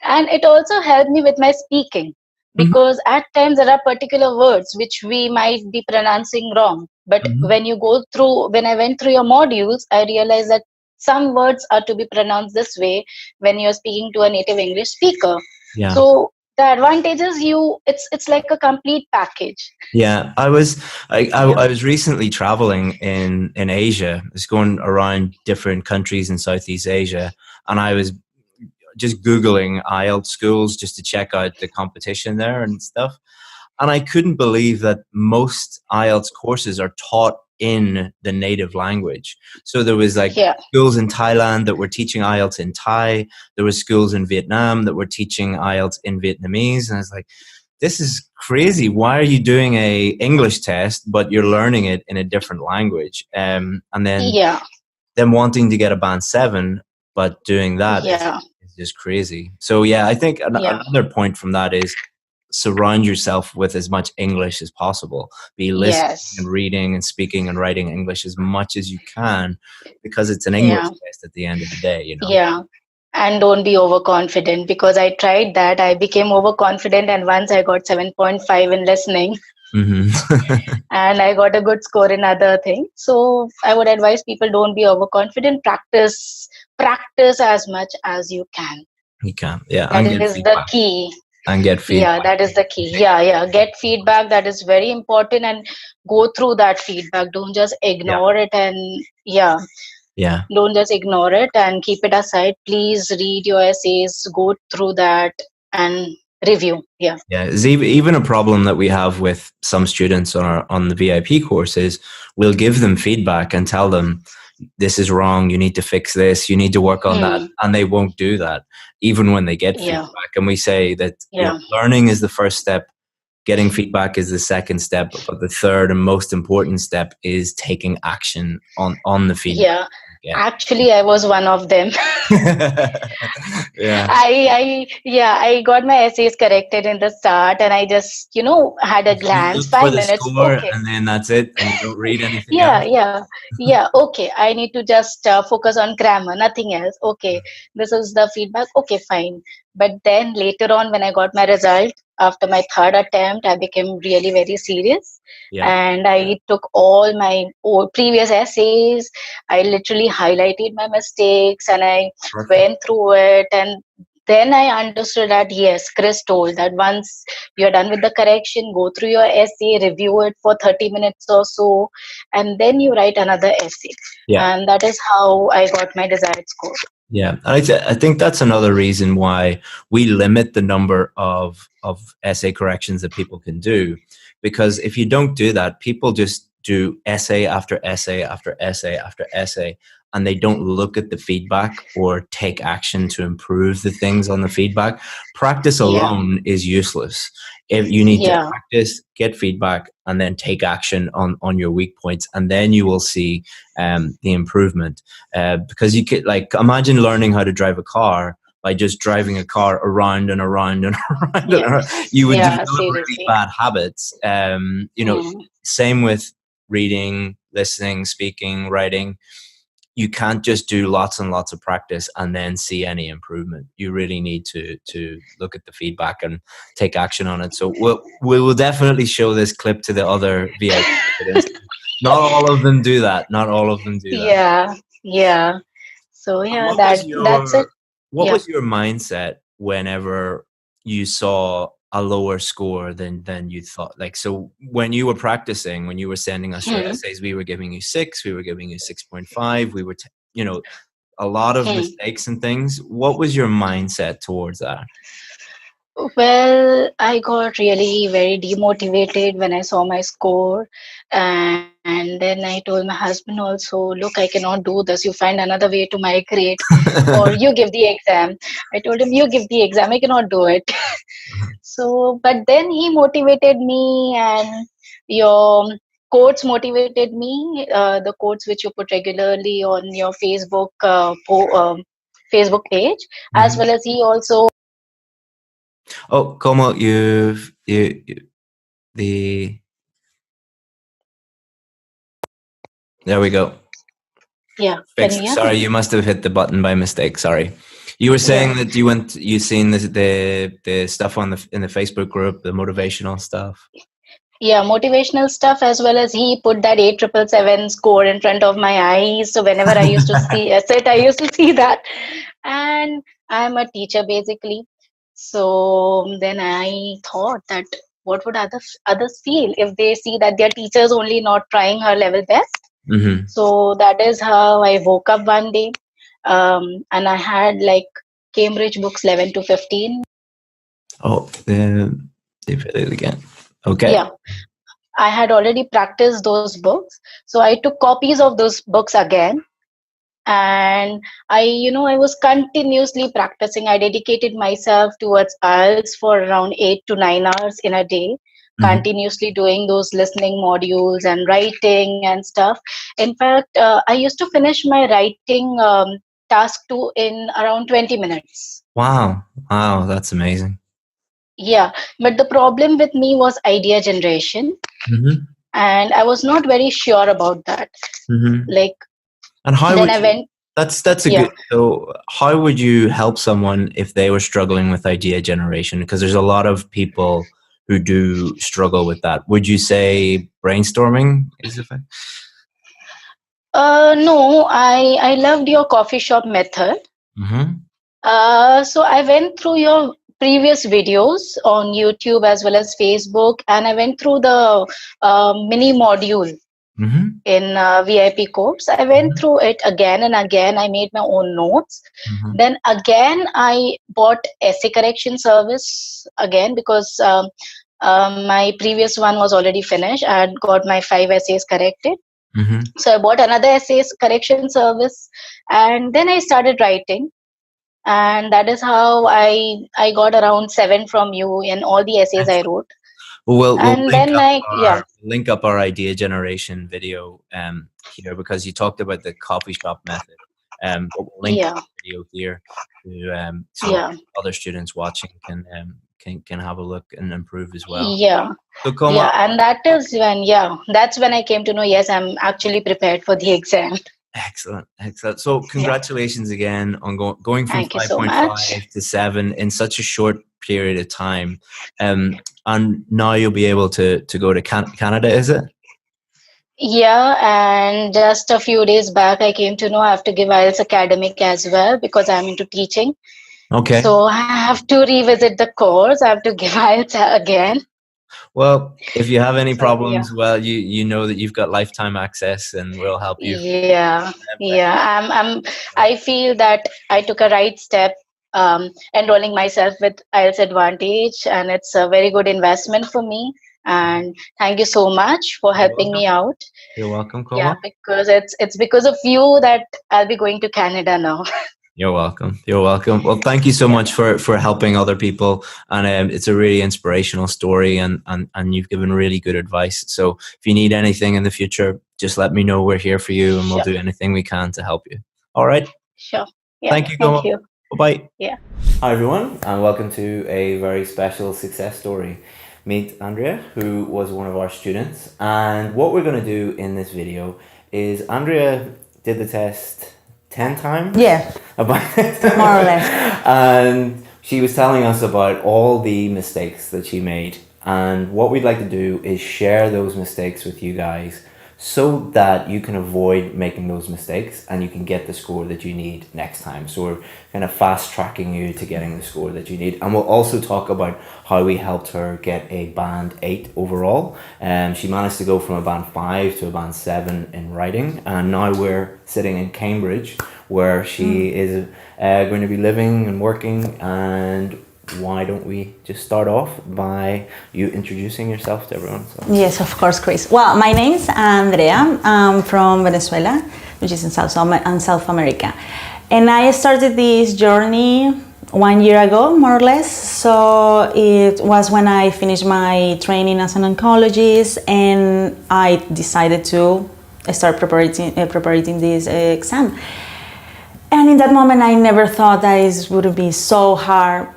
And it also helped me with my speaking, because at times there are particular words which we might be pronouncing wrong. But when I went through your modules, I realized that some words are to be pronounced this way when you're speaking to a native English speaker. So the advantage is it's like a complete package. Yeah, I was recently traveling in Asia. I was going around different countries in Southeast Asia, and I was just Googling IELTS schools just to check out the competition there and stuff. And I couldn't believe that most IELTS courses are taught in the native language. So there was schools in Thailand that were teaching IELTS in Thai. There were schools in Vietnam that were teaching IELTS in Vietnamese. And I was like, this is crazy. Why are you doing a English test, but you're learning it in a different language? And then wanting to get a band 7, but doing that is just crazy. So I think another point from that is surround yourself with as much English as possible. Be listening and reading and speaking and writing English as much as you can, because it's an English test at the end of the day, And don't be overconfident, because I tried that. I became overconfident, and once I got 7.5 in listening. And I got a good score in other things. So I would advise people, don't be overconfident. Practice as much as you can. You can, that is the key. And get feedback. That is the key. Get feedback. That is very important, and go through that feedback. Don't just ignore it, and don't just ignore it and keep it aside. Please read your essays, go through that and review. It's even a problem that we have with some students on the VIP courses. We'll give them feedback and tell them, this is wrong, you need to fix this, you need to work on that, and they won't do that even when they get feedback. And we say that learning is the first step, getting feedback is the second step, but the third and most important step is taking action on the feedback. Actually, I was one of them. I got my essays corrected in the start, and I just had a glance, 5 minutes, and then that's it, and you don't read anything else. Okay, I need to just focus on grammar, nothing else. Okay, this is the feedback. Okay, fine. But then later on, when I got my result after my 3rd attempt, I became really very serious. And I took all my previous essays. I literally highlighted my mistakes, and I went through it. And then I understood that, yes, Chris told that once you're done with the correction, go through your essay, review it for 30 minutes or so, and then you write another essay. And that is how I got my desired score. I think that's another reason why we limit the number of essay corrections that people can do. Because if you don't do that, people just do essay after essay after essay after essay, and they don't look at the feedback or take action to improve the things on the feedback. Practice alone is useless. If you need to practice, get feedback, and then take action on your weak points, and then you will see the improvement. Because you could, imagine learning how to drive a car by just driving a car around and around and around. And around. You would develop really bad habits. Same with reading, listening, speaking, writing. You can't just do lots and lots of practice and then see any improvement. You really need to look at the feedback and take action on it. So we will definitely show this clip to the other VIP students. Not all of them do that. Not all of them do that. Yeah, yeah. So yeah, that's it. What Yeah. was your mindset whenever you saw a lower score than you thought? Like, so when you were practicing, when you were sending us your essays, we were giving you 6, we were giving you 6.5, we were, you know, a lot of mistakes and things. What was your mindset towards that? Well, I got really very demotivated when I saw my score. And then I told my husband also, look, I cannot do this. You find another way to migrate or you give the exam. I told him, you give the exam. I cannot do it. So, but then he motivated me, and your quotes motivated me. The quotes which you put regularly on your Facebook Facebook page, as well as he also. Oh, Como, there we go. Yeah. Sorry, you must have hit the button by mistake. Sorry. You were saying that you seen the stuff in the Facebook group, the motivational stuff. Yeah, motivational stuff, as well as he put that 8,777 score in front of my eyes. So whenever I used to see I used to see that. And I'm a teacher basically. So then I thought that what would others feel if they see that their teacher's only not trying her level best. So that is how I woke up one day, and I had like Cambridge books 11 to 15. Oh, they did it again. Okay. Yeah, I had already practiced those books, so I took copies of those books again, and I was continuously practicing. I dedicated myself towards IELTS for around 8 to 9 hours in a day, continuously doing those listening modules and writing and stuff. In fact, I used to finish my writing task 2 in around 20 minutes. Wow, that's amazing. Yeah, but the problem with me was idea generation, and I was not very sure about that. Like, and how then would I went. That's a good. So, how would you help someone if they were struggling with idea generation? Because there's a lot of people who do struggle with that. Would you say brainstorming is effective? No, I loved your coffee shop method. So I went through your previous videos on YouTube as well as Facebook, and I went through the mini module in VIP course. I went through it again and again. I made my own notes. Then again, I bought essay correction service again because my previous one was already finished. I had got my 5 essays corrected. So I bought another essays correction service, and then I started writing. And that is how I got around 7 from you in all the essays I wrote. We'll link up our idea generation video here, because you talked about the coffee shop method. But we'll link the video here to so other students watching can have a look and improve as well. So and that is when that's when I came to know, yes, I'm actually prepared for the exam. Excellent. So congratulations again on going from 5.5 to 7 in such a short period of time. And now you'll be able to go to Canada, is it? Yeah, and just a few days back I came to know I have to give IELTS academic as well because I'm into teaching. Okay. So I have to revisit the course. I have to give IELTS again. Well, if you have any problems, well, you know that you've got lifetime access, and we'll help you. I feel that I took a right step enrolling myself with IELTS Advantage, and it's a very good investment for me. And thank you so much for helping me out. You're welcome, Coma. Yeah, because it's because of you that I'll be going to Canada now. You're welcome. Well, thank you so much for helping other people, and it's a really inspirational story, and you've given really good advice. So if you need anything in the future, just let me know. We're here for you, and we'll do anything we can to help you. All right? Sure. Yeah, thank you. Bye-bye. Yeah. Hi everyone, and welcome to a very special success story. Meet Andrea, who was one of our students, and what we're going to do in this video is Andrea did the test 10 times? Yeah, about more or less. And she was telling us about all the mistakes that she made. And what we'd like to do is share those mistakes with you guys so that you can avoid making those mistakes and you can get the score that you need next time. So we're kind of fast tracking you to getting the score that you need. And we'll also talk about how we helped her get a band 8 overall. She managed to go from a band 5 to a band 7 in writing, and now we're sitting in Cambridge where she is going to be living and working. And why don't we just start off by you introducing yourself to everyone? So. Yes, of course, Chris. Well, my name is Andrea. I'm from Venezuela, which is in South America. And I started this journey 1 year ago, more or less. So it was when I finished my training as an oncologist, and I decided to start preparing this exam. And in that moment, I never thought that it would be so hard.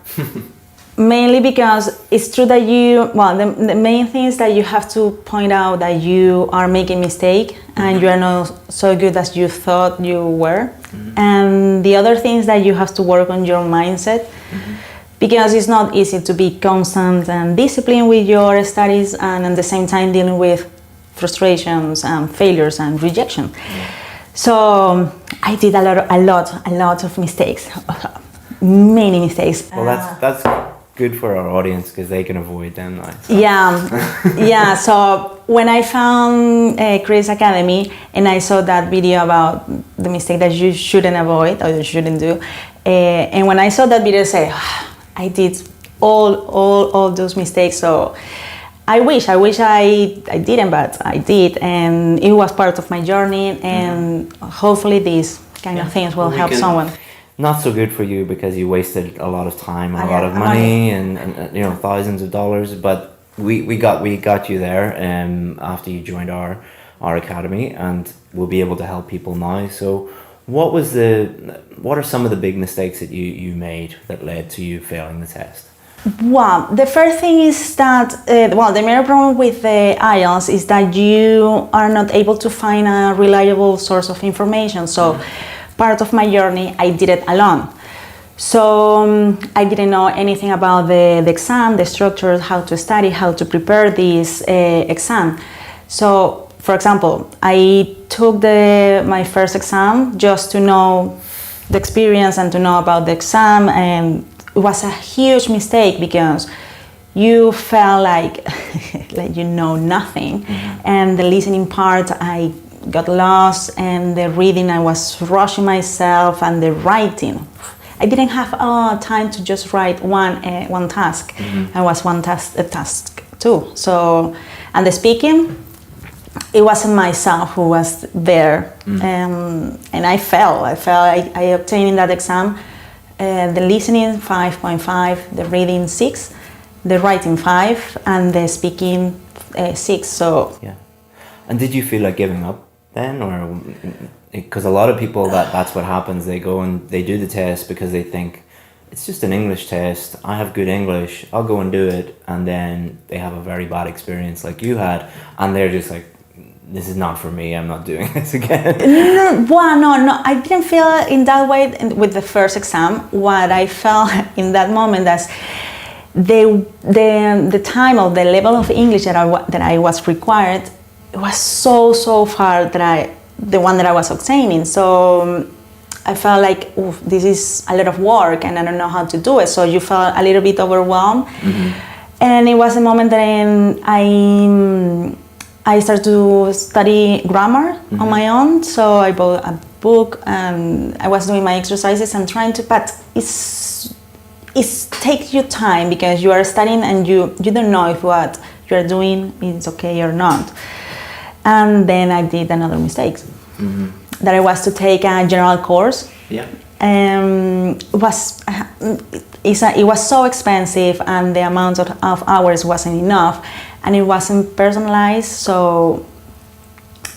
Mainly because it's true that the main thing is that you have to point out that you are making mistake and you are not so good as you thought you were. And the other thing is that you have to work on your mindset, because it's not easy to be constant and disciplined with your studies and at the same time dealing with frustrations and failures and rejection. So I did a lot of mistakes, many mistakes. Well, that's good for our audience because they can avoid them now. So. Yeah. So when I found Chris Academy and I saw that video about the mistake that you shouldn't avoid or you shouldn't do, and when I saw that video, I said, I did all those mistakes. So I wish I didn't, but I did, and it was part of my journey, and hopefully these kind of things will help someone. Not so good for you because you wasted a lot of time and a lot of money and thousands of dollars, but we got you there after you joined our academy, and we'll be able to help people now. So what are some of the big mistakes that you made that led to you failing the test? Well, the first thing is that, the main problem with the IELTS is that you are not able to find a reliable source of information. So part of my journey, I did it alone. So I didn't know anything about the exam, the structure, how to study, how to prepare this exam. So, for example, I took my first exam just to know the experience and to know about the exam, and it was a huge mistake because you felt like you know nothing. And the listening part, I got lost, and the reading, I was rushing myself, and the writing, I didn't have time to just write one task. I was one task too. So, and the speaking, it wasn't myself who was there, and I failed. I obtained in that exam the listening 5.5, the reading 6, the writing 5, and the speaking 6. So yeah. And did you feel like giving up then, or because a lot of people that's what happens? They go and they do the test because they think it's just an English test. I have good English. I'll go and do it, and then they have a very bad experience like you had, and they're just like, this is not for me, I'm not doing this again. No, I didn't feel in that way with the first exam. What I felt in that moment is the time of the level of English that I was required, it was so far the one that I was obtaining. So I felt like, this is a lot of work and I don't know how to do it. So you felt a little bit overwhelmed. And it was a moment that I started to study grammar on my own. So I bought a book and I was doing my exercises and trying to, but it takes you time because you are studying and you don't know if what you are doing is okay or not. And then I did another mistake. That I was to take a general course. Yeah. It was so expensive and the amount of hours wasn't enough. And it wasn't personalized, so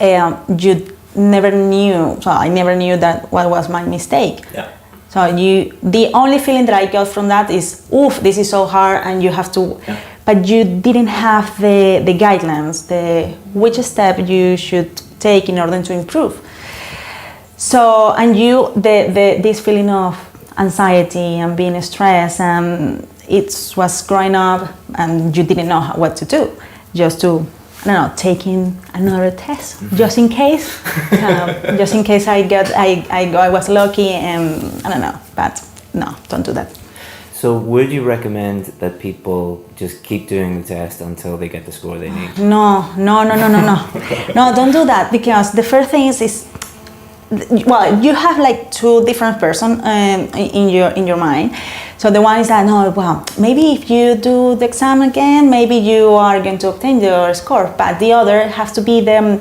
you never knew. So I never knew that what was my mistake. Yeah. So the only feeling that I got from that is, this is so hard, and you have to. Yeah. But you didn't have the guidelines, which step you should take in order to improve. So, and this feeling of anxiety and being stressed, and it was growing up, and you didn't know what to do, just to I don't know, taking another test just in case. Just in case I was lucky, and I don't know. But no, don't do that. So would you recommend that people just keep doing the test until they get the score they need? No. No, don't do that, because the first thing is well, you have like two different persons in your mind. So the one is that, no, well, maybe if you do the exam again, maybe you are going to obtain your score. But the other has to be the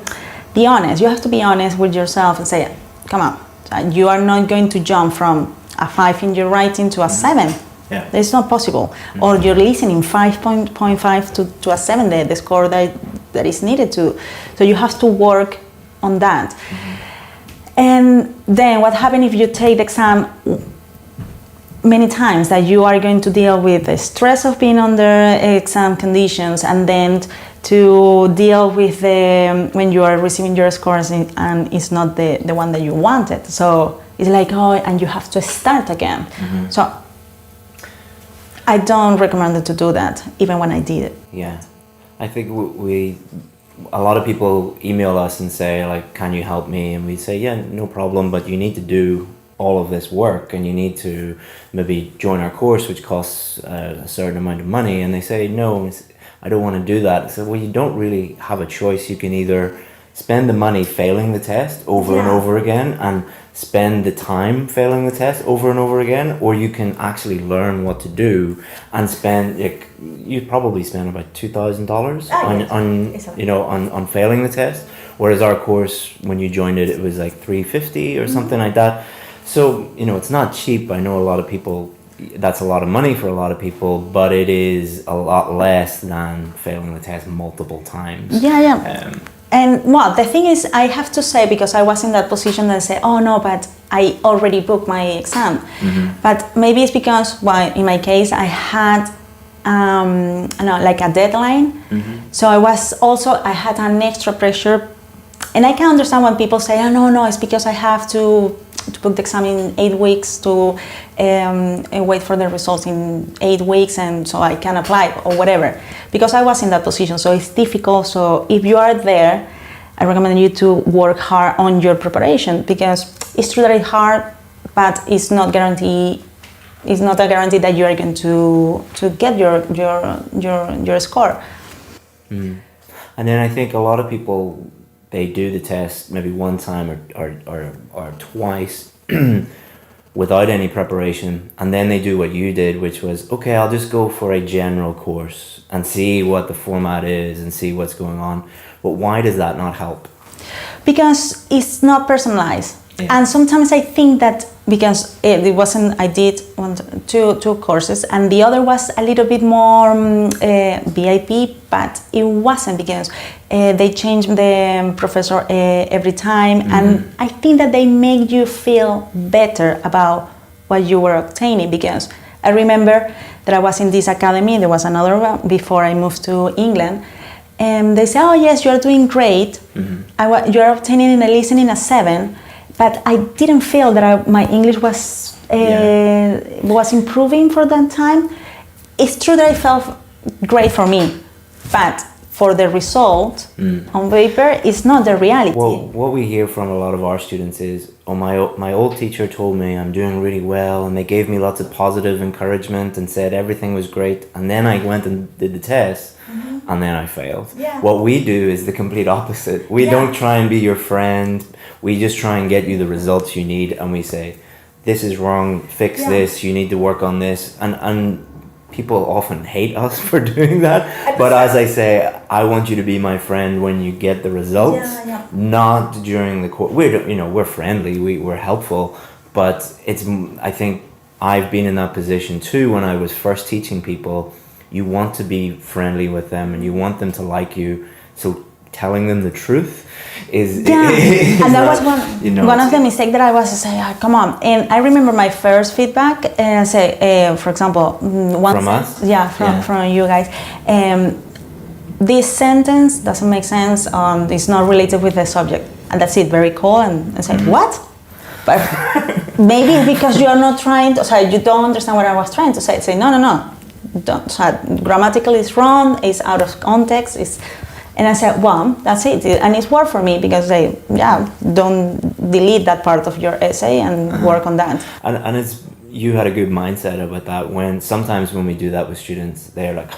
honest. You have to be honest with yourself and say, come on, you are not going to jump from a 5 in your writing to a 7. Yeah. It's not possible. Or your listening 5.5 to a 7, the score that is needed to. So you have to work on that. And then what happens if you take the exam many times, that you are going to deal with the stress of being under exam conditions, and then to deal with when you are receiving your scores and it's not the one that you wanted. So it's like, oh, and you have to start again. So I don't recommend to do that, even when I did it. Yeah, I think a lot of people email us and say, like, can you help me? And we say, yeah, no problem, but you need to do all of this work, and you need to maybe join our course, which costs a certain amount of money. And they say, no, I don't want to do that. So, well, you don't really have a choice. You can either spend the money failing the test over and over again, and spend the time failing the test over and over again, or you can actually learn what to do and spend, like, you probably spend about $2,000 on failing the test, whereas our course, when you joined it, it was like $350 or something like that. So, it's not cheap. I know a lot of people, that's a lot of money for a lot of people, but it is a lot less than failing the test multiple times. And well, the thing is, I have to say, because I was in that position and say, oh no, but I already booked my exam. But maybe it's because, well, in my case, I had like a deadline. So I had an extra pressure. And I can understand when people say, oh no, it's because I have to book the exam in 8 weeks, to wait for the results in 8 weeks, and so I can apply or whatever, because I was in that position. So it's difficult. So if you are there, I recommend you to work hard on your preparation, because it's true that it's hard, but it's not guarantee. It's not a guarantee that you are going to get your score. And then I think a lot of people, they do the test maybe one time or twice without any preparation, and then they do what you did, which was, okay, I'll just go for a general course and see what the format is and see what's going on. But why does that not help? Because it's not personalized. And sometimes I think that because it wasn't, I did two courses, and the other was a little bit more VIP, but it wasn't, because they changed the professor every time, and I think that they make you feel better about what you were obtaining. Because I remember that I was in this academy, there was another one before I moved to England, and they said, oh yes, you're doing great, you're obtaining in a listening a 7, but I didn't feel that my English was improving for that time. It's true that I felt great for me, but for the result on paper, it's not the reality. Well, what we hear from a lot of our students is, oh, my old teacher told me I'm doing really well, and they gave me lots of positive encouragement and said everything was great, and then I went and did the test, and then I failed. What we do is the complete opposite. We don't try and be your friend. We just try and get you the results you need, and we say, this is wrong, fix this, you need to work on this. And people often hate us for doing that. But as I say, I want you to be my friend when you get the results, not during the course. We're friendly, we're helpful, but I think I've been in that position too when I was first teaching people. You want to be friendly with them, and you want them to like you. So telling them the truth is and that was one of the mistakes that I was saying, oh, come on. And I remember my first feedback, for example, from us, from you guys, this sentence doesn't make sense, it's not related with the subject, and that's it, very cool. And I said, what? But maybe it's because you are not trying to, you don't understand what I was trying to say. Say no, don't, grammatically it's wrong, it's out of context, And I said, well, that's it. And it's worked for me because they, don't delete that part of your essay and work on that. And it's, you had a good mindset about that. When sometimes when we do that with students, they're like,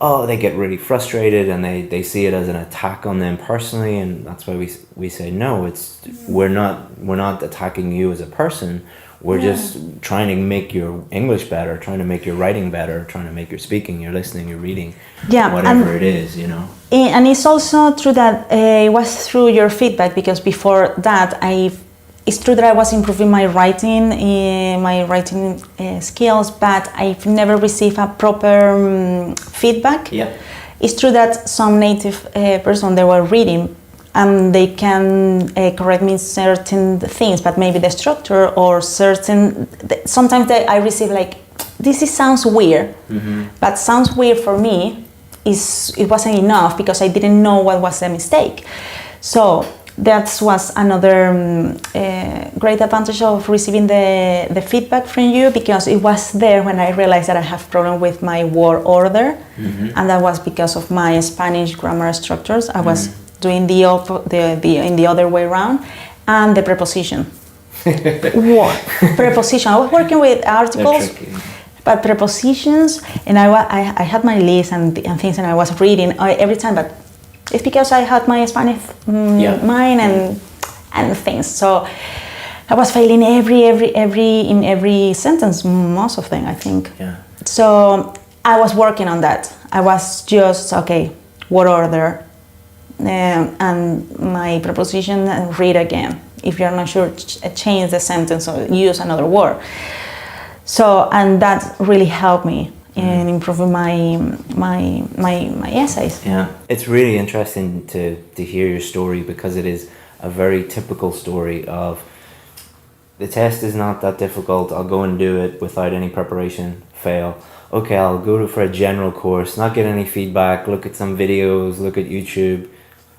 oh, they get really frustrated and they see it as an attack on them personally, and that's why we say no. It's we're not attacking you as a person. We're just trying to make your English better, trying to make your writing better, trying to make your speaking, your listening, your reading, whatever it is, you know. And it's also true that it was through your feedback, because before that it's true that I was improving my writing skills, but I've never received a proper feedback. Yeah. It's true that some native person they were reading and they can correct me certain things, but maybe the structure or certain. Sometimes I receive like, this sounds weird, but sounds weird for me. It wasn't enough because I didn't know what was the mistake. So that was another great advantage of receiving the feedback from you, because it was there when I realized that I have problem with my word order, and that was because of my Spanish grammar structures. I was doing in the other way around, and the preposition. What? Preposition. I was working with articles, but prepositions, and I had my list and things, and I was reading every time, but it's because I had my Spanish mind and things. So I was failing in every sentence, most of them, I think. Yeah. So I was working on that. I was just, word order, and my preposition, and read again. If you're not sure, change the sentence or use another word. So, and that really helped me in improving my essays. Yeah, it's really interesting to hear your story, because it is a very typical story of the test is not that difficult. I'll go and do it without any preparation, fail. Okay, I'll go for a general course, not get any feedback, look at some videos, look at YouTube,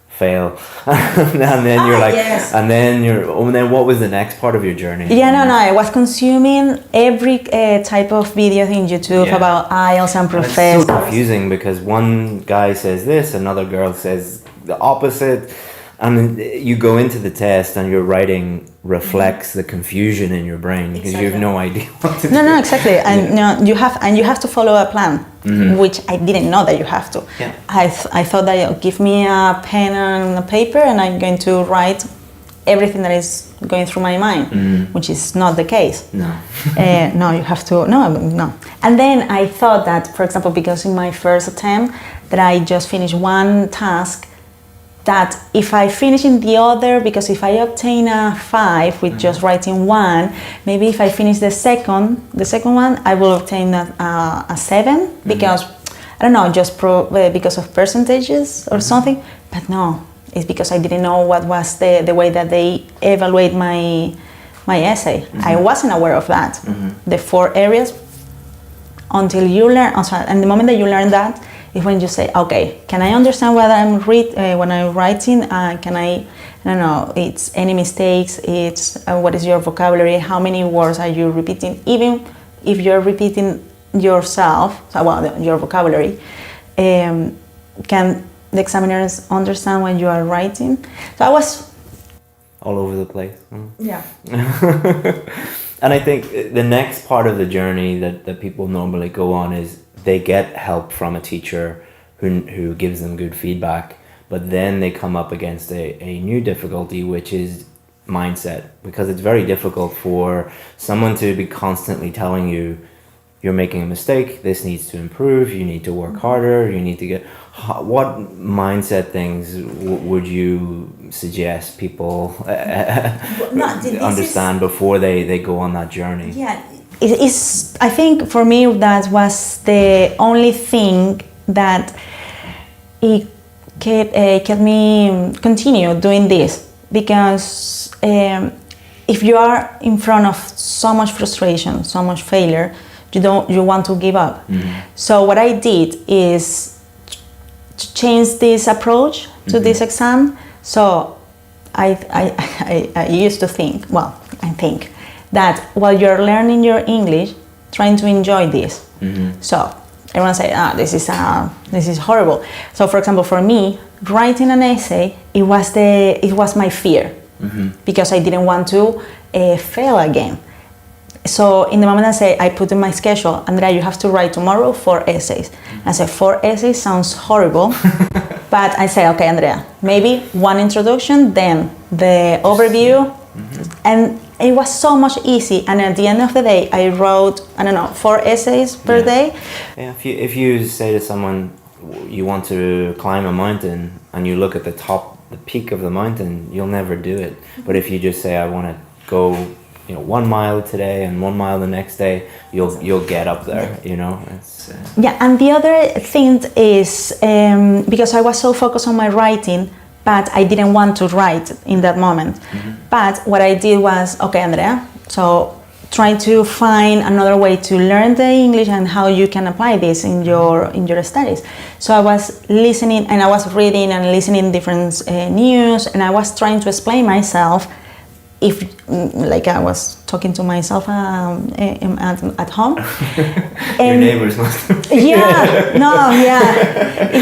fail. And then you're like, and then what was the next part of your journey? I was consuming every type of video in YouTube about IELTS and professors. It's so confusing, because one guy says this, another girl says the opposite, and you go into the test and your writing reflects the confusion in your brain, because you have no idea what to do. No, exactly. And you have to follow a plan, which I didn't know that you have to. Yeah. I thought that give me a pen and a paper and I'm going to write everything that is going through my mind, which is not the case. No. No, you have to, no. And then I thought that, for example, because in my first attempt that I just finished one task, that if I finish in the other, because if I obtain a 5 with just writing one, maybe if I finish the second one, I will obtain a 7, because, I don't know, just because of percentages or something, but no, it's because I didn't know what was the way that they evaluate my essay. I wasn't aware of that, the 4 areas, until you learn, and the moment that you learn that, is when you say, okay, can I understand what when I'm writing? Can I don't know, it's any mistakes, it's what is your vocabulary, how many words are you repeating, even if you're repeating yourself, your vocabulary, can the examiners understand when you are writing? So I was all over the place. Yeah. And I think the next part of the journey that people normally go on is they get help from a teacher who gives them good feedback, but then they come up against a new difficulty, which is mindset, because it's very difficult for someone to be constantly telling you, you're making a mistake, this needs to improve, you need to work harder, you need to get... What mindset things would you suggest people understand before they go on that journey? Yeah. I think for me that was the only thing that it kept me continue doing this, because if you are in front of so much frustration, so much failure, you want to give up. So what I did is to change this approach to this exam. So I used to think, I think that while you're learning your English, trying to enjoy this. So everyone say, this is horrible. So for example, for me, writing an essay, it was my fear, because I didn't want to fail again. So in the moment I put in my schedule, Andrea, you have to write tomorrow 4 essays. I said 4 essays sounds horrible, but I say, okay, Andrea, maybe 1 introduction, then the overview, and it was so much easy. And at the end of the day, I wrote, 4 essays per day. Yeah, if you say to someone you want to climb a mountain and you look at the peak of the mountain, you'll never do it. But if you just say, I want to go 1 mile today and 1 mile the next day, you'll get up there. It's, yeah, and the other thing is because I was so focused on my writing, but I didn't want to write in that moment. But what I did was, okay, Andrea, so try to find another way to learn the English and how you can apply this in your studies. So I was listening and I was reading and listening different news, and I was trying to explain myself. If like I was talking to myself at home. Your neighbors must have. If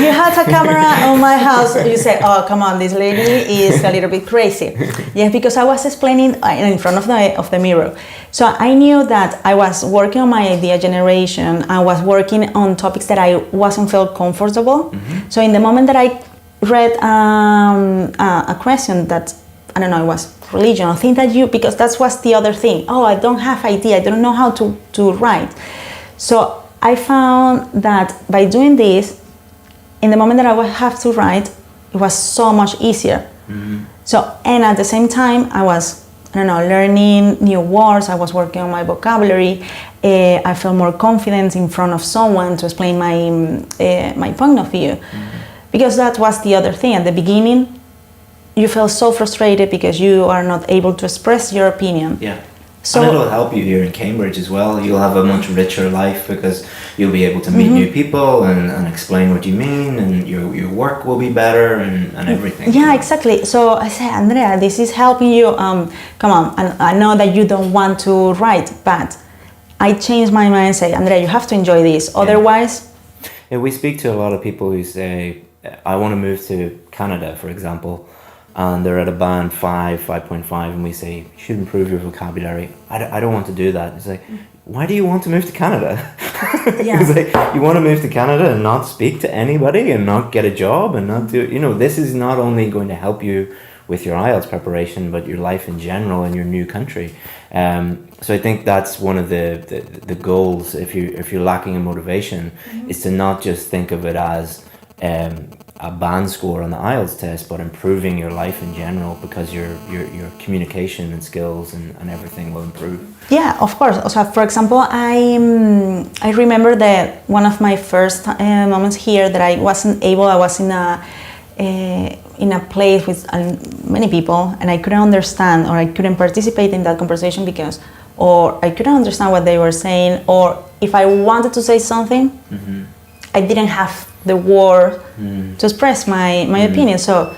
you had a camera on my house, you say, oh, come on, this lady is a little bit crazy. Yeah, because I was explaining in front of the mirror. So I knew that I was working on my idea generation. I was working on topics that I wasn't feel comfortable. So in the moment that I read a question that, I don't know, it was religion, I think that because that was the other thing. Oh, I don't have idea, I don't know how to write. So I found that by doing this, in the moment that I would have to write, it was so much easier. So, and at the same time, I was, learning new words, I was working on my vocabulary, I felt more confident in front of someone to explain my point of view. Because that was the other thing. At the beginning, you feel so frustrated because you are not able to express your opinion. Yeah. So, and it'll help you here in Cambridge as well. You'll have a much richer life because you'll be able to meet new people and explain what you mean, and your work will be better and everything. Yeah, exactly. So I said, Andrea, this is helping you. Come on, and I know that you don't want to write, but I changed my mind and say, Andrea, you have to enjoy this. Otherwise... Yeah, we speak to a lot of people who say, I want to move to Canada, for example, and they're at a band 5.5, and we say, you should improve your vocabulary. I don't want to do that. It's like, why do you want to move to Canada? It's like, you want to move to Canada and not speak to anybody and not get a job and not do, this is not only going to help you with your IELTS preparation, but your life in general in your new country. So I think that's one of the goals, if you're lacking in motivation, is to not just think of it as a band score on the IELTS test, but improving your life in general, because your communication and skills and everything will improve. Yeah, of course. So, for example, I remember that one of my first moments here that I wasn't able. I was in a place with many people, and I couldn't understand, or I couldn't participate in that conversation because, or I couldn't understand what they were saying, or if I wanted to say something, I didn't have the word to express my opinion. So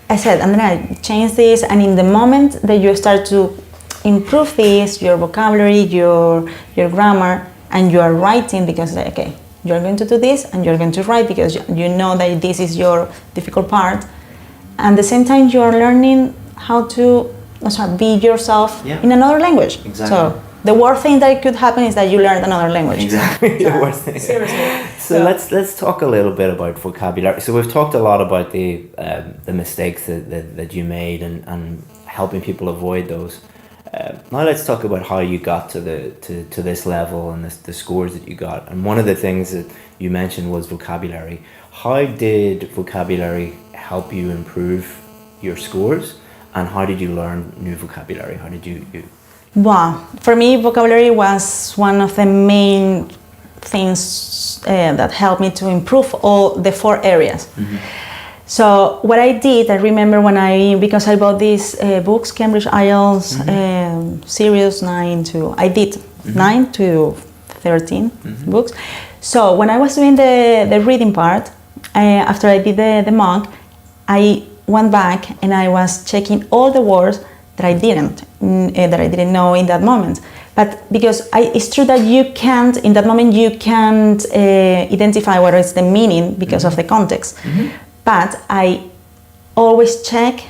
I said, Andrea, change this, and in the moment that you start to improve this, your vocabulary, your grammar, and you are writing, because okay, you're going to do this and you're going to write because you know that this is your difficult part, and at the same time you are learning how to be yourself in another language. Exactly. So the worst thing that could happen is that you learn another language. Exactly. The worst thing. Seriously. So let's talk a little bit about vocabulary. So we've talked a lot about the mistakes that you made and helping people avoid those. Now let's talk about how you got to this level and the scores that you got. And one of the things that you mentioned was vocabulary. How did vocabulary help you improve your scores, and how did you learn new vocabulary? How did you Wow, for me, vocabulary was one of the main things that helped me to improve all the 4 areas. So what I did, I remember because I bought these books, Cambridge IELTS series 9 to 13 books. So when I was doing the reading part, after I did the mock, I went back and I was checking all the words that I didn't know in that moment. But because it's true that you can't, in that moment, you can't identify what is the meaning because of the context. But I always check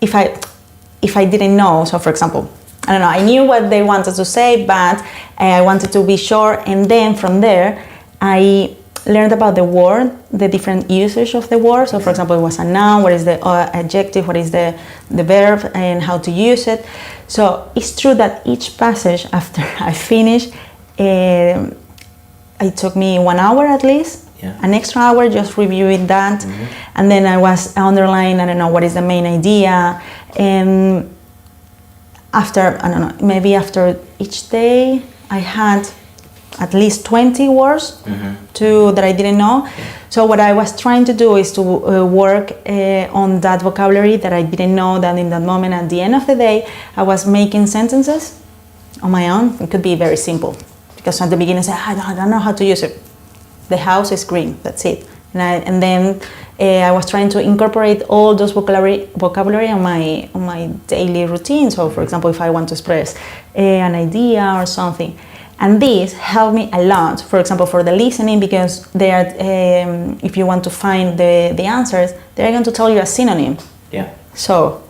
if I didn't know. So, for example, I don't know, I knew what they wanted to say, but I wanted to be sure. And then from there, I learned about the word, the different usage of the word. So, for example, it was a noun, what is the adjective, what is the verb, and how to use it. So it's true that each passage after I finished, it took me 1 hour at least, an extra hour just reviewing that. And then I was underlining, I don't know, what is the main idea. And after, I don't know, maybe after each day, I had at least 20 words that I didn't know. So what I was trying to do is to work on that vocabulary that I didn't know that in that moment. At the end of the day, I was making sentences on my own. It could be very simple because at the beginning I said, I don't know how to use it. The house is green, that's it. And then I was trying to incorporate all those vocabulary on my daily routine. So for example, if I want to express an idea or something. And this helped me a lot, for example, for the listening, because they are, if you want to find the answers, they're going to tell you a synonym. Yeah. So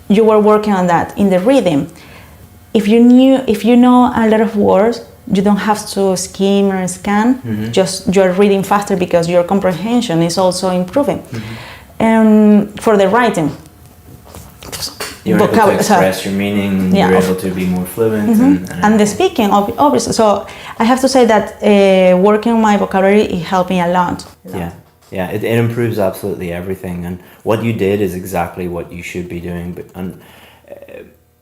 you were working on that. In the reading, if you know a lot of words, you don't have to skim or scan. Just you're reading faster because your comprehension is also improving. For the writing, you're able to express your meaning, you're able to be more fluent. And the speaking, obviously. So I have to say that working on my vocabulary, it helped me a lot. It improves absolutely everything. And what you did is exactly what you should be doing.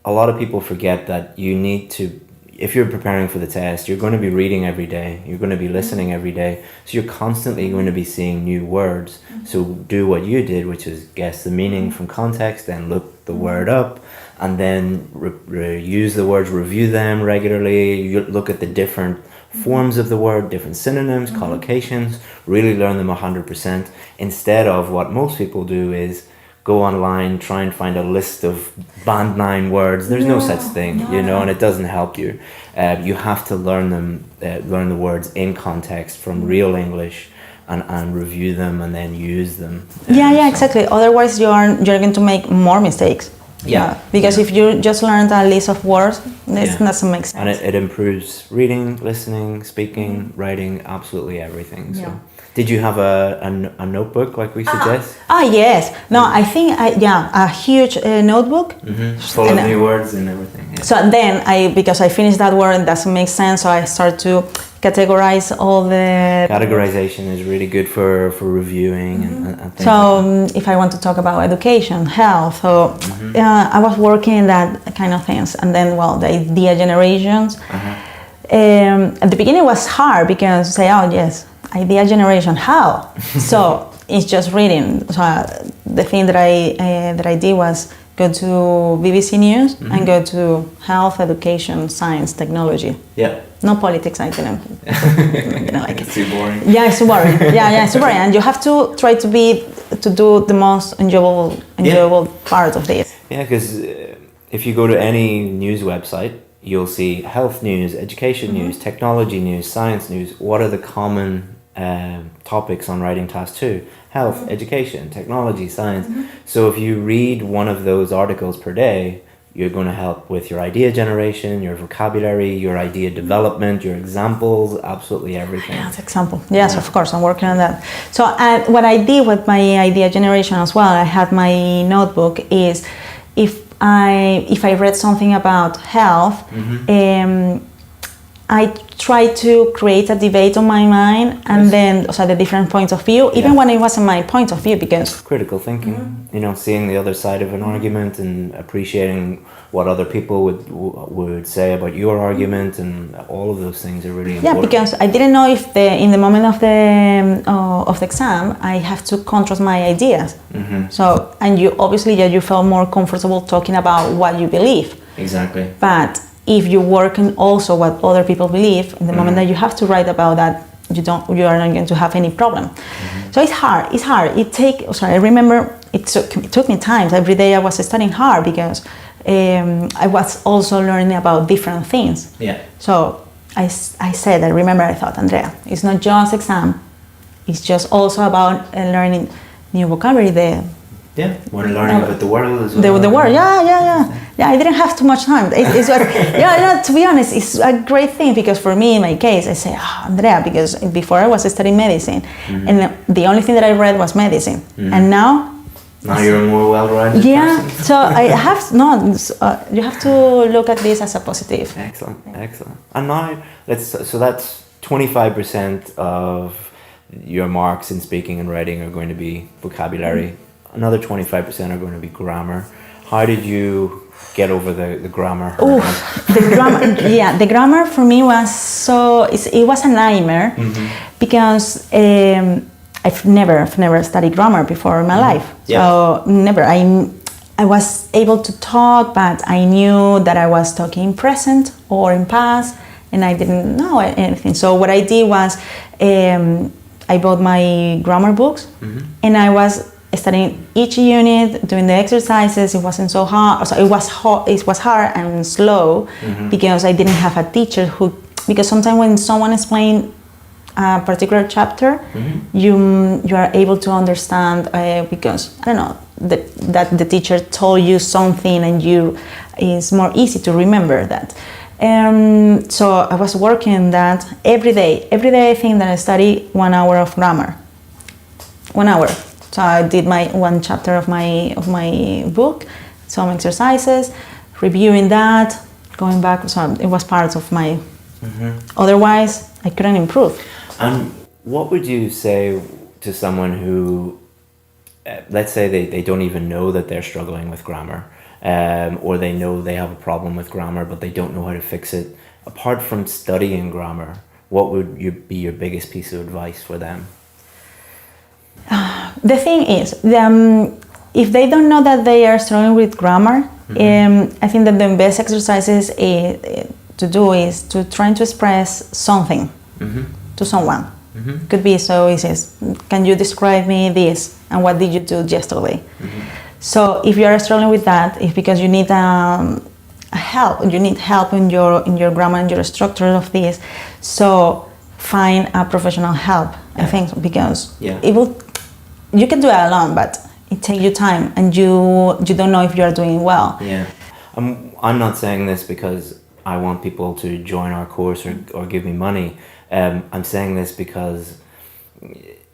A lot of people forget that you need to, if you're preparing for the test, you're going to be reading every day, you're going to be listening every day, so you're constantly going to be seeing new words. So do what you did, which is guess the meaning from context, then look the word up, and then use the words, review them regularly, you look at the different forms of the word, different synonyms, collocations, really learn them 100%, instead of what most people do is go online, try and find a list of band 9 words. There's no such thing, and it doesn't help you. You have to learn them, learn the words in context from real English, and review them and then use them. Exactly. Otherwise, you're going to make more mistakes. Because if you just learned a list of words, this doesn't make sense. And it improves reading, listening, speaking, writing, absolutely everything. So. Did you have a notebook like we suggest? Yes. No, I think, a huge notebook. Full of new words and everything. Yeah. So then, because I finished that word, it doesn't make sense, so I start to categorize all the... Categorization is really good for reviewing and things. So if I want to talk about education, health, so I was working in that kind of things. And then, the idea generations. At the beginning it was hard because say, idea generation, how? So it's just reading. So the thing that I did was go to BBC News and go to health, education, science, technology. No politics, I didn't like it. It's too boring. It's too boring. It's too boring. And you have to try to do the most enjoyable part of this. Because if you go to any news website, you'll see health news, education news, technology news, science news. What are the common topics on writing task 2? Health, education, technology, science. So if you read one of those articles per day, you're going to help with your idea generation, your vocabulary, your idea development, your examples, absolutely everything. Example. Yes, of course, I'm working on that. So what I did with my idea generation as well, I had my notebook, is if I read something about health, I try to create a debate on my mind, and then the different points of view, even when it wasn't my point of view, because critical thinking, seeing the other side of an argument and appreciating what other people would say about your argument, and all of those things are really important. Because I didn't know if in the moment of the exam I have to contrast my ideas. So, and you obviously you feel more comfortable talking about what you believe. Exactly. But if you work on also what other people believe, in the moment that you have to write about that, you are not going to have any problem. So it's hard. I remember it took me time. Every day I was studying hard because I was also learning about different things. Yeah. So I thought, Andrea, it's not just exam, it's just also about learning new vocabulary. We're learning about the world as well. The world, yeah. I didn't have too much time. To be honest, it's a great thing because for me, in my case, I say, Andrea, because before I was studying medicine, and the only thing that I read was medicine, and now you're a more well-rounded person. So you have to look at this as a positive. Excellent. And now so that's 25% of your marks in speaking and writing are going to be vocabulary. Another 25% are going to be grammar. How did you get over the grammar hurdle? The grammar for me was it was a nightmare because I've never studied grammar before in my life. So never. I was able to talk, but I knew that I was talking present or in past, and I didn't know anything. So what I did was I bought my grammar books, and I was studying each unit, doing the exercises. It wasn't so hard. So it was hard and slow because I didn't have a teacher because sometimes when someone explains a particular chapter, you are able to understand because I don't know that the teacher told you something and it's more easy to remember that. So I was working that every day. Every day I think that I study 1 hour of grammar. 1 hour. So I did my one chapter of my book, some exercises, reviewing that, going back. So it was part of my. Otherwise, I couldn't improve. And what would you say to someone who, let's say they don't even know that they're struggling with grammar, or they know they have a problem with grammar, but they don't know how to fix it? Apart from studying grammar, what would be your biggest piece of advice for them? The thing is, if they don't know that they are struggling with grammar, I think that the best exercises to do is to try to express something to someone. Could be so easy. Can you describe me this? And what did you do yesterday? So if you are struggling with that, it's because you need help. You need help in your grammar and your structure of this. So find a professional help. I think because you can do it alone, but it takes you time, and you don't know if you are doing well. Yeah, I'm not saying this because I want people to join our course or give me money. I'm saying this because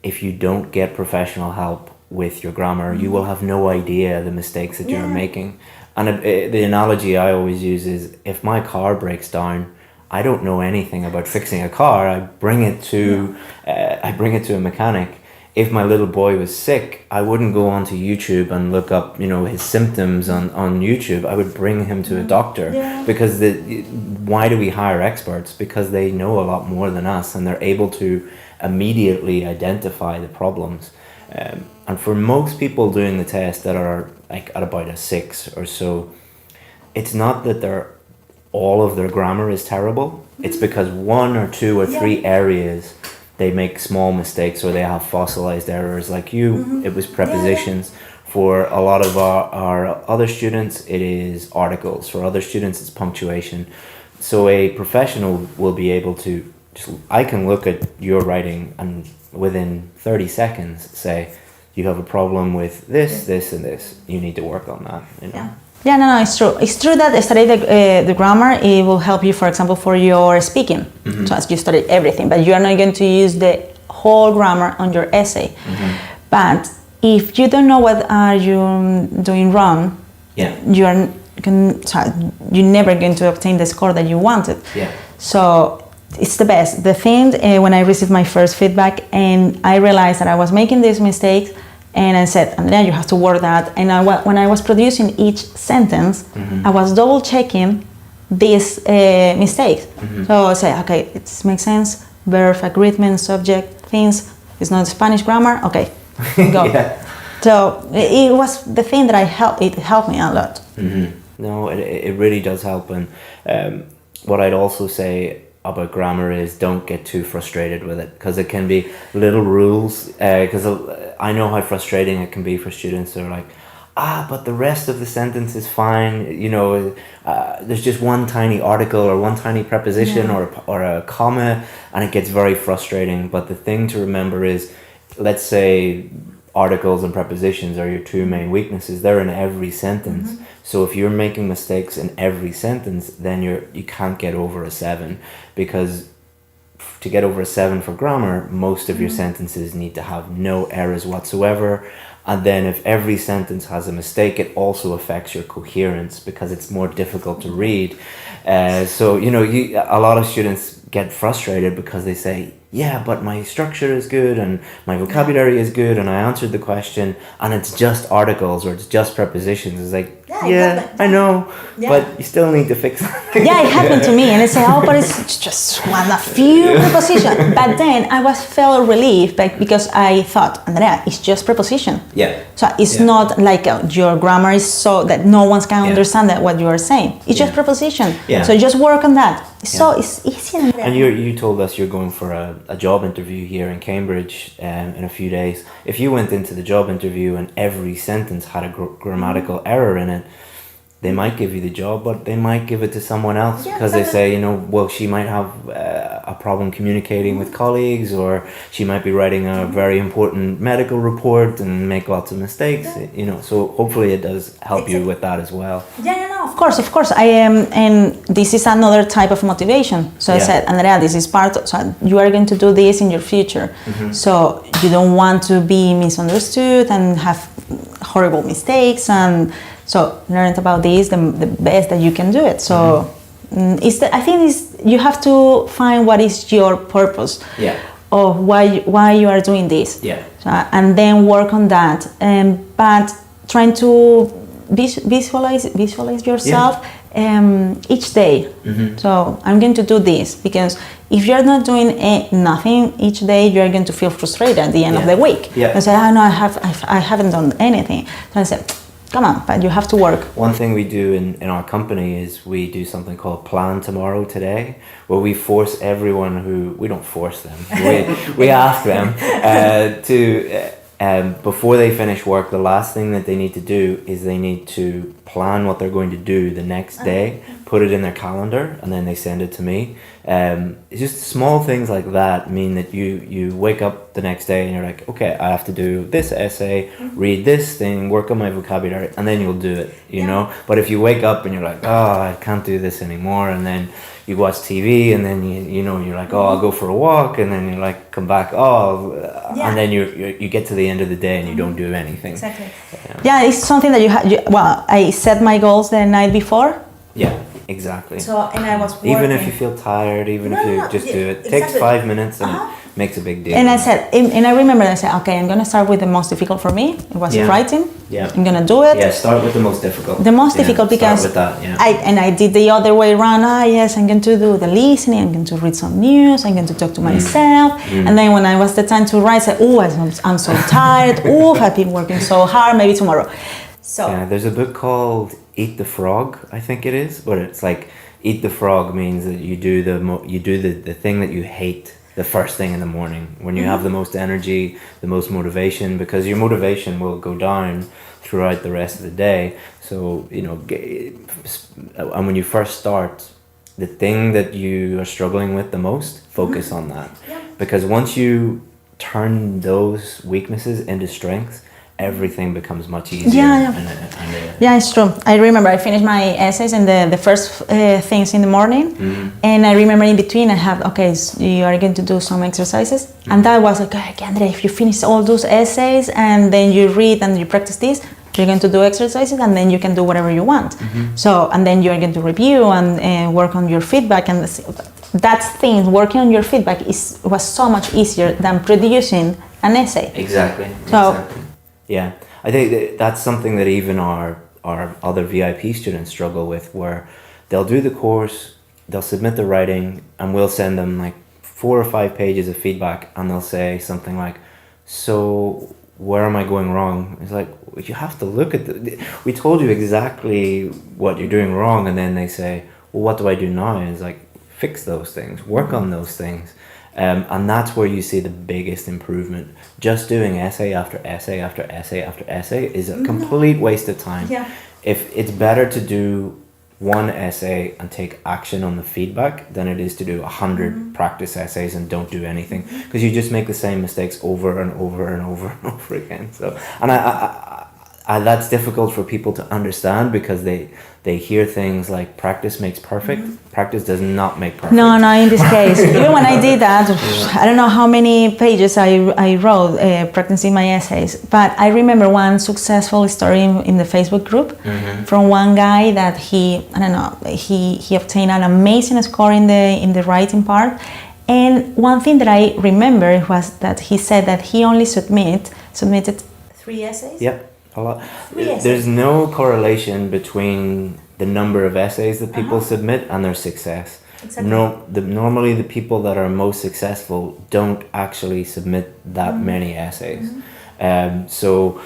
if you don't get professional help with your grammar, you will have no idea the mistakes that you're making. And the analogy I always use is, if my car breaks down, I don't know anything about fixing a car. I bring it to a mechanic. If my little boy was sick, I wouldn't go onto YouTube and look up, his symptoms on YouTube. I would bring him to a doctor because why do we hire experts? Because they know a lot more than us, and they're able to immediately identify the problems. And for most people doing the test that are like at about a 6 or so, it's not that all of their grammar is terrible. It's because 1 or 2 or 3 areas they make small mistakes, or they have fossilized errors. Like it was prepositions. For a lot of our other students, it is articles. For other students, it's punctuation. So a professional will be able to I can look at your writing and within 30 seconds say, you have a problem with this, this, and this. You need to work on that. Yeah, no, it's true. It's true that studying the grammar, it will help you, for example, for your speaking. So as you study everything, but you are not going to use the whole grammar on your essay. But if you don't know what are you doing wrong, you're never going to obtain the score that you wanted. So it's the best. The thing, when I received my first feedback and I realized that I was making these mistakes, and I said, Andrea, you have to work that. And when I was producing each sentence, I was double checking these mistakes. So I said, okay, it makes sense. Verb, agreement, subject, things. It's not Spanish grammar. Okay, go. So it was the thing that it helped me a lot. No, it really does help. And what I'd also say about grammar is don't get too frustrated with it, because it can be little rules. Because I know how frustrating it can be for students. They're like, but the rest of the sentence is fine. You know, there's just one tiny article or one tiny preposition or a comma, and it gets very frustrating. But the thing to remember is, let's say articles and prepositions are your two main weaknesses. They're in every sentence. So if you're making mistakes in every sentence, then you can't get over a 7, because to get over a 7 for grammar, most of your sentences need to have no errors whatsoever. And then if every sentence has a mistake, it also affects your coherence, because it's more difficult to read. So, you know, a lot of students get frustrated because they say, yeah, but my structure is good and my vocabulary is good and I answered the question and it's just articles or it's just prepositions. It's like, I know, but you still need to fix it. Yeah, it happened to me, and I say, oh, but it's just a few prepositions. But then I felt relieved, because I thought, Andrea, it's just preposition. Yeah. So it's not like your grammar is so that no one can understand what you are saying. It's just preposition. Yeah. So just work on that. So it's easy. And you told us you're going for a job interview here in Cambridge in a few days. If you went into the job interview and every sentence had a grammatical error in it, they might give you the job, but they might give it to someone else because they say, you know, well, she might have a problem communicating with colleagues, or she might be writing a very important medical report and make lots of mistakes, you know, so hopefully it does help you with that as well. Of course. I am, and this is another type of motivation. So I said, Andrea, this is so you are going to do this in your future. So you don't want to be misunderstood and have horrible mistakes, and so learn about this the best that you can do it. So I think you have to find what is your purpose of why you are doing this. And then work on that. But trying to visualize yourself each day. So I'm going to do this, because if you're not doing nothing each day, you're going to feel frustrated at the end of the week. And say, oh no, I haven't done anything. So I said, come on, but you have to work. One thing we do in our company is we do something called Plan Tomorrow Today, where we force everyone we don't force them, we ask them to, before they finish work, the last thing that they need to do is they need to plan what they're going to do the next day, put it in their calendar, and then they send it to me. It's just small things like that mean that you wake up the next day and you're like, okay, I have to do this essay, read this thing, work on my vocabulary, and then you'll do it, you know. But if you wake up and you're like, oh, I can't do this anymore, and then you watch TV, and then you're like, oh, I'll go for a walk, and then you like come back, and then you get to the end of the day and you don't do anything. Exactly. Yeah, it's something that well, I set my goals the night before. Yeah, exactly. So, and I was working. Even if you feel tired, even if you just do it, takes 5 minutes and it makes a big deal. And I said, and I remember I said, okay, I'm gonna start with the most difficult for me. It was writing. Yeah. I'm gonna do it. Yeah, start with the most difficult. The most difficult, because start with that, I did the other way around. Yes, I'm going to do the listening. I'm going to read some news. I'm going to talk to myself. And then when I was the time to write, I said, oh, I'm so tired. Oh, I've been working so hard. Maybe tomorrow. So there's a book called Eat the Frog, I think it is, but it's like eat the frog means that you do the thing that you hate the first thing in the morning, when you have the most energy, the most motivation, because your motivation will go down throughout the rest of the day. So, you know, and when you first start, the thing that you are struggling with the most, focus on that. Because once you turn those weaknesses into strengths, everything becomes much easier. Yeah, it's true. I remember I finished my essays and the first things in the morning, and I remember in between I have, so you are going to do some exercises, and that was like, okay, Andrea, if you finish all those essays and then you read and you practice this, you're going to do exercises, and then you can do whatever you want. So, and then you're going to review and work on your feedback, and working on your feedback was so much easier than producing an essay. Exactly. Yeah, I think that's something that even our other VIP students struggle with, where they'll do the course, they'll submit the writing, and we'll send them like 4 or 5 pages of feedback, and they'll say something like, so where am I going wrong? It's like, you have to look at we told you exactly what you're doing wrong, and then they say, well, what do I do now? And it's like, fix those things, work on those things. And that's where you see the biggest improvement. Just doing essay after essay after essay after essay is a complete waste of time. Yeah. If it's better to do one essay and take action on the feedback than it is to do 100 practice essays and don't do anything, because you just make the same mistakes over and over and over and over again. So, and I that's difficult for people to understand, because they hear things like practice makes perfect. Practice does not make perfect. No, in this case, even when I did that, I don't know how many pages I wrote practicing my essays, but I remember one successful story in the Facebook group from one guy that he obtained an amazing score in the writing part. And one thing that I remember was that he said that he only submitted 3 essays. Yep. A lot. There's no correlation between the number of essays that people submit and their success. Exactly. Normally the people that are most successful don't actually submit that many essays. So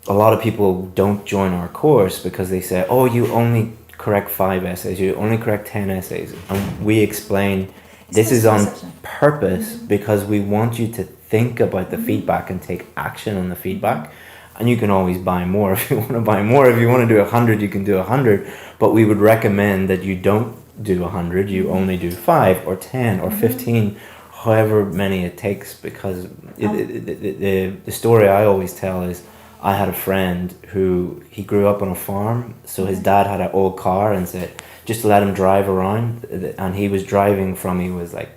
a lot of people don't join our course because they say, oh, you only correct 5 essays, you only correct 10 essays. And we explain this is on purpose because we want you to think about the feedback and take action on the feedback. And you can always buy more if you want to buy more. If you want to do 100, you can do 100. But we would recommend that you don't do 100. You only do 5 or 10 or 15, however many it takes. Because the story I always tell is, I had a friend who, he grew up on a farm. So his dad had an old car and said, just let him drive around. And he was driving from, he was like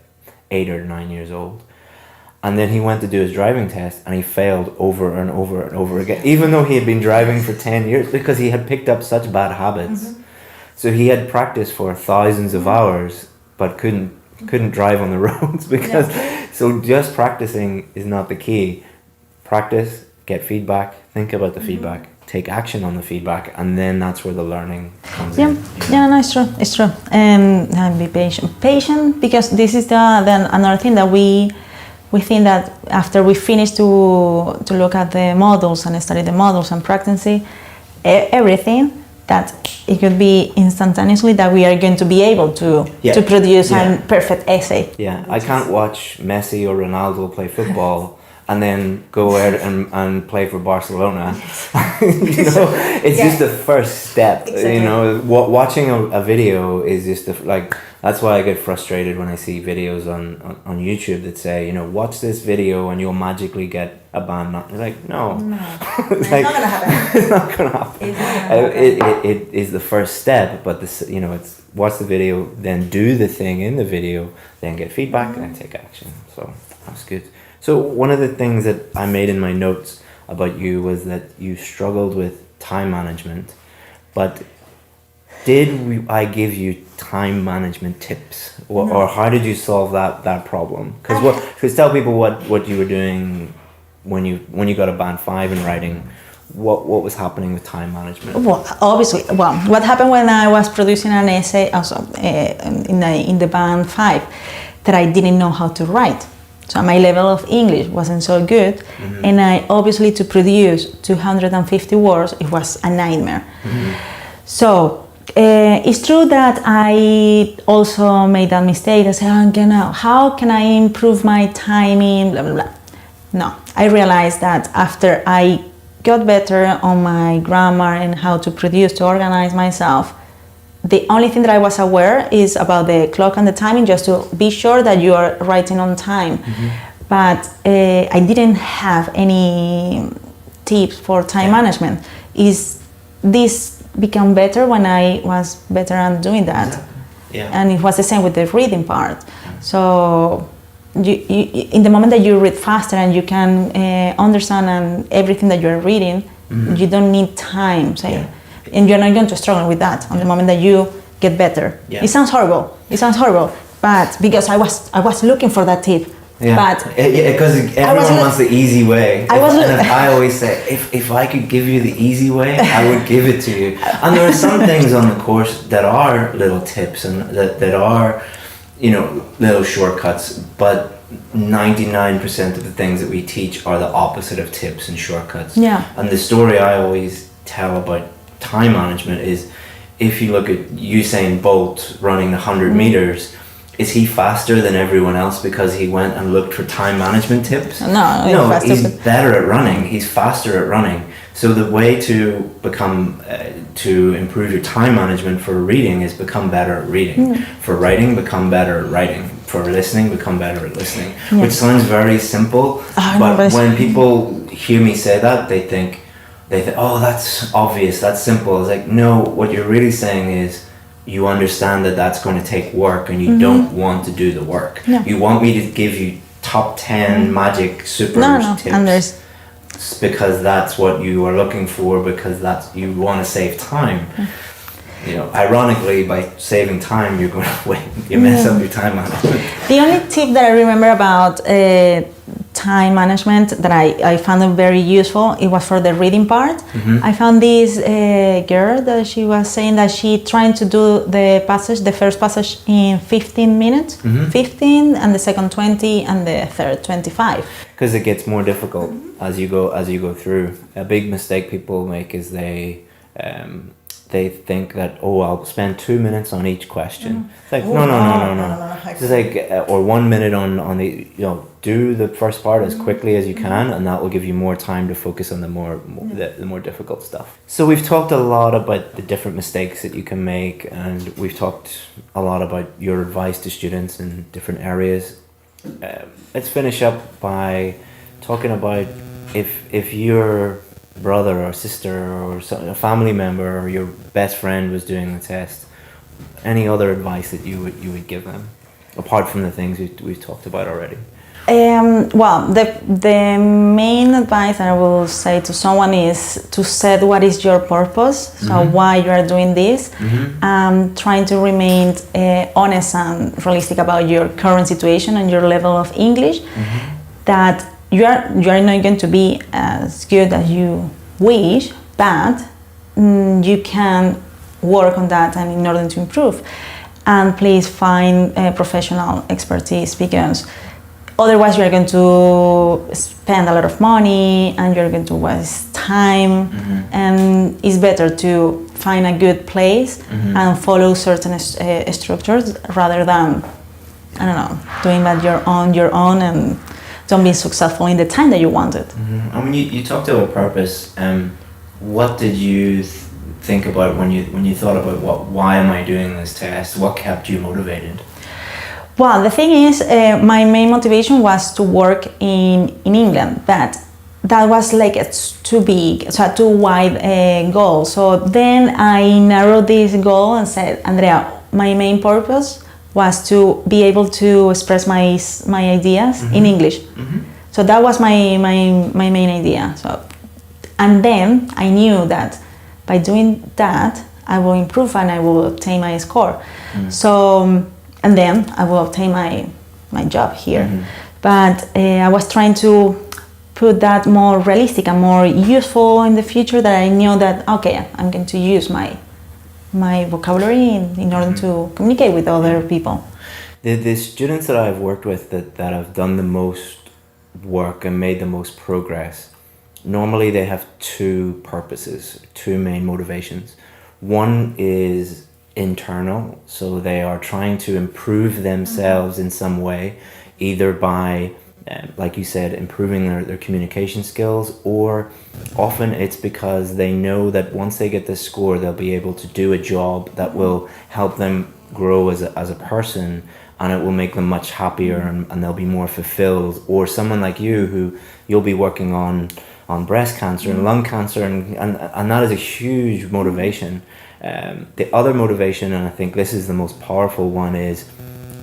8 or 9 years old. And then he went to do his driving test and he failed over and over and over again, even though he had been driving for 10 years, because he had picked up such bad habits. So he had practiced for thousands of hours, but couldn't drive on the roads because, so just practicing is not the key. Practice, get feedback, think about the feedback, take action on the feedback, and then that's where the learning comes in. Yeah, no, it's true. And be patient, because this is then another thing that we think that after we finish to look at the models and study the models and practicing everything, that it could be instantaneously that we are going to be able to produce a perfect essay. Yeah, I can't watch Messi or Ronaldo play football and then go out and play for Barcelona. It's just the first step. Exactly. Watching a video is just that's why I get frustrated when I see videos on YouTube that say, watch this video and you'll magically get a band. Like, no. It's not gonna happen. It's not gonna happen. It is the first step, but this, it's watch the video, then do the thing in the video, then get feedback and take action. So that's good. So one of the things that I made in my notes about you was that you struggled with time management, but did I give you time management tips, or how did you solve that problem? Because tell people what you were doing when you got a band 5 in writing. What was happening with time management? Well, obviously, what happened when I was producing an essay also in the band 5, that I didn't know how to write. So my level of English wasn't so good, and I obviously, to produce 250 words, it was a nightmare. So it's true that I also made that mistake. I said, how can I improve my timing, blah, blah, blah. No, I realized that after I got better on my grammar and how to produce, to organize myself, the only thing that I was aware is about the clock and the timing, just to be sure that you are writing on time. But I didn't have any tips for time management. This became better when I was better at doing that. And it was the same with the reading part. So you in the moment that you read faster and you can understand everything that you're reading, you don't need time, and you're not going to struggle with that on the moment that you get better. It sounds horrible, but because I was looking for that tip. But because everyone wants the easy way. I always say, if I could give you the easy way, I would give it to you. And there are some things on the course that are little tips and that are, little shortcuts, but 99% of the things that we teach are the opposite of tips and shortcuts. And the story I always tell about time management is, if you look at Usain Bolt running 100 meters, is he faster than everyone else because he went and looked for time management tips? No, he's better at running. He's faster at running. So the way to become to improve your time management for reading is become better at reading. For writing, become better at writing. For listening, become better at listening. Which sounds very simple, but when people hear me say that, they think, oh, that's obvious, that's simple. It's like, no, what you're really saying is you understand that that's going to take work and you don't want to do the work. You want me to give you top 10 magic super tips because that's what you are looking for, because that's you want to save time. You know, ironically, by saving time, you're going to mess up your time management. The only tip that I remember about time management that I found it very useful, it was for the reading part. I found this girl that she was saying that she trying to do the first passage in 15 minutes, 15, and the second 20, and the third 25. Because it gets more difficult as you go through. A big mistake people make is they think that, oh, I'll spend 2 minutes on each question. It's like, no. It's like, or 1 minute on the, do the first part as quickly as you can, and that will give you more time to focus on the more difficult stuff. So we've talked a lot about the different mistakes that you can make, and we've talked a lot about your advice to students in different areas. Let's finish up by talking about if your brother or sister or a family member or your best friend was doing the test, any other advice that you would give them apart from the things we've talked about already? Well, the main advice I will say to someone is to set what is your purpose, so why you are doing this, trying to remain honest and realistic about your current situation and your level of English, that you are not going to be as good as you wish, but you can work on that and in order to improve. And please find professional expertise, because otherwise you are going to spend a lot of money and you're going to waste time, and it's better to find a good place and follow certain structures rather than, I don't know, doing that on your own and don't be successful in the time that you wanted. I mean, you talked about purpose. What did you think about when you thought about why am I doing this test? What kept you motivated? Well, the thing is, my main motivation was to work in England, but that was like too big, so a too wide goal. So then I narrowed this goal and said, Andrea, my main purpose was to be able to express my ideas in English. So that was my main idea. So, and then I knew that by doing that, I will improve and I will obtain my score. So, and then I will obtain my job here. But I was trying to put that more realistic and more useful in the future, that I knew that, okay, I'm going to use my vocabulary in order to communicate with other people. The students that I've worked with that have done the most work and made the most progress, normally they have two purposes, two main motivations. One is internal, so they are trying to improve themselves in some way, either by like you said, improving their communication skills, or often it's because they know that once they get this score, they'll be able to do a job that will help them grow as a person, and it will make them much happier, and they'll be more fulfilled. Or someone like you, who you'll be working on breast cancer and lung cancer, and that is a huge motivation. The other motivation, and I think this is the most powerful one, is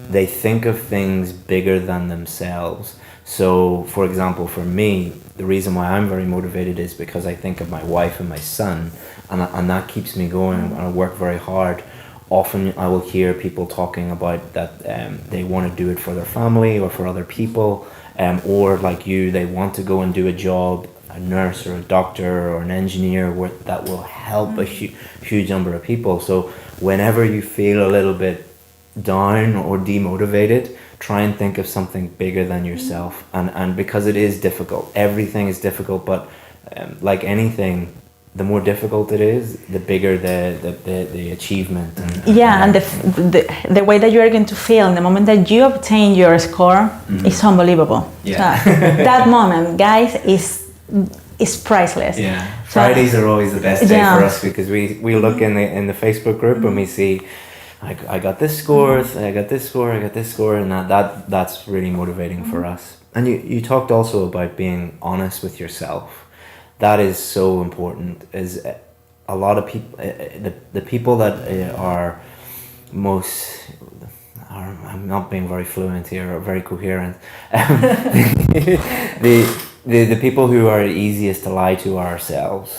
they think of things bigger than themselves. So, for example, for me, the reason why I'm very motivated is because I think of my wife and my son, and that keeps me going, and I work very hard. Often I will hear people talking about that they want to do it for their family or for other people, or like you, they want to go and do a job, a nurse or a doctor or an engineer, that will help a huge number of people. So whenever you feel a little bit down or demotivated, try and think of something bigger than yourself, and because it is difficult, everything is difficult, but like anything, the more difficult it is, the bigger the achievement. And the way that you are going to feel in the moment that you obtain your score is unbelievable. Yeah. So that moment, guys, is priceless. Yeah. Fridays are always the best day for us, because we look in the Facebook group and we see, I got this score, I got this score, I got this score, and that's really motivating for us. And you talked also about being honest with yourself. That is so important. Is a lot of people, the people that are most, I'm not being very fluent here or very coherent. The people who are easiest to lie to are ourselves.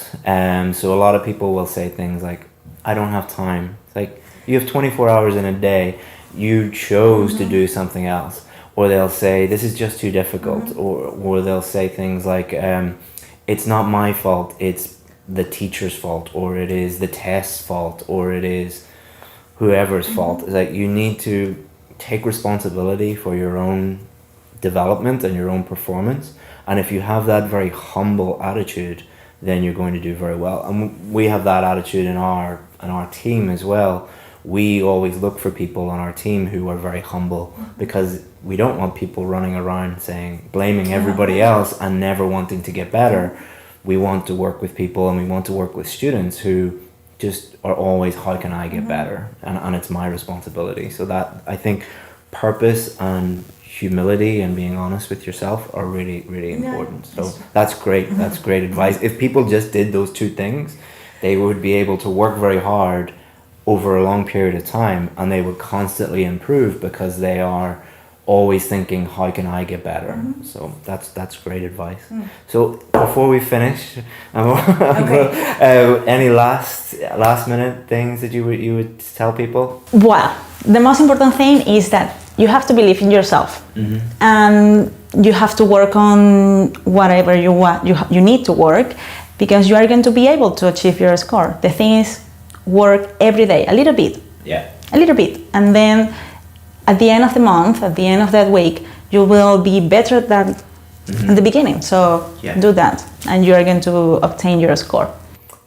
So a lot of people will say things like, I don't have time. It's like, you have 24 hours in a day. You chose to do something else. Or they'll say, this is just too difficult. Or they'll say things like, it's not my fault, it's the teacher's fault, or it is the test's fault, or it is whoever's fault. It's like, you need to take responsibility for your own development and your own performance. And if you have that very humble attitude, then you're going to do very well. And we have that attitude in our team as well. We always look for people on our team who are very humble, because we don't want people running around blaming everybody else and never wanting to get better. We want to work with people, and we want to work with students who just are always, how can I get better? And it's my responsibility. So that, I think, purpose and humility and being honest with yourself are really, really important. So that's great. That's great advice. If people just did those two things, they would be able to work very hard over a long period of time, and they would constantly improve, because they are always thinking, how can I get better? So that's great advice. So before we finish, any last minute things that you would tell people? Well, the most important thing is that you have to believe in yourself, and you have to work on whatever you want. You need to work, because you are going to be able to achieve your score. The thing is, work every day, a little bit, and then at the end of the month, at the end of that week, you will be better than at the beginning. So do that, and you are going to obtain your score.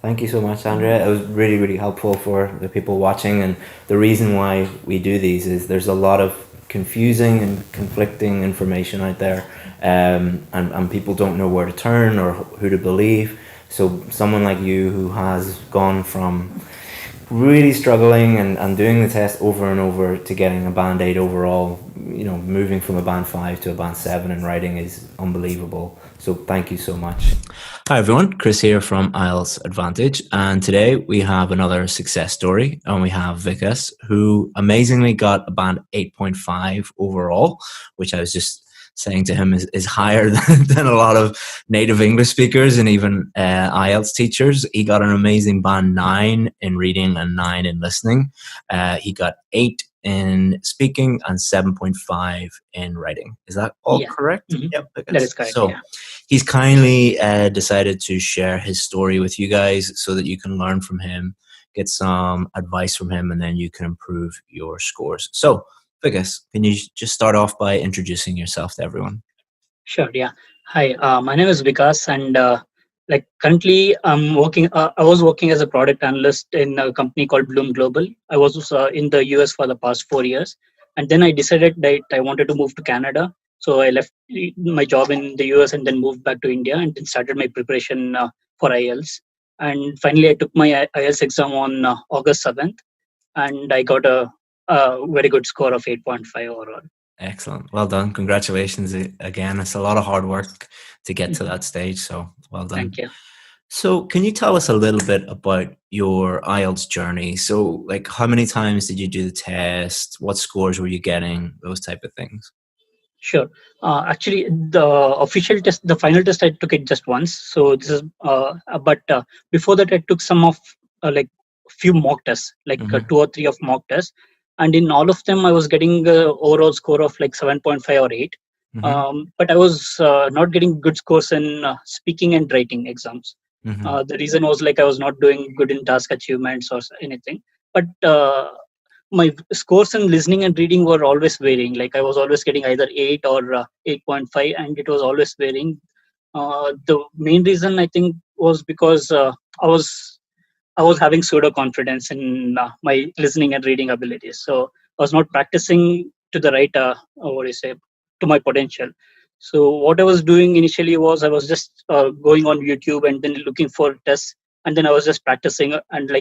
Thank you so much, Andrea. It was really, really helpful for the people watching. And the reason why we do these is there's a lot of confusing and conflicting information out there, and people don't know where to turn or who to believe. So someone like you, who has gone from really struggling and doing the test over and over to getting a band 8 overall, moving from a band 5 to a band 7 in writing is unbelievable. So thank you so much. Hi everyone, Chris here from IELTS Advantage, and today we have another success story, and we have Vikas, who amazingly got a band 8.5 overall, which I was just saying to him is higher than a lot of native English speakers and even IELTS teachers. He got an amazing band 9 in reading and 9 in listening. He got 8 in speaking and 7.5 in writing. Is that all correct? Yep, that is correct. So he's kindly decided to share his story with you guys so that you can learn from him, get some advice from him, and then you can improve your scores. So Vikas, can you just start off by introducing yourself to everyone? Sure, yeah. Hi, my name is Vikas, and currently I'm working, I was working as a product analyst in a company called Bloom Global. I was in the US for the past 4 years, and then I decided that I wanted to move to Canada. So I left my job in the US and then moved back to India, and then started my preparation for IELTS. And finally, I took my IELTS exam on August 7th, and I got a very good score of 8.5 overall. Excellent. Well done. Congratulations again. It's a lot of hard work to get to that stage. So well done. Thank you. So can you tell us a little bit about your IELTS journey? So like, how many times did you do the test? What scores were you getting? Those type of things. Sure. Actually, the official test, the final test, I took it just once. So this is, but before that, I took some of few mock tests, 2 or 3 of mock tests. And in all of them, I was getting an overall score of 7.5 or 8. But I was not getting good scores in speaking and writing exams. The reason was I was not doing good in task achievements or anything. But my scores in listening and reading were always varying. I was always getting either 8 or 8.5, and it was always varying. The main reason I think was because I was having pseudo confidence in my listening and reading abilities. So I was not practicing to the right, to my potential. So what I was doing initially was I was just going on YouTube and then looking for tests, and then I was just practicing and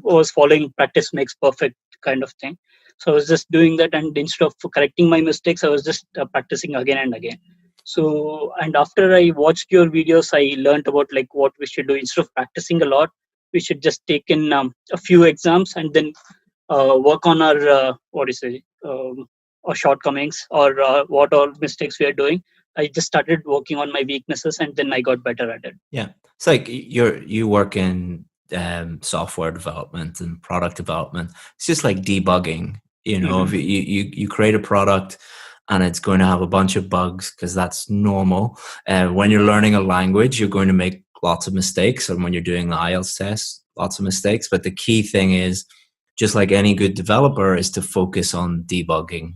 was following practice makes perfect kind of thing. So I was just doing that, and instead of correcting my mistakes, I was just practicing again and again. So, and after I watched your videos, I learned about what we should do. Instead of practicing a lot, we should just take in a few exams and then work on our or shortcomings or what all mistakes we are doing. I just started working on my weaknesses, and then I got better at it. Yeah, it's like you work in software development and product development. It's just like debugging. If you create a product and it's going to have a bunch of bugs, because that's normal. When you're learning a language, you're going to make lots of mistakes, and when you're doing the IELTS test, lots of mistakes. But the key thing is, just like any good developer, is to focus on debugging.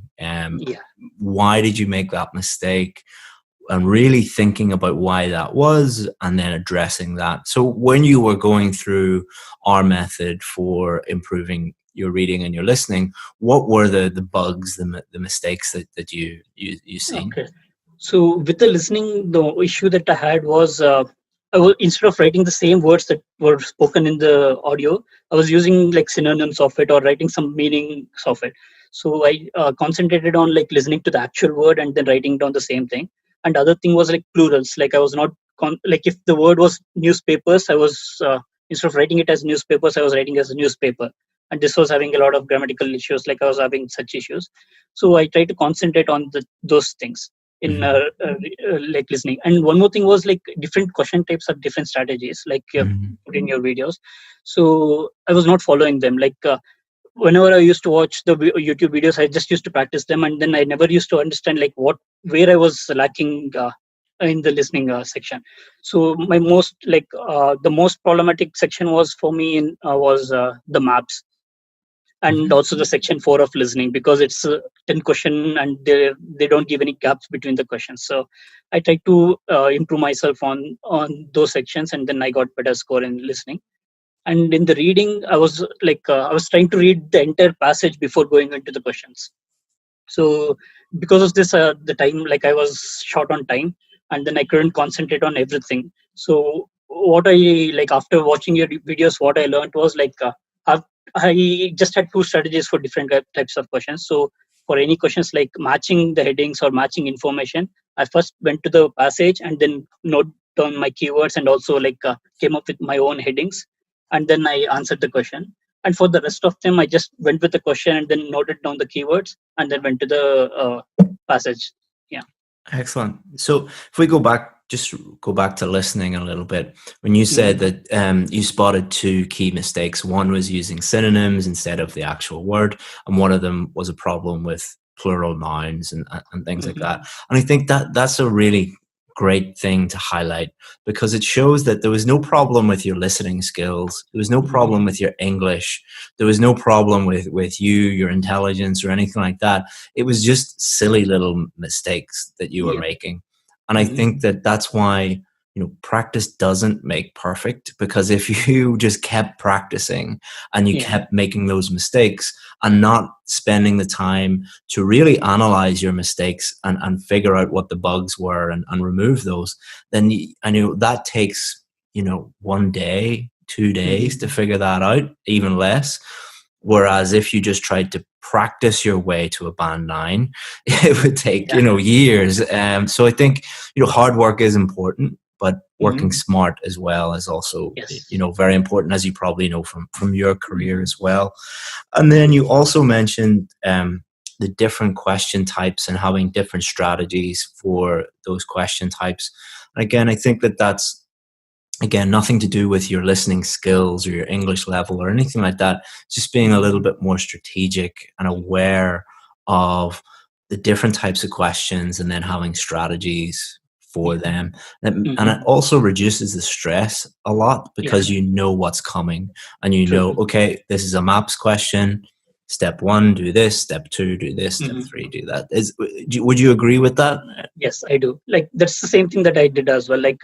Why did you make that mistake? And really thinking about why that was, and then addressing that. So when you were going through our method for improving your reading and your listening, what were the bugs, the mistakes that you seen? Okay. So with the listening, the issue that I had was instead of writing the same words that were spoken in the audio, I was using synonyms of it or writing some meanings of it. So I concentrated on listening to the actual word and then writing down the same thing. And the other thing was plurals. I was not if the word was newspapers, I was instead of writing it as newspapers, I was writing as a newspaper. And this was having a lot of grammatical issues. I was having such issues. So I tried to concentrate on those things in listening. And one more thing was different question types have different strategies, you put in your videos. So I was not following them. Whenever I used to watch the YouTube videos, I just used to practice them, and then I never used to understand where I was lacking in the listening section. So my most the most problematic section was for me was the maps, and also the section 4 of listening, because it's 10 question and they don't give any gaps between the questions. So I tried to improve myself on those sections, and then I got better score in listening. And in the reading, I was I was trying to read the entire passage before going into the questions. So because of this, the time I was short on time, and then I couldn't concentrate on everything. So what I after watching your videos, what I learned was I just had two strategies for different types of questions. So for any questions matching the headings or matching information, I first went to the passage and then note down my keywords, and also came up with my own headings, and then I answered the question. And for the rest of them, I just went with the question and then noted down the keywords, and then went to the passage. Yeah. Excellent. So if we go back to listening a little bit, when you said that you spotted two key mistakes, one was using synonyms instead of the actual word, and one of them was a problem with plural nouns and things like that. And I think that's a really great thing to highlight, because it shows that there was no problem with your listening skills, there was no problem with your English, there was no problem with your intelligence or anything like that. It was just silly little mistakes that you were making. And I think that's why practice doesn't make perfect, because if you just kept practicing and you kept making those mistakes and not spending the time to really analyze your mistakes and figure out what the bugs were and remove those, then I know that takes 1 day, 2 days to figure that out, even less. Whereas if you just tried to practice your way to a band 9, it would take years. So I think hard work is important, but working smart as well is also very important, as you probably know from your career as well. And then you also mentioned the different question types and having different strategies for those question types. And again, I think that's nothing to do with your listening skills or your English level or anything like that. It's just being a little bit more strategic and aware of the different types of questions, and then having strategies for them. And it also reduces the stress a lot, because you know what's coming, and okay, this is a maps question. step 1, do this, step 2, do this, step 3, do that. Would you agree with that? Yes, I do. Like, that's the same thing that I did as well. Like,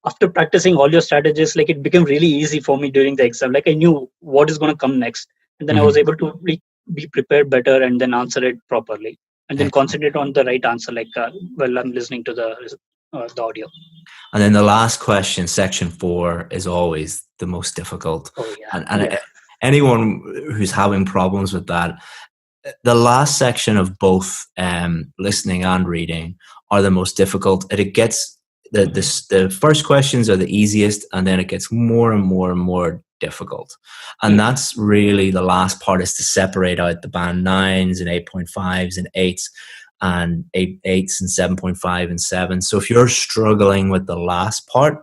after practicing all your strategies, like, it became really easy for me during the exam. Like, I knew what is going to come next, and then I was able to be prepared better and then answer it properly, and then concentrate on the right answer. Like, while I'm listening to the audio. And then the last question, section 4, is always the most difficult. Oh, yeah. And anyone who's having problems with that, the last section of both listening and reading are the most difficult. It gets the first questions are the easiest, and then it gets more and more and more difficult. And that's really the last part, is to separate out the band 9s and 8.5s and 8s and 8s and 7.5 and 7. So if you're struggling with the last part,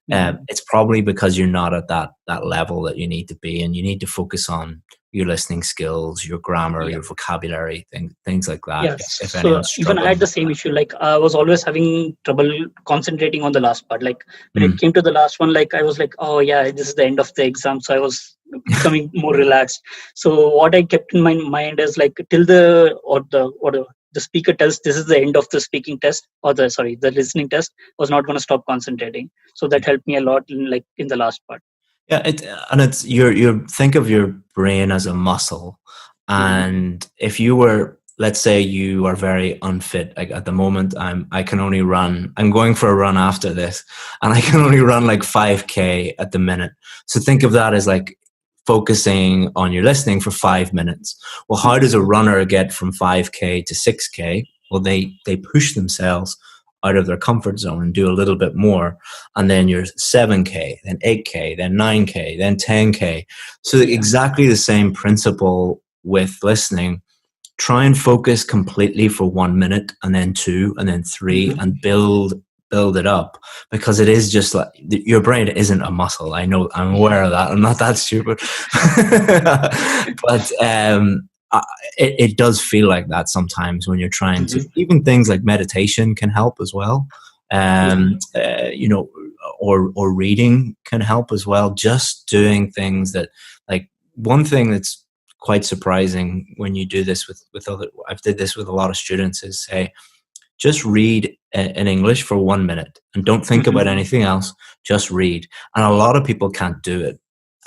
it's probably because you're not at that level that you need to be, and you need to focus on your listening skills, your grammar, your vocabulary, things like that. Yes. So even I had the same issue. Like, I was always having trouble concentrating on the last part. Like, when it came to the last one, like, I was like, oh yeah, this is the end of the exam. So I was becoming more relaxed. So what I kept in my mind is, like, till the speaker tells this is the end of the speaking test, or the listening test, I was not going to stop concentrating. So that helped me a lot in the last part. Yeah, it's you think of your brain as a muscle, and if you were, let's say you are very unfit, like at the moment I can only run, I'm going for a run after this, and I can only run like 5k at the minute. So think of that as like focusing on your listening for 5 minutes. Well, how does a runner get from 5k to 6k? Well, they push themselves out of their comfort zone and do a little bit more, and then you're 7k, then 8k, then 9k, then 10k. So exactly the same principle with listening. Try and focus completely for 1 minute, and then 2, and then 3, and build it up, because it is just like your brain isn't a muscle. I know, I'm aware of that. I'm not that stupid. But it does feel like that sometimes when you're trying to, even things like meditation can help as well. You know, or reading can help as well. Just doing things that, like, one thing that's quite surprising when you do this with other, I've did this with a lot of students, is say, just read in English for 1 minute and don't think about anything else. Just read. And a lot of people can't do it.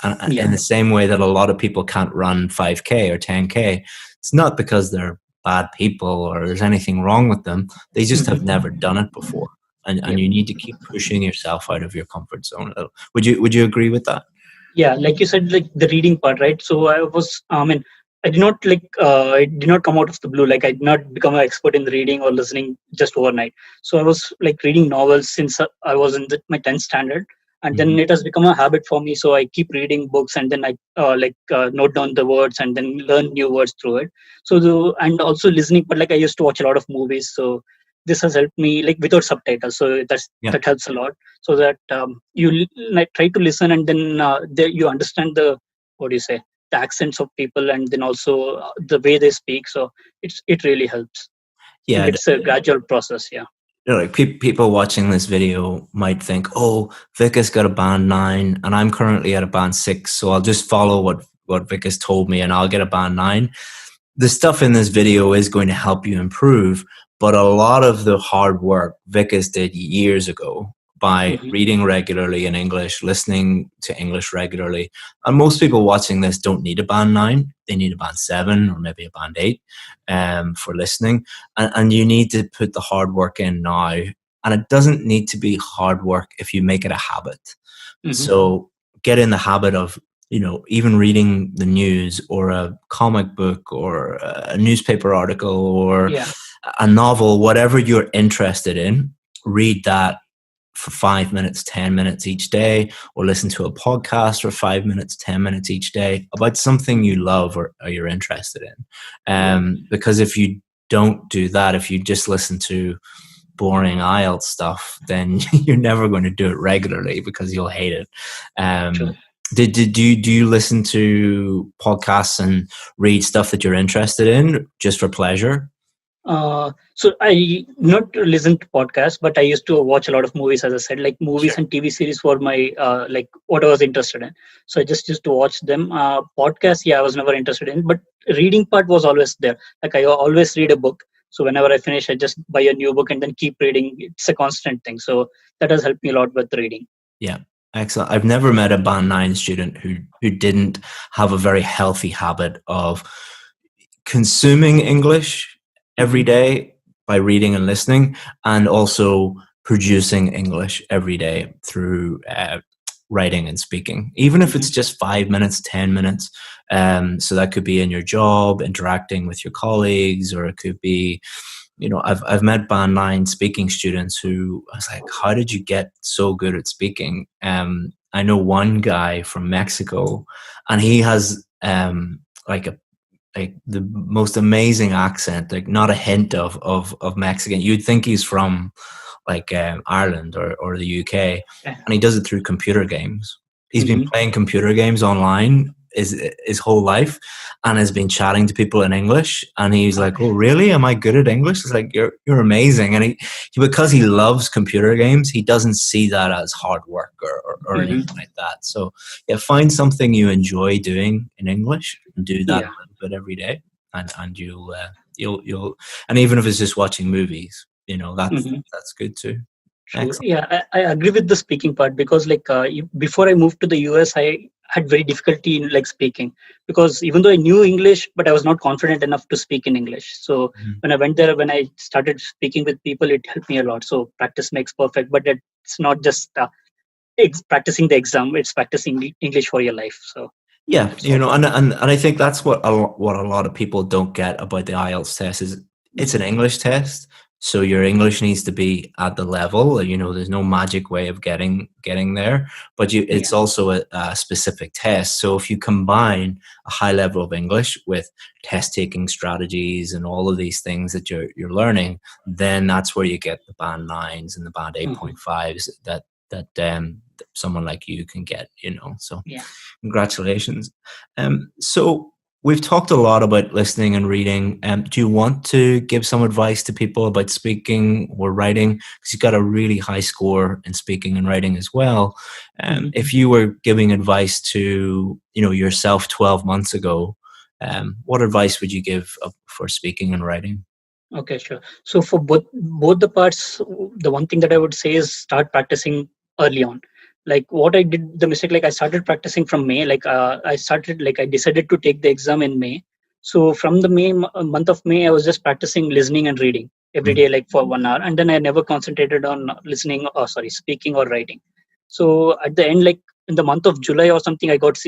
And in the same way that a lot of people can't run 5k or 10k, it's not because they're bad people or there's anything wrong with them. They just have never done it before. And you need to keep pushing yourself out of your comfort zone a little. Would you agree with that? Yeah, like you said, like the reading part, right? So I was, I did not it did not come out of the blue. Like, I did not become an expert in the reading or listening just overnight. So I was like reading novels since I was in my 10th standard. And then it has become a habit for me. So I keep reading books, and then I note down the words and then learn new words through it. So and also listening, but like I used to watch a lot of movies. So this has helped me, like, without subtitles. So that helps a lot. So that you try to listen, and then you understand the accents of people, and then also the way they speak. So it really helps. Yeah, and it's a gradual process. Yeah. You know, like people watching this video might think, oh, Vic has got a band 9 and I'm currently at a band 6, so I'll just follow what Vic has told me and I'll get a band 9. The stuff in this video is going to help you improve, but a lot of the hard work Vic did years ago by reading regularly in English, listening to English regularly. And most people watching this don't need a band 9. They need a band 7 or maybe a band 8 for listening. And you need to put the hard work in now. And it doesn't need to be hard work if you make it a habit. So get in the habit of, you know, even reading the news or a comic book or a newspaper article or a novel, whatever you're interested in, read that for 5 minutes, 10 minutes each day, or listen to a podcast for 5 minutes, 10 minutes each day about something you love or you're interested in. Because if you don't do that, if you just listen to boring IELTS stuff, then you're never going to do it regularly because you'll hate it. Do you listen to podcasts and read stuff that you're interested in just for pleasure? So I not listen to podcasts, but I used to watch a lot of movies, as I said, like movies and TV series were my like what I was interested in. So I just used to watch them. Podcasts, I was never interested in, but reading part was always there. Like I always read a book. So whenever I finish, I just buy a new book and then keep reading. It's a constant thing. So that has helped me a lot with reading. Yeah, excellent. I've never met a Band 9 student who didn't have a very healthy habit of consuming English every day by reading and listening, and also producing English every day through writing and speaking, even if it's just 5 minutes, 10 minutes. So that could be in your job, interacting with your colleagues, or it could be, you know, I've met Band 9 speaking students who I was like, how did you get so good at speaking? I know one guy from Mexico, and he has like the most amazing accent, like not a hint of Mexican. You'd think he's from like Ireland or the UK, and he does it through computer games. He's been playing computer games online his whole life, and has been chatting to people in English. And he's like, "Oh, really? Am I good at English?" It's like, "You're amazing." And he because he loves computer games, he doesn't see that as hard work or anything like that. So yeah, find something you enjoy doing in English and do that a little bit every day, and you'll and even if it's just watching movies, you know, that's good too. Yeah, I agree with the speaking part, because like before I moved to the US, I had very difficulty in like speaking, because even though I knew English, but I was not confident enough to speak in English. So when I went there, when I started speaking with people, it helped me a lot. So practice makes perfect, but it's not just practicing the exam; it's practicing English for your life. So yeah, you know, and I think that's what a lot of people don't get about the IELTS test is it's an English test. So your English needs to be at the level, you know, there's no magic way of getting there, but it's also a specific test. So if you combine a high level of English with test taking strategies and all of these things that you're learning, then that's where you get the Band 9s and the Band 8.5s that someone like you can get, you know. So congratulations. So we've talked a lot about listening and reading. Do you want to give some advice to people about speaking or writing? Because you've got a really high score in speaking and writing as well. If you were giving advice to, you know, yourself 12 months ago, what advice would you give for speaking and writing? Okay, sure. So for both the parts, the one thing that I would say is start practicing early on. Like what I did, the mistake, like I started practicing from May. Like I decided to take the exam in May. So from the month of May, I was just practicing listening and reading every day, like for 1 hour. And then I never concentrated on speaking or writing. So at the end, like in the month of July or something, I got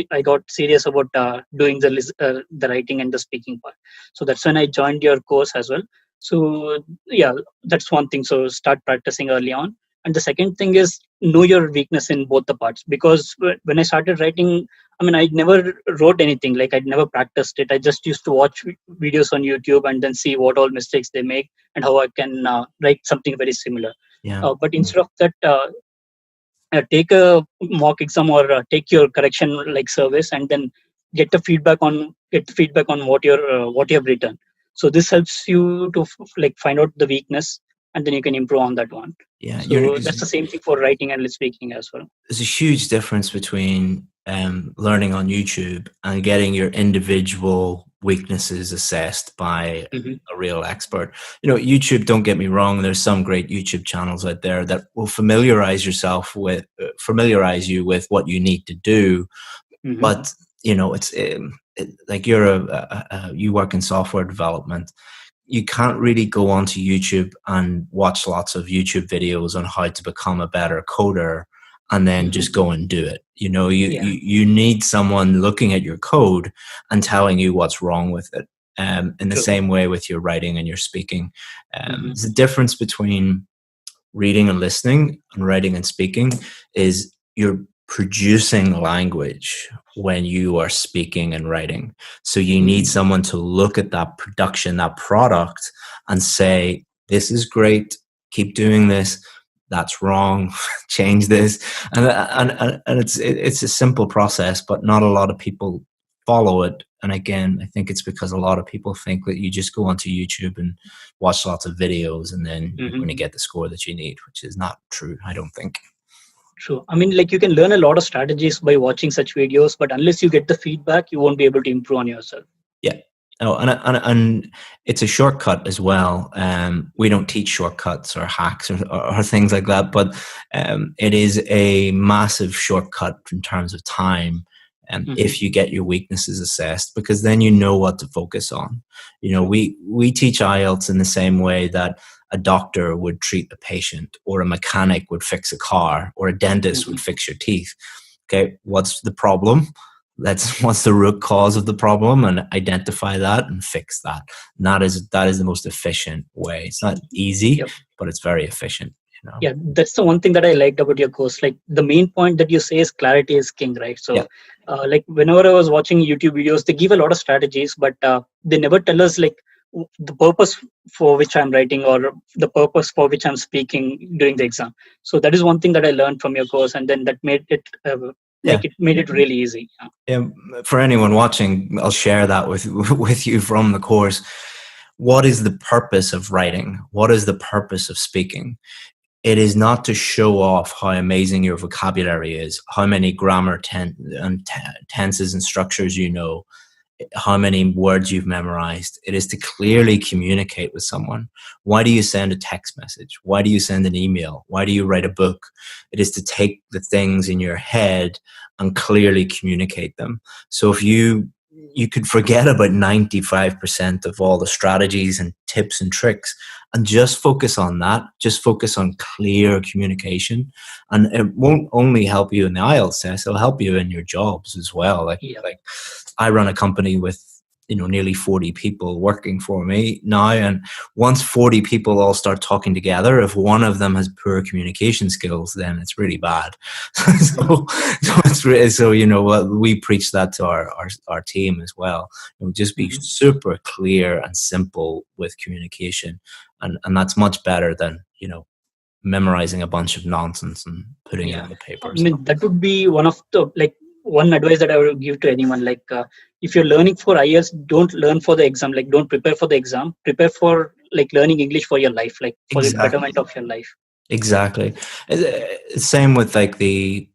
serious about doing the writing and the speaking part. So that's when I joined your course as well. So yeah, that's one thing. So start practicing early on. And the second thing is know your weakness in both the parts, because when I started writing, I mean, I never wrote anything, like I'd never practiced it. I just used to watch videos on YouTube and then see what all mistakes they make and how I can write something very similar. But instead of that, take a mock exam or take your correction like service, and then get the feedback on what you have written. So this helps you to find out the weakness, and then you can improve on that one. Yeah, so that's the same thing for writing and speaking as well. There's a huge difference between learning on YouTube and getting your individual weaknesses assessed by a real expert. You know, YouTube, don't get me wrong, there's some great YouTube channels out there that will familiarize you with what you need to do. But you know, it's like you work in software development. You can't really go onto YouTube and watch lots of YouTube videos on how to become a better coder and then just go and do it. You know, you need someone looking at your code and telling you what's wrong with it. In the same way with your writing and your speaking. There's a difference between reading and listening and writing and speaking is you're producing language when you are speaking and writing. So you need someone to look at that production, that product, and say, this is great, keep doing this, that's wrong, change this. And it's a simple process, but not a lot of people follow it. And again, I think it's because a lot of people think that you just go onto YouTube and watch lots of videos and then you're going to get the score that you need, which is not true, I don't think. True. I mean, like you can learn a lot of strategies by watching such videos, but unless you get the feedback, you won't be able to improve on yourself. Yeah, Oh, and it's a shortcut as well. We don't teach shortcuts or hacks or things like that, but it is a massive shortcut in terms of time. If you get your weaknesses assessed, because then you know what to focus on. You know, we teach IELTS in the same way that a doctor would treat a patient, or a mechanic would fix a car, or a dentist would fix your teeth. Okay, what's the problem? What's the root cause of the problem, and identify that and fix that. And that is the most efficient way. It's not easy, but it's very efficient. You know? Yeah, that's the one thing that I liked about your course. Like, the main point that you say is clarity is king, right? So like whenever I was watching YouTube videos, they give a lot of strategies, but they never tell us like the purpose for which I'm writing, or the purpose for which I'm speaking during the exam. So that is one thing that I learned from your course, and then that made it it made it really easy. For anyone watching, I'll share that with you from the course. What is the purpose of writing? What is the purpose of speaking? It is not to show off how amazing your vocabulary is, how many grammar tenses and structures you know, how many words you've memorized. It is to clearly communicate with someone. Why do you send a text message? Why do you send an email? Why do you write a book? It is to take the things in your head and clearly communicate them. So if you could forget about 95% of all the strategies and tips and tricks and just focus on that, just focus on clear communication. And it won't only help you in the IELTS test, it'll help you in your jobs as well. Like I run a company with, you know, nearly 40 people working for me now. And once 40 people all start talking together, if one of them has poor communication skills, then it's really bad. So you know what, we preach that to our team as well. You know, just be super clear and simple with communication. And that's much better than, you know, memorizing a bunch of nonsense and putting it on the paper. I mean, that would be one of the, like, one advice that I would give to anyone. Like, if you're learning for IELTS, don't learn for the exam. Like, don't prepare for the exam. Prepare for, like, learning English for your life, like for the betterment of your life. Exactly. Same with like the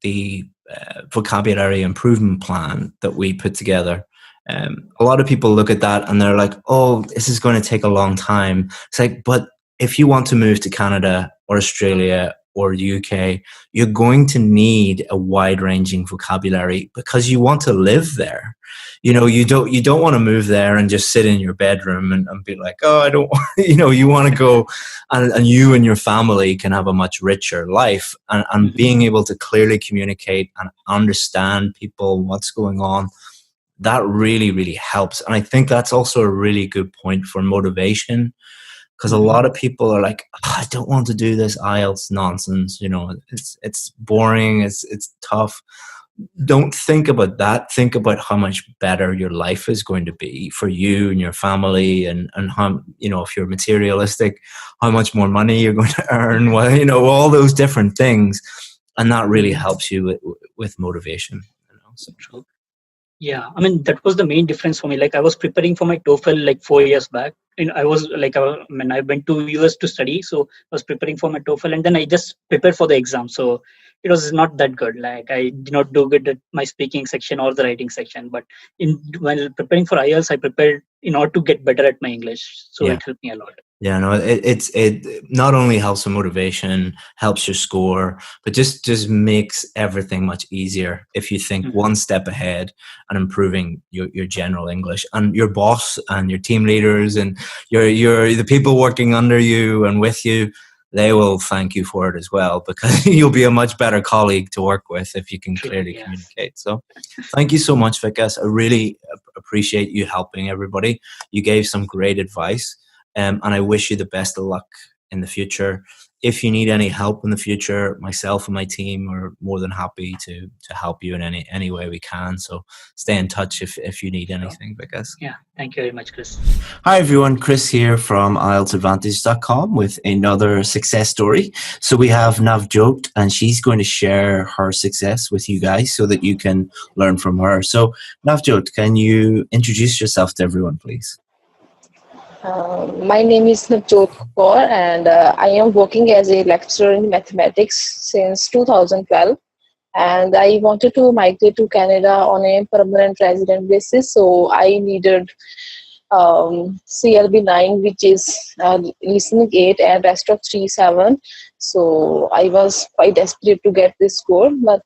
vocabulary improvement plan that we put together. A lot of people look at that and they're like, oh, this is going to take a long time. It's like, but if you want to move to Canada or Australia or UK, you're going to need a wide-ranging vocabulary because you want to live there. You know, you don't want to move there and just sit in your bedroom and be like, oh, I don't want, you know, you want to go and you and your family can have a much richer life, and being able to clearly communicate and understand people, what's going on, that really, really helps. And I think that's also a really good point for motivation. Because a lot of people are like, oh, I don't want to do this IELTS nonsense. You know, it's boring. It's tough. Don't think about that. Think about how much better your life is going to be for you and your family, and how, you know, if you're materialistic, how much more money you're going to earn. Well, you know, all those different things, and that really helps you with motivation. You know, so. Yeah, I mean, that was the main difference for me. Like, I was preparing for my TOEFL like 4 years back, and I was like, I went to US to study, so I was preparing for my TOEFL, and then I just prepared for the exam. So it was not that good. Like, I did not do good at my speaking section or the writing section. But while preparing for IELTS, I prepared in order to get better at my English. So it helped me a lot. Yeah, no, it not only helps with motivation, helps your score, but just makes everything much easier if you think one step ahead and improving your general English. And your boss and your team leaders and the people working under you and with you, they will thank you for it as well, because you'll be a much better colleague to work with if you can clearly communicate. So thank you so much, Vikas. I really appreciate you helping everybody. You gave some great advice. And I wish you the best of luck in the future. If you need any help in the future, myself and my team are more than happy to help you in any way we can. So stay in touch if you need anything, Vikas. Yeah, thank you very much, Chris. Hi everyone, Chris here from IELTSadvantage.com with another success story. So we have Navjot, and she's going to share her success with you guys so that you can learn from her. So Navjot, can you introduce yourself to everyone, please? My name is Navjot Kaur, and I am working as a lecturer in mathematics since 2012. And I wanted to migrate to Canada on a permanent resident basis, so I needed CLB 9, which is listening 8, and rest of 3 7. So I was quite desperate to get this score, but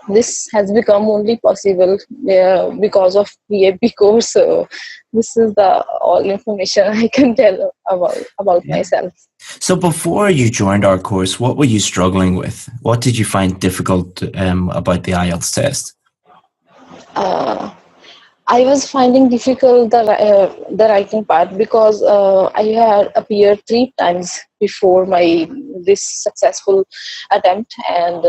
this has become only possible because of BAP course. So this is the all information I can tell about myself. So before you joined our course, what were you struggling with? What did you find difficult about the IELTS test? I was finding difficult the writing part because I had appeared 3 times before this successful attempt, and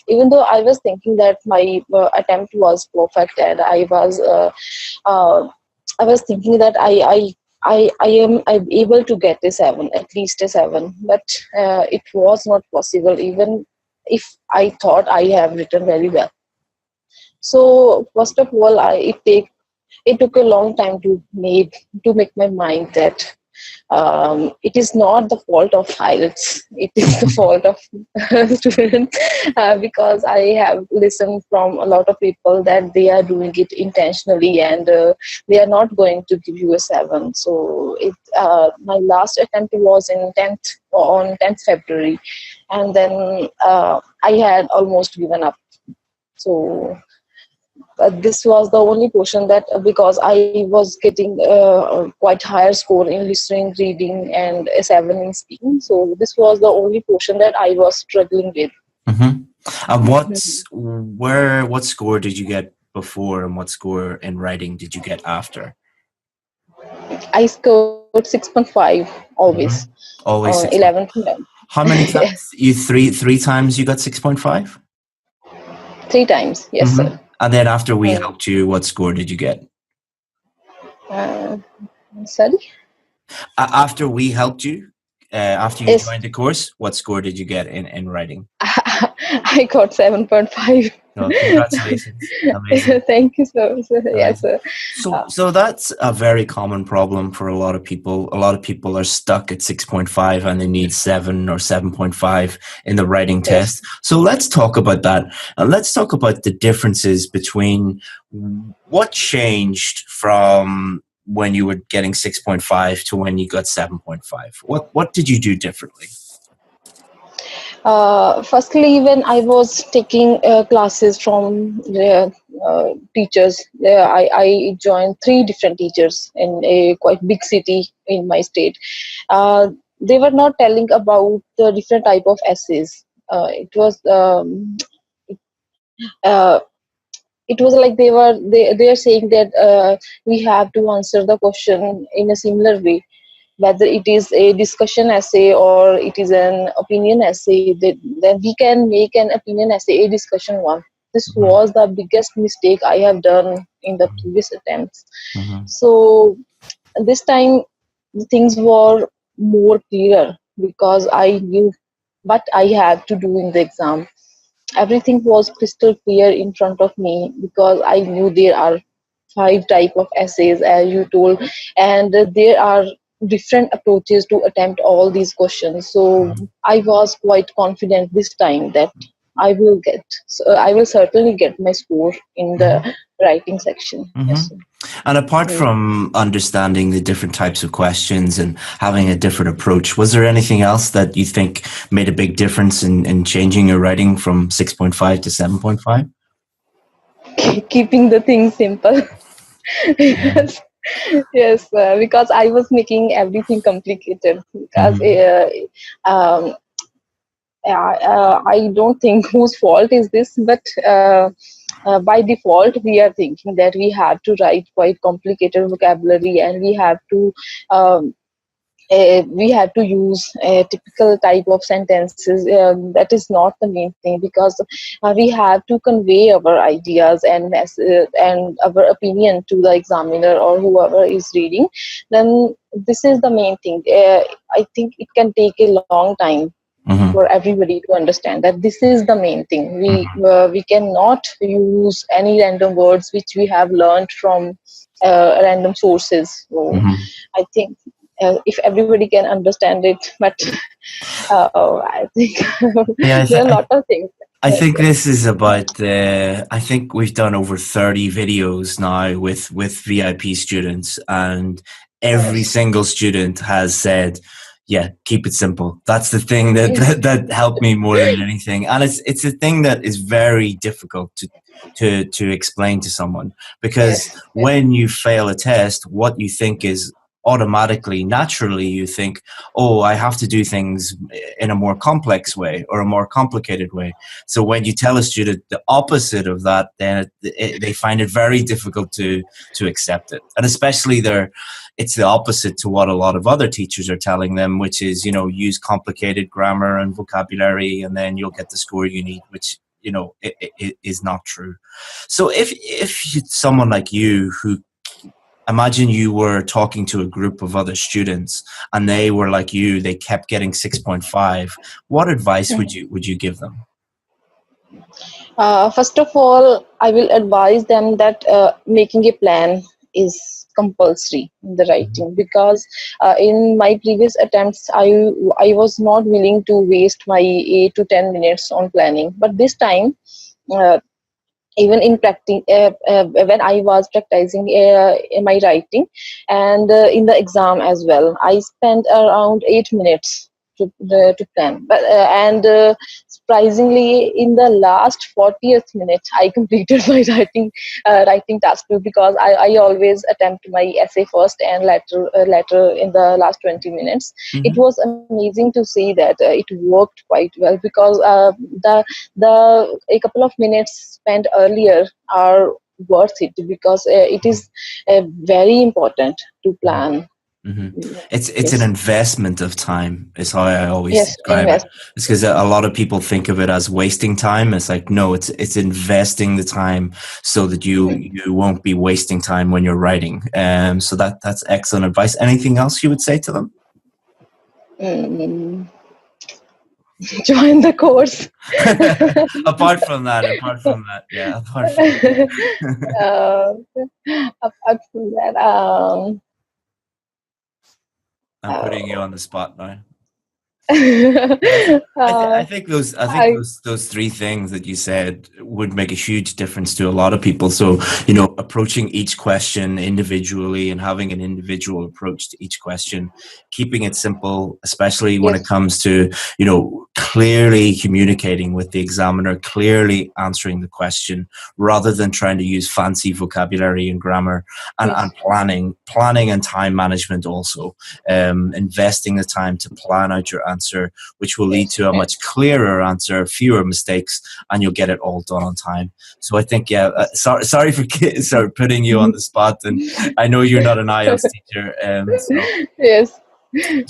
even though I was thinking that my attempt was perfect, and I was thinking that I'm able to get a 7, at least a 7, but it was not possible, even if I thought I have written very well. So first of all, it took a long time to make my mind that it is not the fault of IELTS, it is the fault of students, because I have listened from a lot of people that they are doing it intentionally and they are not going to give you a 7. So my last attempt was on 10th February, and then I had almost given up. So this was the only portion that, because I was getting quite higher score in listening, reading, and a 7 in speaking. So this was the only portion that I was struggling with. Mm-hmm. And what score did you get before, and what score in writing did you get after? I scored 6.5 always. Mm-hmm. Always 11. How many times? Yes. You three times you got 6.5? 3 times, yes, mm-hmm. sir. And then after we helped you, what score did you get? Sorry? After we helped you, after you joined the course, what score did you get in writing? I got 7.5. Oh, congratulations. Amazing. Thank you, sir. Yes, sir. So that's a very common problem for a lot of people. A lot of people are stuck at 6.5 and they need 7 or 7.5 in the writing test. So let's talk about that. Let's talk about the differences between what changed from when you were getting 6.5 to when you got 7.5. What did you do differently? Firstly, when I was taking classes from teachers, I joined 3 different teachers in a quite big city in my state. They were not telling about the different type of essays. It was like they are saying that we have to answer the question in a similar way. Whether it is a discussion essay or it is an opinion essay, then we can make an opinion essay a discussion one. This was the biggest mistake I have done in the previous attempts. Mm-hmm. So this time things were more clear because I knew what I had to do in the exam. Everything was crystal clear in front of me because I knew there are 5 types of essays, as you told, and there are different approaches to attempt all these questions. So I was quite confident this time that I will certainly get my score in the writing section. Mm-hmm. Yes. And apart from understanding the different types of questions and having a different approach, was there anything else that you think made a big difference in changing your writing from 6.5 to 7.5? Keeping the things simple. Yes, because I was making everything complicated. Because I don't think whose fault is this, but by default we are thinking that we have to write quite complicated vocabulary, and we have to use a typical type of sentences. That is not the main thing, because we have to convey our ideas and our opinion to the examiner or whoever is reading. Then this is the main thing. I think it can take a long time for everybody to understand that this is the main thing. We cannot use any random words which we have learned from random sources. So I think if everybody can understand it, but I think there are a lot of things. I think this is about I think we've done over 30 videos now with VIP students, and every single student has said, yeah, keep it simple. That's the thing that helped me more than anything. And it's a thing that is very difficult to explain to someone, because when you fail a test, what you think is automatically, naturally, you think, oh, I have to do things in a more complex way or a more complicated way. So when you tell a student the opposite of that, then they find it very difficult to accept it. And especially it's the opposite to what a lot of other teachers are telling them, which is, use complicated grammar and vocabulary and then you'll get the score you need, which, it is not true. So if someone like you, who, imagine you were talking to a group of other students and they were like you, they kept getting 6.5, what advice would you give them? First of all, I will advise them that making a plan is compulsory in the writing, because in my previous attempts I was not willing to waste my 8 to 10 minutes on planning, but this time even in practice, when I was practicing in my writing and in the exam as well, I spent around 8 minutes to plan. But surprisingly, in the last 40th minute, I completed my writing task too, because I always attempt my essay first and later in the last 20 minutes. Mm-hmm. It was amazing to see that it worked quite well, because a couple of minutes spent earlier are worth it, because it is very important to plan. Mm-hmm. It's an investment of time, is how I always describe it. It's because a lot of people think of it as wasting time. It's like, no, it's investing the time so that you won't be wasting time when you're writing. So that's excellent advice. Anything else you would say to them? Join the course. apart from that, yeah. Apart from that, I'm putting you on the spot now. I think those three things that you said would make a huge difference to a lot of people. So, approaching each question individually and having an individual approach to each question, keeping it simple, especially when it comes to, clearly communicating with the examiner, clearly answering the question, rather than trying to use fancy vocabulary and grammar, and planning and time management also, investing the time to plan out your answer, which will lead to a much clearer answer, fewer mistakes, and you'll get it all done on time. So I think, sorry for putting you on the spot, and I know you're not an IELTS teacher. Yes.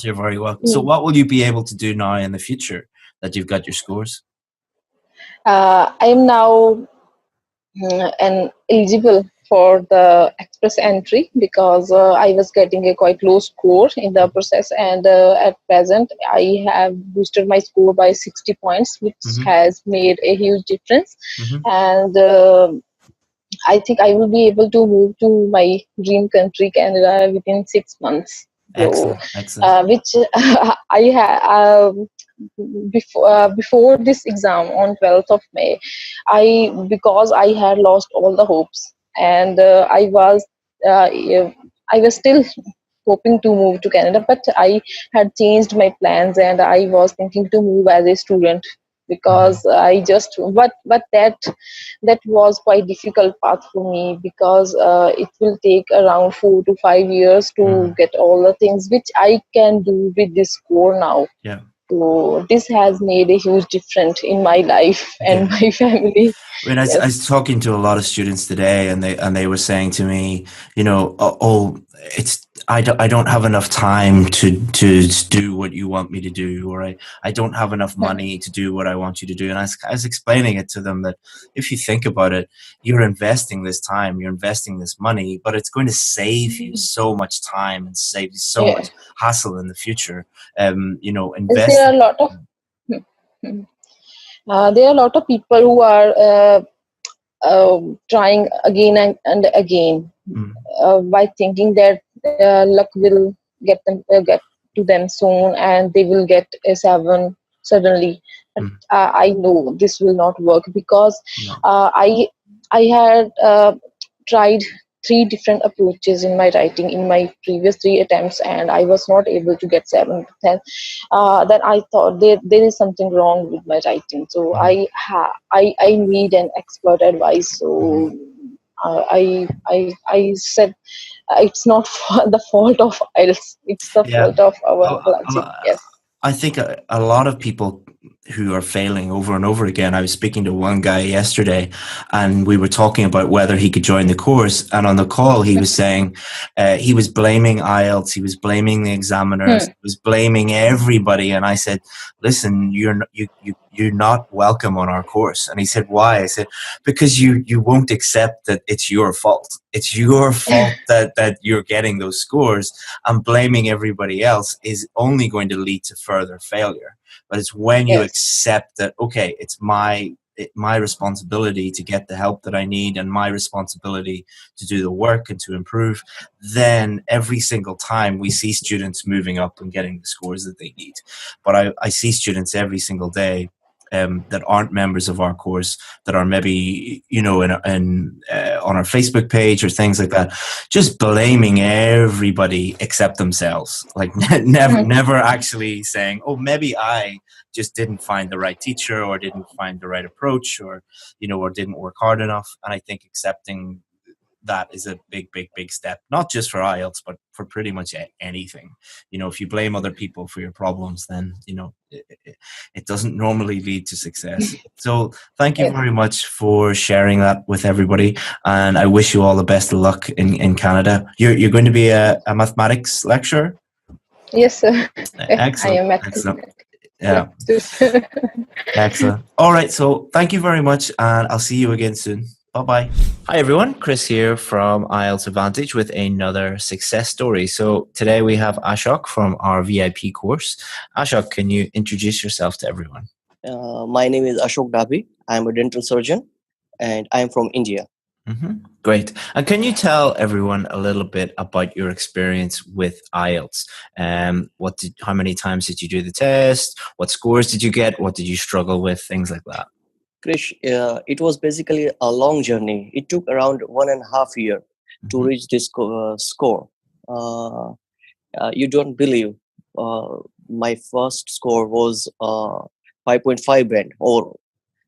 You're very welcome. So what will you be able to do now in the future that you've got your scores? I am now eligible for the express entry, because I was getting a quite low score in the process, and at present I have boosted my score by 60 points, which has made a huge difference. And I think I will be able to move to my dream country, Canada, within 6 months. Excellent. Which I had before this exam on 12th of May, because I had lost all the hopes, and I was still hoping to move to Canada, but I had changed my plans and I was thinking to move as a student, because that was quite difficult path for me, because it will take around 4 to 5 years to get all the things which I can do with this score now. Yeah. So this has made a huge difference in my life and my family. I mean, I was talking to a lot of students today, and they were saying to me, I don't have enough time to do what you want me to do, or I don't have enough money to do what I want you to do. And I was explaining it to them that if you think about it, you're investing this time, you're investing this money, but it's going to save you so much time and save you so much hassle in the future. Invest. There are a lot of people who are trying again and again by thinking that luck will get to them soon and they will get a 7 suddenly. But, I know this will not work because I had tried 3 different approaches in my writing in my previous 3 attempts, and I was not able to get 7 to 10. Then I thought there is something wrong with my writing. So I need an expert advice. So I said it's not the fault of IELTS. It's the fault of our logic. Yes. I think a lot of people who are failing over and over again. I was speaking to one guy yesterday, and we were talking about whether he could join the course. And on the call, he was saying he was blaming IELTS, he was blaming the examiners, he was blaming everybody. And I said, "Listen, you're not welcome on our course." And he said, "Why?" I said, "Because you won't accept that it's your fault. It's your fault that you're getting those scores, and blaming everybody else is only going to lead to further failure. But it's when you accept that, okay, it's my responsibility to get the help that I need, and my responsibility to do the work and to improve, then every single time we see students moving up and getting the scores that they need." But I see students every single day that aren't members of our course, that are maybe, you know, on our Facebook page or things like that, just blaming everybody except themselves. Like never actually saying, "Oh, maybe I just didn't find the right teacher, or didn't find the right approach, or, you know, or didn't work hard enough." And I think accepting that is a big step, not just for IELTS, but for pretty much anything. You know, if you blame other people for your problems, then, you know, it doesn't normally lead to success. So thank you very much for sharing that with everybody, and I wish you all the best of luck in Canada. You're going to be a mathematics lecturer? Yes, sir. Excellent. I am Excellent. Yeah. Excellent. All right. So thank you very much, and I'll see you again soon. Bye-bye. Hi, everyone. Chris here from IELTS Advantage with another success story. So today we have Ashok from our VIP course. Ashok, can you introduce yourself to everyone? My name is Ashok Dabhi. I'm a dental surgeon, and I'm from India. Great. And can you tell everyone a little bit about your experience with IELTS? How many times did you do the test? What scores did you get? What did you struggle with? Things like that. Krish, it was basically a long journey. It took around 1.5 years to reach this score. You don't believe. My first score was 5.5 band,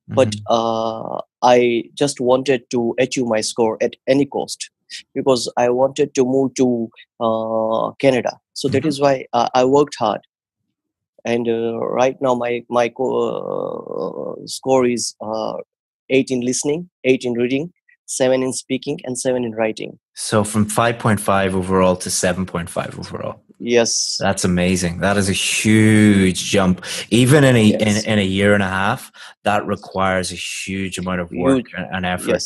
but I just wanted to achieve my score at any cost, because I wanted to move to Canada. So that is why I worked hard. And right now my score is 8 in listening, 8 in reading, 7 in speaking, and 7 in writing. So from 5.5 overall to 7.5 overall. Yes. That's amazing. That is a huge jump. Even in a year and a half, that requires a huge amount of work and effort.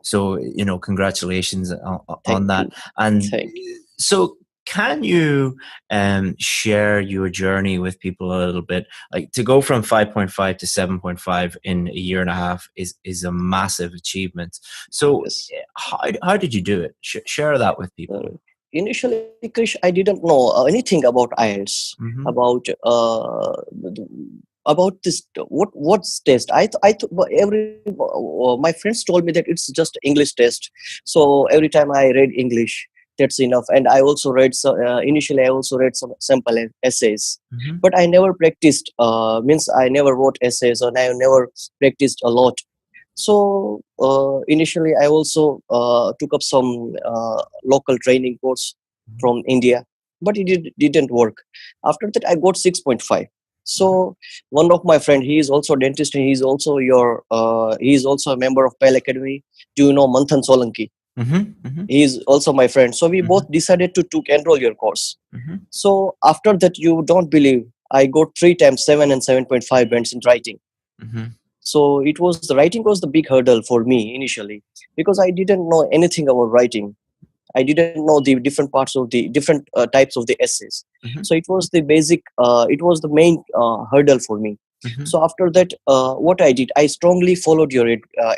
So, you know, congratulations on that. And so can you share your journey with people a little bit? Like, to go from 5.5 to 7.5 in a year and a half is a massive achievement. So how did you do it? Share that with people. Initially, Krish, I didn't know anything about IELTS, about this. What's test? I my friends told me that it's just English test. So every time I read English, that's enough. And I also read initially I also read some sample essays, but I never practiced. Means I never wrote essays, or I never practiced a lot. So initially I also took up some local training course from India, but it didn't work. After that I got 6.5. So one of my friend, he is also a dentist, and he is also a member of PAL Academy. Do you know Manthan Solanki? He is also my friend. So we both decided to enroll your course. So after that, you don't believe, I got 3 times 7 and 7.5 bands in writing. So the writing was the big hurdle for me initially, because I didn't know anything about writing. I didn't know the different parts of the different types of the essays. So it was the basic, it was the main hurdle for me. So after that, what I did, I strongly followed your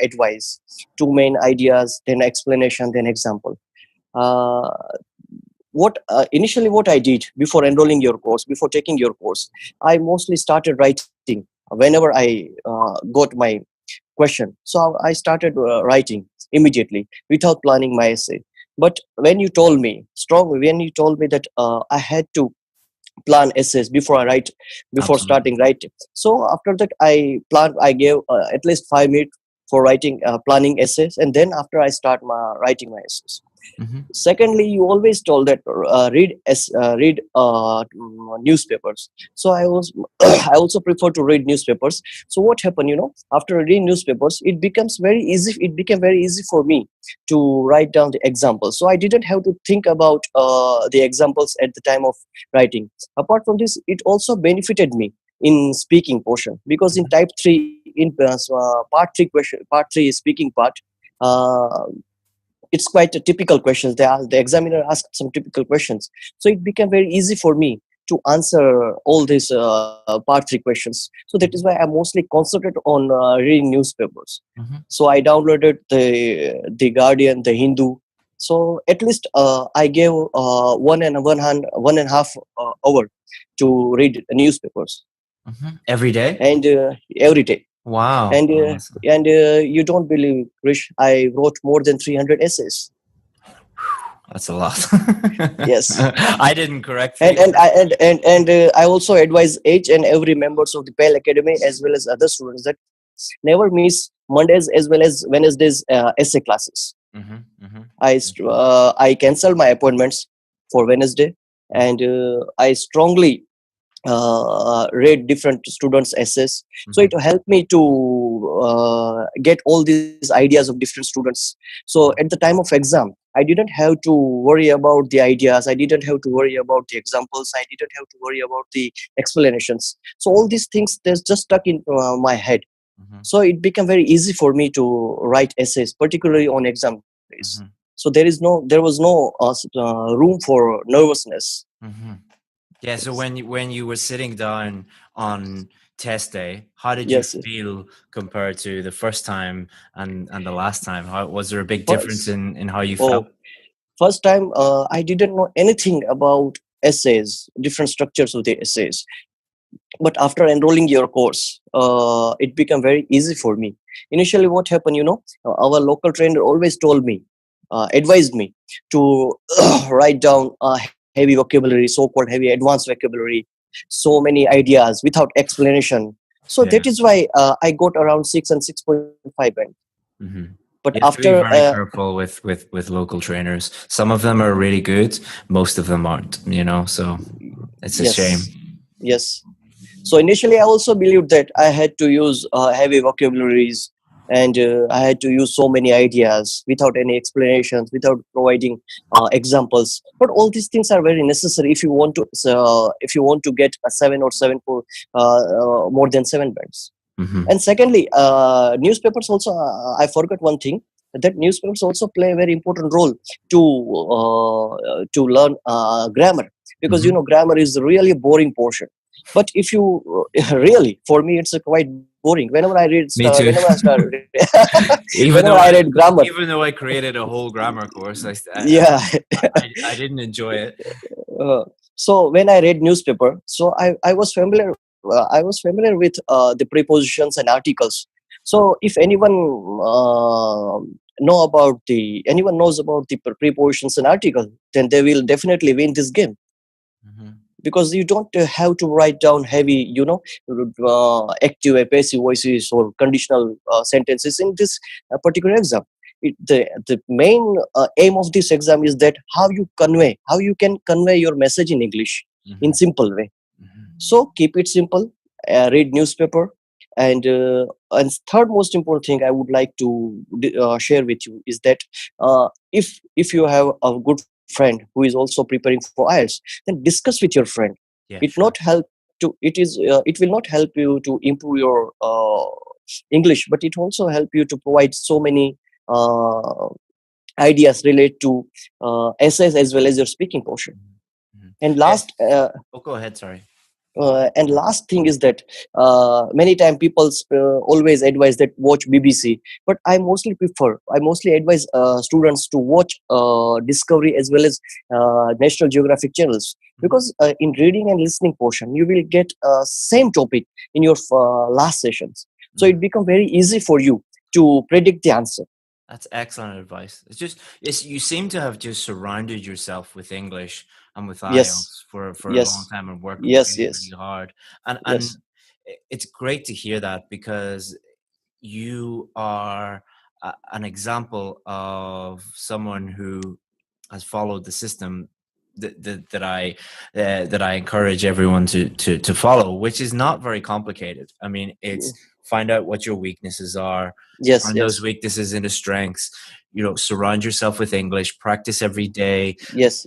advice. 2 main ideas, then explanation, then example. Initially what I did before enrolling your course, before taking your course, I mostly started writing whenever I got my question, so I started writing immediately without planning my essay. But when you told me that I had to plan essays before I write, before Absolutely. starting writing, so after that I gave at least 5 minutes for writing, planning essays, and then after I start writing my essays. Secondly, you always told that read newspapers. So I was I also prefer to read newspapers. So what happened, after reading newspapers, it became very easy for me to write down the examples. So I didn't have to think about the examples at the time of writing. Apart from this, it also benefited me in speaking portion, because in type 3, in part 3 speaking part, it's quite a typical questions. The examiner asked some typical questions, so it became very easy for me to answer all these part 3 questions. So that is why I mostly concentrated on reading newspapers. So I downloaded the Guardian, the Hindu. So at least I gave 1.5 hour to read newspapers Every day. and every day. Wow. And Awesome. you don't believe, Krish, I wrote more than 300 essays. That's a lot. Yes. I didn't correct And things. I also advise each and every members of the Pell Academy as well as other students that never miss Mondays as well as Wednesdays essay classes. I cancel my appointments for Wednesday, and I strongly read different students' essays. So it helped me to get all these ideas of different students. So at the time of exam, I didn't have to worry about the ideas. I didn't have to worry about the examples. I didn't have to worry about the explanations. So all these things, they're just stuck in my head. So it became very easy for me to write essays, particularly on exam days. So there was no room for nervousness. Yeah. So when you were sitting down on test day, how did Yes. you feel compared to the first time and the last time? How was there a big difference in how you felt? First time, I didn't know anything about essays, different structures of the essays. But after enrolling your course, it became very easy for me. Initially, what happened, our local trainer always told me, advised me to write down heavy vocabulary, so-called heavy advanced vocabulary, so many ideas without explanation. So that is why I got around 6 and 6.5 band. But You have to be after very careful with local trainers. Some of them are really good, most of them aren't. So it's a shame. Yes. So initially, I also believed that I had to use heavy vocabularies, and I had to use so many ideas without any explanations, without providing examples. But all these things are very necessary if you want to get a 7 or 7 for more than 7 bands. And secondly, newspapers also. I forgot one thing, that newspapers also play a very important role to learn grammar, because grammar is really a boring portion. But if you really, for me, it's quite boring. Whenever I read, whenever I start, whenever I read grammar, even though I created a whole grammar course, I didn't enjoy it. So when I read newspaper, so I was familiar. I was familiar with the prepositions and articles. So if anyone knows about the prepositions and articles, then they will definitely win this game. Because you don't have to write down heavy, active and passive voices or conditional sentences in this particular exam. The main aim of this exam is that how you can convey your message in English in simple way. So keep it simple, read newspaper, and third most important thing I would like to share with you is that if you have a good friend who is also preparing for IELTS, then discuss with your friend. It will not help you to improve your English, but it also help you to provide so many ideas related to essays as well as your speaking portion. And last, go ahead. Sorry. And last thing is that many times people always advise that watch BBC, but I mostly advise students to watch Discovery as well as National Geographic channels, because in reading and listening portion you will get same topic in your last sessions, so it becomes very easy for you to predict the answer. That's excellent advice. It's just, you seem to have just surrounded yourself with English and with IELTS for a long time and worked really hard. And it's great to hear that, because you are an example of someone who has followed the system that I encourage everyone to follow, which is not very complicated. I mean, it's find out what your weaknesses are, turn those weaknesses into strengths. You know, surround yourself with English, practice every day,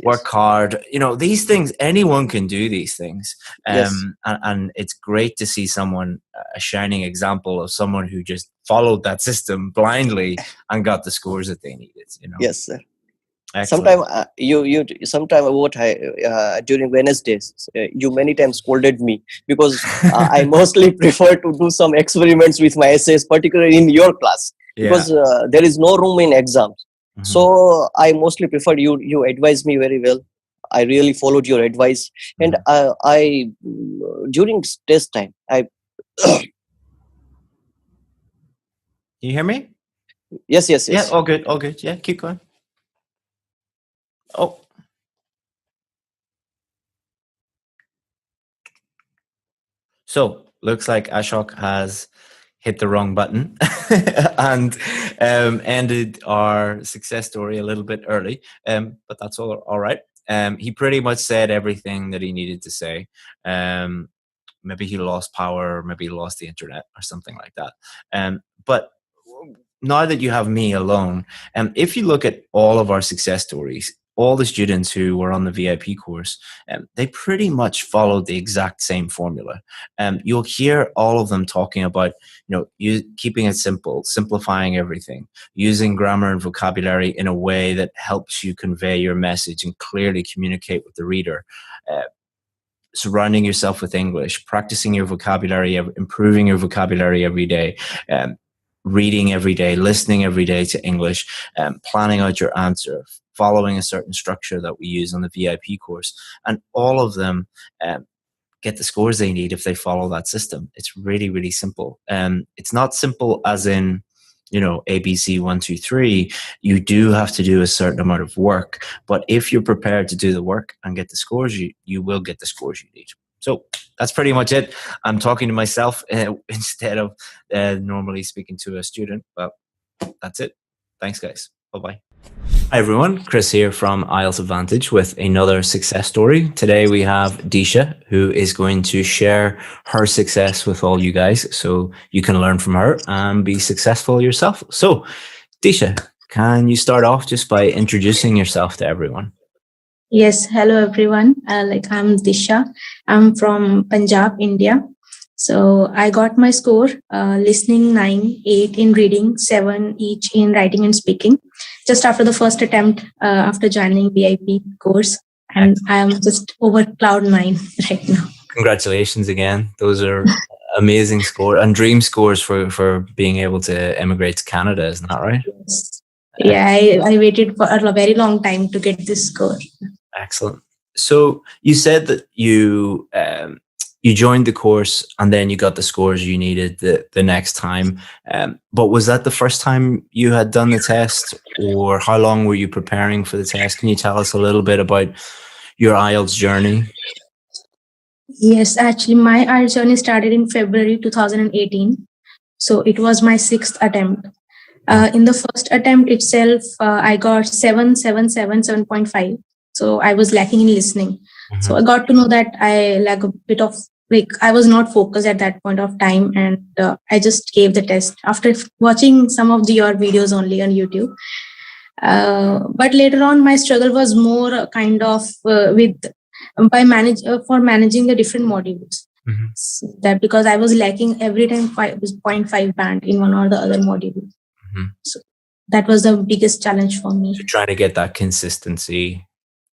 work hard. You know, these things, anyone can do these things. And it's great to see someone, a shining example of someone who just followed that system blindly and got the scores that they needed. You know? Yes, sir. Excellent. Sometime during Wednesdays, you many times scolded me because I mostly prefer to do some experiments with my essays, particularly in your class, because there is no room in exams. So I mostly preferred you advised me very well. I really followed your advice, and I during test time I. Can you hear me? Yes. Yeah, all good. Yeah, keep going. Oh. So, looks like Ashok has hit the wrong button and ended our success story a little bit early, but that's all right. He pretty much said everything that he needed to say. Maybe he lost power, maybe he lost the internet or something like that. But now that you have me alone, if you look at all of our success stories, all the students who were on the VIP course, they pretty much followed the exact same formula. You'll hear all of them talking about, you keeping it simple, simplifying everything, using grammar and vocabulary in a way that helps you convey your message and clearly communicate with the reader. Surrounding yourself with English, practicing your vocabulary, improving your vocabulary every day, reading every day, listening every day to English, planning out your answer, following a certain structure that we use on the VIP course. And all of them get the scores they need if they follow that system. It's really, really simple. It's not simple as in, ABC 1, 2, 3. You do have to do a certain amount of work. But if you're prepared to do the work and get the scores, you will get the scores you need. So that's pretty much it. I'm talking to myself instead of normally speaking to a student. But that's it. Thanks, guys. Bye-bye. Hi, everyone. Chris here from IELTS Advantage with another success story. Today we have Disha, who is going to share her success with all you guys so you can learn from her and be successful yourself. So, Disha, can you start off just by introducing yourself to everyone? Yes, hello everyone. I'm Disha. I'm from Punjab, India. So I got my score, listening 9, 8 in reading, 7 each in writing and speaking, just after the first attempt after joining VIP course. And I am just over cloud 9 right now. Congratulations again. Those are amazing scores and dream scores for being able to immigrate to Canada, isn't that right? Yes. Yeah, I waited for a very long time to get this score. Excellent. So you said that you joined the course and then you got the scores you needed the next time. But was that the first time you had done the test, or how long were you preparing for the test? Can you tell us a little bit about your IELTS journey? Yes, actually my IELTS journey started in February 2018. So it was my 6th attempt. In the first attempt itself, I got 7.5. So I was lacking in listening. So I got to know that I lack a bit of, I was not focused at that point of time, and I just gave the test after watching some of your videos only on YouTube. But later on, my struggle was more kind of managing the different modules. So that because I was lacking every time 0.5 band in one or the other module. So that was the biggest challenge for me. You're trying to get that consistency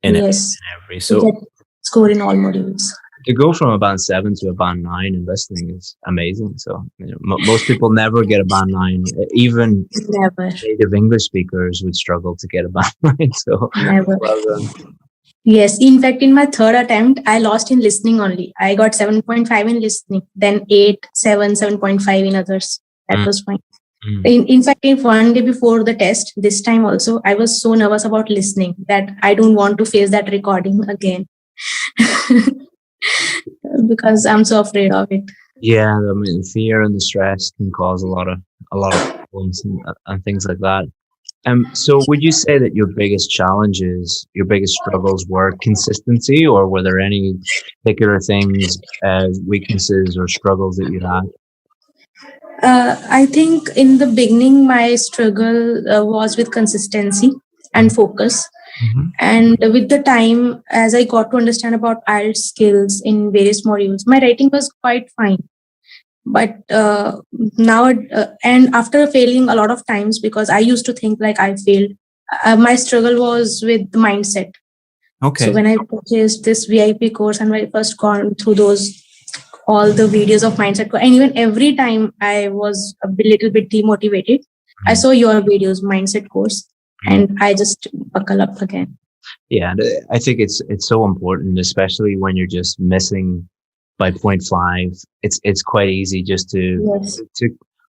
in every score in all modules. to go from a band 7 to a band 9 in listening is amazing. So most people never get a band 9. Even Never. native English speakers would struggle to get a band 9. So Never. well done. Yes, in fact, in my third attempt, I lost in listening only. I got 7.5 in listening, then 8, 7, 7.5 in others. That was fine. In fact, in one day before the test, this time also, I was so nervous about listening that I don't want to face that recording again. Because I'm so afraid of it. Yeah, I mean, fear and the stress can cause a lot of problems and things like that. So would you say that your biggest challenges, your biggest struggles were consistency, or were there any particular things, weaknesses or struggles that you had? I think in the beginning, my struggle was with consistency and focus. And with the time, as I got to understand about IELTS skills in various modules, my writing was quite fine. But now, and after failing a lot of times, because I used to think like I failed, my struggle was with the mindset. Okay. So when I purchased this VIP course and when I first gone through all the videos of mindset, and even every time I was a little bit demotivated, I saw your videos, mindset course, and I just buckle up again. Yeah, I think it's so important, especially when you're just missing by 0.5. It's quite easy just to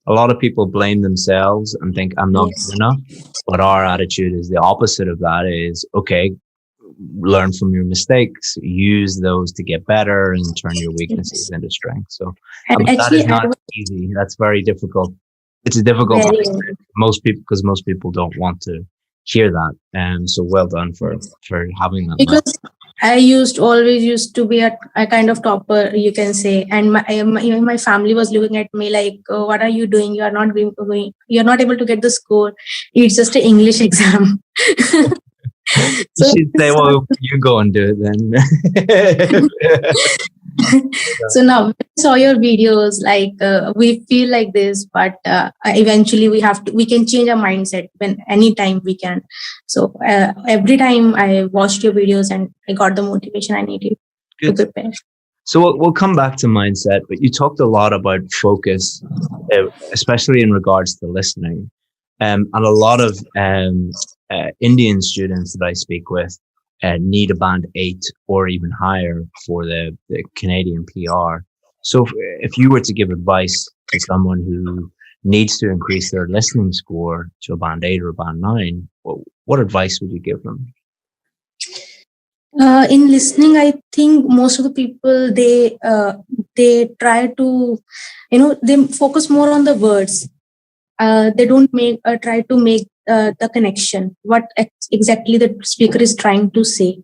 a lot of people blame themselves and think I'm not good enough. But our attitude is the opposite of that. Is okay, learn from your mistakes, use those to get better, and turn your weaknesses into strength. So that is not easy. That's very difficult. It's a difficult mindset. Most people don't want to hear that. And so well done for having that. Because I always used to be a kind of topper, you can say, and my family was looking at me like, oh, what are you doing? You are not going. You're not able to get the score. It's just an English exam. So, you should say, well, you go and do it then. So now when I saw your videos, like we feel like this, but eventually we can change our mindset anytime we can. So every time I watched your videos and I got the motivation I needed to prepare. So we'll come back to mindset, but you talked a lot about focus, especially in regards to listening. And a lot of Indian students that I speak with need a band 8 or even higher for the Canadian PR. So if you were to give advice to someone who needs to increase their listening score to a band 8 or a band 9, what advice would you give them? In listening, I think most of the people, they try to, they focus more on the words. They don't try to make the connection, what exactly the speaker is trying to say.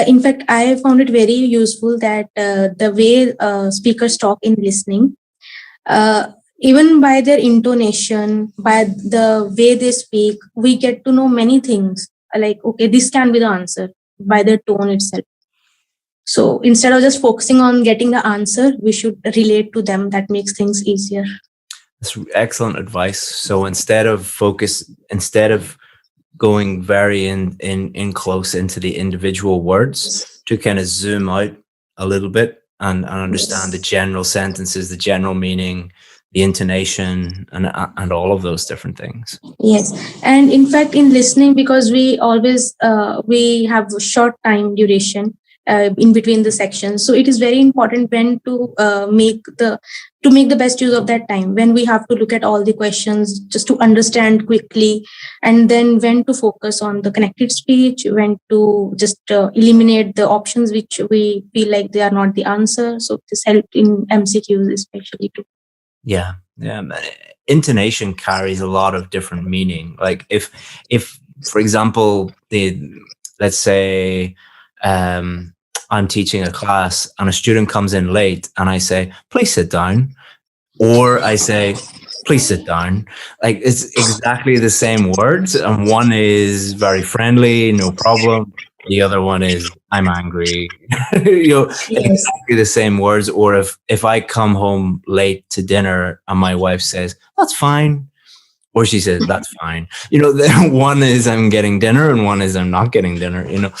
In fact, I found it very useful that the way speakers talk in listening, even by their intonation, by the way they speak, we get to know many things. Like, okay, this can be the answer by their tone itself. So instead of just focusing on getting the answer, we should relate to them. That makes things easier. That's excellent advice. So instead of going very in close into the individual words, to kind of zoom out a little bit and understand the general sentences, the general meaning, the intonation, and all of those different things. Yes, and in fact, in listening, because we always we have a short time duration in between the sections, so it is very important when to make the best use of that time, when we have to look at all the questions just to understand quickly, and then when to focus on the connected speech, when to just eliminate the options which we feel like they are not the answer. So this helped in MCQs especially too. Yeah. Intonation carries a lot of different meaning. Like if for example, let's say I'm teaching a class and a student comes in late and I say, please sit down, or I say, please sit down. Like, it's exactly the same words, and one is very friendly, no problem. The other one is, I'm angry. Exactly the same words. Or if I come home late to dinner and my wife says, that's fine, Or she says, that's fine. You know, one is I'm getting dinner and one is I'm not getting dinner, you know.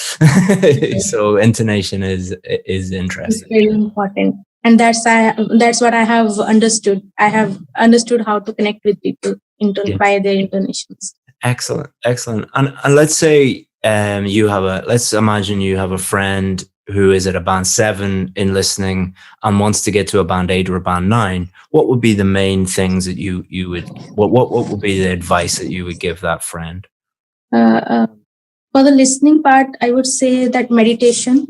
So intonation is interesting. It's really important. And that's what I have understood. I have understood how to connect with people by their intonations. Excellent. And let's say let's imagine you have a friend who is at a band 7 in listening and wants to get to a band 8 or a band 9. What would be the main things that you would, what would be the advice that you would give that friend? For the listening part, I would say that meditation,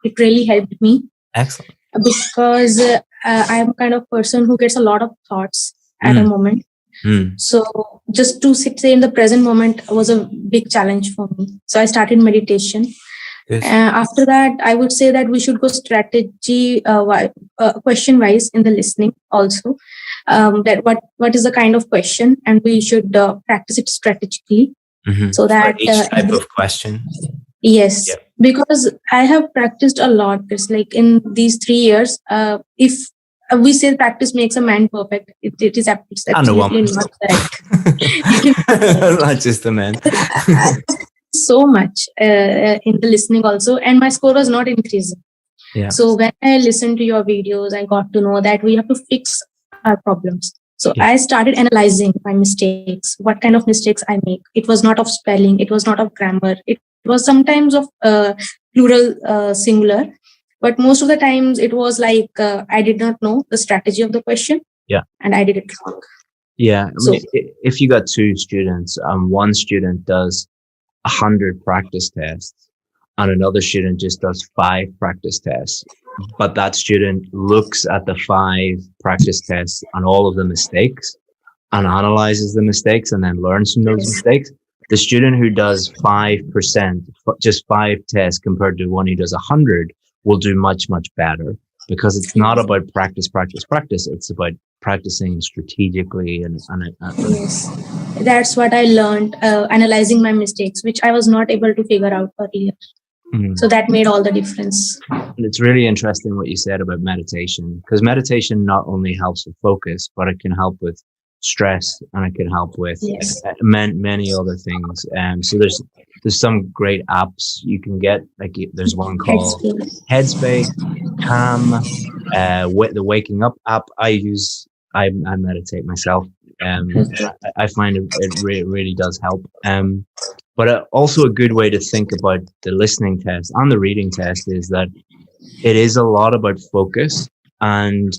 it really helped me. Excellent. Because I am kind of person who gets a lot of thoughts at a moment. So just to sit in the present moment was a big challenge for me. So I started meditation. Yes. After that, I would say that we should go strategy question wise in the listening also. That what is the kind of question, and we should practice it strategically. So that for each type of question. Yes, because I have practiced a lot. It's like in these 3 years, if we say practice makes a man perfect, it is absolutely not correct. Not just a man. So much in the listening also, and my score was not increasing. So when I listened to your videos, I got to know that we have to fix our problems. So I started analyzing my mistakes, what kind of mistakes I make. It was not of spelling, it was not of grammar, it was sometimes of plural singular, but most of the times it was like I did not know the strategy of the question, and I did it wrong. I mean, if you got 2 students and one student does 100 practice tests and another student just does 5 practice tests, but that student looks at the 5 practice tests and all of the mistakes and analyzes the mistakes and then learns from those mistakes, the student who does 5%, just 5 tests compared to one who does 100 will do much, much better, because it's not about practice. It's about practicing strategically and yes, that's what I learned, analyzing my mistakes, which I was not able to figure out earlier. So that made all the difference. And it's really interesting what you said about meditation, because meditation not only helps with focus, but it can help with stress and it can help with many other things. So there's some great apps you can get. Like there's one called Headspace, Calm, the Waking Up app. I meditate myself. I find it really does help. But also a good way to think about the listening test and the reading test is that it is a lot about focus, and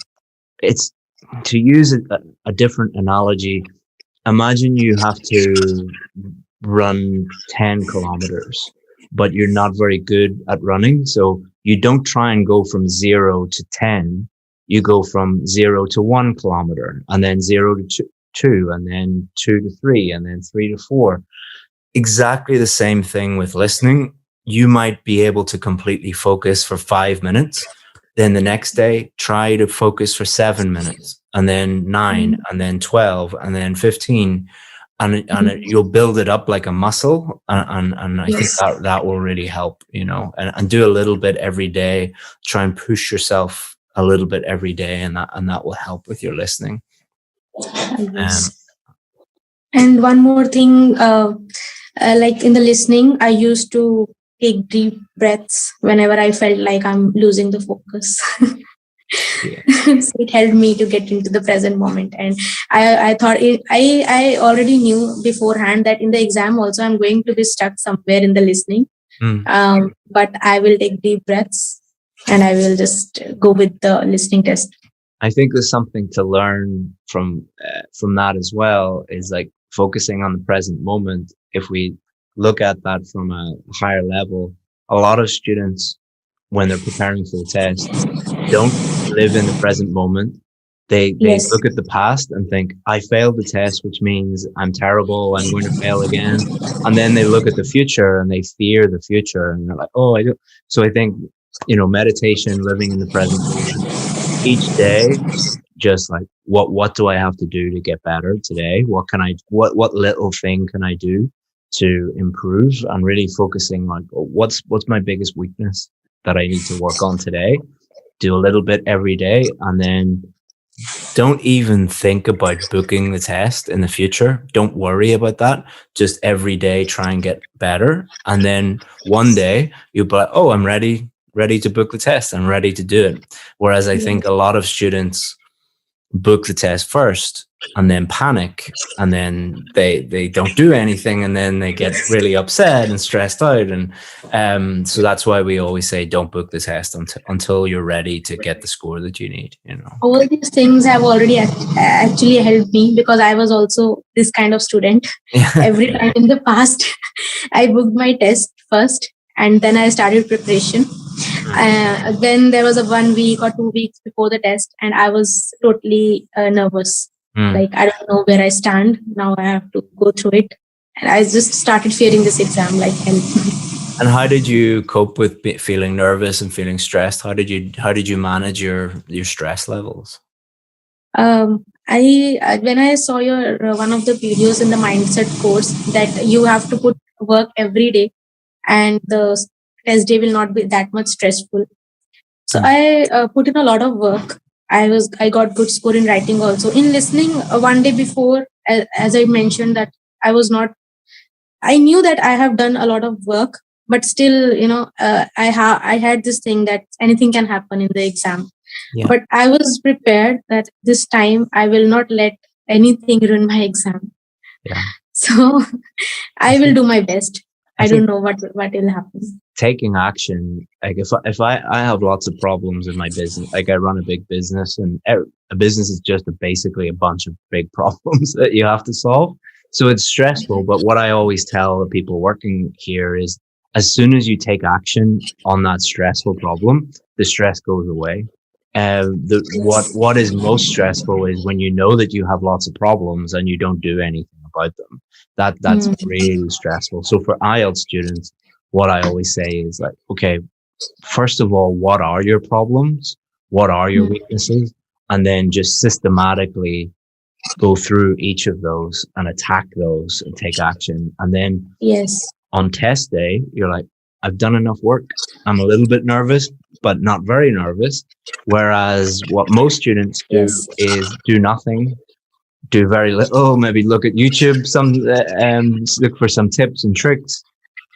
it's, to use a different analogy, imagine you have to run 10 kilometers, but you're not very good at running. So you don't try and go from 0 to 10. You go from 0 to 1 kilometer, and then 0 to 2, and then 2 to 3, and then 3 to 4. Exactly the same thing with listening. You might be able to completely focus for 5 minutes. Then the next day, try to focus for 7 minutes, and then 9, and then 12, and then 15. And you'll build it up like a muscle. And I think that will really help, you know, and do a little bit every day. Try and push yourself a little bit every day, and that will help with your listening. And one more thing, like in the listening, I used to take deep breaths whenever I felt like I'm losing the focus. So it helped me to get into the present moment. And I thought I already knew beforehand that in the exam also I'm going to be stuck somewhere in the listening. But I will take deep breaths and I will just go with the listening test. I think there's something to learn from that as well, is like focusing on the present moment. If we look at that from a higher level, a lot of students, when they're preparing for the test, don't live in the present moment. They look at the past and think, I failed the test, which means I'm terrible, I'm going to fail again. And then they look at the future and they fear the future, and they're like, oh, I do. So I think, you know, meditation, living in the present moment, each day, just like, what do I have to do to get better today? What little thing can I do to improve? And really focusing on what's my biggest weakness that I need to work on today. Do a little bit every day, and then don't even think about booking the test in the future. Don't worry about that. Just every day try and get better. And then one day you'll be like, oh, I'm ready to book the test. I'm ready to do it. Whereas I think a lot of students book the test first and then panic, and then they don't do anything, and then they get really upset and stressed out. And so that's why we always say don't book the test until you're ready to get the score that you need, you know. All these things have already actually helped me, because I was also this kind of student. Every time in the past, I booked my test first and then I started preparation. Then there was a 1 week or 2 weeks before the test, and I was totally nervous. Like, I don't know where I stand. Now I have to go through it. And I just started fearing this exam like hell. And how did you cope with feeling nervous and feeling stressed? How did you manage your stress levels? When I saw your one of the videos in the mindset course that you have to put work every day and the test day will not be that much stressful. So I put in a lot of work. I got good score in writing also. In listening, one day before, as I mentioned, that I knew that I have done a lot of work, but still, I had this thing that anything can happen in the exam. Yeah. But I was prepared that this time I will not let anything ruin my exam. Yeah. So I will do my best. I don't know what will happen. Taking action, like if I have lots of problems in my business, like I run a big business, and a business is just basically a bunch of big problems that you have to solve. So it's stressful. But what I always tell the people working here is, as soon as you take action on that stressful problem, the stress goes away. What is most stressful is when you know that you have lots of problems and you don't do anything about them. That's really stressful. So for IELTS students, what I always say is like, okay, first of all, what are your problems? What are your weaknesses? And then just systematically go through each of those and attack those and take action. And then on test day, you're like, I've done enough work. I'm a little bit nervous, but not very nervous. Whereas what most students do is do nothing, do very little, maybe look at YouTube, look for some tips and tricks.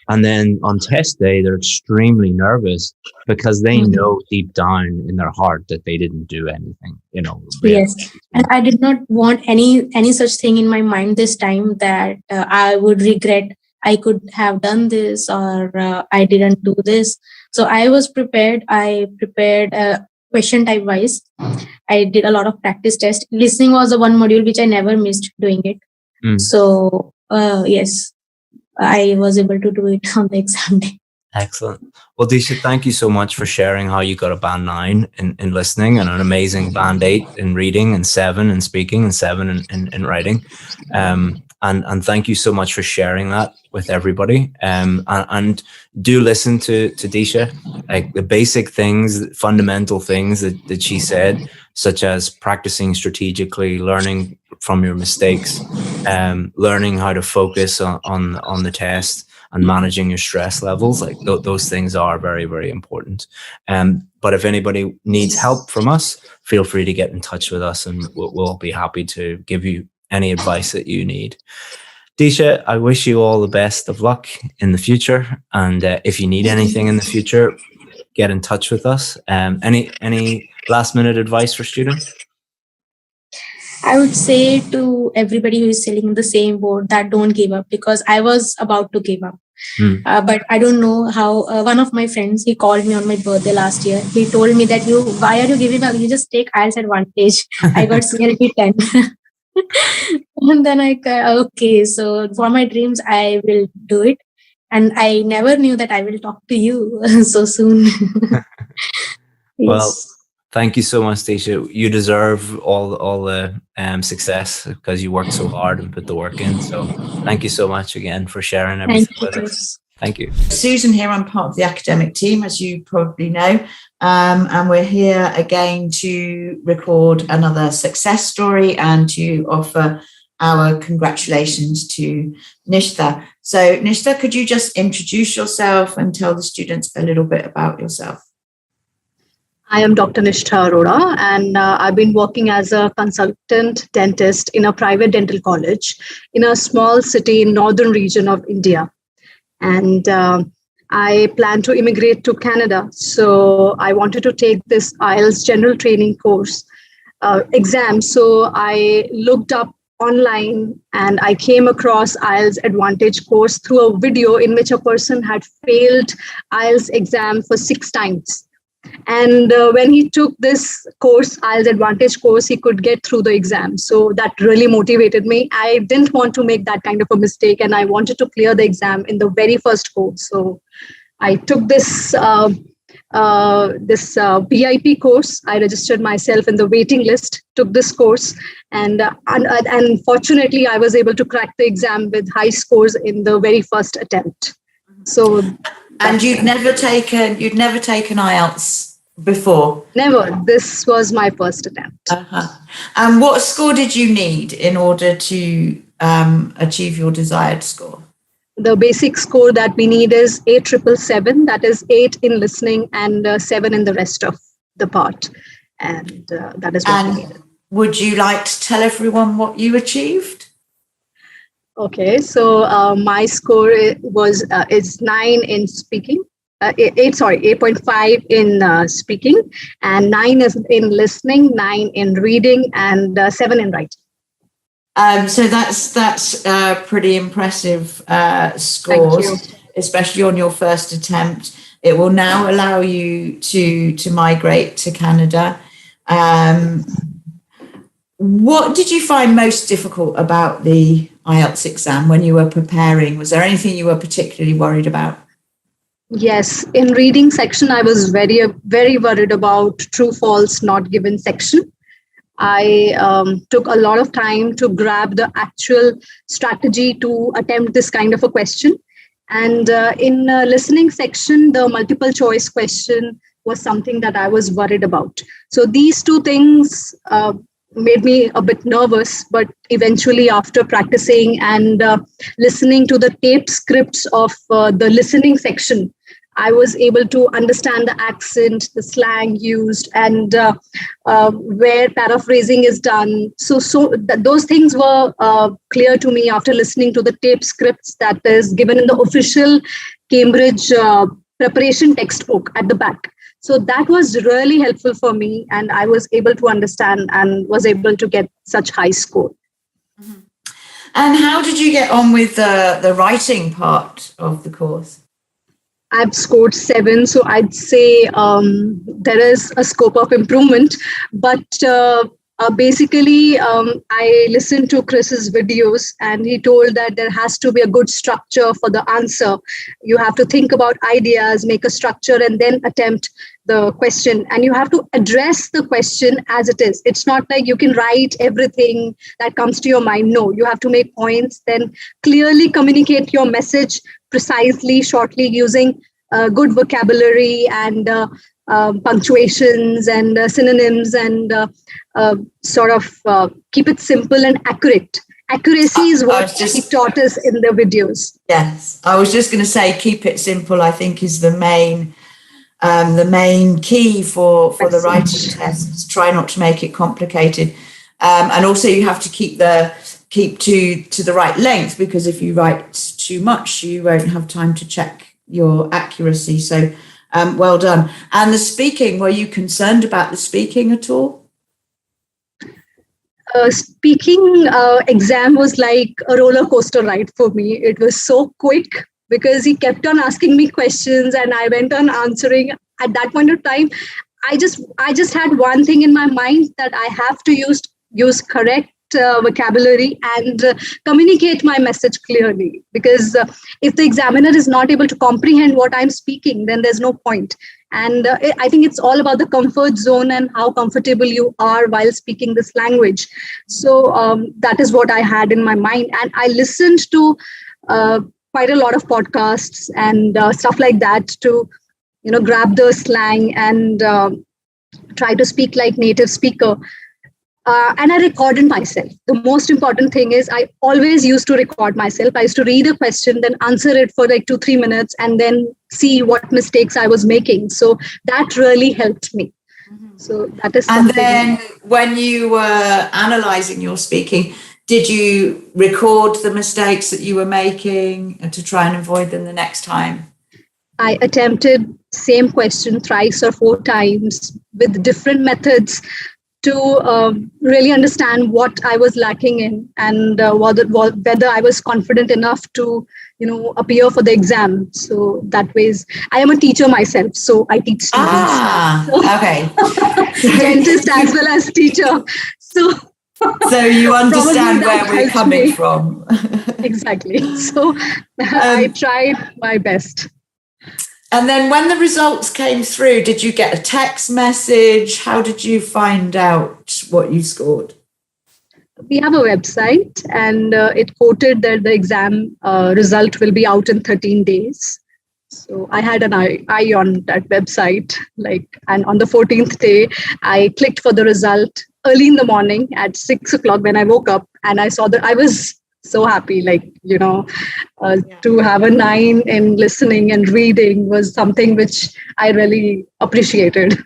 And then on test day, they're extremely nervous because they know deep down in their heart that they didn't do anything, Really. Yes. And I did not want any such thing in my mind this time that I would regret I could have done this or I didn't do this. So I was prepared. I prepared question type wise. I did a lot of practice tests. Listening was the one module which I never missed doing it. So yes, I was able to do it on the exam day. Excellent. Well, Disha, thank you so much for sharing how you got a band 9 in listening and an amazing band 8 in reading and 7 in speaking and 7 in writing. And thank you so much for sharing that with everybody. And do listen to Disha, like the basic things, fundamental things that she said, such as practicing strategically, learning from your mistakes, learning how to focus on the test, and managing your stress levels. Like those things are very, very important. But if anybody needs help from us, feel free to get in touch with us, and we'll be happy to give you any advice that you need. Disha, I wish you all the best of luck in the future. And if you need anything in the future, get in touch with us. Any last minute advice for students? I would say to everybody who is sailing in the same boat that don't give up, because I was about to give up. But I don't know how. One of my friends, he called me on my birthday last year. He told me that why are you giving up? You just take IELTS Advantage. I got CLP 10. And then okay, so for my dreams, I will do it. And I never knew that I will talk to you so soon. Well, thank you so much, Disha. You deserve all the success because you worked so hard and put the work in. So thank you so much again for sharing everything with us. Thank you. Susan here. I'm part of the academic team, as you probably know. And we're here again to record another success story and to offer our congratulations to Nishtha. So Nishtha, could you just introduce yourself and tell the students a little bit about yourself? I am Dr. Nishtha Arora, and I've been working as a consultant dentist in a private dental college in a small city in northern region of India. And I plan to immigrate to Canada. So I wanted to take this IELTS general training course exam. So I looked up online and I came across IELTS Advantage course through a video in which a person had failed IELTS exam for 6 times. And when he took this course, IELTS Advantage course, he could get through the exam. So that really motivated me. I didn't want to make that kind of a mistake, and I wanted to clear the exam in the very first course. So I took this VIP course. I registered myself in the waiting list, took this course, and fortunately, I was able to crack the exam with high scores in the very first attempt. So. And you'd never taken IELTS before? Never. This was my first attempt. And what score did you need in order to achieve your desired score? The basic score that we need is 8,777. That is 8 in listening and 7 in the rest of the part. And that is what we needed. Would you like to tell everyone what you achieved? Okay, so my score is 9 in speaking, 8.5 in speaking, and 9 is in listening, 9 in reading, and 7 in writing. So that's pretty impressive scores, especially on your first attempt. It will now allow you to migrate to Canada. What did you find most difficult about the IELTS exam when you were preparing? Was there anything you were particularly worried about? Yes, in reading section, I was very, very worried about true, false, not given section. I took a lot of time to grab the actual strategy to attempt this kind of a question. And in listening section, the multiple choice question was something that I was worried about. So these two things made me a bit nervous, but eventually after practicing and listening to the tape scripts of the listening section, I was able to understand the accent, the slang used, and where paraphrasing is done. So those things were clear to me after listening to the tape scripts that is given in the official Cambridge preparation textbook at the back. So that was really helpful for me, and I was able to understand and was able to get such high score. Mm-hmm. And how did you get on with the writing part of the course? I've scored 7, so I'd say there is a scope of improvement. But basically, I listened to Chris's videos, and he told that there has to be a good structure for the answer. You have to think about ideas, make a structure, and then attempt the question. And you have to address the question as it is. It's not like you can write everything that comes to your mind. No, you have to make points, then clearly communicate your message precisely, shortly, using good vocabulary and punctuations and synonyms, and sort of keep it simple and accurate. Accuracy is what he taught us in the videos. Yes, I was just going to say, keep it simple, I think, is the main key for the writing tests. Try not to make it complicated. And also you have to keep to the right length, because if you write too much, you won't have time to check your accuracy. So well done. And the speaking, were you concerned about the speaking at all? Speaking exam was like a roller coaster ride for me. It was so quick because he kept on asking me questions and I went on answering. At that point of time, I just had one thing in my mind, that I have to use correct vocabulary and communicate my message clearly, because if the examiner is not able to comprehend what I'm speaking, then there's no point. And I think it's all about the comfort zone and how comfortable you are while speaking this language. So that is what I had in my mind. And I listened to quite a lot of podcasts and stuff like that to, grab the slang and try to speak like native speaker. And I recorded myself. The most important thing is I always used to record myself. I used to read a question, then answer it for like 2-3 minutes, and then see what mistakes I was making. So that really helped me. So that is And something. then when you were analysing your speaking, did you record the mistakes that you were making and to try and avoid them the next time? I attempted same question thrice or 4 times with different methods to really understand what I was lacking in and whether I was confident enough to, appear for the exam. So that ways, I am a teacher myself, so I teach students. Okay. Dentist as well as teacher. So you understand where we're coming from. Exactly. So I tried my best. And then when the results came through, did you get a text message? How did you find out what you scored? We have a website and it quoted that the exam result will be out in 13 days. So I had an eye on that website, and on the 14th day, I clicked for the result early in the morning at 6 o'clock when I woke up, and I saw that I was so happy, to have a 9 in listening and reading was something which I really appreciated.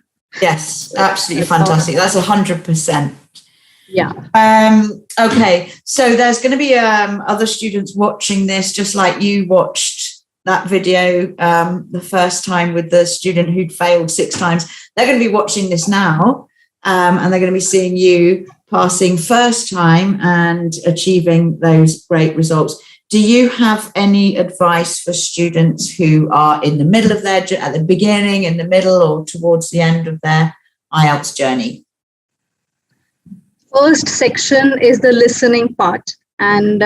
Yes, absolutely fantastic. That's 100%. Yeah. Okay, so there's going to be other students watching this, just like you watched that video the first time with the student who'd failed 6 times. They're going to be watching this now, and they're going to be seeing you passing first time and achieving those great results. Do you have any advice for students who are in the middle of at the beginning, in the middle, or towards the end of their IELTS journey? First section is the listening part, and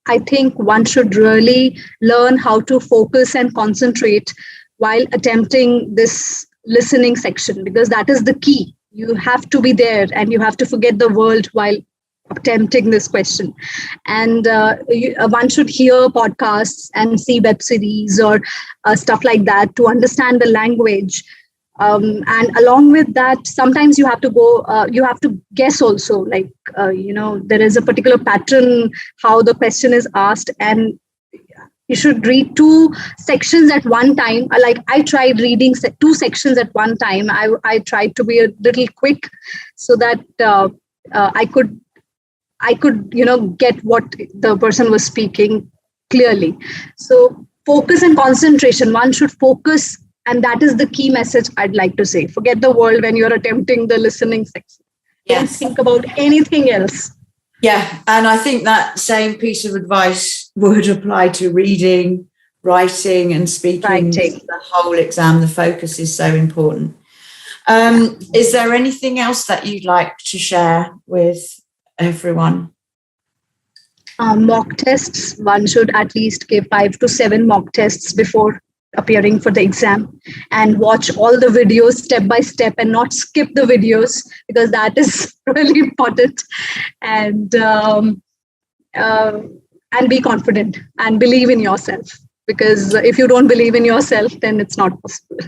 I think one should really learn how to focus and concentrate while attempting this listening section, because that is the key. You have to be there and you have to forget the world while attempting this question. And one should hear podcasts and see web series or stuff like that to understand the language. And along with that, sometimes you have to you have to guess also, there is a particular pattern how the question is asked, and you should read 2 sections at one time. I tried reading 2 sections at one time. I tried to be a little quick so that I could get what the person was speaking clearly. So focus and concentration. One should focus. And that is the key message I'd like to say. Forget the world when you're attempting the listening section. Yes. Don't think about anything else. Yeah, and I think that same piece of advice would apply to reading, writing, and speaking. The whole exam, the focus is so important. Is there anything else that you'd like to share with everyone? Mock tests. One should at least give 5 to 7 mock tests before appearing for the exam, and watch all the videos step by step and not skip the videos, because that is really important. And be confident and believe in yourself, because if you don't believe in yourself, then it's not possible.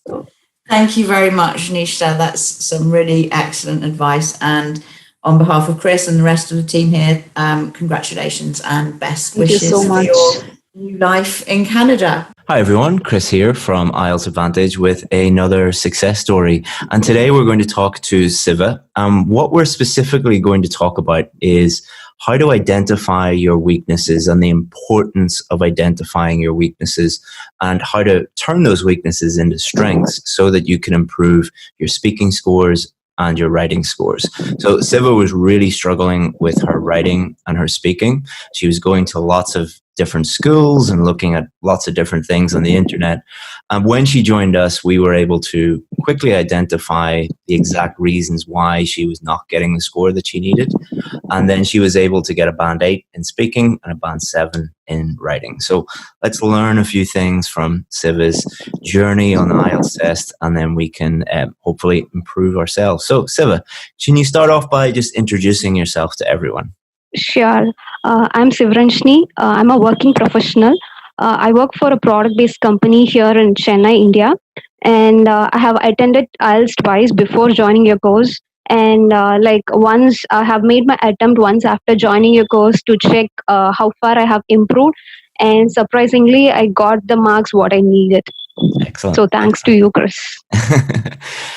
So. Thank you very much, Nisha. That's some really excellent advice. And on behalf of Chris and the rest of the team here, congratulations and best wishes for your new life in Canada. Hi everyone, Chris here from IELTS Advantage with another success story. And today we're going to talk to Siva. What we're specifically going to talk about is how to identify your weaknesses and the importance of identifying your weaknesses, and how to turn those weaknesses into strengths so that you can improve your speaking scores and your writing scores. So Siva was really struggling with her writing and her speaking. She was going to lots of different schools and looking at lots of different things on the internet. And when she joined us, we were able to quickly identify the exact reasons why she was not getting the score that she needed. And then she was able to get a band 8 in speaking and a band 7 in writing. So let's learn a few things from Siva's journey on the IELTS test, and then we can hopefully improve ourselves. So Siva, can you start off by just introducing yourself to everyone? Sure. I'm Sivranshni. I'm a working professional. I work for a product-based company here in Chennai, India. And I have attended IELTS twice before joining your course. And once I have made my attempt once after joining your course to check how far I have improved. And surprisingly, I got the marks what I needed. Excellent. So thanks to you, Chris.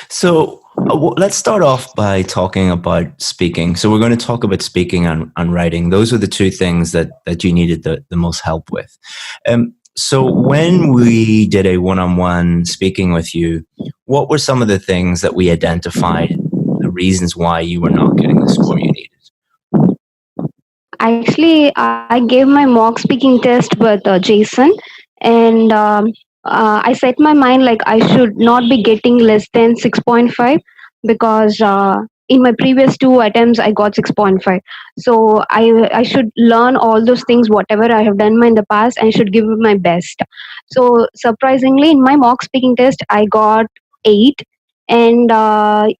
So let's start off by talking about speaking. So we're going to talk about speaking and writing. Those are the two things that you needed the most help with. So when we did a one-on-one speaking with you, what were some of the things that we identified, the reasons why you were not getting the score you needed? Actually, I gave my mock speaking test with Jason, and I set my mind like I should not be getting less than 6.5 because in my previous 2 attempts I got 6.5. So I should learn all those things, whatever I have done in the past, and should give it my best. So surprisingly, in my mock speaking test, I got 8. And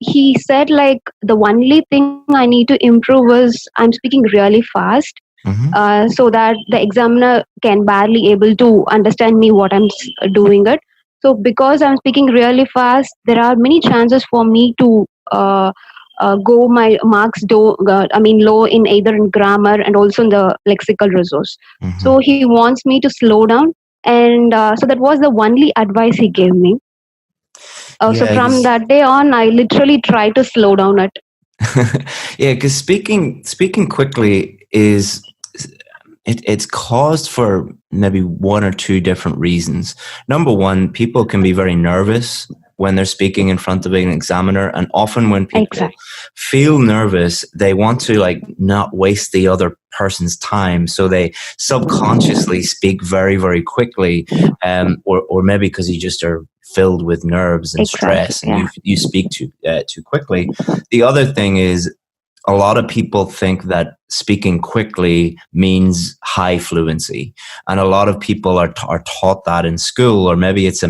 he said like the only thing I need to improve is I'm speaking really fast, so that the examiner can barely able to understand me what I'm doing it. So because I'm speaking really fast, there are many chances for me to go my marks low in either in grammar and also in the lexical resource. So he wants me to slow down, and so that was the only advice he gave me. So from that day on, I literally try to slow down it. Yeah, because speaking quickly is it's caused for maybe 1 or 2 different reasons. Number one, people can be very nervous when they're speaking in front of an examiner, and often when people feel nervous, they want to like not waste the other person's time, so they subconsciously speak very, very quickly, or maybe because you just are filled with nerves and stress, and you speak too quickly. The other thing is, a lot of people think that speaking quickly means high fluency, and a lot of people are taught that in school, or maybe it's a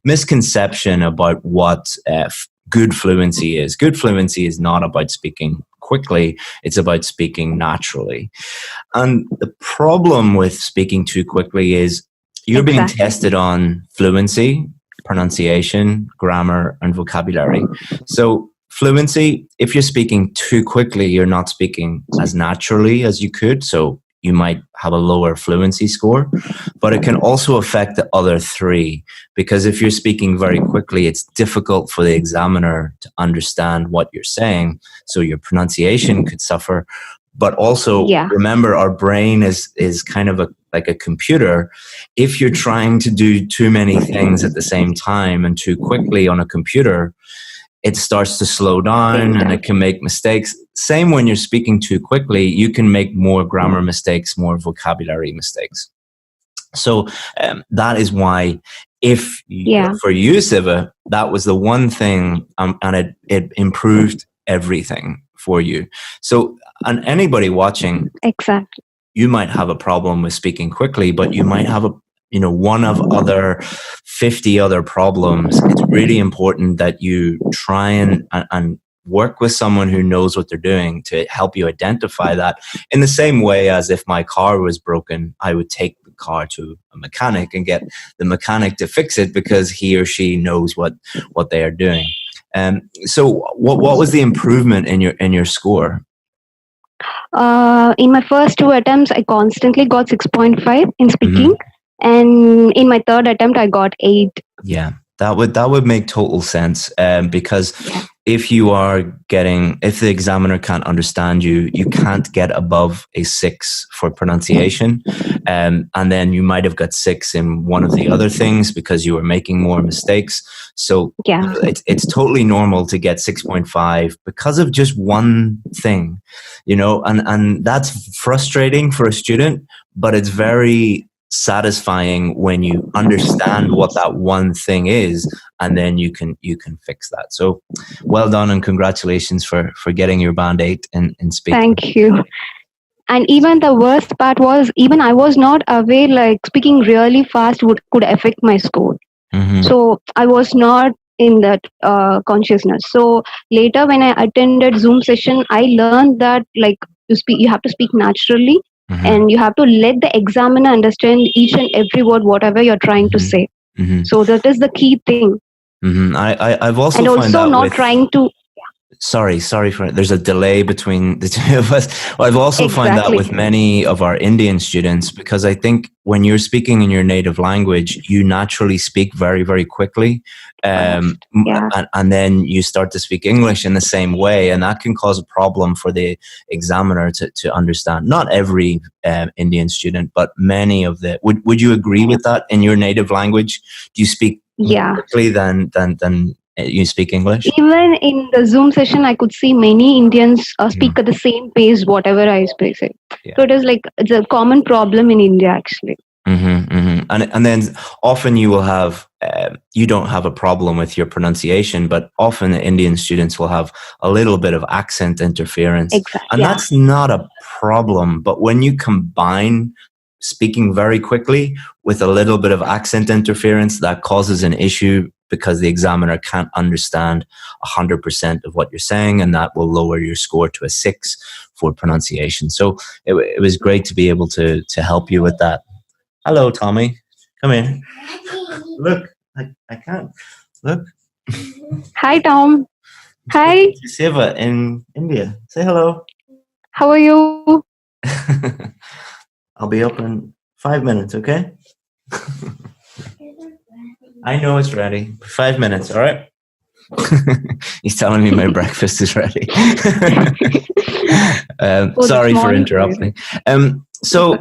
misconception about what good fluency is. Good fluency is not about speaking quickly, it's about speaking naturally. And the problem with speaking too quickly is you're being tested on fluency, pronunciation, grammar, and vocabulary. So fluency, if you're speaking too quickly, you're not speaking as naturally as you could. So you might have a lower fluency score, but it can also affect the other 3, because if you're speaking very quickly, it's difficult for the examiner to understand what you're saying. So your pronunciation could suffer. But also remember, our brain is kind of like a computer. If you're trying to do too many things at the same time and too quickly on a computer, it starts to slow down and it can make mistakes. Same when you're speaking too quickly, you can make more grammar mistakes, more vocabulary mistakes. So that is why for you, Siva, that was the one thing, and it improved everything for you. So, and anybody watching, you might have a problem with speaking quickly, but you might have one of other 50 other problems. It's really important that you try and work with someone who knows what they're doing to help you identify that. In the same way as if my car was broken, I would take the car to a mechanic and get the mechanic to fix it because he or she knows what they are doing. So what was the improvement in your score? In my first 2 attempts, I constantly got 6.5 in speaking. And in my 3rd attempt, I got 8. Yeah, that would make total sense, because if the examiner can't understand you, you can't get above a 6 for pronunciation, and then you might have got 6 in one of the other things because you were making more mistakes. So it's totally normal to get 6.5 because of just one thing, and that's frustrating for a student, but it's very satisfying when you understand what that one thing is, and then you can fix that. So well done, and congratulations for getting your band 8 in speaking. Thank you. And even the worst part was, even I was not aware like speaking really fast could affect my score. So I was not in that consciousness. So later when I attended Zoom session, I learned that like you have to speak naturally. And you have to let the examiner understand each and every word, whatever you're trying to say. So that is the key thing. I've also and found also that not trying to. sorry for it. There's a delay between the two of us. Well, I've also found that with many of our Indian students, because I think when you're speaking in your native language, you naturally speak very, very quickly. And then you start to speak English in the same way, and that can cause a problem for the examiner to understand. Not every Indian student, but many of the. Would you agree with that? In your native language, do you speak more quickly than you speak English? Even in the Zoom session, I could see many Indians speak at the same pace, whatever I speak. So it is like, it's a common problem in India, actually. And then often you will have, you don't have a problem with your pronunciation, but often the Indian students will have a little bit of accent interference. And that's not a problem. But when you combine speaking very quickly with a little bit of accent interference, that causes an issue, because the examiner can't understand 100% of what you're saying, and that will lower your score to a 6 for pronunciation. So it was great to be able to help you with that. Hello, Tommy. Come in. Look, I can't. Look. Hi, Tom. Hi. Siva in India. Say hello. How are you? I'll be up in 5 minutes, okay? I know it's ready. 5 minutes, all right? He's telling me my breakfast is ready. Sorry for interrupting. So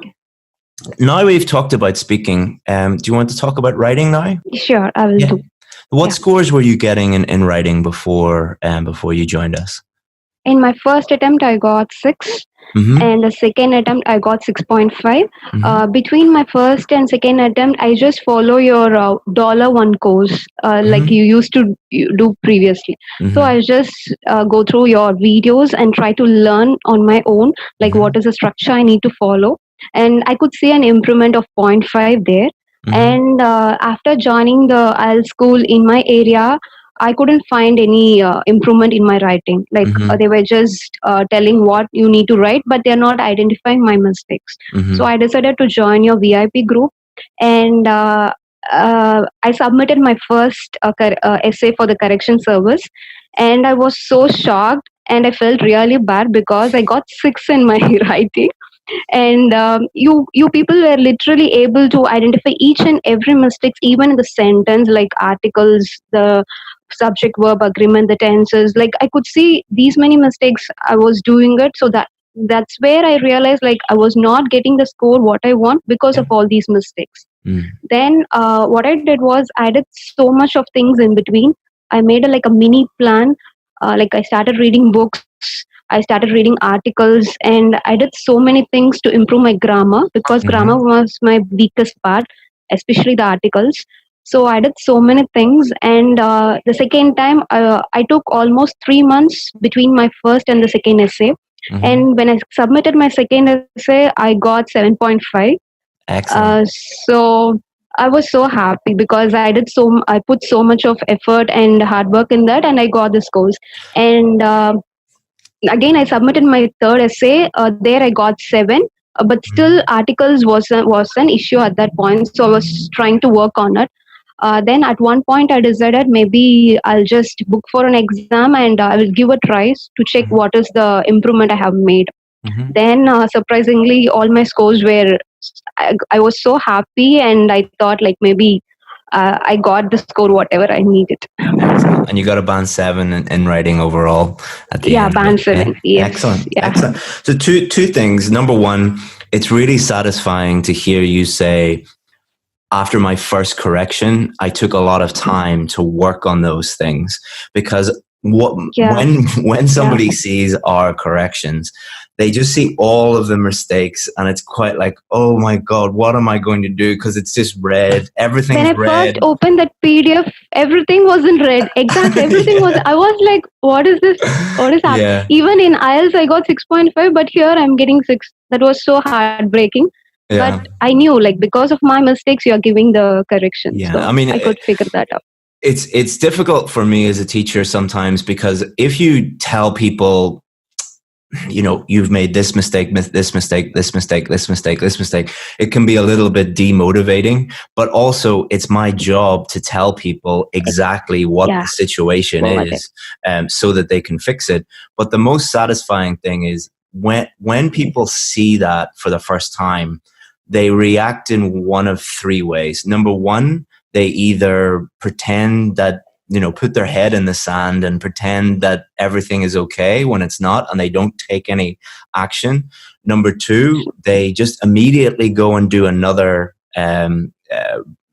now we've talked about speaking. Do you want to talk about writing now? Sure, I will do. What scores were you getting in writing before you joined us? In my first attempt, I got 6. And the second attempt, I got 6.5. Between my first and second attempt, I just follow your $1 course like you used to do previously. So I just go through your videos and try to learn on my own, like what is the structure I need to follow. And I could see an improvement of 0.5 there. And after joining the IELTS school in my area, I couldn't find any improvement in my writing. Like they were just telling what you need to write, but they're not identifying my mistakes. So I decided to join your VIP group, and I submitted my first essay for the correction service, and I was so shocked, and I felt really bad because I got 6 in my writing. And you people were literally able to identify each and every mistakes, even in the sentence, like articles, the subject verb agreement, the tenses. Like I could see these many mistakes I was doing it. So that's where I realized like I was not getting the score what I want because of all these mistakes. Then what I did was I did so much of things in between. I made a mini plan. Like I started reading books, I started reading articles, and I did so many things to improve my grammar, because grammar was my weakest part, especially the articles. So I did so many things, and the second time I took almost 3 months between my first and the second essay. And when I submitted my second essay, I got 7.5. Excellent. So I was so happy because I put so much of effort and hard work in that, and I got the scores. And again, I submitted my third essay. There I got 7. But still, articles was an issue at that point. So I was trying to work on it. Then at one point, I decided maybe I'll just book for an exam and I will give a try to check what is the improvement I have made. Then surprisingly, all my scores were, I was so happy, and I thought like maybe I got the score whatever I needed. Excellent. And you got a band 7 in writing overall at the end. Band 7. Yes. Excellent. Yeah. Excellent. So two things. Number one, it's really satisfying to hear you say, after my first correction, I took a lot of time to work on those things, because when somebody sees our corrections, they just see all of the mistakes, and it's quite like, oh my God, what am I going to do? Because it's just red. Everything's red. When I first opened that PDF, everything was in red. Exactly. Everything was, I was like, what is this? What is happening? Yeah. Even in IELTS, I got 6.5, but here I'm getting 6. That was so heartbreaking. Yeah. But I knew, like, because of my mistakes, you're giving the correction. Yeah. So I mean, I could figure that out. It's difficult for me as a teacher sometimes, because if you tell people you know, you've made this mistake, this mistake, this mistake, this mistake, this mistake. It can be a little bit demotivating, but also it's my job to tell people exactly what the situation is, so that they can fix it. But the most satisfying thing is when people see that for the first time, they react in one of three ways. Number one, they either pretend that, you know, put their head in the sand and pretend that everything is okay when it's not, and they don't take any action. Number two, they just immediately go and do another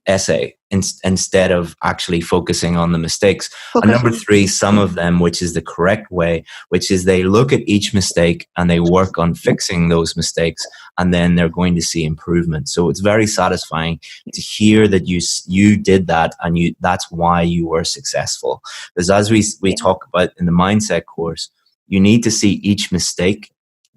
essay instead of actually focusing on the mistakes. And number three, some of them, which is the correct way, which is they look at each mistake and they work on fixing those mistakes, and then they're going to see improvement. So it's very satisfying to hear that you did that, and that's why you were successful. Because as we talk about in the mindset course, you need to see each mistake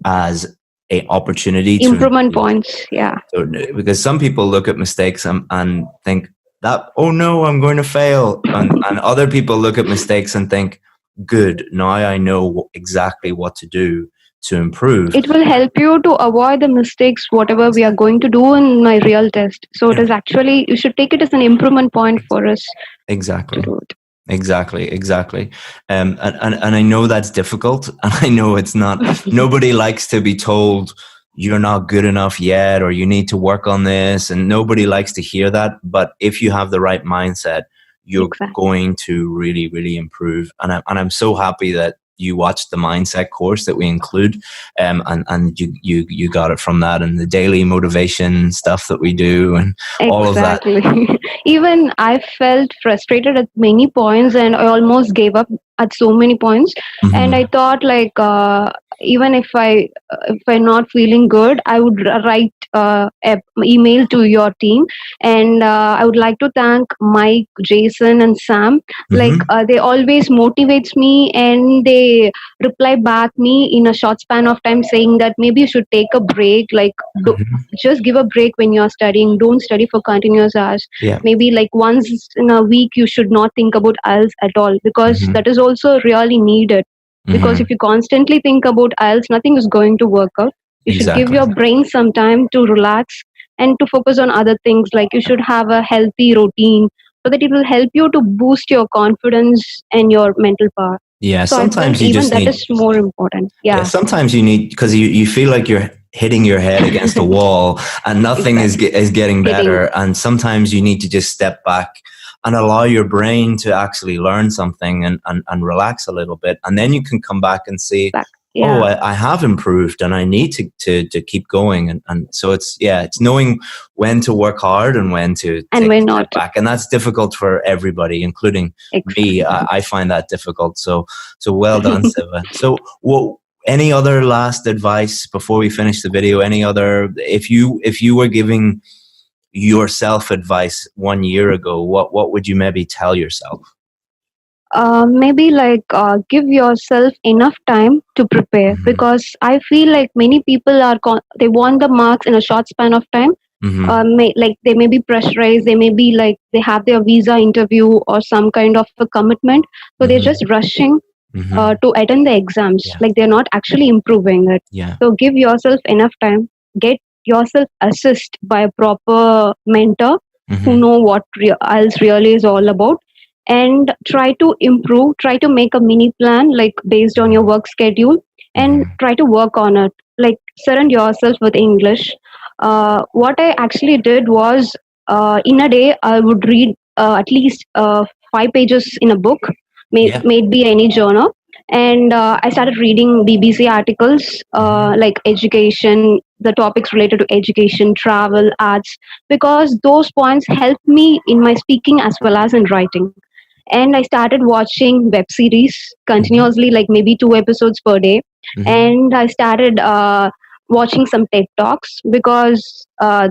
as a opportunity to improvement points. Yeah. So, because some people look at mistakes and think that, oh no, I'm going to fail. And other people look at mistakes and think, good, now I know exactly what to do to improve. It will help you to avoid the mistakes, whatever we are going to do in my real test. So it is actually, you should take it as an improvement point for us. Exactly. Exactly. And I know that's difficult, and I know it's not, nobody likes to be told you're not good enough yet, or you need to work on this, and nobody likes to hear that. But if you have the right mindset, you're going to really, really improve. And I'm so happy that you watched the mindset course that we include, and you got it from that, and the daily motivation stuff that we do, and all of that. Even I felt frustrated at many points, and I almost gave up at so many points. And I thought, like, even if I'm not feeling good, I would write an email to your team, and I would like to thank Mike, Jason, and Sam. Like, they always motivates me, and they reply back me in a short span of time, saying that maybe you should take a break. Like, just give a break when you're studying. Don't study for continuous hours. Maybe like once in a week, you should not think about IELTS at all, because that is also really needed. Because if you constantly think about IELTS, nothing is going to work out. You should give your brain some time to relax and to focus on other things. Like, you should have a healthy routine so that it will help you to boost your confidence and your mental power. Yeah, So sometimes you just that need. is more important. Yeah. Sometimes you need, because you feel like you're hitting your head against a wall and nothing is getting better. And sometimes you need to just step back and allow your brain to actually learn something and relax a little bit. And then you can come back and see, oh, I have improved and I need to keep going. And so it's knowing when to work hard and when to take a step back. And that's difficult for everybody, including me. I find that difficult. So well done, Siva. So any other last advice before we finish the video? Any other, if you were giving yourself advice 1 year ago, what would you maybe tell yourself? Maybe like give yourself enough time to prepare, because I feel like many people they want the marks in a short span of time. Like they may be pressurized, they may be like they have their visa interview or some kind of a commitment, so they're just rushing to attend the exams. Like they're not actually improving it. So give yourself enough time, get yourself assessed by a proper mentor who know what IELTS really is all about, and try to improve, try to make a mini plan like based on your work schedule, and try to work on it. Like surround yourself with English. What I actually did was in a day I would read at least 5 pages in a book, maybe any journal. And I started reading BBC articles like education, the topics related to education, travel, arts, because those points helped me in my speaking as well as in writing. And I started watching web series continuously, like maybe 2 episodes per day. And I started watching some TED Talks, because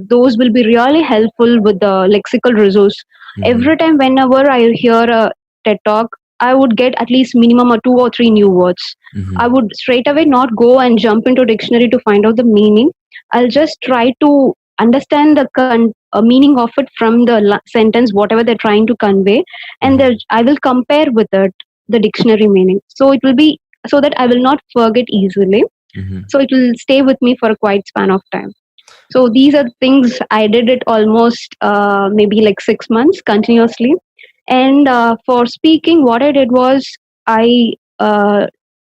those will be really helpful with the lexical resource. Every time whenever I hear a TED Talk, I would get at least minimum 2 or 3 new words. I would straight away not go and jump into dictionary to find out the meaning. I'll just try to understand the meaning of it from the sentence, whatever they're trying to convey, and then I will compare with it the dictionary meaning. So it will be so that I will not forget easily. So it will stay with me for a quite span of time. So these are things I did it almost maybe like 6 months continuously. And for speaking, what I did was I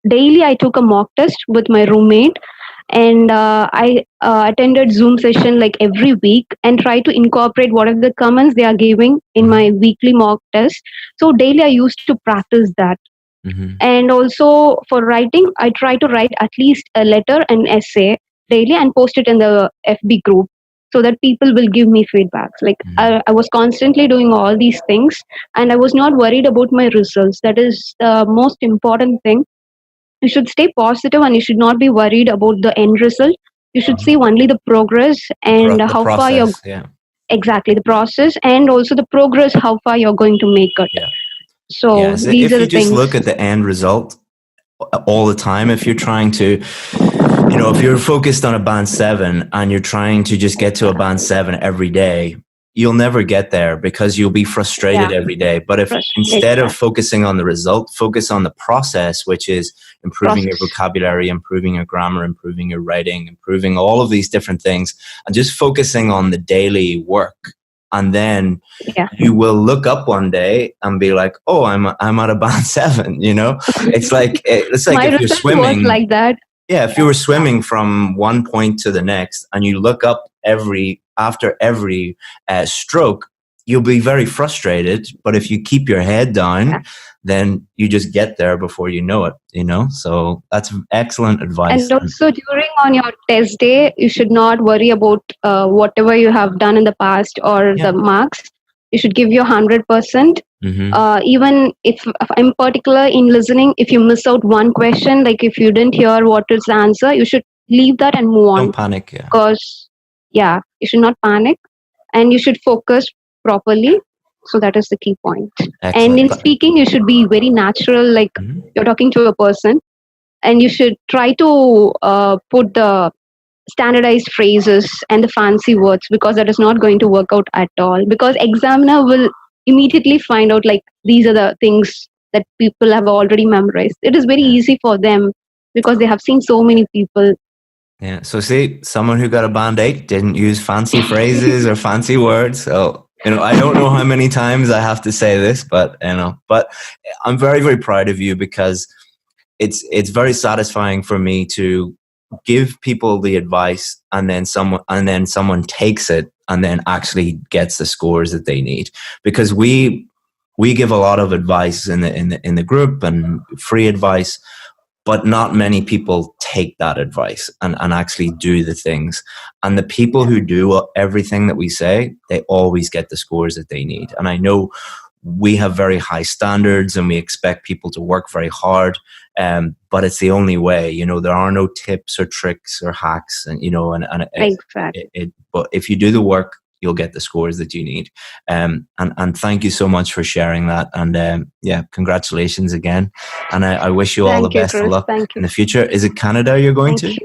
daily I took a mock test with my roommate, and I attended Zoom session like every week and try to incorporate whatever the comments they are giving in my weekly mock test. So daily I used to practice that. And also for writing, I try to write at least a letter and essay daily and post it in the FB group so that people will give me feedbacks. Like I was constantly doing all these things, and I was not worried about my results. That is the most important thing. You should stay positive and you should not be worried about the end result. You should see only the progress and The how far process, you're yeah. exactly the process, and also the progress, how far you're going to make it. So Yes, these if are you the just things. look at the end result all the time, if you're trying to, if you're focused on a band 7 and you're trying to just get to a band 7 every day, you'll never get there because you'll be frustrated every day. But if instead of focusing on the result, focus on the process, which is improving your vocabulary, improving your grammar, improving your writing, improving all of these different things, and just focusing on the daily work. And then you will look up one day and be like, "Oh, I'm at a band 7." It's like My if you're result swimming was like that. Yeah, if you were swimming from one point to the next and you look up after every stroke, you'll be very frustrated. But if you keep your head down, then you just get there before you know it. So that's excellent advice. And also during on your test day, you should not worry about whatever you have done in the past or the marks. You should give your 100%. Even if I'm particular in listening, if you miss out one question, like if you didn't hear what is the answer, you should leave that and move on. Don't panic. Yeah. Because you should not panic, and you should focus properly. So that is the key point. Excellent. And in speaking, you should be very natural, like you're talking to a person, and you should try to put the standardized phrases and the fancy words, because that is not going to work out at all, because examiner will immediately find out like these are the things that people have already memorized. It is very easy for them because they have seen so many people. Yeah. So see, someone who got a band 8 didn't use fancy phrases or fancy words. So I don't know how many times I have to say this, but I'm very, very proud of you, because it's very satisfying for me to give people the advice and then someone takes it and then actually gets the scores that they need, because we give a lot of advice in the group and free advice, but not many people take that advice and actually do the things. And the people who do everything that we say, they always get the scores that they need. And I know we have very high standards and we expect people to work very hard, but it's the only way. There are no tips or tricks or hacks, and but if you do the work, you'll get the scores that you need. And thank you so much for sharing that. And congratulations again. And I wish you all the best of luck in the future. Is it Canada you're going to?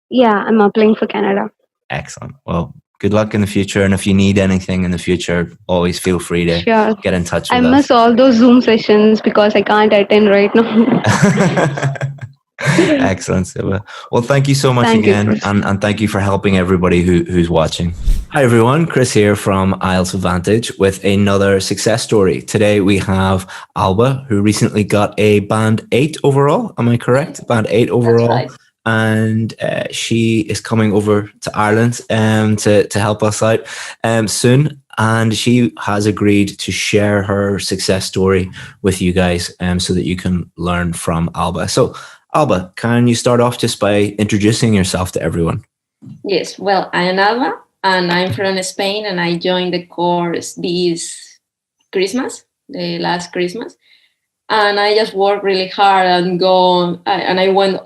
Yeah, I'm applying for Canada. Excellent. Well, good luck in the future. And if you need anything in the future, always feel free to get in touch with us. I miss all those Zoom sessions because I can't attend right now. Excellent, Siva. Well, thank you so much again, and thank you for helping everybody who's watching. Hi everyone, Chris here from IELTS Advantage with another success story. Today we have Alba, who recently got a band 8 overall. Am I correct? Band 8 overall. That's right. And she is coming over to Ireland to help us out soon. And she has agreed to share her success story with you guys so that you can learn from Alba. So Alba, can you start off just by introducing yourself to everyone? Yes, well, I am Alba, and I'm from Spain, and I joined the course this Christmas, the last Christmas. And I just worked really hard and I went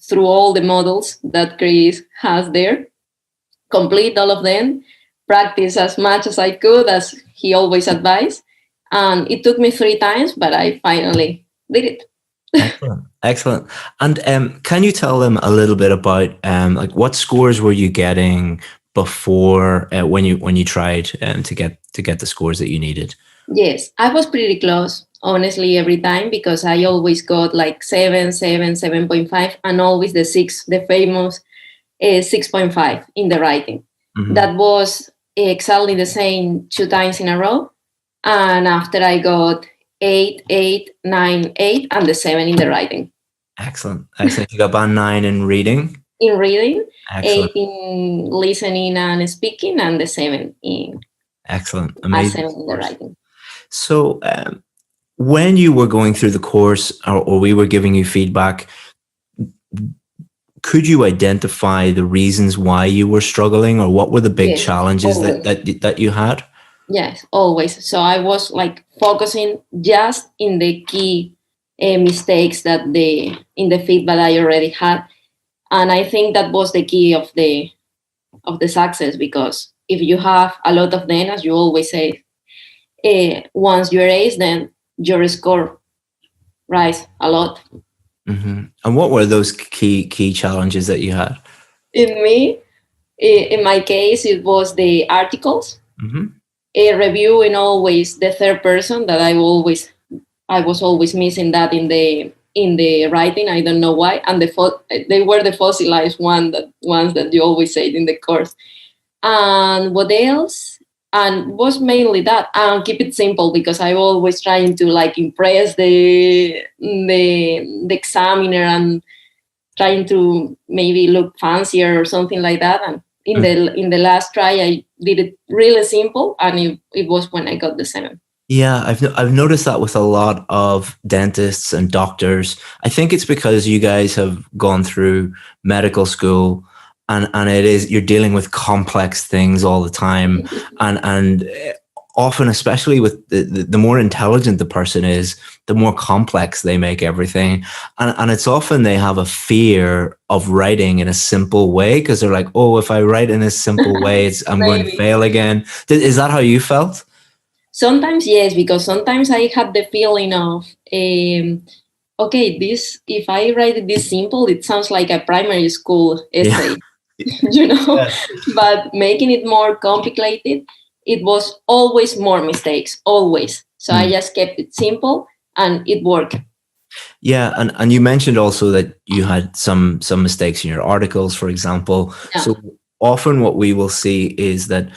through all the models that Chris has there, complete all of them, practice as much as I could, as he always advised. And it took me 3 times, but I finally did it. Excellent. And can you tell them a little bit about like what scores were you getting before when you tried to get the scores that you needed? Yes, I was pretty close. honestly, every time, because I always got like 7.5, and always the famous 6.5 in the writing. That was exactly the same 2 times in a row. And after I got 8, 8, 9, 8, and the 7 in the writing. Excellent. Excellent. You got band 9 in reading? In reading, Excellent. 8 in listening and speaking, and the 7 in Excellent. Amazing. 7 in the writing. So when you were going through the course, or we were giving you feedback, could you identify the reasons why you were struggling, or what were the big challenges that you had? Yes, always. So I was like focusing just in the key mistakes that in the feedback I already had, and I think that was the key of the success, because if you have a lot of them, as you always say, once you're ace, then your score rise a lot. And what were those key challenges that you had? In my case, it was the articles. Reviewing always the third person, that I was always missing that in the writing. I don't know why. And they were the fossilized ones that you always say in the course. And what else? And was mainly that. And keep it simple, because I always trying to like impress the examiner and trying to maybe look fancier or something like that. And in the last try, I did it really simple, and it was when I got the 7. Yeah, I've noticed that with a lot of dentists and doctors. I think it's because you guys have gone through medical school, and you're dealing with complex things all the time, and often, especially with the more intelligent the person is, the more complex they make everything. And it's often they have a fear of writing in a simple way, because they're like, oh, if I write in a simple way, I'm going to fail again. Is that how you felt? Sometimes, yes, because sometimes I had the feeling of, okay, if I write this simple, it sounds like a primary school essay, but making it more complicated, it was always more mistakes, always. So I just kept it simple, and it worked. Yeah, and you mentioned also that you had some mistakes in your articles, for example. Yeah. So often what we will see is that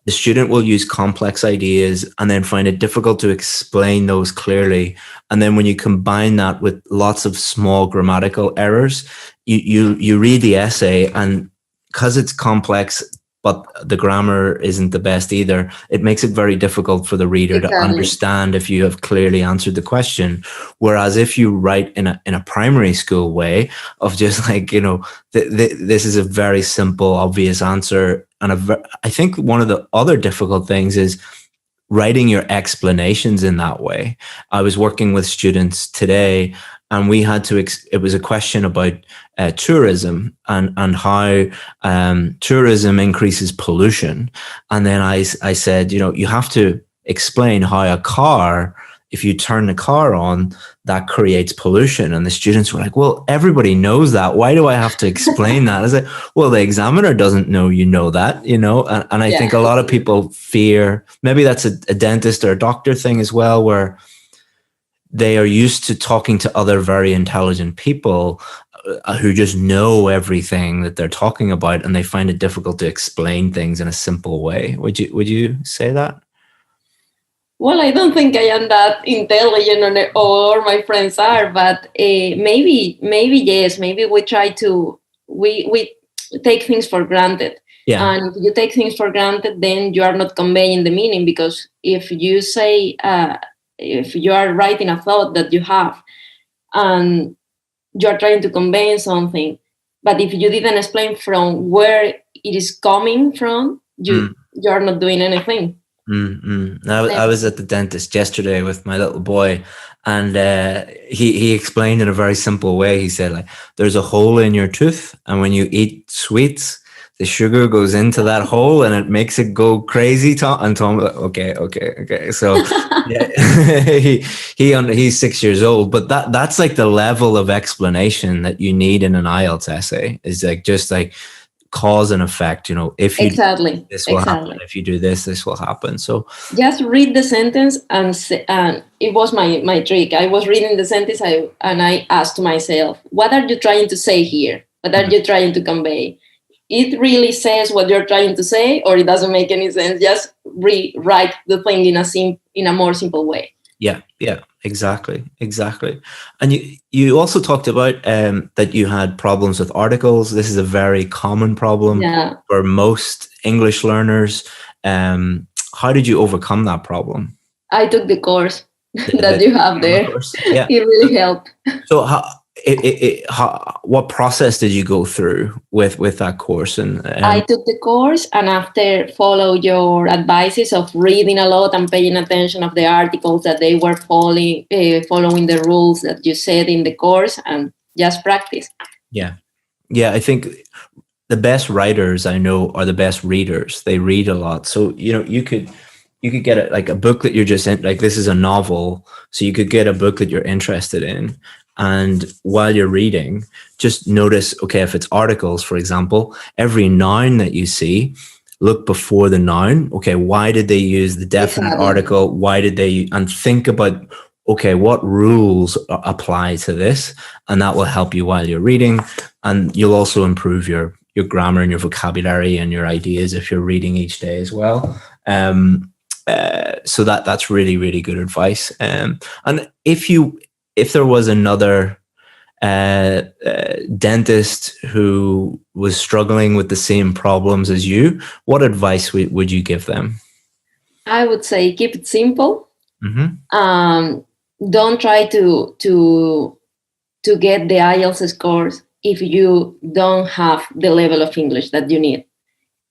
the student will use complex ideas and then find it difficult to explain those clearly. And then when you combine that with lots of small grammatical errors, you read the essay, and because it's complex, but the grammar isn't the best either, it makes it very difficult for the reader to understand if you have clearly answered the question. Whereas if you write in a primary school way of just like, this is a very simple, obvious answer. And I think one of the other difficult things is writing your explanations in that way. I was working with students today, and we had to, it was a question about tourism and how tourism increases pollution. And then I said, you have to explain how a car, if you turn the car on, that creates pollution. And the students were like, well, everybody knows that. Why do I have to explain that? I said, well, the examiner doesn't know you know that, and I think a lot of people fear, maybe that's a dentist or a doctor thing as well, where they are used to talking to other very intelligent people who just know everything that they're talking about, and they find it difficult to explain things in a simple way. Would you say that? Well, I don't think I am that intelligent, or my friends are, but maybe yes. Maybe we try to we take things for granted. Yeah. And if you take things for granted, then you are not conveying the meaning, because if you say if you are writing a thought that you have, and you are trying to convey something, but if you didn't explain from where it is coming from, you are not doing anything. I was at the dentist yesterday with my little boy, and he explained in a very simple way. He said, like, there's a hole in your tooth, and when you eat sweets, the sugar goes into that hole and it makes it go crazy. And Tom, okay. So yeah, he's 6 years old, but that's like the level of explanation that you need in an IELTS essay, is like just like cause and effect. You know, if you Exactly. do this will happen. If you do this, this will happen. So just read the sentence and it was my trick. I was reading the sentence and I asked myself, what are you trying to say here? What are you trying to convey? It really says what you're trying to say, or it doesn't make any sense. Just rewrite the thing in a more simple way. Yeah, exactly. And you also talked about that you had problems with articles. This is a very common problem for most English learners. How did you overcome that problem? I took the course that you have there. Yeah. It really helped. So what process did you go through with that course? And I took the course, and after follow your advices of reading a lot and paying attention of the articles that they were following the rules that you said in the course, and just practice. Yeah, I think the best writers I know are the best readers. They read a lot. So, you know, you could get a book that you're just in, like this is a novel. So you could get a book that you're interested in. And while you're reading, just notice, okay, if it's articles, for example, every noun that you see, look before the noun. Okay, why did they use the definite article? Why did they, and think about, okay, what rules apply to this? And that will help you while you're reading. And you'll also improve your grammar and your vocabulary and your ideas if you're reading each day as well. So that's really, really good advice. And if there was another dentist who was struggling with the same problems as you, what advice would you give them? I would say keep it simple. Mm-hmm. Don't try to get the IELTS scores if you don't have the level of English that you need.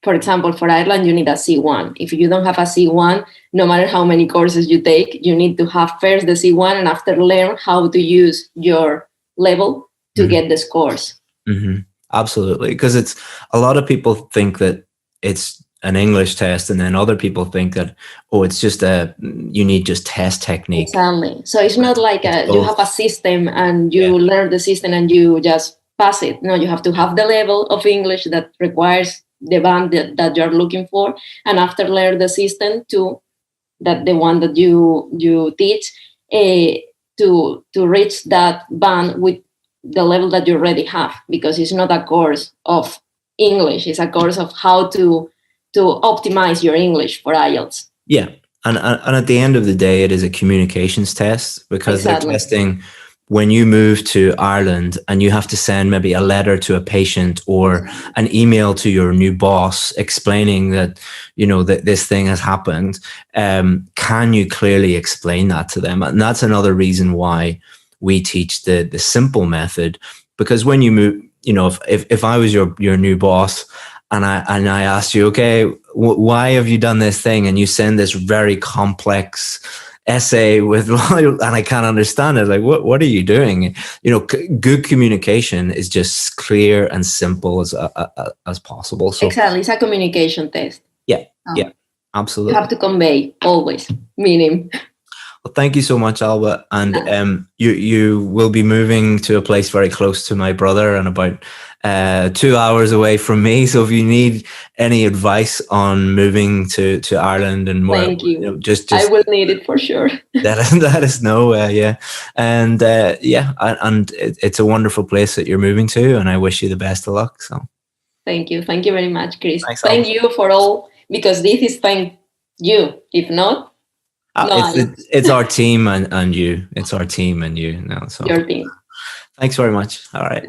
For example, for Ireland, you need a C1. If you don't have a C1, no matter how many courses you take, you need to have first the C1 and after learn how to use your level to get the scores. Mm-hmm. Absolutely. Because it's a lot of people think that it's an English test, and then other people think that, it's just you need just test technique. Exactly. So it's not like you have a system and you learn the system and you just pass it. No, you have to have the level of English that requires the band that you're looking for, and after learn the system that the one that you teach to reach that band with the level that you already have, because it's not a course of English, it's a course of how to optimize your English for IELTS. Yeah, and at the end of the day, it is a communications test, because they're testing when you move to Ireland and you have to send maybe a letter to a patient or an email to your new boss explaining that, you know, that this thing has happened. Can you clearly explain that to them? And that's another reason why we teach the simple method, because when you move, you know, if I was your new boss and I asked you, okay, why have you done this thing? And you send this very complex essay with, and I can't understand it. Like, what are you doing? You know, good communication is just clear and simple as possible. So exactly, it's a communication test. Yeah, absolutely. You have to convey always meaning. Well, thank you so much, Alba. And you will be moving to a place very close to my brother and about 2 hours away from me. So if you need any advice on moving to Ireland and where, thank you. You know, just I will need it for sure. That is no, and and it's a wonderful place that you're moving to, and I wish you the best of luck. So thank you very much, Chris. Thanks, thank you for all, because this is thank you. If not, it's our team and you. It's our team and you now. So your team. Thanks very much. All right.